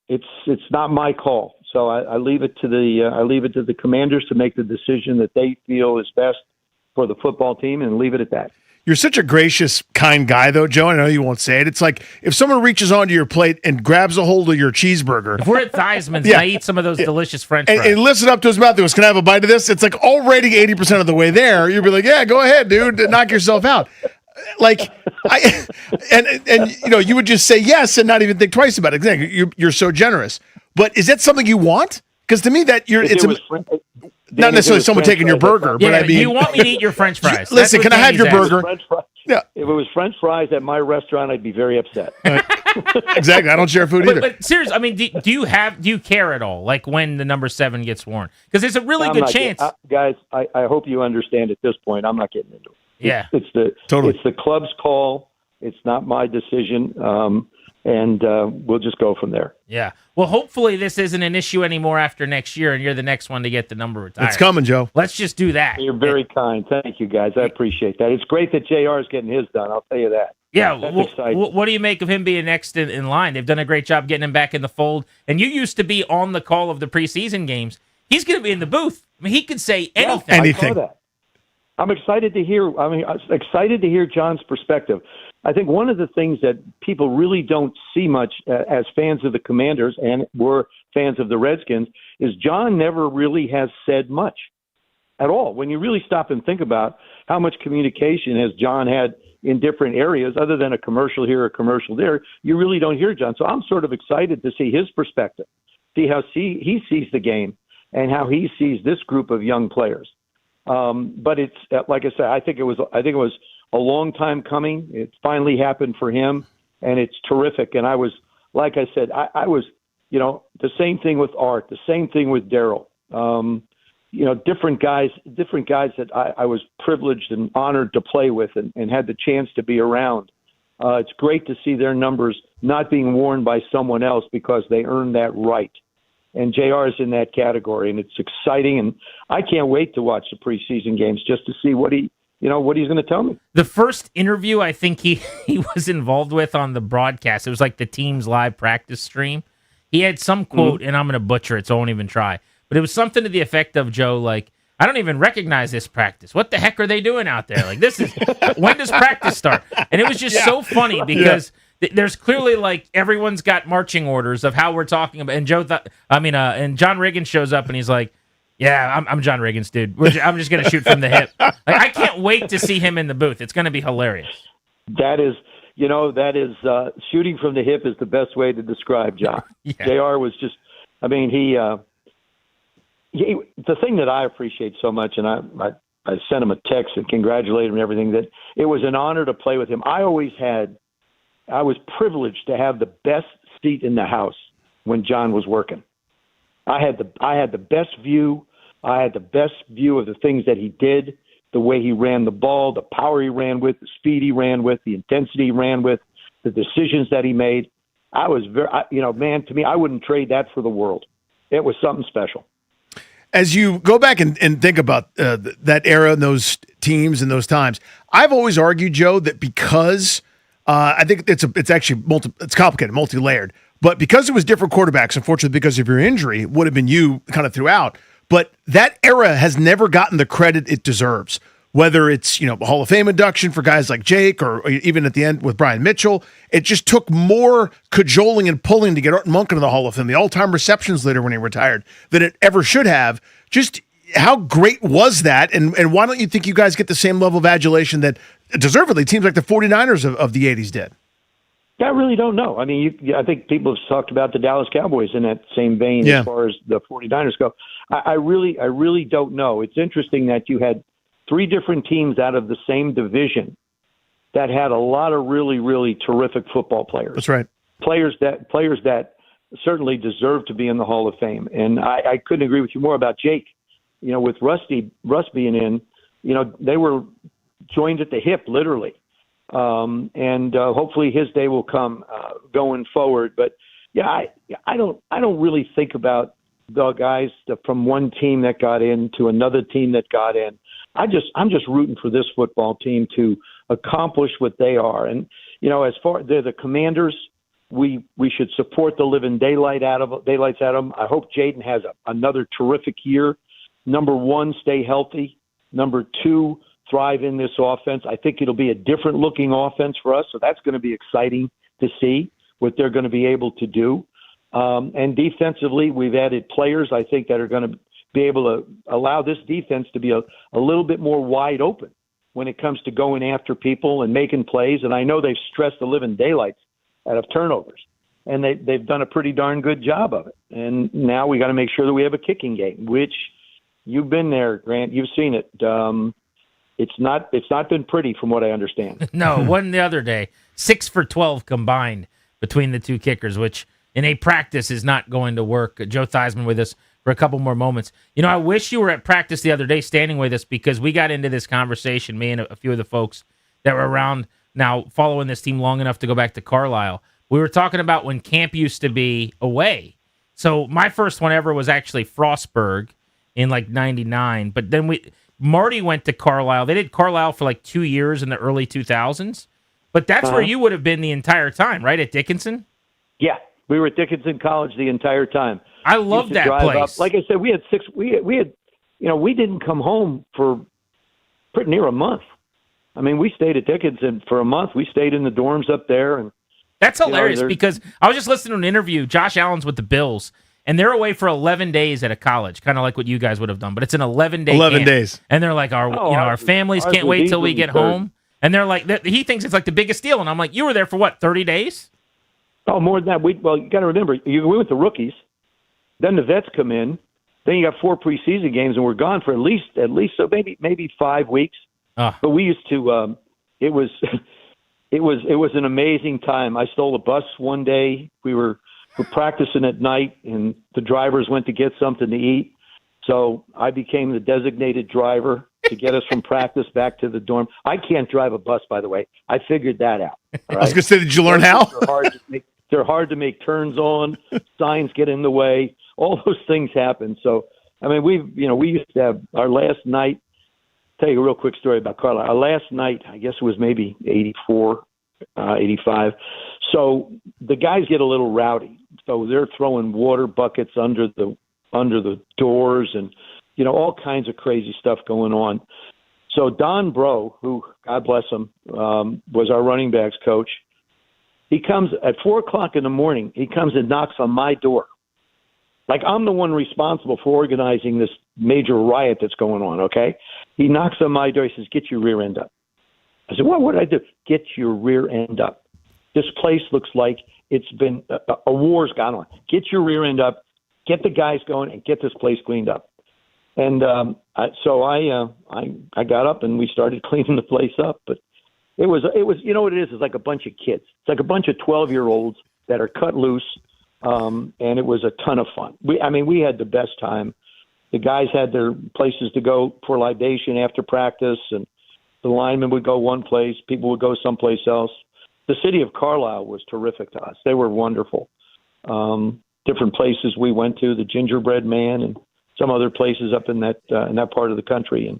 it's not my call. So I leave it to the Commanders to make the decision that they feel is best for the football team, and leave it at that. You're such a gracious, kind guy, though, Joe. I know you won't say it. It's like if someone reaches onto your plate and grabs a hold of your cheeseburger. If we're at Theismann's and I eat some of those delicious French fries. And lifts it up to his mouth and goes, "Can I have a bite of this?" It's like already 80% of the way there. You'd be like, "Yeah, go ahead, dude. Knock yourself out." Like, you would just say yes and not even think twice about it. Exactly. You're so generous. But is that something you want? Because to me, not necessarily someone taking your burger, but I mean, you want me to eat your French fries? Listen, can I have your burger? Yeah. If it was French fries at my restaurant, I'd be very upset. Exactly. I don't share food either. But seriously, I mean, do you care at all? Like when the number 7 gets worn? Because there's a really good chance. Guys, I hope you understand at this point, I'm not getting into it. Yeah. It's the club's call. It's not my decision. And we'll just go from there. Yeah. Well, hopefully this isn't an issue anymore after next year, and you're the next one to get the number retired. It's coming, Joe. Let's just do that. You're very kind. Thank you, guys. I appreciate that. It's great that JR is getting his done. I'll tell you that. Yeah. Exciting. What do you make of him being next in line? They've done a great job getting him back in the fold. And you used to be on the call of the preseason games. He's going to be in the booth. I mean, he could say anything. Anything. I saw that. I'm excited to hear. I'm excited to hear John's perspective. I think one of the things that people really don't see much as fans of the Commanders, and we're fans of the Redskins, is John never really has said much at all. When you really stop and think about how much communication has John had in different areas, other than a commercial here, a commercial there, you really don't hear John. So I'm sort of excited to see his perspective, see how he sees the game and how he sees this group of young players. But it's like I said, I think it was a long time coming. It finally happened for him, and it's terrific. And I was, like I said, I was, the same thing with Art, the same thing with Daryl. Different guys that I was privileged and honored to play with and had the chance to be around. It's great to see their numbers not being worn by someone else because they earned that right. And JR is in that category, and it's exciting. And I can't wait to watch the preseason games just to see what he's going to tell me. The first interview I think he was involved with on the broadcast, it was like the team's live practice stream. He had some quote, and I'm going to butcher it, so I won't even try. But it was something to the effect of, Joe, like, I don't even recognize this practice. What the heck are they doing out there? Like, this is when does practice start? And it was just so funny because there's clearly like everyone's got marching orders of how we're talking about. And and John Riggins shows up and he's like, "Yeah, I'm John Riggins, dude. I'm just gonna shoot from the hip." Like, I can't wait to see him in the booth. It's gonna be hilarious. That is shooting from the hip is the best way to describe John. JR was just, I mean, the thing that I appreciate so much, and I sent him a text and congratulated him and everything, that it was an honor to play with him. I was privileged to have the best seat in the house when John was working. I had the best view. I had the best view of the things that he did, the way he ran the ball, the power he ran with, the speed he ran with, the intensity he ran with, the decisions that he made. I was man, to me, I wouldn't trade that for the world. It was something special. As you go back and think about that era and those teams and those times, I've always argued, Joe, that because I think it's actually it's complicated, multi-layered, but because it was different quarterbacks, unfortunately, because of your injury, it would have been you kind of throughout. But that era has never gotten the credit it deserves. Whether it's a Hall of Fame induction for guys like Jake, or even at the end with Brian Mitchell, it just took more cajoling and pulling to get Art Monk into the Hall of Fame, the all-time receptions leader when he retired, than it ever should have. Just how great was that? And why don't you think you guys get the same level of adulation that deservedly teams like the 49ers of the 80s did? I really don't know. I mean, I think people have talked about the Dallas Cowboys in that same vein as far as the 49ers go. I really don't know. It's interesting that you had three different teams out of the same division that had a lot of really, really terrific football players. That's right. Players that certainly deserve to be in the Hall of Fame. And I couldn't agree with you more about Jake. With Russ being in, they were joined at the hip, literally. And hopefully his day will come going forward. But I don't really think about the guys from one team that got in to another team that got in. I'm just rooting for this football team to accomplish what they are. And as far they're the Commanders, we should support the living daylights out of them. I hope Jaden has another terrific year. Number one, stay healthy. Number two, thrive in this offense. I think it'll be a different looking offense for us, so that's going to be exciting to see what they're going to be able to do. And defensively, we've added players, I think, that are going to be able to allow this defense to be a little bit more wide open when it comes to going after people and making plays. And I know they've stressed the living daylights out of turnovers, and they've done a pretty darn good job of it. And now we got to make sure that we have a kicking game, which you've been there, Grant. You've seen it. It's not been pretty from what I understand. No, one the other day, 6 for 12 combined between the two kickers, which in a practice is not going to work. Joe Theismann with us for a couple more moments. I wish you were at practice the other day standing with us, because we got into this conversation, me and a few of the folks that were around now following this team long enough to go back to Carlisle. We were talking about when camp used to be away. So my first one ever was actually Frostburg in like 99, but then Marty went to Carlisle. They did Carlisle for like 2 years in the early 2000s, but that's where you would have been the entire time, right, at Dickinson? Yeah, we were at Dickinson College the entire time. I love that place. Like I said, we had we didn't come home for pretty near a month. I mean, we stayed at Dickinson for a month. We stayed in the dorms up there, and that's hilarious because I was just listening to an interview. Josh Allen's with the Bills, and they're away for 11 days at a college, kind of like what you guys would have done. But it's an 11-day 11 camp. days, and they're like, our families can't wait till we get home. And they're like, he thinks it's like the biggest deal, and I'm like, you were there for what, 30 days? Oh, more than that. You got to remember, we went with the rookies. Then the vets come in. Then you got 4 preseason games, and we're gone for at least so maybe 5 weeks. But we used to. It was an amazing time. I stole a bus one day. We were practicing at night, and the drivers went to get something to eat. So I became the designated driver to get us from practice back to the dorm. I can't drive a bus, by the way. I figured that out. All right? I was going to say, did you learn how? They're hard to make turns on. Signs get in the way. All those things happen. So, I mean, we used to have our last night. Tell you a real quick story about Carlisle. Our last night, I guess it was maybe 84, 85. So the guys get a little rowdy. So they're throwing water buckets under the doors and, all kinds of crazy stuff going on. So Don Bro, who, God bless him, was our running backs coach, he comes at 4:00 in the morning. He comes and knocks on my door. Like I'm the one responsible for organizing this major riot that's going on, okay? He knocks on my door. He says, "Get your rear end up." I said, "What did I do?" "Get your rear end up. This place looks like it's been a war's gone on. Get your rear end up, get the guys going, and get this place cleaned up." And so I got up and we started cleaning the place up. But it was you know what it is? It's like a bunch of kids. It's like a bunch of 12-year-olds that are cut loose. And it was a ton of fun. We had the best time. The guys had their places to go for libation after practice, and the linemen would go one place, people would go someplace else. The city of Carlisle was terrific to us. They were wonderful. Different places we went to, the Gingerbread Man and some other places up in that part of the country. And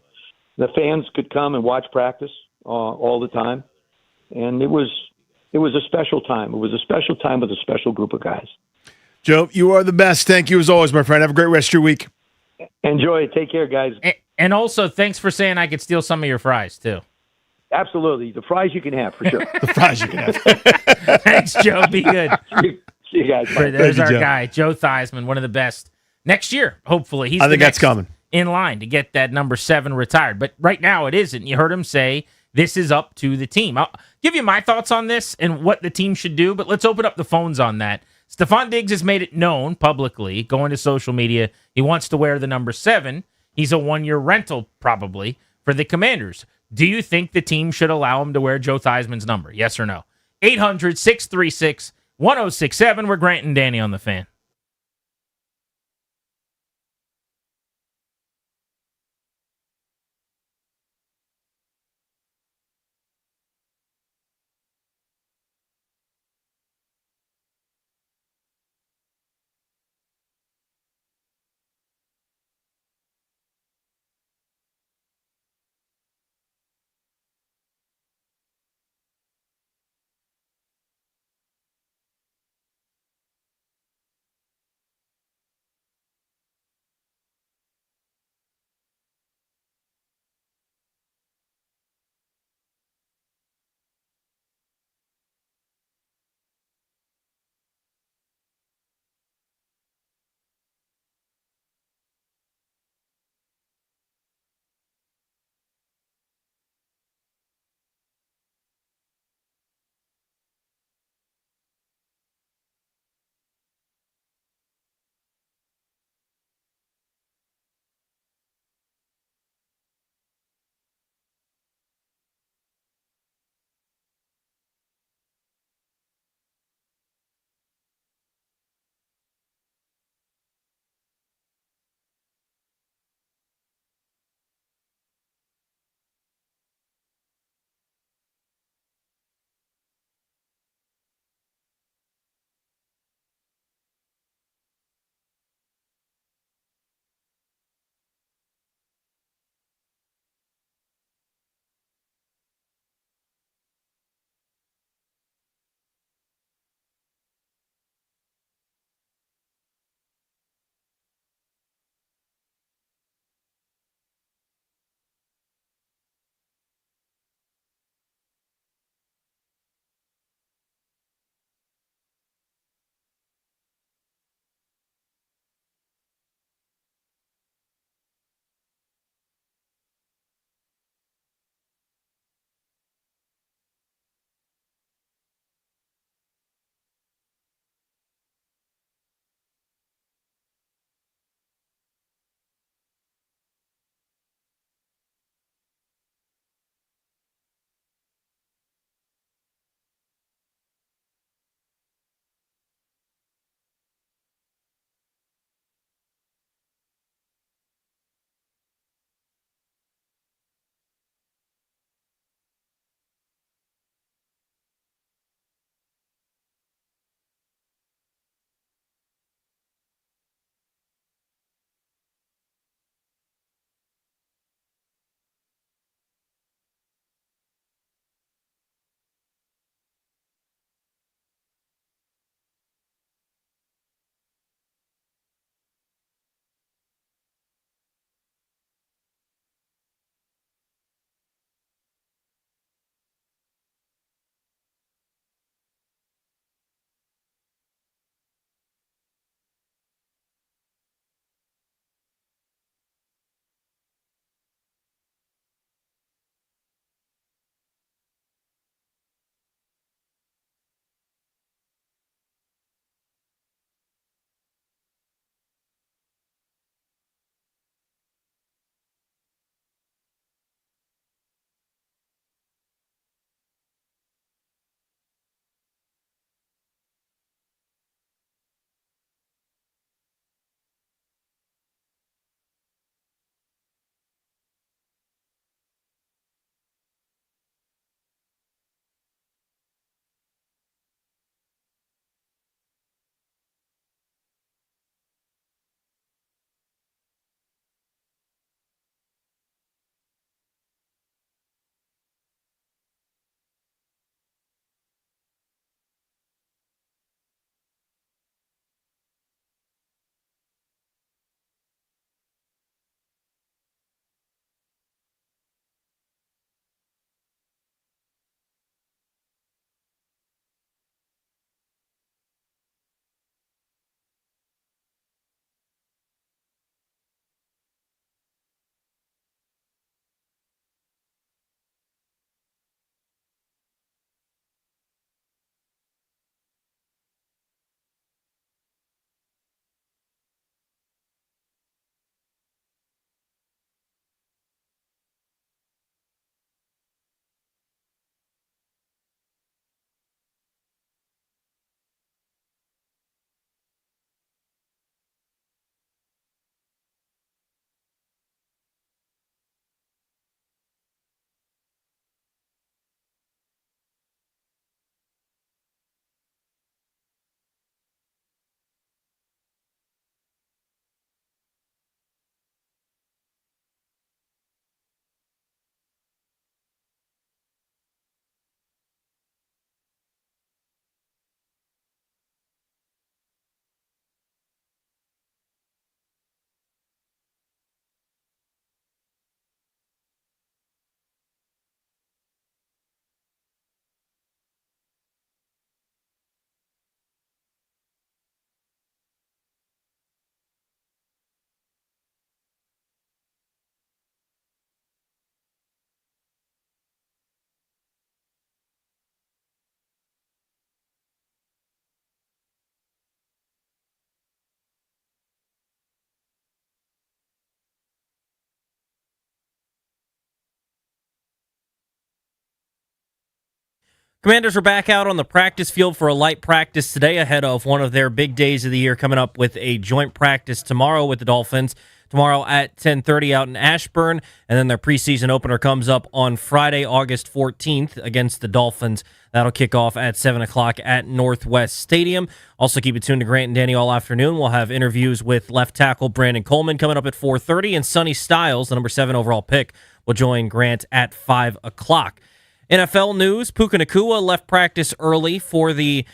the fans could come and watch practice all the time. And it was a special time. It was a special time with a special group of guys. Joe, you are the best. Thank you as always, my friend. Have a great rest of your week. Enjoy it. Take care, guys. And also, thanks for saying I could steal some of your fries, too. Absolutely. The fries you can have, for sure. The fries you can have. Thanks, Joe. Be good. See you guys. Bye. There's our guy, Joe Theismann, one of the best. Next year, hopefully. I think that's coming. In line to get that number 7 retired. But right now, it isn't. You heard him say this is up to the team. I'll give you my thoughts on this and what the team should do, but let's open up the phones on that. Stephon Diggs has made it known publicly, going to social media, he wants to wear the number 7. He's a 1-year rental, probably, for the Commanders. Do you think the team should allow him to wear Joe Theismann's number? Yes or no? 800-636-1067. We're Grant and Danny on the Fan. Commanders are back out on the practice field for a light practice today ahead of one of their big days of the year, coming up with a joint practice tomorrow with the Dolphins. Tomorrow at 10:30 out in Ashburn, and then their preseason opener comes up on Friday, August 14th against the Dolphins. That'll kick off at 7 o'clock at Northwest Stadium. Also keep it tuned to Grant and Danny all afternoon. We'll have interviews with left tackle Brandon Coleman coming up at 4:30, and Sonny Styles, the number 7 overall pick, will join Grant at 5 o'clock. NFL news, Puka Nacua left practice early for the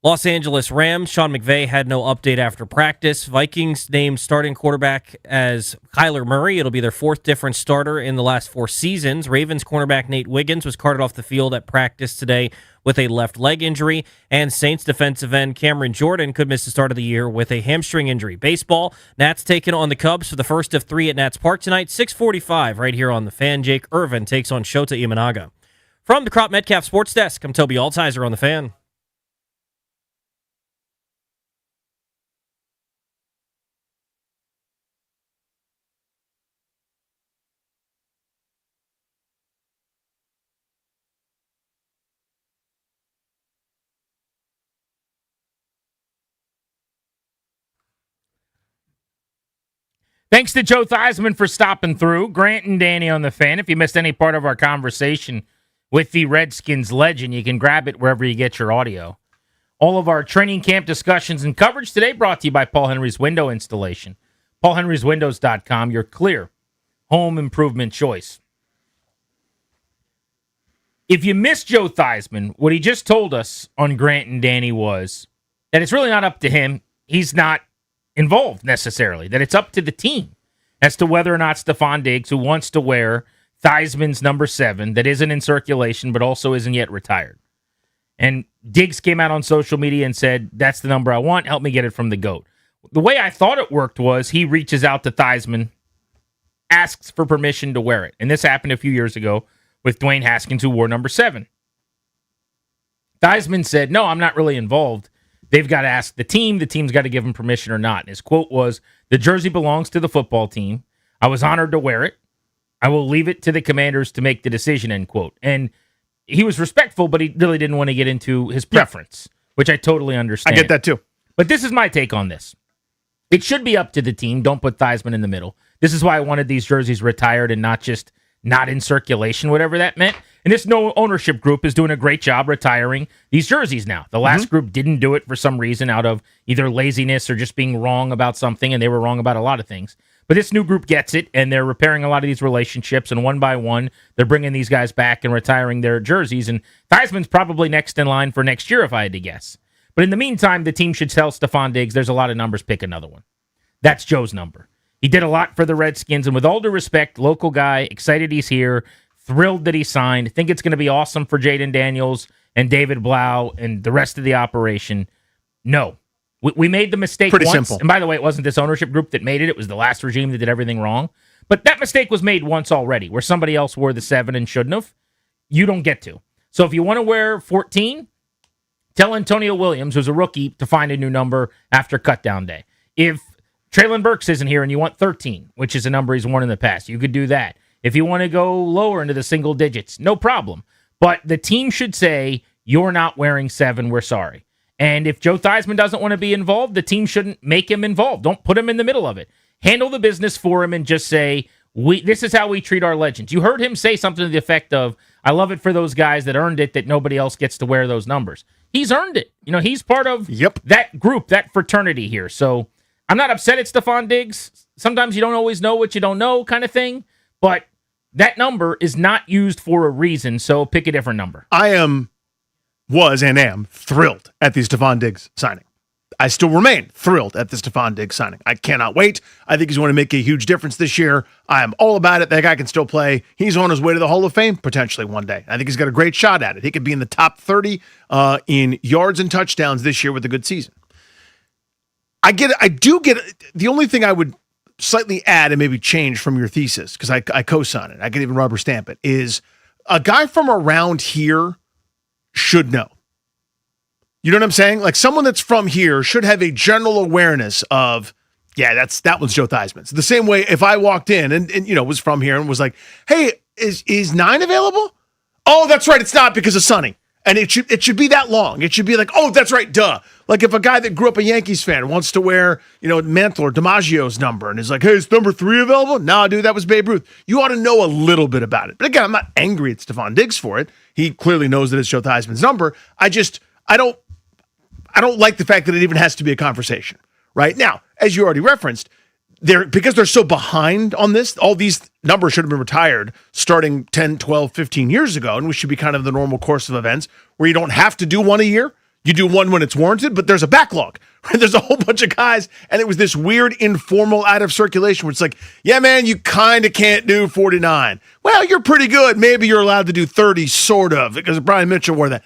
Los Angeles Rams. Sean McVay had no update after practice. Vikings named starting quarterback as Kyler Murray. It'll be their 4th different starter in the last 4 seasons. Ravens cornerback Nate Wiggins was carted off the field at practice today with a left leg injury. And Saints defensive end Cameron Jordan could miss the start of the year with a hamstring injury. Baseball, Nats taking on the Cubs for the first of 3 at Nats Park tonight, 6:45 right here on The Fan. Jake Irvin takes on Shota Imanaga. From the Crop Metcalf Sports Desk, I'm Toby Altizer on The Fan. Thanks to Joe Theismann for stopping through. Grant and Danny on The Fan. If you missed any part of our conversation with the Redskins legend, you can grab it wherever you get your audio. All of our training camp discussions and coverage today brought to you by Paul Henry's Window Installation. PaulHenry'sWindows.com, your clear home improvement choice. If you missed Joe Theismann, what he just told us on Grant and Danny was that it's really not up to him. He's not involved necessarily, that it's up to the team as to whether or not Stephon Diggs, who wants to wear Theismann's number 7, that isn't in circulation but also isn't yet retired. And Diggs came out on social media and said, that's the number I want, help me get it from the GOAT. The way I thought it worked was he reaches out to Theismann, asks for permission to wear it. And this happened a few years ago with Dwayne Haskins, who wore number 7. Theismann said, no, I'm not really involved. They've got to ask the team. The team's got to give him permission or not. And his quote was, the jersey belongs to the football team. I was honored to wear it. I will leave it to the Commanders to make the decision, end quote. And he was respectful, but he really didn't want to get into his preference, which I totally understand. I get that too. But this is my take on this. It should be up to the team. Don't put Theismann in the middle. This is why I wanted these jerseys retired and not just not in circulation, whatever that meant. And this no ownership group is doing a great job retiring these jerseys now. The last group didn't do it for some reason out of either laziness or just being wrong about something, and they were wrong about a lot of things. But this new group gets it, and they're repairing a lot of these relationships, and one by one, they're bringing these guys back and retiring their jerseys. And Theismann's probably next in line for next year, if I had to guess. But in the meantime, the team should tell Stephon Diggs, there's a lot of numbers, pick another one. That's Joe's number. He did a lot for the Redskins, and with all due respect, local guy, excited he's here, thrilled that he signed, think it's going to be awesome for Jaden Daniels and David Blau and the rest of the operation. No. We made the mistake Pretty once. simple. And by the way, it wasn't this ownership group that made it. It was the last regime that did everything wrong. But that mistake was made once already, where somebody else wore the 7 and shouldn't have. You don't get to. So if you want to wear 14, tell Antonio Williams, who's a rookie, to find a new number after cutdown day. If Traylon Burks isn't here and you want 13, which is a number he's worn in the past, you could do that. If you want to go lower into the single digits, no problem. But the team should say, you're not wearing 7, we're sorry. And if Joe Theismann doesn't want to be involved, the team shouldn't make him involved. Don't put him in the middle of it. Handle the business for him and just say, this is how we treat our legends. You heard him say something to the effect of, I love it for those guys that earned it, that nobody else gets to wear those numbers. He's earned it. You know, he's part of that group, that fraternity here. So I'm not upset at Stephon Diggs. Sometimes you don't always know what you don't know kind of thing. But that number is not used for a reason, so pick a different number. Was and am thrilled at the Stephon Diggs signing. I still remain thrilled at the Stephon Diggs signing. I cannot wait. I think he's going to make a huge difference this year. I am all about it. That guy can still play. He's on his way to the Hall of Fame potentially one day. I think he's got a great shot at it. He could be in the top 30 in yards and touchdowns this year with a good season. I get it. I do get it. The only thing I would slightly add and maybe change from your thesis, because I co-sign it, I could even rubber stamp it, is a guy from around here should know. You know what I'm saying? Like someone that's from here should have a general awareness of, yeah, that one's Joe Theismann's. The same way if I walked in and you know was from here and was like, hey, is 9 available? Oh, that's right, it's not because of Sonny. And it should be that long. It should be like, oh, that's right, duh. Like if a guy that grew up a Yankees fan wants to wear, Mantle or DiMaggio's number and is like, hey, is number 3 available? No, dude, that was Babe Ruth. You ought to know a little bit about it. But again, I'm not angry at Stephon Diggs for it. He clearly knows that it's Joe Theismann's number. I don't like the fact that it even has to be a conversation. Right? Now, as you already referenced, because they're so behind on this, all these numbers should have been retired starting 10, 12, 15 years ago, and we should be kind of the normal course of events where you don't have to do one a year. You do one when it's warranted, but there's a backlog. Right? There's a whole bunch of guys, and it was this weird, informal, out of circulation where it's like, yeah, man, you kind of can't do 49. Well, you're pretty good. Maybe you're allowed to do 30, sort of, because Brian Mitchell wore that.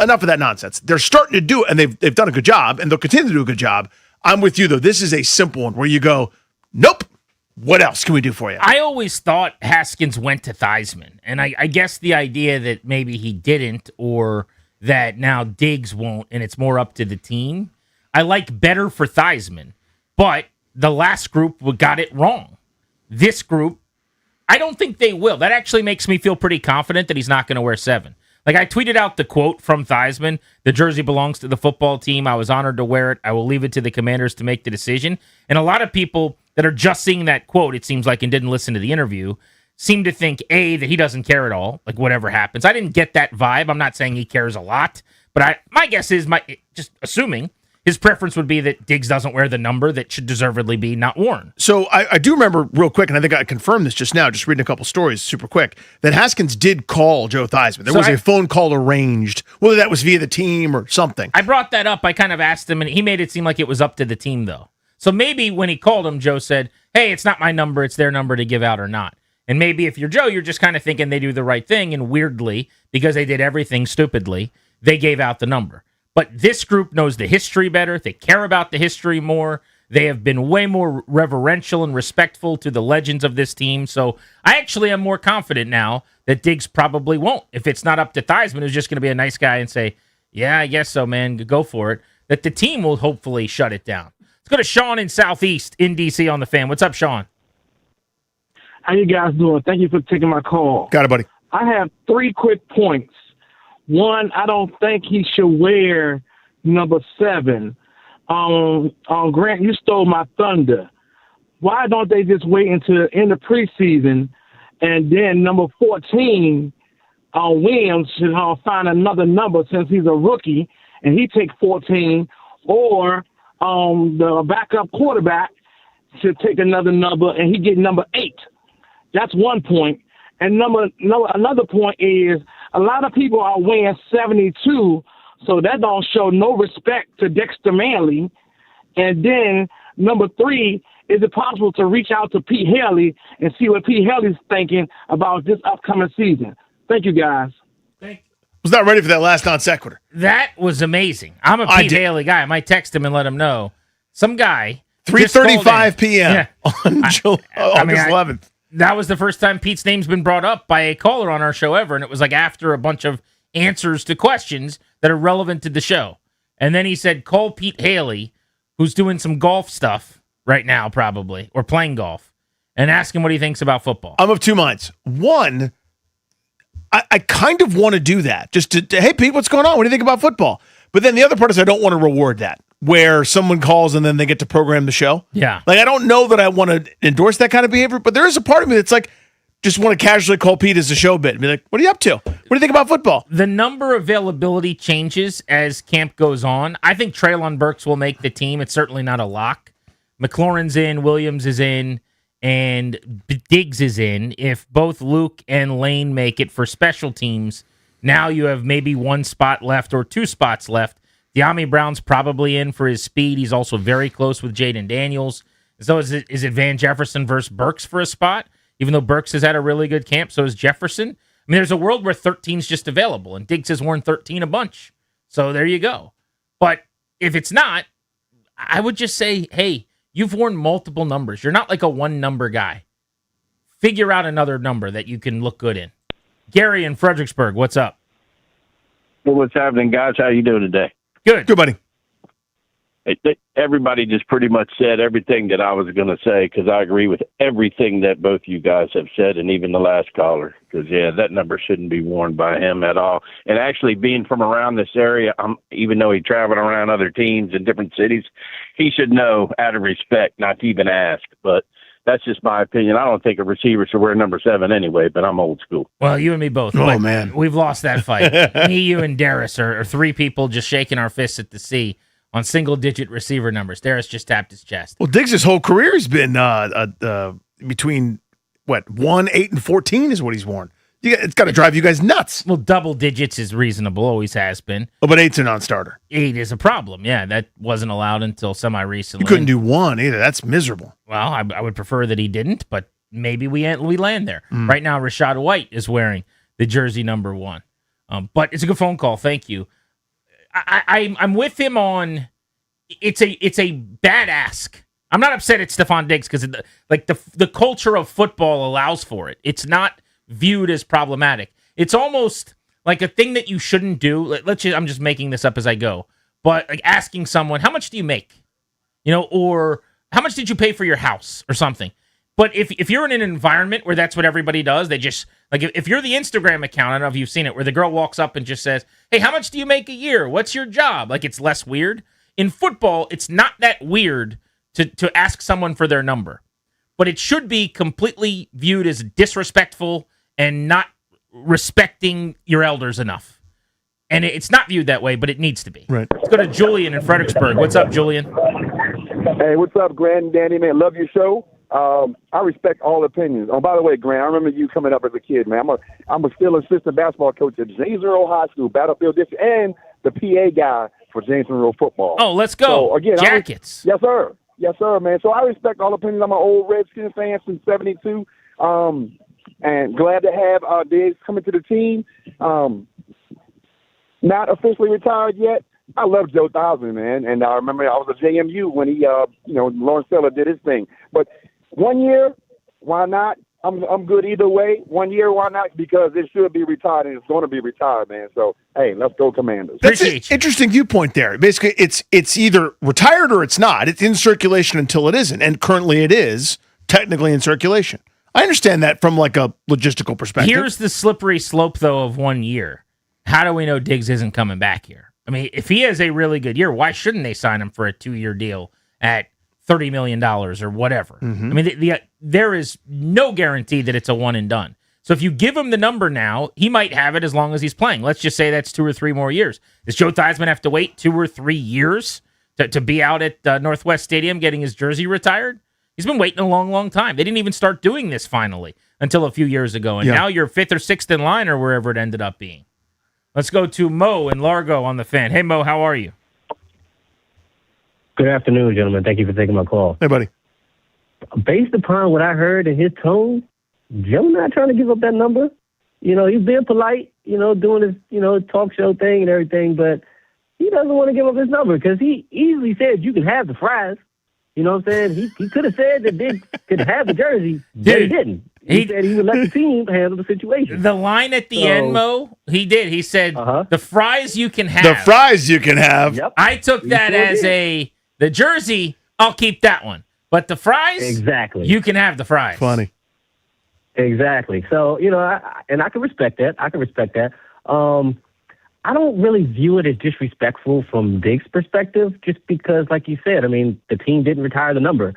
Enough of that nonsense. They're starting to do it, and they've done a good job, and they'll continue to do a good job. I'm with you, though. This is a simple one where you go, nope. What else can we do for you? I always thought Haskins went to Theismann, and I guess the idea that maybe he didn't or that now Diggs won't and it's more up to the team, I like better for Theismann. But the last group got it wrong. This group, I don't think they will. That actually makes me feel pretty confident that he's not going to wear 7. Like I tweeted out the quote from Theismann, the jersey belongs to the football team. I was honored to wear it. I will leave it to the Commanders to make the decision. And a lot of people that are just seeing that quote, it seems like, and didn't listen to the interview, seem to think, A, that he doesn't care at all, like whatever happens. I didn't get that vibe. I'm not saying he cares a lot, but my guess is, just assuming, his preference would be that Diggs doesn't wear the number that should deservedly be not worn. So I do remember real quick, and I think I confirmed this just now, just reading a couple stories super quick, that Haskins did call Joe Theismann. There was a phone call arranged, whether that was via the team or something. I brought that up. I kind of asked him, and he made it seem like it was up to the team, though. So maybe when he called him, Joe said, hey, it's not my number, it's their number to give out or not. And maybe if you're Joe, you're just kind of thinking they do the right thing, and weirdly, because they did everything stupidly, they gave out the number. But this group knows the history better. They care about the history more. They have been way more reverential and respectful to the legends of this team. So I actually am more confident now that Diggs probably won't. If it's not up to Theismann, who's just going to be a nice guy and say, yeah, I guess so, man, go for it, that the team will hopefully shut it down. Let's go to Sean in Southeast in D.C. on the Fan. What's up, Sean? How you guys doing? Thank you for taking my call. Got it, buddy. I have 3 quick points. One, I don't think he should wear number 7. Grant, you stole my thunder. Why don't they just wait until the end of preseason and then number 14, Williams should find another number since he's a rookie and he take 14, or the backup quarterback should take another number and he get number 8. That's one point. And another point is a lot of people are wearing 72, so that don't show no respect to Dexter Manley. And then number 3, is it possible to reach out to Pete Haley and see what Pete Haley's thinking about this upcoming season? Thank you, guys. Was not ready for that last non sequitur. That was amazing. I'm a Pete Haley guy. I might text him and let him know. Some guy. 3:35 p.m. on August 11th. That was the first time Pete's name's been brought up by a caller on our show ever, and it was like after a bunch of answers to questions that are relevant to the show. And then he said, call Pete Haley, who's doing some golf stuff right now probably, or playing golf, and ask him what he thinks about football. I'm of 2 minds. One, I kind of want to do that. Just to, hey, Pete, what's going on? What do you think about football? But then the other part is I don't want to reward that, where someone calls and then they get to program the show. Yeah. Like, I don't know that I want to endorse that kind of behavior, but there is a part of me that's like, just want to casually call Pete as a show bit and be like, what are you up to? What do you think about football? The number availability changes as camp goes on. I think Treylon Burks will make the team. It's certainly not a lock. McLaurin's in, Williams is in, and Diggs is in. If both Luke and Lane make it for special teams, now you have maybe 1 spot left or 2 spots left. De'Ami Brown's probably in for his speed. He's also very close with Jaden Daniels. So is it Van Jefferson versus Burks for a spot? Even though Burks has had a really good camp, so is Jefferson. I mean, there's a world where 13's just available, and Diggs has worn 13 a bunch. So there you go. But if it's not, I would just say, hey, you've worn multiple numbers. You're not like a 1-number guy. Figure out another number that you can look good in. Gary in Fredericksburg, what's up? Well, what's happening, guys? How you doing today? Good. Good, buddy. everybody just pretty much said everything that I was going to say, because I agree with everything that both you guys have said, and even the last caller. Because, yeah, that number shouldn't be worn by him at all. And actually, being from around this area, even though he traveled around other teams in different cities, he should know, out of respect, not to even ask. But that's just my opinion. I don't think a receiver should wear number 7 anyway, but I'm old school. Well, you and me both. Oh, man. We've lost that fight. Me, you, and Darius are 3 people just shaking our fists at the sea on single-digit receiver numbers. Darius just tapped his chest. Well, Diggs' whole career has been between, 1, 8, and 14 is what he's worn. It's got to drive you guys nuts. Well, double digits is reasonable, always has been. Oh, but 8's a non-starter. 8 is a problem. Yeah, that wasn't allowed until semi-recently. You couldn't do 1 either. That's miserable. Well, I would prefer that he didn't, but maybe we land there. Right now, Rashad White is wearing the jersey number 1. But it's a good phone call. Thank you. I'm with him on it's a bad ask. I'm not upset at Stephon Diggs because the culture of football allows for it. It's not viewed as problematic. It's almost like a thing that you shouldn't do. I'm just making this up as I go. But like asking someone, how much do you make? Or how much did you pay for your house or something? But if you're in an environment where that's what everybody does, they just, like, if you're the Instagram account, I don't know if you've seen it, where the girl walks up and just says, hey, how much do you make a year? What's your job? Like, it's less weird. In football, it's not that weird to ask someone for their number. But it should be completely viewed as disrespectful and not respecting your elders enough. And it's not viewed that way, but it needs to be. Right. Let's go to Julian in Fredericksburg. What's up, Julian? Hey, what's up, Grant and Danny, man? Love your show. I respect all opinions. Oh, by the way, Grant, I remember you coming up as a kid, man. I'm a still assistant basketball coach at James Monroe High School, Battlefield District, and the PA guy for James Monroe football. Oh, let's go. So, again, Jackets. Yes, sir. Yes, sir, man. So I respect all opinions. I'm an old Redskins fan since '72, and glad to have Diggs coming to the team. Not officially retired yet. I love Joe Theismann, man, and I remember I was at JMU when he, Lawrence Taylor did his thing. But 1 year, why not? I'm good either way. 1 year, why not? Because it should be retired, and it's going to be retired, man. So, hey, let's go Commanders. That's an interesting viewpoint there. Basically, it's either retired or it's not. It's in circulation until it isn't, and currently it is technically in circulation. I understand that from like a logistical perspective. Here's the slippery slope, though, of 1 year. How do we know Diggs isn't coming back here? I mean, if he has a really good year, why shouldn't they sign him for a 2-year deal at $30 million or whatever? Mm-hmm. I mean, there is no guarantee that it's a one and done. So if you give him the number now, he might have it as long as he's playing. Let's just say that's 2 or 3 more years. Does Joe Theismann have to wait 2 or 3 years to be out at Northwest Stadium getting his jersey retired? He's been waiting a long, long time. They didn't even start doing this finally until a few years ago. And now you're 5th or 6th in line or wherever it ended up being. Let's go to Mo in Largo on the Fan. Hey, Mo, how are you? Good afternoon, gentlemen. Thank you for taking my call. Hey, buddy. Based upon what I heard in his tone, Joe not trying to give up that number. He's being polite, doing his, talk show thing and everything, but he doesn't want to give up his number because he easily said you can have the fries. You know what I'm saying? He could have said that Diggs could have the jersey, but he didn't. He said he would let the team handle the situation. The line at the end, Mo, he did. He said, the fries you can have. The fries you can have. Yep. I took that as the jersey, I'll keep that one. But the fries, exactly, you can have the fries. Funny. Exactly. So, I can respect that. I don't really view it as disrespectful from Diggs' perspective, just because, like you said, I mean, the team didn't retire the number.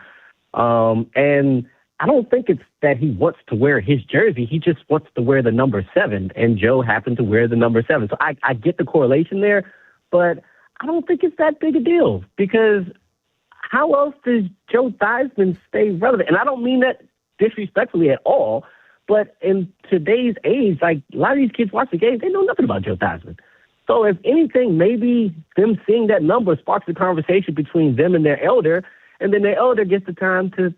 And I don't think it's that he wants to wear his jersey. He just wants to wear the number 7, and Joe happened to wear the number 7. So I get the correlation there, but I don't think it's that big a deal because how else does Joe Theismann stay relevant? And I don't mean that disrespectfully at all, but in today's age, like a lot of these kids watch the game, they know nothing about Joe Theismann. So if anything, maybe them seeing that number sparks a conversation between them and their elder, and then their elder gets the time to,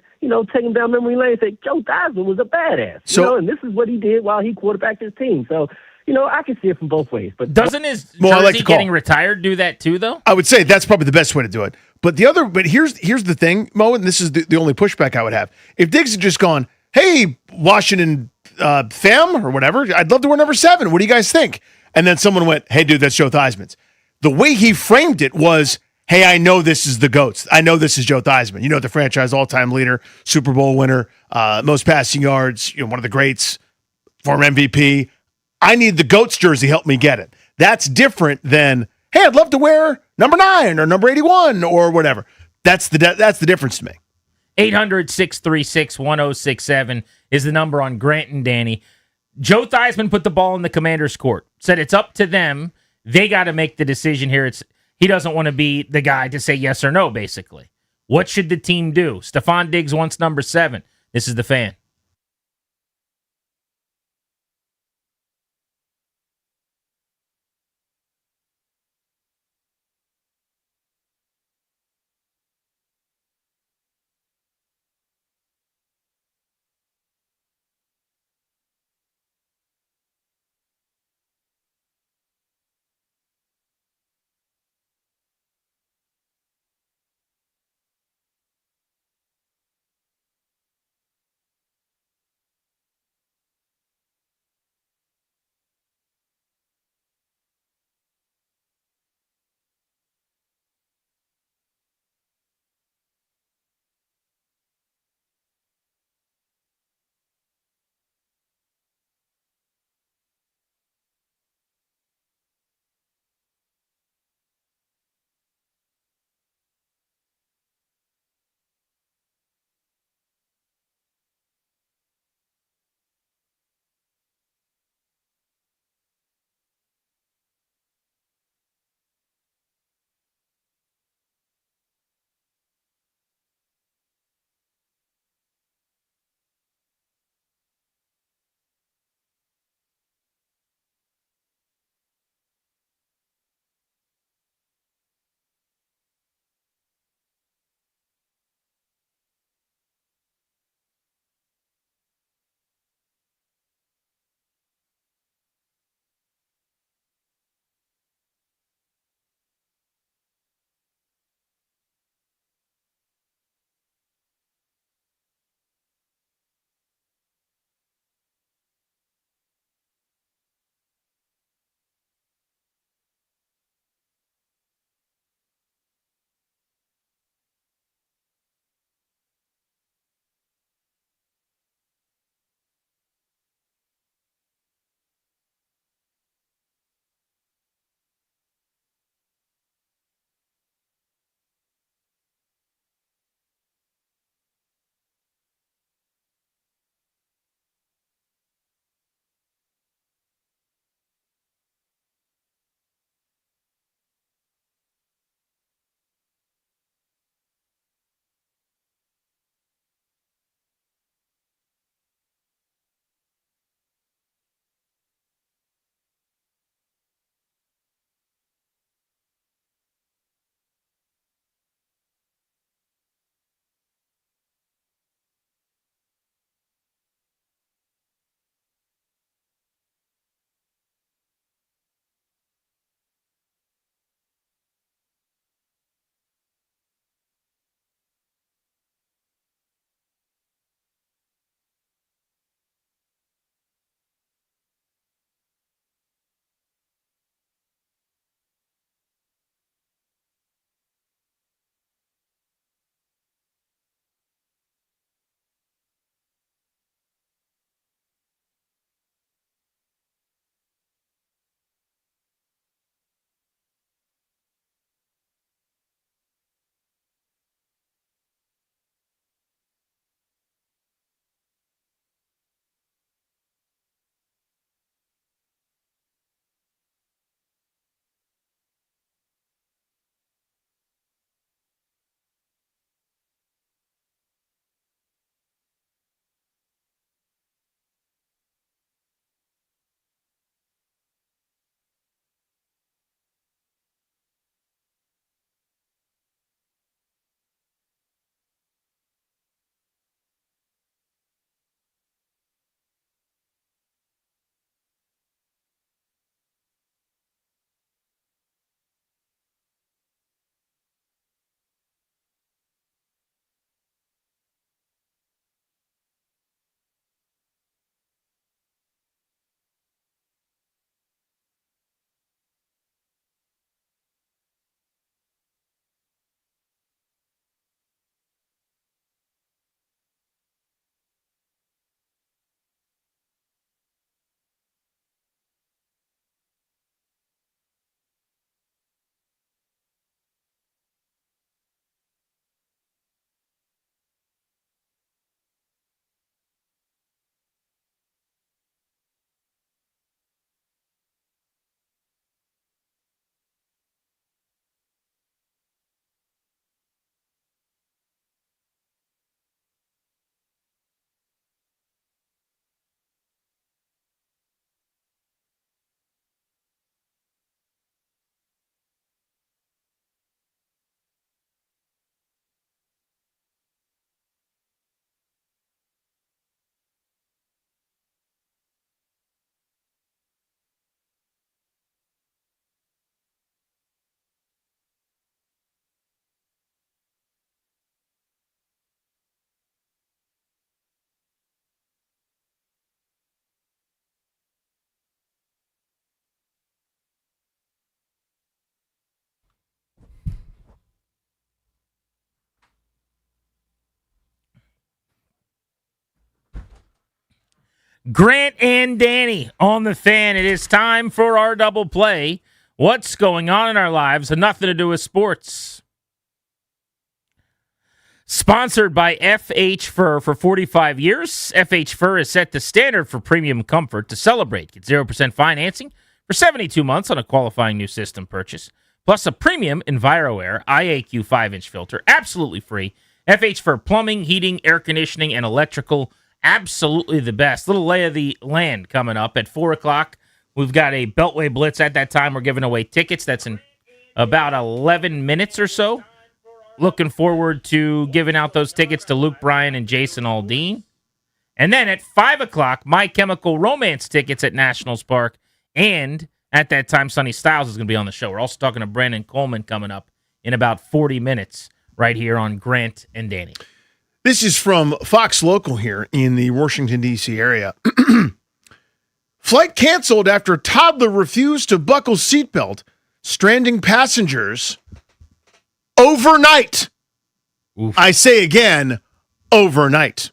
take him down memory lane and say, Joe Theismann was a badass. And this is what he did while he quarterbacked his team. So, I can see it from both ways. But doesn't his jersey getting retired do that too, though? I would say that's probably the best way to do it. But here's the thing, Mo, and this is the only pushback I would have. If Diggs had just gone, hey, Washington fam or whatever, I'd love to wear number 7. What do you guys think? And then someone went, hey, dude, that's Joe Theismann's. The way he framed it was, hey, I know this is the GOATs. I know this is Joe Theismann. You know, the franchise all-time leader, Super Bowl winner, most passing yards, one of the greats, former MVP. I need the GOATs jersey. Help me get it. That's different than, hey, I'd love to wear number 9 or number 81 or whatever. That's the difference to me. 800-636-1067 is the number on Grant and Danny. Joe Theismann put the ball in the Commander's court. Said it's up to them. They got to make the decision here. He doesn't want to be the guy to say yes or no, basically. What should the team do? Stephon Diggs wants number 7. This is the Fan. Grant and Danny on the Fan. It is time for our double play. What's going on in our lives and nothing to do with sports. Sponsored by FH Fur for 45 years. FH Fur has set the standard for premium comfort to celebrate. Get 0% financing for 72 months on a qualifying new system purchase, plus a premium EnviroAir IAQ 5-inch filter, absolutely free. FH Fur plumbing, heating, air conditioning, and electrical, absolutely the best. Little lay of the land coming up at 4 o'clock. We've got a Beltway Blitz at that time. We're giving away tickets. That's in about 11 minutes or so. Looking forward to giving out those tickets to Luke Bryan and Jason Aldean. And then at 5 o'clock, My Chemical Romance tickets at Nationals Park. And at that time, Sonny Styles is going to be on the show. We're also talking to Brandon Coleman coming up in about 40 minutes right here on Grant and Danny. This is from Fox Local here in the Washington, D.C. area. Flight canceled after toddler refused to buckle seatbelt, stranding passengers overnight. Oof. I say again, overnight.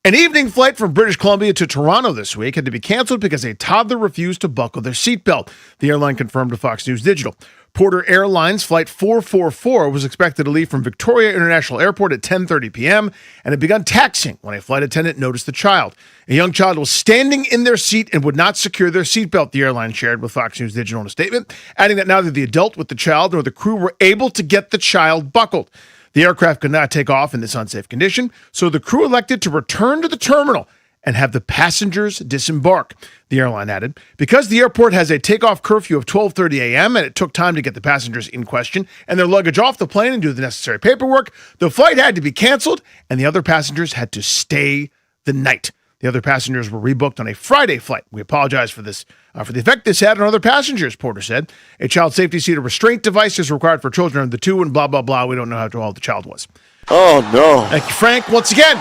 An evening flight from British Columbia to Toronto this week had to be canceled because a toddler refused to buckle their seatbelt. The airline confirmed to Fox News Digital. Porter Airlines Flight 444 was expected to leave from Victoria International Airport at 10:30 p.m. and had begun taxiing when a flight attendant noticed the child. A young child was standing in their seat and would not secure their seatbelt, the airline shared with Fox News Digital in a statement, adding that neither the adult with the child nor the crew were able to get the child buckled. The aircraft could not take off in this unsafe condition, so the crew elected to return to the terminal and have the passengers disembark. The airline added, because the airport has a takeoff curfew of 12:30 a.m. and it took time to get the passengers in question and their luggage off the plane and do the necessary paperwork, the flight had to be canceled and the other passengers had to stay the night. The other passengers were rebooked on a Friday flight. We apologize for this, for the effect this had on other passengers, Porter said. A child safety seat or restraint device is required for children under 2 and blah, blah, blah. We don't know how old the child was. Oh, no. Thank you, Frank. Once again,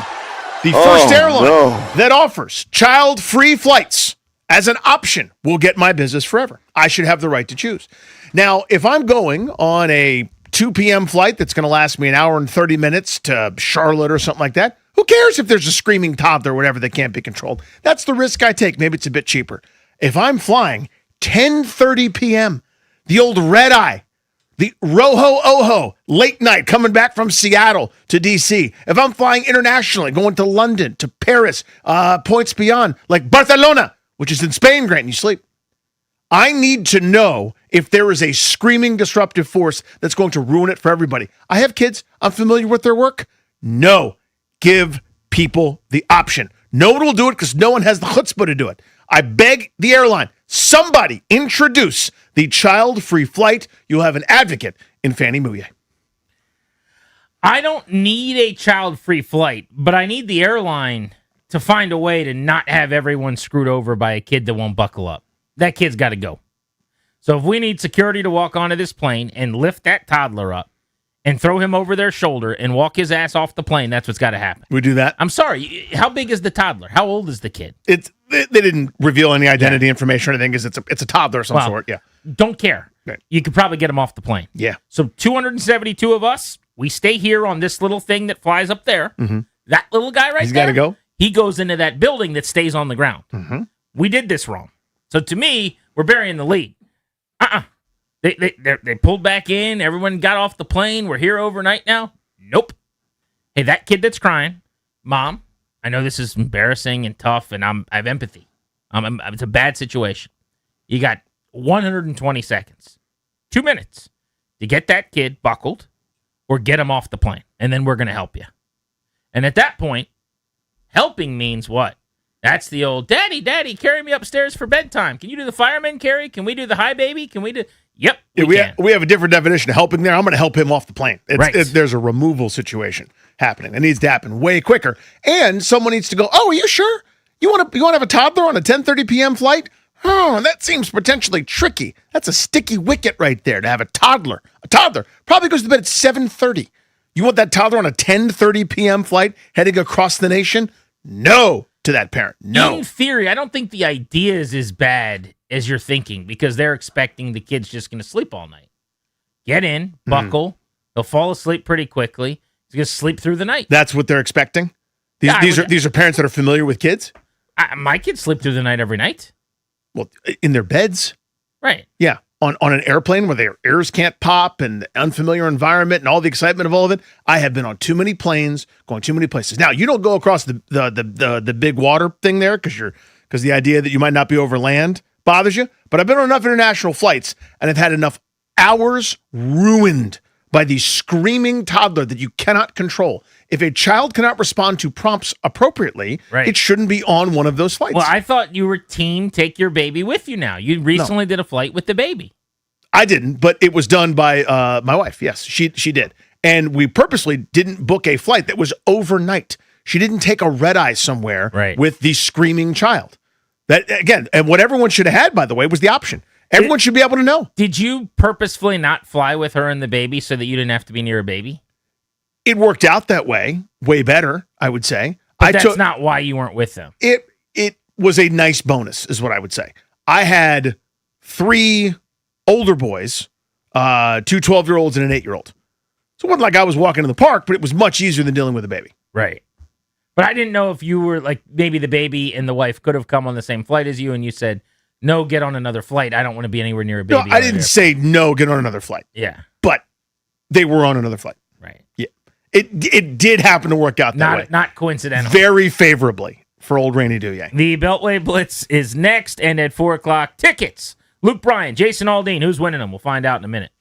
the first airline that offers child-free flights as an option will get my business forever. I should have the right to choose. Now, if I'm going on a 2 p.m. flight that's going to last me an hour and 30 minutes to Charlotte or something like that, who cares if there's a screaming toddler or whatever that can't be controlled? That's the risk I take. Maybe it's a bit cheaper. If I'm flying 10:30 p.m., the old red eye, the Roho Oho, late night, coming back from Seattle to D.C. If I'm flying internationally, going to London, to Paris, points beyond, like Barcelona, which is in Spain, Grant, and you sleep. I need to know if there is a screaming disruptive force that's going to ruin it for everybody. I have kids. I'm familiar with their work. No. Give people the option. No one will do it because no one has the chutzpah to do it. I beg the airline, somebody introduce the child-free flight. You'll have an advocate in Fannie Mouye. I don't need a child-free flight, but I need the airline to find a way to not have everyone screwed over by a kid that won't buckle up. That kid's got to go. So if we need security to walk onto this plane and lift that toddler up and throw him over their shoulder and walk his ass off the plane, that's what's got to happen. We do that. I'm sorry. How big is the toddler? How old is the kid? They didn't reveal any identity information or anything because it's a toddler of some sort. Yeah. Don't care. Right. You could probably get him off the plane. Yeah. So 272 of us, we stay here on this little thing that flies up there. Mm-hmm. That little guy right He's there. He's got to go. He goes into that building that stays on the ground. Mm-hmm. We did this wrong. So to me, we're burying the lead. They pulled back in. Everyone got off the plane. We're here overnight now. Nope. Hey, that kid that's crying, Mom, I know this is embarrassing and tough, and I have empathy. It's a bad situation. You got 120 seconds, 2 minutes to get that kid buckled or get him off the plane, and then we're going to help you. And at that point, helping means what? That's the old, Daddy, carry me upstairs for bedtime. Can you do the fireman carry? Can we do the hi, baby? Can we do... Yep, we have a different definition of helping there. I'm going to help him off the plane. Right. There's a removal situation happening. It needs to happen way quicker. And someone needs to go, oh, are you sure? You want to have a toddler on a 10:30 p.m. flight? Oh, that seems potentially tricky. That's a sticky wicket right there to have a toddler. A toddler probably goes to bed at 7:30. You want that toddler on a 10:30 p.m. flight heading across the nation? No to that parent. No. In theory, I don't think the idea is as bad as you're thinking because they're expecting the kid's just going to sleep all night. Get in, buckle. They'll fall asleep pretty quickly. He's going to sleep through the night. That's what they're expecting? These are parents that are familiar with kids? My kids sleep through the night every night. Well, in their beds? Right. Yeah. On an airplane where their ears can't pop and the unfamiliar environment and all the excitement of all of it. I have been on too many planes, going too many places. Now, you don't go across the big water thing there because the idea that you might not be over land bothers you. But I've been on enough international flights and I've had enough hours ruined by the screaming toddler that you cannot control. If a child cannot respond to prompts appropriately, it shouldn't be on one of those flights. Well, I thought you were team take your baby with you now. You recently did a flight with the baby. I didn't, but it was done by my wife. Yes, she did. And we purposely didn't book a flight that was overnight. She didn't take a red eye somewhere with the screaming child. That, again, and what everyone should have had, by the way, was the option. Everyone should be able to know. Did you purposefully not fly with her and the baby so that you didn't have to be near a baby? It worked out that way better, I would say. But that's not why you weren't with them. It was a nice bonus, is what I would say. I had 3 older boys, 2 12-year-olds and an 8-year-old. So it wasn't like I was walking in the park, but it was much easier than dealing with a baby. Right. But I didn't know if you were like, maybe the baby and the wife could have come on the same flight as you and you said, no, get on another flight. I don't want to be anywhere near a baby. No, I didn't say no, get on another flight. Yeah. But they were on another flight. Right. Yeah. It did happen to work out that way. Not coincidental. Very favorably for old Rainy Duye. The Beltway Blitz is next, and at 4 o'clock, tickets. Luke Bryan, Jason Aldean. Who's winning them? We'll find out in a minute.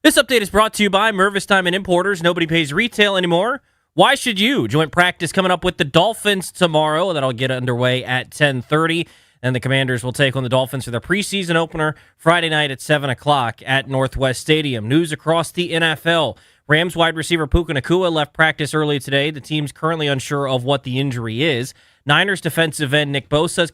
This update is brought to you by Mervis Diamond Importers. Nobody pays retail anymore. Why should you? Joint practice coming up with the Dolphins tomorrow. That'll get underway at 10:30. And the Commanders will take on the Dolphins for their preseason opener Friday night at 7 o'clock at Northwest Stadium. News across the NFL. Rams wide receiver Puka Nacua left practice early today. The team's currently unsure of what the injury is. Niners defensive end Nick Bosa is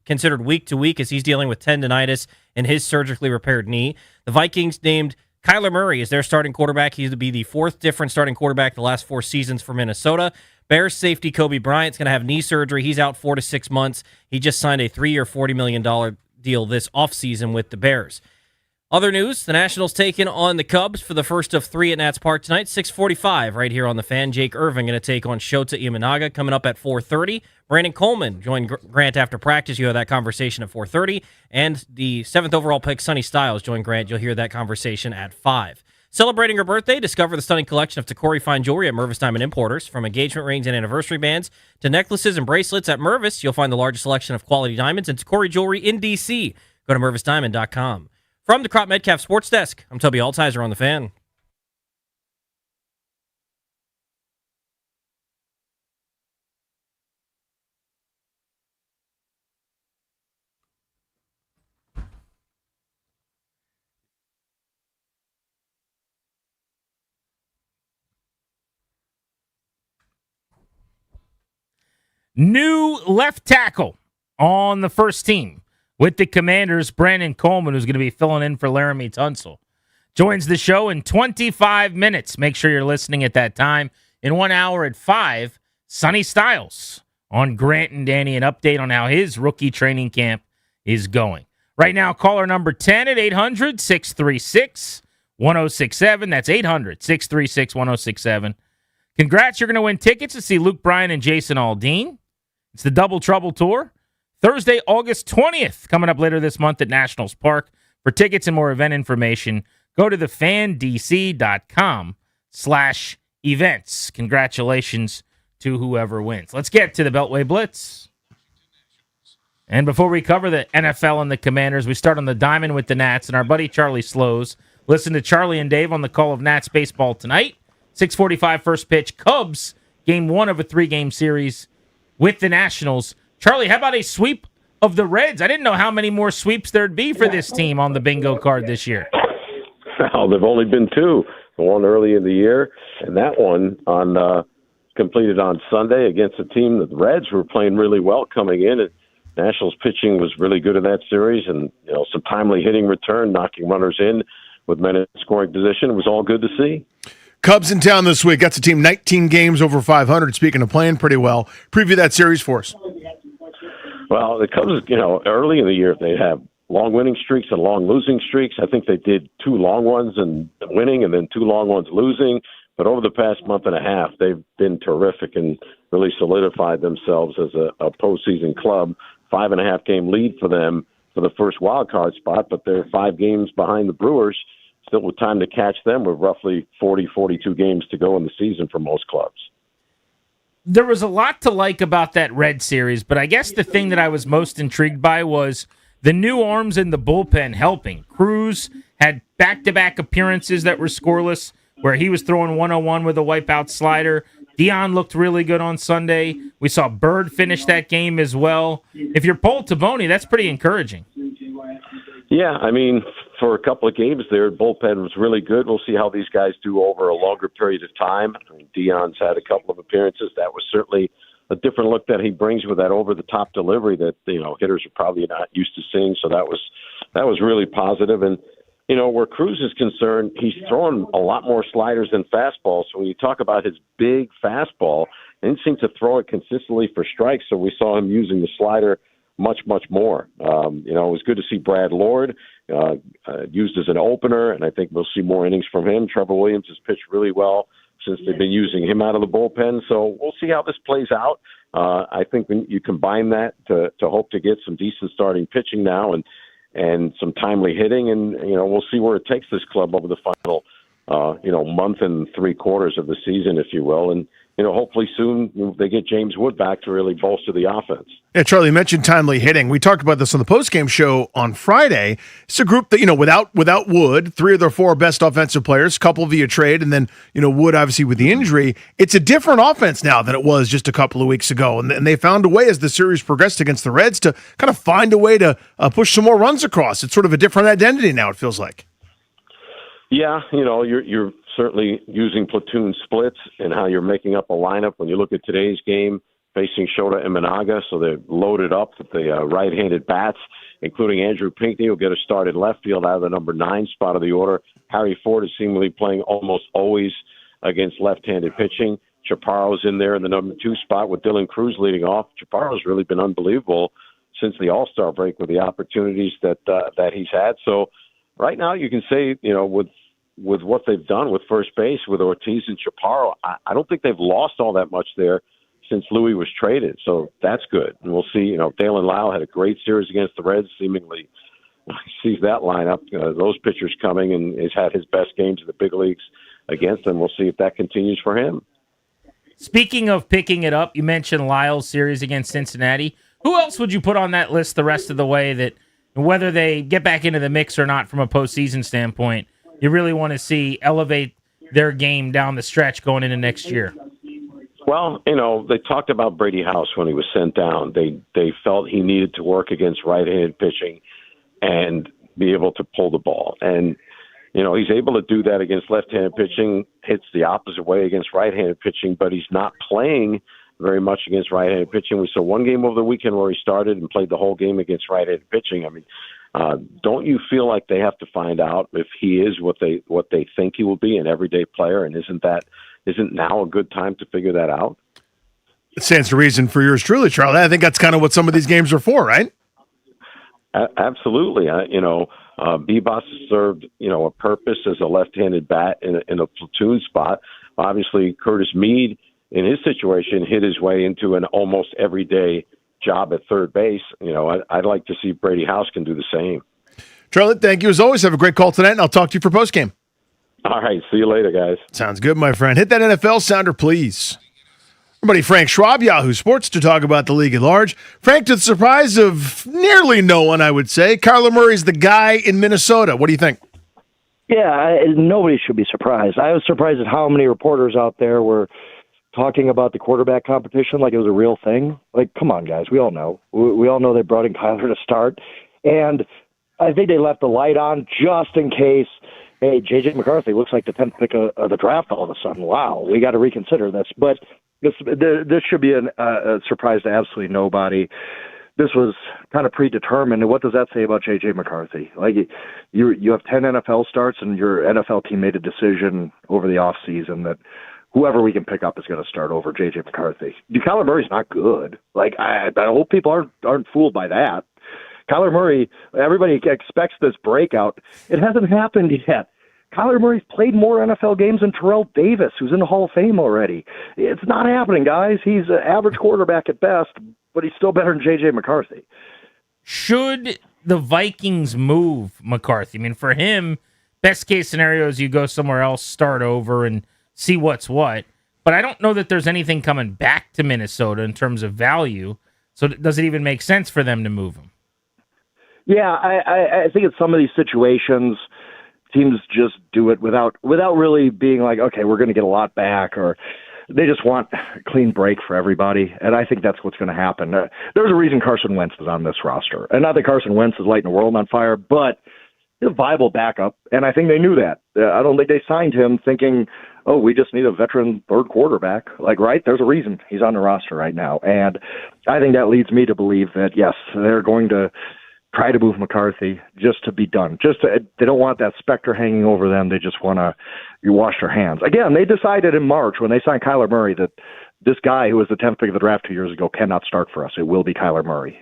considered week to week as he's dealing with tendonitis in his surgically repaired knee. The Vikings named Kyler Murray is their starting quarterback. He's to be the fourth different starting quarterback the last 4 seasons for Minnesota. Bears safety Kobe Bryant's going to have knee surgery. He's out 4 to 6 months. He just signed a 3-year, $40 million deal this offseason with the Bears. Other news, the Nationals taking on the Cubs for the first of 3 at Nats Park tonight, 6:45 right here on the Fan. Jake Irvin going to take on Shota Imanaga coming up at 4:30. Brandon Coleman joined Grant after practice. You have that conversation at 4:30. And the 7th overall pick, Sonny Styles, joined Grant. You'll hear that conversation at 5. Celebrating her birthday, discover the stunning collection of Tacori fine jewelry at Mervis Diamond Importers. From engagement rings and anniversary bands to necklaces and bracelets at Mervis, you'll find the largest selection of quality diamonds and Tacori jewelry in D.C. Go to MervisDiamond.com. From the Crop Metcalf Sports Desk, I'm Toby Altizer on the Fan. New left tackle on the first team with the Commanders, Brandon Coleman, who's going to be filling in for Laramie Tunsil, joins the show in 25 minutes. Make sure you're listening at that time. In 1 hour at 5, Sonny Styles on Grant and Danny, an update on how his rookie training camp is going. Right now, caller number 10 at 800-636-1067. That's 800-636-1067. Congrats, you're going to win tickets to see Luke Bryan and Jason Aldean. It's the Double Trouble Tour. Thursday, August 20th, coming up later this month at Nationals Park. For tickets and more event information, go to thefandc.com/events. Congratulations to whoever wins. Let's get to the Beltway Blitz. And before we cover the NFL and the Commanders, we start on the diamond with the Nats and our buddy Charlie Slows. Listen to Charlie and Dave on the call of Nats baseball tonight. 6:45 first pitch. Cubs, game 1 of a 3-game series with the Nationals. Charlie, how about a sweep of the Reds? I didn't know how many more sweeps there'd be for this team on the bingo card this year. Well, there've only been 2. The one early in the year, and that one on completed on Sunday against a team that the Reds were playing really well coming in. And Nationals pitching was really good in that series, and some timely hitting return, knocking runners in with men in scoring position. It was all good to see. Cubs in town this week. That's a team 19 games over 500. Speaking of playing pretty well, preview that series for us. Well, the Cubs, early in the year, they have long winning streaks and long losing streaks. I think they did 2 long ones and winning and then 2 long ones losing. But over the past month and a half, they've been terrific and really solidified themselves as a postseason club. 5.5 game lead for them for the first wild card spot, but they're 5 games behind the Brewers, still with time to catch them with roughly 42 games to go in the season for most clubs. There was a lot to like about that Red series, but I guess the thing that I was most intrigued by was the new arms in the bullpen helping. Cruz had back-to-back appearances that were scoreless, where he was throwing 101 with a wipeout slider. Dion looked really good on Sunday. We saw Bird finish that game as well. If you're Paul Taboni, that's pretty encouraging. Yeah, I mean, for a couple of games there, bullpen was really good. We'll see how these guys do over a longer period of time. I mean, Dion's had a couple of appearances. That was certainly a different look that he brings with that over-the-top delivery that hitters are probably not used to seeing. So that was really positive. And where Cruz is concerned, he's throwing a lot more sliders than fastballs. So when you talk about his big fastball, he didn't seem to throw it consistently for strikes. So we saw him using the slider much, much more. It was good to see Brad Lord used as an opener, and I think we'll see more innings from him. Trevor Williams has pitched really well since they've been using him out of the bullpen. So we'll see how this plays out. I think when you combine that to hope to get some decent starting pitching now and some timely hitting, and we'll see where it takes this club over the final month and 3 quarters of the season, if you will. And hopefully soon they get James Wood back to really bolster the offense. Yeah, Charlie mentioned timely hitting. We talked about this on the postgame show on Friday. It's a group that, without Wood, 3 of their 4 best offensive players, couple via trade, and then, Wood obviously with the injury. It's a different offense now than it was just a couple of weeks ago. And they found a way as the series progressed against the Reds to kind of find a way to push some more runs across. It's sort of a different identity now, it feels like. Yeah, you're certainly using platoon splits and how you're making up a lineup. When you look at today's game, facing Shota Imanaga, so they're loaded up with the right-handed bats, including Andrew Pinckney, who'll get a start in left field out of the number 9 spot of the order. Harry Ford is seemingly playing almost always against left-handed pitching. Chaparro's in there in the number 2 spot with Dylan Cruz leading off. Chaparro's really been unbelievable since the All-Star break with the opportunities that he's had. So right now you can say, with what they've done with first base, with Ortiz and Chaparro, I don't think they've lost all that much there since Louis was traded. So that's good. And we'll see, Dalen Lau had a great series against the Reds, seemingly sees that lineup, those pitchers coming, and has had his best games in the big leagues against them. We'll see if that continues for him. Speaking of picking it up, you mentioned Lyle's series against Cincinnati. Who else would you put on that list the rest of the way that, whether they get back into the mix or not from a postseason standpoint, you really want to see elevate their game down the stretch going into next year? Well, they talked about Brady House when he was sent down. They felt he needed to work against right-handed pitching and be able to pull the ball. And, he's able to do that against left-handed pitching, hits the opposite way against right-handed pitching, but he's not playing very much against right-handed pitching. We saw one game over the weekend where he started and played the whole game against right-handed pitching. I mean, don't you feel like they have to find out if he is what they think he will be, an everyday player, and isn't now a good time to figure that out? It stands to reason for yours truly, Charlie. I think that's kind of what some of these games are for, right? Absolutely. Bebas served, a purpose as a left-handed bat in a platoon spot. Obviously, Curtis Mead, in his situation, hit his way into an almost everyday job at third base. I'd like to see Brady House can do the same. Charlie, thank you as always. Have a great call tonight, and I'll talk to you for postgame. All right. See you later, guys. Sounds good, my friend. Hit that NFL sounder, please. Our buddy Frank Schwab, Yahoo Sports, to talk about the league at large. Frank, to the surprise of nearly no one, I would say, Kyler Murray's the guy in Minnesota. What do you think? Yeah, nobody should be surprised. I was surprised at how many reporters out there were talking about the quarterback competition like it was a real thing. Like, come on, guys. We all know. We all know they brought in Kyler to start. And I think they left the light on just in case, hey, J.J. McCarthy looks like the 10th pick of the draft all of a sudden. Wow, we got to reconsider this. But this should be a surprise to absolutely nobody. This was kind of predetermined. And what does that say about J.J. McCarthy? Like, you have 10 NFL starts, and your NFL team made a decision over the offseason that whoever we can pick up is going to start over J.J. McCarthy. Kyler Murray's not good. Like, I hope people aren't fooled by that. Kyler Murray, everybody expects this breakout. It hasn't happened yet. Kyler Murray's played more NFL games than Terrell Davis, who's in the Hall of Fame already. It's not happening, guys. He's an average quarterback at best, but he's still better than J.J. McCarthy. Should the Vikings move McCarthy? I mean, for him, best case scenario is you go somewhere else, start over, and see what's what. But I don't know that there's anything coming back to Minnesota in terms of value. So does it even make sense for them to move him? Yeah, I think in some of these situations, teams just do it without really being like, okay, we're going to get a lot back, or they just want a clean break for everybody. And I think that's what's going to happen. There's a reason Carson Wentz is on this roster. And not that Carson Wentz is lighting the world on fire, but he's a viable backup. And I think they knew that. I don't think they signed him thinking, oh, we just need a veteran third quarterback. Like, right? There's a reason he's on the roster right now. And I think that leads me to believe that, yes, they're going to try to move McCarthy just to be done. They don't want that specter hanging over them. They just want to wash their hands. Again, they decided in March when they signed Kyler Murray that this guy who was the 10th pick of the draft 2 years ago cannot start for us. It will be Kyler Murray.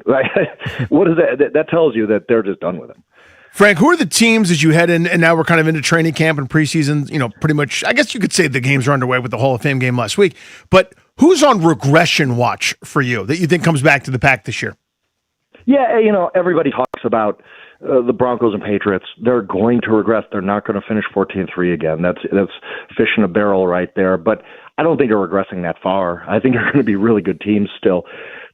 What is that? That tells you that they're just done with him. Frank, who are the teams as you head in, and now we're kind of into training camp and preseason, pretty much, I guess you could say the games are underway with the Hall of Fame game last week, but who's on regression watch for you that you think comes back to the pack this year? Yeah, everybody talks about the Broncos and Patriots. They're going to regress. They're not going to finish 14-3 again. That's fish in a barrel right there. But I don't think they're regressing that far. I think they're going to be really good teams still.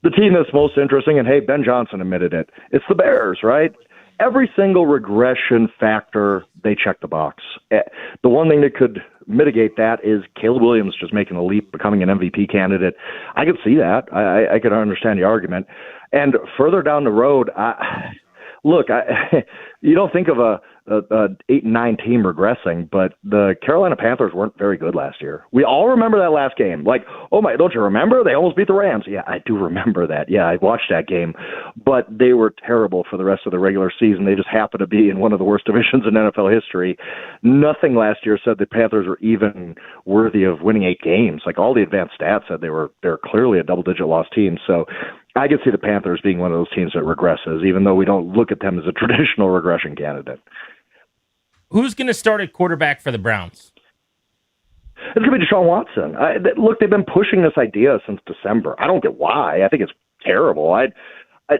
The team that's most interesting, and hey, Ben Johnson admitted it, it's the Bears, right? Every single regression factor, they check the box. The one thing that could mitigate that is Caleb Williams just making a leap, becoming an MVP candidate. I could see that. I could understand the argument. And further down the road, you don't think of a 8-9 team regressing, but the Carolina Panthers weren't very good last year. We all remember that last game. Like, oh my, don't you remember? They almost beat the Rams. Yeah, I do remember that. Yeah, I watched that game. But they were terrible for the rest of the regular season. They just happened to be in one of the worst divisions in NFL history. Nothing last year said the Panthers were even worthy of winning 8 games. Like, all the advanced stats said they're clearly a double-digit loss team. So I could see the Panthers being one of those teams that regresses, even though we don't look at them as a traditional regression candidate. Who's going to start at quarterback for the Browns? It's going to be Deshaun Watson. Look, they've been pushing this idea since December. I don't get why. I think it's terrible.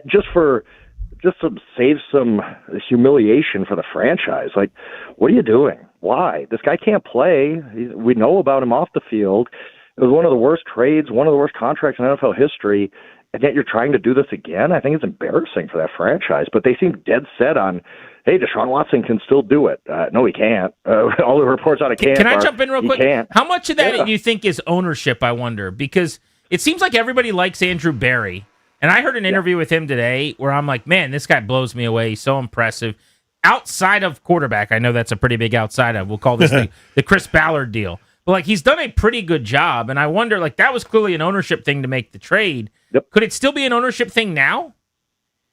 Just to save some humiliation for the franchise. Like, what are you doing? Why? This guy can't play. We know about him off the field. It was one of the worst trades, one of the worst contracts in NFL history, and yet you're trying to do this again? I think it's embarrassing for that franchise. But they seem dead set on, hey, Deshaun Watson can still do it. No, he can't. All the reports out of camp Can I jump in real quick? Can't. How much of that do you think is ownership, I wonder? Because it seems like everybody likes Andrew Berry. And I heard an interview with him today where I'm like, man, this guy blows me away. He's so impressive. Outside of quarterback, I know that's a pretty big outside of. We'll call this the Chris Ballard deal. But, like, he's done a pretty good job. And I wonder, like, that was clearly an ownership thing to make the trade. Yep. Could it still be an ownership thing now?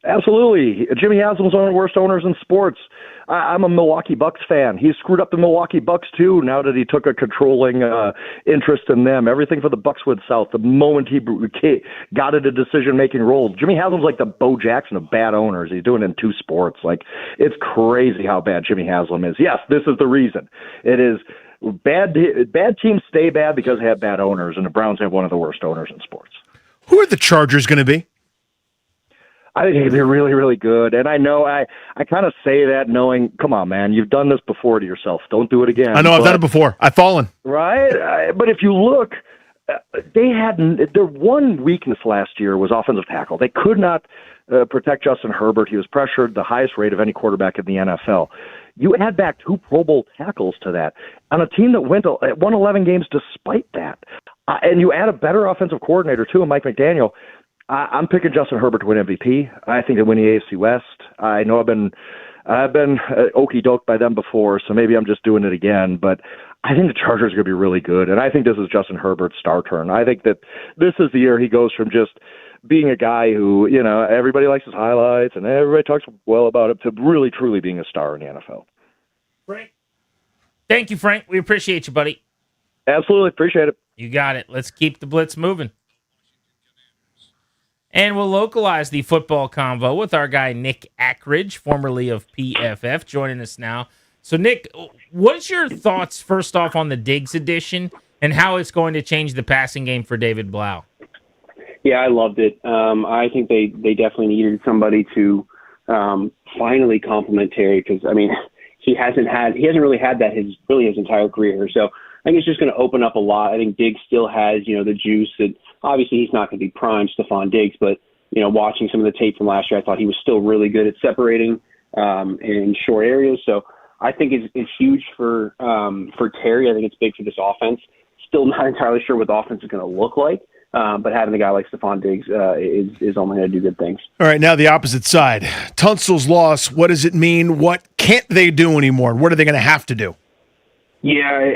Absolutely. Jimmy Haslam's one of the worst owners in sports. I'm a Milwaukee Bucks fan. He screwed up the Milwaukee Bucks, too, now that he took a controlling interest in them. Everything for the Bucks went south the moment he got into decision-making role. Jimmy Haslam's like the Bo Jackson of bad owners. He's doing it in 2 sports. Like, it's crazy how bad Jimmy Haslam is. Yes, this is the reason. It is bad teams stay bad because they have bad owners, and the Browns have one of the worst owners in sports. Who are the Chargers going to be? I think they're really, really good. And I know I kind of say that knowing, come on, man, you've done this before to yourself. Don't do it again. I know, I've done it before. I've fallen. Right? But if you look, their one weakness last year was offensive tackle. They could not protect Justin Herbert. He was pressured the highest rate of any quarterback in the NFL. You add back 2 Pro Bowl tackles to that on a team that won 11 games despite that. And you add a better offensive coordinator, too, Mike McDaniel. I'm picking Justin Herbert to win MVP. I think they win the AFC West. I know I've been okey-doked by them before, so maybe I'm just doing it again. But I think the Chargers are going to be really good, and I think this is Justin Herbert's star turn. I think that this is the year he goes from just being a guy who, you know, everybody likes his highlights and everybody talks well about him to really, truly being a star in the NFL. Frank. Thank you, Frank. We appreciate you, buddy. Absolutely. Appreciate it. You got it. Let's keep the blitz moving. And we'll localize the football convo with our guy, Nick Ackridge, formerly of PFF, joining us now. So, Nick, what's your thoughts, first off, on the Diggs edition and how it's going to change the passing game for David Blau? Yeah, I loved it. I think they definitely needed somebody to finally compliment Terry because, I mean, he hasn't really had that his entire career. So I think it's just going to open up a lot. I think Diggs still has, the juice that obviously he's not going to be prime Stephon Diggs, but, watching some of the tape from last year, I thought he was still really good at separating in short areas. So I think it's huge for Terry. I think it's big for this offense. Still not entirely sure what the offense is going to look like. But having a guy like Stephon Diggs is only going to do good things. All right, now the opposite side. Tunsil's loss, what does it mean? What can't they do anymore? What are they going to have to do? Yeah,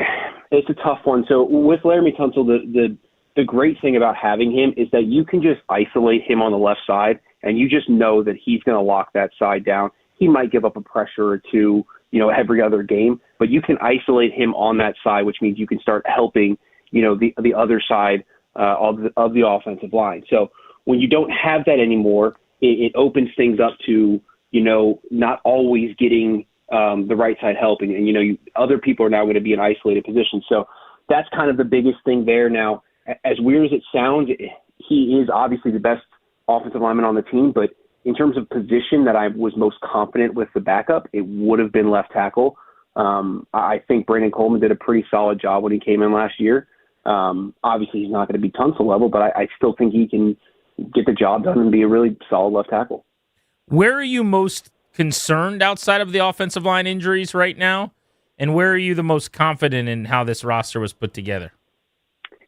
it's a tough one. So with Laremy Tunsil, the great thing about having him is that you can just isolate him on the left side, and you just know that he's going to lock that side down. He might give up a pressure or two, every other game, but you can isolate him on that side, which means you can start helping, the other side of the offensive line. So when you don't have that anymore, it opens things up to, not always getting the right side helping. And, other people are now going to be in isolated positions. So that's kind of the biggest thing there. Now, as weird as it sounds, he is obviously the best offensive lineman on the team. But in terms of position that I was most confident with the backup, it would have been left tackle. I think Brandon Coleman did a pretty solid job when he came in last year. Obviously, he's not going to be Tunsil level, but I still think he can get the job done and be a really solid left tackle. Where are you most concerned outside of the offensive line injuries right now? And where are you the most confident in how this roster was put together?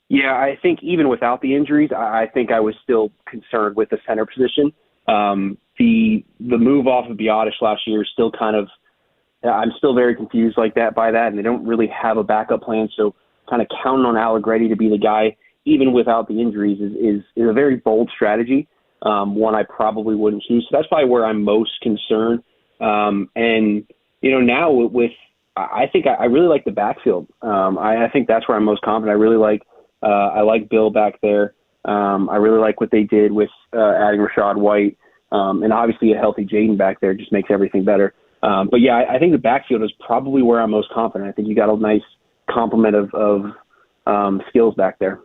Yeah, I think even without the injuries, I think I was still concerned with the center position. The move off of Biotish last year is still kind of, I'm still very confused by that, and they don't really have a backup plan. So kind of counting on Allegretti to be the guy, even without the injuries, is a very bold strategy. One I probably wouldn't choose. So that's probably where I'm most concerned. And now I think I really like the backfield. I think that's where I'm most confident. I like Bill back there. I really like what they did with adding Rashad White, and obviously a healthy Jaden back there just makes everything better. But yeah, I think the backfield is probably where I'm most confident. I think you got a nice complement of skills back there.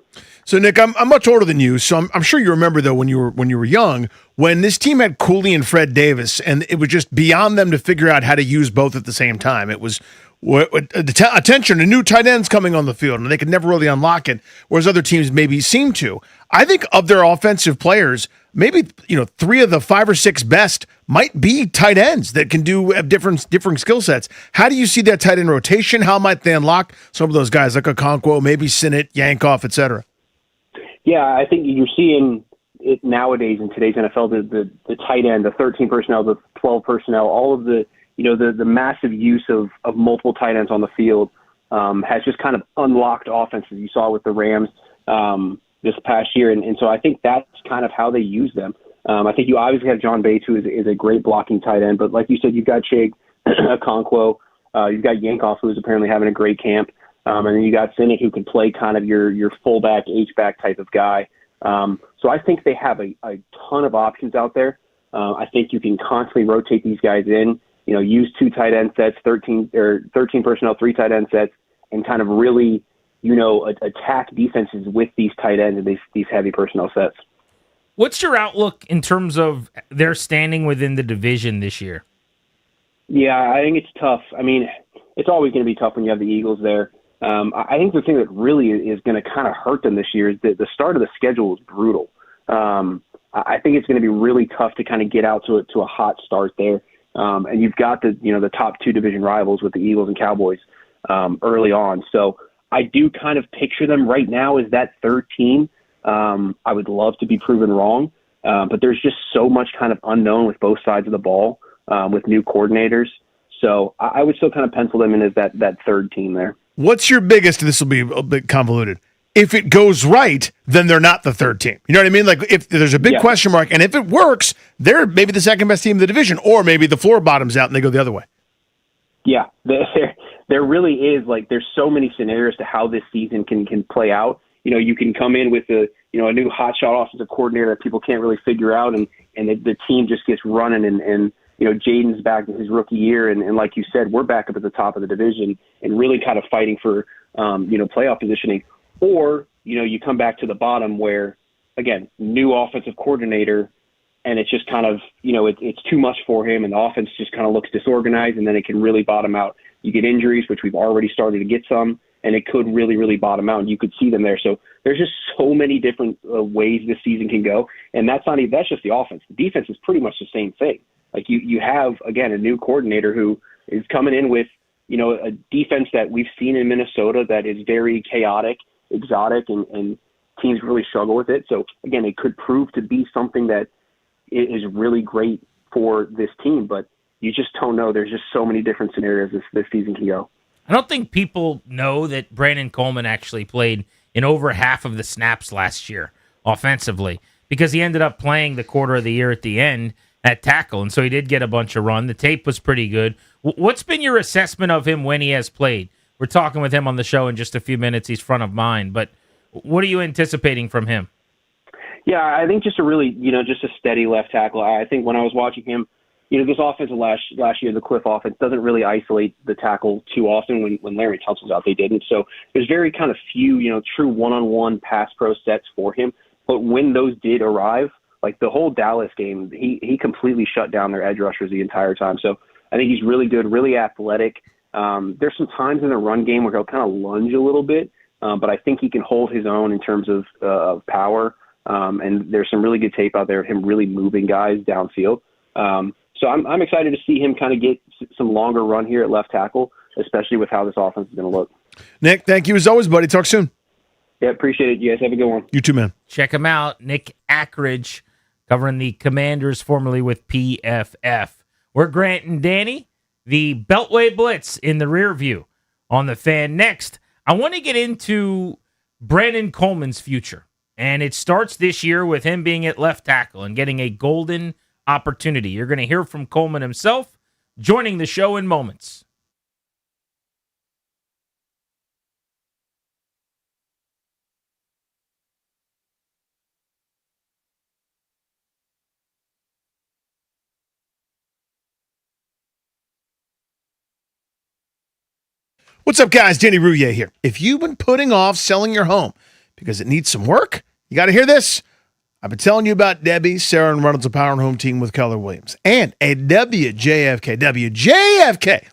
So Nick, I'm much older than you, so I'm sure you remember though when you were young, when this team had Cooley and Fred Davis, and it was just beyond them to figure out how to use both at the same time. It was attention, a new tight end's coming on the field, and they could never really unlock it, whereas other teams maybe seem to. I think of their offensive players, maybe 3 of the 5 or 6 best might be tight ends that can do different skill sets. How do you see that tight end rotation? How might they unlock some of those guys like Okonkwo, maybe Sinnott, Yankoff, etc.? Yeah, I think you're seeing it nowadays in today's NFL, the tight end, the 13 personnel, the 12 personnel, all of the the massive use of multiple tight ends on the field has just kind of unlocked offenses. You saw with the Rams this past year, and so I think that's kind of how they use them. I think you obviously have John Bates, who is a great blocking tight end, but like you said, you've got Chig Okonkwo, you've got Yankoff, who is apparently having a great camp, and then you got Sinnott, who can play kind of your fullback, H-back type of guy. So I think they have a ton of options out there. I think you can constantly rotate these guys in, use 2 tight end sets, 13 personnel, 3 tight end sets, and kind of really, attack defenses with these tight ends and these heavy personnel sets. What's your outlook in terms of their standing within the division this year? Yeah, I think it's tough. I mean, it's always going to be tough when you have the Eagles there. I think the thing that really is going to kind of hurt them this year is that the start of the schedule is brutal. I think it's going to be really tough to kind of get out to a hot start there. And you've got the top 2 division rivals with the Eagles and Cowboys early on. So I do kind of picture them right now as that 3rd team. I would love to be proven wrong, but there's just so much kind of unknown with both sides of the ball with new coordinators. So I would still kind of pencil them in as that 3rd team there. What's your biggest, this will be a bit convoluted, if it goes right, then they're not the 3rd team. You know what I mean? Like if there's a big question mark, and if it works, they're maybe the 2nd best team in the division, or maybe the floor bottoms out and they go the other way. Yeah, there really is, there's so many scenarios to how this season can play out. You can come in with a new hotshot offensive coordinator that people can't really figure out, and the team just gets running, and Jaden's back in his rookie year, and like you said, we're back up at the top of the division and really kind of fighting for playoff positioning. Or you come back to the bottom where, again, new offensive coordinator, and it's just kind of it's too much for him, and the offense just kind of looks disorganized, and then it can really bottom out. You get injuries, which we've already started to get some, and it could really, really bottom out, and you could see them there. So there's just so many different ways this season can go, and that's just the offense. The defense is pretty much the same thing. Like you have, again, a new coordinator who is coming in with, a defense that we've seen in Minnesota that is very chaotic, exotic, and teams really struggle with it. So again, it could prove to be something that is really great for this team, but you just don't know. There's just so many different scenarios this season can go. I don't think people know that Brandon Coleman actually played in over half of the snaps last year offensively, because he ended up playing the quarter of the year at the end at tackle, and so he did get a bunch of run. The tape was pretty good. What's been your assessment of him when he has played? We're talking with him on the show in just a few minutes. He's front of mind, but what are you anticipating from him? Yeah, I think just a really, just a steady left tackle. I think when I was watching him, this offense last year, the Cliff offense, doesn't really isolate the tackle too often. When Larry Tunsil's out, they didn't. So there's very kind of few, true one-on-one pass pro sets for him. But when those did arrive, like the whole Dallas game, he completely shut down their edge rushers the entire time. So I think he's really good, really athletic. There's some times in the run game where he'll kind of lunge a little bit, but I think he can hold his own in terms of power. And there's some really good tape out there of him really moving guys downfield. So I'm excited to see him kind of get some longer run here at left tackle, especially with how this offense is going to look. Nick, thank you as always, buddy. Talk soon. Yeah, appreciate it. You guys have a good one. You too, man. Check him out, Nick Ackridge, covering the Commanders, formerly with PFF. We're Grant and Danny, the Beltway Blitz in the rear view on the Fan. Next, I want to get into Brandon Coleman's future, and it starts this year with him being at left tackle and getting a golden opportunity. You're going to hear from Coleman himself, joining the show in moments. What's up, guys? Danny Rouillet here. If you've been putting off selling your home because it needs some work, you got to hear this. I've been telling you about Debbie, Sarah, and Reynolds, a Power and Home team with Keller Williams. And a WJFK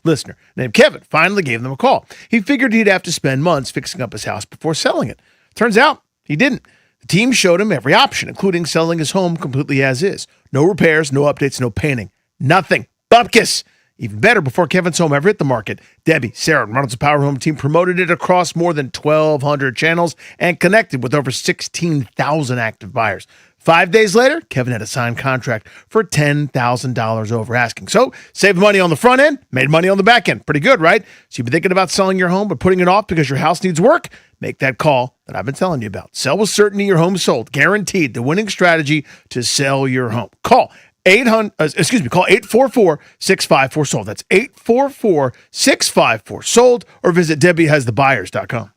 listener named Kevin finally gave them a call. He figured he'd have to spend months fixing up his house before selling it. Turns out he didn't. The team showed him every option, including selling his home completely as is. No repairs, no updates, no painting. Nothing. Bupkis. Even better, before Kevin's home ever hit the market, Debbie, Sarah, and Reynolds Power Home team promoted it across more than 1,200 channels and connected with over 16,000 active buyers. 5 days later, Kevin had a signed contract for $10,000 over asking. So, saved money on the front end, made money on the back end. Pretty good, right? So you've been thinking about selling your home but putting it off because your house needs work? Make that call that I've been telling you about. Sell with certainty, your home sold. Guaranteed, the winning strategy to sell your home. Call 844-654-SOLD. That's 844-654-SOLD, or visit DebbieHasTheBuyers.com.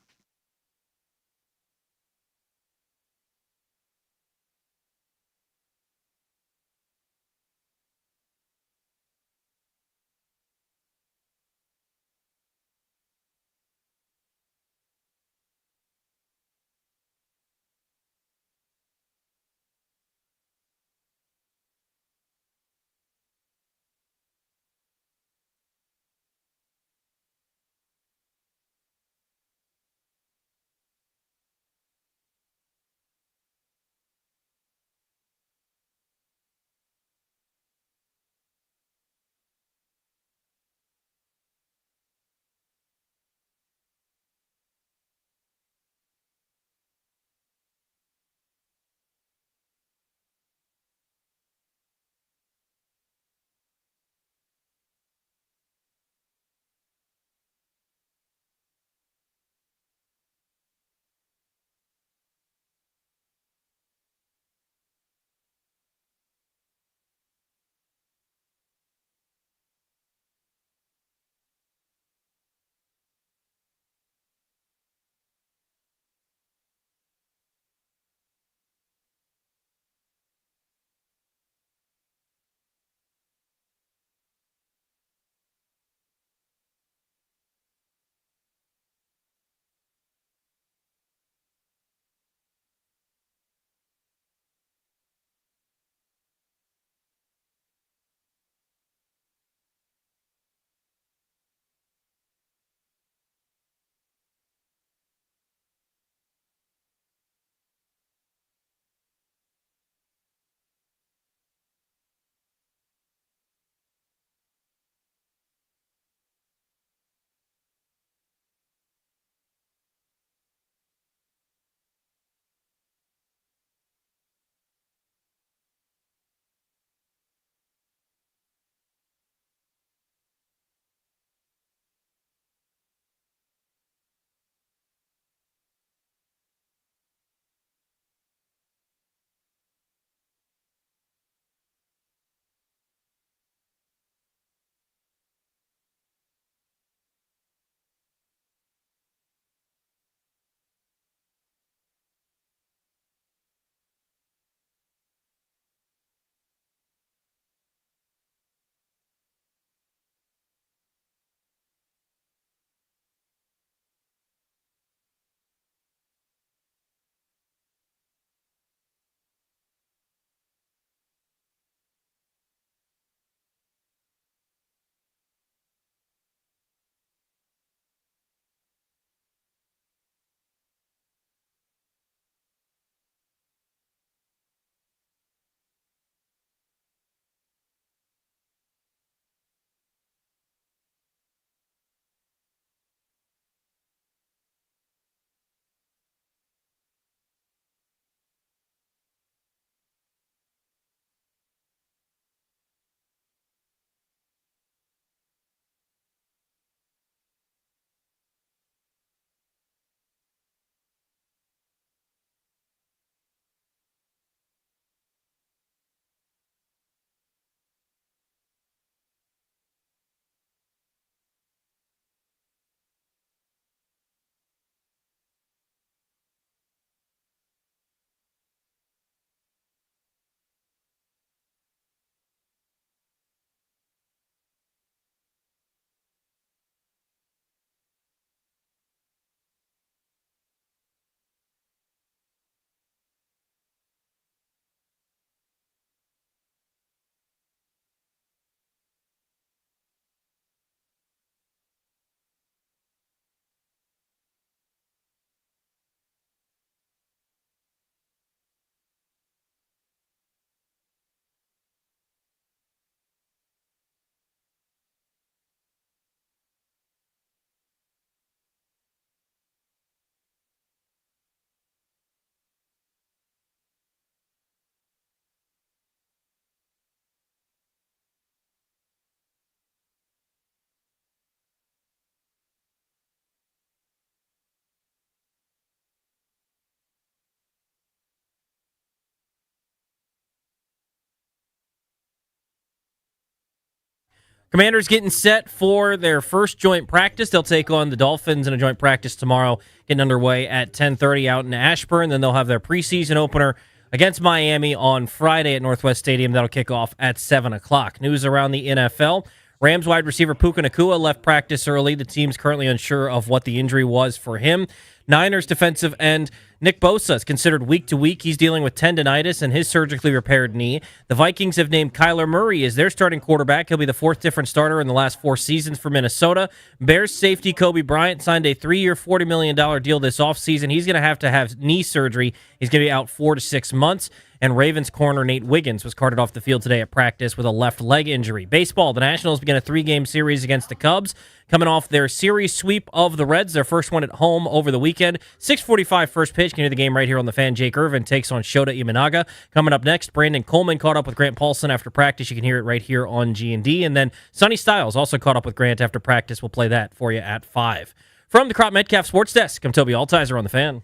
Commanders getting set for their first joint practice. They'll take on the Dolphins in a joint practice tomorrow, getting underway at 10:30 out in Ashburn. Then they'll have their preseason opener against Miami on Friday at Northwest Stadium. That'll kick off at 7 o'clock. News around the NFL. Rams wide receiver Puka Nacua left practice early. The team's currently unsure of what the injury was for him. Niners defensive end Nick Bosa is considered week to week. He's dealing with tendonitis and his surgically repaired knee. The Vikings have named Kyler Murray as their starting quarterback. He'll be the fourth different starter in the last 4 seasons for Minnesota. Bears safety Kobe Bryant signed a 3-year, $40 million deal this offseason. He's going to have knee surgery. He's going to be out 4 to 6 months. And Ravens corner Nate Wiggins was carted off the field today at practice with a left leg injury. Baseball, the Nationals begin a 3-game series against the Cubs, coming off their series sweep of the Reds, their first one at home over the weekend. 6:45 first pitch. Can hear the game right here on the Fan. Jake Irvin takes on Shota Imanaga. Coming up next, Brandon Coleman caught up with Grant Paulson after practice. You can hear it right here on G&D. And then Sonny Styles also caught up with Grant after practice. We'll play that for you at 5. From the Crop Metcalf Sports Desk, I'm Toby Altizer on the Fan.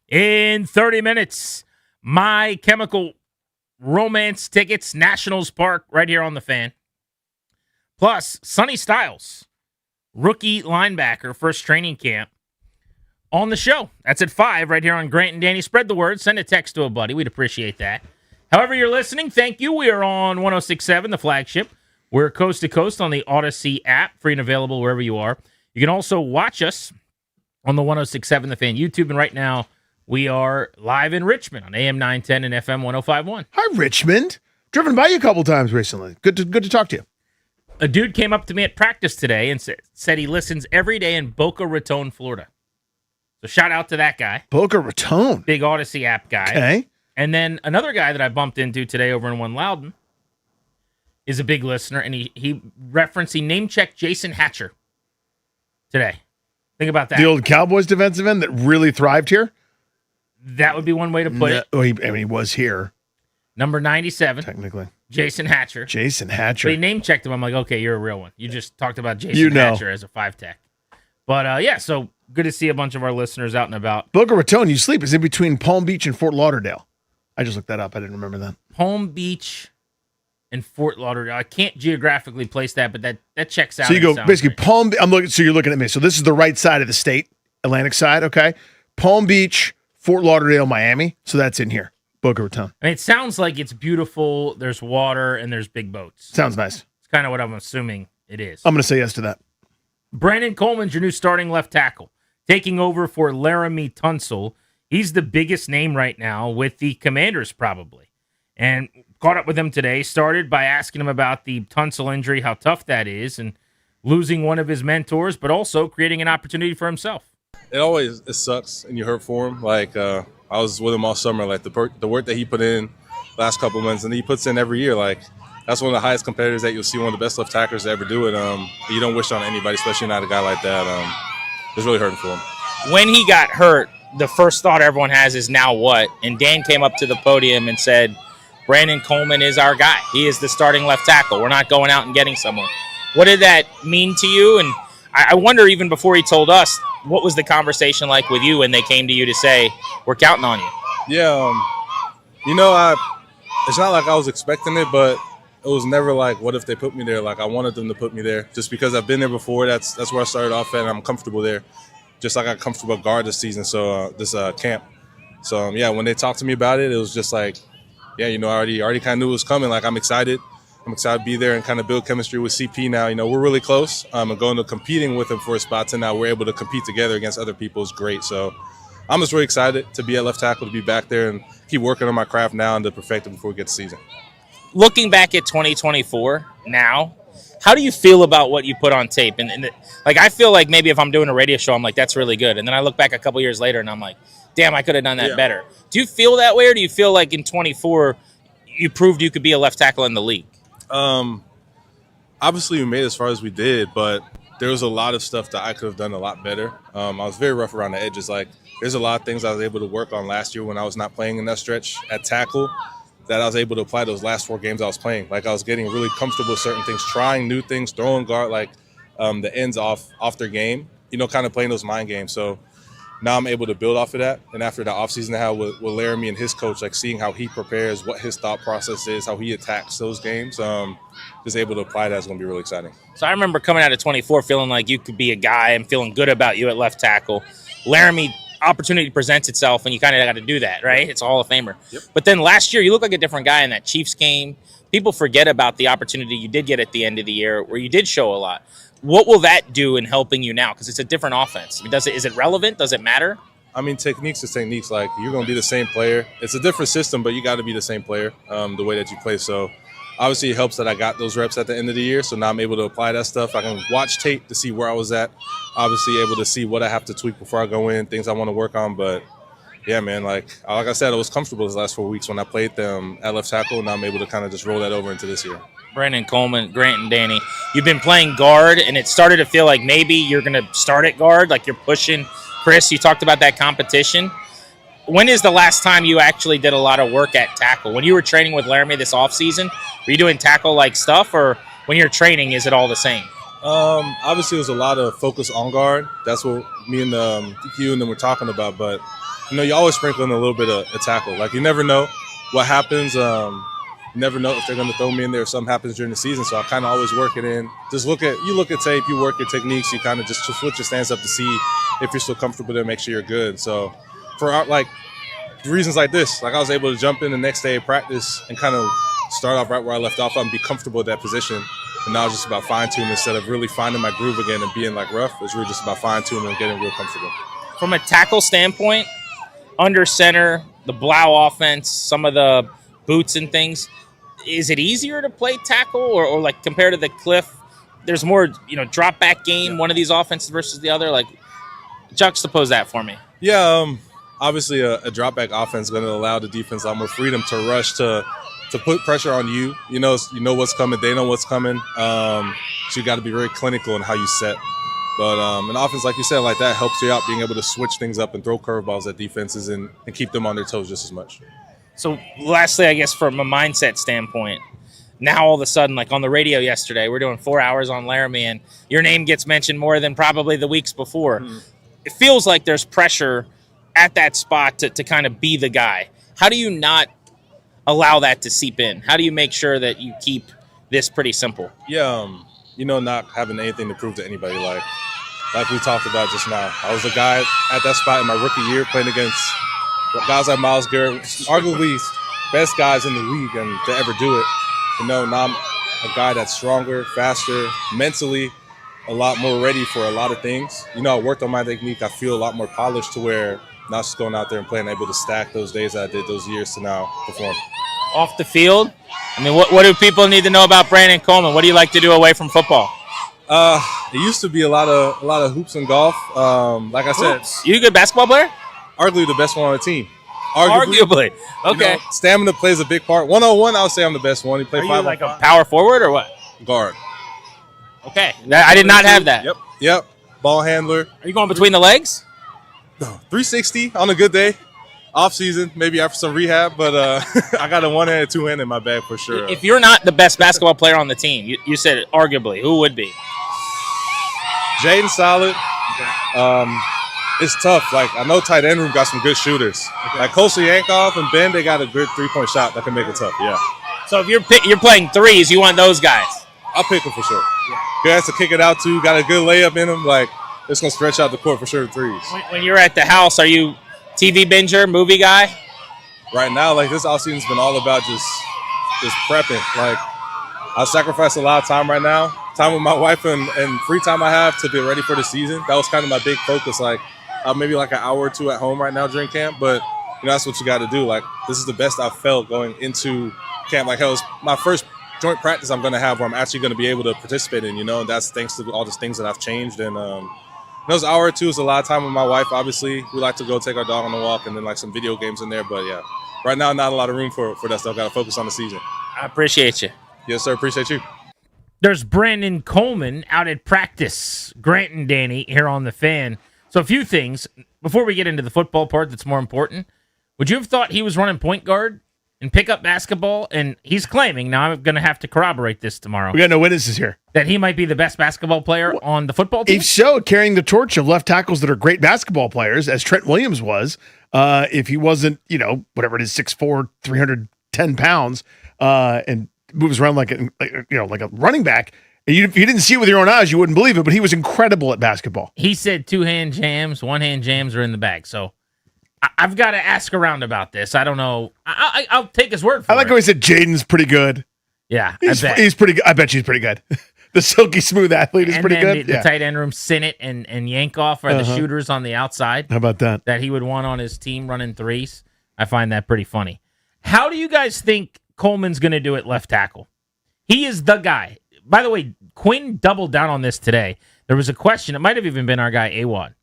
In 30 minutes, My Chemical Romance tickets, Nationals Park, right here on the Fan. Plus, Sonny Styles, rookie linebacker, first training camp, on the show. That's at 5 right here on Grant and Danny. Spread the word. Send a text to a buddy. We'd appreciate that. However you're listening, thank you. We are on 106.7, the flagship. We're coast to coast on the Odyssey app, free and available wherever you are. You can also watch us on the 106.7 The Fan YouTube. And right now, we are live in Richmond on AM 910 and FM 105.1. Hi, Richmond. Driven by you a couple times recently. Good to talk to you. A dude came up to me at practice today and said he listens every day in Boca Raton, Florida. So shout out to that guy. Boca Raton. Big Odyssey app guy. Okay. And then another guy that I bumped into today over in One Loudon is a big listener, and he name-checked Jason Hatcher today. Think about that. The old Cowboys defensive end that really thrived here? That would be one way to put it. Well, he was here. Number 97. Technically. Jason Hatcher. Jason Hatcher. But he name-checked him. I'm like, okay, you're a real one. You just talked about Jason Hatcher as a 5-tech. But, yeah, so good to see a bunch of our listeners out and about. Boca Raton, you sleep, is in between Palm Beach and Fort Lauderdale. I just looked that up. I didn't remember that. Palm Beach and Fort Lauderdale. I can't geographically place that, but that checks out. So you go basically right. So you're looking at me. So this is the right side of the state, Atlantic side, okay? Palm Beach, Fort Lauderdale, Miami. So that's in here. Boca Raton. I mean, it sounds like it's beautiful. There's water and there's big boats. Sounds nice. It's kind of what I'm assuming it is. I'm going to say yes to that. Brandon Coleman's your new starting left tackle, taking over for Laramie Tunsil. He's the biggest name right now with the Commanders, probably. And caught up with him today, started by asking him about the Tunsil injury, how tough that is, and losing one of his mentors, but also creating an opportunity for himself. It sucks, and you hurt for him. Like, I was with him all summer. Like, the work that he put in last couple of months, and he puts in every year. Like, that's one of the highest competitors that you'll see, one of the best left tacklers to ever do it. You don't wish on anybody, especially not a guy like that. It's really hurting for him. When he got hurt, the first thought everyone has is now what? And Dan came up to the podium and said, Brandon Coleman is our guy. He is the starting left tackle. We're not going out and getting someone. What did that mean to you? And I wonder, even before he told us, what was the conversation like with you when they came to you to say, we're counting on you? Yeah, it's not like I was expecting it, but it was never like, what if they put me there? Like, I wanted them to put me there just because I've been there before. That's where I started off at, and I'm comfortable there. Just like I got comfortable guard this season, this camp. So, when they talked to me about it, it was just like, I already kind of knew it was coming. Like, I'm excited. I'm excited to be there and kind of build chemistry with CP now. We're really close. And going to competing with him for a spot, and now we're able to compete together against other people is great. So I'm just really excited to be at left tackle, to be back there and keep working on my craft now and to perfect it before we get to season. Looking back at 2024 now, how do you feel about what you put on tape? And I feel like maybe if I'm doing a radio show, I'm like, that's really good. And then I look back a couple years later and I'm like, damn, I could have done that better. Do you feel that way, or do you feel like in 24 you proved you could be a left tackle in the league? Obviously we made as far as we did, but there was a lot of stuff that I could have done a lot better. I was very rough around the edges. Like, there's a lot of things I was able to work on last year when I was not playing in that stretch at tackle that I was able to apply those last 4 games I was playing. Like, I was getting really comfortable with certain things, trying new things, throwing guard, like the ends off their game, kind of playing those mind games. So now I'm able to build off of that. And after the offseason I had with Laramie and his coach, like seeing how he prepares, what his thought process is, how he attacks those games, just able to apply that is going to be really exciting. So I remember coming out of 24 feeling like you could be a guy and feeling good about you at left tackle. Laramie, opportunity presents itself, and you kind of got to do that, right? It's a Hall of Famer. Yep. But then last year, you look like a different guy in that Chiefs game. People forget about the opportunity you did get at the end of the year where you did show a lot. What will that do in helping you now? Because it's a different offense. I mean, is it relevant? Does it matter? I mean, techniques is techniques. Like, you're going to be the same player. It's a different system, but you got to be the same player the way that you play. So obviously it helps that I got those reps at the end of the year. So now I'm able to apply that stuff. I can watch tape to see where I was at. Obviously able to see what I have to tweak before I go in, things I want to work on. But yeah, man, like I said, I was comfortable these last 4 weeks when I played them at left tackle, and now I'm able to kind of just roll that over into this year. Brandon Coleman, Grant and Danny, you've been playing guard, and it started to feel like maybe you're going to start at guard, like you're pushing Chris. You talked about that competition. When is the last time you actually did a lot of work at tackle? When you were training with Laramie this offseason, were you doing tackle-like stuff, or when you're training, is it all the same? Obviously, it was a lot of focus on guard. That's what me and DQ and them were talking about. But, you always sprinkle in a little bit of a tackle. Like, you never know what happens. You never know if they're going to throw me in there if something happens during the season. So I kind of always work it in. Just look at tape, you work your techniques, you kind of just switch your stance up to see if you're still comfortable there, make sure you're good. So for reasons like this, I was able to jump in the next day of practice and kind of start off right where I left off and be comfortable at that position. And now it's just about fine-tuning instead of really finding my groove again and being rough. It's really just about fine-tuning and getting real comfortable. From a tackle standpoint, under center, the Blau offense, some of the boots and things, is it easier to play tackle or like compared to the Cliff? There's more, drop back game, one of these offenses versus the other. Like, juxtapose that for me. Yeah, obviously a drop back offense is going to allow the defense a lot more freedom to rush to put pressure on you. You know what's coming. They know what's coming. So you got to be very clinical in how you set. But an offense, like you said, like that helps you out being able to switch things up and throw curveballs at defenses and keep them on their toes just as much. So lastly, I guess from a mindset standpoint, now all of a sudden, like on the radio yesterday, we're doing 4 hours on Laramie, and your name gets mentioned more than probably the weeks before. Mm-hmm. It feels like there's pressure at that spot to kind of be the guy. How do you not allow that to seep in? How do you make sure that you keep this pretty simple? Yeah, not having anything to prove to anybody. Like we talked about just now. I was a guy at that spot in my rookie year playing against guys like Myles Garrett, arguably best guys in the league and to ever do it. Now I'm a guy that's stronger, faster, mentally a lot more ready for a lot of things. I worked on my technique. I feel a lot more polished to where not just going out there and playing, able to stack those days that I did those years to now perform. Off the field, I mean, what do people need to know about Brandon Coleman? What do you like to do away from football? It used to be a lot of hoops and golf. Like I said, you a good basketball player? Arguably the best one on the team. Arguably. Okay. Stamina plays a big part. 101, I would say I'm the best one. He played 5 you like a power forward or what? Guard. Okay. I did not have that. Yep. Ball handler. Are you going between the legs? No. 360 on a good day. Off season, maybe after some rehab, but I got a one-hand, two-hand in my bag for sure. If you're not the best basketball player on the team, you said arguably, who would be? Jaden Solid. It's tough. I know tight end room got some good shooters. Okay. Like Kosa Yankov and Ben, they got a good three-point shot that can make it tough. Yeah. So if you're playing threes, you want those guys? I'll pick them for sure. Yeah. Guys to kick it out to, got a good layup in them. It's gonna stretch out the court for sure. Threes. When you're at the house, are you TV binger, movie guy? Right now, this offseason's been all about just prepping. I sacrifice a lot of time right now, time with my wife and free time I have to be ready for the season. That was kind of my big focus. Maybe an hour or two at home right now during camp, but that's what you got to do. This is the best I've felt going into camp. Hell, it's my first joint practice I'm going to have where I'm actually going to be able to participate in, and that's thanks to all these things that I've changed. And those hour or two is a lot of time with my wife. Obviously, we like to go take our dog on a walk and then some video games in there. But yeah, right now, not a lot of room for that stuff. Got to focus on the season. I appreciate you. Yes, sir. Appreciate you. There's Brandon Coleman out at practice. Grant and Danny here on The Fan. So a few things. Before we get into the football part that's more important, would you have thought he was running point guard in pickup basketball, and he's claiming, now I'm going to have to corroborate this tomorrow, We got no witnesses here. that he might be the best basketball player on the football team? If so, carrying the torch of left tackles that are great basketball players, as Trent Williams was, if he wasn't, whatever it is, 6'4", 310 pounds, and moves around like a running back. And if you didn't see it with your own eyes, you wouldn't believe it, but he was incredible at basketball. He said two-hand jams, one-hand jams are in the bag. So I've got to ask around about this. I don't know. I'll take his word for it. I like how he said Jaden's pretty good. Yeah, He's I bet. he's pretty good. I bet she's pretty good. The silky smooth athlete is And pretty then good. The tight end room, Sinnott and Yankoff are the Uh-huh. shooters on the outside. How about that? He would want on his team running threes. I find that pretty funny. How do you guys think Coleman's going to do at left tackle? He is the guy. By the way, Quinn doubled down on this today. There was a question. It might have even been our guy, Awad.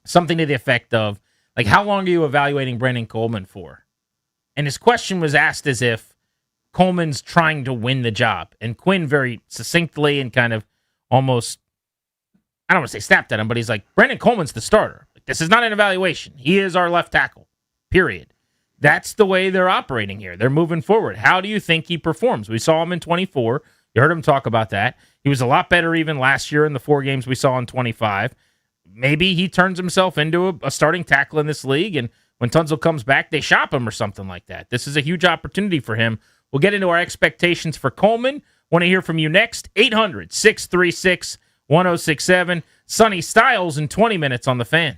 Something to the effect of, like, how long are you evaluating Brandon Coleman for? And his question was asked as if Coleman's trying to win the job. And Quinn very succinctly and kind of almost, I don't want to say snapped at him, but he's like, Brandon Coleman's the starter. Like, this is not an evaluation. He is our left tackle, period. That's the way they're operating here. They're moving forward. How do you think he performs? We saw him in 24. You heard him talk about that. He was a lot better even last year in the 4 games we saw in 25. Maybe he turns himself into a starting tackle in this league, and when Tunsil comes back, they shop him or something like that. This is a huge opportunity for him. We'll get into our expectations for Coleman. Want to hear from you next. 800-636-1067. Sonny Styles in 20 minutes on The Fan.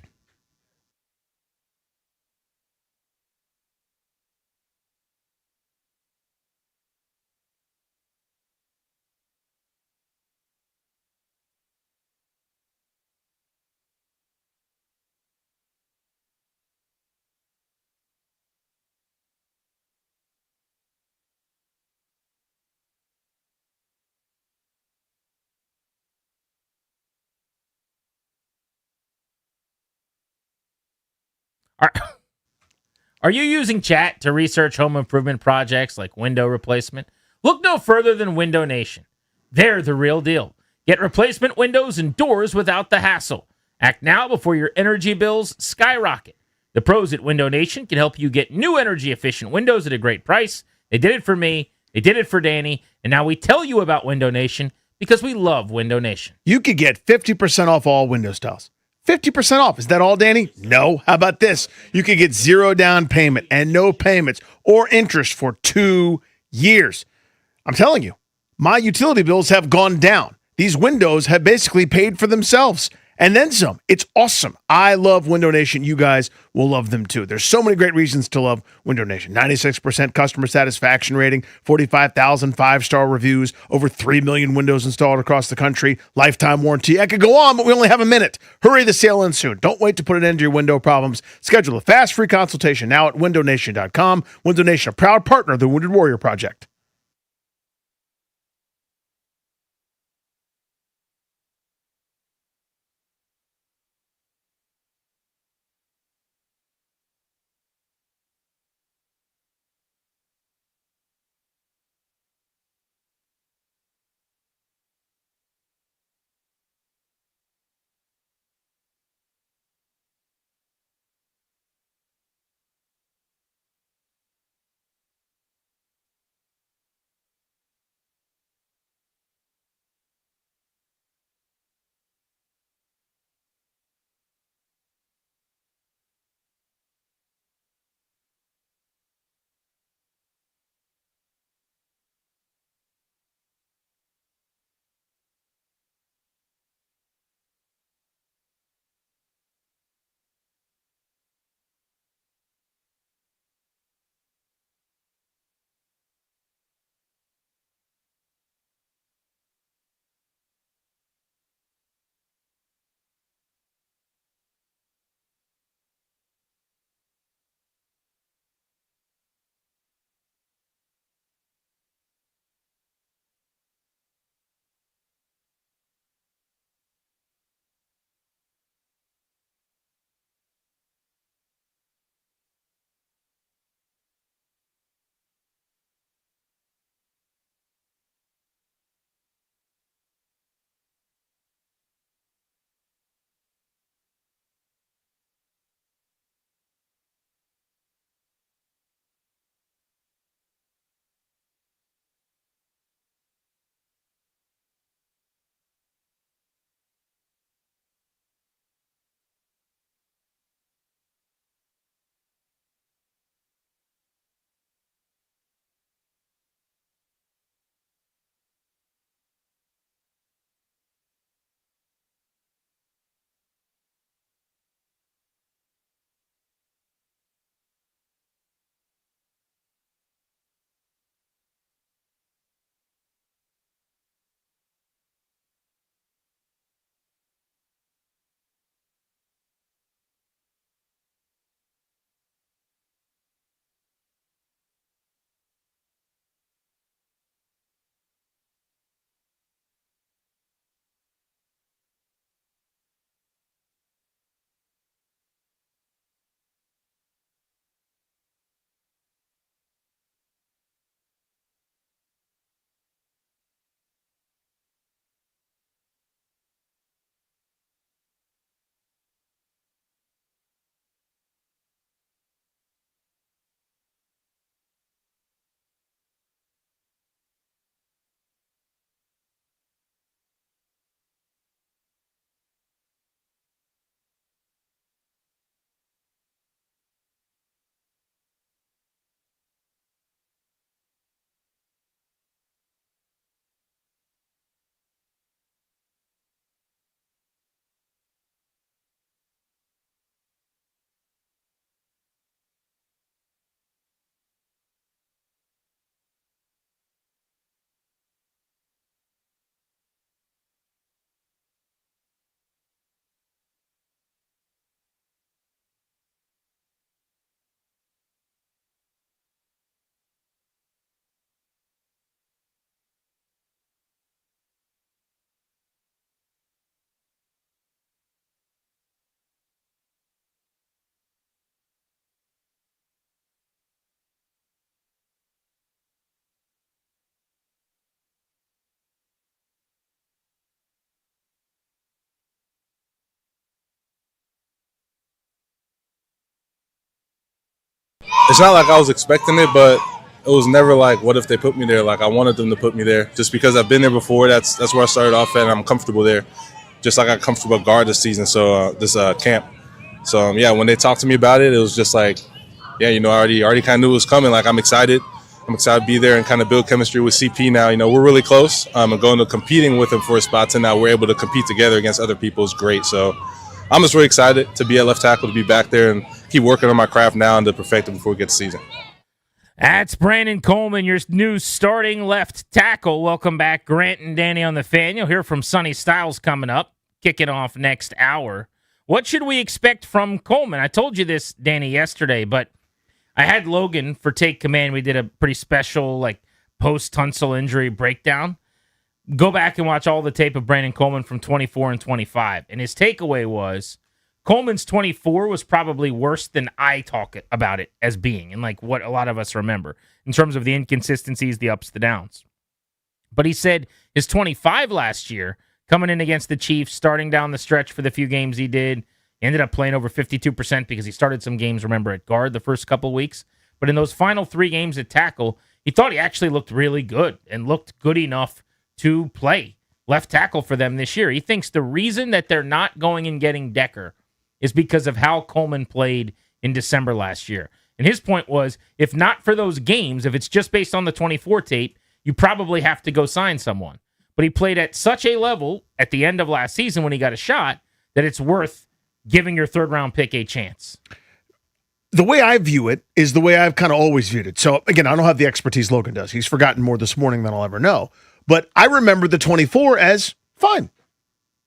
Are you using chat to research home improvement projects like window replacement? Look no further than Window Nation. They're the real deal. Get replacement windows and doors without the hassle. Act now before your energy bills skyrocket. The pros at Window Nation can help you get new energy-efficient windows at a great price. They did it for me. They did it for Danny. And now we tell you about Window Nation because we love Window Nation. You could get 50% off all window styles. 50% off. Is that all, Danny? No. How about this? You could get 0 down payment and no payments or interest for 2 years. I'm telling you, my utility bills have gone down. These windows have basically paid for themselves and then some. It's awesome. I love Window Nation. You guys will love them too. There's so many great reasons to love Window Nation. 96% customer satisfaction rating, 45,000 5-star reviews, over 3 million windows installed across the country, lifetime warranty. I could go on, but we only have a minute. Hurry, the sale ends soon. Don't wait to put an end to your window problems. Schedule a fast, free consultation now at windownation.com. Window Nation, a proud partner of the Wounded Warrior Project. it's not like I was expecting it, but it was never like, what if they put me there? Like, I wanted them to put me there just because I've been there before. That's where I started off at, and I'm comfortable there. Just like I got comfortable guard this season, this camp. So, when they talked to me about it, it was just like, I already kind of knew it was coming. Like, I'm excited. I'm excited to be there and kind of build chemistry with CP now. We're really close. And going to competing with him for a spot, and now we're able to compete together against other people is great. So I'm just really excited to be at left tackle, to be back there and keep working on my craft now and to perfect it before we get to season. That's Brandon Coleman, your new starting left tackle. Welcome back, Grant and Danny on the Fan. You'll hear from Sonny Styles coming up, kicking off next hour. What should we expect from Coleman? I told you this, Danny, yesterday, but I had Logan for Take Command. We did a pretty special post-Tunsil injury breakdown. Go back and watch all the tape of Brandon Coleman from 24 and 25. And his takeaway was Coleman's 24 was probably worse than I talk about it as being, and what a lot of us remember in terms of the inconsistencies, the ups, the downs. But he said his 25 last year, coming in against the Chiefs, starting down the stretch for the few games he did, ended up playing over 52% because he started some games, remember, at guard the first couple weeks. But in those final 3 games at tackle, he thought he actually looked really good and looked good enough to play left tackle for them this year. He thinks the reason that they're not going and getting Decker is because of how Coleman played in December last year. And his point was, if not for those games, if it's just based on the 24 tape, you probably have to go sign someone. But he played at such a level at the end of last season when he got a shot that it's worth giving your third-round pick a chance. The way I view it is the way I've kind of always viewed it. So, again, I don't have the expertise Logan does. He's forgotten more this morning than I'll ever know. But I remember the 24 as fine.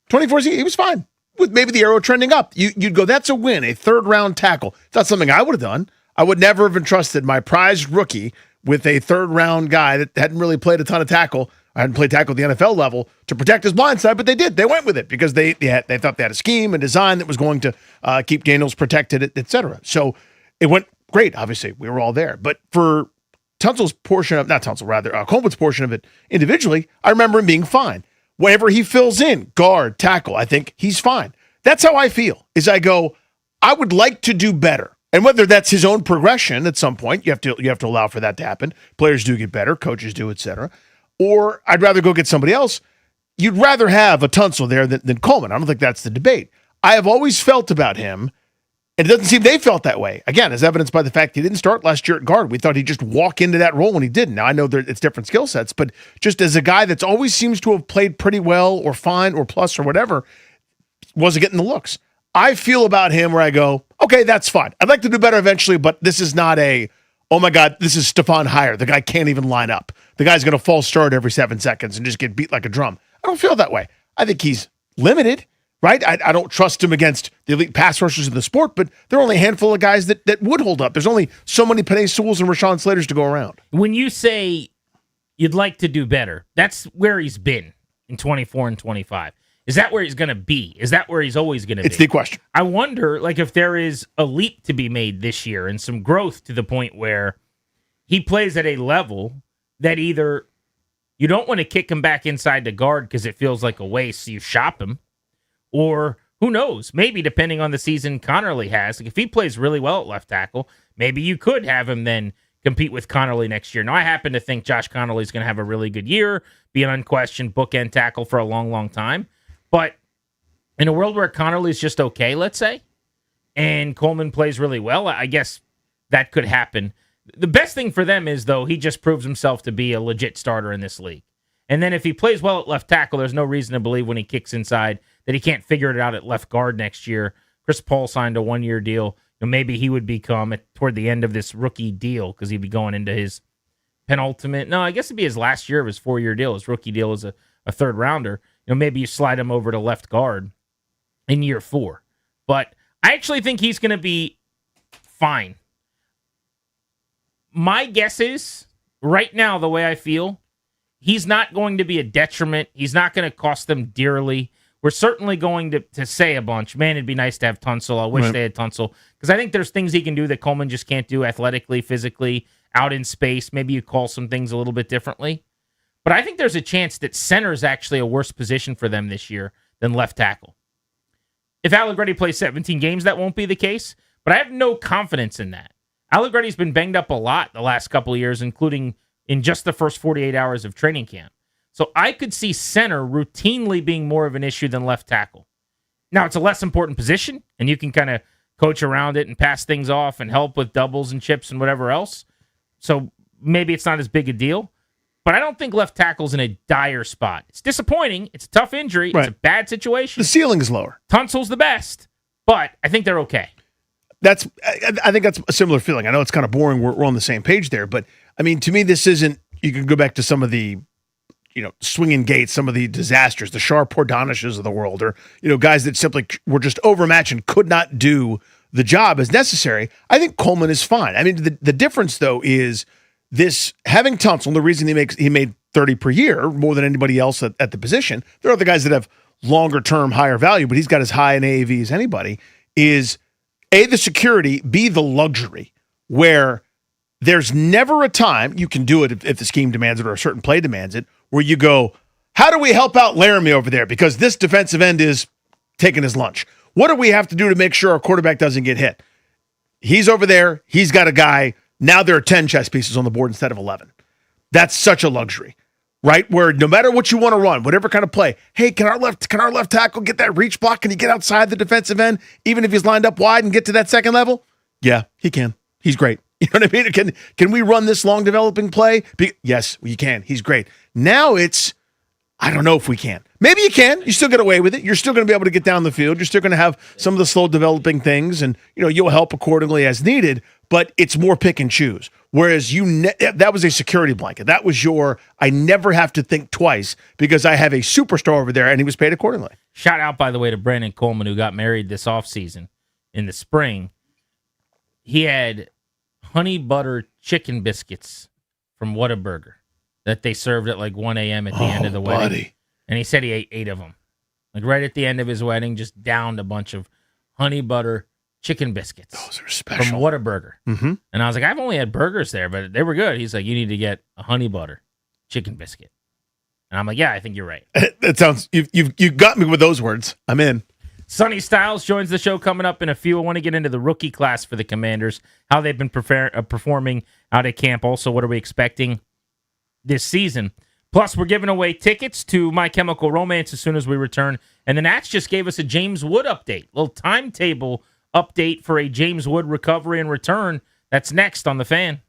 24, he was fine. With maybe the arrow trending up. You'd go, that's a win, a third-round tackle. It's not something I would have done. I would never have entrusted my prized rookie with a third-round guy that hadn't really played a ton of tackle. I hadn't played tackle at the NFL level to protect his blind side, but they did. They went with it because they thought they had a scheme and design that was going to keep Daniels protected, et cetera. So it went great, obviously. We were all there. But for Tunsil's portion of, not Tunsil, rather, Coleman's portion of it individually, I remember him being fine. Whenever he fills in, guard, tackle, I think he's fine. That's how I feel, is I go, I would like to do better. And whether that's his own progression at some point, you have to allow for that to happen. Players do get better, coaches do, et cetera. Or I'd rather go get somebody else. You'd rather have a Tunsil there than Coleman. I don't think that's the debate. I have always felt about him, and it doesn't seem they felt that way. Again, as evidenced by the fact he didn't start last year at guard. We thought he'd just walk into that role when he didn't. Now, I know it's different skill sets, but just as a guy that's always seems to have played pretty well or fine or plus or whatever, wasn't getting the looks. I feel about him where I go, okay, that's fine. I'd like to do better eventually, but this is not oh my God, this is Stefan Heyer. The guy can't even line up. The guy's going to false start every 7 seconds and just get beat like a drum. I don't feel that way. I think he's limited, right? I don't trust him against the elite pass rushers in the sport, but there are only a handful of guys that would hold up. There's only so many Penei Sewells and Rashawn Slaters to go around. When you say you'd like to do better, that's where he's been in 24 and 25. Is that where he's going to be? Is that where he's always going to be? It's the question. I wonder, if there is a leap to be made this year and some growth to the point where he plays at a level that either you don't want to kick him back inside the guard because it feels like a waste, so you shop him, or who knows, maybe depending on the season Connerly has. If he plays really well at left tackle, maybe you could have him then compete with Connerly next year. Now, I happen to think Josh Connerly is going to have a really good year, be an unquestioned bookend tackle for a long, long time. But in a world where Connerly is just okay, let's say, and Coleman plays really well, I guess that could happen. The best thing for them is, though, he just proves himself to be a legit starter in this league. And then if he plays well at left tackle, there's no reason to believe when he kicks inside that he can't figure it out at left guard next year. Chris Paul signed a 1-year deal. Maybe he would become, toward the end of this rookie deal, because he'd be going into his penultimate. No, I guess it'd be his last year of his 4-year deal. His rookie deal is a third rounder. Maybe you slide him over to left guard in year 4. But I actually think he's going to be fine. My guess is, right now, the way I feel, he's not going to be a detriment. He's not going to cost them dearly. We're certainly going to say a bunch. Man, it'd be nice to have Tunsil. I wish they had Tunsil. Because I think there's things he can do that Coleman just can't do athletically, physically, out in space. Maybe you call some things a little bit differently. But I think there's a chance that center is actually a worse position for them this year than left tackle. If Allegretti plays 17 games, that won't be the case. But I have no confidence in that. Allegretti's been banged up a lot the last couple of years, including in just the first 48 hours of training camp. So I could see center routinely being more of an issue than left tackle. Now, it's a less important position, and you can kind of coach around it and pass things off and help with doubles and chips and whatever else. So maybe it's not as big a deal. But I don't think left tackle's in a dire spot. It's disappointing. It's a tough injury. Right. It's a bad situation. The ceiling is lower. Tunsil's the best, but I think they're okay. I think that's a similar feeling. I know it's kind of boring. We're on the same page there, but I mean, to me, this isn't. You can go back to some of the, swinging gates, some of the disasters, the Sharp Pordanishes of the world, or guys that simply were just overmatched and could not do the job as necessary. I think Coleman is fine. I mean, the difference though is this having Tunsil. The reason he made 30 per year more than anybody else at the position. There are other guys that have longer term, higher value, but he's got as high an AAV as anybody. Is A, the security, B, the luxury, where there's never a time, you can do it if the scheme demands it or a certain play demands it, where you go, how do we help out Laramie over there? Because this defensive end is taking his lunch. What do we have to do to make sure our quarterback doesn't get hit? He's over there. He's got a guy. Now there are 10 chess pieces on the board instead of 11. That's such a luxury, right? Where no matter what you want to run, whatever kind of play, hey, can our left tackle get that reach block? Can he get outside the defensive end, even if he's lined up wide and get to that second level? Yeah, he can. He's great. You know what I mean? Can we run this long developing play? Yes, you can. He's great. Now it's, I don't know if we can. Maybe you can. You still get away with it. You're still going to be able to get down the field. You're still going to have some of the slow developing things, and you'll help accordingly as needed. But it's more pick and choose. Whereas that was a security blanket. That was I never have to think twice because I have a superstar over there, and he was paid accordingly. Shout out, by the way, to Brandon Coleman, who got married this offseason in the spring. He had honey butter chicken biscuits from Whataburger that they served at like 1 a.m. at the end of the wedding. Buddy. And he said he ate 8 of them. Like right at the end of his wedding, just downed a bunch of honey butter chicken biscuits. Those are special. From Whataburger. Mm-hmm. And I was like, I've only had burgers there, but they were good. He's like, you need to get a honey butter chicken biscuit. And I'm like, yeah, I think you're right. That sounds, you got me with those words. I'm in. Sonny Styles joins the show coming up in a few. I want to get into the rookie class for the Commanders, how they've been performing out at camp. Also, what are we expecting this season? Plus, we're giving away tickets to My Chemical Romance as soon as we return. And the Nats just gave us a James Wood update, a little timetable update for a James Wood recovery and return. That's next on The Fan.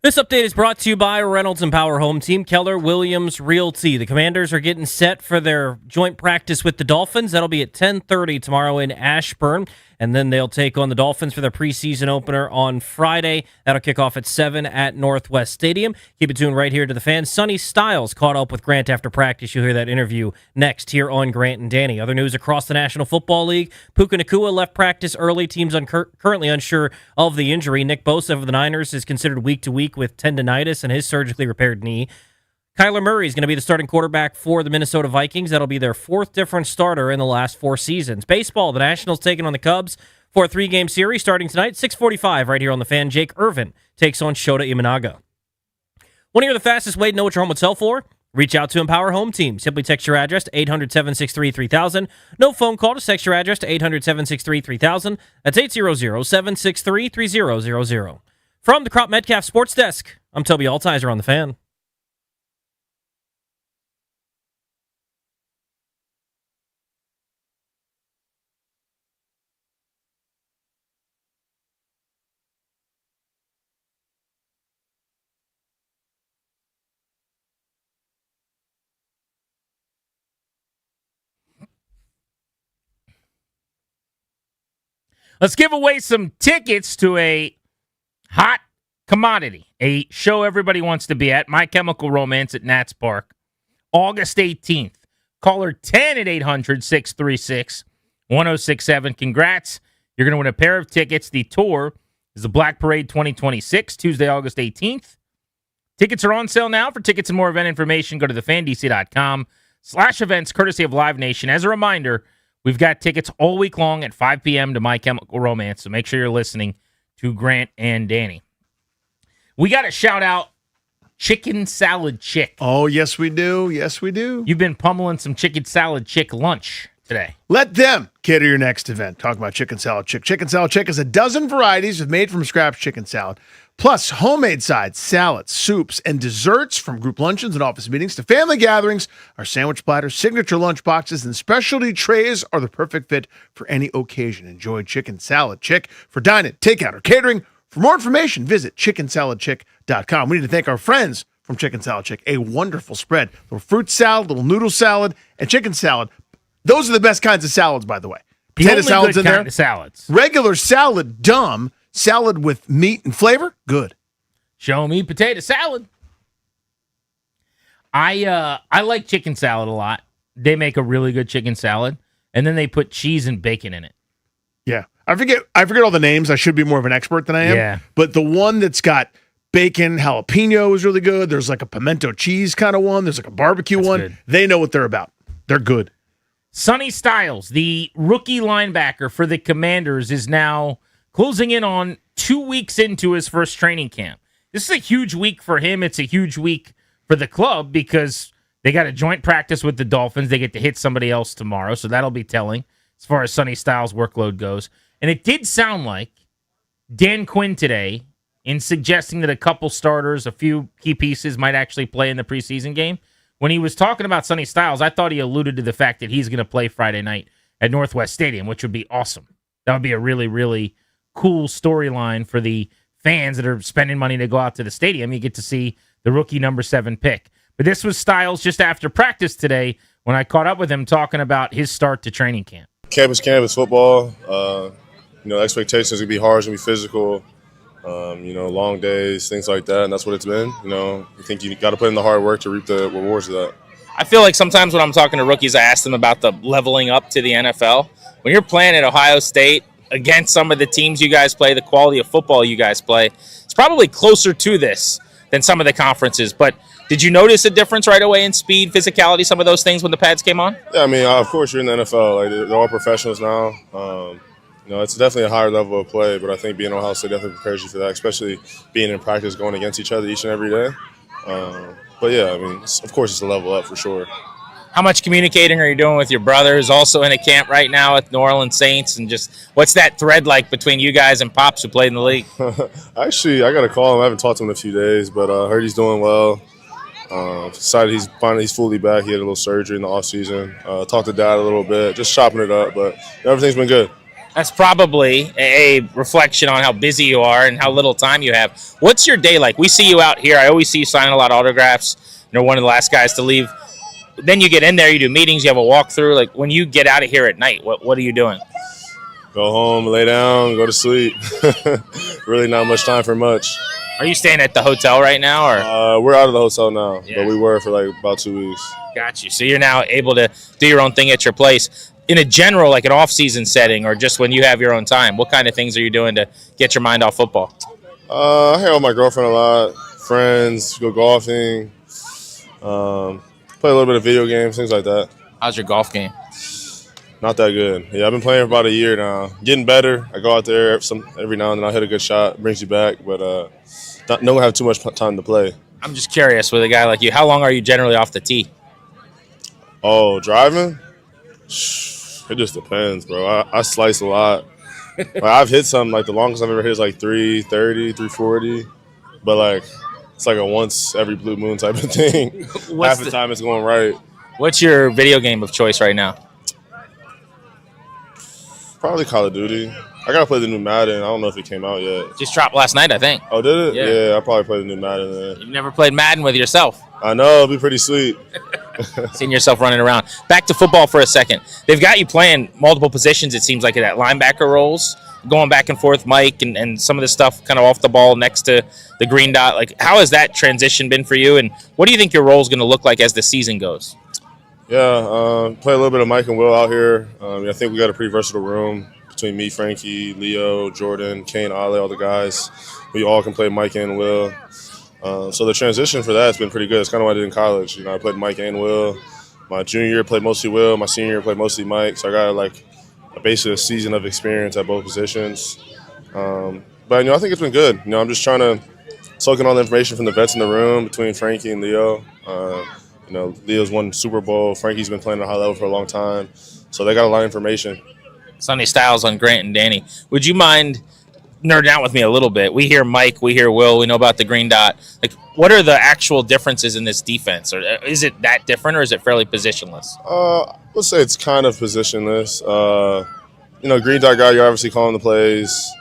This update is brought to you by Reynolds and Power Home Team, Keller Williams Realty. The Commanders are getting set for their joint practice with the Dolphins. That'll be at 10:30 tomorrow in Ashburn. And then they'll take on the Dolphins for their preseason opener on Friday. That'll kick off at 7 at Northwest Stadium. Keep it tuned right here to the Fan. Sonny Styles caught up with Grant after practice. You'll hear that interview next here on Grant and Danny. Other news across the National Football League. Puka Nacua left practice early. Teams currently unsure of the injury. Nick Bosa of the Niners is considered week to week with tendonitis in his surgically repaired knee. Kyler Murray is going to be the starting quarterback for the Minnesota Vikings. That'll be their fourth different starter in the last 4 seasons. Baseball, the Nationals taking on the Cubs for a 3-game series starting tonight, 6:45 right here on the Fan. Jake Irvin takes on Shota Imanaga. Want to hear the fastest way to know what your home would sell for? Reach out to Empower Home Team. Simply text your address to 800-763-3000. No phone call. Just text your address to 800-763-3000. That's 800-763-3000. From the Crop Metcalf Sports Desk, I'm Toby Altizer on the Fan. Let's give away some tickets to a hot commodity, a show everybody wants to be at, My Chemical Romance at Nats Park, August 18th. Caller 10 at 800-636-1067. Congrats. You're going to win a pair of tickets. The tour is the Black Parade 2026, Tuesday, August 18th. Tickets are on sale now. For tickets and more event information, go to thefandc.com/events, courtesy of Live Nation. As a reminder, we've got tickets all week long at 5 p.m. to My Chemical Romance, so make sure you're listening to Grant and Danny. We got to shout out Chicken Salad Chick. Oh, yes, we do. Yes, we do. You've been pummeling some Chicken Salad Chick lunch today. Let them cater your next event. Talk about Chicken Salad Chick. Chicken Salad Chick is a dozen varieties of made-from-scratch chicken salad, plus homemade sides, salads, soups, and desserts from group luncheons and office meetings to family gatherings. Our sandwich platters, signature lunch boxes, and specialty trays are the perfect fit for any occasion. Enjoy Chicken Salad Chick for dine-in, takeout, or catering. For more information, visit chickensaladchick.com. We need to thank our friends from Chicken Salad Chick. A wonderful spread. Little fruit salad, little noodle salad, and chicken salad. Those are the best kinds of salads, by the way. Potato salads in there. Salads. Regular salad, dumb. Salad with meat and flavor, good. Show me potato salad. I like chicken salad a lot. They make a really good chicken salad, and then they put cheese and bacon in it. Yeah. I forget all the names. I should be more of an expert than I am. Yeah. But the one that's got bacon, jalapeno is really good. There's like a pimento cheese kind of one. There's like a barbecue one. Good. They know what they're about. They're good. Sonny Styles, the rookie linebacker for the Commanders, is now closing in on 2 weeks into his first training camp. This is a huge week for him. It's a huge week for the club because they got a joint practice with the Dolphins. They get to hit somebody else tomorrow, so that'll be telling as far as Sonny Styles' workload goes. And it did sound like Dan Quinn today, in suggesting that a couple starters, a few key pieces might actually play in the preseason game. When he was talking about Sonny Styles, I thought he alluded to the fact that he's going to play Friday night at Northwest Stadium, which would be awesome. That would be a really, really cool storyline for the fans that are spending money to go out to the stadium. You get to see the rookie number 7 pick. But this was Styles just after practice today when I caught up with him talking about his start to training camp. Campus football. Expectations are going to be hard, it's going to be physical, long days, things like that, and that's what it's been. I think you got to put in the hard work to reap the rewards of that. I feel like sometimes when I'm talking to rookies, I ask them about the leveling up to the NFL. When you're playing at Ohio State against some of the teams you guys play, the quality of football you guys play, it's probably closer to this than some of the conferences. But did you notice a difference right away in speed, physicality, some of those things when the pads came on? Yeah, of course you're in the NFL. Like, they're all professionals now. It's definitely a higher level of play, but I think being Ohio State definitely prepares you for that, especially being in practice, going against each other each and every day. Of course it's a level up for sure. How much communicating are you doing with your brothers, also in a camp right now with New Orleans Saints, and just what's that thread like between you guys and Pops who played in the league? Actually, I got to call him. I haven't talked to him in a few days, but I heard he's doing well. Decided he's fully back. He had a little surgery in the offseason. Talked to Dad a little bit, just chopping it up, but everything's been good. That's probably a reflection on how busy you are and how little time you have. What's your day like? We see you out here. I always see you signing a lot of autographs. You're one of the last guys to leave. Then you get in there, you do meetings, you have a walkthrough. Like when you get out of here at night, what are you doing? Go home, lay down, go to sleep. Really not much time for much. Are you staying at the hotel right now? Or we're out of the hotel now, but we were for like about 2 weeks. Got you. So you're now able to do your own thing at your place. In a general, like an off-season setting or just when you have your own time, what kind of things are you doing to get your mind off football? I hang out with my girlfriend a lot, friends, go golfing, play a little bit of video games, things like that. How's your golf game? Not that good. Yeah, I've been playing for about a year now. Getting better. I go out there every now and then. I'll hit a good shot. It brings you back, but don't have too much time to play. I'm just curious with a guy like you, how long are you generally off the tee? Oh, driving? It just depends, bro. I slice a lot. Like, I've hit something, like the longest I've ever hit is like 330, 340. But like it's like a once every blue moon type of thing. Half the time it's going right. What's your video game of choice right now? Probably Call of Duty. I gotta play the new Madden. I don't know if it came out yet. Just dropped last night, I think. Oh, did it? Yeah. Yeah, I probably played the new Madden then. You've never played Madden with yourself. I know, it'd be pretty sweet. Seeing yourself running around. Back to football for a second. They've got you playing multiple positions, it seems like, at linebacker roles, going back and forth, Mike, and some of the stuff kind of off the ball next to the green dot. Like, how has that transition been for you, and what do you think your role is going to look like as the season goes? Yeah, play a little bit of Mike and Will out here. I think we got a pretty versatile room between me, Frankie, Leo, Jordan, Kane, Ale, all the guys. We all can play Mike and Will. So the transition for that has been pretty good. It's kind of what I did in college. You know, I played Mike and Will. My junior year played mostly Will. My senior year played mostly Mike. So I got like basically a season of experience at both positions. But I think it's been good. I'm just trying to soak in all the information from the vets in the room between Frankie and Leo. Leo's won Super Bowl. Frankie's been playing at a high level for a long time. So they got a lot of information. Sonny Styles on Grant and Danny. Would you mind nerding out with me a little bit? We hear Mike, we hear Will, we know about the green dot. Like, what are the actual differences in this defense? Or is it that different, or is it fairly positionless? Let's say it's kind of positionless. Green dot guy, you're obviously calling the plays.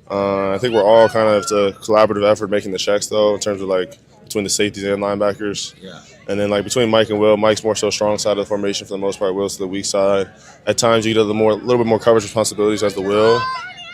I think we're all kind of the collaborative effort making the checks, though, in terms of like between the safeties and linebackers. Yeah. And then like between Mike and Will, Mike's more so strong side of the formation for the most part. Will's to the weak side. At times you get a little bit more coverage responsibilities as the Will.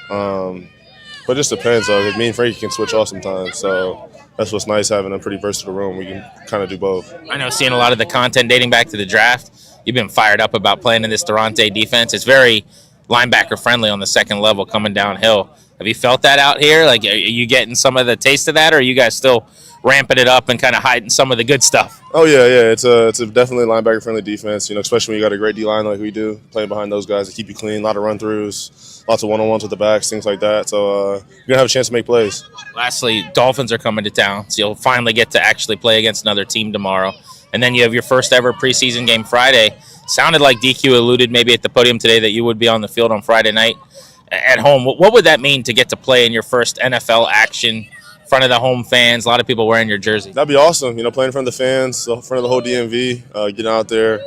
But it just depends. Though. Me and Frankie can switch off sometimes. So that's what's nice, having a pretty versatile room. We can kind of do both. I know, seeing a lot of the content dating back to the draft, you've been fired up about playing in this Durante defense. It's very linebacker friendly on the second level coming downhill. Have you felt that out here? Like, are you getting some of the taste of that, or are you guys still ramping it up and kind of hiding some of the good stuff? Oh, yeah. It's a definitely linebacker-friendly defense, especially when you got a great D-line like we do, playing behind those guys to keep you clean, a lot of run-throughs, lots of one-on-ones with the backs, things like that. So you're going to have a chance to make plays. Lastly, Dolphins are coming to town, so you'll finally get to actually play against another team tomorrow. And then you have your first ever preseason game Friday. Sounded like DQ alluded maybe at the podium today that you would be on the field on Friday night at home. What would that mean to get to play in your first NFL action in front of the home fans, a lot of people wearing your jersey? That'd be awesome, playing in front of the fans, in front of the whole DMV, getting out there,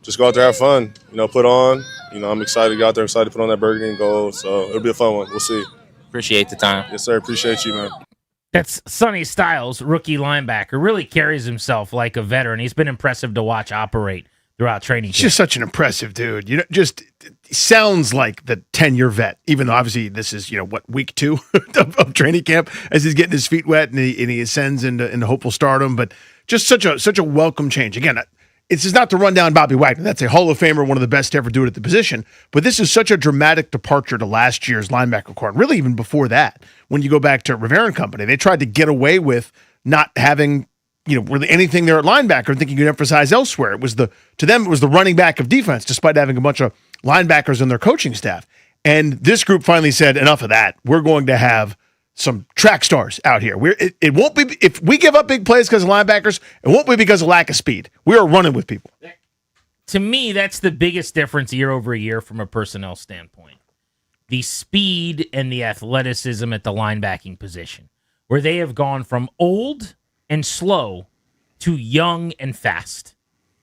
just go out there, have fun, put on. I'm excited to get out there, excited to put on that burgundy and gold, so it'll be a fun one. We'll see. Appreciate the time. Yes, sir. Appreciate you, man. That's Sonny Styles, rookie linebacker. Really carries himself like a veteran. He's been impressive to watch operate throughout training camp. He's just such an impressive dude. Just sounds like the 10-year vet, even though obviously this is, week 2 of training camp as he's getting his feet wet and he ascends into hopeful stardom. But just such a welcome change. Again, it's just not to run down Bobby Wagner. That's a Hall of Famer, one of the best to ever do it at the position. But this is such a dramatic departure to last year's linebacker core. And really even before that, when you go back to Rivera and company, they tried to get away with not having really anything there at linebacker and thinking you could emphasize elsewhere. To them, it was the running back of defense, despite having a bunch of linebackers in their coaching staff. And this group finally said, enough of that. We're going to have some track stars out here. It won't be, if we give up big plays because of linebackers, it won't be because of lack of speed. We are running with people. To me, that's the biggest difference year over year from a personnel standpoint. The speed and the athleticism at the linebacking position, where they have gone from old and slow to young and fast.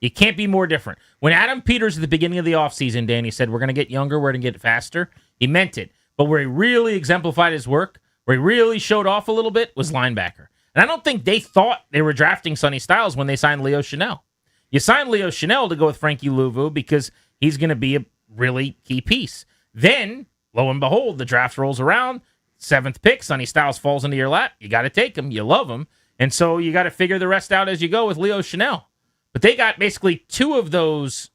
You can't be more different. When Adam Peters at the beginning of the offseason, Danny said, we're going to get younger, we're going to get faster, he meant it. But where he really exemplified his work, where he really showed off a little bit, was linebacker. And I don't think they thought they were drafting Sonny Styles when they signed Leo Chanel. You signed Leo Chanel to go with Frankie Louvu because he's going to be a really key piece. Then, lo and behold, the draft rolls around, 7th pick, Sonny Styles falls into your lap. You got to take him. You love him. And so you got to figure the rest out as you go with Leo Chanel. But they got basically 2 of those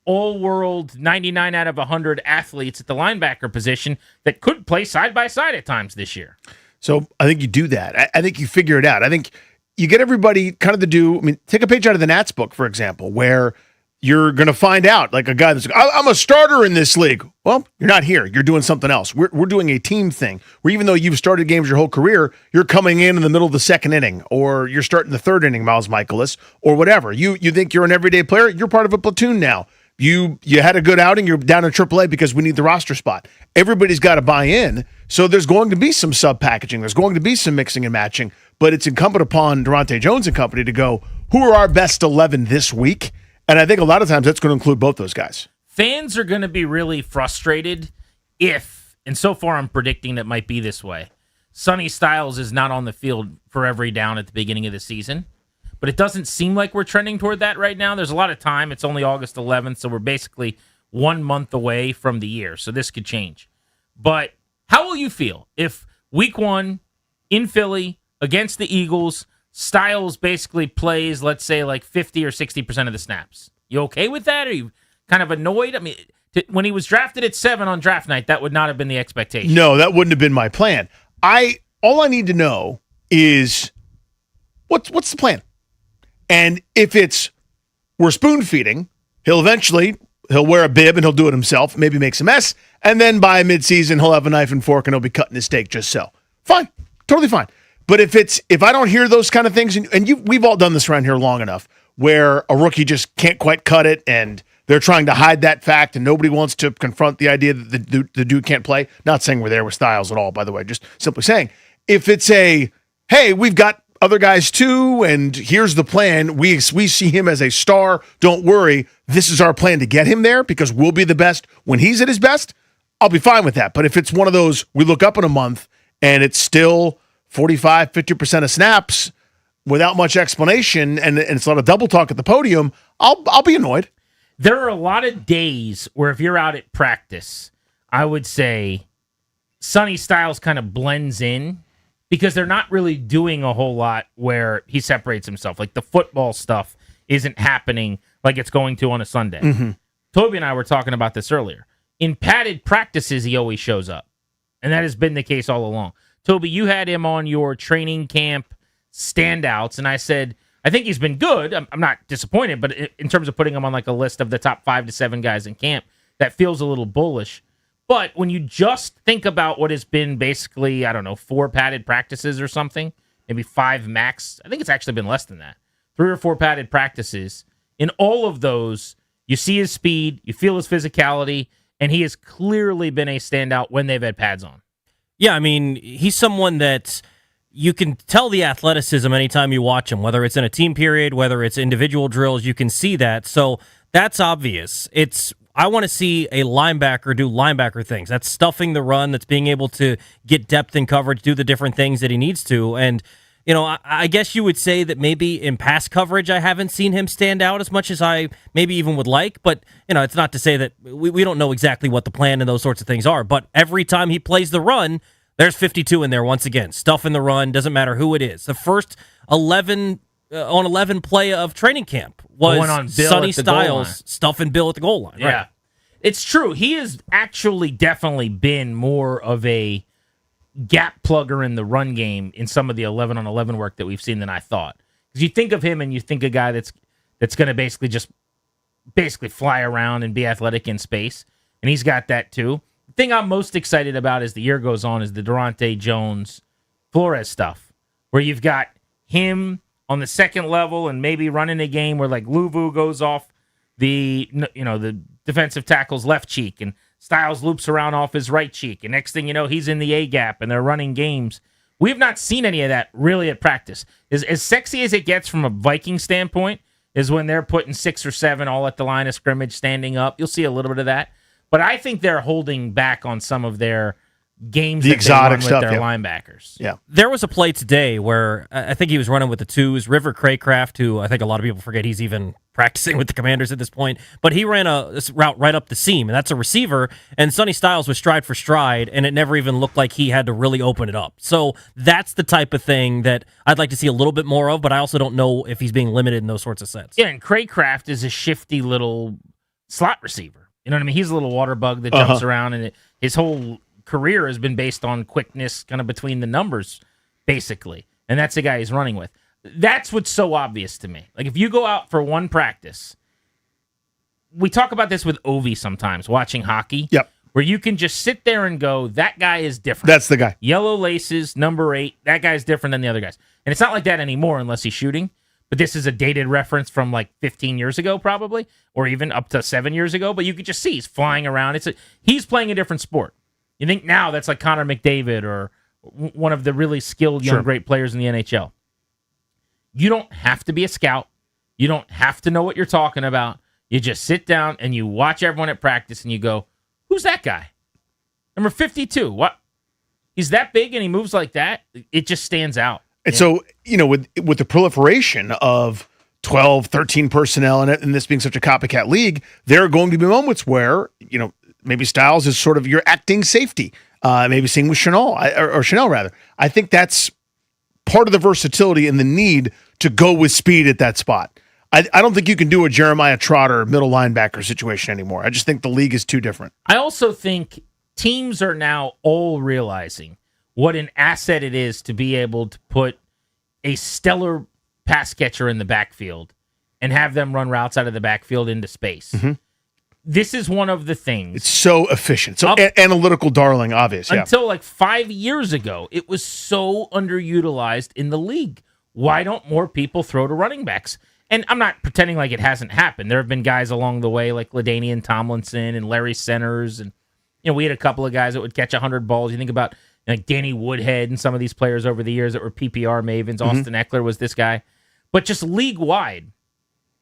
all-world 99 out of 100 athletes at the linebacker position that could play side by side at times this year. So I think you do that. I think you figure it out. I think you get everybody kind of to do, I mean, take a page out of the Nats book, for example, where you're going to find out, like a guy that's like, I'm a starter in this league. Well, you're not here. You're doing something else. We're doing a team thing where even though you've started games your whole career, you're coming in the middle of the 2nd inning, or you're starting the 3rd inning, Miles Michaelis, or whatever. You think you're an everyday player. You're part of a platoon now. You had a good outing. You're down in AAA because we need the roster spot. Everybody's got to buy in. So there's going to be some sub packaging. There's going to be some mixing and matching. But it's incumbent upon Durante Jones and company to go, who are our best 11 this week? And I think a lot of times that's going to include both those guys. Fans are going to be really frustrated if, and so far I'm predicting it might be this way, Sonny Styles is not on the field for every down at the beginning of the season. But it doesn't seem like we're trending toward that right now. There's a lot of time. It's only August 11th, so we're basically 1 month away from the year. So this could change. But how will you feel if week 1 in Philly against the Eagles, Styles basically plays, let's say, like 50 or 60% of the snaps? You okay with that? Are you kind of annoyed? I mean, when he was drafted at 7 on draft night, that would not have been the expectation. No, that wouldn't have been my plan. All I need to know is what's the plan? And if it's we're spoon feeding, he'll wear a bib and he'll do it himself, maybe makes a mess, and then by midseason he'll have a knife and fork and he'll be cutting his steak just so. Fine, totally fine. But if I don't hear those kind of things, and we've all done this around here long enough, where a rookie just can't quite cut it and they're trying to hide that fact and nobody wants to confront the idea that the dude can't play. Not saying we're there with Styles at all, by the way, just simply saying, if it's hey, we've got other guys too, and here's the plan. We see him as a star. Don't worry. This is our plan to get him there because we'll be the best when he's at his best. I'll be fine with that. But if it's one of those, we look up in a month and it's still 45, 50% of snaps without much explanation, and it's a lot of double talk at the podium, I'll be annoyed. There are a lot of days where if you're out at practice, I would say Sonny Styles kind of blends in, because they're not really doing a whole lot where he separates himself. Like the football stuff isn't happening like it's going to on a Sunday. Mm-hmm. Toby and I were talking about this earlier. In padded practices, he always shows up. And that has been the case all along. Toby, you had him on your training camp standouts, and I said, I think he's been good. I'm not disappointed, but in terms of putting him on like a list of the top 5 to 7 guys in camp, that feels a little bullish. But when you just think about what has been basically, 4 padded practices or something, maybe 5 max, I think it's actually been less than that, 3 or 4 padded practices, in all of those, you see his speed, you feel his physicality, and he has clearly been a standout when they've had pads on. Yeah, I mean, he's someone that you can tell the athleticism anytime you watch him, whether it's in a team period, whether it's individual drills, you can see that. So that's obvious. I want to see a linebacker do linebacker things. That's stuffing the run. That's being able to get depth in coverage, do the different things that he needs to. And, I guess you would say that maybe in pass coverage, I haven't seen him stand out as much as I maybe even would like. But, it's not to say that we don't know exactly what the plan and those sorts of things are. But every time he plays the run, there's 52 in there once again. Stuffing the run, doesn't matter who it is. The first 11 play of training camp was on Bill Sonny at the goal line. Styles stuffing Bill at the goal line. Yeah. Right. It's true. He has actually definitely been more of a gap plugger in the run game in some of the 11-on-11 work that we've seen than I thought. Because you think of him and you think a guy that's going to basically fly around and be athletic in space, and he's got that too. The thing I'm most excited about as the year goes on is the Durante Jones Flores stuff, where you've got him on the second level and maybe running a game where like Louvu goes off the defensive tackle's left cheek and Styles loops around off his right cheek, and next thing you know, he's in the A gap and they're running games. We have not seen any of that really at practice. As sexy as it gets from a Viking standpoint, is when they're putting 6 or 7 all at the line of scrimmage standing up. You'll see a little bit of that. But I think they're holding back on some of their games The that exotic they run stuff, with their yeah. linebackers. Yeah. There was a play today where I think he was running with the 2s, River Craycraft, who I think a lot of people forget he's even practicing with the Commanders at this point, but he ran this route right up the seam, and that's a receiver, and Sonny Styles was stride for stride, and it never even looked like he had to really open it up. So that's the type of thing that I'd like to see a little bit more of, but I also don't know if he's being limited in those sorts of sets. Yeah, and Craycraft is a shifty little slot receiver. You know what I mean? He's a little water bug that jumps around, and his whole career has been based on quickness kind of between the numbers, basically. And that's the guy he's running with. That's what's so obvious to me. Like, if you go out for one practice, we talk about this with Ovi sometimes, watching hockey. Yep. Where you can just sit there and go, that guy is different. That's the guy. Yellow laces, number 8, that guy's different than the other guys. And it's not like that anymore unless he's shooting. But this is a dated reference from like 15 years ago, probably, or even up to 7 years ago. But you could just see he's flying around. He's playing a different sport. You think now that's like Connor McDavid or one of the really skilled young great players in the NHL. You don't have to be a scout. You don't have to know what you're talking about. You just sit down and you watch everyone at practice and you go, who's that guy? Number 52. What? He's that big and he moves like that? It just stands out. And so, with the proliferation of 12, 13 personnel in it, and this being such a copycat league, there are going to be moments where, maybe Styles is sort of your acting safety. Maybe seeing with Chanel, or Chanel rather. I think that's part of the versatility and the need to go with speed at that spot. I don't think you can do a Jeremiah Trotter middle linebacker situation anymore. I just think the league is too different. I also think teams are now all realizing what an asset it is to be able to put a stellar pass catcher in the backfield and have them run routes out of the backfield into space. Mm-hmm. This is one of the things. It's so efficient. So analytical darling, obvious. Yeah. Until like 5 years ago, it was so underutilized in the league. Why don't more people throw to running backs? And I'm not pretending like it hasn't happened. There have been guys along the way like LaDainian Tomlinson and Larry Centers. And, we had a couple of guys that would catch 100 balls. You think about like Danny Woodhead and some of these players over the years that were PPR mavens. Austin Eckler was this guy. But just league-wide,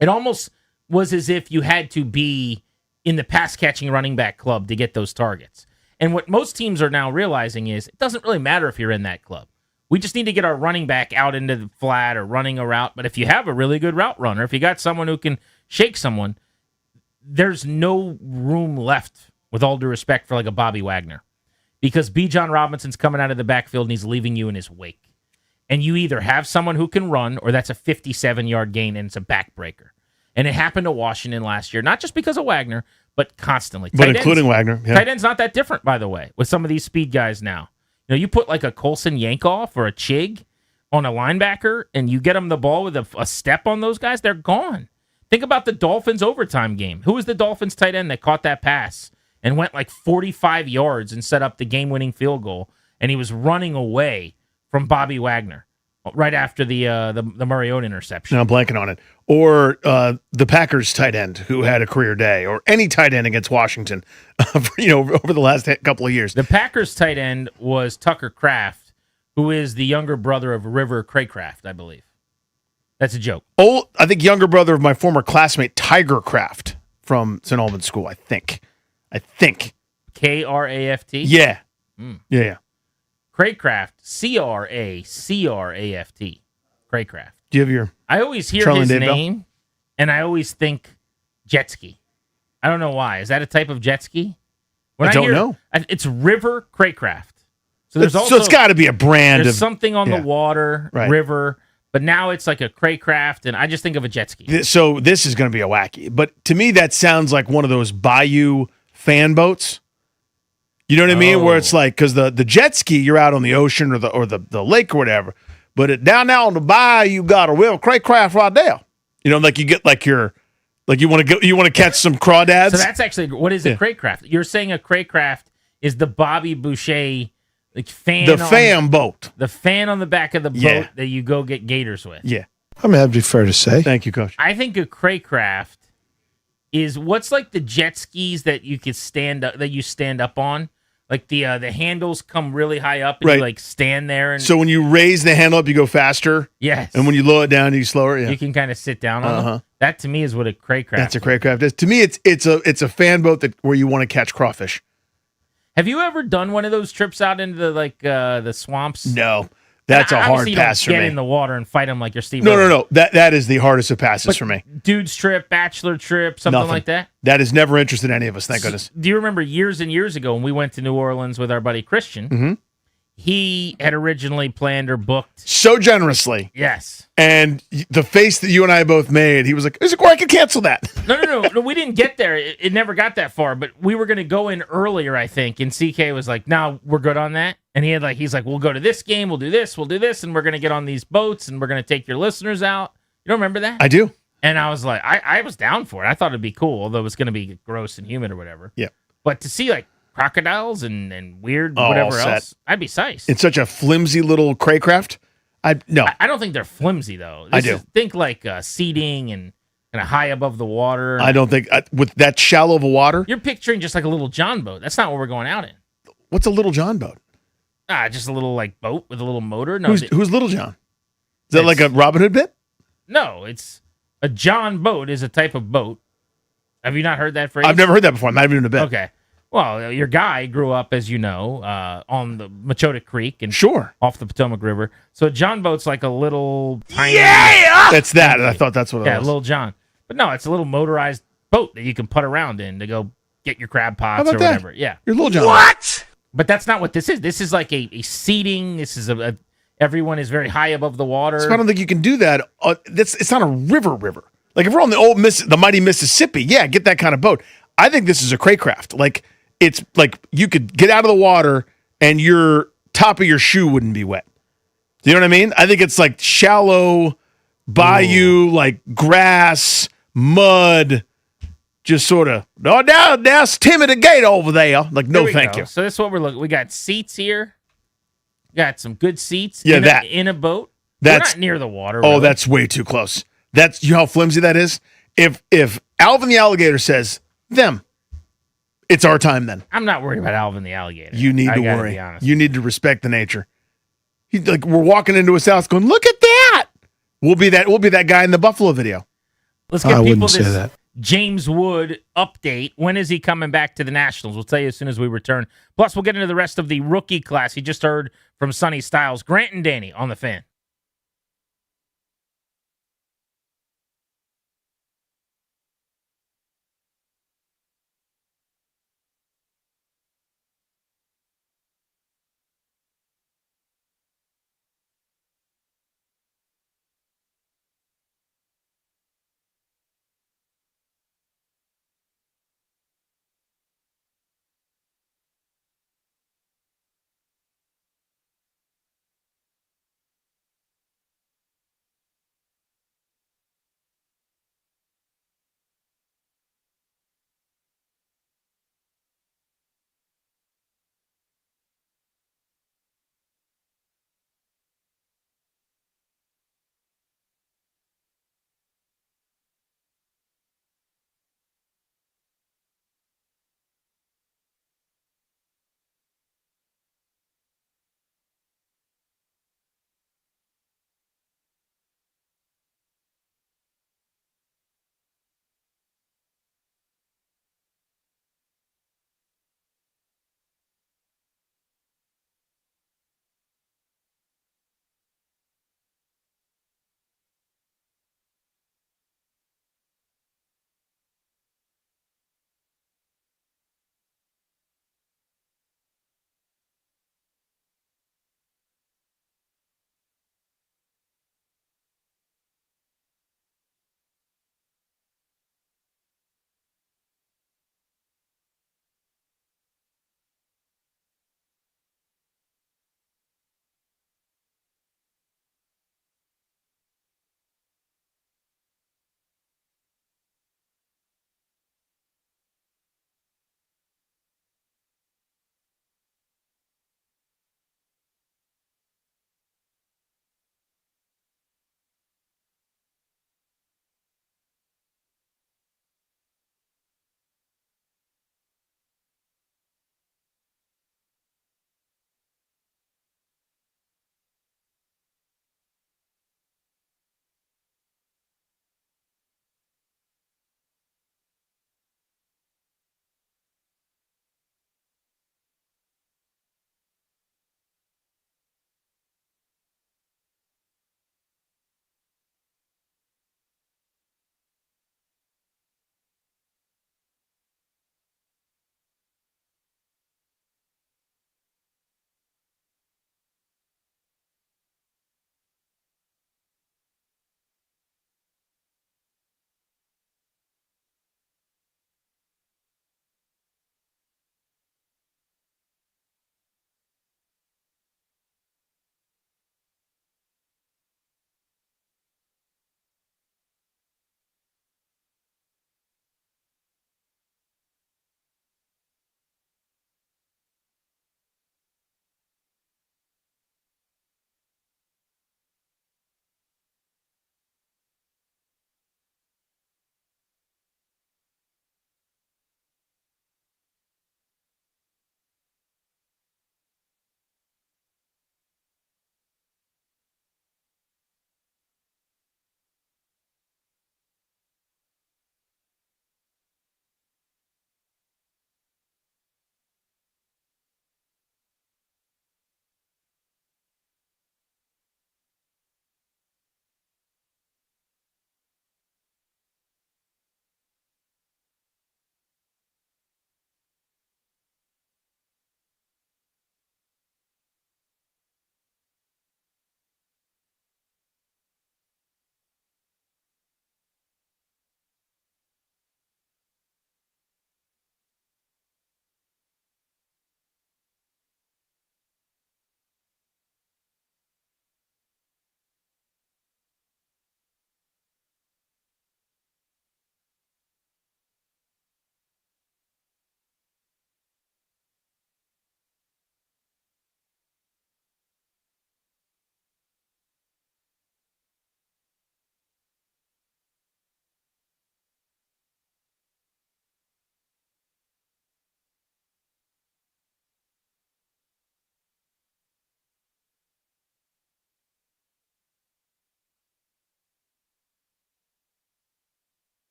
it almost was as if you had to be in the pass-catching running back club to get those targets. And what most teams are now realizing is it doesn't really matter if you're in that club. We just need to get our running back out into the flat or running a route. But if you have a really good route runner, if you got someone who can shake someone, there's no room left, with all due respect, for like a Bobby Wagner. Because Bijan Robinson's coming out of the backfield and he's leaving you in his wake. And you either have someone who can run or that's a 57-yard gain and it's a backbreaker. And it happened to Washington last year, not just because of Wagner, but constantly. But including Wagner. Yeah. Tight end's not that different, by the way, with some of these speed guys now. You put like a Colson Yankoff or a Chig on a linebacker and you get them the ball with a step on those guys, they're gone. Think about the Dolphins overtime game. Who was the Dolphins tight end that caught that pass and went like 45 yards and set up the game-winning field goal, and he was running away from Bobby Wagner right after the Mariota interception? No, I'm blanking on it. Or the Packers tight end who had a career day, or any tight end against Washington, over the last couple of years. The Packers tight end was Tucker Kraft, who is the younger brother of River Craycraft, I believe. That's a joke. Oh, I think younger brother of my former classmate Tiger Kraft from St. Albans School. I think. Kraft. Yeah. Yeah. Craycraft. Cracraft. Craycraft. Do you have your? I always hear Charlie his Daybell? name, and I always think jet ski. I don't know why. Is that a type of jet ski? I don't know. It's River Craycraft. So there's So it's got to be a brand there's of something on yeah. the water, Right. river, but now it's like a Craycraft, and I just think of a jet ski. So this is going to be a wacky, but to me that sounds like one of those bayou fan boats. You know what I mean? Where it's like, because the jet ski, you're out on the ocean or the lake or whatever, but down now on the bayou, you got a real Craycraft right there. Like you get like you want to catch some crawdads. So that's actually, what is a Craycraft? You're saying a Craycraft is the Bobby Boucher like fan, the fan boat, the fan on the back of the boat that you go get gators with. Yeah, I mean, that'd be fair to say. Thank you, Coach. I think a Craycraft is what's like the jet skis that you could stand up on. Like the handles come really high up, and Right. you like stand there, and So when you raise the handle up, you go faster. yes, And when you lower it down, you slower. Yeah. you can kind of sit down on them. That to me is what a craycraft. That's a craycraft is. To me, it's a fan boat that where you want to catch crawfish. Have you ever done one of those trips out into the swamps? No, that's a hard Obviously you don't pass for get me. in the water and fight them like you're Steve. No, Irwin. no. That is the hardest of passes But for me. Dude's trip, bachelor trip, something Nothing. like that. That has never interested any of us. Thank goodness. Do you remember years and years ago when we went to New Orleans with our buddy Christian? Mm-hmm. He had originally planned or booked. So generously. Yes. And the face that you and I both made, he was like, well, I could cancel that. No, we didn't get there. It never got that far, but we were going to go in earlier, I think. And CK was like, no, we're good on that. And he's like, we'll go to this game, we'll do this, and we're going to get on these boats, and we're going to take your listeners out. You don't remember that? I do. And I was like, I was down for it. I thought it'd be cool, although it was going to be gross and humid or whatever. Yeah. But to see like crocodiles and weird Oh, whatever set. else, I'd be psyched. It's such a flimsy little craycraft. No. I don't think they're flimsy though. I do. Think like seating and kind of high above the water. I don't think with that shallow of a water. You're picturing just like a little John boat. That's not what we're going out in. What's a little John boat? Just a little like boat with a little motor. No, Who's Little John? Is that like a Robin Hood bit? no, it's a John boat is a type of boat. Have you not heard that phrase? I've never heard that before. I'm not even in a bit. Okay. Well, your guy grew up, as you know, on the Machota Creek and off the Potomac River. So a John boat's like a little tiny. That's that. I thought that's what it Yeah, was. Little John. But no, it's a little motorized boat that you can put around in to go get your crab How pots about or that? whatever. Yeah. Your Little John. What? But that's not what this is. This is like a seating. This is a everyone is very high above the water. So I don't think you can do that. It's not a river. Like if we're on the mighty Mississippi, yeah, get that kind of boat. I think this is a craycraft. Like it's like you could get out of the water and your top of your shoe wouldn't be wet. Do you know what I mean? I think it's like shallow bayou, like grass, mud, just sort of. Oh, that's Timmy the Gate over there. Like no, Here we thank go. you. So this is what we're looking. We got seats here. Got some good seats. Yeah, in a boat. That's We're not near the water. Oh, really. that's way too close. That's you know how flimsy that is. If Alvin the alligator says them, it's our time. Then I'm not worried about Alvin the alligator. you need I to gotta worry. be honest. You need to respect the nature. He's like we're walking into his house, going, "Look at that." We'll be that guy in the Buffalo video. Let's give I people wouldn't say this that. James Wood update. When is he coming back to the Nationals? We'll tell you as soon as we return. Plus, we'll get into the rest of the rookie class. You just heard from Sonny Styles, Grant and Danny on the Fan.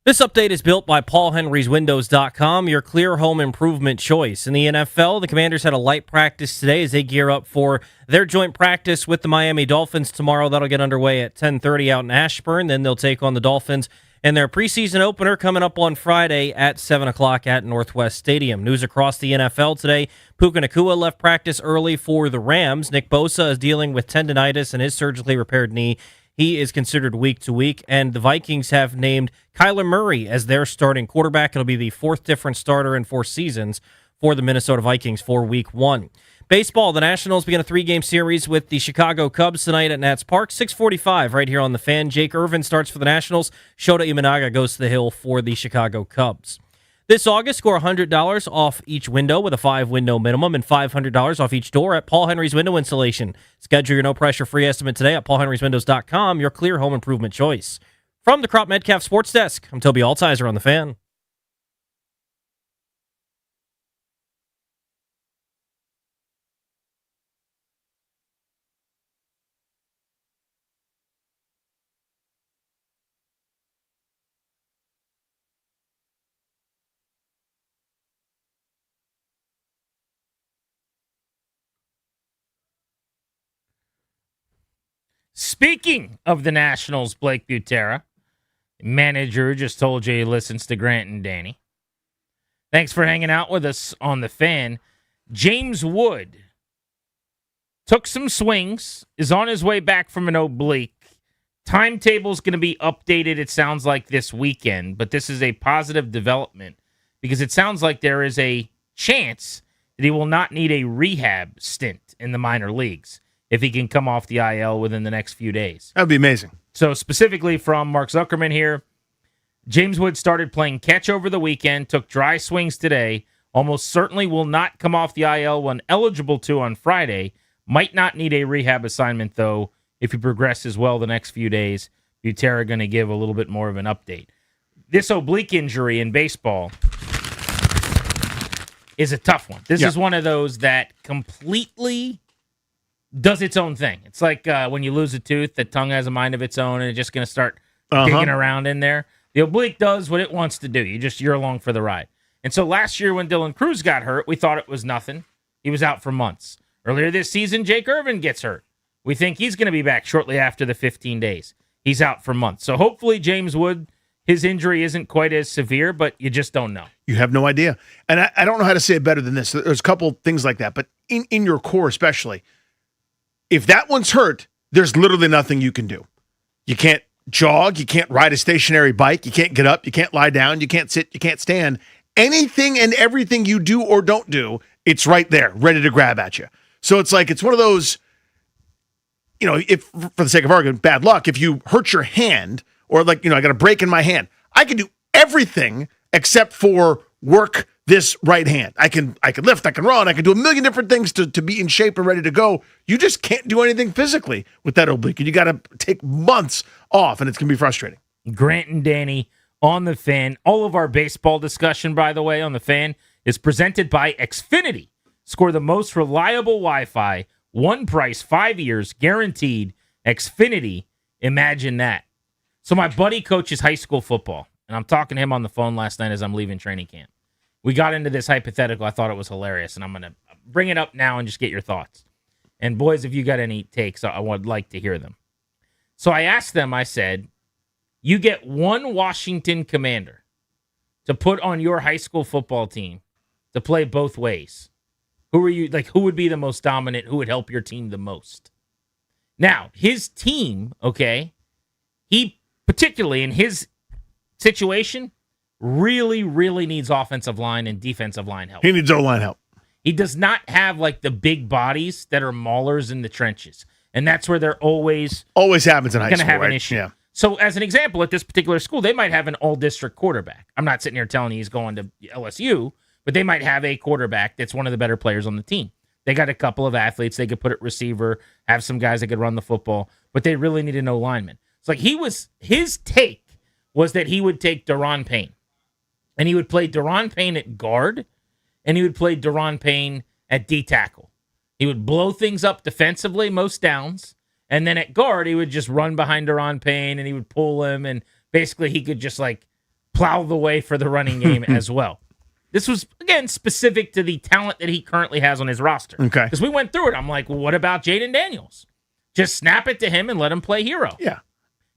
This update is built by PaulHenrysWindows.com, your clear home improvement choice. In the NFL, the Commanders had a light practice today as they gear up for their joint practice with the Miami Dolphins tomorrow. That'll get underway at 10:30 out in Ashburn. Then they'll take on the Dolphins in their preseason opener coming up on Friday at 7 o'clock at Northwest Stadium. News across the NFL today. Puka Nacua left practice early for the Rams. Nick Bosa is dealing with tendonitis in his surgically repaired knee. He is considered week to week, and the Vikings have named Kyler Murray as their starting quarterback. It'll be the fourth different starter in 4 seasons for the Minnesota Vikings for week 1. Baseball, the Nationals begin a 3-game series with the Chicago Cubs tonight at Nats Park, 6:45 right here on The Fan. Jake Irvin starts for the Nationals. Shota Imanaga goes to the hill for the Chicago Cubs. This August, score $100 off each window with a 5-window minimum and $500 off each door at Paul Henry's Window Installation. Schedule your no-pressure free estimate today at paulhenryswindows.com, your clear home improvement choice. From the Crop Metcalf Sports Desk, I'm Toby Altizer on The Fan. Speaking of the Nationals, Blake Butera, manager, just told you he listens to Grant and Danny. Thanks for hanging out with us on The Fan. James Wood took some swings, is on his way back from an oblique. Timetable's going to be updated, it sounds like, this weekend, but this is a positive development because it sounds like there is a chance that he will not need a rehab stint in the minor leagues if he can come off the IL within the next few days. That would be amazing. So specifically from Mark Zuckerman here, James Wood started playing catch over the weekend, took dry swings today, almost certainly will not come off the IL when eligible to on Friday, might not need a rehab assignment, though, if he progresses well the next few days. Butera going to give a little bit more of an update. This oblique injury in baseball is a tough one. This is one of those that completely does its own thing. It's like when you lose a tooth, the tongue has a mind of its own, and it's just going to start digging around in there. The oblique does what it wants to do. You're along for the ride. And so last year when Dylan Cruz got hurt, we thought it was nothing. He was out for months. Earlier this season, Jake Irvin gets hurt. We think he's going to be back shortly after the 15 days. He's out for months. So hopefully James Wood, his injury isn't quite as severe, but you just don't know. You have no idea. And I don't know how to say it better than this. There's a couple things like that, but in your core especially, if that one's hurt, there's literally nothing you can do. You can't jog. You can't ride a stationary bike. You can't get up. You can't lie down. You can't sit. You can't stand. Anything and everything you do or don't do, it's right there, ready to grab at you. So it's like, it's one of those, if for the sake of argument, bad luck, if you hurt your hand or I got a break in my hand, I can do everything except for work this right hand. I can lift, I can run, I can do a million different things to be in shape and ready to go. You just can't do anything physically with that oblique, and you got to take months off, and it's going to be frustrating. Grant and Danny on The Fan. All of our baseball discussion, by the way, on The Fan is presented by Xfinity. Score the most reliable Wi-Fi, one price, 5 years, guaranteed. Xfinity, imagine that. So my buddy coaches high school football, and I'm talking to him on the phone last night as I'm leaving training camp. We got into this hypothetical. I thought it was hilarious, and I'm going to bring it up now and just get your thoughts. And boys, if you got any takes, I would like to hear them. So I asked them, I said, you get one Washington Commander to put on your high school football team to play both ways. Who would be the most dominant? Who would help your team the most? Now, his team, okay, he particularly in his situation really, really needs offensive line and defensive line help. He needs O-line help. He does not have the big bodies that are maulers in the trenches. And that's where they're always happens in high school, have right? an issue. Yeah. So as an example, at this particular school, they might have an all-district quarterback. I'm not sitting here telling you he's going to LSU, but they might have a quarterback that's one of the better players on the team. They got a couple of athletes they could put at receiver, have some guys that could run the football, but they really need an O-lineman. It's like his take was that he would take Daron Payne. And he would play Daron Payne at guard, and he would play Daron Payne at D-tackle. He would blow things up defensively most downs, and then at guard, he would just run behind Daron Payne, and he would pull him, and basically he could just plow the way for the running game as well. This was, again, specific to the talent that he currently has on his roster. Okay. Because we went through it. I'm like, well, what about Jaden Daniels? Just snap it to him and let him play hero. Yeah.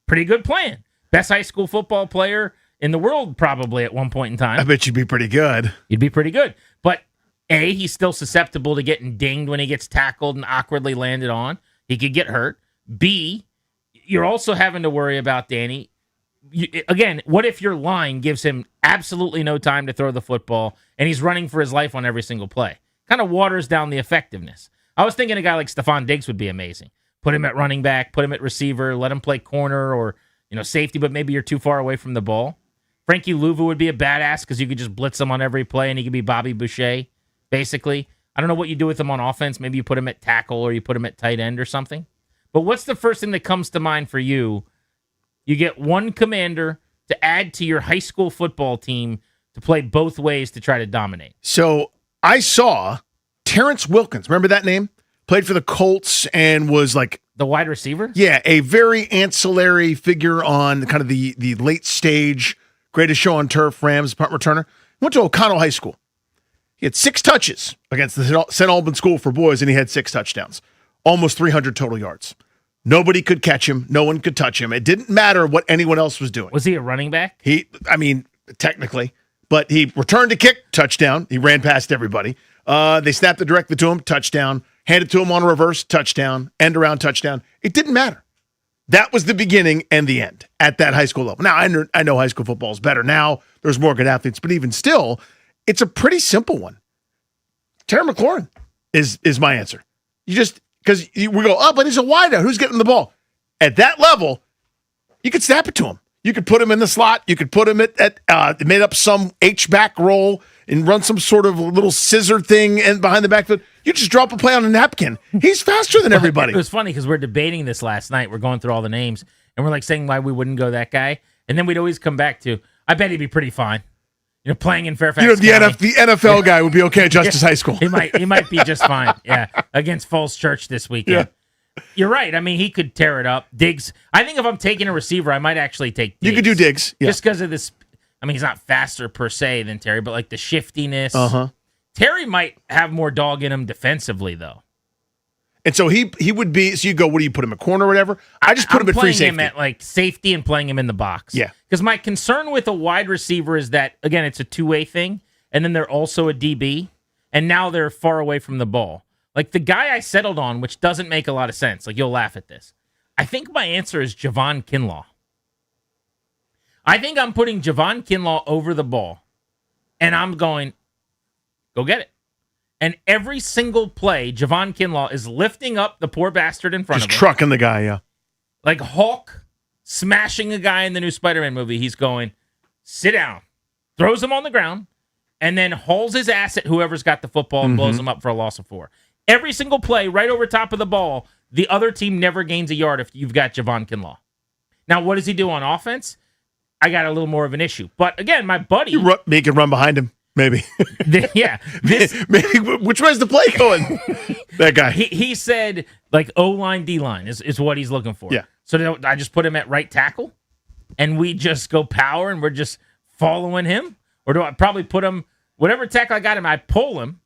Pretty good plan. Best high school football player in the world probably at one point in time. I bet you'd be pretty good. You'd be pretty good. But A, he's still susceptible to getting dinged when he gets tackled and awkwardly landed on. He could get hurt. B, you're also having to worry about Danny. Again, what if your line gives him absolutely no time to throw the football and he's running for his life on every single play? Kind of waters down the effectiveness. I was thinking a guy like Stephon Diggs would be amazing. Put him at running back, put him at receiver, let him play corner or safety, but maybe you're too far away from the ball. Frankie Louvu would be a badass because you could just blitz him on every play and he could be Bobby Boucher, basically. I don't know what you do with him on offense. Maybe you put him at tackle or you put him at tight end or something. But what's the first thing that comes to mind for you? You get one commander to add to your high school football team to play both ways to try to dominate. So I saw Terrence Wilkins. Remember that name? Played for the Colts and was like the wide receiver? Yeah, a very ancillary figure on kind of the late stage greatest show on turf Rams punt returner. Went to O'Connell High School. He had 6 touches against the St. Albans School for boys, and he had 6 touchdowns. Almost 300 total yards. Nobody could catch him. No one could touch him. It didn't matter what anyone else was doing. Was he a running back? Technically. But he returned a kick, touchdown. He ran past everybody. They snapped it directly to him, touchdown. Handed to him on a reverse, touchdown. End around, touchdown. It didn't matter. That was the beginning and the end at that high school level. Now, I know high school football is better now. There's more good athletes. But even still, it's a pretty simple one. Terry McLaurin is my answer. You just... Because we go, but he's a wideout. Who's getting the ball? At that level, you could snap it to him. You could put him in the slot. You could put him at made up some H-back roll and run some sort of little scissor thing and behind the backfield. You just drop a play on a napkin. He's faster than everybody. It was funny because we're debating this last night. We're going through all the names, and we're like saying why we wouldn't go that guy. And then we'd always come back to, I bet he'd be pretty fine. Playing in Fairfax County. The NFL guy would be okay at Justice High School. He might be just fine. Yeah, against Falls Church this weekend. Yeah. You're right. I mean, he could tear it up. Diggs. I think if I'm taking a receiver, I might actually take Diggs. You could do Diggs. Yeah. Just because of this. I mean, he's not faster per se than Terry, but like the shiftiness. Terry might have more dog in him defensively, though. And so he would be, so you go, what do you put him at corner or whatever? I just put him at free safety. I'm playing him at like safety and playing him in the box. Yeah. Because my concern with a wide receiver is that, again, it's a two-way thing, and then they're also a DB, and now they're far away from the ball. Like the guy I settled on, which doesn't make a lot of sense, like you'll laugh at this. I think my answer is Javon Kinlaw. I think I'm putting Javon Kinlaw over the ball, and I'm going, go get it. And every single play, Javon Kinlaw is lifting up the poor bastard in front of him. Just trucking the guy, yeah. Like Hulk smashing a guy in the new Spider-Man movie. He's going, sit down, throws him on the ground, and then hauls his ass at whoever's got the football and blows him up for a loss of 4. Every single play, right over top of the ball, the other team never gains a yard if you've got Javon Kinlaw. Now, what does he do on offense? I got a little more of an issue. But again, my buddy... He can run behind him. Maybe. Maybe. Which way's the play going? That guy. He said, like, O-line, D-line is what he's looking for. Yeah. So I just put him at right tackle, and we just go power, and we're just following him? Or do I probably put him, whatever tackle I got him, I pull him,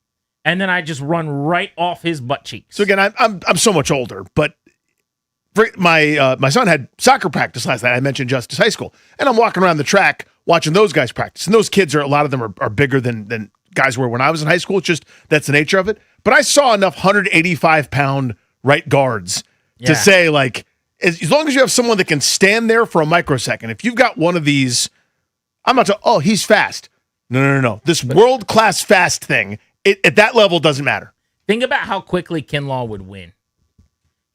and then I just run right off his butt cheeks. So, again, I'm so much older, but my son had soccer practice last night. I mentioned Justice High School. And I'm walking around the track watching those guys practice. And those kids, a lot of them are bigger than guys were when I was in high school. It's just, that's the nature of it. But I saw enough 185-pound right guards to say, like, as long as you have someone that can stand there for a microsecond, if you've got one of these, I'm not saying, he's fast. No. This world-class fast thing, at that level, doesn't matter. Think about how quickly Kinlaw would win.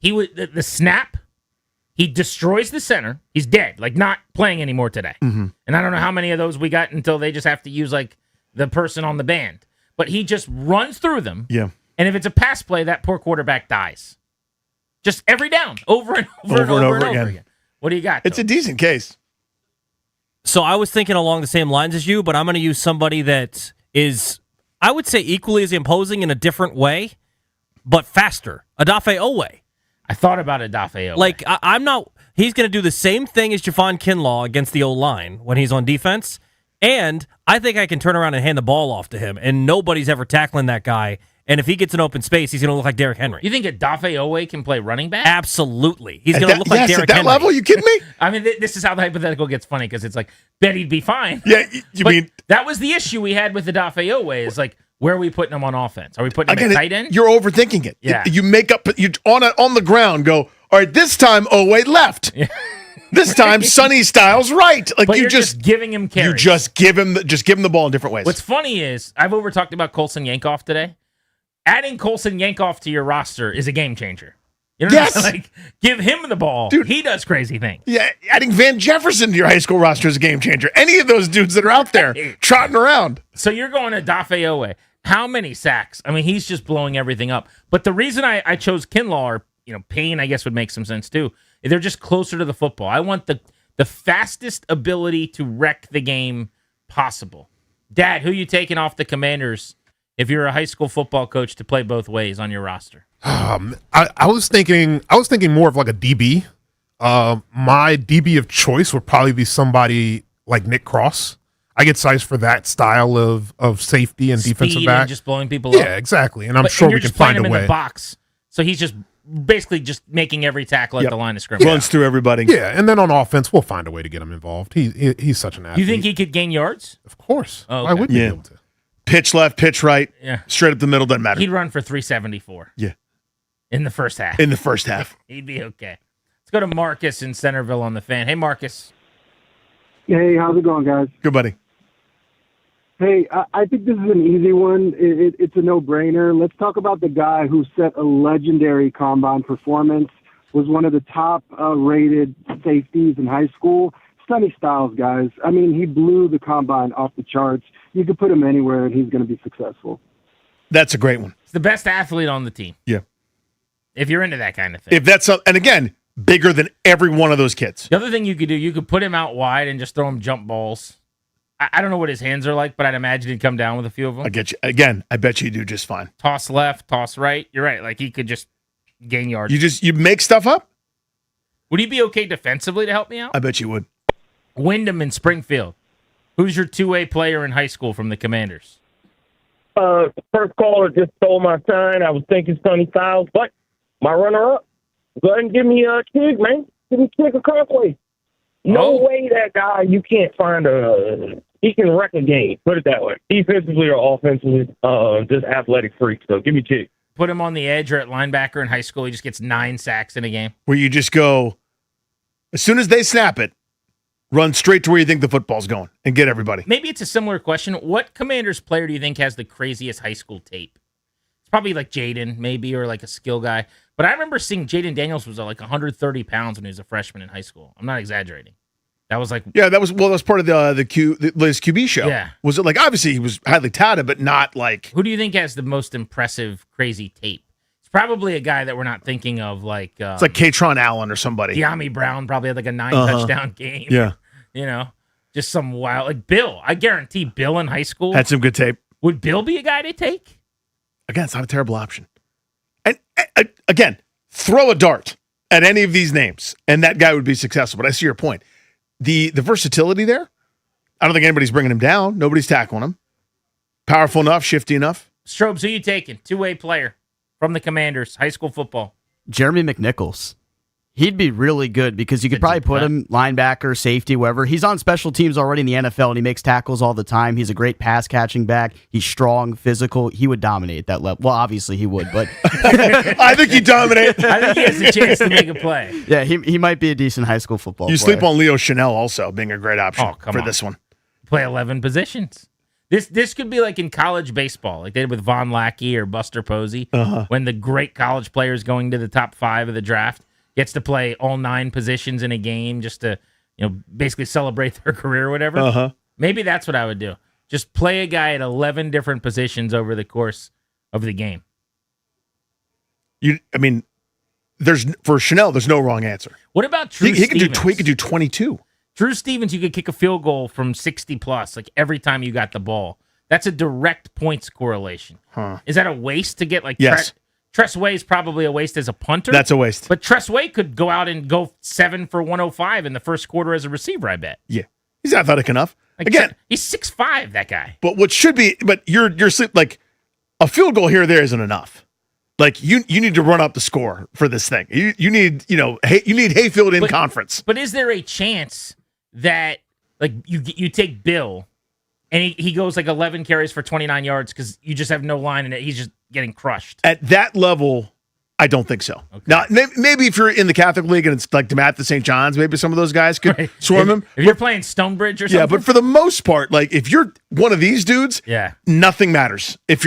He would the snap. He destroys the center. He's dead, like not playing anymore today. And I don't know how many of those we got until they just have to use like the person on the band. But he just runs through them. Yeah. And if it's a pass play, that poor quarterback dies. Just every down, over and over again. What do you got? It's a decent case. So I was thinking along the same lines as you, but I'm going to use somebody that is, I would say, equally as imposing in a different way, but faster. Odafe Owe. I thought about Odafe Owe. Like, I'm not... He's going to do the same thing as Javon Kinlaw against the O-line when he's on defense, And I think I can turn around and hand the ball off to him, and nobody's ever tackling that guy. And if he gets an open space, he's going to look like Derrick Henry. You think Odafe Owe can play running back? Absolutely. He's going to look like Derrick Henry. At that level, you kidding me? I mean, this is how the hypothetical gets funny because it's like, bet he'd be fine. Yeah, you mean that was the issue we had with Odafe Owe is like, where are we putting him on offense? Are we putting him at tight end? You're overthinking it. Yeah. You make up, you on the ground go, all right, this time Owe left. This time Sonny Styles right. Like but you you're just giving him carries. You just give him the ball in different ways. What's funny is I've over talked about Colson Yankoff today. Adding Colson Yankoff to your roster is a game changer. You know what I mean? Like, give him the ball. Dude, he does crazy things. Yeah, adding Van Jefferson to your high school roster is a game changer. Any of those dudes that are out there trotting around. So you're going to Odafe Owe. How many sacks? I mean, he's just blowing everything up. But the reason I chose Kinlaw, or Payne, I guess would make some sense too. They're just closer to the football. I want the fastest ability to wreck the game possible. Dad, who you taking off the Commanders if you're a high school football coach to play both ways on your roster? I was thinking more of like a DB. My DB of choice would probably be somebody like Nick Cross. I get sized for that style of safety and defensive back. And just blowing people up. Yeah, exactly. And I'm sure we can find a way. In the box, so he's just basically just making every tackle at the line of scrimmage. Runs through everybody. Yeah, and then on offense, we'll find a way to get him involved. He's such an athlete. You think he could gain yards? Of course. Oh, okay. I would be able to. Pitch left, pitch right. Yeah. Straight up the middle, doesn't matter. He'd run for 374. Yeah. In the first half. In the first half. He'd be okay. Let's go to Marcus in Centerville on the Fan. Hey, Marcus. Hey, how's it going, guys? Good, buddy. Hey, I think this is an easy one. It's a no-brainer. Let's talk about the guy who set a legendary combine performance, was one of the top-rated safeties in high school. Sonny Styles, guys. I mean, he blew the combine off the charts. You could put him anywhere, and he's going to be successful. That's a great one. He's the best athlete on the team. Yeah. If you're into that kind of thing. If that's and again, bigger than every one of those kids. The other thing you could do, you could put him out wide and just throw him jump balls. I don't know what his hands are like, but I'd imagine he'd come down with a few of them. I get you. Again, I bet you do just fine. Toss left, toss right. You're right. Like he could just gain yards. You make stuff up? Would he be okay defensively to help me out? I bet you would. Wyndham in Springfield. Who's your two-way player in high school from the Commanders? First caller just stole my sign. I was thinking Sonny Styles, but my runner-up, go ahead and give me a Tig, man. Give me Tig Okonkwo. No way that guy, you can't find he can wreck a game. Put it that way. Defensively or offensively, just athletic freak. So give me Tig. Put him on the edge or at linebacker in high school. He just gets 9 sacks in a game. Where you just go, as soon as they snap it, run straight to where you think the football's going and get everybody. Maybe it's a similar question. What Commanders player do you think has the craziest high school tape? It's probably like Jaden, maybe, or like a skill guy. But I remember seeing Jaden Daniels was like 130 pounds when he was a freshman in high school. I'm not exaggerating. That was like... Yeah, that was part of the latest QB show. Yeah. Was it like, obviously he was highly touted, but not like... Who do you think has the most impressive, crazy tape? It's probably a guy that we're not thinking of, like... it's like Katron Allen or somebody. De'Ami Brown probably had like a 9-touchdown game. Yeah. You know, just some wild... Like Bill. I guarantee Bill in high school... Had some good tape. Would Bill be a guy to take? Again, it's not a terrible option. And again, throw a dart at any of these names, and that guy would be successful. But I see your point. The versatility there, I don't think anybody's bringing him down. Nobody's tackling him. Powerful enough, shifty enough. Strobes, who you taking? Two-way player from the Commanders, high school football. Jeremy McNichols. He'd be really good because you could probably put him linebacker, safety, wherever. He's on special teams already in the NFL, and he makes tackles all the time. He's a great pass-catching back. He's strong, physical. He would dominate that level. Well, obviously he would, but... I think he'd dominate. I think he has a chance to make a play. Yeah, he might be a decent high school football player. You sleep on Leo Chanel also being a great option for on. this one. Play 11 positions. This could be like in college baseball, like they did with Von Lackey or Buster Posey, when the great college players going to the top 5 of the draft gets to play all 9 positions in a game just to, basically celebrate their career or whatever. Maybe that's what I would do. Just play a guy at 11 different positions over the course of the game. For Chanel, there's no wrong answer. What about Drew Stevens? He could do 22. Drew Stevens, you could kick a field goal from 60+, like every time you got the ball. That's a direct points correlation. Is that a waste to get like? Yes. Tress Way is probably a waste as a punter. That's a waste. But Tress Way could go out and go 7 for 105 in the first quarter as a receiver, I bet. Yeah. He's athletic enough. Again, he's 6'5", that guy. But what should be, but you're like a field goal here or there isn't enough. Like you need to run up the score for this thing. You need you need Hayfield in conference. But is there a chance that like you take Bill and he goes like 11 carries for 29 yards because you just have no line in it? He's just getting crushed. At that level, I don't think so. Okay. Now, maybe if you're in the Catholic League and it's like DeMatha St. John's, maybe some of those guys could swarm him. If you're playing Stonebridge or something. Yeah, but for the most part, like if you're one of these dudes, nothing matters. If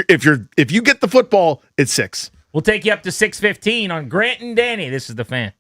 you get the football, it's 6. We'll take you up to 6:15 on Grant and Danny. This is The Fan.